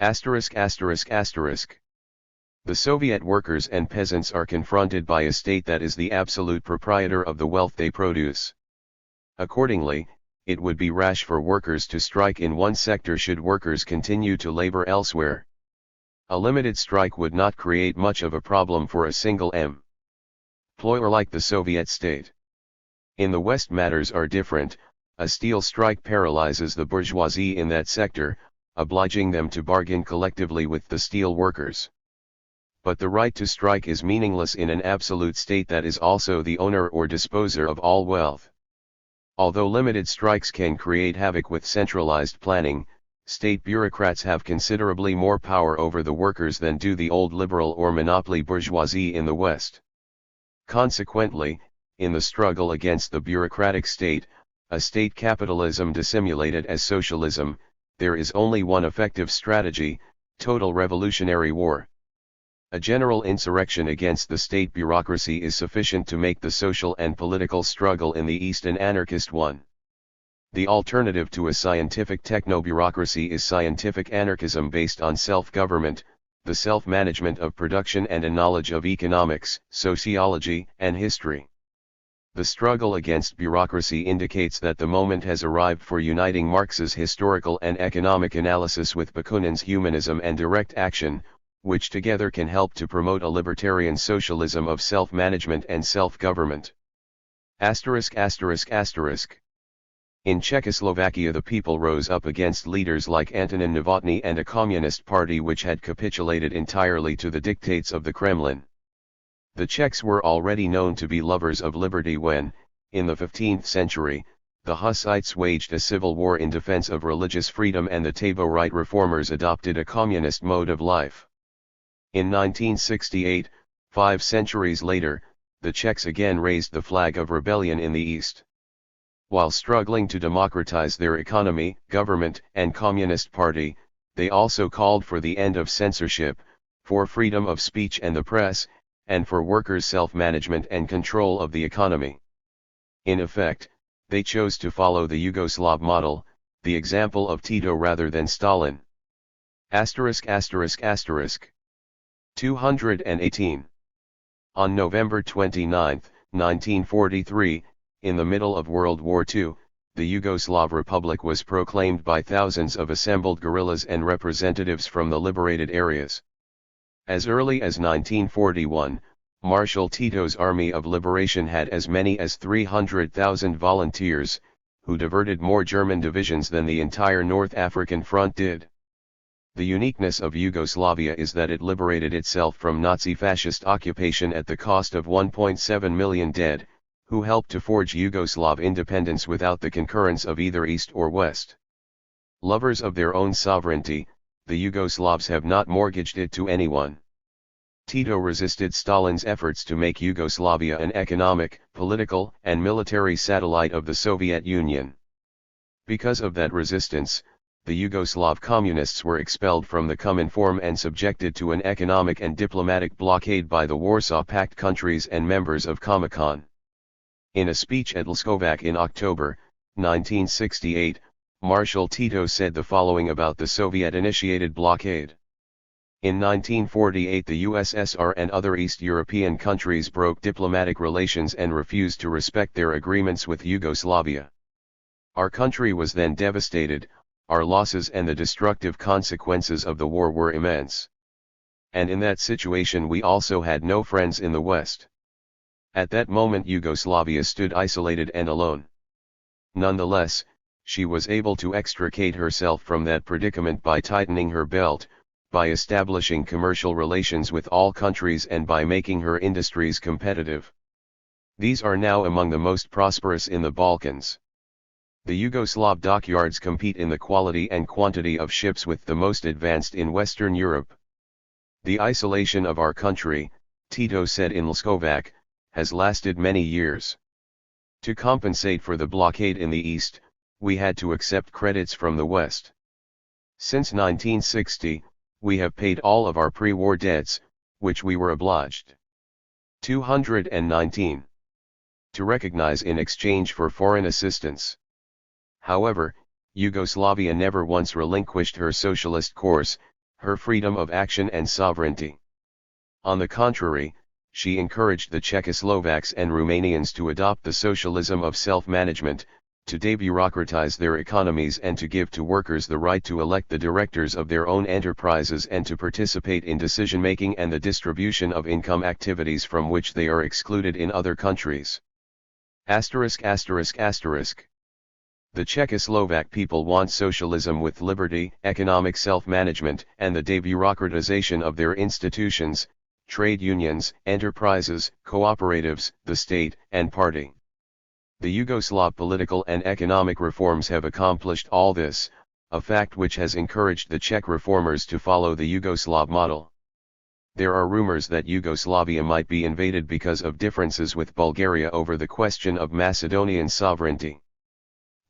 The Soviet workers and peasants are confronted by a state that is the absolute proprietor of the wealth they produce. Accordingly, it would be rash for workers to strike in one sector should workers continue to labor elsewhere. A limited strike would not create much of a problem for a single employer like the Soviet state. In the West matters are different. A steel strike paralyzes the bourgeoisie in that sector, obliging them to bargain collectively with the steel workers. But the right to strike is meaningless in an absolute state that is also the owner or disposer of all wealth. Although limited strikes can create havoc with centralized planning, state bureaucrats have considerably more power over the workers than do the old liberal or monopoly bourgeoisie in the West. Consequently, in the struggle against the bureaucratic state, a state capitalism dissimulated as socialism, there is only one effective strategy: total revolutionary war. A general insurrection against the state bureaucracy is sufficient to make the social and political struggle in the East an anarchist one. The alternative to a scientific techno-bureaucracy is scientific anarchism based on self-government, the self-management of production and a knowledge of economics, sociology, and history. The struggle against bureaucracy indicates that the moment has arrived for uniting Marx's historical and economic analysis with Bakunin's humanism and direct action, which together can help to promote a libertarian socialism of self-management and self-government. In Czechoslovakia the people rose up against leaders like Antonin Novotny and a communist party which had capitulated entirely to the dictates of the Kremlin. The Czechs were already known to be lovers of liberty when, in the 15th century, the Hussites waged a civil war in defense of religious freedom and the Taborite reformers adopted a communist mode of life. In 1968, 5 centuries later, the Czechs again raised the flag of rebellion in the East. While struggling to democratize their economy, government, and communist party, they also called for the end of censorship, for freedom of speech and the press, and for workers' self-management and control of the economy. In effect, they chose to follow the Yugoslav model, the example of Tito rather than Stalin. *****. 218. On November 29, 1943, in the middle of World War II, the Yugoslav Republic was proclaimed by thousands of assembled guerrillas and representatives from the liberated areas. As early as 1941, Marshal Tito's Army of Liberation had as many as 300,000 volunteers, who diverted more German divisions than the entire North African Front did. The uniqueness of Yugoslavia is that it liberated itself from Nazi-fascist occupation at the cost of 1.7 million dead, who helped to forge Yugoslav independence without the concurrence of either East or West. Lovers of their own sovereignty, the Yugoslavs have not mortgaged it to anyone. Tito resisted Stalin's efforts to make Yugoslavia an economic, political, and military satellite of the Soviet Union. Because of that resistance, the Yugoslav communists were expelled from the Cominform and subjected to an economic and diplomatic blockade by the Warsaw Pact countries and members of Comecon. In a speech at Leskovac in October, 1968, Marshal Tito said the following about the Soviet-initiated blockade. In 1948 the USSR and other East European countries broke diplomatic relations and refused to respect their agreements with Yugoslavia. Our country was then devastated. Our losses and the destructive consequences of the war were immense. And in that situation we also had no friends in the West. At that moment Yugoslavia stood isolated and alone. Nonetheless, she was able to extricate herself from that predicament by tightening her belt, by establishing commercial relations with all countries and by making her industries competitive. These are now among the most prosperous in the Balkans. The Yugoslav dockyards compete in the quality and quantity of ships with the most advanced in Western Europe. The isolation of our country, Tito said in Leskovac, has lasted many years. To compensate for the blockade in the East, we had to accept credits from the West. Since 1960, we have paid all of our pre-war debts, which we were obliged 219 to recognize in exchange for foreign assistance. However, Yugoslavia never once relinquished her socialist course, her freedom of action and sovereignty. On the contrary, she encouraged the Czechoslovaks and Romanians to adopt the socialism of self-management, to debureaucratize their economies and to give to workers the right to elect the directors of their own enterprises and to participate in decision-making and the distribution of income activities from which they are excluded in other countries. ******. The Czechoslovak people want socialism with liberty, economic self-management, and the debureaucratization of their institutions, trade unions, enterprises, cooperatives, the state, and party. The Yugoslav political and economic reforms have accomplished all this, a fact which has encouraged the Czech reformers to follow the Yugoslav model. There are rumors that Yugoslavia might be invaded because of differences with Bulgaria over the question of Macedonian sovereignty.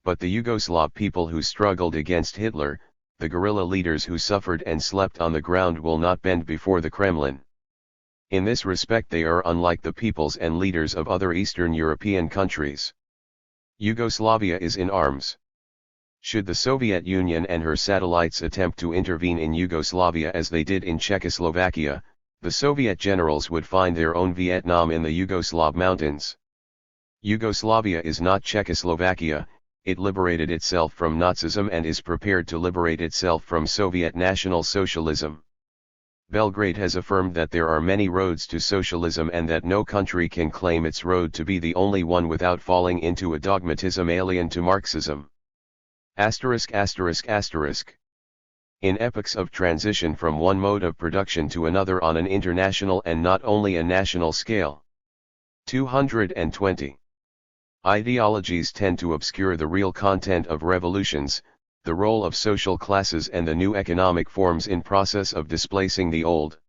But the Yugoslav people who struggled against Hitler, the guerrilla leaders who suffered and slept on the ground will not bend before the Kremlin. In this respect they are unlike the peoples and leaders of other Eastern European countries. Yugoslavia is in arms. Should the Soviet Union and her satellites attempt to intervene in Yugoslavia as they did in Czechoslovakia, the Soviet generals would find their own Vietnam in the Yugoslav mountains. Yugoslavia is not Czechoslovakia, it liberated itself from Nazism and is prepared to liberate itself from Soviet National Socialism. Belgrade has affirmed that there are many roads to socialism and that no country can claim its road to be the only one without falling into a dogmatism alien to Marxism. *****. In epochs of transition from one mode of production to another on an international and not only a national scale. 220. Ideologies tend to obscure the real content of revolutions, the role of social classes and the new economic forms in process of displacing the old.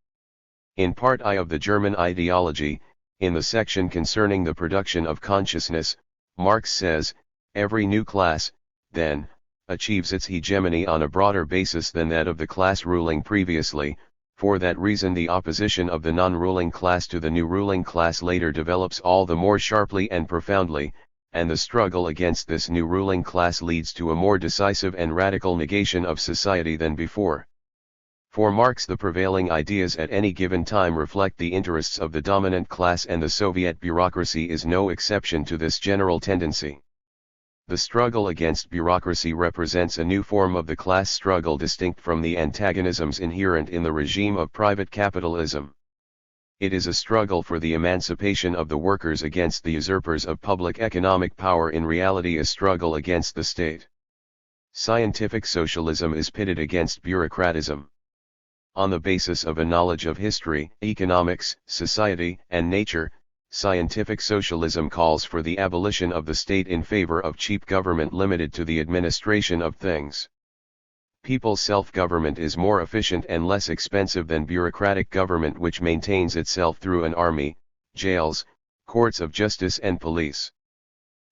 In Part I of the German ideology, in the section concerning the production of consciousness, Marx says, every new class, then, achieves its hegemony on a broader basis than that of the class ruling previously, for that reason the opposition of the non-ruling class to the new ruling class later develops all the more sharply and profoundly, and the struggle against this new ruling class leads to a more decisive and radical negation of society than before. For Marx, the prevailing ideas at any given time reflect the interests of the dominant class, and the Soviet bureaucracy is no exception to this general tendency. The struggle against bureaucracy represents a new form of the class struggle distinct from the antagonisms inherent in the regime of private capitalism. It is a struggle for the emancipation of the workers against the usurpers of public economic power, in reality a struggle against the state. Scientific socialism is pitted against bureaucratism. On the basis of a knowledge of history, economics, society, and nature, scientific socialism calls for the abolition of the state in favor of cheap government limited to the administration of things. People's self-government is more efficient and less expensive than bureaucratic government which maintains itself through an army, jails, courts of justice and police.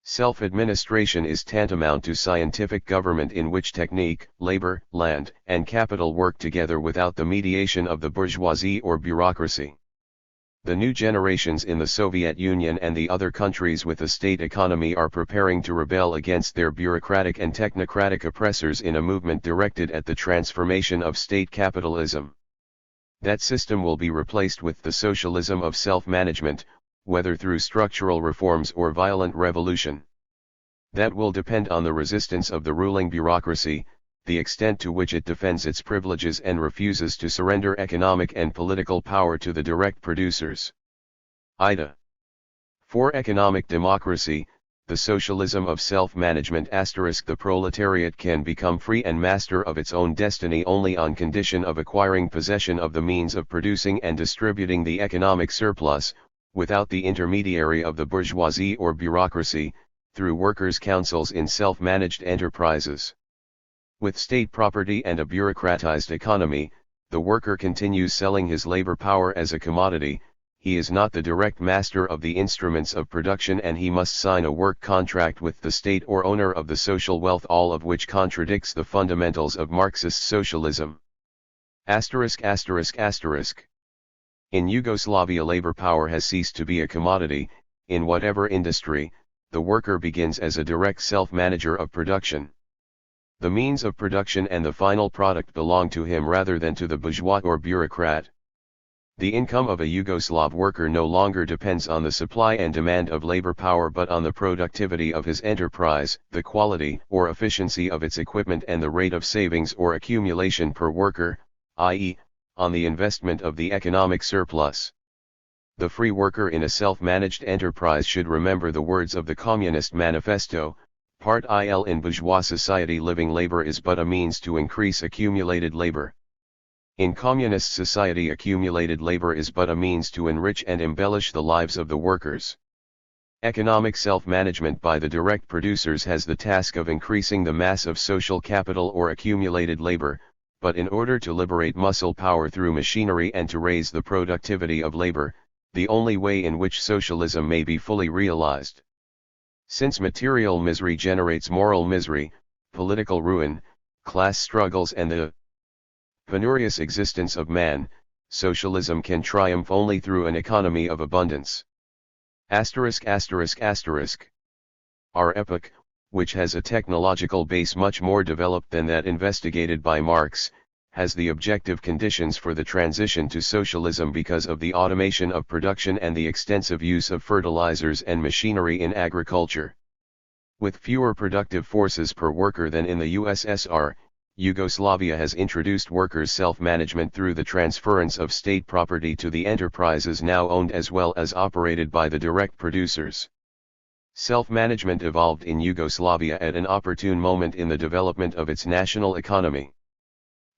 Self-administration is tantamount to scientific government in which technique, labor, land, and capital work together without the mediation of the bourgeoisie or bureaucracy. The new generations in the Soviet Union and the other countries with a state economy are preparing to rebel against their bureaucratic and technocratic oppressors in a movement directed at the transformation of state capitalism. That system will be replaced with the socialism of self-management, whether through structural reforms or violent revolution. That will depend on the resistance of the ruling bureaucracy, the extent to which it defends its privileges and refuses to surrender economic and political power to the direct producers. Ida. For economic democracy, the socialism of self-management *. The proletariat can become free and master of its own destiny only on condition of acquiring possession of the means of producing and distributing the economic surplus, without the intermediary of the bourgeoisie or bureaucracy, through workers' councils in self-managed enterprises. With state property and a bureaucratized economy, the worker continues selling his labor power as a commodity. He is not the direct master of the instruments of production, and he must sign a work contract with the state or owner of the social wealth, all of which contradicts the fundamentals of Marxist socialism. In Yugoslavia, labor power has ceased to be a commodity. In whatever industry, the worker begins as a direct self-manager of production. The means of production and the final product belong to him rather than to the bourgeois or bureaucrat. The income of a Yugoslav worker no longer depends on the supply and demand of labor power but on the productivity of his enterprise, the quality or efficiency of its equipment, and the rate of savings or accumulation per worker, i.e., on the investment of the economic surplus. The free worker in a self-managed enterprise should remember the words of the Communist Manifesto, Part Il. In bourgeois society, living labor is but a means to increase accumulated labor. In communist society, accumulated labor is but a means to enrich and embellish the lives of the workers. Economic self-management by the direct producers has the task of increasing the mass of social capital or accumulated labor, but in order to liberate muscle power through machinery and to raise the productivity of labor, the only way in which socialism may be fully realized. Since material misery generates moral misery, political ruin, class struggles, and the penurious existence of man, socialism can triumph only through an economy of abundance. Our epoch, which has a technological base much more developed than that investigated by Marx, has the objective conditions for the transition to socialism because of the automation of production and the extensive use of fertilizers and machinery in agriculture. With fewer productive forces per worker than in the USSR, Yugoslavia has introduced workers' self-management through the transference of state property to the enterprises now owned as well as operated by the direct producers. Self-management evolved in Yugoslavia at an opportune moment in the development of its national economy.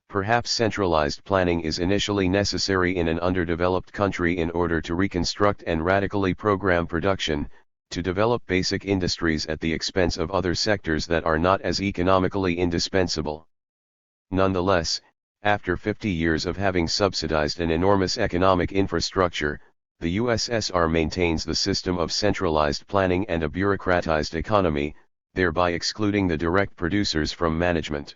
Perhaps centralized planning is initially necessary in an underdeveloped country in order to reconstruct and radically program production, to develop basic industries at the expense of other sectors that are not as economically indispensable. Nonetheless, after 50 years of having subsidized an enormous economic infrastructure, the USSR maintains the system of centralized planning and a bureaucratized economy, thereby excluding the direct producers from management.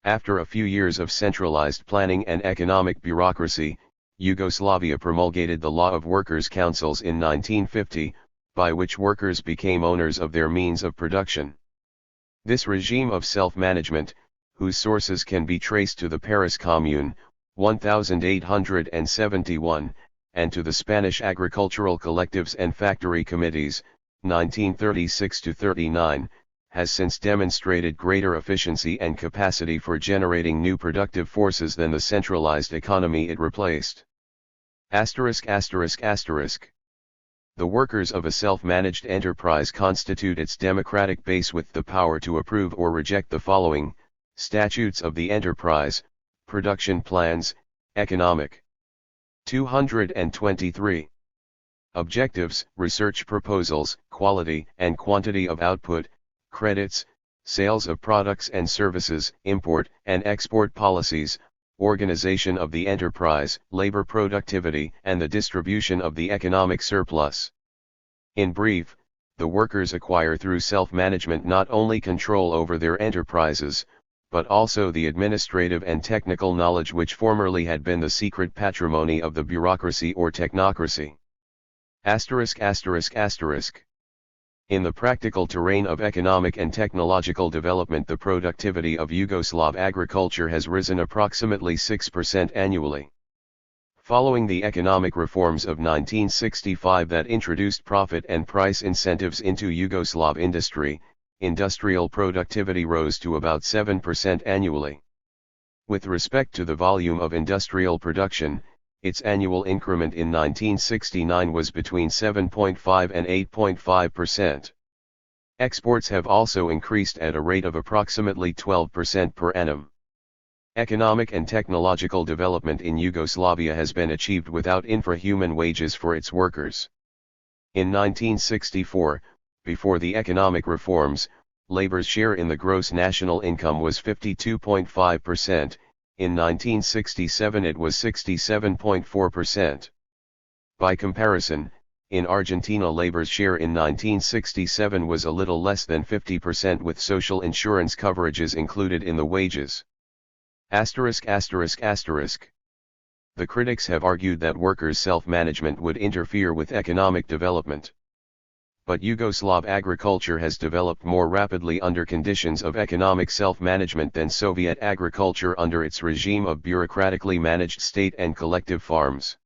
After a few years of centralized planning and economic bureaucracy, Yugoslavia promulgated the law of workers' councils in 1950, by which workers became owners of their means of production. This regime of self-management, whose sources can be traced to the Paris Commune, 1871, and to the Spanish agricultural collectives and factory committees, 1936–39, has since demonstrated greater efficiency and capacity for generating new productive forces than the centralized economy it replaced. The workers of a self-managed enterprise constitute its democratic base with the power to approve or reject the following: statutes of the enterprise, production plans, economic. 223. Objectives, research proposals, quality and quantity of output, credits, sales of products and services, import and export policies, organization of the enterprise, labor productivity, and the distribution of the economic surplus. In brief, the workers acquire through self-management not only control over their enterprises, but also the administrative and technical knowledge which formerly had been the secret patrimony of the bureaucracy or technocracy. In the practical terrain of economic and technological development, the productivity of Yugoslav agriculture has risen approximately 6% annually. Following the economic reforms of 1965 that introduced profit and price incentives into Yugoslav industry, industrial productivity rose to about 7% annually. With respect to the volume of industrial production, its annual increment in 1969 was between 7.5 and 8.5%. Exports have also increased at a rate of approximately 12% per annum. Economic and technological development in Yugoslavia has been achieved without infrahuman wages for its workers. In 1964, before the economic reforms, labor's share in the gross national income was 52.5%, in 1967 it was 67.4%. By comparison, in Argentina labor's share in 1967 was a little less than 50% with social insurance coverages included in the wages. *****. The critics have argued that workers' self-management would interfere with economic development. But Yugoslav agriculture has developed more rapidly under conditions of economic self-management than Soviet agriculture under its regime of bureaucratically managed state and collective farms.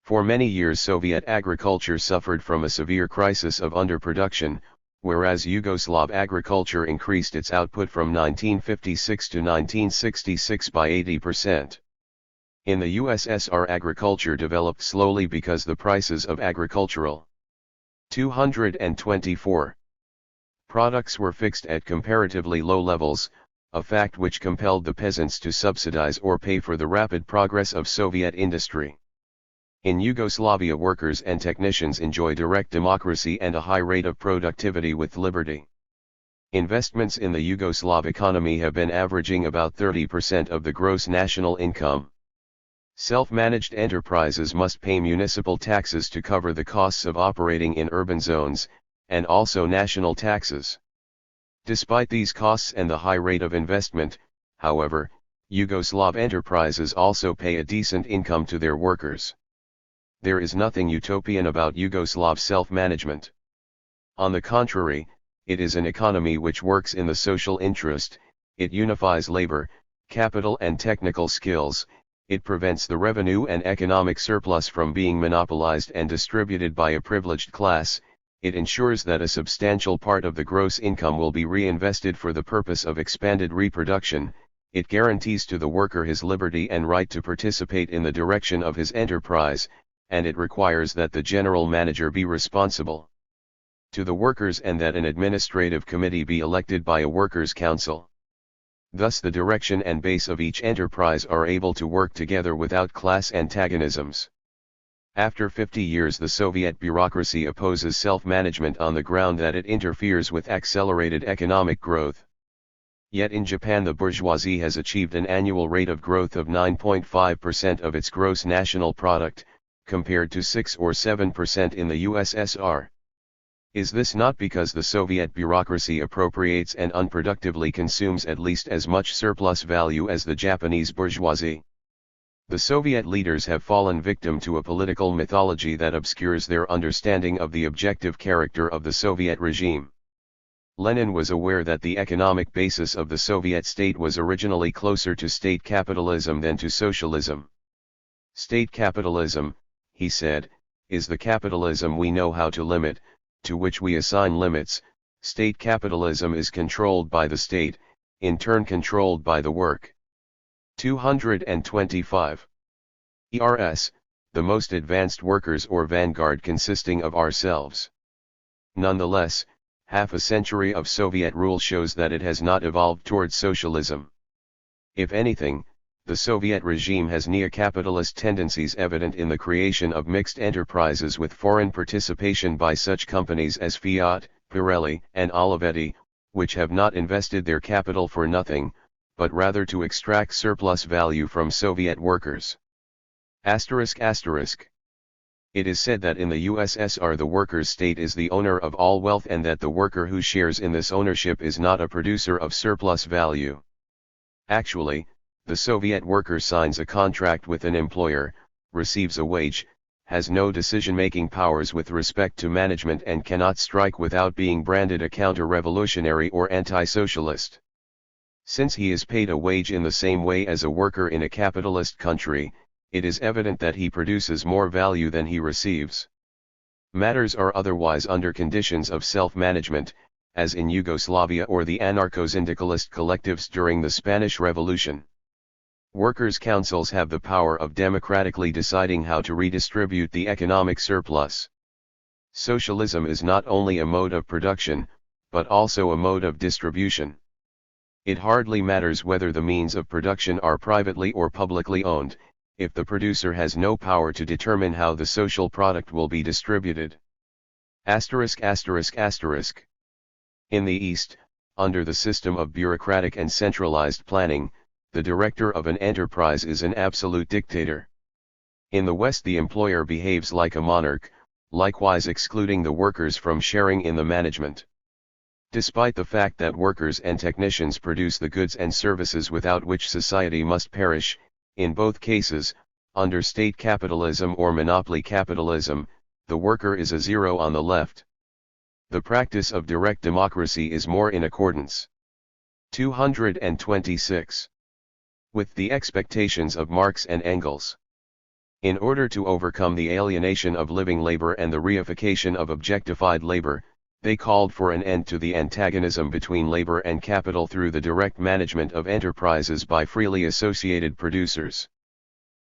For many years Soviet agriculture suffered from a severe crisis of underproduction, whereas Yugoslav agriculture increased its output from 1956 to 1966 by 80%. In the USSR agriculture developed slowly because the prices of agricultural 224 products were fixed at comparatively low levels, a fact which compelled the peasants to subsidize or pay for the rapid progress of Soviet industry. In Yugoslavia workers and technicians enjoy direct democracy and a high rate of productivity with liberty. Investments in the Yugoslav economy have been averaging about 30% of the gross national income. Self-managed enterprises must pay municipal taxes to cover the costs of operating in urban zones, and also national taxes. Despite these costs and the high rate of investment, however, Yugoslav enterprises also pay a decent income to their workers. There is nothing utopian about Yugoslav self-management. On the contrary, it is an economy which works in the social interest, it unifies labor, capital and technical skills, it prevents the revenue and economic surplus from being monopolized and distributed by a privileged class, it ensures that a substantial part of the gross income will be reinvested for the purpose of expanded reproduction, it guarantees to the worker his liberty and right to participate in the direction of his enterprise, and it requires that the general manager be responsible to the workers and that an administrative committee be elected by a workers' council. Thus the direction and base of each enterprise are able to work together without class antagonisms. After 50 years the Soviet bureaucracy opposes self-management on the ground that it interferes with accelerated economic growth. Yet in Japan the bourgeoisie has achieved an annual rate of growth of 9.5% of its gross national product, compared to 6 or 7% in the USSR. Is this not because the Soviet bureaucracy appropriates and unproductively consumes at least as much surplus value as the Japanese bourgeoisie? The Soviet leaders have fallen victim to a political mythology that obscures their understanding of the objective character of the Soviet regime. Lenin was aware that the economic basis of the Soviet state was originally closer to state capitalism than to socialism. State capitalism, he said, is the capitalism we know how to limit, to which we assign limits. State capitalism is controlled by the state, in turn controlled by the work. 225. ERS, the most advanced workers or vanguard consisting of ourselves. Nonetheless, half a century of Soviet rule shows that it has not evolved towards socialism. If anything, the Soviet regime has neo-capitalist tendencies evident in the creation of mixed enterprises with foreign participation by such companies as Fiat, Pirelli, and Olivetti, which have not invested their capital for nothing, but rather to extract surplus value from Soviet workers. ****. It is said that in the USSR the workers' state is the owner of all wealth and that the worker who shares in this ownership is not a producer of surplus value. Actually, the Soviet worker signs a contract with an employer, receives a wage, has no decision-making powers with respect to management and cannot strike without being branded a counter-revolutionary or anti-socialist. Since he is paid a wage in the same way as a worker in a capitalist country, it is evident that he produces more value than he receives. Matters are otherwise under conditions of self-management, as in Yugoslavia or the anarcho-syndicalist collectives during the Spanish Revolution. Workers' councils have the power of democratically deciding how to redistribute the economic surplus. Socialism is not only a mode of production, but also a mode of distribution. It hardly matters whether the means of production are privately or publicly owned, if the producer has no power to determine how the social product will be distributed. ******. In the East, under the system of bureaucratic and centralized planning, the director of an enterprise is an absolute dictator. In the West, the employer behaves like a monarch, likewise excluding the workers from sharing in the management. Despite the fact that workers and technicians produce the goods and services without which society must perish, in both cases, under state capitalism or monopoly capitalism, the worker is a zero on the left. The practice of direct democracy is more in accordance. 226. With the expectations of Marx and Engels. In order to overcome the alienation of living labor and the reification of objectified labor, they called for an end to the antagonism between labor and capital through the direct management of enterprises by freely associated producers.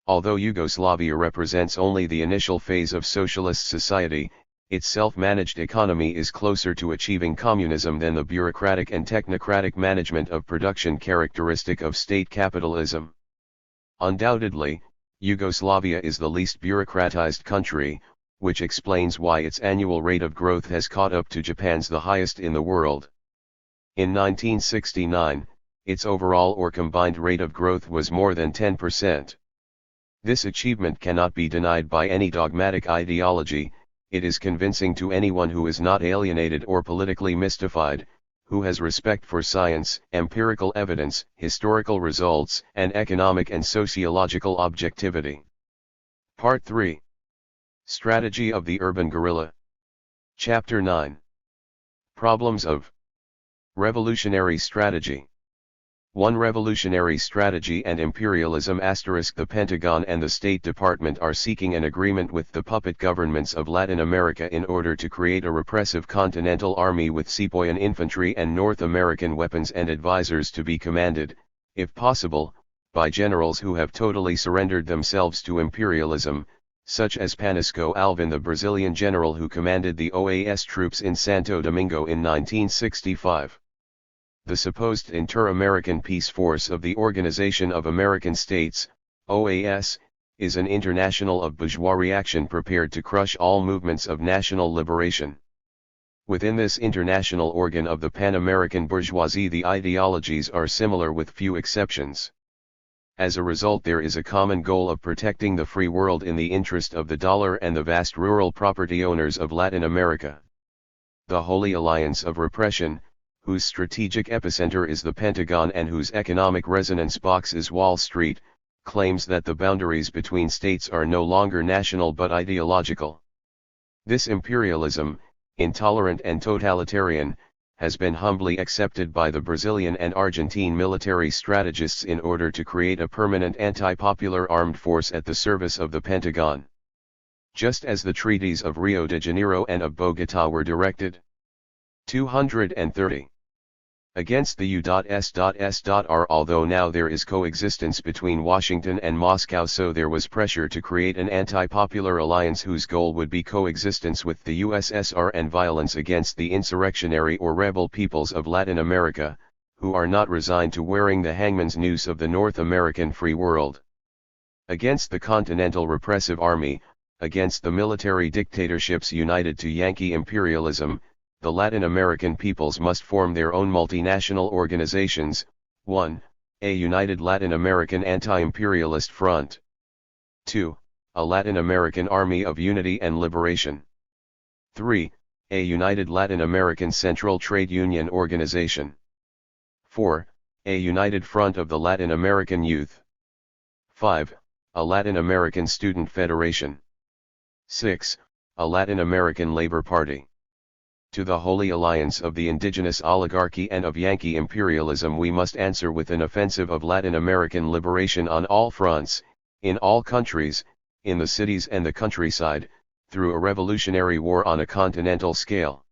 Although Yugoslavia represents only the initial phase of socialist society, its self-managed economy is closer to achieving communism than the bureaucratic and technocratic management of production characteristic of state capitalism. Undoubtedly, Yugoslavia is the least bureaucratized country, which explains why its annual rate of growth has caught up to Japan's, the highest in the world. In 1969, its overall or combined rate of growth was more than 10%. This achievement cannot be denied by any dogmatic ideology. It is convincing to anyone who is not alienated or politically mystified, who has respect for science, empirical evidence, historical results, and economic and sociological objectivity. Part 3. Strategy of the Urban Guerrilla. Chapter 9. Problems of Revolutionary Strategy. 1. Revolutionary strategy and imperialism. The Pentagon and the State Department are seeking an agreement with the puppet governments of Latin America in order to create a repressive continental army with sepoyan infantry and North American weapons and advisors to be commanded, if possible, by generals who have totally surrendered themselves to imperialism, such as Panisco Alvim, the Brazilian general who commanded the OAS troops in Santo Domingo in 1965. The supposed Inter-American Peace Force of the Organization of American States, OAS, is an international of bourgeois reaction prepared to crush all movements of national liberation. Within this international organ of the Pan-American bourgeoisie, the ideologies are similar with few exceptions. As a result, there is a common goal of protecting the free world in the interest of the dollar and the vast rural property owners of Latin America. The Holy Alliance of Repression, whose strategic epicenter is the Pentagon and whose economic resonance box is Wall Street, claims that the boundaries between states are no longer national but ideological. This imperialism, intolerant and totalitarian, has been humbly accepted by the Brazilian and Argentine military strategists in order to create a permanent anti-popular armed force at the service of the Pentagon. Just as the treaties of Rio de Janeiro and of Bogotá were directed. 230. Against the U.S.R. Although now there is coexistence between Washington and Moscow, so there was pressure to create an anti-popular alliance whose goal would be coexistence with the USSR and violence against the insurrectionary or rebel peoples of Latin America, who are not resigned to wearing the hangman's noose of the North American free world. Against the Continental Repressive Army, against the military dictatorships united to Yankee imperialism, the Latin American peoples must form their own multinational organizations. 1. A united Latin American anti-imperialist front. 2. A Latin American Army of Unity and Liberation. 3. A united Latin American Central Trade Union Organization. 4. A united front of the Latin American Youth. 5. A Latin American Student Federation. 6. A Latin American Labor Party. To the Holy Alliance of the indigenous oligarchy and of Yankee imperialism we must answer with an offensive of Latin American liberation on all fronts, in all countries, in the cities and the countryside, through a revolutionary war on a continental scale.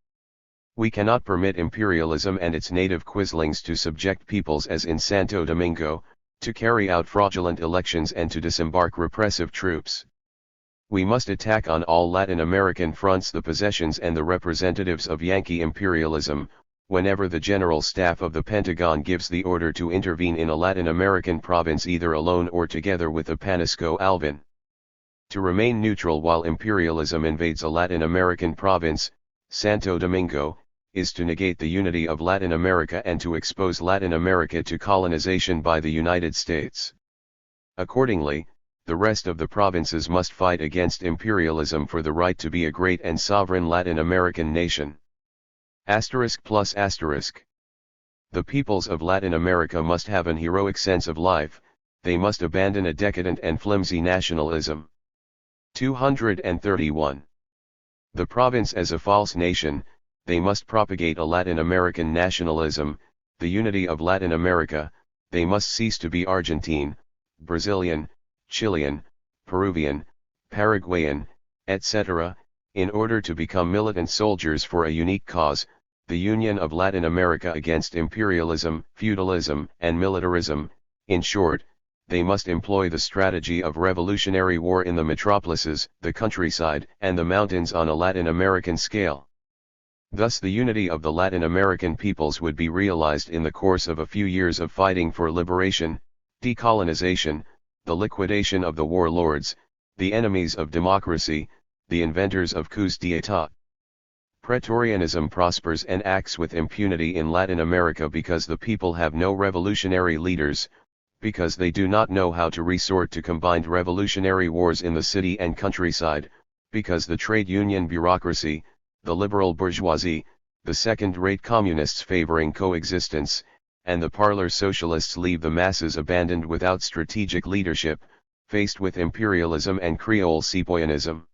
We cannot permit imperialism and its native quislings to subject peoples as in Santo Domingo, to carry out fraudulent elections and to disembark repressive troops. We must attack on all Latin American fronts the possessions and the representatives of Yankee imperialism, whenever the General Staff of the Pentagon gives the order to intervene in a Latin American province either alone or together with the Panisco Alvin. To remain neutral while imperialism invades a Latin American province, Santo Domingo, is to negate the unity of Latin America and to expose Latin America to colonization by the United States. Accordingly, the rest of the provinces must fight against imperialism for the right to be a great and sovereign Latin American nation. *+*. The peoples of Latin America must have an heroic sense of life, they must abandon a decadent and flimsy nationalism. 231. The province as a false nation, they must propagate a Latin American nationalism, the unity of Latin America, they must cease to be Argentine, Brazilian, Chilean, Peruvian, Paraguayan, etc., in order to become militant soldiers for a unique cause, the union of Latin America against imperialism, feudalism, and militarism. In short, they must employ the strategy of revolutionary war in the metropolises, the countryside, and the mountains on a Latin American scale. Thus the unity of the Latin American peoples would be realized in the course of a few years of fighting for liberation, decolonization, the liquidation of the warlords, the enemies of democracy, the inventors of coups d'état. Praetorianism prospers and acts with impunity in Latin America because the people have no revolutionary leaders, because they do not know how to resort to combined revolutionary wars in the city and countryside, because the trade union bureaucracy, the liberal bourgeoisie, the second-rate communists favoring coexistence, and the parlor socialists leave the masses abandoned without strategic leadership, faced with imperialism and Creole citoyennism.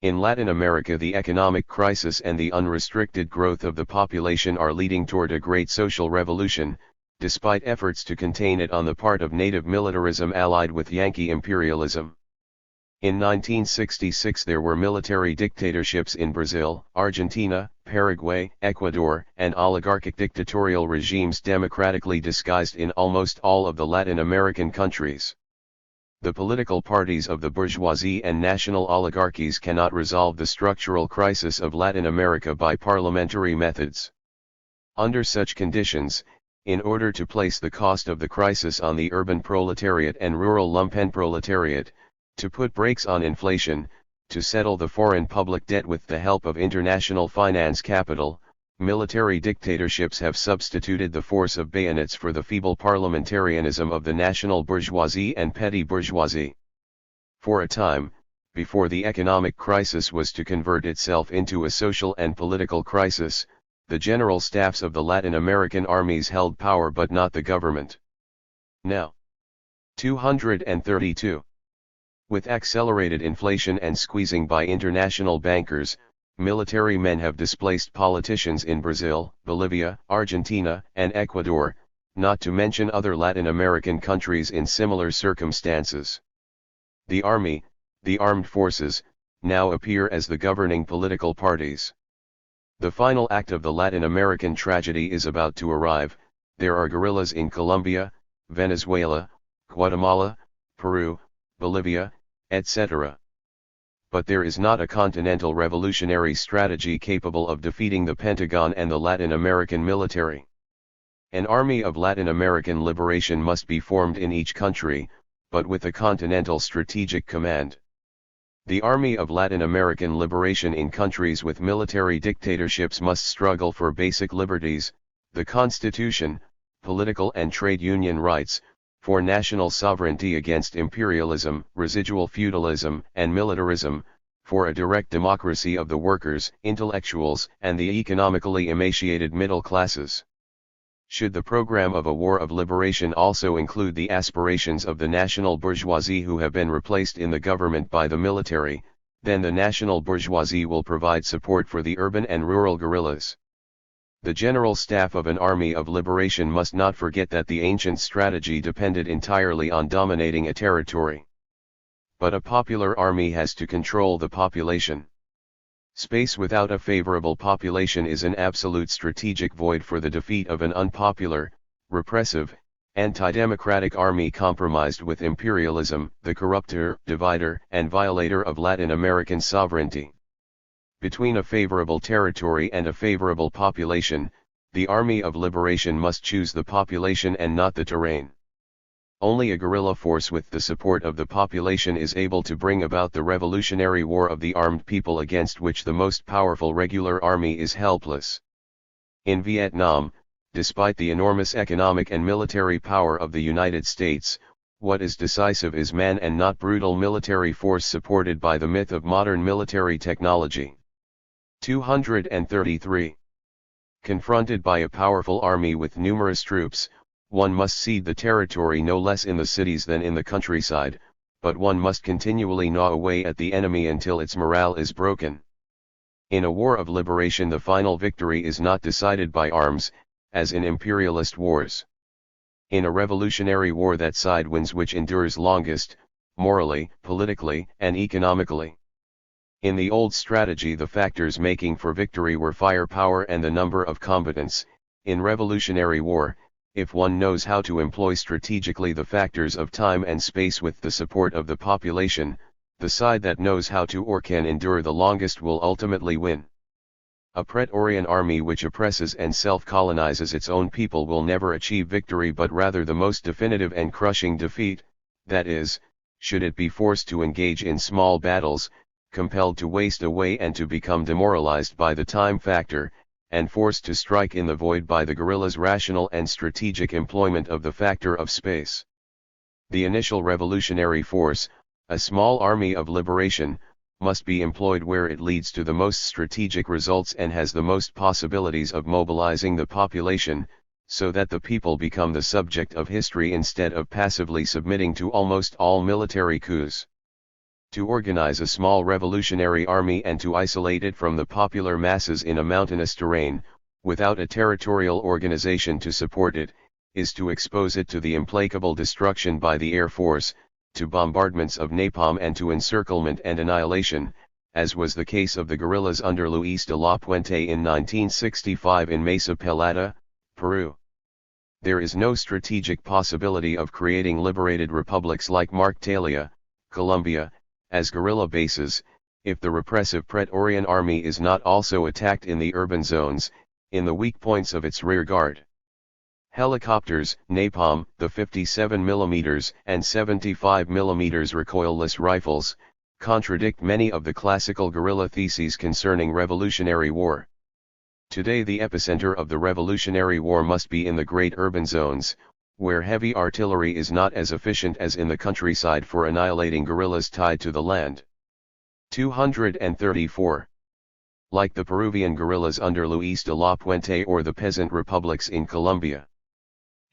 In Latin America the economic crisis and the unrestricted growth of the population are leading toward a great social revolution, despite efforts to contain it on the part of native militarism allied with Yankee imperialism. In 1966 there were military dictatorships in Brazil, Argentina, Paraguay, Ecuador, and oligarchic dictatorial regimes democratically disguised in almost all of the Latin American countries. The political parties of the bourgeoisie and national oligarchies cannot resolve the structural crisis of Latin America by parliamentary methods. Under such conditions, in order to place the cost of the crisis on the urban proletariat and rural lumpenproletariat, to put brakes on inflation, to settle the foreign public debt with the help of international finance capital, military dictatorships have substituted the force of bayonets for the feeble parliamentarianism of the national bourgeoisie and petty bourgeoisie. For a time, before the economic crisis was to convert itself into a social and political crisis, the general staffs of the Latin American armies held power but not the government. Now. 232. With accelerated inflation and squeezing by international bankers, military men have displaced politicians in Brazil, Bolivia, Argentina, and Ecuador, not to mention other Latin American countries in similar circumstances. The army, the armed forces, now appear as the governing political parties. The final act of the Latin American tragedy is about to arrive. There are guerrillas in Colombia, Venezuela, Guatemala, Peru, Bolivia, etc. But there is not a continental revolutionary strategy capable of defeating the Pentagon and the Latin American military. An army of Latin American liberation must be formed in each country, but with a continental strategic command. The army of Latin American liberation in countries with military dictatorships must struggle for basic liberties, the Constitution, political and trade union rights, for national sovereignty against imperialism, residual feudalism, and militarism, for a direct democracy of the workers, intellectuals, and the economically emaciated middle classes. Should the program of a war of liberation also include the aspirations of the national bourgeoisie who have been replaced in the government by the military, then the national bourgeoisie will provide support for the urban and rural guerrillas. The general staff of an army of liberation must not forget that the ancient strategy depended entirely on dominating a territory. But a popular army has to control the population. Space without a favorable population is an absolute strategic void for the defeat of an unpopular, repressive, anti-democratic army compromised with imperialism, the corrupter, divider, and violator of Latin American sovereignty. Between a favorable territory and a favorable population, The Army of Liberation must choose the population and not the terrain. Only a guerrilla force with the support of the population is able to bring about the revolutionary war of the armed people against which the most powerful regular army is helpless. In Vietnam, despite the enormous economic and military power of the United States, what is decisive is man and not brutal military force supported by the myth of modern military technology. 233. Confronted by a powerful army with numerous troops, one must cede the territory no less in the cities than in the countryside, but one must continually gnaw away at the enemy until its morale is broken. In a war of liberation, the final victory is not decided by arms, as in imperialist wars. In a revolutionary war, that side wins which endures longest, morally, politically, and economically. In the old strategy, the factors making for victory were firepower and the number of combatants. In revolutionary war, if one knows how to employ strategically the factors of time and space with the support of the population, the side that knows how to or can endure the longest will ultimately win. A Praetorian army which oppresses and self-colonizes its own people will never achieve victory, but rather the most definitive and crushing defeat, that is, should it be forced to engage in small battles, compelled to waste away and to become demoralized by the time factor, and forced to strike in the void by the guerrilla's rational and strategic employment of the factor of space. The initial revolutionary force, a small army of liberation, must be employed where it leads to the most strategic results and has the most possibilities of mobilizing the population, so that the people become the subject of history instead of passively submitting to almost all military coups. To organize a small revolutionary army and to isolate it from the popular masses in a mountainous terrain, without a territorial organization to support it, is to expose it to the implacable destruction by the air force, to bombardments of napalm and to encirclement and annihilation, as was the case of the guerrillas under Luis de la Puente in 1965 in Mesa Pelada, Peru. There is no strategic possibility of creating liberated republics like Marktalia, Colombia, as guerrilla bases, if the repressive Praetorian army is not also attacked in the urban zones, in the weak points of its rear guard. Helicopters, napalm, the 57mm and 75mm recoilless rifles, contradict many of the classical guerrilla theses concerning revolutionary war. Today the epicenter of the revolutionary war must be in the great urban zones, where heavy artillery is not as efficient as in the countryside for annihilating guerrillas tied to the land. 234. Like the Peruvian guerrillas under Luis de la Puente or the peasant republics in Colombia.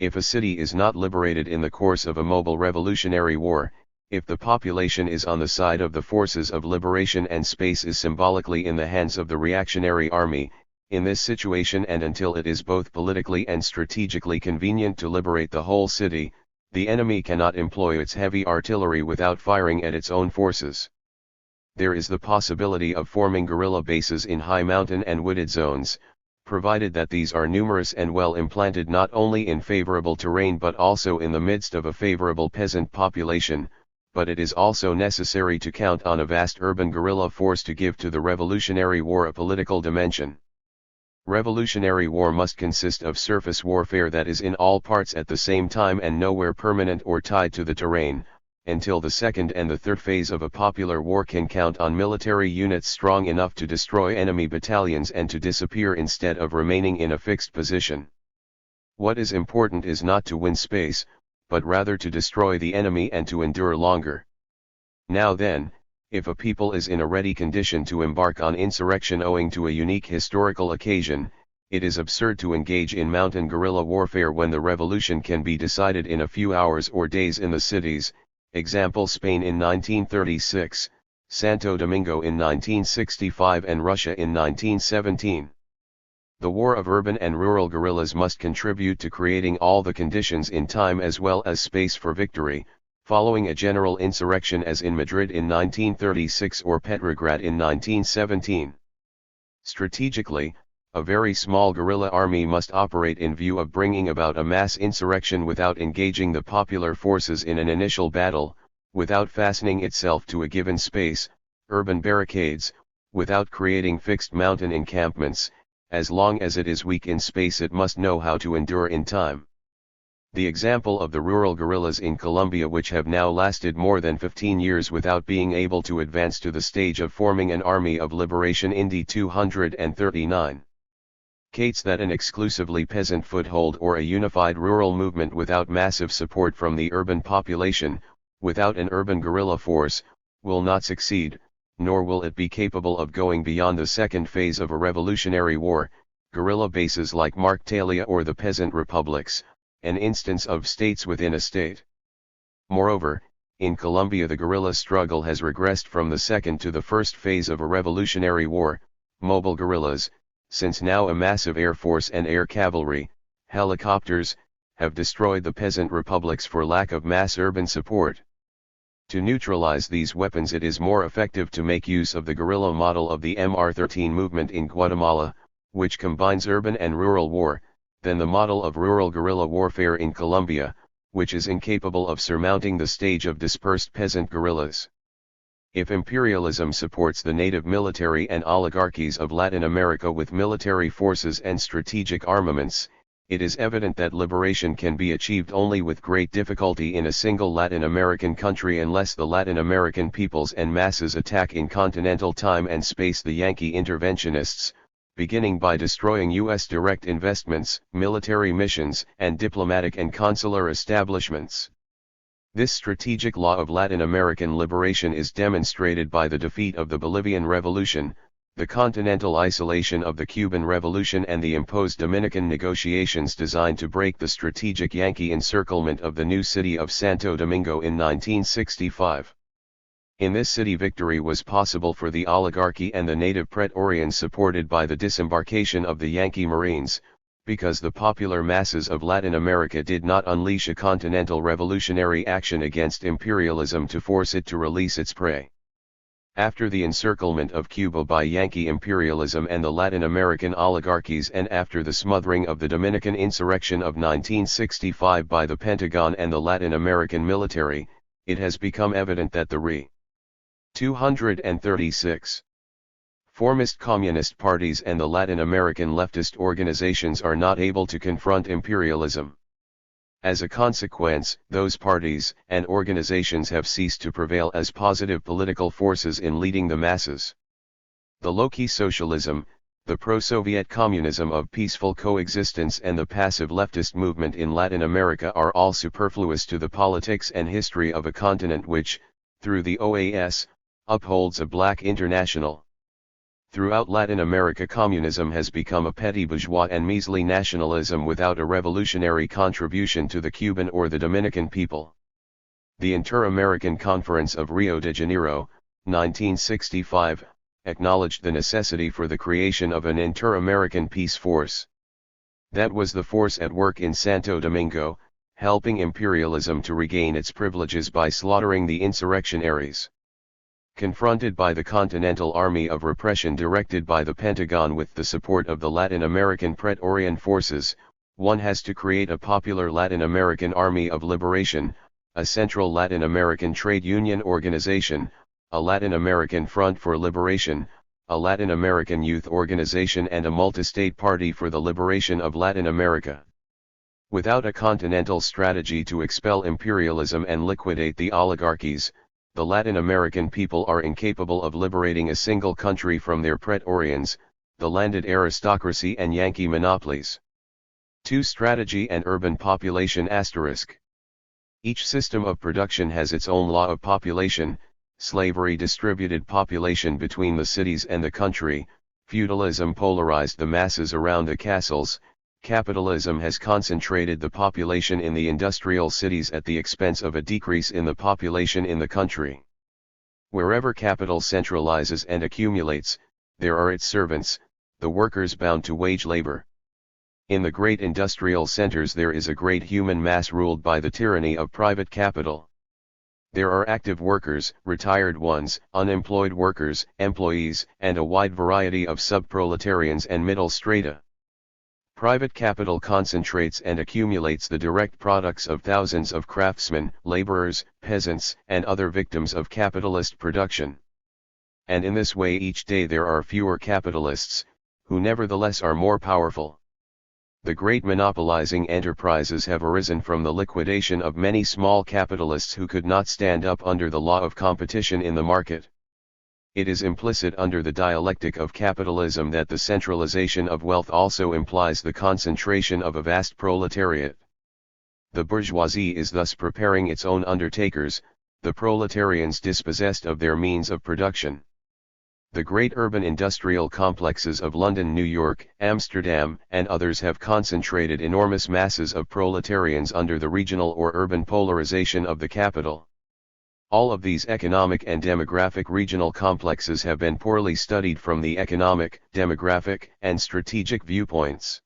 If a city is not liberated in the course of a mobile revolutionary war, if the population is on the side of the forces of liberation and space is symbolically in the hands of the reactionary army, in this situation and until it is both politically and strategically convenient to liberate the whole city, the enemy cannot employ its heavy artillery without firing at its own forces. There is the possibility of forming guerrilla bases in high mountain and wooded zones, provided that these are numerous and well implanted not only in favorable terrain but also in the midst of a favorable peasant population, but it is also necessary to count on a vast urban guerrilla force to give to the revolutionary war a political dimension. Revolutionary war must consist of surface warfare that is in all parts at the same time and nowhere permanent or tied to the terrain, until the second and the third phase of a popular war can count on military units strong enough to destroy enemy battalions and to disappear instead of remaining in a fixed position. What is important is not to win space, but rather to destroy the enemy and to endure longer. Now then, if a people is in a ready condition to embark on insurrection owing to a unique historical occasion, it is absurd to engage in mountain guerrilla warfare when the revolution can be decided in a few hours or days in the cities, example Spain in 1936, Santo Domingo in 1965 and Russia in 1917. The war of urban and rural guerrillas must contribute to creating all the conditions in time as well as space for victory, following a general insurrection as in Madrid in 1936 or Petrograd in 1917. Strategically, a very small guerrilla army must operate in view of bringing about a mass insurrection without engaging the popular forces in an initial battle, without fastening itself to a given space, urban barricades, without creating fixed mountain encampments, as long as it is weak in space it must know how to endure in time. The example of the rural guerrillas in Colombia, which have now lasted more than 15 years without being able to advance to the stage of forming an army of liberation in D 239. Indicates that an exclusively peasant foothold or a unified rural movement without massive support from the urban population, without an urban guerrilla force, will not succeed, nor will it be capable of going beyond the second phase of a revolutionary war. Guerrilla bases like Marktalia or the peasant republics, an instance of states within a state. Moreover, in Colombia the guerrilla struggle has regressed from the second to the first phase of a revolutionary war. Mobile guerrillas, since now a massive air force and air cavalry, helicopters, have destroyed the peasant republics for lack of mass urban support. To neutralize these weapons it is more effective to make use of the guerrilla model of the MR-13 movement in Guatemala, which combines urban and rural war, than the model of rural guerrilla warfare in Colombia, which is incapable of surmounting the stage of dispersed peasant guerrillas. If imperialism supports the native military and oligarchies of Latin America with military forces and strategic armaments, it is evident that liberation can be achieved only with great difficulty in a single Latin American country unless the Latin American peoples and masses attack in continental time and space the Yankee interventionists, beginning by destroying U.S. direct investments, military missions, and diplomatic and consular establishments. This strategic law of Latin American liberation is demonstrated by the defeat of the Bolivian Revolution, the continental isolation of the Cuban Revolution, and the imposed Dominican negotiations designed to break the strategic Yankee encirclement of the new city of Santo Domingo in 1965. In this city victory was possible for the oligarchy and the native Praetorians supported by the disembarkation of the Yankee Marines, because the popular masses of Latin America did not unleash a continental revolutionary action against imperialism to force it to release its prey. After the encirclement of Cuba by Yankee imperialism and the Latin American oligarchies, and after the smothering of the Dominican insurrection of 1965 by the Pentagon and the Latin American military, it has become evident that the Re. 236 Formist communist parties and the Latin American leftist organizations are not able to confront imperialism. As a consequence, those parties and organizations have ceased to prevail as positive political forces in leading the masses. The low-key socialism, the pro-Soviet communism of peaceful coexistence, and the passive leftist movement in Latin America are all superfluous to the politics and history of a continent which, through the OAS, upholds a black international. Throughout Latin America communism has become a petty bourgeois and measly nationalism without a revolutionary contribution to the Cuban or the Dominican people. The Inter-American Conference of Rio de Janeiro, 1965, acknowledged the necessity for the creation of an Inter-American peace force. That was the force at work in Santo Domingo, helping imperialism to regain its privileges by slaughtering the insurrectionaries. Confronted by the Continental Army of Repression directed by the Pentagon with the support of the Latin American Praetorian forces, one has to create a popular Latin American Army of Liberation, a central Latin American trade union organization, a Latin American Front for Liberation, a Latin American youth organization, and a multi-state party for the liberation of Latin America. Without a continental strategy to expel imperialism and liquidate the oligarchies, the Latin American people are incapable of liberating a single country from their Praetorians, the landed aristocracy and Yankee monopolies. 2. Strategy and urban population *. Each system of production has its own law of population. Slavery distributed population between the cities and the country, feudalism polarized the masses around the castles, capitalism has concentrated the population in the industrial cities at the expense of a decrease in the population in the country. Wherever capital centralizes and accumulates, there are its servants, the workers bound to wage labor. In the great industrial centers there is a great human mass ruled by the tyranny of private capital. There are active workers, retired ones, unemployed workers, employees, and a wide variety of subproletarians and middle strata. Private capital concentrates and accumulates the direct products of thousands of craftsmen, laborers, peasants, and other victims of capitalist production. And in this way each day there are fewer capitalists, who nevertheless are more powerful. The great monopolizing enterprises have arisen from the liquidation of many small capitalists who could not stand up under the law of competition in the market. It is implicit under the dialectic of capitalism that the centralization of wealth also implies the concentration of a vast proletariat. The bourgeoisie is thus preparing its own undertakers, the proletarians dispossessed of their means of production. The great urban industrial complexes of London, New York, Amsterdam, and others have concentrated enormous masses of proletarians under the regional or urban polarization of the capital. All of these economic and demographic regional complexes have been poorly studied from the economic, demographic, and strategic viewpoints.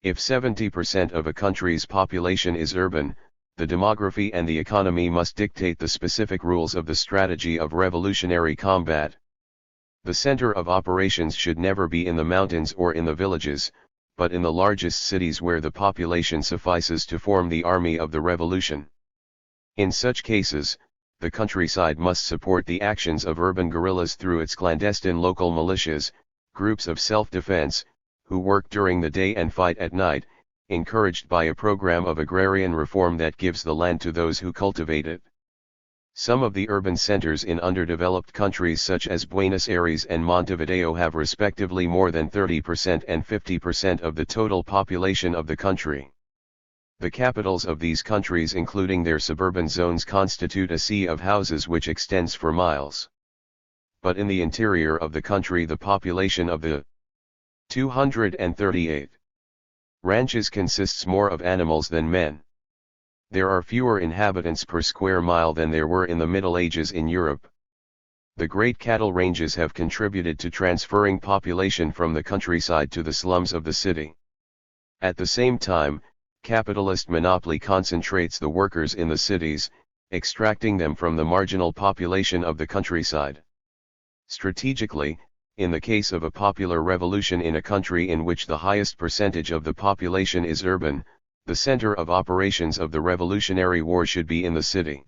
If 70% of a country's population is urban, the demography and the economy must dictate the specific rules of the strategy of revolutionary combat. The center of operations should never be in the mountains or in the villages, but in the largest cities where the population suffices to form the army of the revolution. In such cases, the countryside must support the actions of urban guerrillas through its clandestine local militias, groups of self-defense, who work during the day and fight at night, encouraged by a program of agrarian reform that gives the land to those who cultivate it. Some of the urban centers in underdeveloped countries such as Buenos Aires and Montevideo have respectively more than 30% and 50% of the total population of the country. The capitals of these countries, including their suburban zones, constitute a sea of houses which extends for miles. But in the interior of the country the population of the 238 ranches consists more of animals than men. There are fewer inhabitants per square mile than there were in the Middle Ages in Europe. The great cattle ranges have contributed to transferring population from the countryside to the slums of the city. At the same time, capitalist monopoly concentrates the workers in the cities, extracting them from the marginal population of the countryside. Strategically, in the case of a popular revolution in a country in which the highest percentage of the population is urban, the center of operations of the Revolutionary War should be in the city.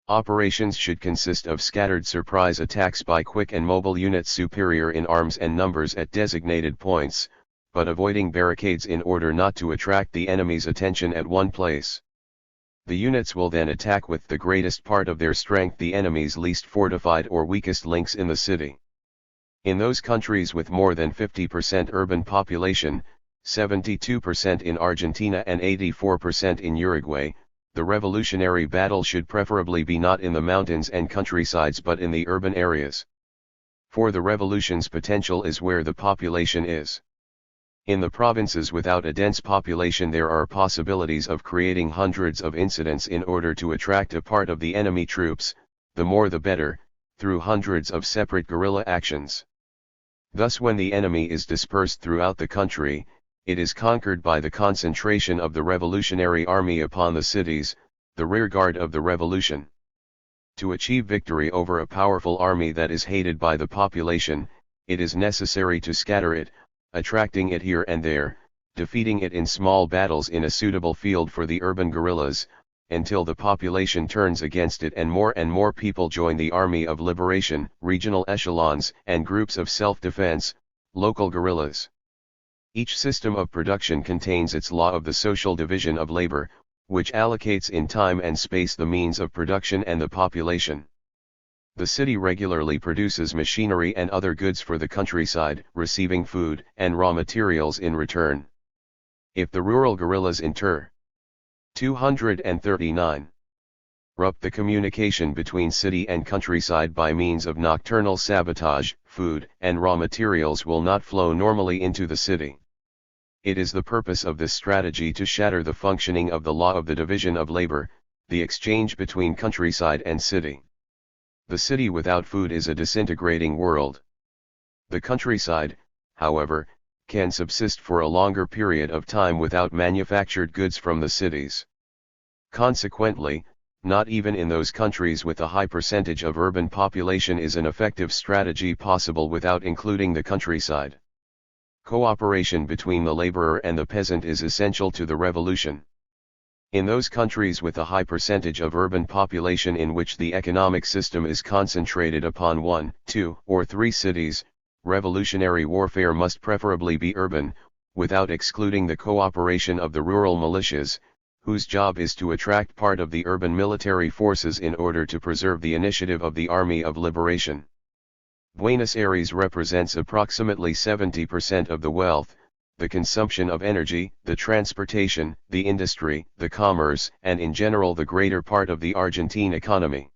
Operations should consist of scattered surprise attacks by quick and mobile units superior in arms and numbers at designated points, but avoiding barricades in order not to attract the enemy's attention at one place. The units will then attack with the greatest part of their strength the enemy's least fortified or weakest links in the city. In those countries with more than 50% urban population, 72% in Argentina and 84% in Uruguay, the revolutionary battle should preferably be not in the mountains and countrysides but in the urban areas. For the revolution's potential is where the population is. In the provinces without a dense population there are possibilities of creating hundreds of incidents in order to attract a part of the enemy troops, the more the better, through hundreds of separate guerrilla actions. Thus when the enemy is dispersed throughout the country, it is conquered by the concentration of the revolutionary army upon the cities, the rearguard of the revolution. To achieve victory over a powerful army that is hated by the population, it is necessary to scatter it, attracting it here and there, defeating it in small battles in a suitable field for the urban guerrillas, until the population turns against it and more people join the army of liberation, regional echelons, and groups of self-defense, local guerrillas. Each system of production contains its law of the social division of labor, which allocates in time and space the means of production and the population. The city regularly produces machinery and other goods for the countryside, receiving food and raw materials in return. If the rural guerrillas inter 239 rupt the communication between city and countryside by means of nocturnal sabotage, food and raw materials will not flow normally into the city. It is the purpose of this strategy to shatter the functioning of the law of the division of labor, the exchange between countryside and city. The city without food is a disintegrating world. The countryside, however, can subsist for a longer period of time without manufactured goods from the cities. Consequently, not even in those countries with a high percentage of urban population is an effective strategy possible without including the countryside. Cooperation between the laborer and the peasant is essential to the revolution. In those countries with a high percentage of urban population in which the economic system is concentrated upon 1, 2, or 3 cities, revolutionary warfare must preferably be urban, without excluding the cooperation of the rural militias, whose job is to attract part of the urban military forces in order to preserve the initiative of the Army of Liberation. Buenos Aires represents approximately 70% of the wealth, the consumption of energy, the transportation, the industry, the commerce, and in general the greater part of the Argentine economy.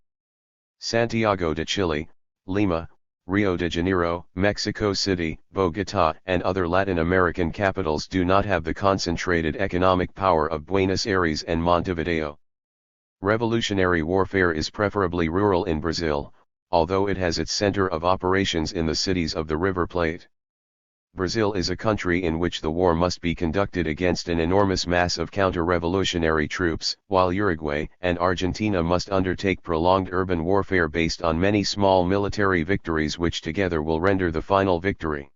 Santiago de Chile, Lima, Rio de Janeiro, Mexico City, Bogotá, and other Latin American capitals do not have the concentrated economic power of Buenos Aires and Montevideo. Revolutionary warfare is preferably rural in Brazil, although it has its center of operations in the cities of the River Plate. Brazil is a country in which the war must be conducted against an enormous mass of counter-revolutionary troops, while Uruguay and Argentina must undertake prolonged urban warfare based on many small military victories which together will render the final victory.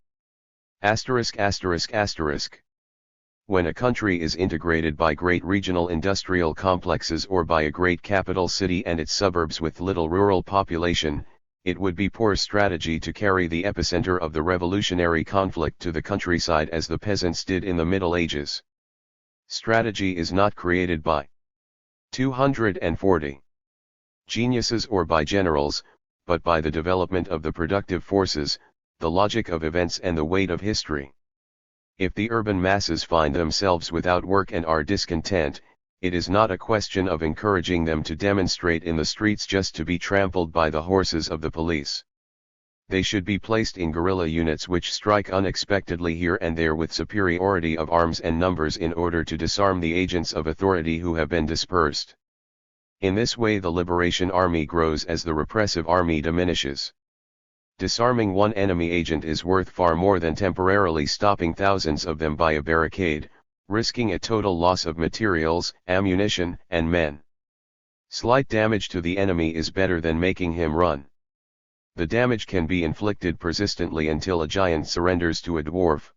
When a country is integrated by great regional industrial complexes or by a great capital city and its suburbs with little rural population, it would be poor strategy to carry the epicenter of the revolutionary conflict to the countryside as the peasants did in the Middle Ages. Strategy is not created by 240 geniuses or by generals, but by the development of the productive forces, the logic of events and the weight of history. If the urban masses find themselves without work and are discontent, it is not a question of encouraging them to demonstrate in the streets just to be trampled by the horses of the police. They should be placed in guerrilla units which strike unexpectedly here and there with superiority of arms and numbers in order to disarm the agents of authority who have been dispersed. In this way the liberation army grows as the repressive army diminishes. Disarming one enemy agent is worth far more than temporarily stopping thousands of them by a barricade, risking a total loss of materials, ammunition, and men. Slight damage to the enemy is better than making him run. The damage can be inflicted persistently until a giant surrenders to a dwarf.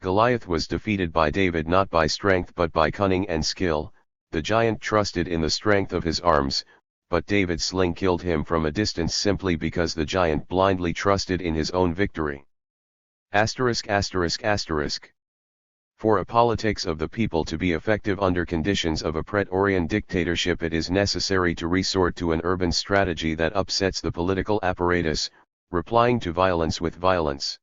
Goliath was defeated by David not by strength but by cunning and skill. The giant trusted in the strength of his arms, but David's sling killed him from a distance simply because the giant blindly trusted in his own victory. For a politics of the people to be effective under conditions of a Praetorian dictatorship, it is necessary to resort to an urban strategy that upsets the political apparatus, replying to violence with violence.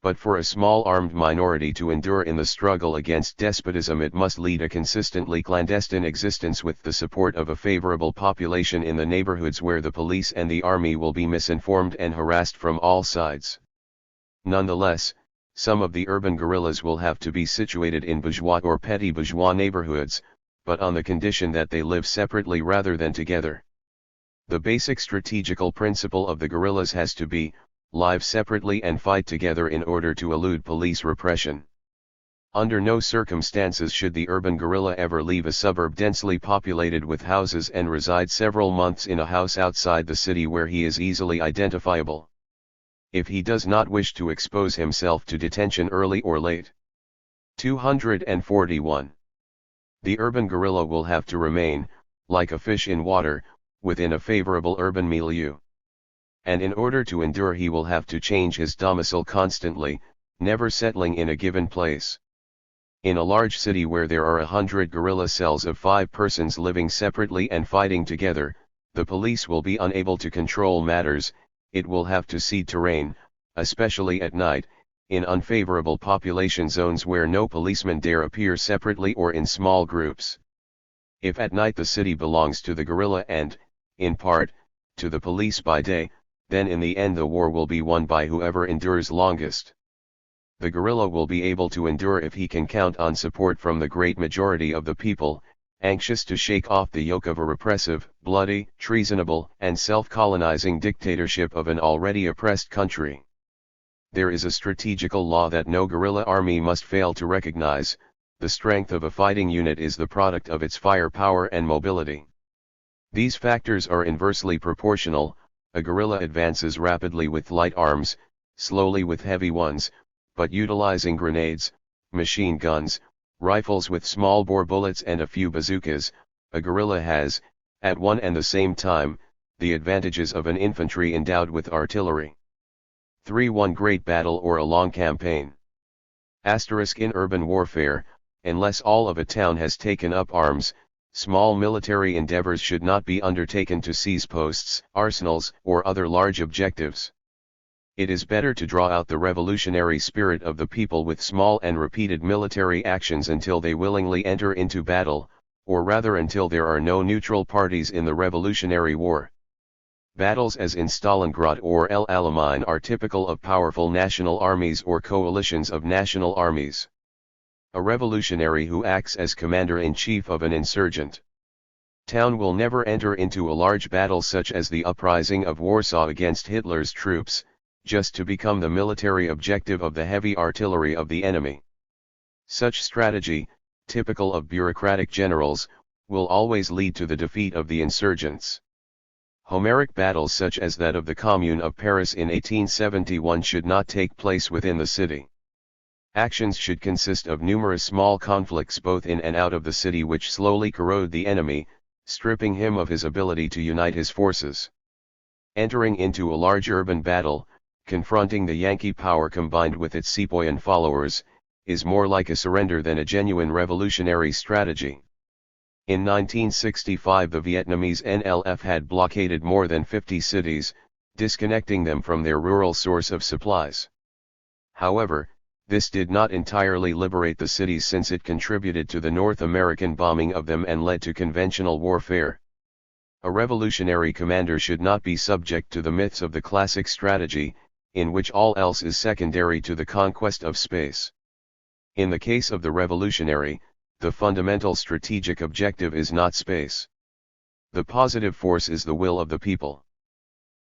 But for a small armed minority to endure in the struggle against despotism, it must lead a consistently clandestine existence with the support of a favorable population in the neighborhoods where the police and the army will be misinformed and harassed from all sides. Nonetheless, some of the urban guerrillas will have to be situated in bourgeois or petty bourgeois neighborhoods, but on the condition that they live separately rather than together. The basic strategical principle of the guerrillas has to be, live separately and fight together in order to elude police repression. Under no circumstances should the urban guerrilla ever leave a suburb densely populated with houses and reside several months in a house outside the city where he is easily identifiable. If he does not wish to expose himself to detention early or late. 241. The urban guerrilla will have to remain, like a fish in water, within a favorable urban milieu. And in order to endure he will have to change his domicile constantly, never settling in a given place. In a large city where there are 100 guerrilla cells of 5 persons living separately and fighting together, the police will be unable to control matters. It will have to cede terrain, especially at night, in unfavorable population zones where no policeman dare appear separately or in small groups. If at night the city belongs to the guerrilla and, in part, to the police by day, then in the end the war will be won by whoever endures longest. The guerrilla will be able to endure if he can count on support from the great majority of the people, anxious to shake off the yoke of a repressive, bloody, treasonable, and self-colonizing dictatorship of an already oppressed country. There is a strategical law that no guerrilla army must fail to recognize: the strength of a fighting unit is the product of its firepower and mobility. These factors are inversely proportional. A guerrilla advances rapidly with light arms, slowly with heavy ones, but utilizing grenades, machine guns, rifles with small-bore bullets and a few bazookas. A guerrilla has, at one and the same time, the advantages of an infantry endowed with artillery. 3. One great battle or a long campaign. In urban warfare, unless all of a town has taken up arms, small military endeavors should not be undertaken to seize posts, arsenals, or other large objectives. It is better to draw out the revolutionary spirit of the people with small and repeated military actions until they willingly enter into battle, or rather until there are no neutral parties in the Revolutionary War. Battles as in Stalingrad or El Alamein are typical of powerful national armies or coalitions of national armies. A revolutionary who acts as commander-in-chief of an insurgent town will never enter into a large battle such as the uprising of Warsaw against Hitler's troops, just to become the military objective of the heavy artillery of the enemy. Such strategy, typical of bureaucratic generals, will always lead to the defeat of the insurgents. Homeric battles such as that of the Commune of Paris in 1871 should not take place within the city. Actions should consist of numerous small conflicts both in and out of the city which slowly corrode the enemy, stripping him of his ability to unite his forces. Entering into a large urban battle, confronting the Yankee power combined with its sepoy followers, is more like a surrender than a genuine revolutionary strategy. In 1965 the Vietnamese NLF had blockaded more than 50 cities, disconnecting them from their rural source of supplies. However, this did not entirely liberate the cities since it contributed to the North American bombing of them and led to conventional warfare. A revolutionary commander should not be subject to the myths of the classic strategy, in which all else is secondary to the conquest of space. In the case of the revolutionary, the fundamental strategic objective is not space. The positive force is the will of the people.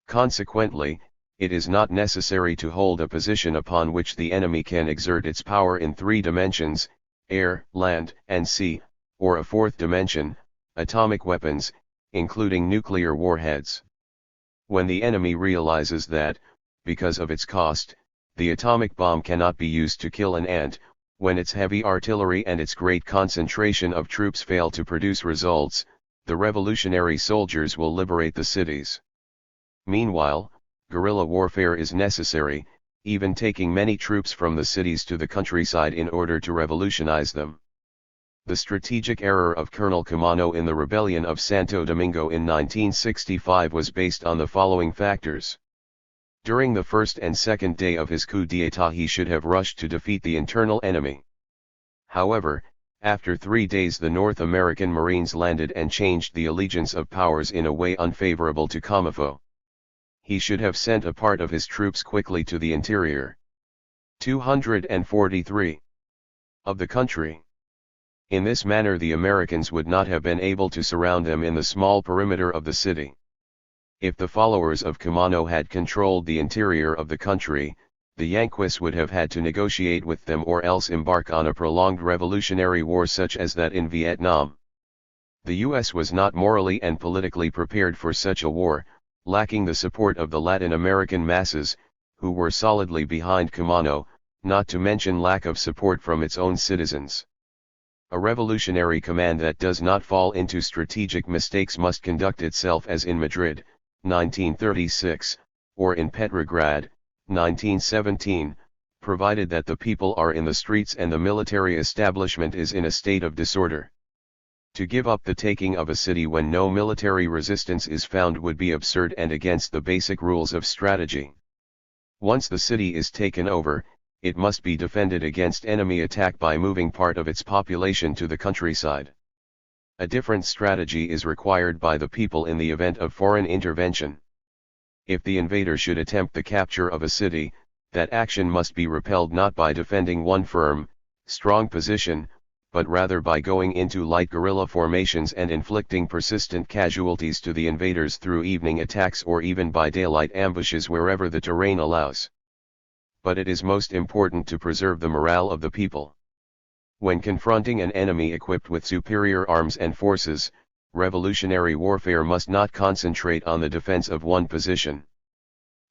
Consequently, it is not necessary to hold a position upon which the enemy can exert its power in 3 dimensions, air, land, and sea, or a 4th dimension, atomic weapons, including nuclear warheads. When the enemy realizes that, because of its cost, the atomic bomb cannot be used to kill an ant, when its heavy artillery and its great concentration of troops fail to produce results, the revolutionary soldiers will liberate the cities. Meanwhile, guerrilla warfare is necessary, even taking many troops from the cities to the countryside in order to revolutionize them. The strategic error of Colonel Camano in the rebellion of Santo Domingo in 1965 was based on the following factors. During the first and second day of his coup d'état he should have rushed to defeat the internal enemy. However, after 3 days the North American Marines landed and changed the allegiance of powers in a way unfavorable to Comeifo. He should have sent a part of his troops quickly to the interior. 243. Of the country. In this manner the Americans would not have been able to surround them in the small perimeter of the city. If the followers of Camano had controlled the interior of the country, the Yankees would have had to negotiate with them or else embark on a prolonged revolutionary war such as that in Vietnam. The U.S. was not morally and politically prepared for such a war, lacking the support of the Latin American masses, who were solidly behind Camano, not to mention lack of support from its own citizens. A revolutionary command that does not fall into strategic mistakes must conduct itself as in Madrid, 1936, or in Petrograd, 1917, provided that the people are in the streets and the military establishment is in a state of disorder. To give up the taking of a city when no military resistance is found would be absurd and against the basic rules of strategy. Once the city is taken over, it must be defended against enemy attack by moving part of its population to the countryside. A different strategy is required by the people in the event of foreign intervention. If the invader should attempt the capture of a city, that action must be repelled not by defending one firm, strong position, but rather by going into light guerrilla formations and inflicting persistent casualties to the invaders through evening attacks or even by daylight ambushes wherever the terrain allows. But it is most important to preserve the morale of the people. When confronting an enemy equipped with superior arms and forces, revolutionary warfare must not concentrate on the defense of one position.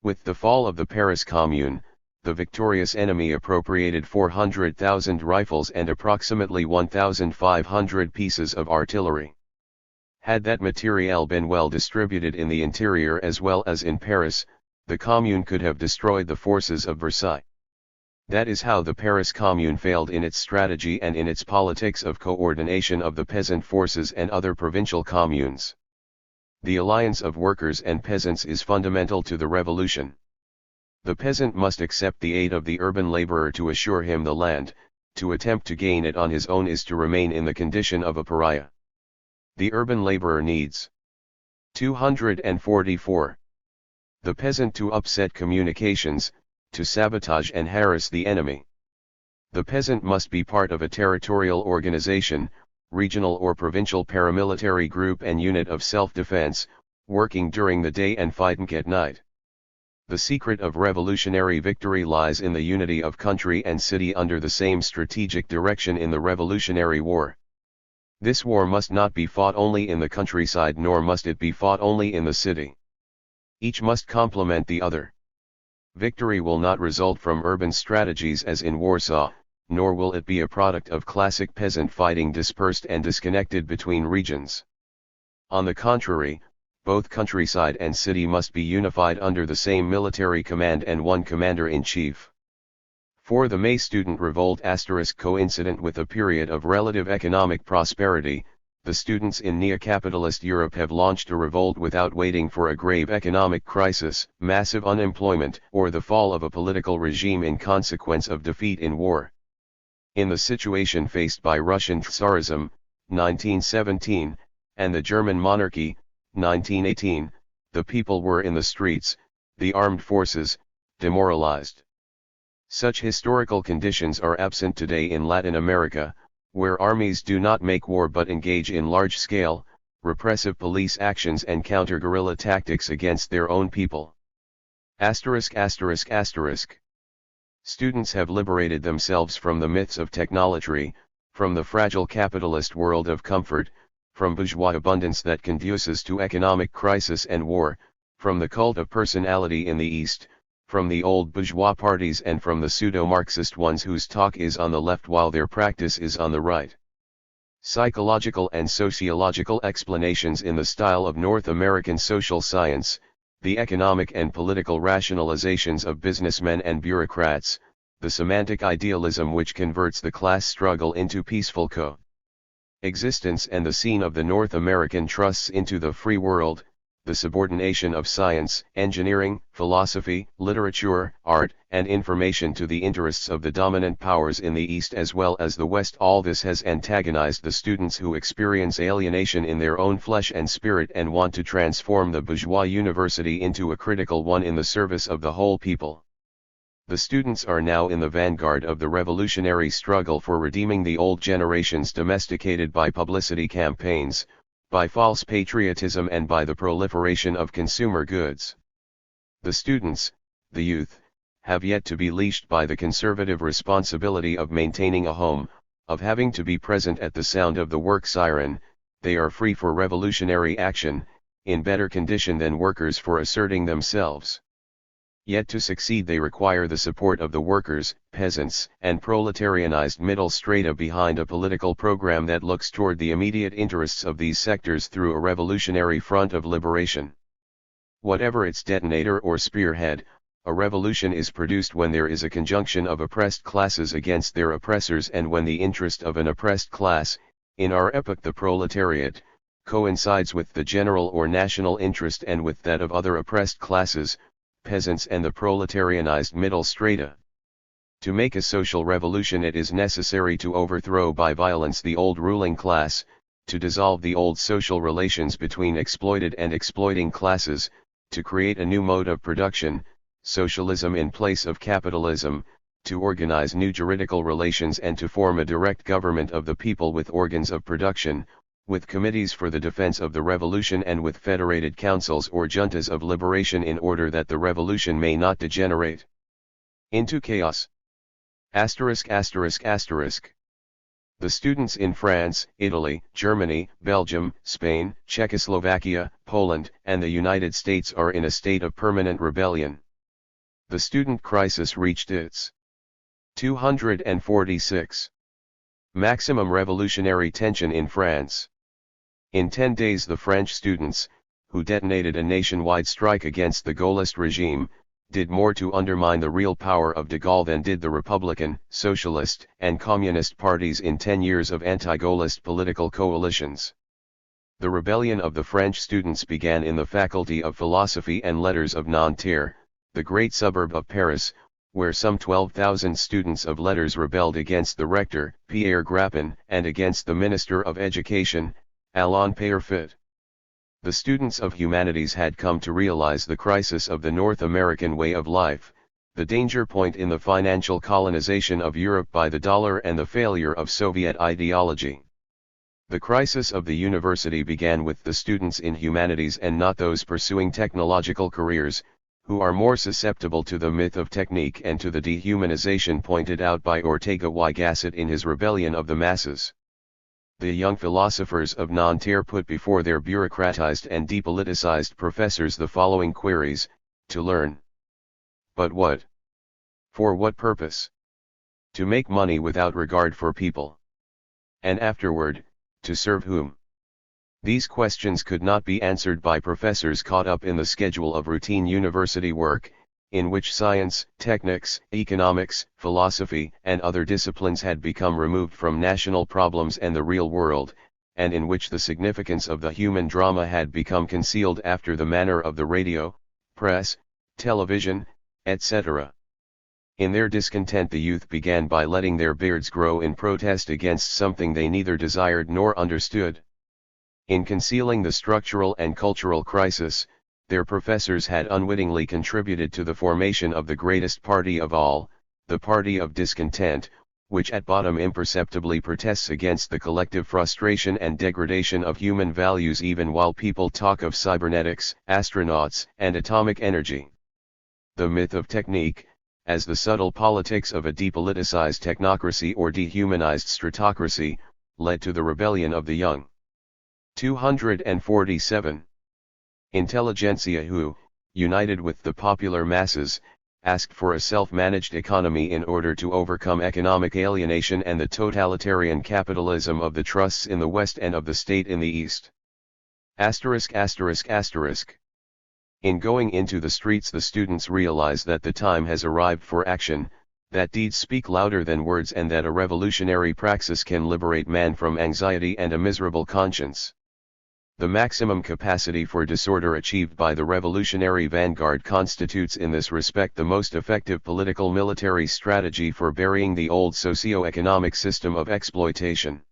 With the fall of the Paris Commune, the victorious enemy appropriated 400,000 rifles and approximately 1,500 pieces of artillery. Had that materiel been well distributed in the interior as well as in Paris, the Commune could have destroyed the forces of Versailles. That is how the Paris Commune failed in its strategy and in its politics of coordination of the peasant forces and other provincial communes. The alliance of workers and peasants is fundamental to the revolution. The peasant must accept the aid of the urban laborer to assure him the land. To attempt to gain it on his own is to remain in the condition of a pariah. The urban laborer needs 244. The peasant to upset communications, to sabotage and harass the enemy. The peasant must be part of a territorial organization, regional or provincial paramilitary group and unit of self-defense, working during the day and fighting at night. The secret of revolutionary victory lies in the unity of country and city under the same strategic direction in the Revolutionary War. This war must not be fought only in the countryside nor must it be fought only in the city. Each must complement the other. Victory will not result from urban strategies as in Warsaw, nor will it be a product of classic peasant fighting dispersed and disconnected between regions. On the contrary, both countryside and city must be unified under the same military command and one commander-in-chief. For the May student revolt * coincident with a period of relative economic prosperity, the students in neo-capitalist Europe have launched a revolt without waiting for a grave economic crisis, massive unemployment, or the fall of a political regime in consequence of defeat in war. In the situation faced by Russian Tsarism, 1917, and the German monarchy, 1918, the people were in the streets, the armed forces, demoralized. Such historical conditions are absent today in Latin America, where armies do not make war but engage in large-scale, repressive police actions and counter-guerrilla tactics against their own people. Students have liberated themselves from the myths of technology, from the fragile capitalist world of comfort, from bourgeois abundance that conduces to economic crisis and war, from the cult of personality in the East, from the old bourgeois parties and from the pseudo-Marxist ones whose talk is on the left while their practice is on the right. Psychological and sociological explanations in the style of North American social science, the economic and political rationalizations of businessmen and bureaucrats, the semantic idealism which converts the class struggle into peaceful coexistence and the scene of the North American trusts into the free world, the subordination of science, engineering, philosophy, literature, art, and information to the interests of the dominant powers in the East as well as the West. All this has antagonized the students who experience alienation in their own flesh and spirit and want to transform the bourgeois university into a critical one in the service of the whole people. The students are now in the vanguard of the revolutionary struggle for redeeming the old generations domesticated by publicity campaigns, by false patriotism and by the proliferation of consumer goods. The students, the youth, have yet to be leashed by the conservative responsibility of maintaining a home, of having to be present at the sound of the work siren. They are free for revolutionary action, in better condition than workers for asserting themselves. Yet to succeed they require the support of the workers, peasants, and proletarianized middle strata behind a political program that looks toward the immediate interests of these sectors through a revolutionary front of liberation. Whatever its detonator or spearhead, a revolution is produced when there is a conjunction of oppressed classes against their oppressors and when the interest of an oppressed class, in our epoch the proletariat, coincides with the general or national interest and with that of other oppressed classes, peasants and the proletarianized middle strata. To make a social revolution it is necessary to overthrow by violence the old ruling class, to dissolve the old social relations between exploited and exploiting classes, to create a new mode of production, socialism in place of capitalism, to organize new juridical relations and to form a direct government of the people with organs of production, with committees for the defense of the revolution and with federated councils or juntas of liberation in order that the revolution may not degenerate into chaos. The students in France, Italy, Germany, Belgium, Spain, Czechoslovakia, Poland, and the United States are in a state of permanent rebellion. The student crisis reached its 246 maximum revolutionary tension in France. In 10 days the French students, who detonated a nationwide strike against the Gaullist regime, did more to undermine the real power of de Gaulle than did the Republican, Socialist, and Communist parties in 10 years of anti-Gaullist political coalitions. The rebellion of the French students began in the Faculty of Philosophy and Letters of Nanterre, the great suburb of Paris, where some 12,000 students of letters rebelled against the rector, Pierre Grappin, and against the Minister of Education, Alain Peyrefitte. The students of humanities had come to realize the crisis of the North American way of life, the danger point in the financial colonization of Europe by the dollar and the failure of Soviet ideology. The crisis of the university began with the students in humanities and not those pursuing technological careers, who are more susceptible to the myth of technique and to the dehumanization pointed out by Ortega y Gasset in his Rebellion of the Masses. The young philosophers of Nanterre put before their bureaucratized and depoliticized professors the following queries: to learn. But what? For what purpose? To make money without regard for people. And afterward, to serve whom? These questions could not be answered by professors caught up in the schedule of routine university work, in which science, technics, economics, philosophy, and other disciplines had become removed from national problems and the real world, and in which the significance of the human drama had become concealed after the manner of the radio, press, television, etc. In their discontent the youth began by letting their beards grow in protest against something they neither desired nor understood. In concealing the structural and cultural crisis, their professors had unwittingly contributed to the formation of the greatest party of all, the party of discontent, which at bottom imperceptibly protests against the collective frustration and degradation of human values even while people talk of cybernetics, astronauts, and atomic energy. The myth of technique, as the subtle politics of a depoliticized technocracy or dehumanized stratocracy, led to the rebellion of the young. 247. Intelligentsia who, united with the popular masses, asked for a self-managed economy in order to overcome economic alienation and the totalitarian capitalism of the trusts in the West and of the state in the East. In going into the streets the students realize that the time has arrived for action, that deeds speak louder than words and that a revolutionary praxis can liberate man from anxiety and a miserable conscience. The maximum capacity for disorder achieved by the revolutionary vanguard constitutes in this respect the most effective political military strategy for burying the old socio-economic system of exploitation.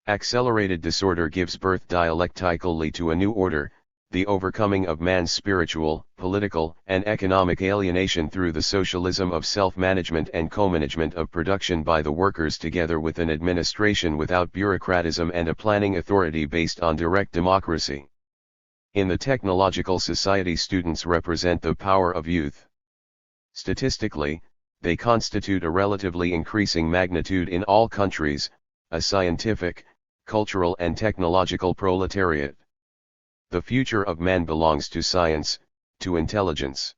Accelerated disorder gives birth dialectically to a new order, the overcoming of man's spiritual, political, and economic alienation through the socialism of self-management and co-management of production by the workers together with an administration without bureaucratism and a planning authority based on direct democracy. In the technological society students represent the power of youth. Statistically, they constitute a relatively increasing magnitude in all countries, a scientific, cultural and technological proletariat. The future of man belongs to science, to intelligence.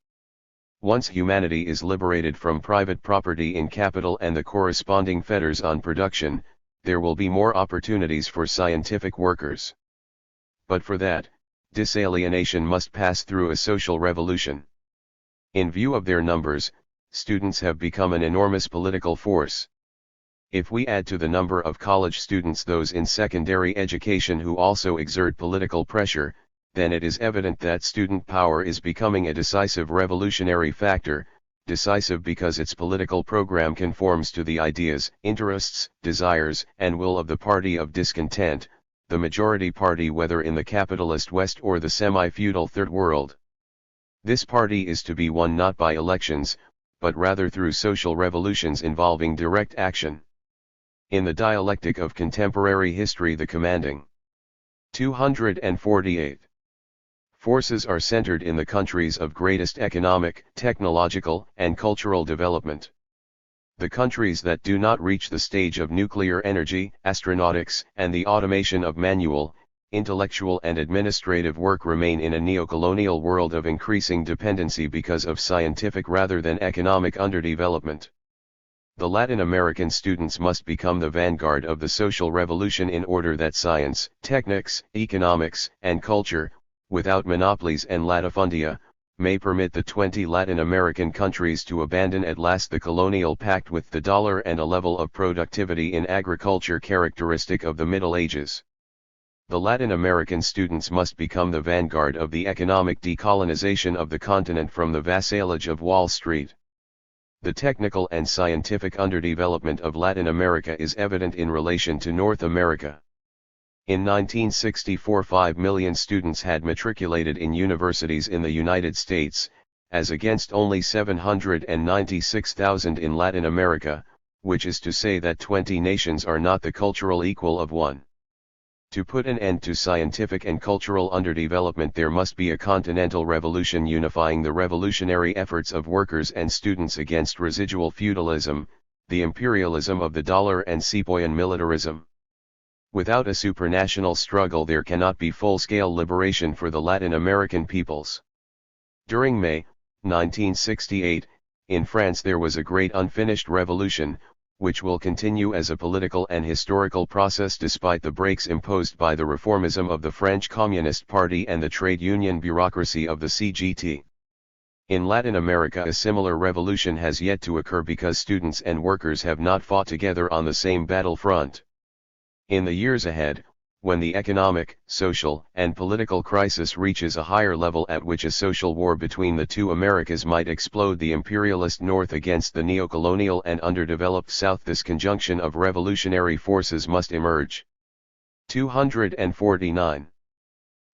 Once humanity is liberated from private property in capital and the corresponding fetters on production, there will be more opportunities for scientific workers. But for that, disalienation must pass through a social revolution. In view of their numbers, students have become an enormous political force. If we add to the number of college students those in secondary education who also exert political pressure, then it is evident that student power is becoming a decisive revolutionary factor, decisive because its political program conforms to the ideas, interests, desires, and will of the party of discontent, the majority party whether in the capitalist West or the semi-feudal Third World. This party is to be won not by elections, but rather through social revolutions involving direct action. In the dialectic of contemporary history the commanding 248 forces are centered in the countries of greatest economic, technological, and cultural development. The countries that do not reach the stage of nuclear energy, astronautics, and the automation of manual, intellectual and administrative work remain in a neocolonial world of increasing dependency because of scientific rather than economic underdevelopment. The Latin American students must become the vanguard of the social revolution in order that science, technics, economics, and culture, without monopolies and latifundia, may permit the 20 Latin American countries to abandon at last the colonial pact with the dollar and a level of productivity in agriculture characteristic of the Middle Ages. The Latin American students must become the vanguard of the economic decolonization of the continent from the vassalage of Wall Street. The technical and scientific underdevelopment of Latin America is evident in relation to North America. In 1964, 5 million students had matriculated in universities in the United States, as against only 796,000 in Latin America, which is to say that 20 nations are not the cultural equal of one. To put an end to scientific and cultural underdevelopment, there must be a continental revolution unifying the revolutionary efforts of workers and students against residual feudalism, the imperialism of the dollar and sepoyan militarism. Without a supranational struggle, there cannot be full-scale liberation for the Latin American peoples. During May 1968, in France there was a great unfinished revolution, which will continue as a political and historical process despite the breaks imposed by the reformism of the French Communist Party and the trade union bureaucracy of the CGT. In Latin America a similar revolution has yet to occur because students and workers have not fought together on the same battlefront. In the years ahead, when the economic, social, and political crisis reaches a higher level at which a social war between the two Americas might explode, the imperialist North against the neocolonial and underdeveloped South, this conjunction of revolutionary forces must emerge. 249.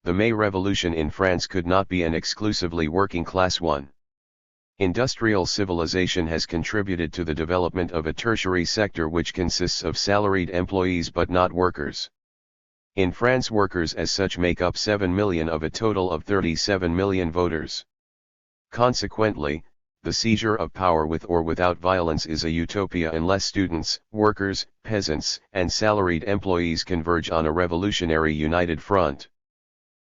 The May Revolution in France could not be an exclusively working-class one. Industrial civilization has contributed to the development of a tertiary sector which consists of salaried employees but not workers. In France, workers as such make up 7 million of a total of 37 million voters. Consequently, the seizure of power with or without violence is a utopia unless students, workers, peasants, and salaried employees converge on a revolutionary united front.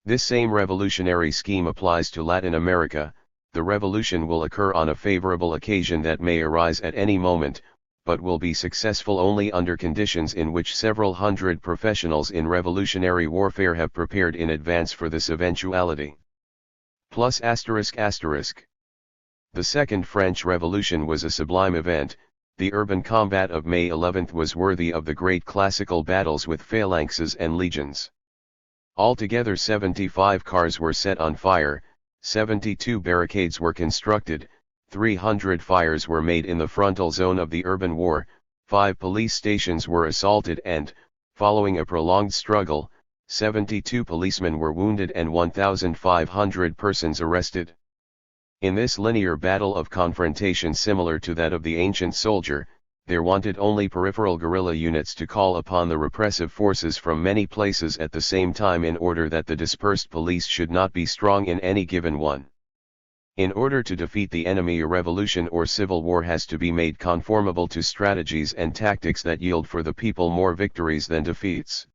This same revolutionary scheme applies to Latin America. The revolution will occur on a favorable occasion that may arise at any moment, but will be successful only under conditions in which several hundred professionals in revolutionary warfare have prepared in advance for this eventuality. +***. The Second French Revolution was a sublime event. The urban combat of May 11 was worthy of the great classical battles with phalanxes and legions. Altogether 75 cars were set on fire, 72 barricades were constructed, 300 fires were made in the frontal zone of the urban war, 5 police stations were assaulted and, following a prolonged struggle, 72 policemen were wounded and 1,500 persons arrested. In this linear battle of confrontation similar to that of the ancient soldier, there wanted only peripheral guerrilla units to call upon the repressive forces from many places at the same time in order that the dispersed police should not be strong in any given one. In order to defeat the enemy, a revolution or civil war has to be made conformable to strategies and tactics that yield for the people more victories than defeats.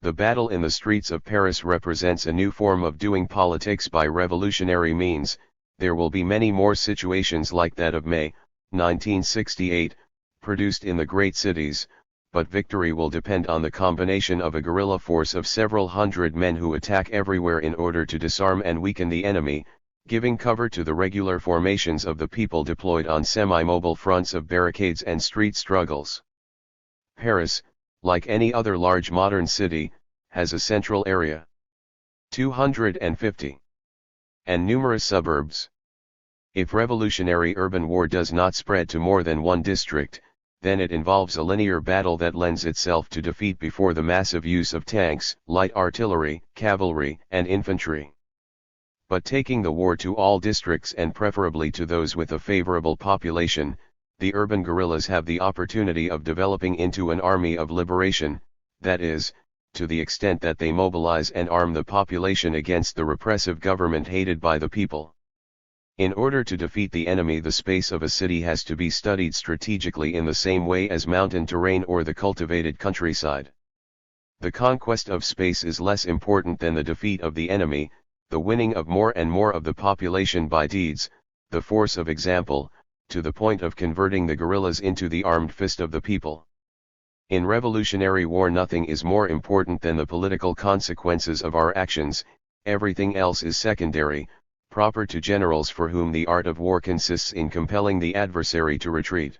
The battle in the streets of Paris represents a new form of doing politics by revolutionary means. There will be many more situations like that of May 1968, produced in the great cities, but victory will depend on the combination of a guerrilla force of several hundred men who attack everywhere in order to disarm and weaken the enemy, giving cover to the regular formations of the people deployed on semi-mobile fronts of barricades and street struggles. Paris, like any other large modern city, has a central area. 250. And numerous suburbs. If revolutionary urban war does not spread to more than one district, then it involves a linear battle that lends itself to defeat before the massive use of tanks, light artillery, cavalry, and infantry. But taking the war to all districts and preferably to those with a favorable population, the urban guerrillas have the opportunity of developing into an army of liberation, that is, to the extent that they mobilize and arm the population against the repressive government hated by the people. In order to defeat the enemy, the space of a city has to be studied strategically in the same way as mountain terrain or the cultivated countryside. The conquest of space is less important than the defeat of the enemy, the winning of more and more of the population by deeds, the force of example, to the point of converting the guerrillas into the armed fist of the people. In revolutionary war nothing is more important than the political consequences of our actions. everything else is secondary, proper to generals for whom the art of war consists in compelling the adversary to retreat.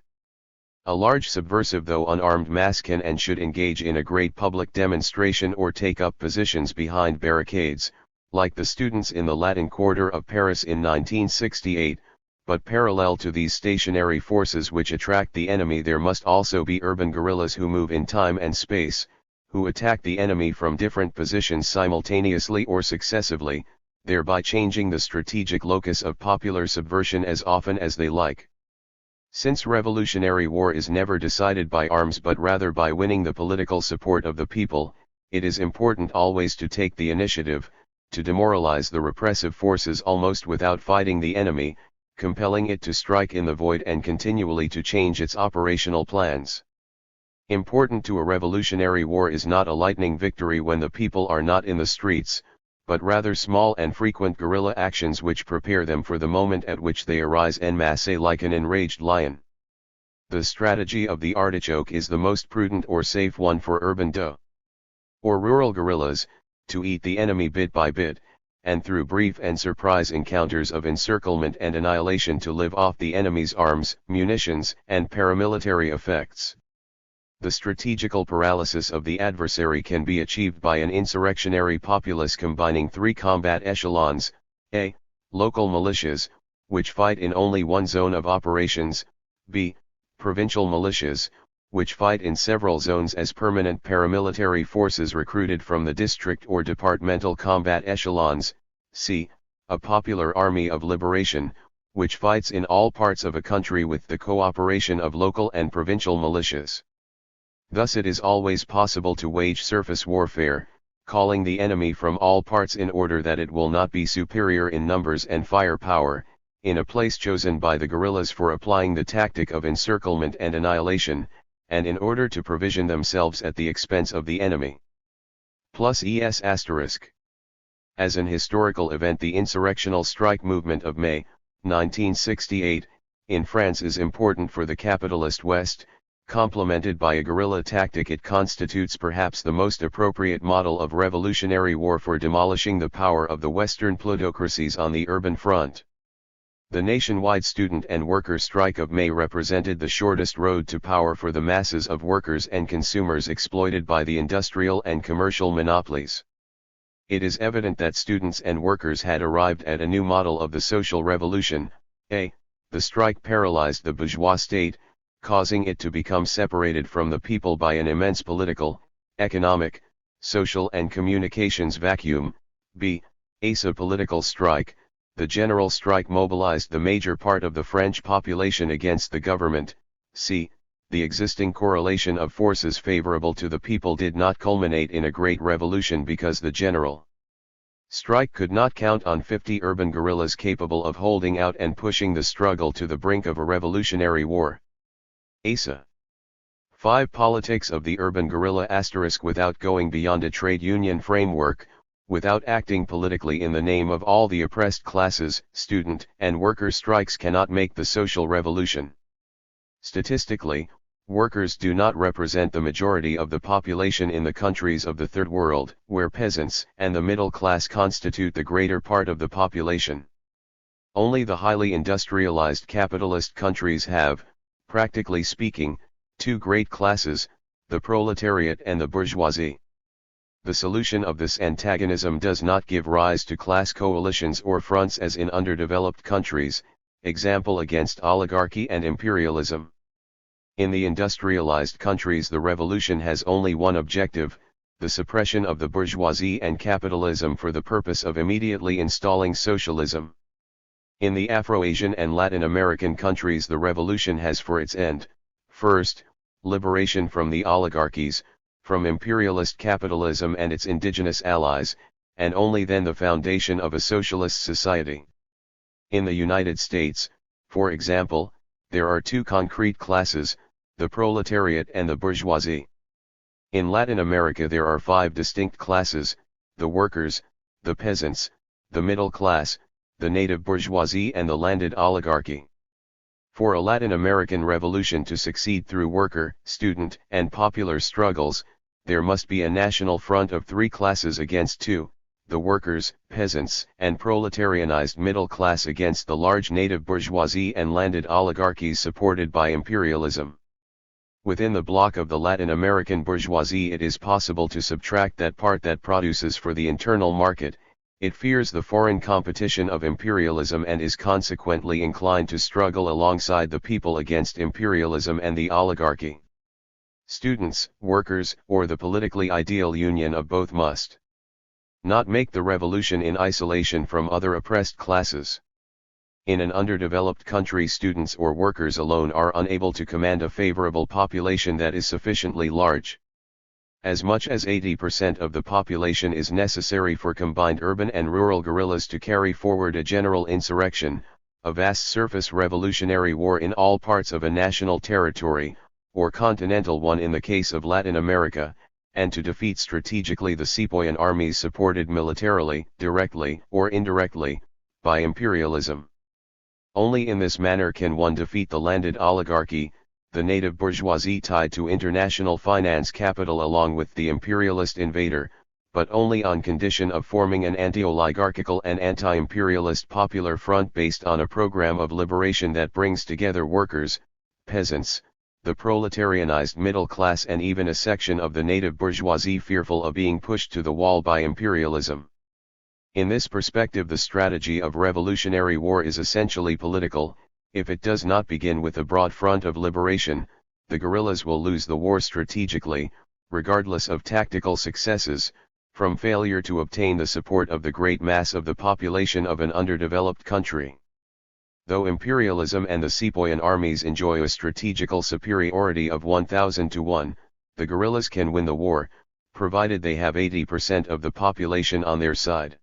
A large subversive though unarmed mass can and should engage in a great public demonstration or take up positions behind barricades, like the students in the Latin Quarter of Paris in 1968, but parallel to these stationary forces which attract the enemy there must also be urban guerrillas who move in time and space, who attack the enemy from different positions simultaneously or successively, thereby changing the strategic locus of popular subversion as often as they like. Since revolutionary war is never decided by arms but rather by winning the political support of the people, it is important always to take the initiative, to demoralize the repressive forces almost without fighting the enemy, compelling it to strike in the void and continually to change its operational plans. Important to a revolutionary war is not a lightning victory when the people are not in the streets, but rather small and frequent guerrilla actions which prepare them for the moment at which they arise en masse like an enraged lion. The strategy of the artichoke is the most prudent or safe one for urban or rural guerrillas, to eat the enemy bit by bit, and through brief and surprise encounters of encirclement and annihilation to live off the enemy's arms, munitions, and paramilitary effects. The strategical paralysis of the adversary can be achieved by an insurrectionary populace combining three combat echelons: a. Local militias, which fight in only one zone of operations; b. Provincial militias, which fight in several zones as permanent paramilitary forces recruited from the district or departmental combat echelons; c. A popular army of liberation, which fights in all parts of a country with the cooperation of local and provincial militias. Thus it is always possible to wage surface warfare, calling the enemy from all parts in order that it will not be superior in numbers and firepower, in a place chosen by the guerrillas for applying the tactic of encirclement and annihilation, and in order to provision themselves at the expense of the enemy. Plus es**. As an historical event, the insurrectional strike movement of May, 1968, in France is important for the capitalist West. Complemented by a guerrilla tactic, it constitutes perhaps the most appropriate model of revolutionary war for demolishing the power of the Western plutocracies on the urban front. The nationwide student and worker strike of May represented the shortest road to power for the masses of workers and consumers exploited by the industrial and commercial monopolies. It is evident that students and workers had arrived at a new model of the social revolution. The strike paralyzed the bourgeois state, causing it to become separated from the people by an immense political, economic, social and communications vacuum. b. A political strike. The general strike mobilized the major part of the French population against the government. c. The existing correlation of forces favorable to the people did not culminate in a great revolution because the general strike could not count on 50 urban guerrillas capable of holding out and pushing the struggle to the brink of a revolutionary war. ASA. 5. Politics of the urban guerrilla * without going beyond a trade union framework, without acting politically in the name of all the oppressed classes, student and worker strikes cannot make the social revolution. Statistically, workers do not represent the majority of the population in the countries of the Third World, where peasants and the middle class constitute the greater part of the population. Only the highly industrialized capitalist countries have, practically speaking, two great classes, the proletariat and the bourgeoisie. The solution of this antagonism does not give rise to class coalitions or fronts as in underdeveloped countries, example against oligarchy and imperialism. In the industrialized countries the revolution has only one objective, the suppression of the bourgeoisie and capitalism for the purpose of immediately installing socialism. In the Afro-Asian and Latin American countries the revolution has for its end, first, liberation from the oligarchies, from imperialist capitalism and its indigenous allies, and only then the foundation of a socialist society. In the United States, for example, there are two concrete classes, the proletariat and the bourgeoisie. In Latin America there are 5 distinct classes, the workers, the peasants, the middle class, the native bourgeoisie and the landed oligarchy. For a Latin American revolution to succeed through worker, student, and popular struggles, there must be a national front of 3 classes against 2, the workers, peasants, and proletarianized middle class against the large native bourgeoisie and landed oligarchies supported by imperialism. Within the bloc of the Latin American bourgeoisie it is possible to subtract that part that produces for the internal market. It fears the foreign competition of imperialism and is consequently inclined to struggle alongside the people against imperialism and the oligarchy. Students, workers, or the politically ideal union of both must not make the revolution in isolation from other oppressed classes. In an underdeveloped country, students or workers alone are unable to command a favorable population that is sufficiently large. As much as 80% of the population is necessary for combined urban and rural guerrillas to carry forward a general insurrection, a vast surface revolutionary war in all parts of a national territory, or continental one in the case of Latin America, and to defeat strategically the sepoyan armies supported militarily, directly or indirectly, by imperialism. Only in this manner can one defeat the landed oligarchy, the native bourgeoisie tied to international finance capital along with the imperialist invader, but only on condition of forming an anti-oligarchical and anti-imperialist popular front based on a program of liberation that brings together workers, peasants, the proletarianized middle class and even a section of the native bourgeoisie fearful of being pushed to the wall by imperialism. In this perspective, the strategy of revolutionary war is essentially political. If it does not begin with a broad front of liberation, the guerrillas will lose the war strategically, regardless of tactical successes, from failure to obtain the support of the great mass of the population of an underdeveloped country. Though imperialism and the sepoyan armies enjoy a strategical superiority of 1,000 to 1, the guerrillas can win the war, provided they have 80% of the population on their side.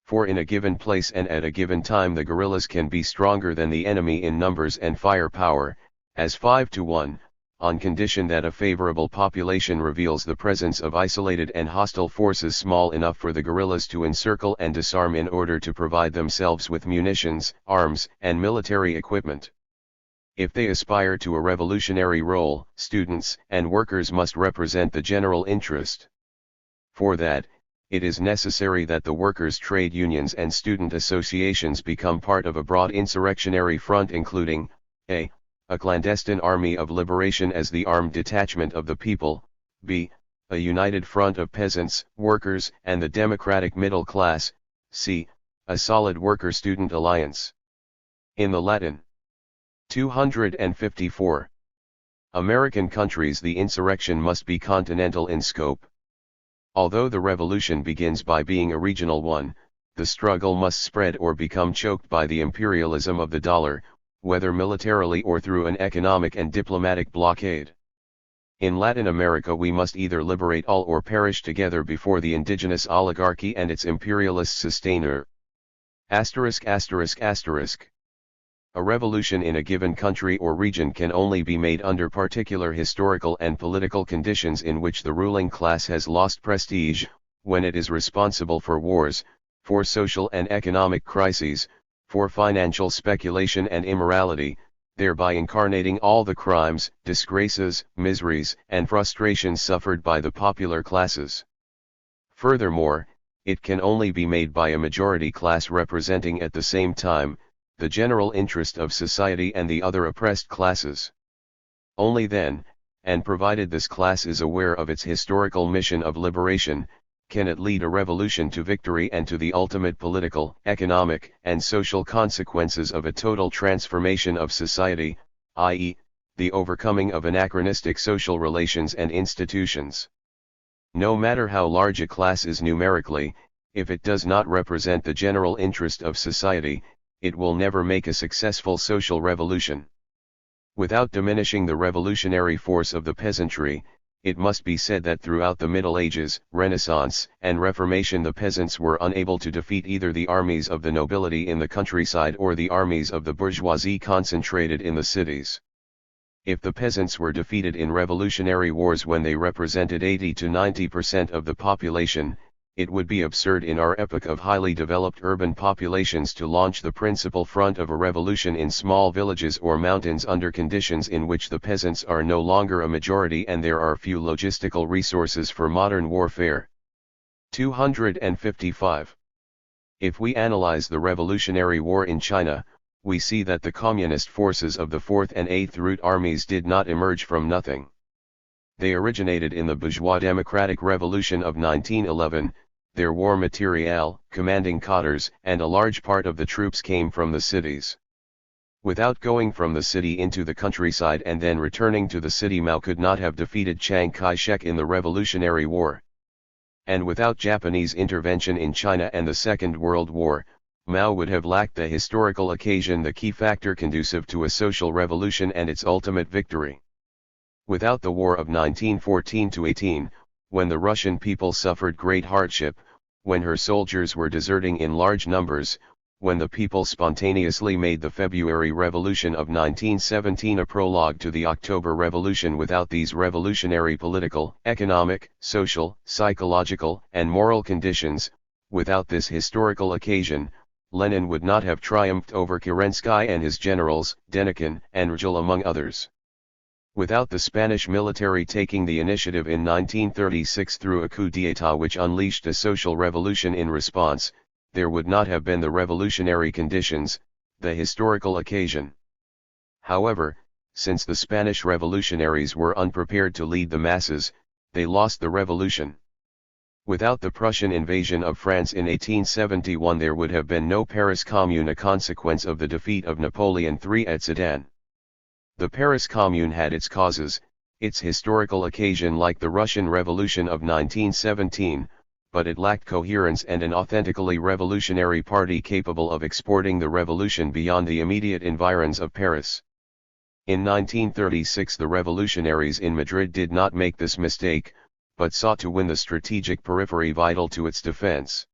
For in a given place and at a given time the guerrillas can be stronger than the enemy in numbers and firepower, as 5 to 1, on condition that a favorable population reveals the presence of isolated and hostile forces small enough for the guerrillas to encircle and disarm in order to provide themselves with munitions, arms, and military equipment. If they aspire to a revolutionary role, students and workers must represent the general interest. For that, it is necessary that the workers' trade unions and student associations become part of a broad insurrectionary front including a clandestine army of liberation as the armed detachment of the people, b. a united front of peasants, workers, and the democratic middle class, c. a solid worker-student alliance. In the Latin 254 American countries, the insurrection must be continental in scope. Although the revolution begins by being a regional one, the struggle must spread or become choked by the imperialism of the dollar, whether militarily or through an economic and diplomatic blockade. In Latin America we must either liberate all or perish together before the indigenous oligarchy and its imperialist sustainer. *****. A revolution in a given country or region can only be made under particular historical and political conditions in which the ruling class has lost prestige, when it is responsible for wars, for social and economic crises, for financial speculation and immorality, thereby incarnating all the crimes, disgraces, miseries, and frustrations suffered by the popular classes. Furthermore, it can only be made by a majority class representing at the same time the general interest of society and the other oppressed classes. Only then, and provided this class is aware of its historical mission of liberation, can it lead a revolution to victory and to the ultimate political, economic, and social consequences of a total transformation of society, i.e., the overcoming of anachronistic social relations and institutions. No matter how large a class is numerically, if it does not represent the general interest of society, it will never make a successful social revolution. Without diminishing the revolutionary force of the peasantry, it must be said that throughout the Middle Ages, Renaissance, and Reformation the peasants were unable to defeat either the armies of the nobility in the countryside or the armies of the bourgeoisie concentrated in the cities. If the peasants were defeated in revolutionary wars when they represented 80 to 90% of the population, it would be absurd in our epoch of highly developed urban populations to launch the principal front of a revolution in small villages or mountains under conditions in which the peasants are no longer a majority and there are few logistical resources for modern warfare. 255. If we analyze the Revolutionary War in China, we see that the communist forces of the 4th and 8th Route armies did not emerge from nothing. They originated in the bourgeois democratic revolution of 1911, their war materiel, commanding cadres, and a large part of the troops came from the cities. Without going from the city into the countryside and then returning to the city, Mao could not have defeated Chiang Kai-shek in the Revolutionary War. And without Japanese intervention in China and the Second World War, Mao would have lacked the historical occasion, the key factor conducive to a social revolution and its ultimate victory. Without the war of 1914-18, when the Russian people suffered great hardship, when her soldiers were deserting in large numbers, when the people spontaneously made the February Revolution of 1917 a prologue to the October Revolution, without these revolutionary political, economic, social, psychological, and moral conditions, without this historical occasion, Lenin would not have triumphed over Kerensky and his generals, Denikin and Rgel among others. Without the Spanish military taking the initiative in 1936 through a coup d'état which unleashed a social revolution in response, there would not have been the revolutionary conditions, the historical occasion. However, since the Spanish revolutionaries were unprepared to lead the masses, they lost the revolution. Without the Prussian invasion of France in 1871 there would have been no Paris Commune, a consequence of the defeat of Napoleon III at Sedan. The Paris Commune had its causes, its historical occasion like the Russian Revolution of 1917, but it lacked coherence and an authentically revolutionary party capable of exporting the revolution beyond the immediate environs of Paris. In 1936 the revolutionaries in Madrid did not make this mistake, but sought to win the strategic periphery vital to its defense.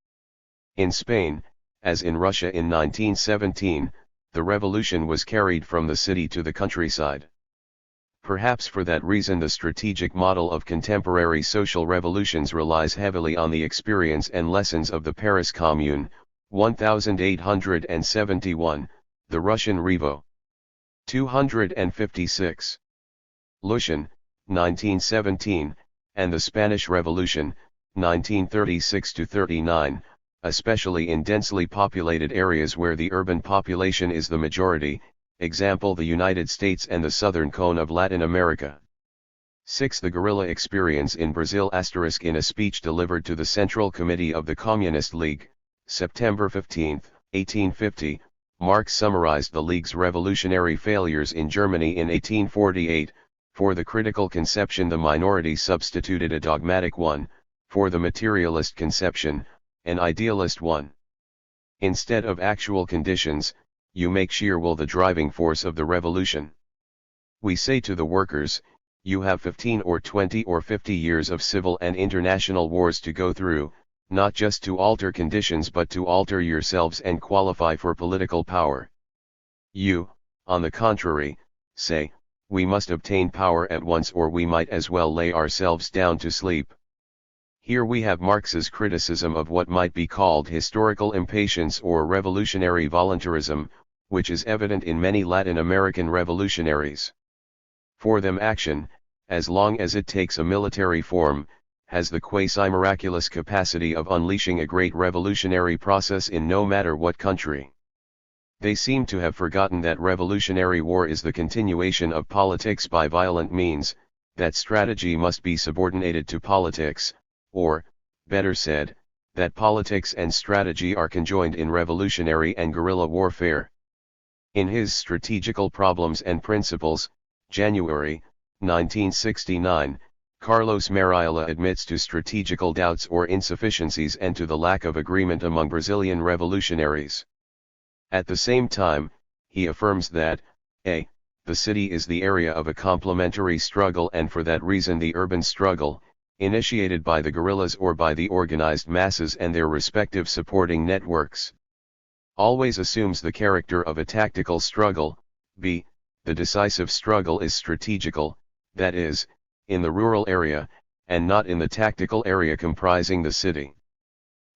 In Spain, as in Russia in 1917, the revolution was carried from the city to the countryside. Perhaps for that reason the strategic model of contemporary social revolutions relies heavily on the experience and lessons of the Paris Commune, 1871, the Russian Revo. 256. Lushan, 1917, and the Spanish Revolution, 1936-39, especially in densely populated areas where the urban population is the majority, example the United States and the southern cone of Latin America. 6. The guerrilla experience in Brazil. In a speech delivered to the Central Committee of the Communist League, September 15, 1850, Marx summarized the League's revolutionary failures in Germany in 1848, for the critical conception the minority substituted a dogmatic one, for the materialist conception, an idealist one. Instead of actual conditions, you make sheer will the driving force of the revolution. We say to the workers, you have 15 or 20 or 50 years of civil and international wars to go through, not just to alter conditions but to alter yourselves and qualify for political power. You, on the contrary, say, we must obtain power at once or we might as well lay ourselves down to sleep. Here we have Marx's criticism of what might be called historical impatience or revolutionary voluntarism, which is evident in many Latin American revolutionaries. For them action, as long as it takes a military form, has the quasi-miraculous capacity of unleashing a great revolutionary process in no matter what country. They seem to have forgotten that revolutionary war is the continuation of politics by violent means, that strategy must be subordinated to politics, or, better said, that politics and strategy are conjoined in revolutionary and guerrilla warfare. In his Strategical Problems and Principles, January, 1969, Carlos Marialla admits to strategical doubts or insufficiencies and to the lack of agreement among Brazilian revolutionaries. At the same time, he affirms that, a. the city is the area of a complementary struggle and for that reason the urban struggle, initiated by the guerrillas or by the organized masses and their respective supporting networks, always assumes the character of a tactical struggle. B. The decisive struggle is strategical, that is, in the rural area, and not in the tactical area comprising the city.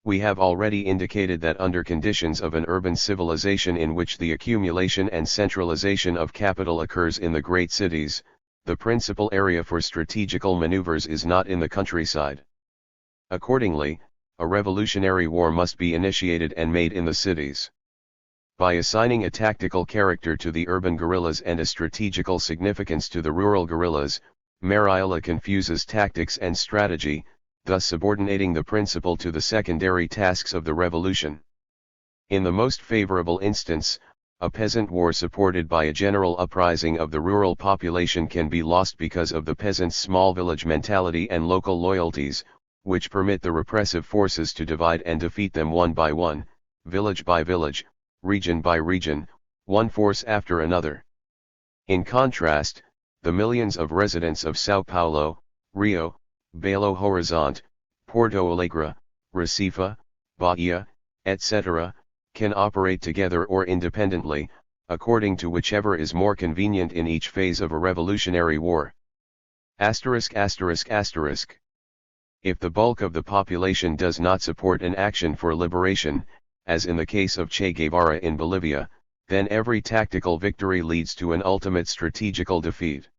We have already indicated that under conditions of an urban civilization in which the accumulation and centralization of capital occurs in the great cities, the principal area for strategical maneuvers is not in the countryside. Accordingly, a revolutionary war must be initiated and made in the cities. By assigning a tactical character to the urban guerrillas and a strategical significance to the rural guerrillas, Guerrilla confuses tactics and strategy, thus subordinating the principal to the secondary tasks of the revolution. In the most favorable instance, a peasant war supported by a general uprising of the rural population can be lost because of the peasants' small village mentality and local loyalties, which permit the repressive forces to divide and defeat them one by one, village by village, region by region, one force after another. In contrast, the millions of residents of São Paulo, Rio, Belo Horizonte, Porto Alegre, Recife, Bahia, etc., can operate together or independently, according to whichever is more convenient in each phase of a revolutionary war. If the bulk of the population does not support an action for liberation, as in the case of Che Guevara in Bolivia, then every tactical victory leads to an ultimate strategical defeat.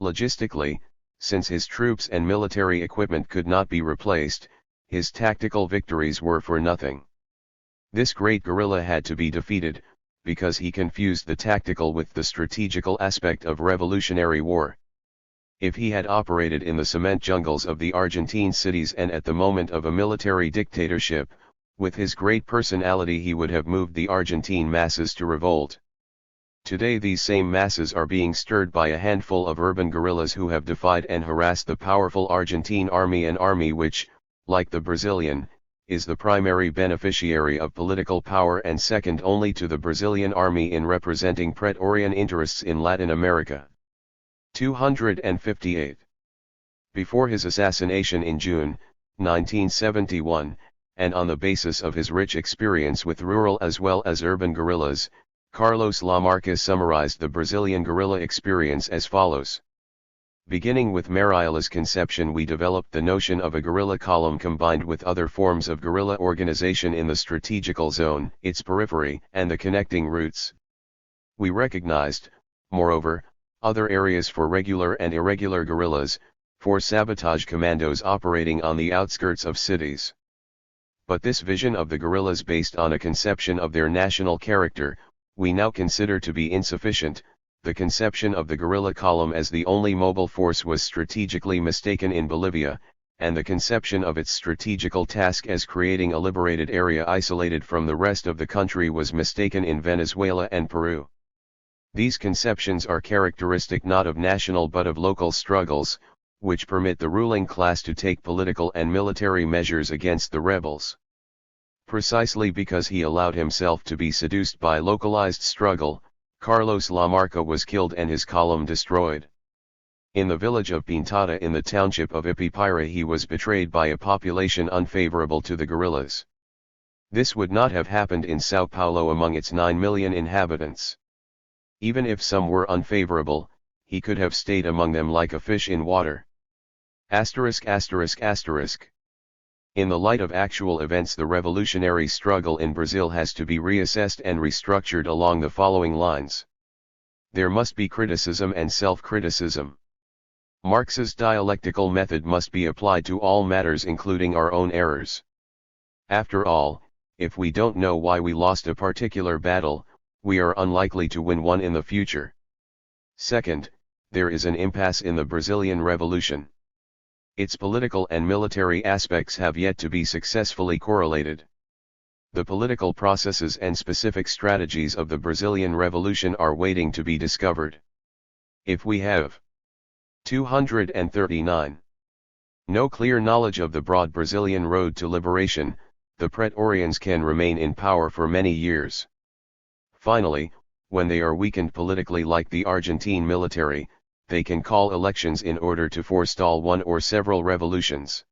Logistically, since his troops and military equipment could not be replaced, his tactical victories were for nothing. This great guerrilla had to be defeated, because he confused the tactical with the strategical aspect of revolutionary war. If he had operated in the cement jungles of the Argentine cities and at the moment of a military dictatorship, with his great personality he would have moved the Argentine masses to revolt. Today these same masses are being stirred by a handful of urban guerrillas who have defied and harassed the powerful Argentine army, an army which, like the Brazilian, is the primary beneficiary of political power and second only to the Brazilian army in representing Praetorian interests in Latin America. 258. Before his assassination in June, 1971, and on the basis of his rich experience with rural as well as urban guerrillas, Carlos Lamarca summarized the Brazilian guerrilla experience as follows. Beginning with Guerrilla's conception, we developed the notion of a guerrilla column combined with other forms of guerrilla organization in the strategical zone, its periphery, and the connecting routes. We recognized, moreover, other areas for regular and irregular guerrillas, for sabotage commandos operating on the outskirts of cities. But this vision of the guerrillas based on a conception of their national character, we now consider to be insufficient. The conception of the guerrilla column as the only mobile force was strategically mistaken in Bolivia, and the conception of its strategical task as creating a liberated area isolated from the rest of the country was mistaken in Venezuela and Peru. These conceptions are characteristic not of national but of local struggles, which permit the ruling class to take political and military measures against the rebels. Precisely because he allowed himself to be seduced by localized struggle, Carlos Lamarca was killed and his column destroyed. In the village of Pintada in the township of Ipipaira he was betrayed by a population unfavorable to the guerrillas. This would not have happened in São Paulo among its 9 million inhabitants. Even if some were unfavorable, he could have stayed among them like a fish in water. In the light of actual events, the revolutionary struggle in Brazil has to be reassessed and restructured along the following lines. There must be criticism and self-criticism. Marx's dialectical method must be applied to all matters including our own errors. After all, if we don't know why we lost a particular battle, we are unlikely to win one in the future. Second, there is an impasse in the Brazilian Revolution. Its political and military aspects have yet to be successfully correlated. The political processes and specific strategies of the Brazilian Revolution are waiting to be discovered. If we have 239. No clear knowledge of the broad Brazilian road to liberation, the Praetorians can remain in power for many years. Finally, when they are weakened politically like the Argentine military, they can call elections in order to forestall one or several revolutions.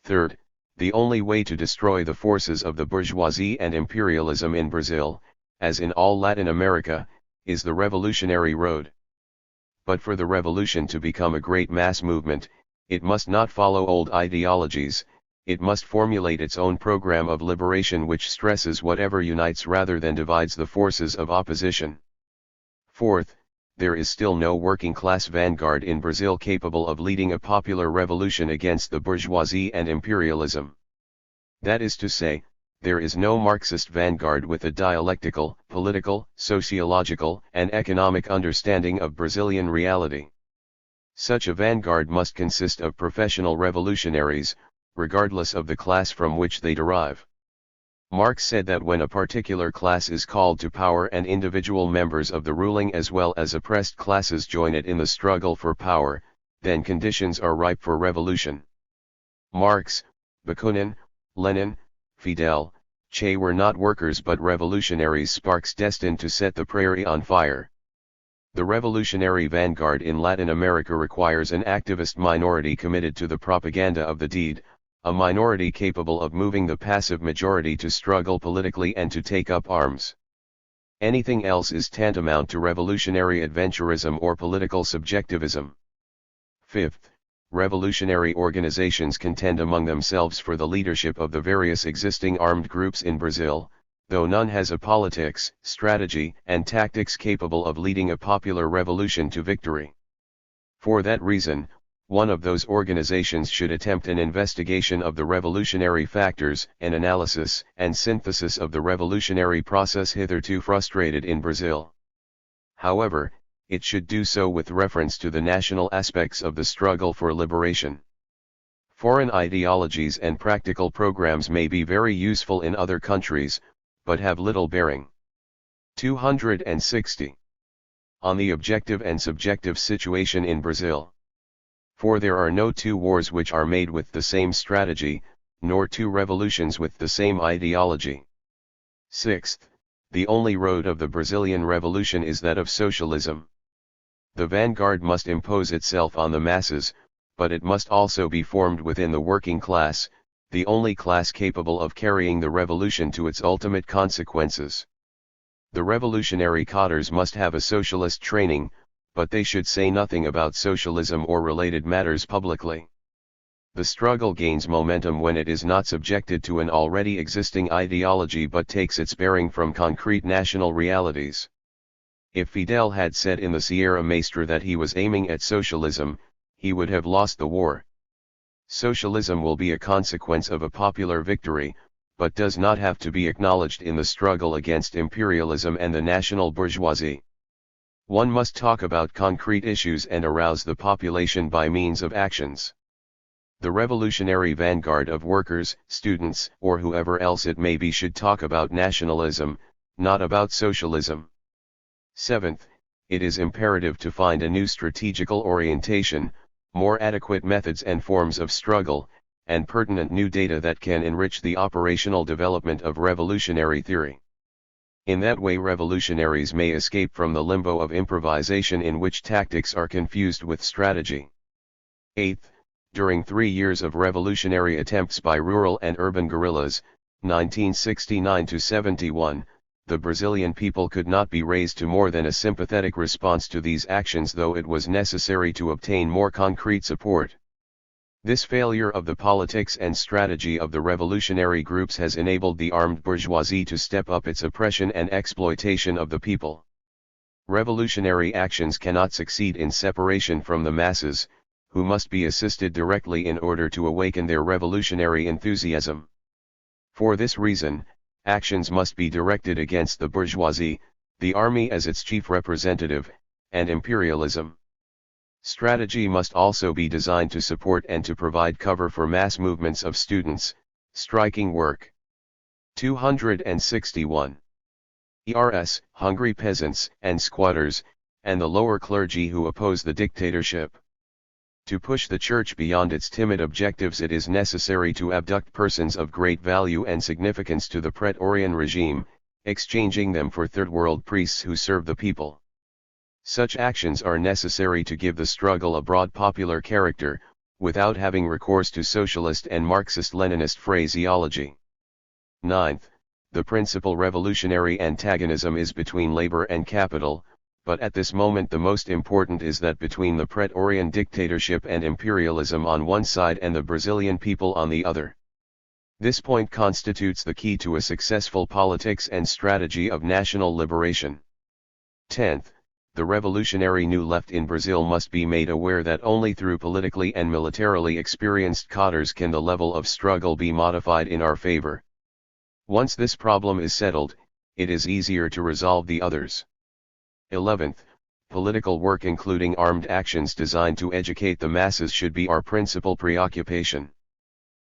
Third, the only way to destroy the forces of the bourgeoisie and imperialism in Brazil, as in all Latin America, is the revolutionary road. But for the revolution to become a great mass movement, it must not follow old ideologies, it must formulate its own program of liberation which stresses whatever unites rather than divides the forces of opposition. Fourth, there is still no working-class vanguard in Brazil capable of leading a popular revolution against the bourgeoisie and imperialism. That is to say, there is no Marxist vanguard with a dialectical, political, sociological, and economic understanding of Brazilian reality. Such a vanguard must consist of professional revolutionaries, regardless of the class from which they derive. Marx said that when a particular class is called to power and individual members of the ruling as well as oppressed classes join it in the struggle for power, then conditions are ripe for revolution. Marx, Bakunin, Lenin, Fidel, Che were not workers but revolutionaries, sparks destined to set the prairie on fire. The revolutionary vanguard in Latin America requires an activist minority committed to the propaganda of the deed, a minority capable of moving the passive majority to struggle politically and to take up arms. Anything else is tantamount to revolutionary adventurism or political subjectivism. Fifth, revolutionary organizations contend among themselves for the leadership of the various existing armed groups in Brazil, though none has a politics, strategy, and tactics capable of leading a popular revolution to victory. For that reason, one of those organizations should attempt an investigation of the revolutionary factors, an analysis and synthesis of the revolutionary process hitherto frustrated in Brazil. However, it should do so with reference to the national aspects of the struggle for liberation. Foreign ideologies and practical programs may be very useful in other countries, but have little bearing. 260. On the objective and subjective situation in Brazil. For there are no two wars which are made with the same strategy, nor two revolutions with the same ideology. Sixth, the only road of the Brazilian Revolution is that of socialism. The vanguard must impose itself on the masses, but it must also be formed within the working class, the only class capable of carrying the revolution to its ultimate consequences. The revolutionary cadres must have a socialist training, but they should say nothing about socialism or related matters publicly. The struggle gains momentum when it is not subjected to an already existing ideology but takes its bearing from concrete national realities. If Fidel had said in the Sierra Maestra that he was aiming at socialism, he would have lost the war. Socialism will be a consequence of a popular victory, but does not have to be acknowledged in the struggle against imperialism and the national bourgeoisie. One must talk about concrete issues and arouse the population by means of actions. The revolutionary vanguard of workers, students, or whoever else it may be should talk about nationalism, not about socialism. Seventh, it is imperative to find a new strategical orientation, more adequate methods and forms of struggle, and pertinent new data that can enrich the operational development of revolutionary theory. In that way revolutionaries may escape from the limbo of improvisation in which tactics are confused with strategy. Eighth, during 3 years of revolutionary attempts by rural and urban guerrillas, 1969–71, the Brazilian people could not be raised to more than a sympathetic response to these actions, though it was necessary to obtain more concrete support. This failure of the politics and strategy of the revolutionary groups has enabled the armed bourgeoisie to step up its oppression and exploitation of the people. Revolutionary actions cannot succeed in separation from the masses, who must be assisted directly in order to awaken their revolutionary enthusiasm. For this reason, actions must be directed against the bourgeoisie, the army as its chief representative, and imperialism. Strategy must also be designed to support and to provide cover for mass movements of students, striking work. 261. ERS, hungry peasants and squatters, and the lower clergy who oppose the dictatorship. To push the church beyond its timid objectives it is necessary to abduct persons of great value and significance to the Praetorian regime, exchanging them for third world priests who serve the people. Such actions are necessary to give the struggle a broad popular character, without having recourse to socialist and Marxist-Leninist phraseology. Ninth, the principal revolutionary antagonism is between labor and capital, but at this moment the most important is that between the Praetorian dictatorship and imperialism on one side and the Brazilian people on the other. This point constitutes the key to a successful politics and strategy of national liberation. 10th, the revolutionary New Left in Brazil must be made aware that only through politically and militarily experienced cadres can the level of struggle be modified in our favor. Once this problem is settled, it is easier to resolve the others. 11th, political work including armed actions designed to educate the masses should be our principal preoccupation.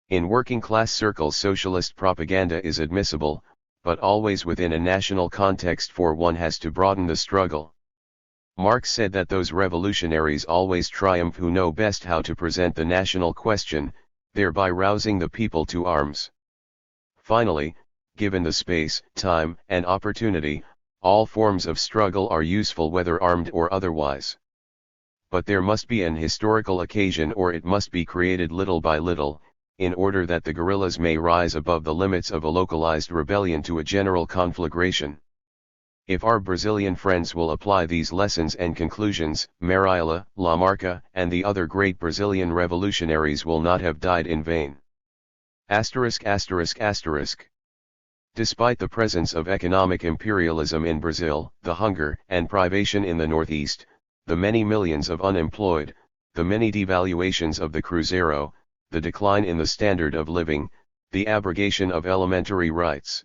In working-class circles socialist propaganda is admissible, but always within a national context, for one has to broaden the struggle. Marx said that those revolutionaries always triumph who know best how to present the national question, thereby rousing the people to arms. Finally, given the space, time, and opportunity, all forms of struggle are useful whether armed or otherwise. But there must be an historical occasion, or it must be created little by little, in order that the guerrillas may rise above the limits of a localized rebellion to a general conflagration. If our Brazilian friends will apply these lessons and conclusions, Marighella, Lamarca, and the other great Brazilian revolutionaries will not have died in vain. Despite the presence of economic imperialism in Brazil, the hunger and privation in the Northeast, the many millions of unemployed, the many devaluations of the Cruzeiro, the decline in the standard of living, the abrogation of elementary rights.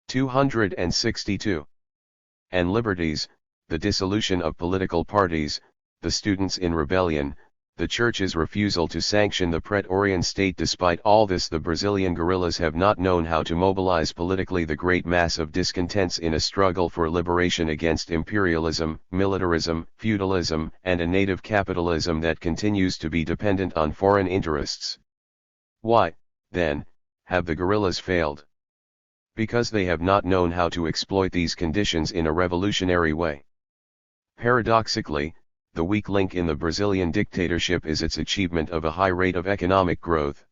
262. And liberties, the dissolution of political parties, the students in rebellion, the church's refusal to sanction the Praetorian state. Despite all this, the Brazilian guerrillas have not known how to mobilize politically the great mass of discontents in a struggle for liberation against imperialism, militarism, feudalism, and a native capitalism that continues to be dependent on foreign interests. Why, then, have the guerrillas failed? Because they have not known how to exploit these conditions in a revolutionary way. Paradoxically, the weak link in the Brazilian dictatorship is its achievement of a high rate of economic growth.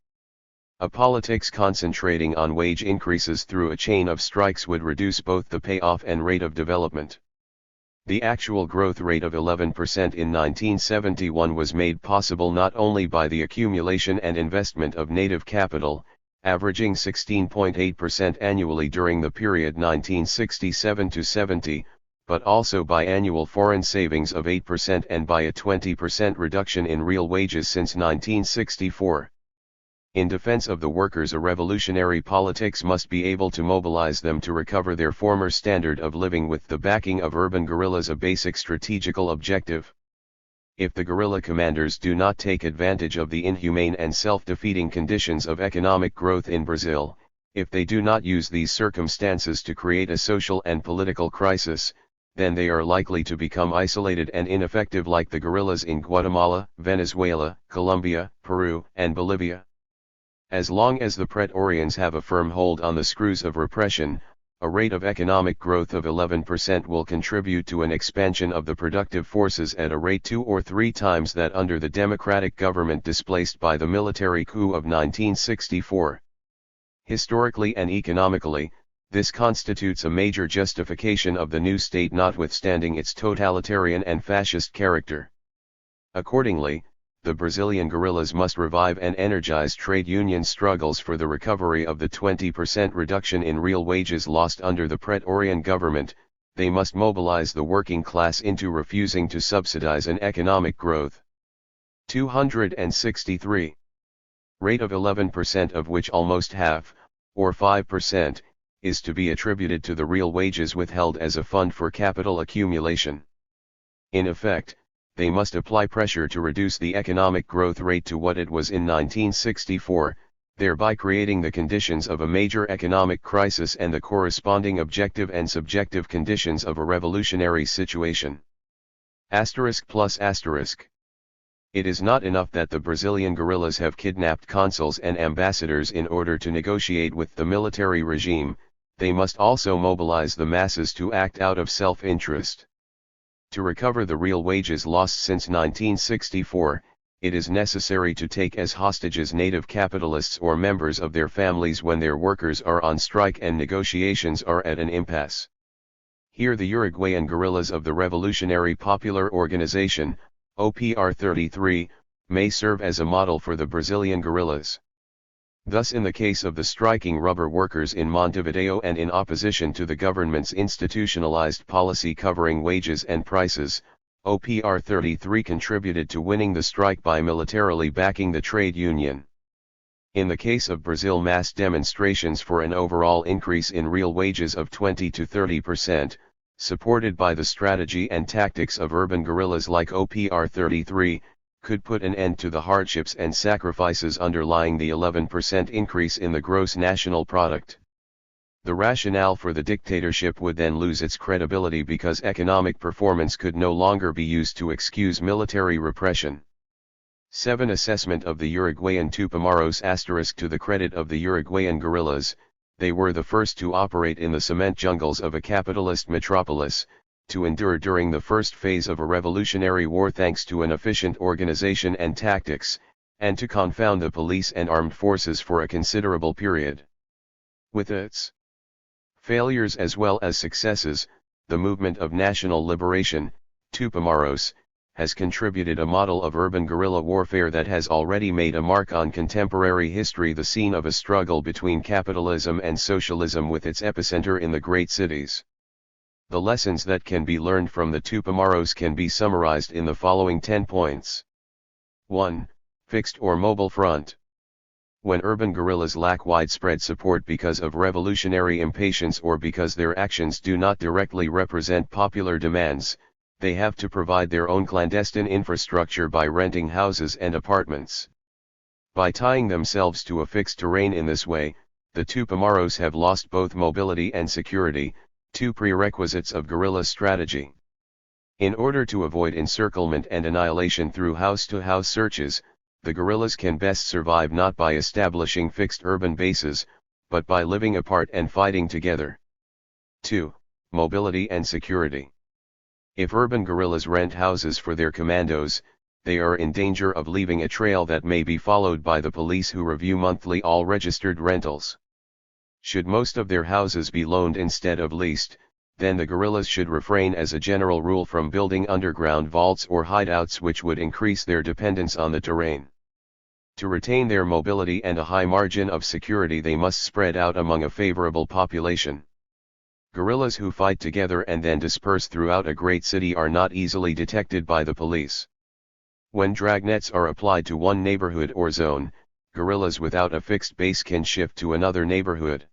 A politics concentrating on wage increases through a chain of strikes would reduce both the payoff and rate of development. The actual growth rate of 11% in 1971 was made possible not only by the accumulation and investment of native capital, averaging 16.8% annually during the period 1967 to 70, but also by annual foreign savings of 8% and by a 20% reduction in real wages since 1964. In defense of the workers, a revolutionary politics must be able to mobilize them to recover their former standard of living with the backing of urban guerrillas, a basic strategical objective. If the guerrilla commanders do not take advantage of the inhumane and self-defeating conditions of economic growth in Brazil, if they do not use these circumstances to create a social and political crisis, then they are likely to become isolated and ineffective like the guerrillas in Guatemala, Venezuela, Colombia, Peru, and Bolivia. As long as the Praetorians have a firm hold on the screws of repression, a rate of economic growth of 11% will contribute to an expansion of the productive forces at a rate 2 or 3 times that under the democratic government displaced by the military coup of 1964. Historically and economically, this constitutes a major justification of the new state notwithstanding its totalitarian and fascist character. Accordingly, the Brazilian guerrillas must revive and energize trade union struggles for the recovery of the 20% reduction in real wages lost under the Praetorian government. They must mobilize the working class into refusing to subsidize an economic growth. 263. Rate of 11% of which almost half, or 5%, is to be attributed to the real wages withheld as a fund for capital accumulation. In effect, they must apply pressure to reduce the economic growth rate to what it was in 1964, thereby creating the conditions of a major economic crisis and the corresponding objective and subjective conditions of a revolutionary situation. It is not enough that the Brazilian guerrillas have kidnapped consuls and ambassadors in order to negotiate with the military regime, they must also mobilize the masses to act out of self-interest. To recover the real wages lost since 1964, it is necessary to take as hostages native capitalists or members of their families when their workers are on strike and negotiations are at an impasse. Here the Uruguayan guerrillas of the Revolutionary Popular Organization, OPR 33, may serve as a model for the Brazilian guerrillas. Thus in the case of the striking rubber workers in Montevideo and in opposition to the government's institutionalized policy covering wages and prices, OPR 33 contributed to winning the strike by militarily backing the trade union. In the case of Brazil, mass demonstrations for an overall increase in real wages of 20 to 30%, supported by the strategy and tactics of urban guerrillas like OPR 33, could put an end to the hardships and sacrifices underlying the 11% increase in the gross national product. The rationale for the dictatorship would then lose its credibility because economic performance could no longer be used to excuse military repression. 7. Assessment of the Uruguayan Tupamaros. To the credit of the Uruguayan guerrillas, they were the first to operate in the cement jungles of a capitalist metropolis, to endure during the first phase of a revolutionary war thanks to an efficient organization and tactics, and to confound the police and armed forces for a considerable period. With its failures as well as successes, the movement of national liberation, Tupamaros, has contributed a model of urban guerrilla warfare that has already made a mark on contemporary history, the scene of a struggle between capitalism and socialism with its epicenter in the great cities. The lessons that can be learned from the Tupamaros can be summarized in the following 10 points. 1. Fixed or mobile front. When urban guerrillas lack widespread support because of revolutionary impatience or because their actions do not directly represent popular demands, they have to provide their own clandestine infrastructure by renting houses and apartments. By tying themselves to a fixed terrain in this way, the Tupamaros have lost both mobility and security, two prerequisites of guerrilla strategy. In order to avoid encirclement and annihilation through house-to-house searches, the guerrillas can best survive not by establishing fixed urban bases, but by living apart and fighting together. 2. Mobility and security. If urban guerrillas rent houses for their commandos, they are in danger of leaving a trail that may be followed by the police, who review monthly all registered rentals. Should most of their houses be loaned instead of leased, then the guerrillas should refrain as a general rule from building underground vaults or hideouts, which would increase their dependence on the terrain. To retain their mobility and a high margin of security, they must spread out among a favorable population. Guerrillas who fight together and then disperse throughout a great city are not easily detected by the police. When dragnets are applied to one neighborhood or zone, guerrillas without a fixed base can shift to another neighborhood.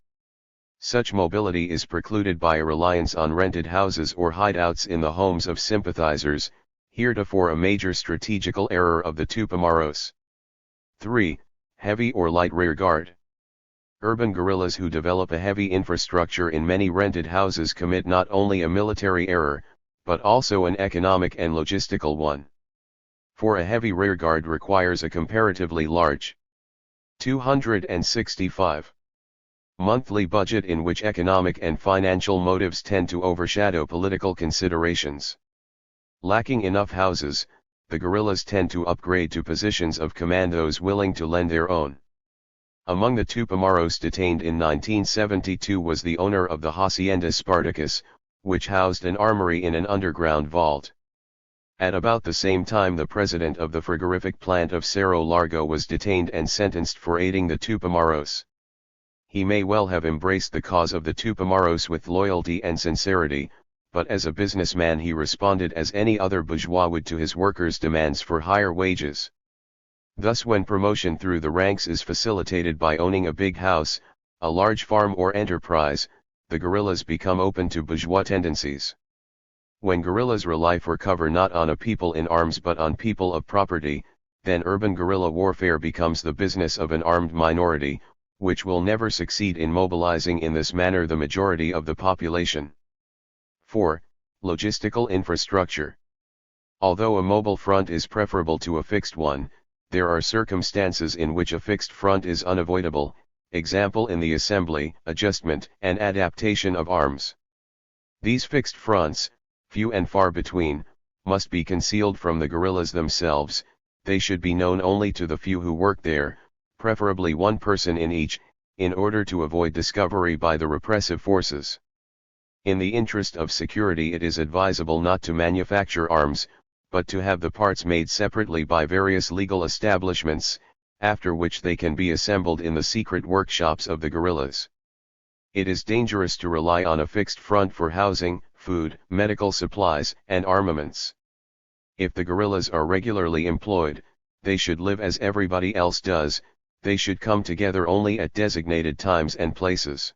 Such mobility is precluded by a reliance on rented houses or hideouts in the homes of sympathizers, heretofore a major strategical error of the Tupamaros. 3. Heavy or light rearguard. Urban guerrillas who develop a heavy infrastructure in many rented houses commit not only a military error, but also an economic and logistical one. For a heavy rearguard requires a comparatively large 265 monthly budget, in which economic and financial motives tend to overshadow political considerations. Lacking enough houses, the guerrillas tend to upgrade to positions of command those willing to lend their own. Among the Tupamaros detained in 1972 was the owner of the Hacienda Spartacus, which housed an armory in an underground vault. At about the same time, the president of the frigorific plant of Cerro Largo was detained and sentenced for aiding the Tupamaros. He may well have embraced the cause of the Tupamaros with loyalty and sincerity, but as a businessman he responded as any other bourgeois would to his workers' demands for higher wages. Thus, when promotion through the ranks is facilitated by owning a big house, a large farm or enterprise, the guerrillas become open to bourgeois tendencies. When guerrillas rely for cover not on a people in arms but on people of property, then urban guerrilla warfare becomes the business of an armed minority, which will never succeed in mobilizing in this manner the majority of the population. 4. Logistical infrastructure. Although a mobile front is preferable to a fixed one, there are circumstances in which a fixed front is unavoidable, example in the assembly, adjustment, and adaptation of arms. These fixed fronts, few and far between, must be concealed from the guerrillas themselves. They should be known only to the few who work there, preferably one person in each, in order to avoid discovery by the repressive forces. In the interest of security, it is advisable not to manufacture arms, but to have the parts made separately by various legal establishments, after which they can be assembled in the secret workshops of the guerrillas. It is dangerous to rely on a fixed front for housing, food, medical supplies, and armaments. If the guerrillas are regularly employed, they should live as everybody else does. They should come together only at designated times and places.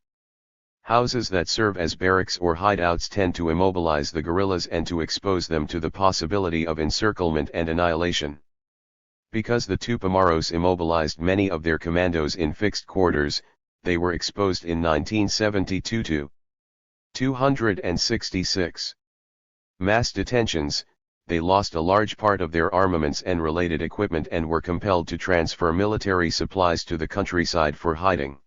Houses that serve as barracks or hideouts tend to immobilize the guerrillas and to expose them to the possibility of encirclement and annihilation. Because the Tupamaros immobilized many of their commandos in fixed quarters, they were exposed in 1972 to 266 mass detentions. They lost a large part of their armaments and related equipment and were compelled to transfer military supplies to the countryside for hiding.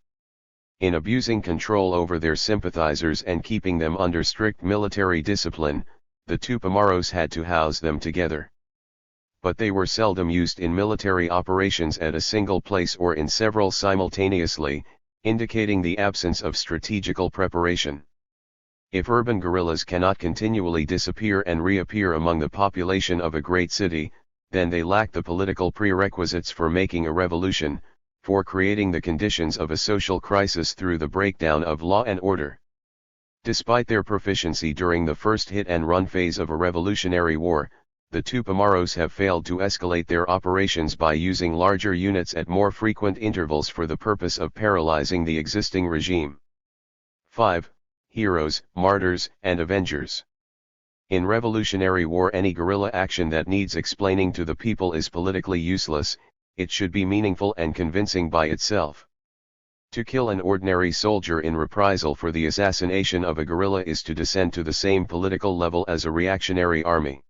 In abusing control over their sympathizers and keeping them under strict military discipline, the Tupamaros had to house them together. But they were seldom used in military operations at a single place or in several simultaneously, indicating the absence of strategical preparation. If urban guerrillas cannot continually disappear and reappear among the population of a great city, then they lack the political prerequisites for making a revolution, for creating the conditions of a social crisis through the breakdown of law and order. Despite their proficiency during the first hit-and-run phase of a revolutionary war, the Tupamaros have failed to escalate their operations by using larger units at more frequent intervals for the purpose of paralyzing the existing regime. 5. Heroes, martyrs, and avengers. In revolutionary war, any guerrilla action that needs explaining to the people is politically useless. It should be meaningful and convincing by itself. To kill an ordinary soldier in reprisal for the assassination of a guerrilla is to descend to the same political level as a reactionary army.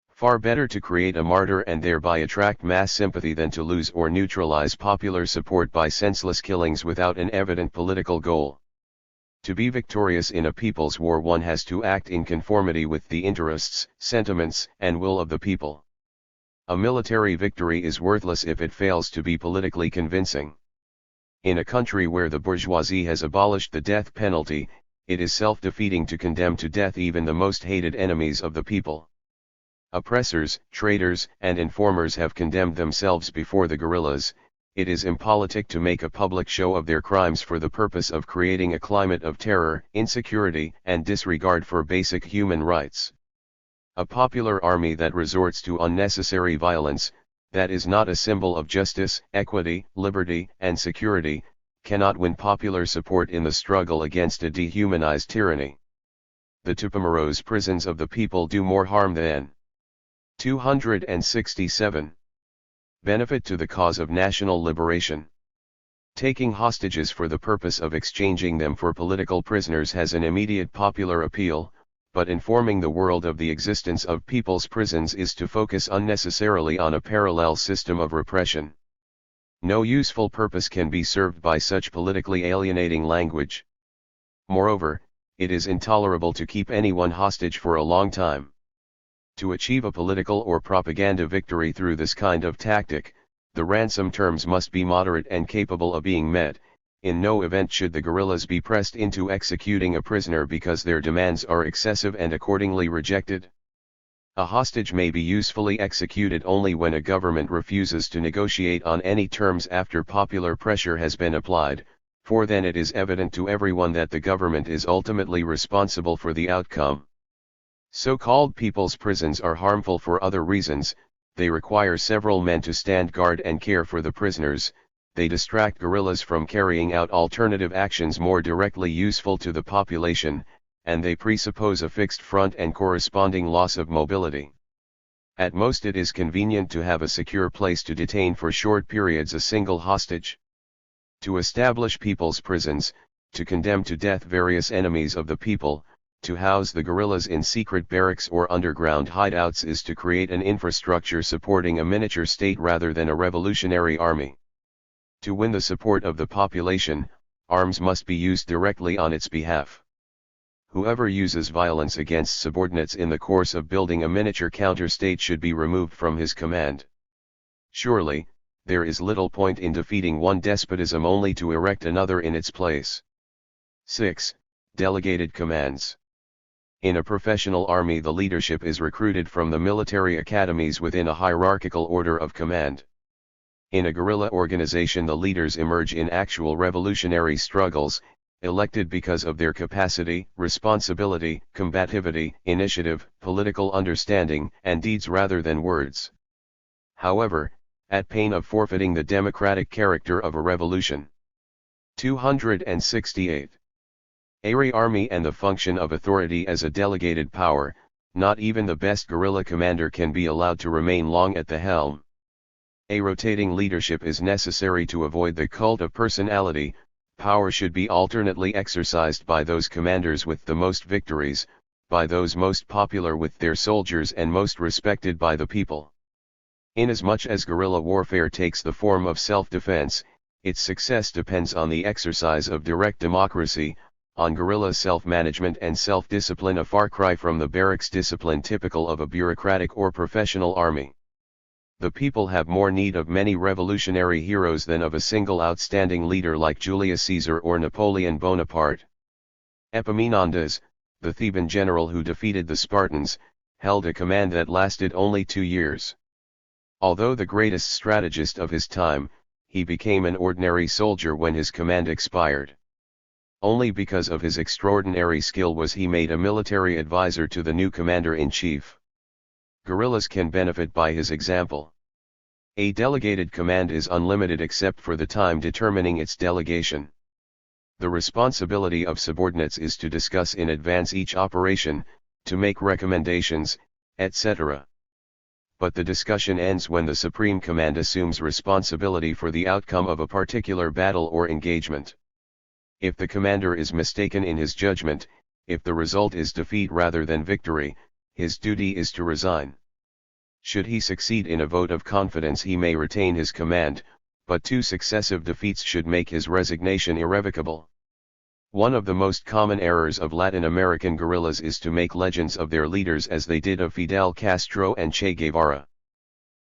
Far better to create a martyr and thereby attract mass sympathy than to lose or neutralize popular support by senseless killings without an evident political goal. To be victorious in a people's war, one has to act in conformity with the interests, sentiments, and will of the people. A military victory is worthless if it fails to be politically convincing. In a country where the bourgeoisie has abolished the death penalty, it is self-defeating to condemn to death even the most hated enemies of the people. Oppressors, traitors, and informers have condemned themselves before the guerrillas. It is impolitic to make a public show of their crimes for the purpose of creating a climate of terror, insecurity, and disregard for basic human rights. A popular army that resorts to unnecessary violence, that is not a symbol of justice, equity, liberty, and security, cannot win popular support in the struggle against a dehumanized tyranny. The Tupamaros prisons of the people do more harm than 267. Benefit to the cause of national liberation. Taking hostages for the purpose of exchanging them for political prisoners has an immediate popular appeal, but informing the world of the existence of people's prisons is to focus unnecessarily on a parallel system of repression. No useful purpose can be served by such politically alienating language. Moreover, it is intolerable to keep anyone hostage for a long time. To achieve a political or propaganda victory through this kind of tactic, the ransom terms must be moderate and capable of being met. In no event should the guerrillas be pressed into executing a prisoner because their demands are excessive and accordingly rejected. A hostage may be usefully executed only when a government refuses to negotiate on any terms after popular pressure has been applied, for then it is evident to everyone that the government is ultimately responsible for the outcome. So-called people's prisons are harmful for other reasons. They require several men to stand guard and care for the prisoners. They distract guerrillas from carrying out alternative actions more directly useful to the population, and they presuppose a fixed front and corresponding loss of mobility. At most it is convenient to have a secure place to detain for short periods a single hostage. To establish people's prisons, to condemn to death various enemies of the people, to house the guerrillas in secret barracks or underground hideouts is to create an infrastructure supporting a miniature state rather than a revolutionary army. To win the support of the population, arms must be used directly on its behalf. Whoever uses violence against subordinates in the course of building a miniature counter-state should be removed from his command. Surely, there is little point in defeating one despotism only to erect another in its place. 6. Delegated commands. In a professional army, the leadership is recruited from the military academies within a hierarchical order of command. In a guerrilla organization, the leaders emerge in actual revolutionary struggles, elected because of their capacity, responsibility, combativity, initiative, political understanding, and deeds rather than words. However, at pain of forfeiting the democratic character of a revolution. 268. A army and the function of authority as a delegated power. Not even the best guerrilla commander can be allowed to remain long at the helm. A rotating leadership is necessary to avoid the cult of personality. Power should be alternately exercised by those commanders with the most victories, by those most popular with their soldiers and most respected by the people. Inasmuch as guerrilla warfare takes the form of self-defense, its success depends on the exercise of direct democracy, on guerrilla self-management and self-discipline, a far cry from the barracks discipline typical of a bureaucratic or professional army. The people have more need of many revolutionary heroes than of a single outstanding leader like Julius Caesar or Napoleon Bonaparte. Epaminondas, the Theban general who defeated the Spartans, held a command that lasted only 2 years. Although the greatest strategist of his time, he became an ordinary soldier when his command expired. Only because of his extraordinary skill was he made a military advisor to the new commander-in-chief. Guerrillas can benefit by his example. A delegated command is unlimited except for the time determining its delegation. The responsibility of subordinates is to discuss in advance each operation, to make recommendations, etc. But the discussion ends when the supreme command assumes responsibility for the outcome of a particular battle or engagement. If the commander is mistaken in his judgment, if the result is defeat rather than victory, his duty is to resign. Should he succeed in a vote of confidence, he may retain his command, but 2 successive defeats should make his resignation irrevocable. One of the most common errors of Latin American guerrillas is to make legends of their leaders as they did of Fidel Castro and Che Guevara.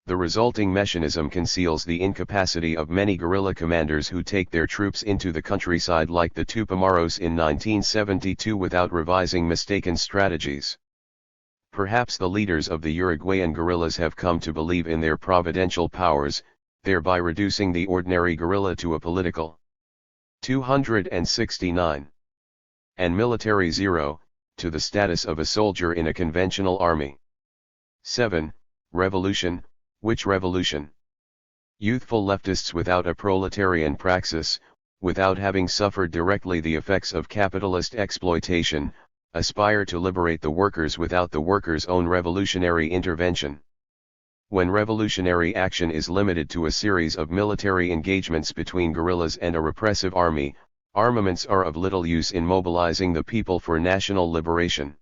The resulting mechanism conceals the incapacity of many guerrilla commanders who take their troops into the countryside like the Tupamaros in 1972 without revising mistaken strategies. Perhaps the leaders of the Uruguayan guerrillas have come to believe in their providential powers, thereby reducing the ordinary guerrilla to a political. 269. And military zero, to the status of a soldier in a conventional army. 7. Revolution. Which revolution? Youthful leftists without a proletarian praxis, without having suffered directly the effects of capitalist exploitation, aspire to liberate the workers without the workers' own revolutionary intervention. When revolutionary action is limited to a series of military engagements between guerrillas and a repressive army, armaments are of little use in mobilizing the people for national liberation.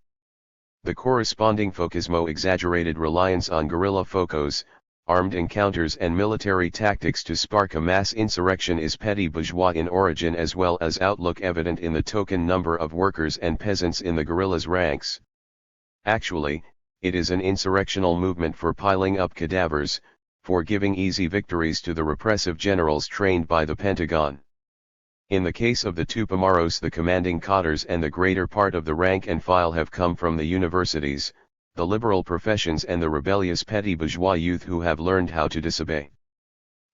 The corresponding focusmo exaggerated reliance on guerrilla focos, armed encounters and military tactics to spark a mass insurrection is petty bourgeois in origin as well as outlook, evident in the token number of workers and peasants in the guerrillas' ranks. Actually, it is an insurrectional movement for piling up cadavers, for giving easy victories to the repressive generals trained by the Pentagon. In the case of the Tupamaros, the commanding cadres and the greater part of the rank and file have come from the universities, the liberal professions and the rebellious petty bourgeois youth who have learned how to disobey.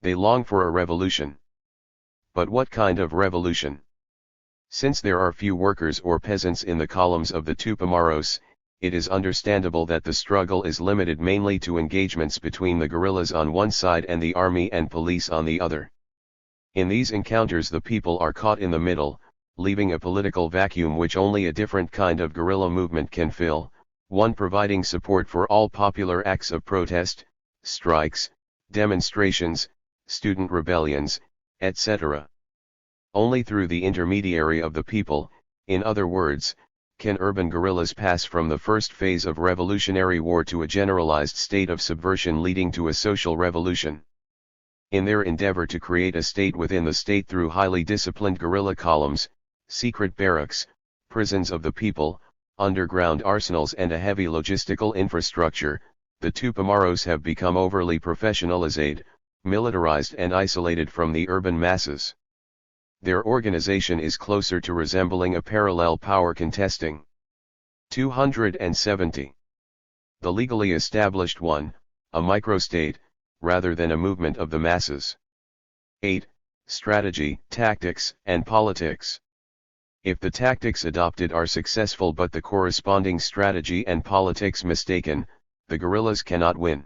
They long for a revolution. But what kind of revolution? Since there are few workers or peasants in the columns of the Tupamaros, it is understandable that the struggle is limited mainly to engagements between the guerrillas on one side and the army and police on the other. In these encounters the people are caught in the middle, leaving a political vacuum which only a different kind of guerrilla movement can fill, one providing support for all popular acts of protest, strikes, demonstrations, student rebellions, etc. Only through the intermediary of the people, in other words, can urban guerrillas pass from the first phase of revolutionary war to a generalized state of subversion leading to a social revolution. In their endeavor to create a state within the state through highly disciplined guerrilla columns, secret barracks, prisons of the people, underground arsenals and a heavy logistical infrastructure, the Tupamaros have become overly professionalized, militarized and isolated from the urban masses. Their organization is closer to resembling a parallel power contesting. 270. The legally established one, a microstate, rather than a movement of the masses. 8. Strategy, tactics, and politics. If the tactics adopted are successful but the corresponding strategy and politics mistaken, the guerrillas cannot win.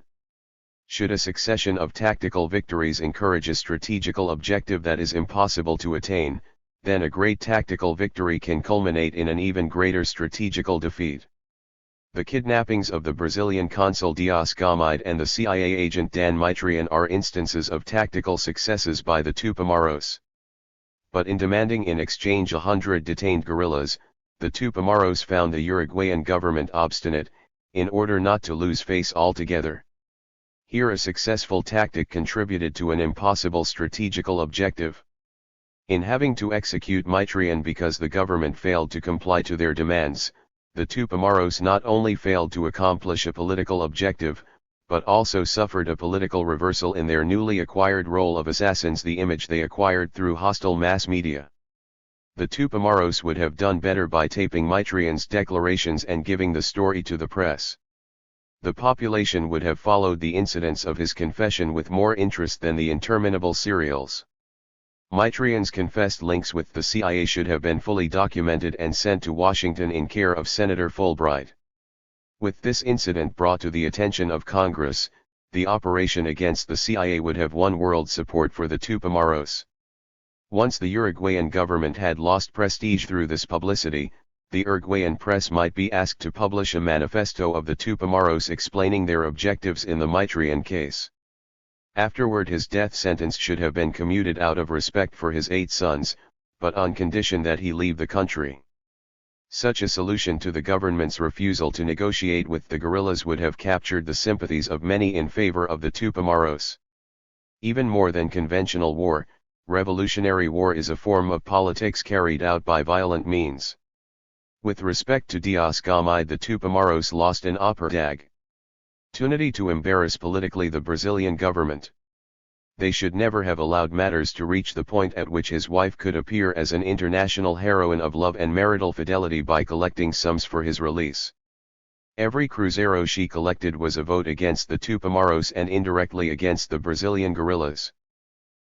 Should a succession of tactical victories encourage a strategical objective that is impossible to attain, then a great tactical victory can culminate in an even greater strategical defeat. The kidnappings of the Brazilian consul Dias Gomes and the CIA agent Dan Mitrian are instances of tactical successes by the Tupamaros. But in demanding in exchange 100 detained guerrillas, the Tupamaros found the Uruguayan government obstinate, in order not to lose face altogether. Here a successful tactic contributed to an impossible strategical objective. In having to execute Mitrian because the government failed to comply to their demands, the Tupamaros not only failed to accomplish a political objective, but also suffered a political reversal in their newly acquired role of assassins, the image they acquired through hostile mass media. The Tupamaros would have done better by taping Mitrian's declarations and giving the story to the press. The population would have followed the incidents of his confession with more interest than the interminable serials. Mitrian's confessed links with the CIA should have been fully documented and sent to Washington in care of Senator Fulbright. With this incident brought to the attention of Congress, the operation against the CIA would have won world support for the Tupamaros. Once the Uruguayan government had lost prestige through this publicity, the Uruguayan press might be asked to publish a manifesto of the Tupamaros explaining their objectives in the Mitrian case. Afterward his death sentence should have been commuted out of respect for his 8 sons, but on condition that he leave the country. Such a solution to the government's refusal to negotiate with the guerrillas would have captured the sympathies of many in favor of the Tupamaros. Even more than conventional war, revolutionary war is a form of politics carried out by violent means. With respect to Dias Gomes, the Tupamaros lost an opportunity to embarrass politically the Brazilian government. They should never have allowed matters to reach the point at which his wife could appear as an international heroine of love and marital fidelity by collecting sums for his release. Every cruzeiro she collected was a vote against the Tupamaros and indirectly against the Brazilian guerrillas.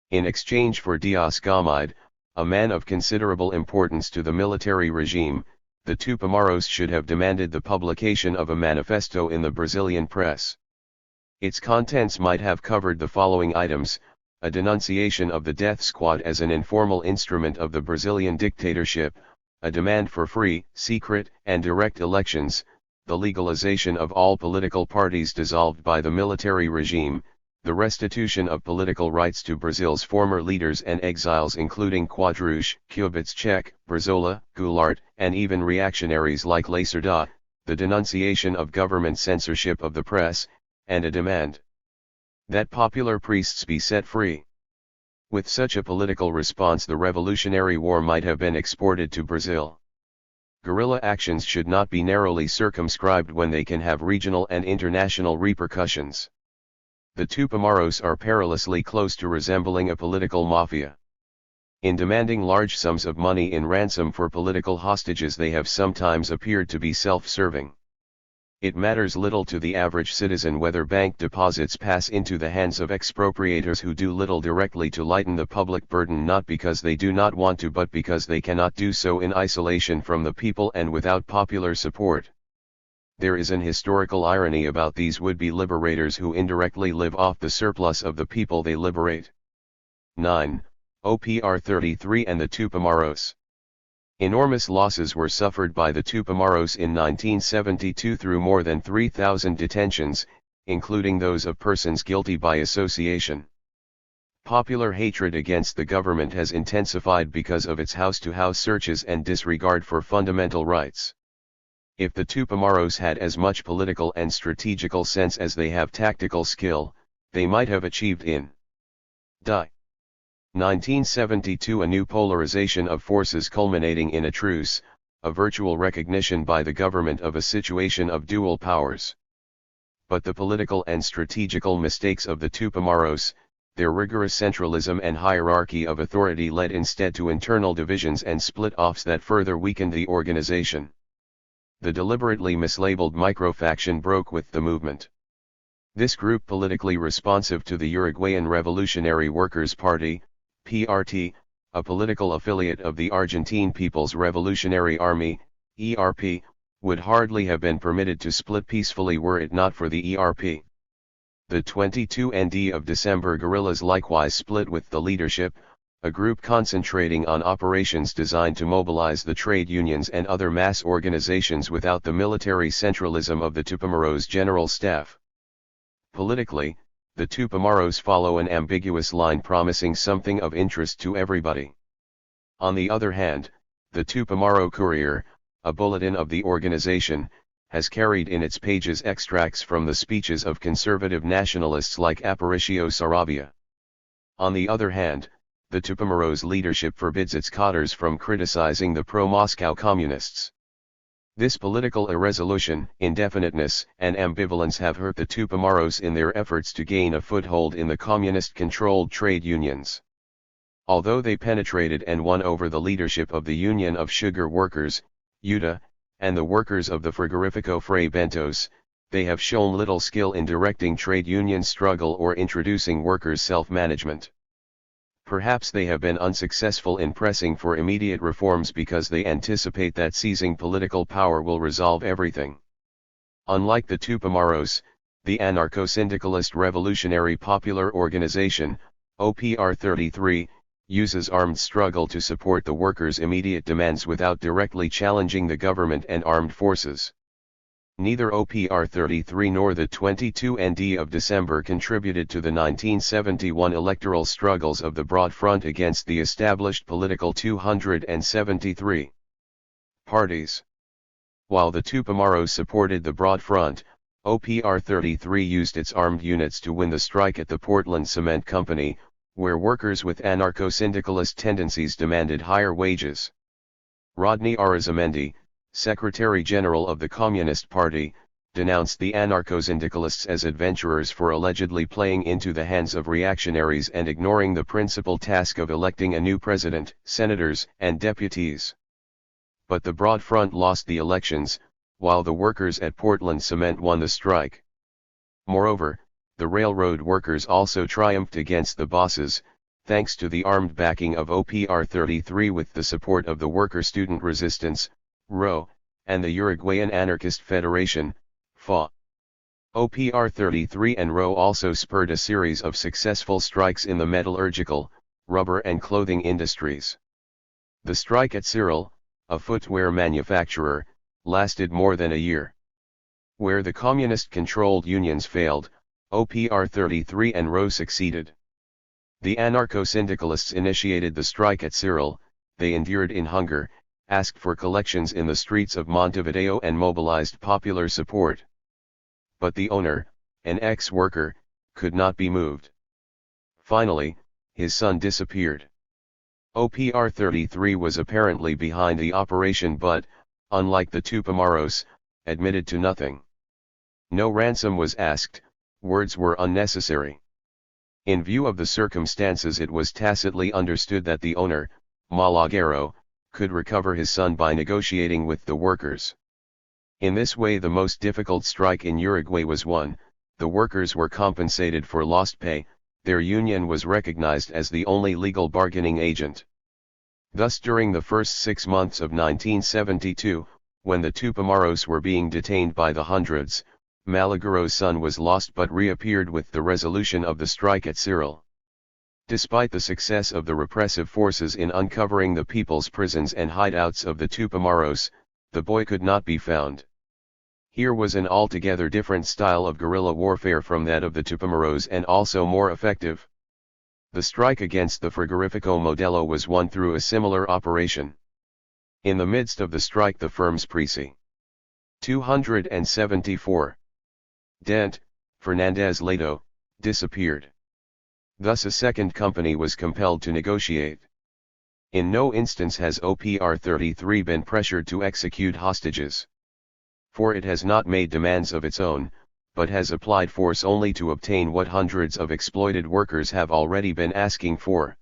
In exchange for Dias Gomes, a man of considerable importance to the military regime, the Tupamaros should have demanded the publication of a manifesto in the Brazilian press. Its contents might have covered the following items: a denunciation of the death squad as an informal instrument of the Brazilian dictatorship, a demand for free, secret, and direct elections, the legalization of all political parties dissolved by the military regime, the restitution of political rights to Brazil's former leaders and exiles including Quadruche, Kubitschek, Brizola, Goulart, and even reactionaries like Lacerda, the denunciation of government censorship of the press, and a demand that popular priests be set free. With such a political response, the Revolutionary War might have been exported to Brazil. Guerrilla actions should not be narrowly circumscribed when they can have regional and international repercussions. The Tupamaros are perilously close to resembling a political mafia. In demanding large sums of money in ransom for political hostages, they have sometimes appeared to be self-serving. It matters little to the average citizen whether bank deposits pass into the hands of expropriators who do little directly to lighten the public burden, not because they do not want to but because they cannot do so in isolation from the people and without popular support. There is an historical irony about these would-be liberators who indirectly live off the surplus of the people they liberate. 9. OPR 33 and the Tupamaros. Enormous losses were suffered by the Tupamaros in 1972 through more than 3,000 detentions, including those of persons guilty by association. Popular hatred against the government has intensified because of its house-to-house searches and disregard for fundamental rights. If the Tupamaros had as much political and strategical sense as they have tactical skill, they might have achieved in 1972 a new polarization of forces culminating in a truce, a virtual recognition by the government of a situation of dual powers. But the political and strategical mistakes of the Tupamaros, their rigorous centralism and hierarchy of authority, led instead to internal divisions and split-offs that further weakened the organization. The deliberately mislabeled microfaction broke with the movement. This group, politically responsive to the Uruguayan Revolutionary Workers' Party, PRT, a political affiliate of the Argentine People's Revolutionary Army, ERP, would hardly have been permitted to split peacefully were it not for the ERP. The 22nd of December guerrillas likewise split with the leadership, a group concentrating on operations designed to mobilize the trade unions and other mass organizations without the military centralism of the Tupamaros General Staff. Politically, the Tupamaros follow an ambiguous line promising something of interest to everybody. On the other hand, the Tupamaro Courier, a bulletin of the organization, has carried in its pages extracts from the speeches of conservative nationalists like Aparicio Saravia. On the other hand, the Tupamaros leadership forbids its cadres from criticizing the pro-Moscow communists. This political irresolution, indefiniteness, and ambivalence have hurt the Tupamaros in their efforts to gain a foothold in the communist-controlled trade unions. Although they penetrated and won over the leadership of the Union of Sugar Workers, UTA, and the workers of the Frigorifico Fray Bentos, they have shown little skill in directing trade union struggle or introducing workers' self-management. Perhaps they have been unsuccessful in pressing for immediate reforms because they anticipate that seizing political power will resolve everything. Unlike the Tupamaros, the anarcho-syndicalist Revolutionary Popular Organization, OPR 33, uses armed struggle to support the workers' immediate demands without directly challenging the government and armed forces. Neither OPR 33 nor the 22nd of December contributed to the 1971 electoral struggles of the Broad Front against the established political 273 parties. While the Tupamaros supported the Broad Front, OPR 33 used its armed units to win the strike at the Portland Cement Company, where workers with anarcho-syndicalist tendencies demanded higher wages. Rodney Arizamendi, Secretary General of the Communist Party, denounced the anarcho-syndicalists as adventurers for allegedly playing into the hands of reactionaries and ignoring the principal task of electing a new president, senators, and deputies. But the Broad Front lost the elections, while the workers at Portland Cement won the strike. Moreover, the railroad workers also triumphed against the bosses, thanks to the armed backing of OPR 33 with the support of the Worker Student Resistance, RO, and the Uruguayan Anarchist Federation, FA. OPR 33 and RO also spurred a series of successful strikes in the metallurgical, rubber and clothing industries. The strike at Cyril, a footwear manufacturer, lasted more than a year. Where the communist-controlled unions failed, OPR 33 and RO succeeded. The anarcho-syndicalists initiated the strike at Cyril, they endured in hunger, asked for collections in the streets of Montevideo and mobilized popular support. But the owner, an ex-worker, could not be moved. Finally, his son disappeared. OPR 33 was apparently behind the operation but, unlike the Tupamaros, admitted to nothing. No ransom was asked, words were unnecessary. In view of the circumstances, it was tacitly understood that the owner, Malaguero, could recover his son by negotiating with the workers. In this way the most difficult strike in Uruguay was won, the workers were compensated for lost pay, their union was recognized as the only legal bargaining agent. Thus during the first 6 months of 1972, when the Tupamaros were being detained by the hundreds, Malaguero's son was lost but reappeared with the resolution of the strike at Cyril. Despite the success of the repressive forces in uncovering the people's prisons and hideouts of the Tupamaros, the boy could not be found. Here was an altogether different style of guerrilla warfare from that of the Tupamaros and also more effective. The strike against the Frigorifico Modelo was won through a similar operation. In the midst of the strike the firm's Preci 274 Dent, Fernandez Lato, disappeared. Thus a second company was compelled to negotiate. In no instance has OPR 33 been pressured to execute hostages. For it has not made demands of its own, but has applied force only to obtain what hundreds of exploited workers have already been asking for.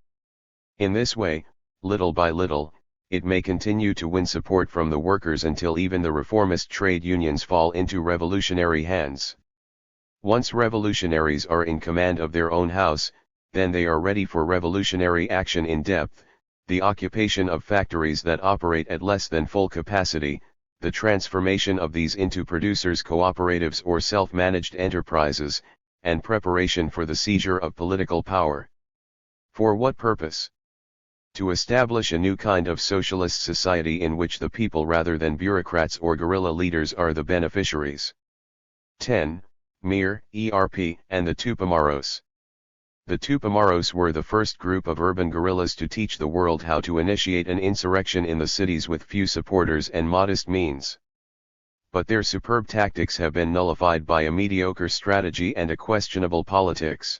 In this way, little by little, it may continue to win support from the workers until even the reformist trade unions fall into revolutionary hands. Once revolutionaries are in command of their own house, then they are ready for revolutionary action in depth, the occupation of factories that operate at less than full capacity, the transformation of these into producers' cooperatives or self-managed enterprises, and preparation for the seizure of political power. For what purpose? To establish a new kind of socialist society in which the people rather than bureaucrats or guerrilla leaders are the beneficiaries. 10. Mir, ERP, and the Tupamaros. The Tupamaros were the first group of urban guerrillas to teach the world how to initiate an insurrection in the cities with few supporters and modest means. But their superb tactics have been nullified by a mediocre strategy and a questionable politics.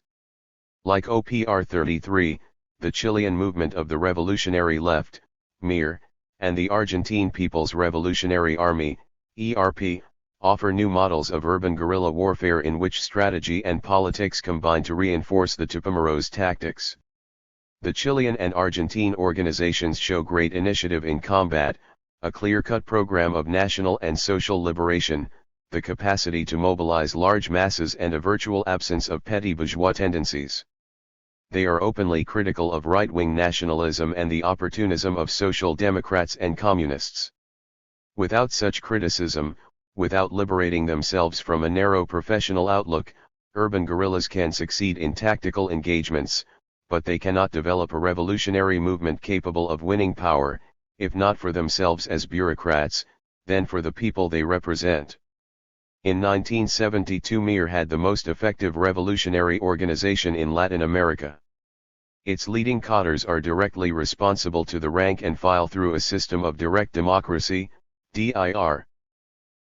Like OPR 33, the Chilean movement of the Revolutionary Left, MIR, and the Argentine People's Revolutionary Army, ERP, offer new models of urban guerrilla warfare in which strategy and politics combine to reinforce the Tupamaros' tactics. The Chilean and Argentine organizations show great initiative in combat, a clear-cut program of national and social liberation, the capacity to mobilize large masses and a virtual absence of petty bourgeois tendencies. They are openly critical of right-wing nationalism and the opportunism of social democrats and communists. Without such criticism, without liberating themselves from a narrow professional outlook, urban guerrillas can succeed in tactical engagements, but they cannot develop a revolutionary movement capable of winning power, if not for themselves as bureaucrats, then for the people they represent. In 1972 MIR had the most effective revolutionary organization in Latin America. Its leading cadres are directly responsible to the rank and file through a system of direct democracy, DIR.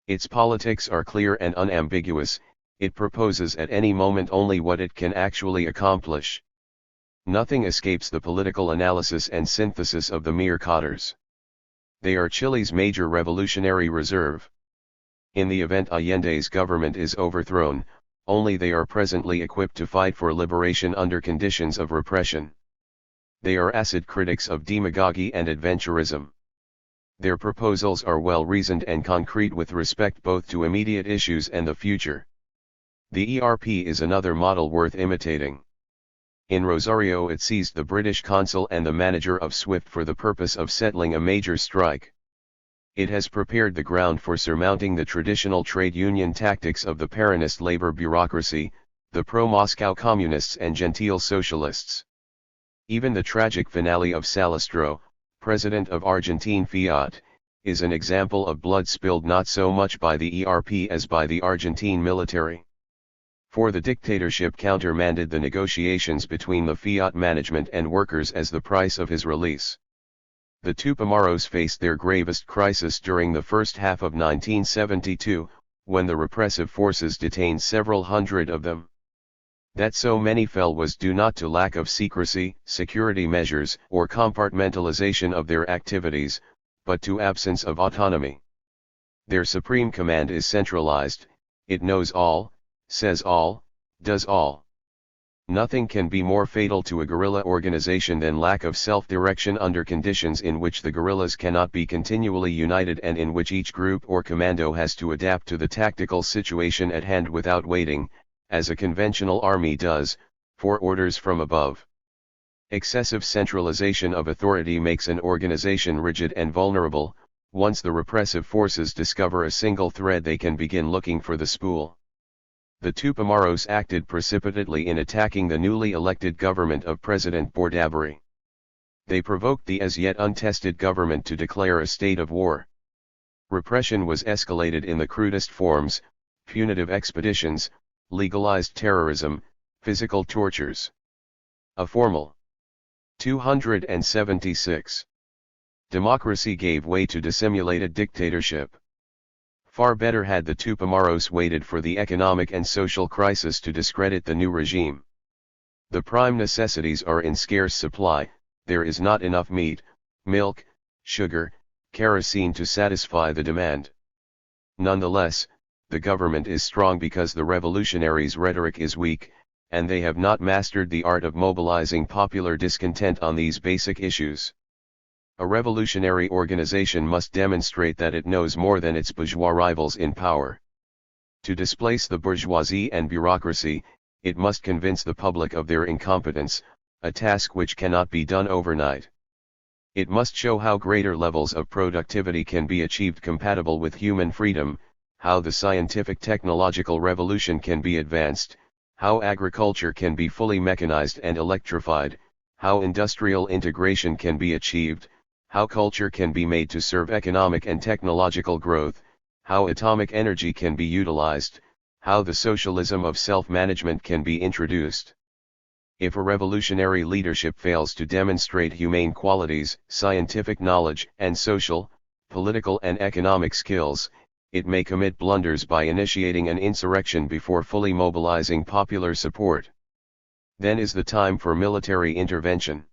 Its politics are clear and unambiguous, it proposes at any moment only what it can actually accomplish. Nothing escapes the political analysis and synthesis of the MIR cadres. They are Chile's major revolutionary reserve. In the event Allende's government is overthrown, only they are presently equipped to fight for liberation under conditions of repression. They are acid critics of demagogy and adventurism. Their proposals are well reasoned and concrete with respect both to immediate issues and the future. The ERP is another model worth imitating. In Rosario it seized the British consul and the manager of SWIFT for the purpose of settling a major strike. It has prepared the ground for surmounting the traditional trade union tactics of the Peronist labor bureaucracy, the pro-Moscow communists and gentile socialists. Even the tragic finale of Salastro, president of Argentine Fiat, is an example of blood spilled not so much by the ERP as by the Argentine military. For the dictatorship countermanded the negotiations between the Fiat management and workers as the price of his release. The Tupamaros faced their gravest crisis during the first half of 1972, when the repressive forces detained several hundred of them. That so many fell was due not to lack of secrecy, security measures, or compartmentalization of their activities, but to absence of autonomy. Their supreme command is centralized, it knows all, says all, does all. Nothing can be more fatal to a guerrilla organization than lack of self-direction under conditions in which the guerrillas cannot be continually united and in which each group or commando has to adapt to the tactical situation at hand without waiting, as a conventional army does, for orders from above. Excessive centralization of authority makes an organization rigid and vulnerable. Once the repressive forces discover a single thread they can begin looking for the spool. The Tupamaros acted precipitately in attacking the newly elected government of President Bordaberry. They provoked the as yet untested government to declare a state of war. Repression was escalated in the crudest forms, punitive expeditions, legalized terrorism, physical tortures. A formal 276. Democracy gave way to dissimulated dictatorship. Far better had the Tupamaros waited for the economic and social crisis to discredit the new regime. The prime necessities are in scarce supply, there is not enough meat, milk, sugar, kerosene to satisfy the demand. Nonetheless, the government is strong because the revolutionaries' rhetoric is weak, and they have not mastered the art of mobilizing popular discontent on these basic issues. A revolutionary organization must demonstrate that it knows more than its bourgeois rivals in power. To displace the bourgeoisie and bureaucracy, it must convince the public of their incompetence, a task which cannot be done overnight. It must show how greater levels of productivity can be achieved compatible with human freedom, how the scientific technological revolution can be advanced, how agriculture can be fully mechanized and electrified, how industrial integration can be achieved, how culture can be made to serve economic and technological growth, how atomic energy can be utilized, how the socialism of self-management can be introduced. If a revolutionary leadership fails to demonstrate humane qualities, scientific knowledge, and social, political and economic skills, it may commit blunders by initiating an insurrection before fully mobilizing popular support. Then is the time for military intervention.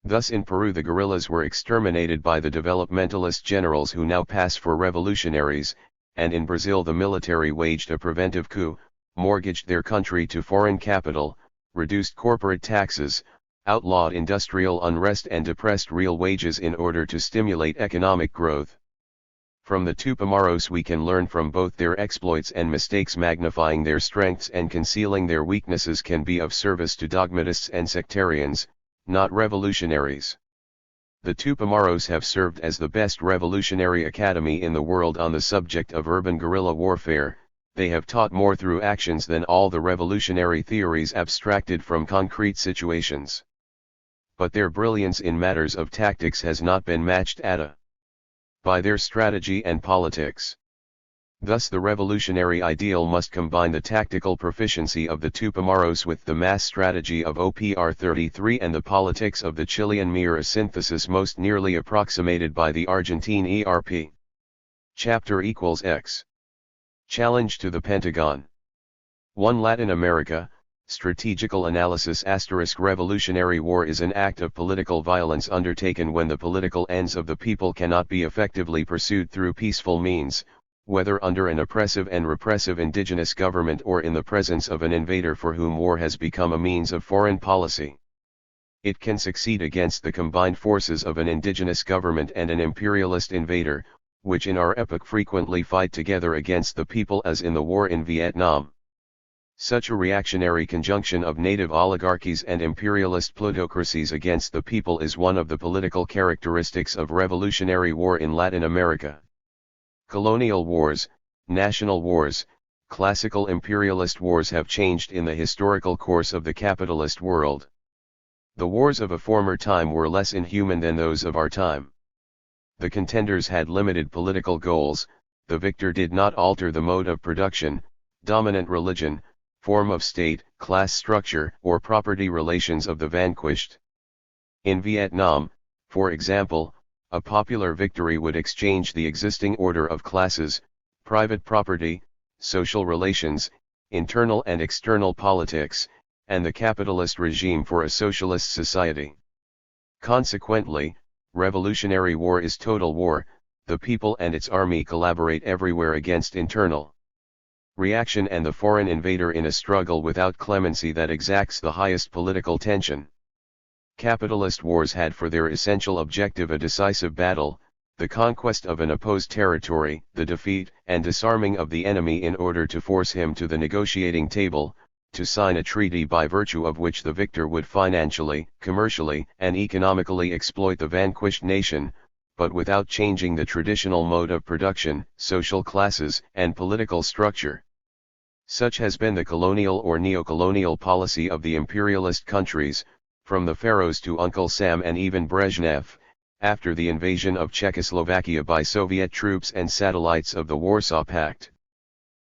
Thus in Peru the guerrillas were exterminated by the developmentalist generals who now pass for revolutionaries, and in Brazil the military waged a preventive coup, mortgaged their country to foreign capital, reduced corporate taxes, outlawed industrial unrest and depressed real wages in order to stimulate economic growth. From the Tupamaros we can learn from both their exploits and mistakes. Magnifying their strengths and concealing their weaknesses can be of service to dogmatists and sectarians, not revolutionaries. The Tupamaros have served as the best revolutionary academy in the world on the subject of urban guerrilla warfare. They have taught more through actions than all the revolutionary theories abstracted from concrete situations. But their brilliance in matters of tactics has not been matched by their strategy and politics. Thus the revolutionary ideal must combine the tactical proficiency of the Tupamaros with the mass strategy of OPR 33 and the politics of the Chilean MIR, a synthesis most nearly approximated by the Argentine ERP. Chapter = X. Challenge to the Pentagon. 1. Latin America, Strategical Analysis *. Revolutionary war is an act of political violence undertaken when the political ends of the people cannot be effectively pursued through peaceful means, whether under an oppressive and repressive indigenous government or in the presence of an invader for whom war has become a means of foreign policy. It can succeed against the combined forces of an indigenous government and an imperialist invader, which in our epoch frequently fight together against the people, as in the war in Vietnam. Such a reactionary conjunction of native oligarchies and imperialist plutocracies against the people is one of the political characteristics of revolutionary war in Latin America. Colonial wars, national wars, classical imperialist wars have changed in the historical course of the capitalist world. The wars of a former time were less inhuman than those of our time. The contenders had limited political goals, the victor did not alter the mode of production, dominant religion, form of state, class structure, or property relations of the vanquished. In Vietnam, for example, a popular victory would exchange the existing order of classes, private property, social relations, internal and external politics, and the capitalist regime for a socialist society. Consequently, revolutionary war is total war. The people and its army collaborate everywhere against internal reaction and the foreign invader in a struggle without clemency that exacts the highest political tension. Capitalist wars had for their essential objective a decisive battle, the conquest of an opposed territory, the defeat and disarming of the enemy in order to force him to the negotiating table, to sign a treaty by virtue of which the victor would financially, commercially, and economically exploit the vanquished nation, but without changing the traditional mode of production, social classes, and political structure. Such has been the colonial or neo-colonial policy of the imperialist countries, from the Pharaohs to Uncle Sam and even Brezhnev, after the invasion of Czechoslovakia by Soviet troops and satellites of the Warsaw Pact.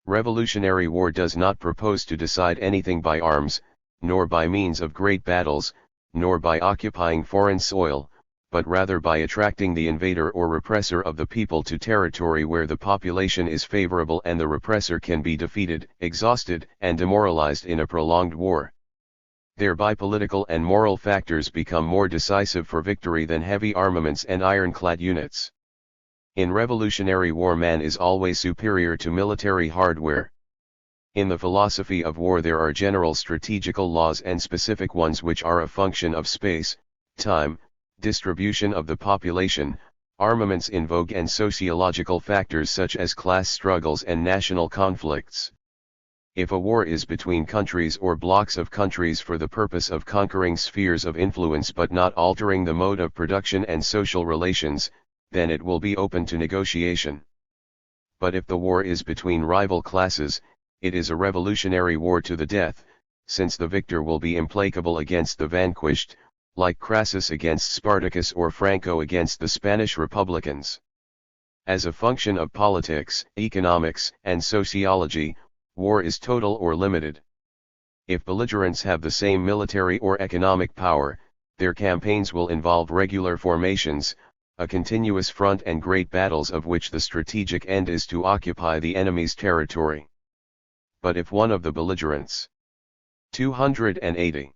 Revolutionary war does not propose to decide anything by arms, nor by means of great battles, nor by occupying foreign soil, but rather by attracting the invader or repressor of the people to territory where the population is favorable and the repressor can be defeated, exhausted, and demoralized in a prolonged war. Thereby political and moral factors become more decisive for victory than heavy armaments and ironclad units. In revolutionary war man is always superior to military hardware. In the philosophy of war there are general strategical laws and specific ones which are a function of space, time, distribution of the population, armaments in vogue and sociological factors such as class struggles and national conflicts. If a war is between countries or blocks of countries for the purpose of conquering spheres of influence but not altering the mode of production and social relations, then it will be open to negotiation. But if the war is between rival classes, it is a revolutionary war to the death, since the victor will be implacable against the vanquished, like Crassus against Spartacus or Franco against the Spanish Republicans. As a function of politics, economics, and sociology, war is total or limited. If belligerents have the same military or economic power, their campaigns will involve regular formations, a continuous front and great battles of which the strategic end is to occupy the enemy's territory. But if one of the belligerents, 280,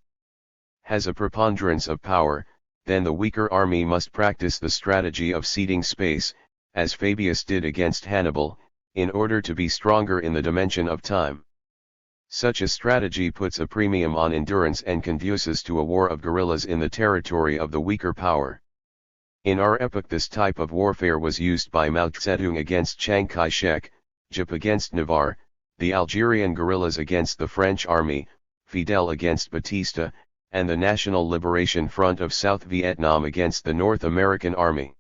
has a preponderance of power, then the weaker army must practice the strategy of ceding space, as Fabius did against Hannibal, in order to be stronger in the dimension of time. Such a strategy puts a premium on endurance and conduces to a war of guerrillas in the territory of the weaker power. In our epoch this type of warfare was used by Mao Zedong against Chiang Kai-shek, Jip against Navarre, the Algerian guerrillas against the French army, Fidel against Batista, and the National Liberation Front of South Vietnam against the North American Army.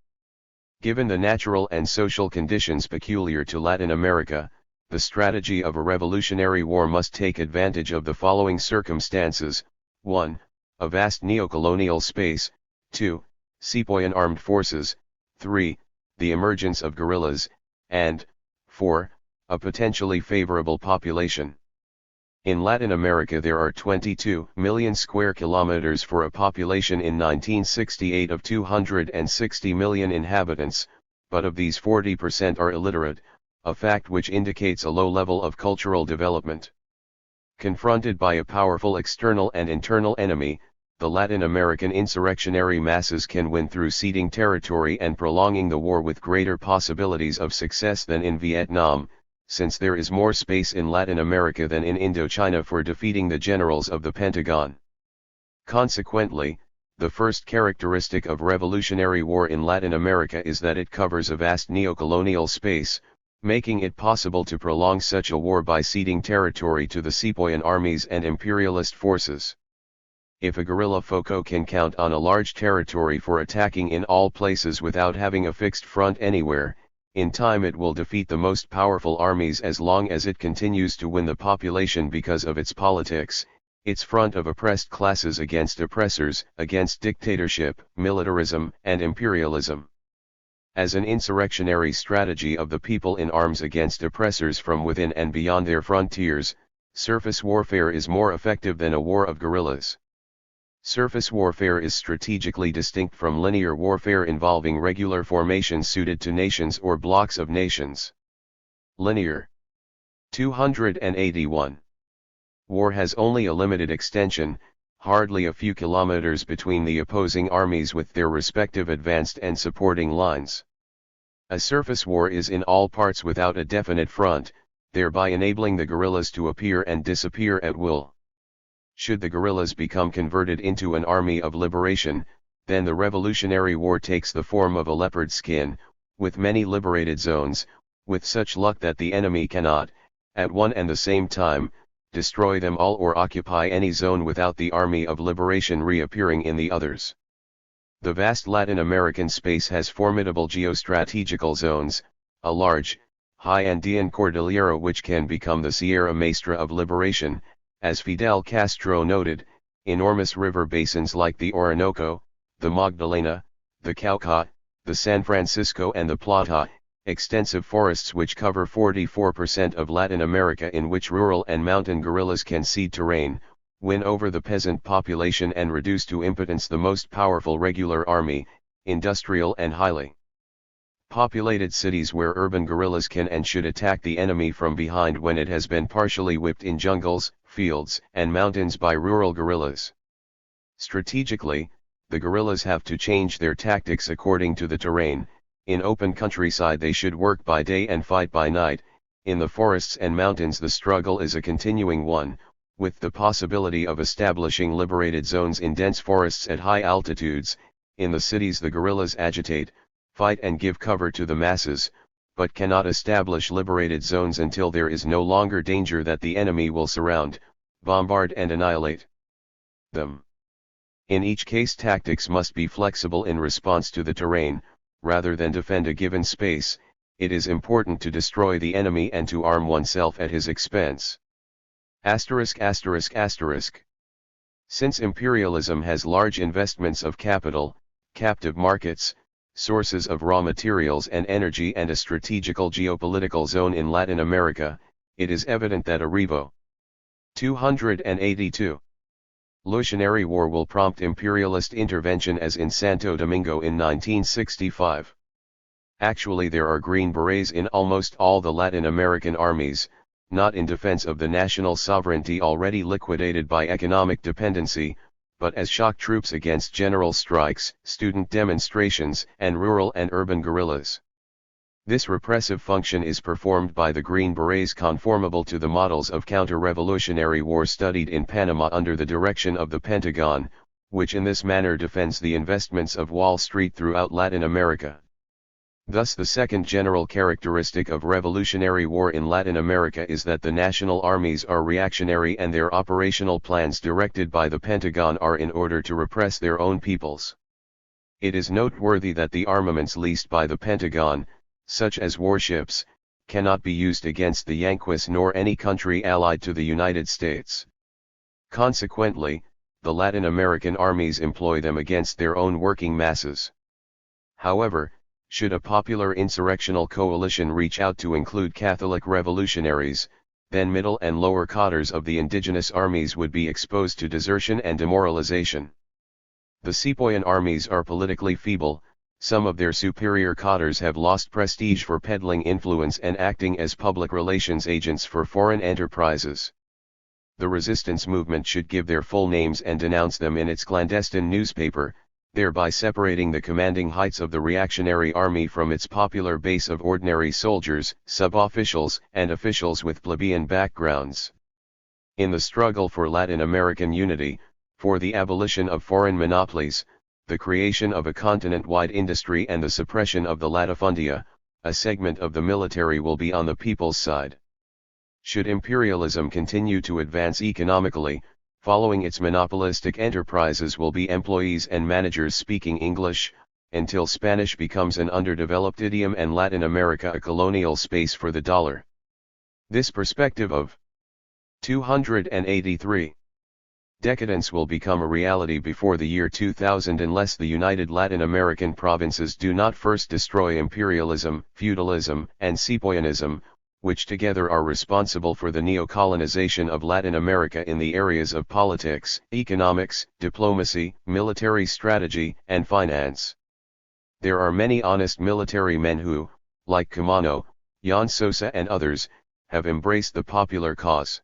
Given the natural and social conditions peculiar to Latin America, the strategy of a revolutionary war must take advantage of the following circumstances: 1. A vast neocolonial space, 2. Sepoyan armed forces, 3. The emergence of guerrillas, and 4. A potentially favorable population. In Latin America there are 22 million square kilometers for a population in 1968 of 260 million inhabitants, but of these 40% are illiterate, a fact which indicates a low level of cultural development. Confronted by a powerful external and internal enemy, the Latin American insurrectionary masses can win through ceding territory and prolonging the war with greater possibilities of success than in Vietnam, since there is more space in Latin America than in Indochina for defeating the generals of the Pentagon. Consequently, the first characteristic of revolutionary war in Latin America is that it covers a vast neocolonial space, making it possible to prolong such a war by ceding territory to the Sepoyan armies and imperialist forces. If a guerrilla foco can count on a large territory for attacking in all places without having a fixed front anywhere, in time it will defeat the most powerful armies as long as it continues to win the population because of its politics, its front of oppressed classes against oppressors, against dictatorship, militarism, and imperialism. As an insurrectionary strategy of the people in arms against oppressors from within and beyond their frontiers, surface warfare is more effective than a war of guerrillas. Surface warfare is strategically distinct from linear warfare involving regular formations suited to nations or blocks of nations. Linear. 281. War has only a limited extension, hardly a few kilometers between the opposing armies with their respective advanced and supporting lines. A surface war is in all parts without a definite front, thereby enabling the guerrillas to appear and disappear at will. Should the guerrillas become converted into an army of liberation, then the Revolutionary War takes the form of a leopard skin, with many liberated zones, with such luck that the enemy cannot, at one and the same time, destroy them all or occupy any zone without the army of liberation reappearing in the others. The vast Latin American space has formidable geostrategical zones, a large, high Andean cordillera which can become the Sierra Maestra of liberation, as Fidel Castro noted, enormous river basins like the Orinoco, the Magdalena, the Cauca, the San Francisco and the Plata, extensive forests which cover 44% of Latin America in which rural and mountain guerrillas can cede terrain, win over the peasant population and reduce to impotence the most powerful regular army, industrial and highly populated cities where urban guerrillas can and should attack the enemy from behind when it has been partially whipped in jungles, fields, and mountains by rural guerrillas. Strategically, the guerrillas have to change their tactics according to the terrain. In open countryside they should work by day and fight by night. In the forests and mountains the struggle is a continuing one, with the possibility of establishing liberated zones in dense forests at high altitudes. In the cities the guerrillas agitate, fight and give cover to the masses, but cannot establish liberated zones until there is no longer danger that the enemy will surround, bombard and annihilate them. In each case, tactics must be flexible in response to the terrain. Rather than defend a given space, it is important to destroy the enemy and to arm oneself at his expense. Since imperialism has large investments of capital, captive markets, sources of raw materials and energy, and a strategical geopolitical zone in Latin America, it is evident that a Revo. 282. Revolutionary War will prompt imperialist intervention, as in Santo Domingo in 1965. Actually, there are Green Berets in almost all the Latin American armies, not in defense of the national sovereignty already liquidated by economic dependency, but as shock troops against general strikes, student demonstrations, and rural and urban guerrillas. This repressive function is performed by the Green Berets, conformable to the models of counter-revolutionary war studied in Panama under the direction of the Pentagon, which in this manner defends the investments of Wall Street throughout Latin America. Thus, the second general characteristic of revolutionary war in Latin America is that the national armies are reactionary and their operational plans directed by the Pentagon are in order to repress their own peoples. It is noteworthy that the armaments leased by the Pentagon, such as warships, cannot be used against the Yankees nor any country allied to the United States. Consequently, the Latin American armies employ them against their own working masses. However, should a popular insurrectional coalition reach out to include Catholic revolutionaries, then middle and lower cadres of the indigenous armies would be exposed to desertion and demoralization. The Sepoyan armies are politically feeble. Some of their superior cadres have lost prestige for peddling influence and acting as public relations agents for foreign enterprises. The resistance movement should give their full names and denounce them in its clandestine newspaper, thereby separating the commanding heights of the reactionary army from its popular base of ordinary soldiers, sub-officials, and officials with plebeian backgrounds. In the struggle for Latin American unity, for the abolition of foreign monopolies, the creation of a continent-wide industry and the suppression of the latifundia, a segment of the military will be on the people's side. Should imperialism continue to advance economically, following its monopolistic enterprises will be employees and managers speaking English, until Spanish becomes an underdeveloped idiom and Latin America a colonial space for the dollar. This perspective of 283. Decadence will become a reality before the year 2000 unless the United Latin American provinces do not first destroy imperialism, feudalism, and Sepoyanism, which together are responsible for the neo-colonization of Latin America in the areas of politics, economics, diplomacy, military strategy, and finance. There are many honest military men who, like Camano, Jan Sosa and others, have embraced the popular cause.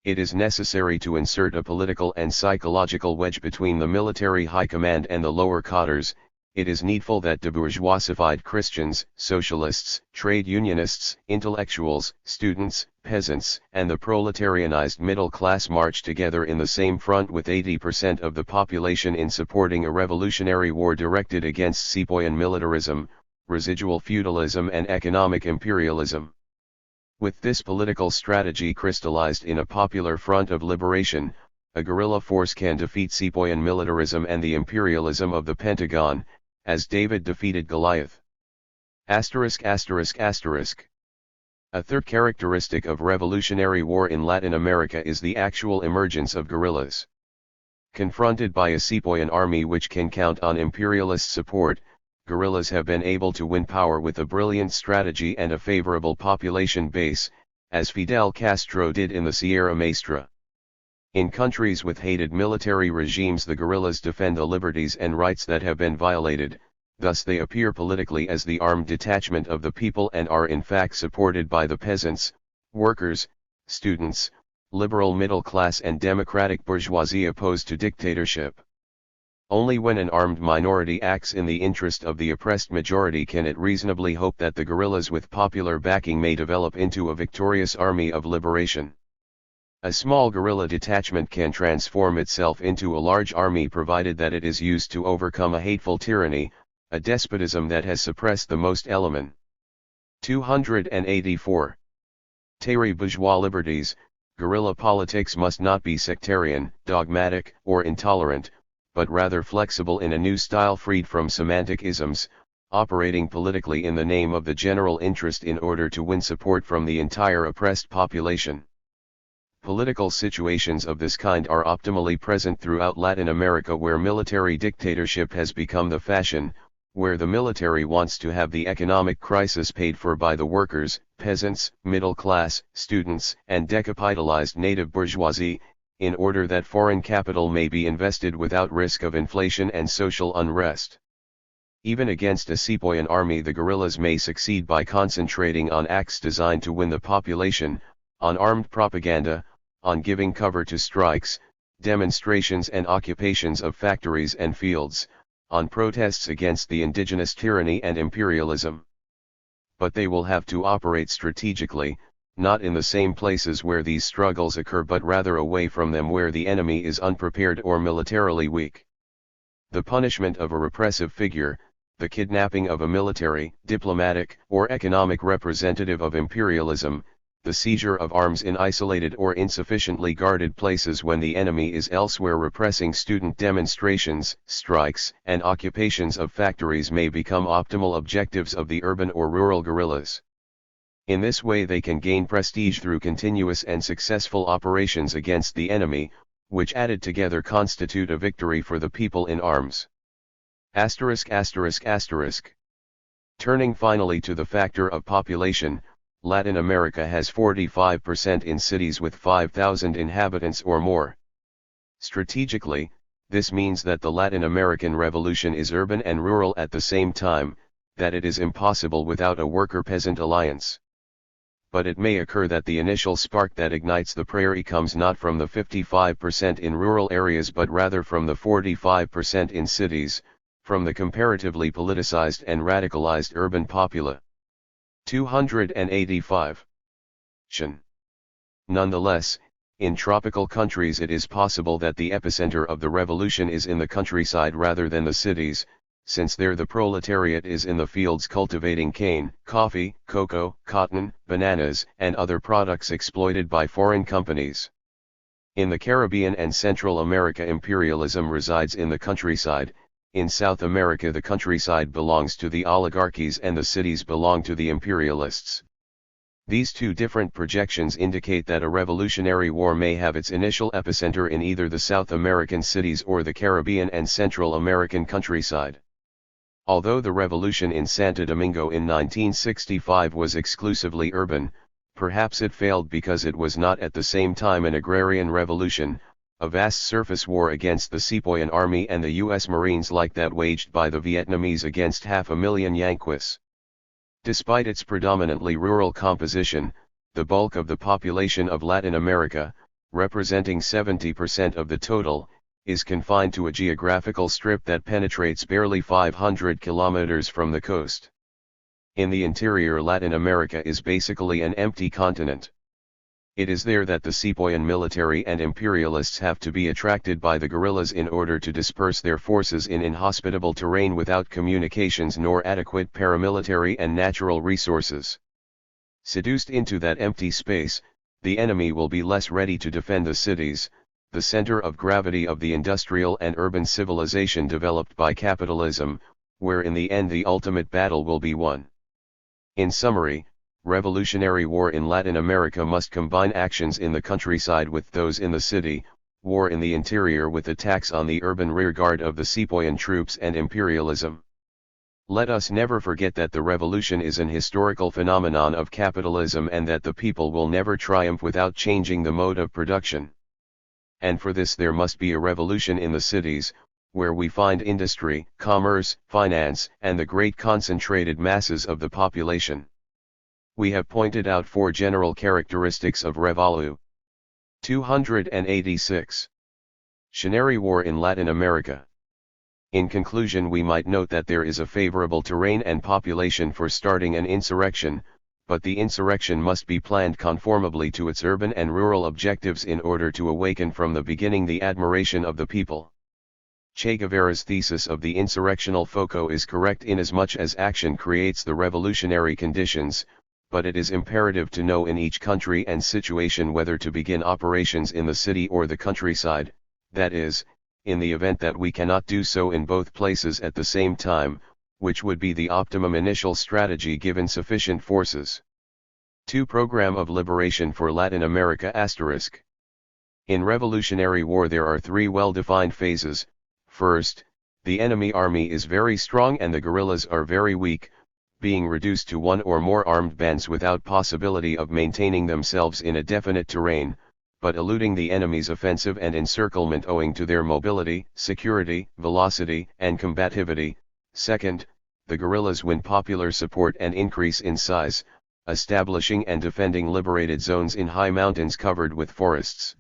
It is necessary to insert a political and psychological wedge between the military high command and the lower cadres. It is needful that debourgeoisified Christians, socialists, trade unionists, intellectuals, students, peasants, and the proletarianized middle class march together in the same front with 80% of the population in supporting a revolutionary war directed against Sepoyan militarism, residual feudalism and economic imperialism. With this political strategy crystallized in a popular front of liberation, a guerrilla force can defeat Sepoyan militarism and the imperialism of the Pentagon, as David defeated Goliath. A third characteristic of revolutionary war in Latin America is the actual emergence of guerrillas. Confronted by a Sepoyan army which can count on imperialist support, guerrillas have been able to win power with a brilliant strategy and a favorable population base, as Fidel Castro did in the Sierra Maestra. In countries with hated military regimes, the guerrillas defend the liberties and rights that have been violated, thus they appear politically as the armed detachment of the people and are in fact supported by the peasants, workers, students, liberal middle class and democratic bourgeoisie opposed to dictatorship. Only when an armed minority acts in the interest of the oppressed majority can it reasonably hope that the guerrillas with popular backing may develop into a victorious army of liberation. A small guerrilla detachment can transform itself into a large army provided that it is used to overcome a hateful tyranny, a despotism that has suppressed the most element. 284. Terre bourgeois liberties. Guerrilla politics must not be sectarian, dogmatic, or intolerant, but rather flexible in a new style freed from semantic isms, operating politically in the name of the general interest in order to win support from the entire oppressed population. Political situations of this kind are optimally present throughout Latin America, where military dictatorship has become the fashion, where the military wants to have the economic crisis paid for by the workers, peasants, middle class, students, and decapitalized native bourgeoisie, in order that foreign capital may be invested without risk of inflation and social unrest. Even against a sepoyan army, the guerrillas may succeed by concentrating on acts designed to win the population, on armed propaganda, on giving cover to strikes, demonstrations and occupations of factories and fields, on protests against the indigenous tyranny and imperialism. But they will have to operate strategically, not in the same places where these struggles occur but rather away from them where the enemy is unprepared or militarily weak. The punishment of a repressive figure, the kidnapping of a military, diplomatic, or economic representative of imperialism, the seizure of arms in isolated or insufficiently guarded places when the enemy is elsewhere repressing student demonstrations, strikes, and occupations of factories may become optimal objectives of the urban or rural guerrillas. In this way they can gain prestige through continuous and successful operations against the enemy, which added together constitute a victory for the people in arms. Turning finally to the factor of population, Latin America has 45% in cities with 5,000 inhabitants or more. Strategically, this means that the Latin American revolution is urban and rural at the same time, that it is impossible without a worker-peasant alliance. But it may occur that the initial spark that ignites the prairie comes not from the 55% in rural areas but rather from the 45% in cities, from the comparatively politicized and radicalized urban popula. 285. Nonetheless, in tropical countries it is possible that the epicenter of the revolution is in the countryside rather than the cities, since there the proletariat is in the fields cultivating cane, coffee, cocoa, cotton, bananas, and other products exploited by foreign companies. In the Caribbean and Central America imperialism resides in the countryside. In South America the countryside belongs to the oligarchies and the cities belong to the imperialists. These two different projections indicate that a revolutionary war may have its initial epicenter in either the South American cities or the Caribbean and Central American countryside. Although the revolution in Santo Domingo in 1965 was exclusively urban, perhaps it failed because it was not at the same time an agrarian revolution, a vast surface war against the Sepoyan army and the U.S. Marines like that waged by the Vietnamese against 500,000 Yankees. Despite its predominantly rural composition, the bulk of the population of Latin America, representing 70% of the total, is confined to a geographical strip that penetrates barely 500 kilometers from the coast. In the interior, Latin America is basically an empty continent. It is there that the Sepoyan military and imperialists have to be attracted by the guerrillas in order to disperse their forces in inhospitable terrain without communications nor adequate paramilitary and natural resources. Seduced into that empty space, the enemy will be less ready to defend the cities, the center of gravity of the industrial and urban civilization developed by capitalism, where in the end the ultimate battle will be won. In summary, revolutionary war in Latin America must combine actions in the countryside with those in the city, war in the interior with attacks on the urban rearguard of the Sepoyan troops and imperialism. Let us never forget that the revolution is an historical phenomenon of capitalism and that the people will never triumph without changing the mode of production. And for this there must be a revolution in the cities, where we find industry, commerce, finance, and the great concentrated masses of the population. We have pointed out 4 general characteristics of Revolu. 286. Revolutionary War in Latin America. In conclusion, we might note that there is a favorable terrain and population for starting an insurrection, but the insurrection must be planned conformably to its urban and rural objectives in order to awaken from the beginning the admiration of the people. Che Guevara's thesis of the insurrectional foco is correct inasmuch as action creates the revolutionary conditions, but it is imperative to know in each country and situation whether to begin operations in the city or the countryside, that is, in the event that we cannot do so in both places at the same time, which would be the optimum initial strategy given sufficient forces. 2. Program of Liberation for Latin America *. In Revolutionary War there are three well-defined phases. First, the enemy army is very strong and the guerrillas are very weak, being reduced to one or more armed bands without possibility of maintaining themselves in a definite terrain, but eluding the enemy's offensive and encirclement owing to their mobility, security, velocity, and combativity. Second, the guerrillas win popular support and increase in size, establishing and defending liberated zones in high mountains covered with forests,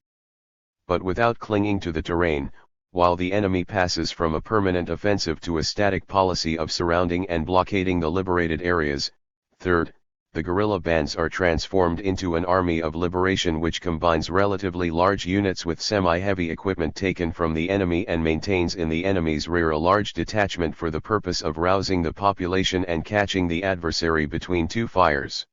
but without clinging to the terrain, while the enemy passes from a permanent offensive to a static policy of surrounding and blockading the liberated areas. Third, the guerrilla bands are transformed into an army of liberation which combines relatively large units with semi-heavy equipment taken from the enemy and maintains in the enemy's rear a large detachment for the purpose of rousing the population and catching the adversary between two fires.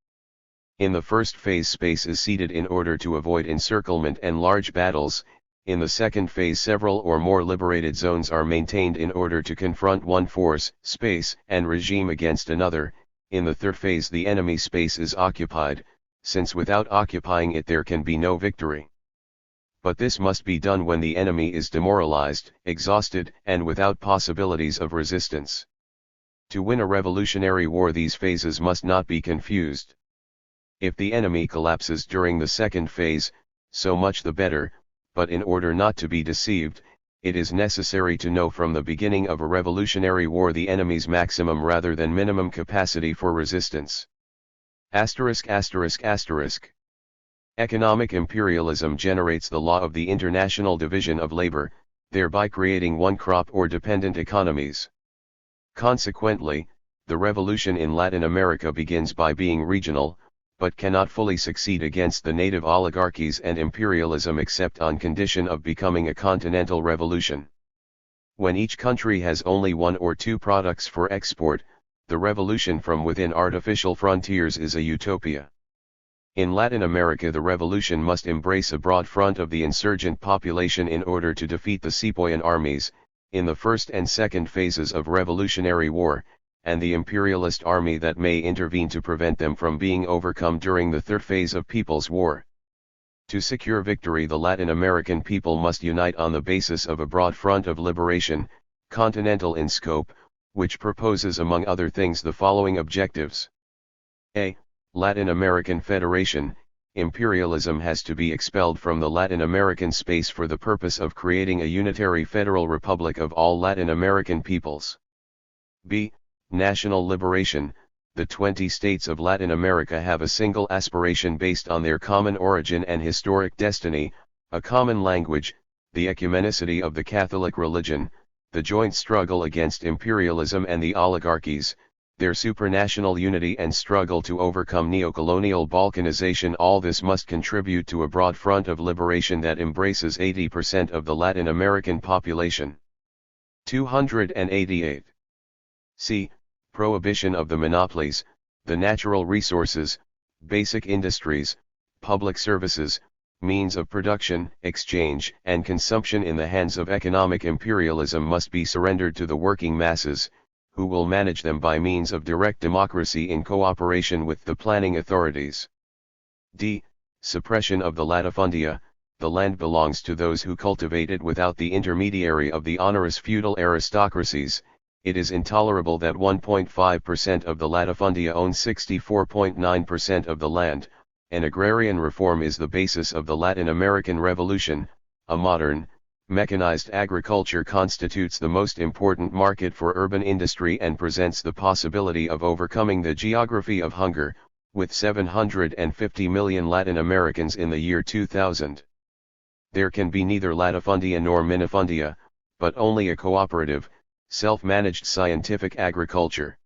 In the first phase space is ceded in order to avoid encirclement and large battles. In the second phase several or more liberated zones are maintained in order to confront one force, space, and regime against another. In the third phase the enemy space is occupied, since without occupying it there can be no victory. But this must be done when the enemy is demoralized, exhausted, and without possibilities of resistance. To win a revolutionary war these phases must not be confused. If the enemy collapses during the second phase, so much the better, but in order not to be deceived, it is necessary to know from the beginning of a revolutionary war the enemy's maximum rather than minimum capacity for resistance. Economic imperialism generates the law of the international division of labor, thereby creating one-crop or dependent economies. Consequently, the revolution in Latin America begins by being regional, but cannot fully succeed against the native oligarchies and imperialism except on condition of becoming a continental revolution. When each country has only one or two products for export, the revolution from within artificial frontiers is a utopia. In Latin America the revolution must embrace a broad front of the insurgent population in order to defeat the sepoyan armies, in the first and second phases of revolutionary war, and the imperialist army that may intervene to prevent them from being overcome during the third phase of People's War. To secure victory the Latin American people must unite on the basis of a broad front of liberation, continental in scope, which proposes among other things the following objectives. A. Latin American Federation. Imperialism has to be expelled from the Latin American space for the purpose of creating a unitary federal republic of all Latin American peoples. B. National liberation. The 20 states of Latin America have a single aspiration based on their common origin and historic destiny, a common language, the ecumenicity of the Catholic religion, the joint struggle against imperialism and the oligarchies, their supranational unity and struggle to overcome neocolonial balkanization. All this must contribute to a broad front of liberation that embraces 80% of the Latin American population. 288. C. Prohibition of the monopolies, the natural resources, basic industries, public services, means of production, exchange, and consumption in the hands of economic imperialism must be surrendered to the working masses, who will manage them by means of direct democracy in cooperation with the planning authorities. D. Suppression of the latifundia. The land belongs to those who cultivate it without the intermediary of the onerous feudal aristocracies. It is intolerable that 1.5% of the latifundia own 64.9% of the land. An agrarian reform is the basis of the Latin American Revolution. A modern, mechanized agriculture constitutes the most important market for urban industry and presents the possibility of overcoming the geography of hunger, with 750 million Latin Americans in the year 2000. There can be neither latifundia nor minifundia, but only a cooperative, self-managed scientific agriculture.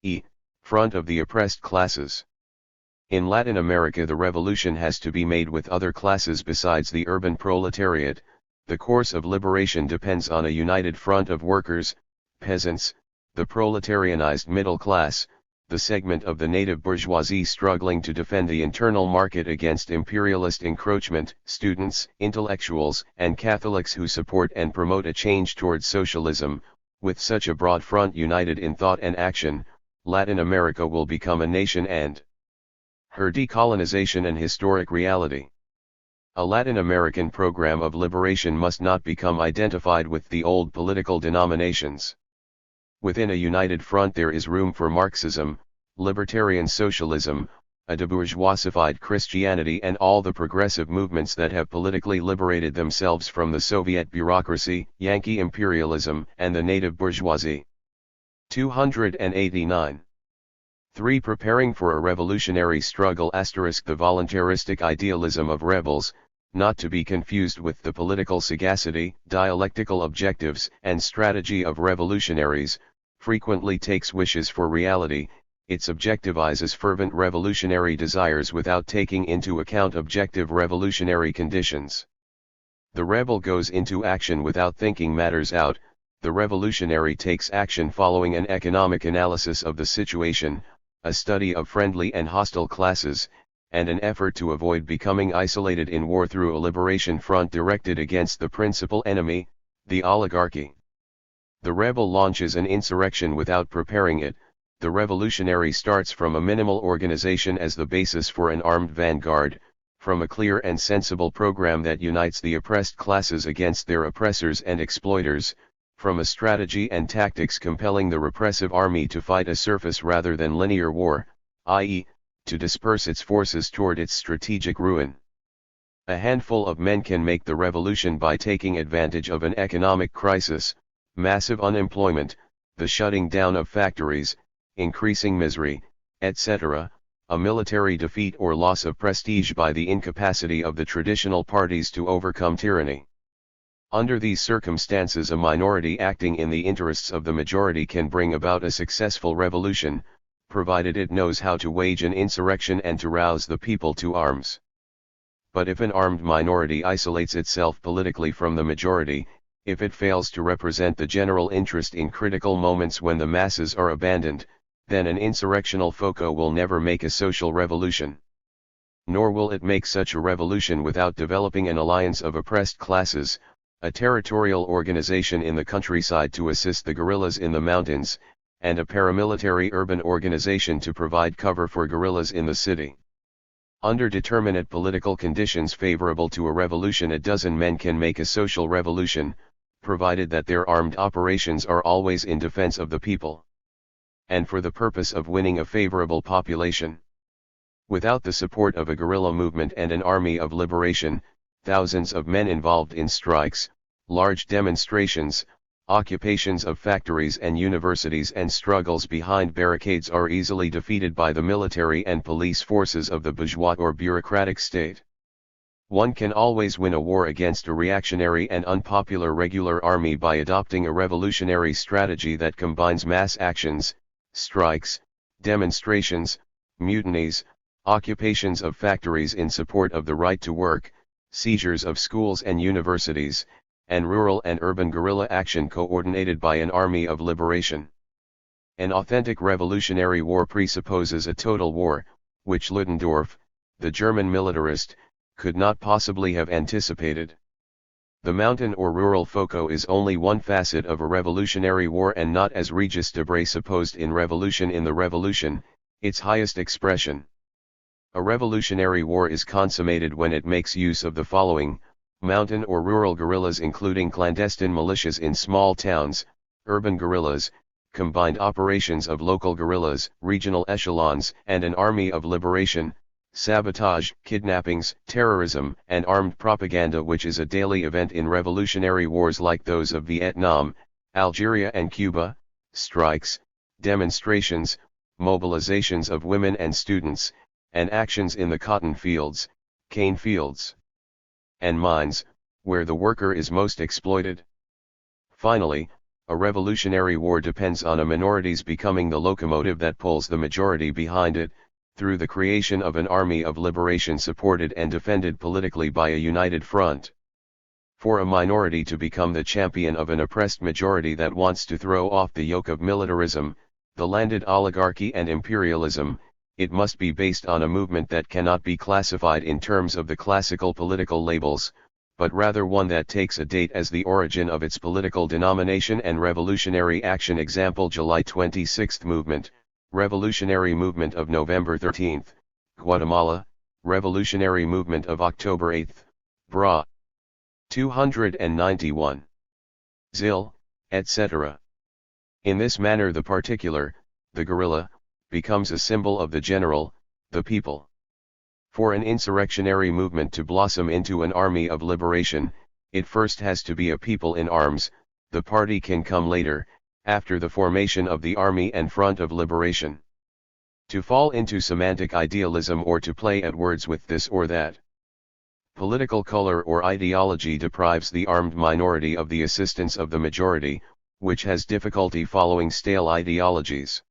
E. Front of the oppressed classes. In Latin America the revolution has to be made with other classes besides the urban proletariat. The course of liberation depends on a united front of workers, peasants, the proletarianized middle class, the segment of the native bourgeoisie struggling to defend the internal market against imperialist encroachment, students, intellectuals, and Catholics who support and promote a change towards socialism. With such a broad front united in thought and action, Latin America will become a nation and her decolonization an historic reality. A Latin American program of liberation must not become identified with the old political denominations. Within a united front there is room for Marxism, libertarian socialism, a debourgeoisified Christianity and all the progressive movements that have politically liberated themselves from the Soviet bureaucracy, Yankee imperialism, and the native bourgeoisie. 289. 3. Preparing for a revolutionary struggle *. The voluntaristic idealism of rebels, not to be confused with the political sagacity, dialectical objectives, and strategy of revolutionaries, frequently takes wishes for reality. It subjectivizes fervent revolutionary desires without taking into account objective revolutionary conditions. The rebel goes into action without thinking matters out. The revolutionary takes action following an economic analysis of the situation, a study of friendly and hostile classes, and an effort to avoid becoming isolated in war through a liberation front directed against the principal enemy, the oligarchy. The rebel launches an insurrection without preparing it. The revolutionary starts from a minimal organization as the basis for an armed vanguard, from a clear and sensible program that unites the oppressed classes against their oppressors and exploiters, from a strategy and tactics compelling the repressive army to fight a surface rather than linear war, i.e., to disperse its forces toward its strategic ruin. A handful of men can make the revolution by taking advantage of an economic crisis, massive unemployment, the shutting down of factories, increasing misery, etc., a military defeat or loss of prestige by the incapacity of the traditional parties to overcome tyranny. Under these circumstances, a minority acting in the interests of the majority can bring about a successful revolution, provided it knows how to wage an insurrection and to rouse the people to arms. But if an armed minority isolates itself politically from the majority, if it fails to represent the general interest in critical moments when the masses are abandoned, then an insurrectional foco will never make a social revolution. Nor will it make such a revolution without developing an alliance of oppressed classes, a territorial organization in the countryside to assist the guerrillas in the mountains, and a paramilitary urban organization to provide cover for guerrillas in the city. Under determinate political conditions favorable to a revolution, a dozen men can make a social revolution, provided that their armed operations are always in defense of the people, and for the purpose of winning a favorable population. Without the support of a guerrilla movement and an army of liberation, thousands of men involved in strikes, large demonstrations, occupations of factories and universities and struggles behind barricades are easily defeated by the military and police forces of the bourgeois or bureaucratic state. One can always win a war against a reactionary and unpopular regular army by adopting a revolutionary strategy that combines mass actions, strikes, demonstrations, mutinies, occupations of factories in support of the right to work, seizures of schools and universities, and rural and urban guerrilla action coordinated by an army of liberation. An authentic revolutionary war presupposes a total war, which Ludendorff, the German militarist, could not possibly have anticipated. The mountain or rural foco is only one facet of a revolutionary war and not, as Regis Debray supposed in Revolution in the Revolution, its highest expression. A revolutionary war is consummated when it makes use of the following: mountain or rural guerrillas including clandestine militias in small towns, urban guerrillas, combined operations of local guerrillas, regional echelons, and an army of liberation, sabotage, kidnappings, terrorism, and armed propaganda, which is a daily event in revolutionary wars like those of Vietnam, Algeria and Cuba, strikes, demonstrations, mobilizations of women and students, and actions in the cotton fields, cane fields, and mines, where the worker is most exploited. Finally, a revolutionary war depends on a minority's becoming the locomotive that pulls the majority behind it, through the creation of an army of liberation supported and defended politically by a united front. For a minority to become the champion of an oppressed majority that wants to throw off the yoke of militarism, the landed oligarchy and imperialism, it must be based on a movement that cannot be classified in terms of the classical political labels, but rather one that takes a date as the origin of its political denomination and revolutionary action. Example: July 26 movement, Revolutionary Movement of November 13, Guatemala, Revolutionary Movement of October 8, Bra. 291. Zil, etc. In this manner the particular, the guerrilla, becomes a symbol of the general, the people. For an insurrectionary movement to blossom into an army of liberation, it first has to be a people in arms. The party can come later, after the formation of the army and front of liberation. To fall into semantic idealism or to play at words with this or that political color or ideology deprives the armed minority of the assistance of the majority, which has difficulty following stale ideologies.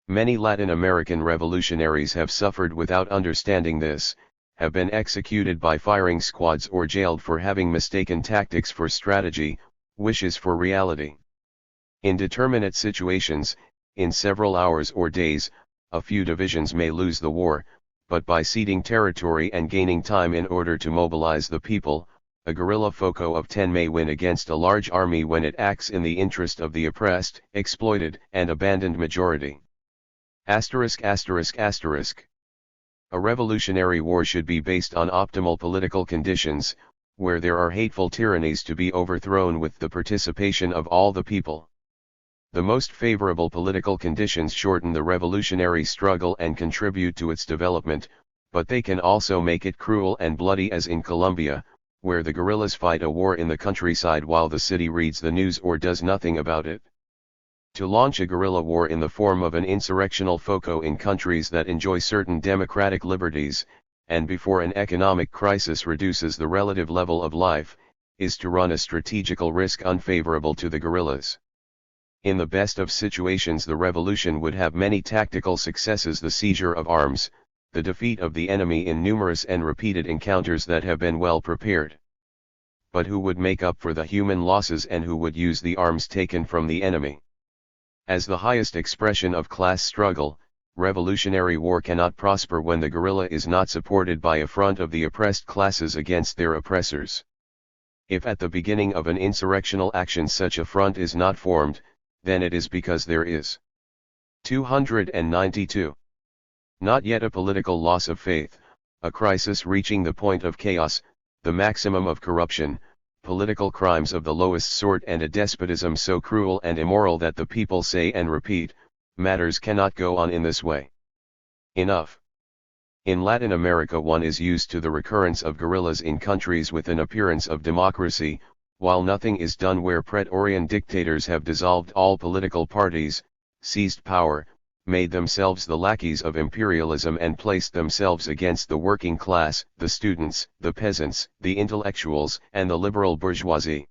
Many Latin American revolutionaries have suffered without understanding this, have been executed by firing squads or jailed for having mistaken tactics for strategy, wishes for reality. In determinate situations, in several hours or days, a few divisions may lose the war, but by ceding territory and gaining time in order to mobilize the people, a guerrilla foco of 10 may win against a large army when it acts in the interest of the oppressed, exploited, and abandoned majority. *****. A revolutionary war should be based on optimal political conditions, where there are hateful tyrannies to be overthrown with the participation of all the people. The most favorable political conditions shorten the revolutionary struggle and contribute to its development, but they can also make it cruel and bloody, as in Colombia, where the guerrillas fight a war in the countryside while the city reads the news or does nothing about it. To launch a guerrilla war in the form of an insurrectional foco in countries that enjoy certain democratic liberties, and before an economic crisis reduces the relative level of life, is to run a strategical risk unfavorable to the guerrillas. In the best of situations the revolution would have many tactical successes: the seizure of arms, the defeat of the enemy in numerous and repeated encounters that have been well prepared. But who would make up for the human losses, and who would use the arms taken from the enemy? As the highest expression of class struggle, revolutionary war cannot prosper when the guerrilla is not supported by a front of the oppressed classes against their oppressors. If at the beginning of an insurrectional action such a front is not formed, then it is because there is 292. Not yet a political loss of faith, a crisis reaching the point of chaos, the maximum of corruption, political crimes of the lowest sort, and a despotism so cruel and immoral that the people say and repeat, matters cannot go on in this way. Enough. In Latin America one is used to the recurrence of guerrillas in countries with an appearance of democracy, while nothing is done where Praetorian dictators have dissolved all political parties, seized power, made themselves the lackeys of imperialism, and placed themselves against the working class, the students, the peasants, the intellectuals, and the liberal bourgeoisie.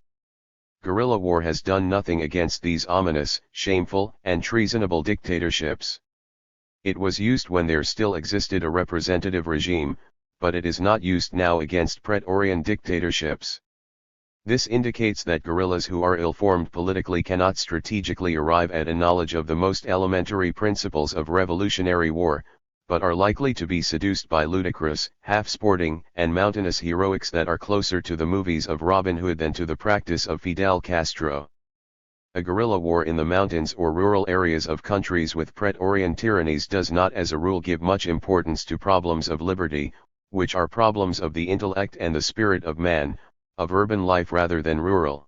Guerrilla war has done nothing against these ominous, shameful, and treasonable dictatorships. It was used when there still existed a representative regime, but it is not used now against Praetorian dictatorships. This indicates that guerrillas who are ill-formed politically cannot strategically arrive at a knowledge of the most elementary principles of revolutionary war, but are likely to be seduced by ludicrous, half-sporting, and mountainous heroics that are closer to the movies of Robin Hood than to the practice of Fidel Castro. A guerrilla war in the mountains or rural areas of countries with Praetorian tyrannies does not as a rule give much importance to problems of liberty, which are problems of the intellect and the spirit of man, of urban life rather than rural.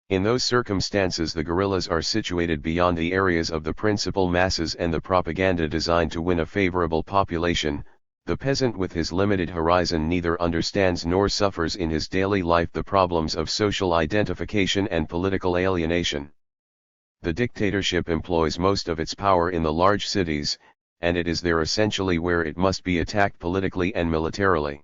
In those circumstances the guerrillas are situated beyond the areas of the principal masses and the propaganda designed to win a favorable population. The peasant with his limited horizon neither understands nor suffers in his daily life the problems of social identification and political alienation. The dictatorship employs most of its power in the large cities, and it is there essentially where it must be attacked politically and militarily.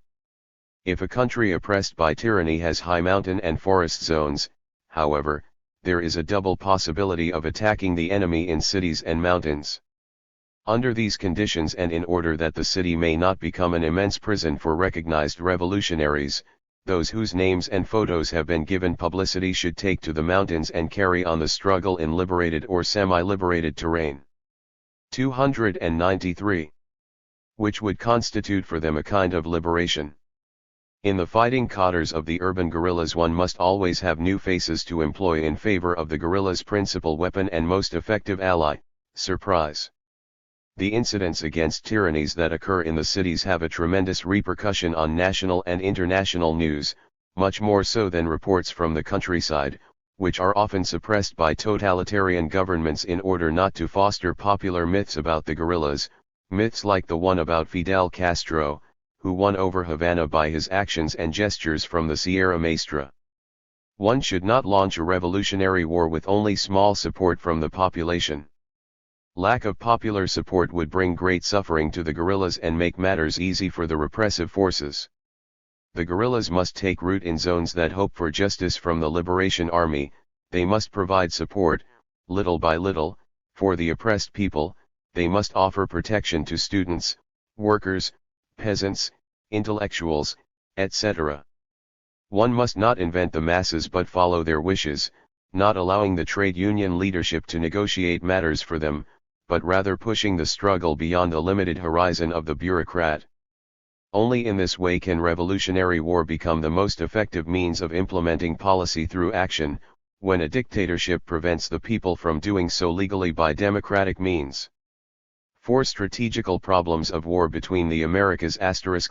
If a country oppressed by tyranny has high mountain and forest zones, however, there is a double possibility of attacking the enemy in cities and mountains. Under these conditions, and in order that the city may not become an immense prison for recognized revolutionaries, those whose names and photos have been given publicity should take to the mountains and carry on the struggle in liberated or semi-liberated terrain. 293. Which would constitute for them a kind of liberation. In the fighting cadres of the urban guerrillas, one must always have new faces to employ in favor of the guerrillas' principal weapon and most effective ally, surprise. The incidents against tyrannies that occur in the cities have a tremendous repercussion on national and international news, much more so than reports from the countryside, which are often suppressed by totalitarian governments in order not to foster popular myths about the guerrillas, myths like the one about Fidel Castro, who won over Havana by his actions and gestures from the Sierra Maestra. One should not launch a revolutionary war with only small support from the population. Lack of popular support would bring great suffering to the guerrillas and make matters easy for the repressive forces. The guerrillas must take root in zones that hope for justice from the Liberation Army. They must provide support, little by little, for the oppressed people. They must offer protection to students, workers, peasants, intellectuals, etc. One must not invent the masses but follow their wishes, not allowing the trade union leadership to negotiate matters for them, but rather pushing the struggle beyond the limited horizon of the bureaucrat. Only in this way can revolutionary war become the most effective means of implementing policy through action, when a dictatorship prevents the people from doing so legally by democratic means. 4 Strategical problems of war between the Americas.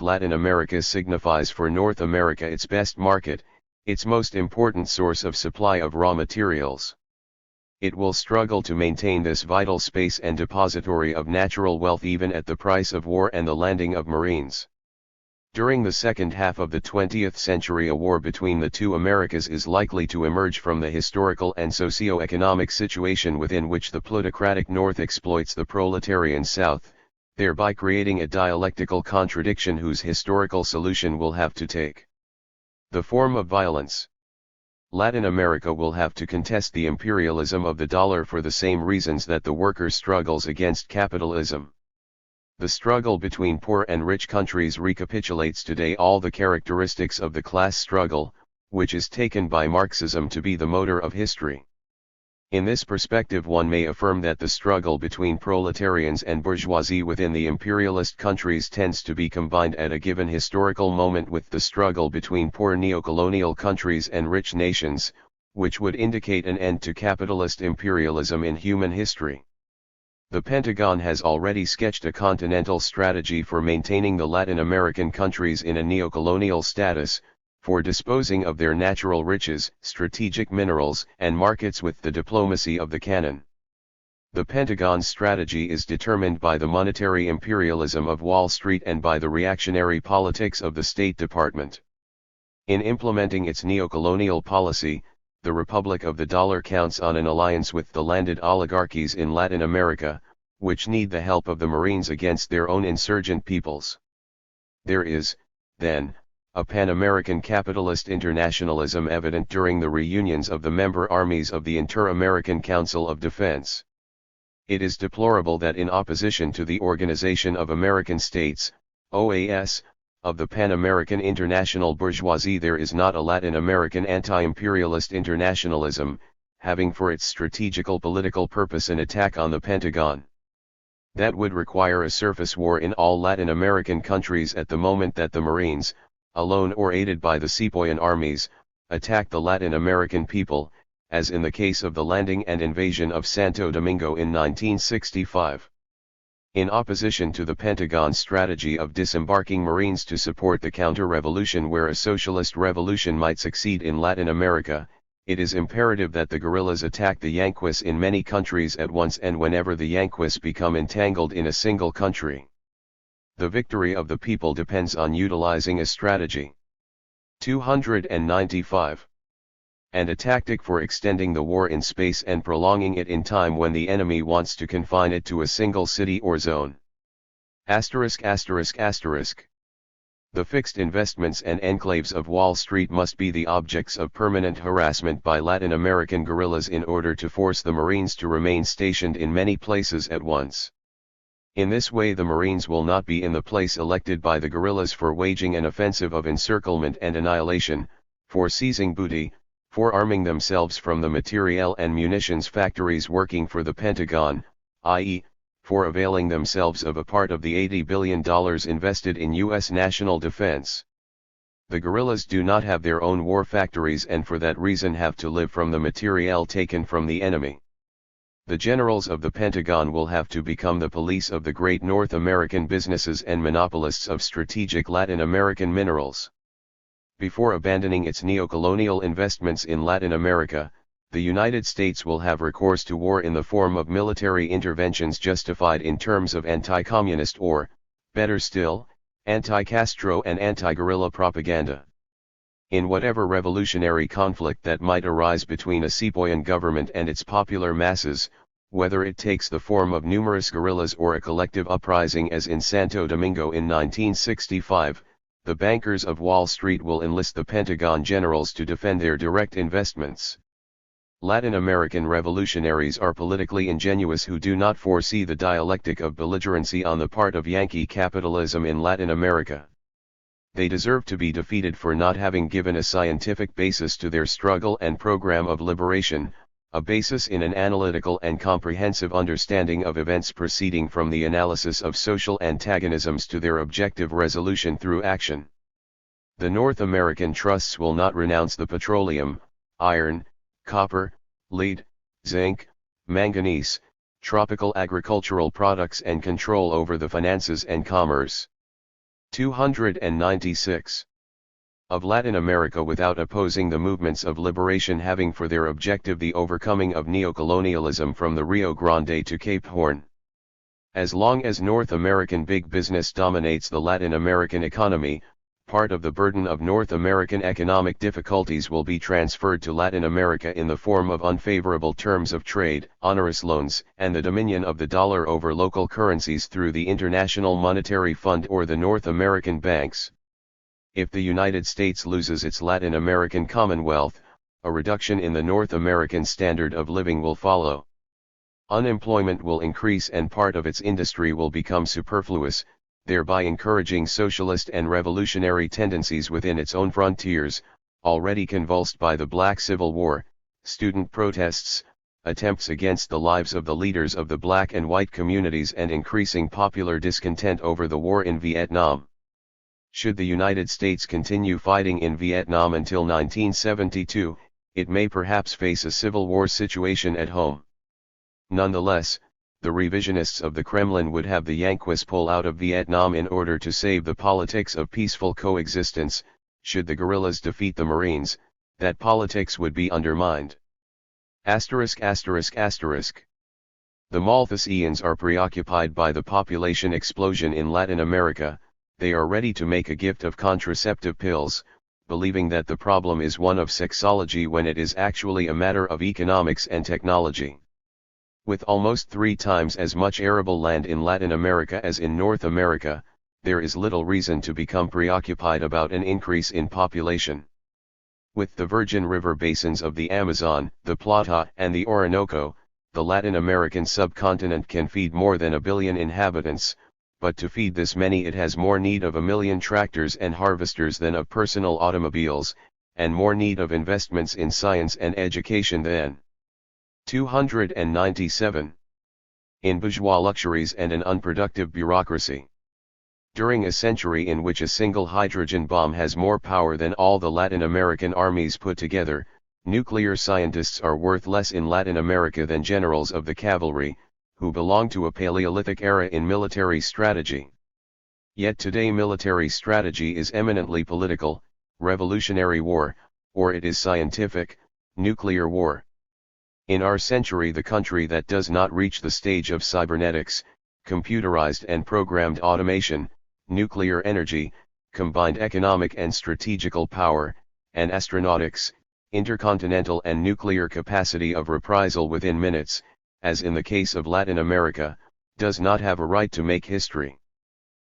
Latin America signifies for North America its best market, its most important source of supply of raw materials. It will struggle to maintain this vital space and depository of natural wealth even at the price of war and the landing of Marines. During the second half of the 20th century, a war between the two Americas is likely to emerge from the historical and socio-economic situation within which the plutocratic North exploits the proletarian South, thereby creating a dialectical contradiction whose historical solution will have to take the form of violence. Latin America will have to contest the imperialism of the dollar for the same reasons that the worker struggles against capitalism. The struggle between poor and rich countries recapitulates today all the characteristics of the class struggle, which is taken by Marxism to be the motor of history. In this perspective, one may affirm that the struggle between proletarians and bourgeoisie within the imperialist countries tends to be combined at a given historical moment with the struggle between poor neocolonial countries and rich nations, which would indicate an end to capitalist imperialism in human history. The Pentagon has already sketched a continental strategy for maintaining the Latin American countries in a neocolonial status, for disposing of their natural riches, strategic minerals, and markets with the diplomacy of the cannon. The Pentagon's strategy is determined by the monetary imperialism of Wall Street and by the reactionary politics of the State Department. In implementing its neocolonial policy, the Republic of the Dollar counts on an alliance with the landed oligarchies in Latin America, which need the help of the Marines against their own insurgent peoples. There is, then, a Pan-American capitalist internationalism evident during the reunions of the member armies of the Inter-American Council of Defense. It is deplorable that in opposition to the Organization of American States, OAS, of the Pan-American international bourgeoisie there is not a Latin American anti-imperialist internationalism, having for its strategical political purpose an attack on the Pentagon. That would require a surface war in all Latin American countries at the moment that the Marines, alone or aided by the Sepoyan armies, attack the Latin American people, as in the case of the landing and invasion of Santo Domingo in 1965. In opposition to the Pentagon's strategy of disembarking Marines to support the counter-revolution where a socialist revolution might succeed in Latin America, it is imperative that the guerrillas attack the Yanquis in many countries at once and whenever the Yanquis become entangled in a single country. The victory of the people depends on utilizing a strategy. 295. And a tactic for extending the war in space and prolonging it in time when the enemy wants to confine it to a single city or zone. ******. The fixed investments and enclaves of Wall Street must be the objects of permanent harassment by Latin American guerrillas in order to force the Marines to remain stationed in many places at once. In this way the Marines will not be in the place elected by the guerrillas for waging an offensive of encirclement and annihilation, for seizing booty, for arming themselves from the materiel and munitions factories working for the Pentagon, i.e., for availing themselves of a part of the $80 billion invested in U.S. national defense. The guerrillas do not have their own war factories and for that reason have to live from the materiel taken from the enemy. The generals of the Pentagon will have to become the police of the great North American businesses and monopolists of strategic Latin American minerals. Before abandoning its neocolonial investments in Latin America, the United States will have recourse to war in the form of military interventions justified in terms of anti-communist or, better still, anti-Castro and anti-guerrilla propaganda. In whatever revolutionary conflict that might arise between a Sepoyan government and its popular masses, whether it takes the form of numerous guerrillas or a collective uprising as in Santo Domingo in 1965, the bankers of Wall Street will enlist the Pentagon generals to defend their direct investments. Latin American revolutionaries are politically ingenuous who do not foresee the dialectic of belligerency on the part of Yankee capitalism in Latin America. They deserve to be defeated for not having given a scientific basis to their struggle and program of liberation, a basis in an analytical and comprehensive understanding of events proceeding from the analysis of social antagonisms to their objective resolution through action. The North American trusts will not renounce the petroleum, iron, copper, lead, zinc, manganese, tropical agricultural products and control over the finances and commerce. 296. Of Latin America without opposing the movements of liberation having for their objective the overcoming of neocolonialism from the Rio Grande to Cape Horn. As long as North American big business dominates the Latin American economy, part of the burden of North American economic difficulties will be transferred to Latin America in the form of unfavorable terms of trade, onerous loans, and the dominion of the dollar over local currencies through the International Monetary Fund or the North American banks. If the United States loses its Latin American Commonwealth, a reduction in the North American standard of living will follow. Unemployment will increase and part of its industry will become superfluous, thereby encouraging socialist and revolutionary tendencies within its own frontiers, already convulsed by the Black Civil War, student protests, attempts against the lives of the leaders of the black and white communities and increasing popular discontent over the war in Vietnam. Should the United States continue fighting in Vietnam until 1972, it may perhaps face a civil war situation at home. Nonetheless, the revisionists of the Kremlin would have the Yankees pull out of Vietnam in order to save the politics of peaceful coexistence. Should the guerrillas defeat the Marines, that politics would be undermined. ****** The Malthusians are preoccupied by the population explosion in Latin America. They are ready to make a gift of contraceptive pills, believing that the problem is one of sexology when it is actually a matter of economics and technology. With almost 3 times as much arable land in Latin America as in North America, there is little reason to become preoccupied about an increase in population. With the virgin river basins of the Amazon, the Plata, and the Orinoco, the Latin American subcontinent can feed more than 1 billion inhabitants, but to feed this many it has more need of 1 million tractors and harvesters than of personal automobiles, and more need of investments in science and education than 297. In bourgeois luxuries and an unproductive bureaucracy. During a century in which a single hydrogen bomb has more power than all the Latin American armies put together, nuclear scientists are worth less in Latin America than generals of the cavalry, who belong to a Paleolithic era in military strategy. Yet today military strategy is eminently political, revolutionary war, or it is scientific, nuclear war. In our century the country that does not reach the stage of cybernetics, computerized and programmed automation, nuclear energy, combined economic and strategical power, and astronautics, intercontinental and nuclear capacity of reprisal within minutes, as in the case of Latin America, does not have a right to make history.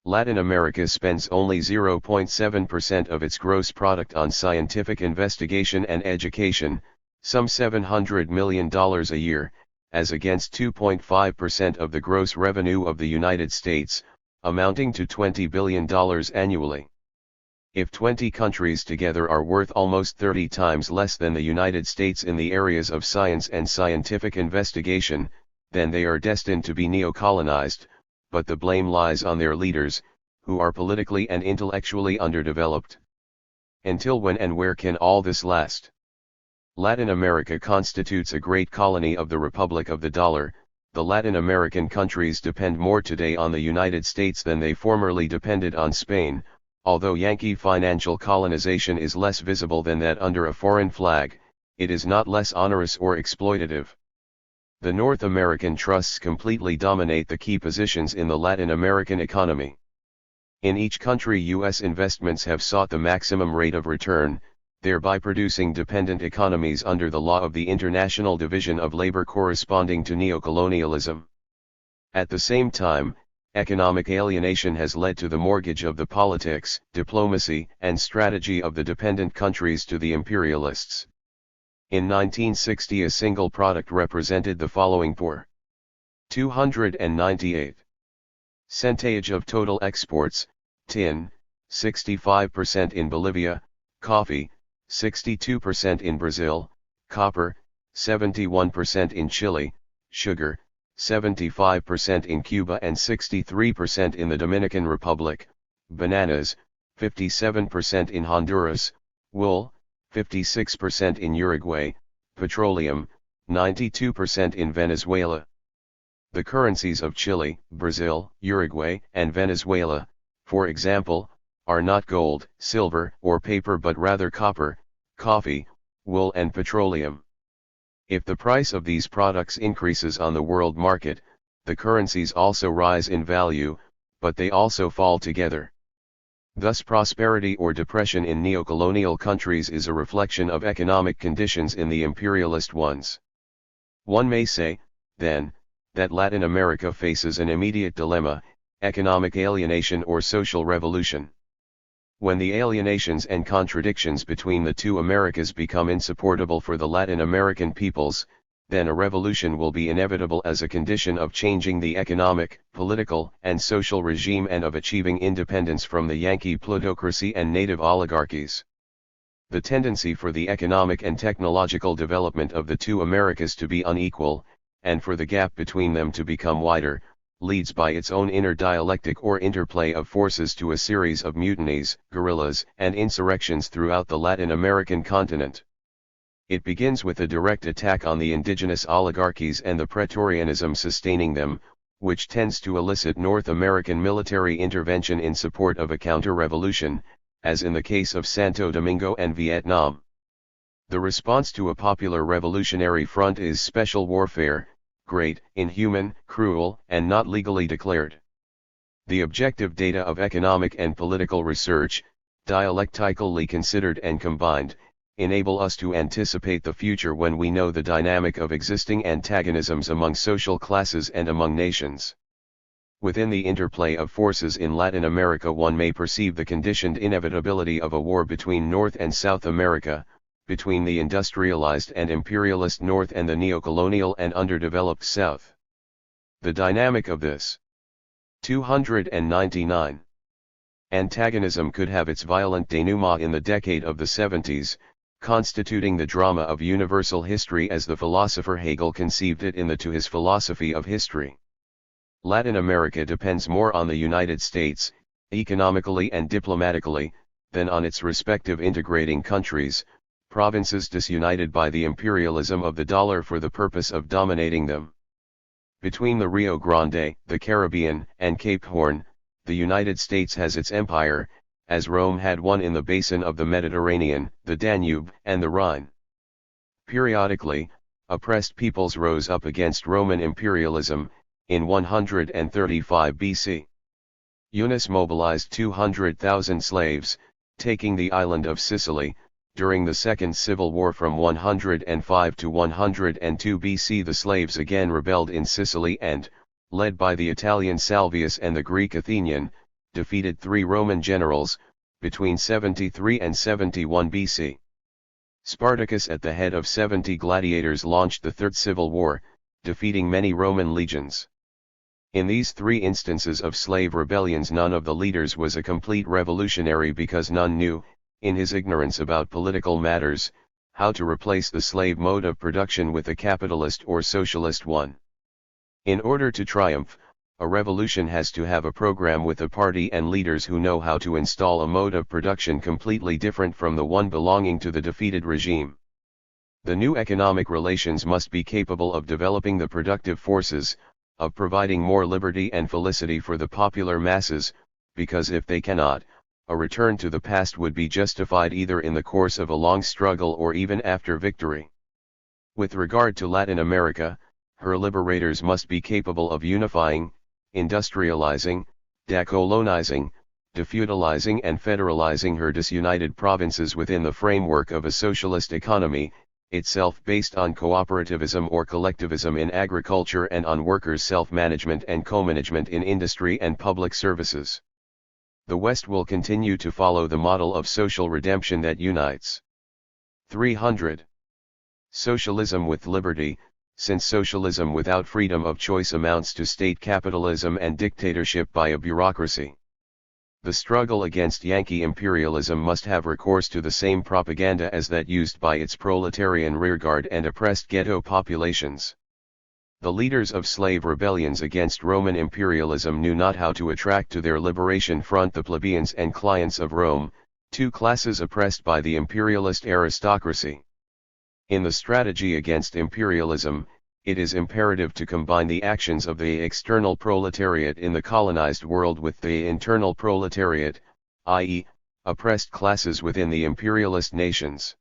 Latin America spends only 0.7% of its gross product on scientific investigation and education, some $700 million a year, as against 2.5% of the gross revenue of the United States, amounting to $20 billion annually. If 20 countries together are worth almost 30 times less than the United States in the areas of science and scientific investigation, then they are destined to be neo-colonized, but the blame lies on their leaders, who are politically and intellectually underdeveloped. Until when and where can all this last? Latin America constitutes a great colony of the Republic of the Dollar. The Latin American countries depend more today on the United States than they formerly depended on Spain, although Yankee financial colonization is less visible than that under a foreign flag, it is not less onerous or exploitative. The North American trusts completely dominate the key positions in the Latin American economy. In each country, U.S. investments have sought the maximum rate of return, thereby producing dependent economies under the law of the International Division of Labor corresponding to neocolonialism. At the same time, economic alienation has led to the mortgage of the politics, diplomacy, and strategy of the dependent countries to the imperialists. In 1960, a single product represented the following for 298 centage of total exports: tin, 65% in Bolivia; coffee, 62% in Brazil; copper, 71% in Chile; sugar, 75% in Cuba and 63% in the Dominican Republic; bananas, 57% in Honduras; wool, 56% in Uruguay; petroleum, 92% in Venezuela. The currencies of Chile, Brazil, Uruguay, and Venezuela, for example, are not gold, silver, or paper but rather copper, coffee, wool and petroleum. If the price of these products increases on the world market, the currencies also rise in value, but they also fall together. Thus prosperity or depression in neocolonial countries is a reflection of economic conditions in the imperialist ones. One may say, then, that Latin America faces an immediate dilemma: economic alienation or social revolution. When the alienations and contradictions between the two Americas become insupportable for the Latin American peoples, then a revolution will be inevitable as a condition of changing the economic, political, and social regime and of achieving independence from the Yankee plutocracy and native oligarchies. The tendency for the economic and technological development of the two Americas to be unequal, and for the gap between them to become wider, leads by its own inner dialectic or interplay of forces to a series of mutinies, guerrillas, and insurrections throughout the Latin American continent. It begins with a direct attack on the indigenous oligarchies and the Praetorianism sustaining them, which tends to elicit North American military intervention in support of a counter-revolution, as in the case of Santo Domingo and Vietnam. The response to a popular revolutionary front is special warfare, great, inhuman, cruel, and not legally declared. The objective data of economic and political research, dialectically considered and combined, enable us to anticipate the future when we know the dynamic of existing antagonisms among social classes and among nations. Within the interplay of forces in Latin America, one may perceive the conditioned inevitability of a war between North and South America, between the industrialized and imperialist North and the neocolonial and underdeveloped South. The dynamic of this 299 antagonism could have its violent denouement in the decade of the 70s, constituting the drama of universal history as the philosopher Hegel conceived it in the To His Philosophy of History. Latin America depends more on the United States, economically and diplomatically, than on its respective integrating countries, provinces disunited by the imperialism of the dollar for the purpose of dominating them. Between the Rio Grande, the Caribbean, and Cape Horn, the United States has its empire, as Rome had one in the basin of the Mediterranean, the Danube, and the Rhine. Periodically, oppressed peoples rose up against Roman imperialism. In 135 BC, Eunice mobilized 200,000 slaves, taking the island of Sicily. During the Second Civil War from 105 to 102 BC, the slaves again rebelled in Sicily and, led by the Italian Salvius and the Greek Athenian, defeated 3 Roman generals, between 73 and 71 BC. Spartacus, at the head of 70 gladiators, launched the Third Civil War, defeating many Roman legions. In these three instances of slave rebellions, none of the leaders was a complete revolutionary, because none knew, in his ignorance about political matters, how to replace the slave mode of production with a capitalist or socialist one. In order to triumph, a revolution has to have a program with a party and leaders who know how to install a mode of production completely different from the one belonging to the defeated regime. The new economic relations must be capable of developing the productive forces, of providing more liberty and felicity for the popular masses, because if they cannot, a return to the past would be justified either in the course of a long struggle or even after victory. With regard to Latin America, her liberators must be capable of unifying, industrializing, decolonizing, defeudalizing and federalizing her disunited provinces within the framework of a socialist economy, itself based on cooperativism or collectivism in agriculture and on workers' self-management and co-management in industry and public services. The West will continue to follow the model of social redemption that unites. 300. Socialism with liberty, since socialism without freedom of choice amounts to state capitalism and dictatorship by a bureaucracy. The struggle against Yankee imperialism must have recourse to the same propaganda as that used by its proletarian rearguard and oppressed ghetto populations. The leaders of slave rebellions against Roman imperialism knew not how to attract to their liberation front the plebeians and clients of Rome, two classes oppressed by the imperialist aristocracy. In the strategy against imperialism, it is imperative to combine the actions of the external proletariat in the colonized world with the internal proletariat, i.e., oppressed classes within the imperialist nations.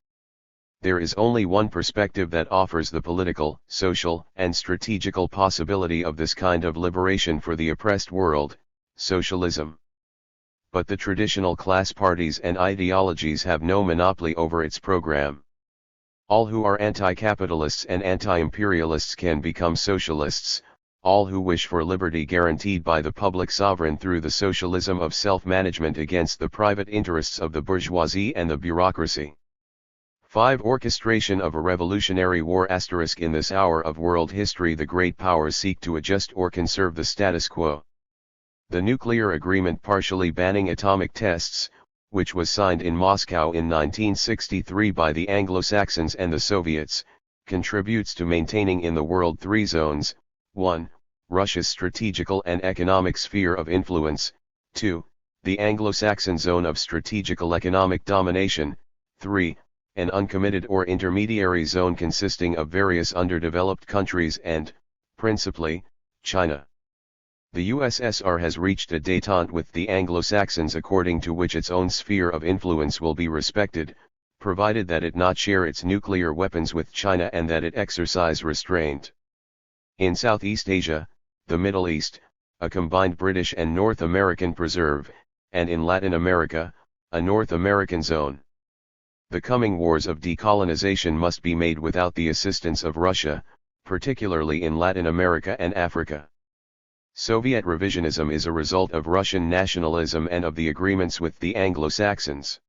There is only one perspective that offers the political, social, and strategical possibility of this kind of liberation for the oppressed world: socialism. But the traditional class parties and ideologies have no monopoly over its program. All who are anti-capitalists and anti-imperialists can become socialists, all who wish for liberty guaranteed by the public sovereign through the socialism of self-management against the private interests of the bourgeoisie and the bureaucracy. 5. Orchestration of a revolutionary war. In this hour of world history, the great powers seek to adjust or conserve the status quo. The nuclear agreement partially banning atomic tests, which was signed in Moscow in 1963 by the Anglo-Saxons and the Soviets, contributes to maintaining in the world three zones: 1. Russia's strategical and economic sphere of influence; 2. The Anglo-Saxon zone of strategical economic domination; 3. An uncommitted or intermediary zone consisting of various underdeveloped countries and, principally, China. The USSR has reached a détente with the Anglo-Saxons according to which its own sphere of influence will be respected, provided that it not share its nuclear weapons with China and that it exercise restraint. In Southeast Asia, the Middle East, a combined British and North American preserve, and in Latin America, a North American zone. The coming wars of decolonization must be made without the assistance of Russia, particularly in Latin America and Africa. Soviet revisionism is a result of Russian nationalism and of the agreements with the Anglo-Saxons.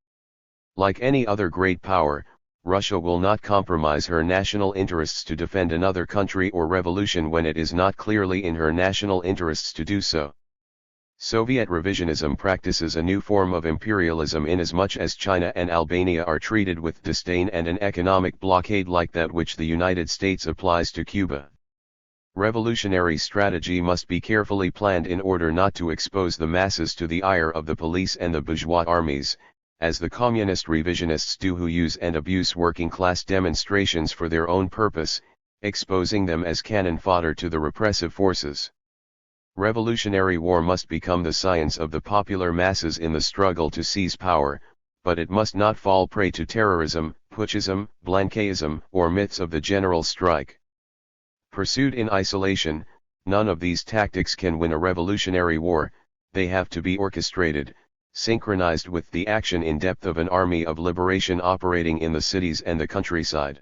Like any other great power, Russia will not compromise her national interests to defend another country or revolution when it is not clearly in her national interests to do so. Soviet revisionism practices a new form of imperialism inasmuch as China and Albania are treated with disdain and an economic blockade like that which the United States applies to Cuba. Revolutionary strategy must be carefully planned in order not to expose the masses to the ire of the police and the bourgeois armies, as the communist revisionists do, who use and abuse working-class demonstrations for their own purpose, exposing them as cannon fodder to the repressive forces. Revolutionary war must become the science of the popular masses in the struggle to seize power, but it must not fall prey to terrorism, putschism, Blanquism, or myths of the general strike. Pursued in isolation, none of these tactics can win a revolutionary war. They have to be orchestrated, synchronized with the action in depth of an army of liberation operating in the cities and the countryside.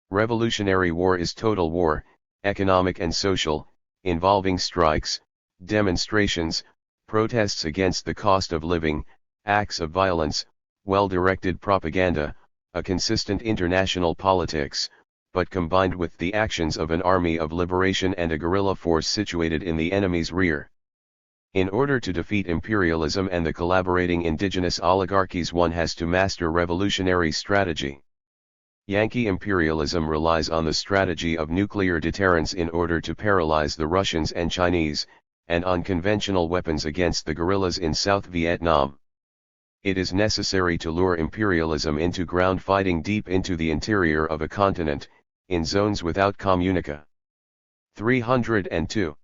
Revolutionary war is total war, economic and social, involving strikes, demonstrations, protests against the cost of living, acts of violence, well-directed propaganda, a consistent international politics, but combined with the actions of an army of liberation and a guerrilla force situated in the enemy's rear. In order to defeat imperialism and the collaborating indigenous oligarchies, one has to master revolutionary strategy. Yankee imperialism relies on the strategy of nuclear deterrence in order to paralyze the Russians and Chinese, and on conventional weapons against the guerrillas in South Vietnam. It is necessary to lure imperialism into ground fighting deep into the interior of a continent, in zones without communica. 302.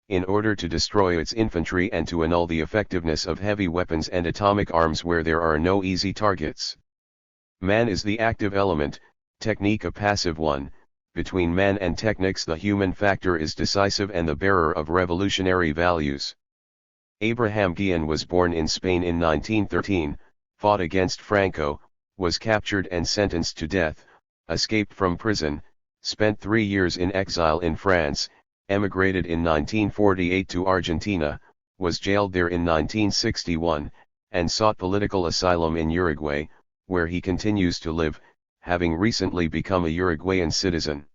In order to destroy its infantry and to annul the effectiveness of heavy weapons and atomic arms where there are no easy targets. Man is the active element, technique a passive one. Between man and techniques the human factor is decisive and the bearer of revolutionary values. Abraham Guille was born in Spain in 1913, fought against Franco, was captured and sentenced to death, escaped from prison, spent 3 years in exile in France, emigrated in 1948 to Argentina, was jailed there in 1961, and sought political asylum in Uruguay, where he continues to live, having recently become a Uruguayan citizen.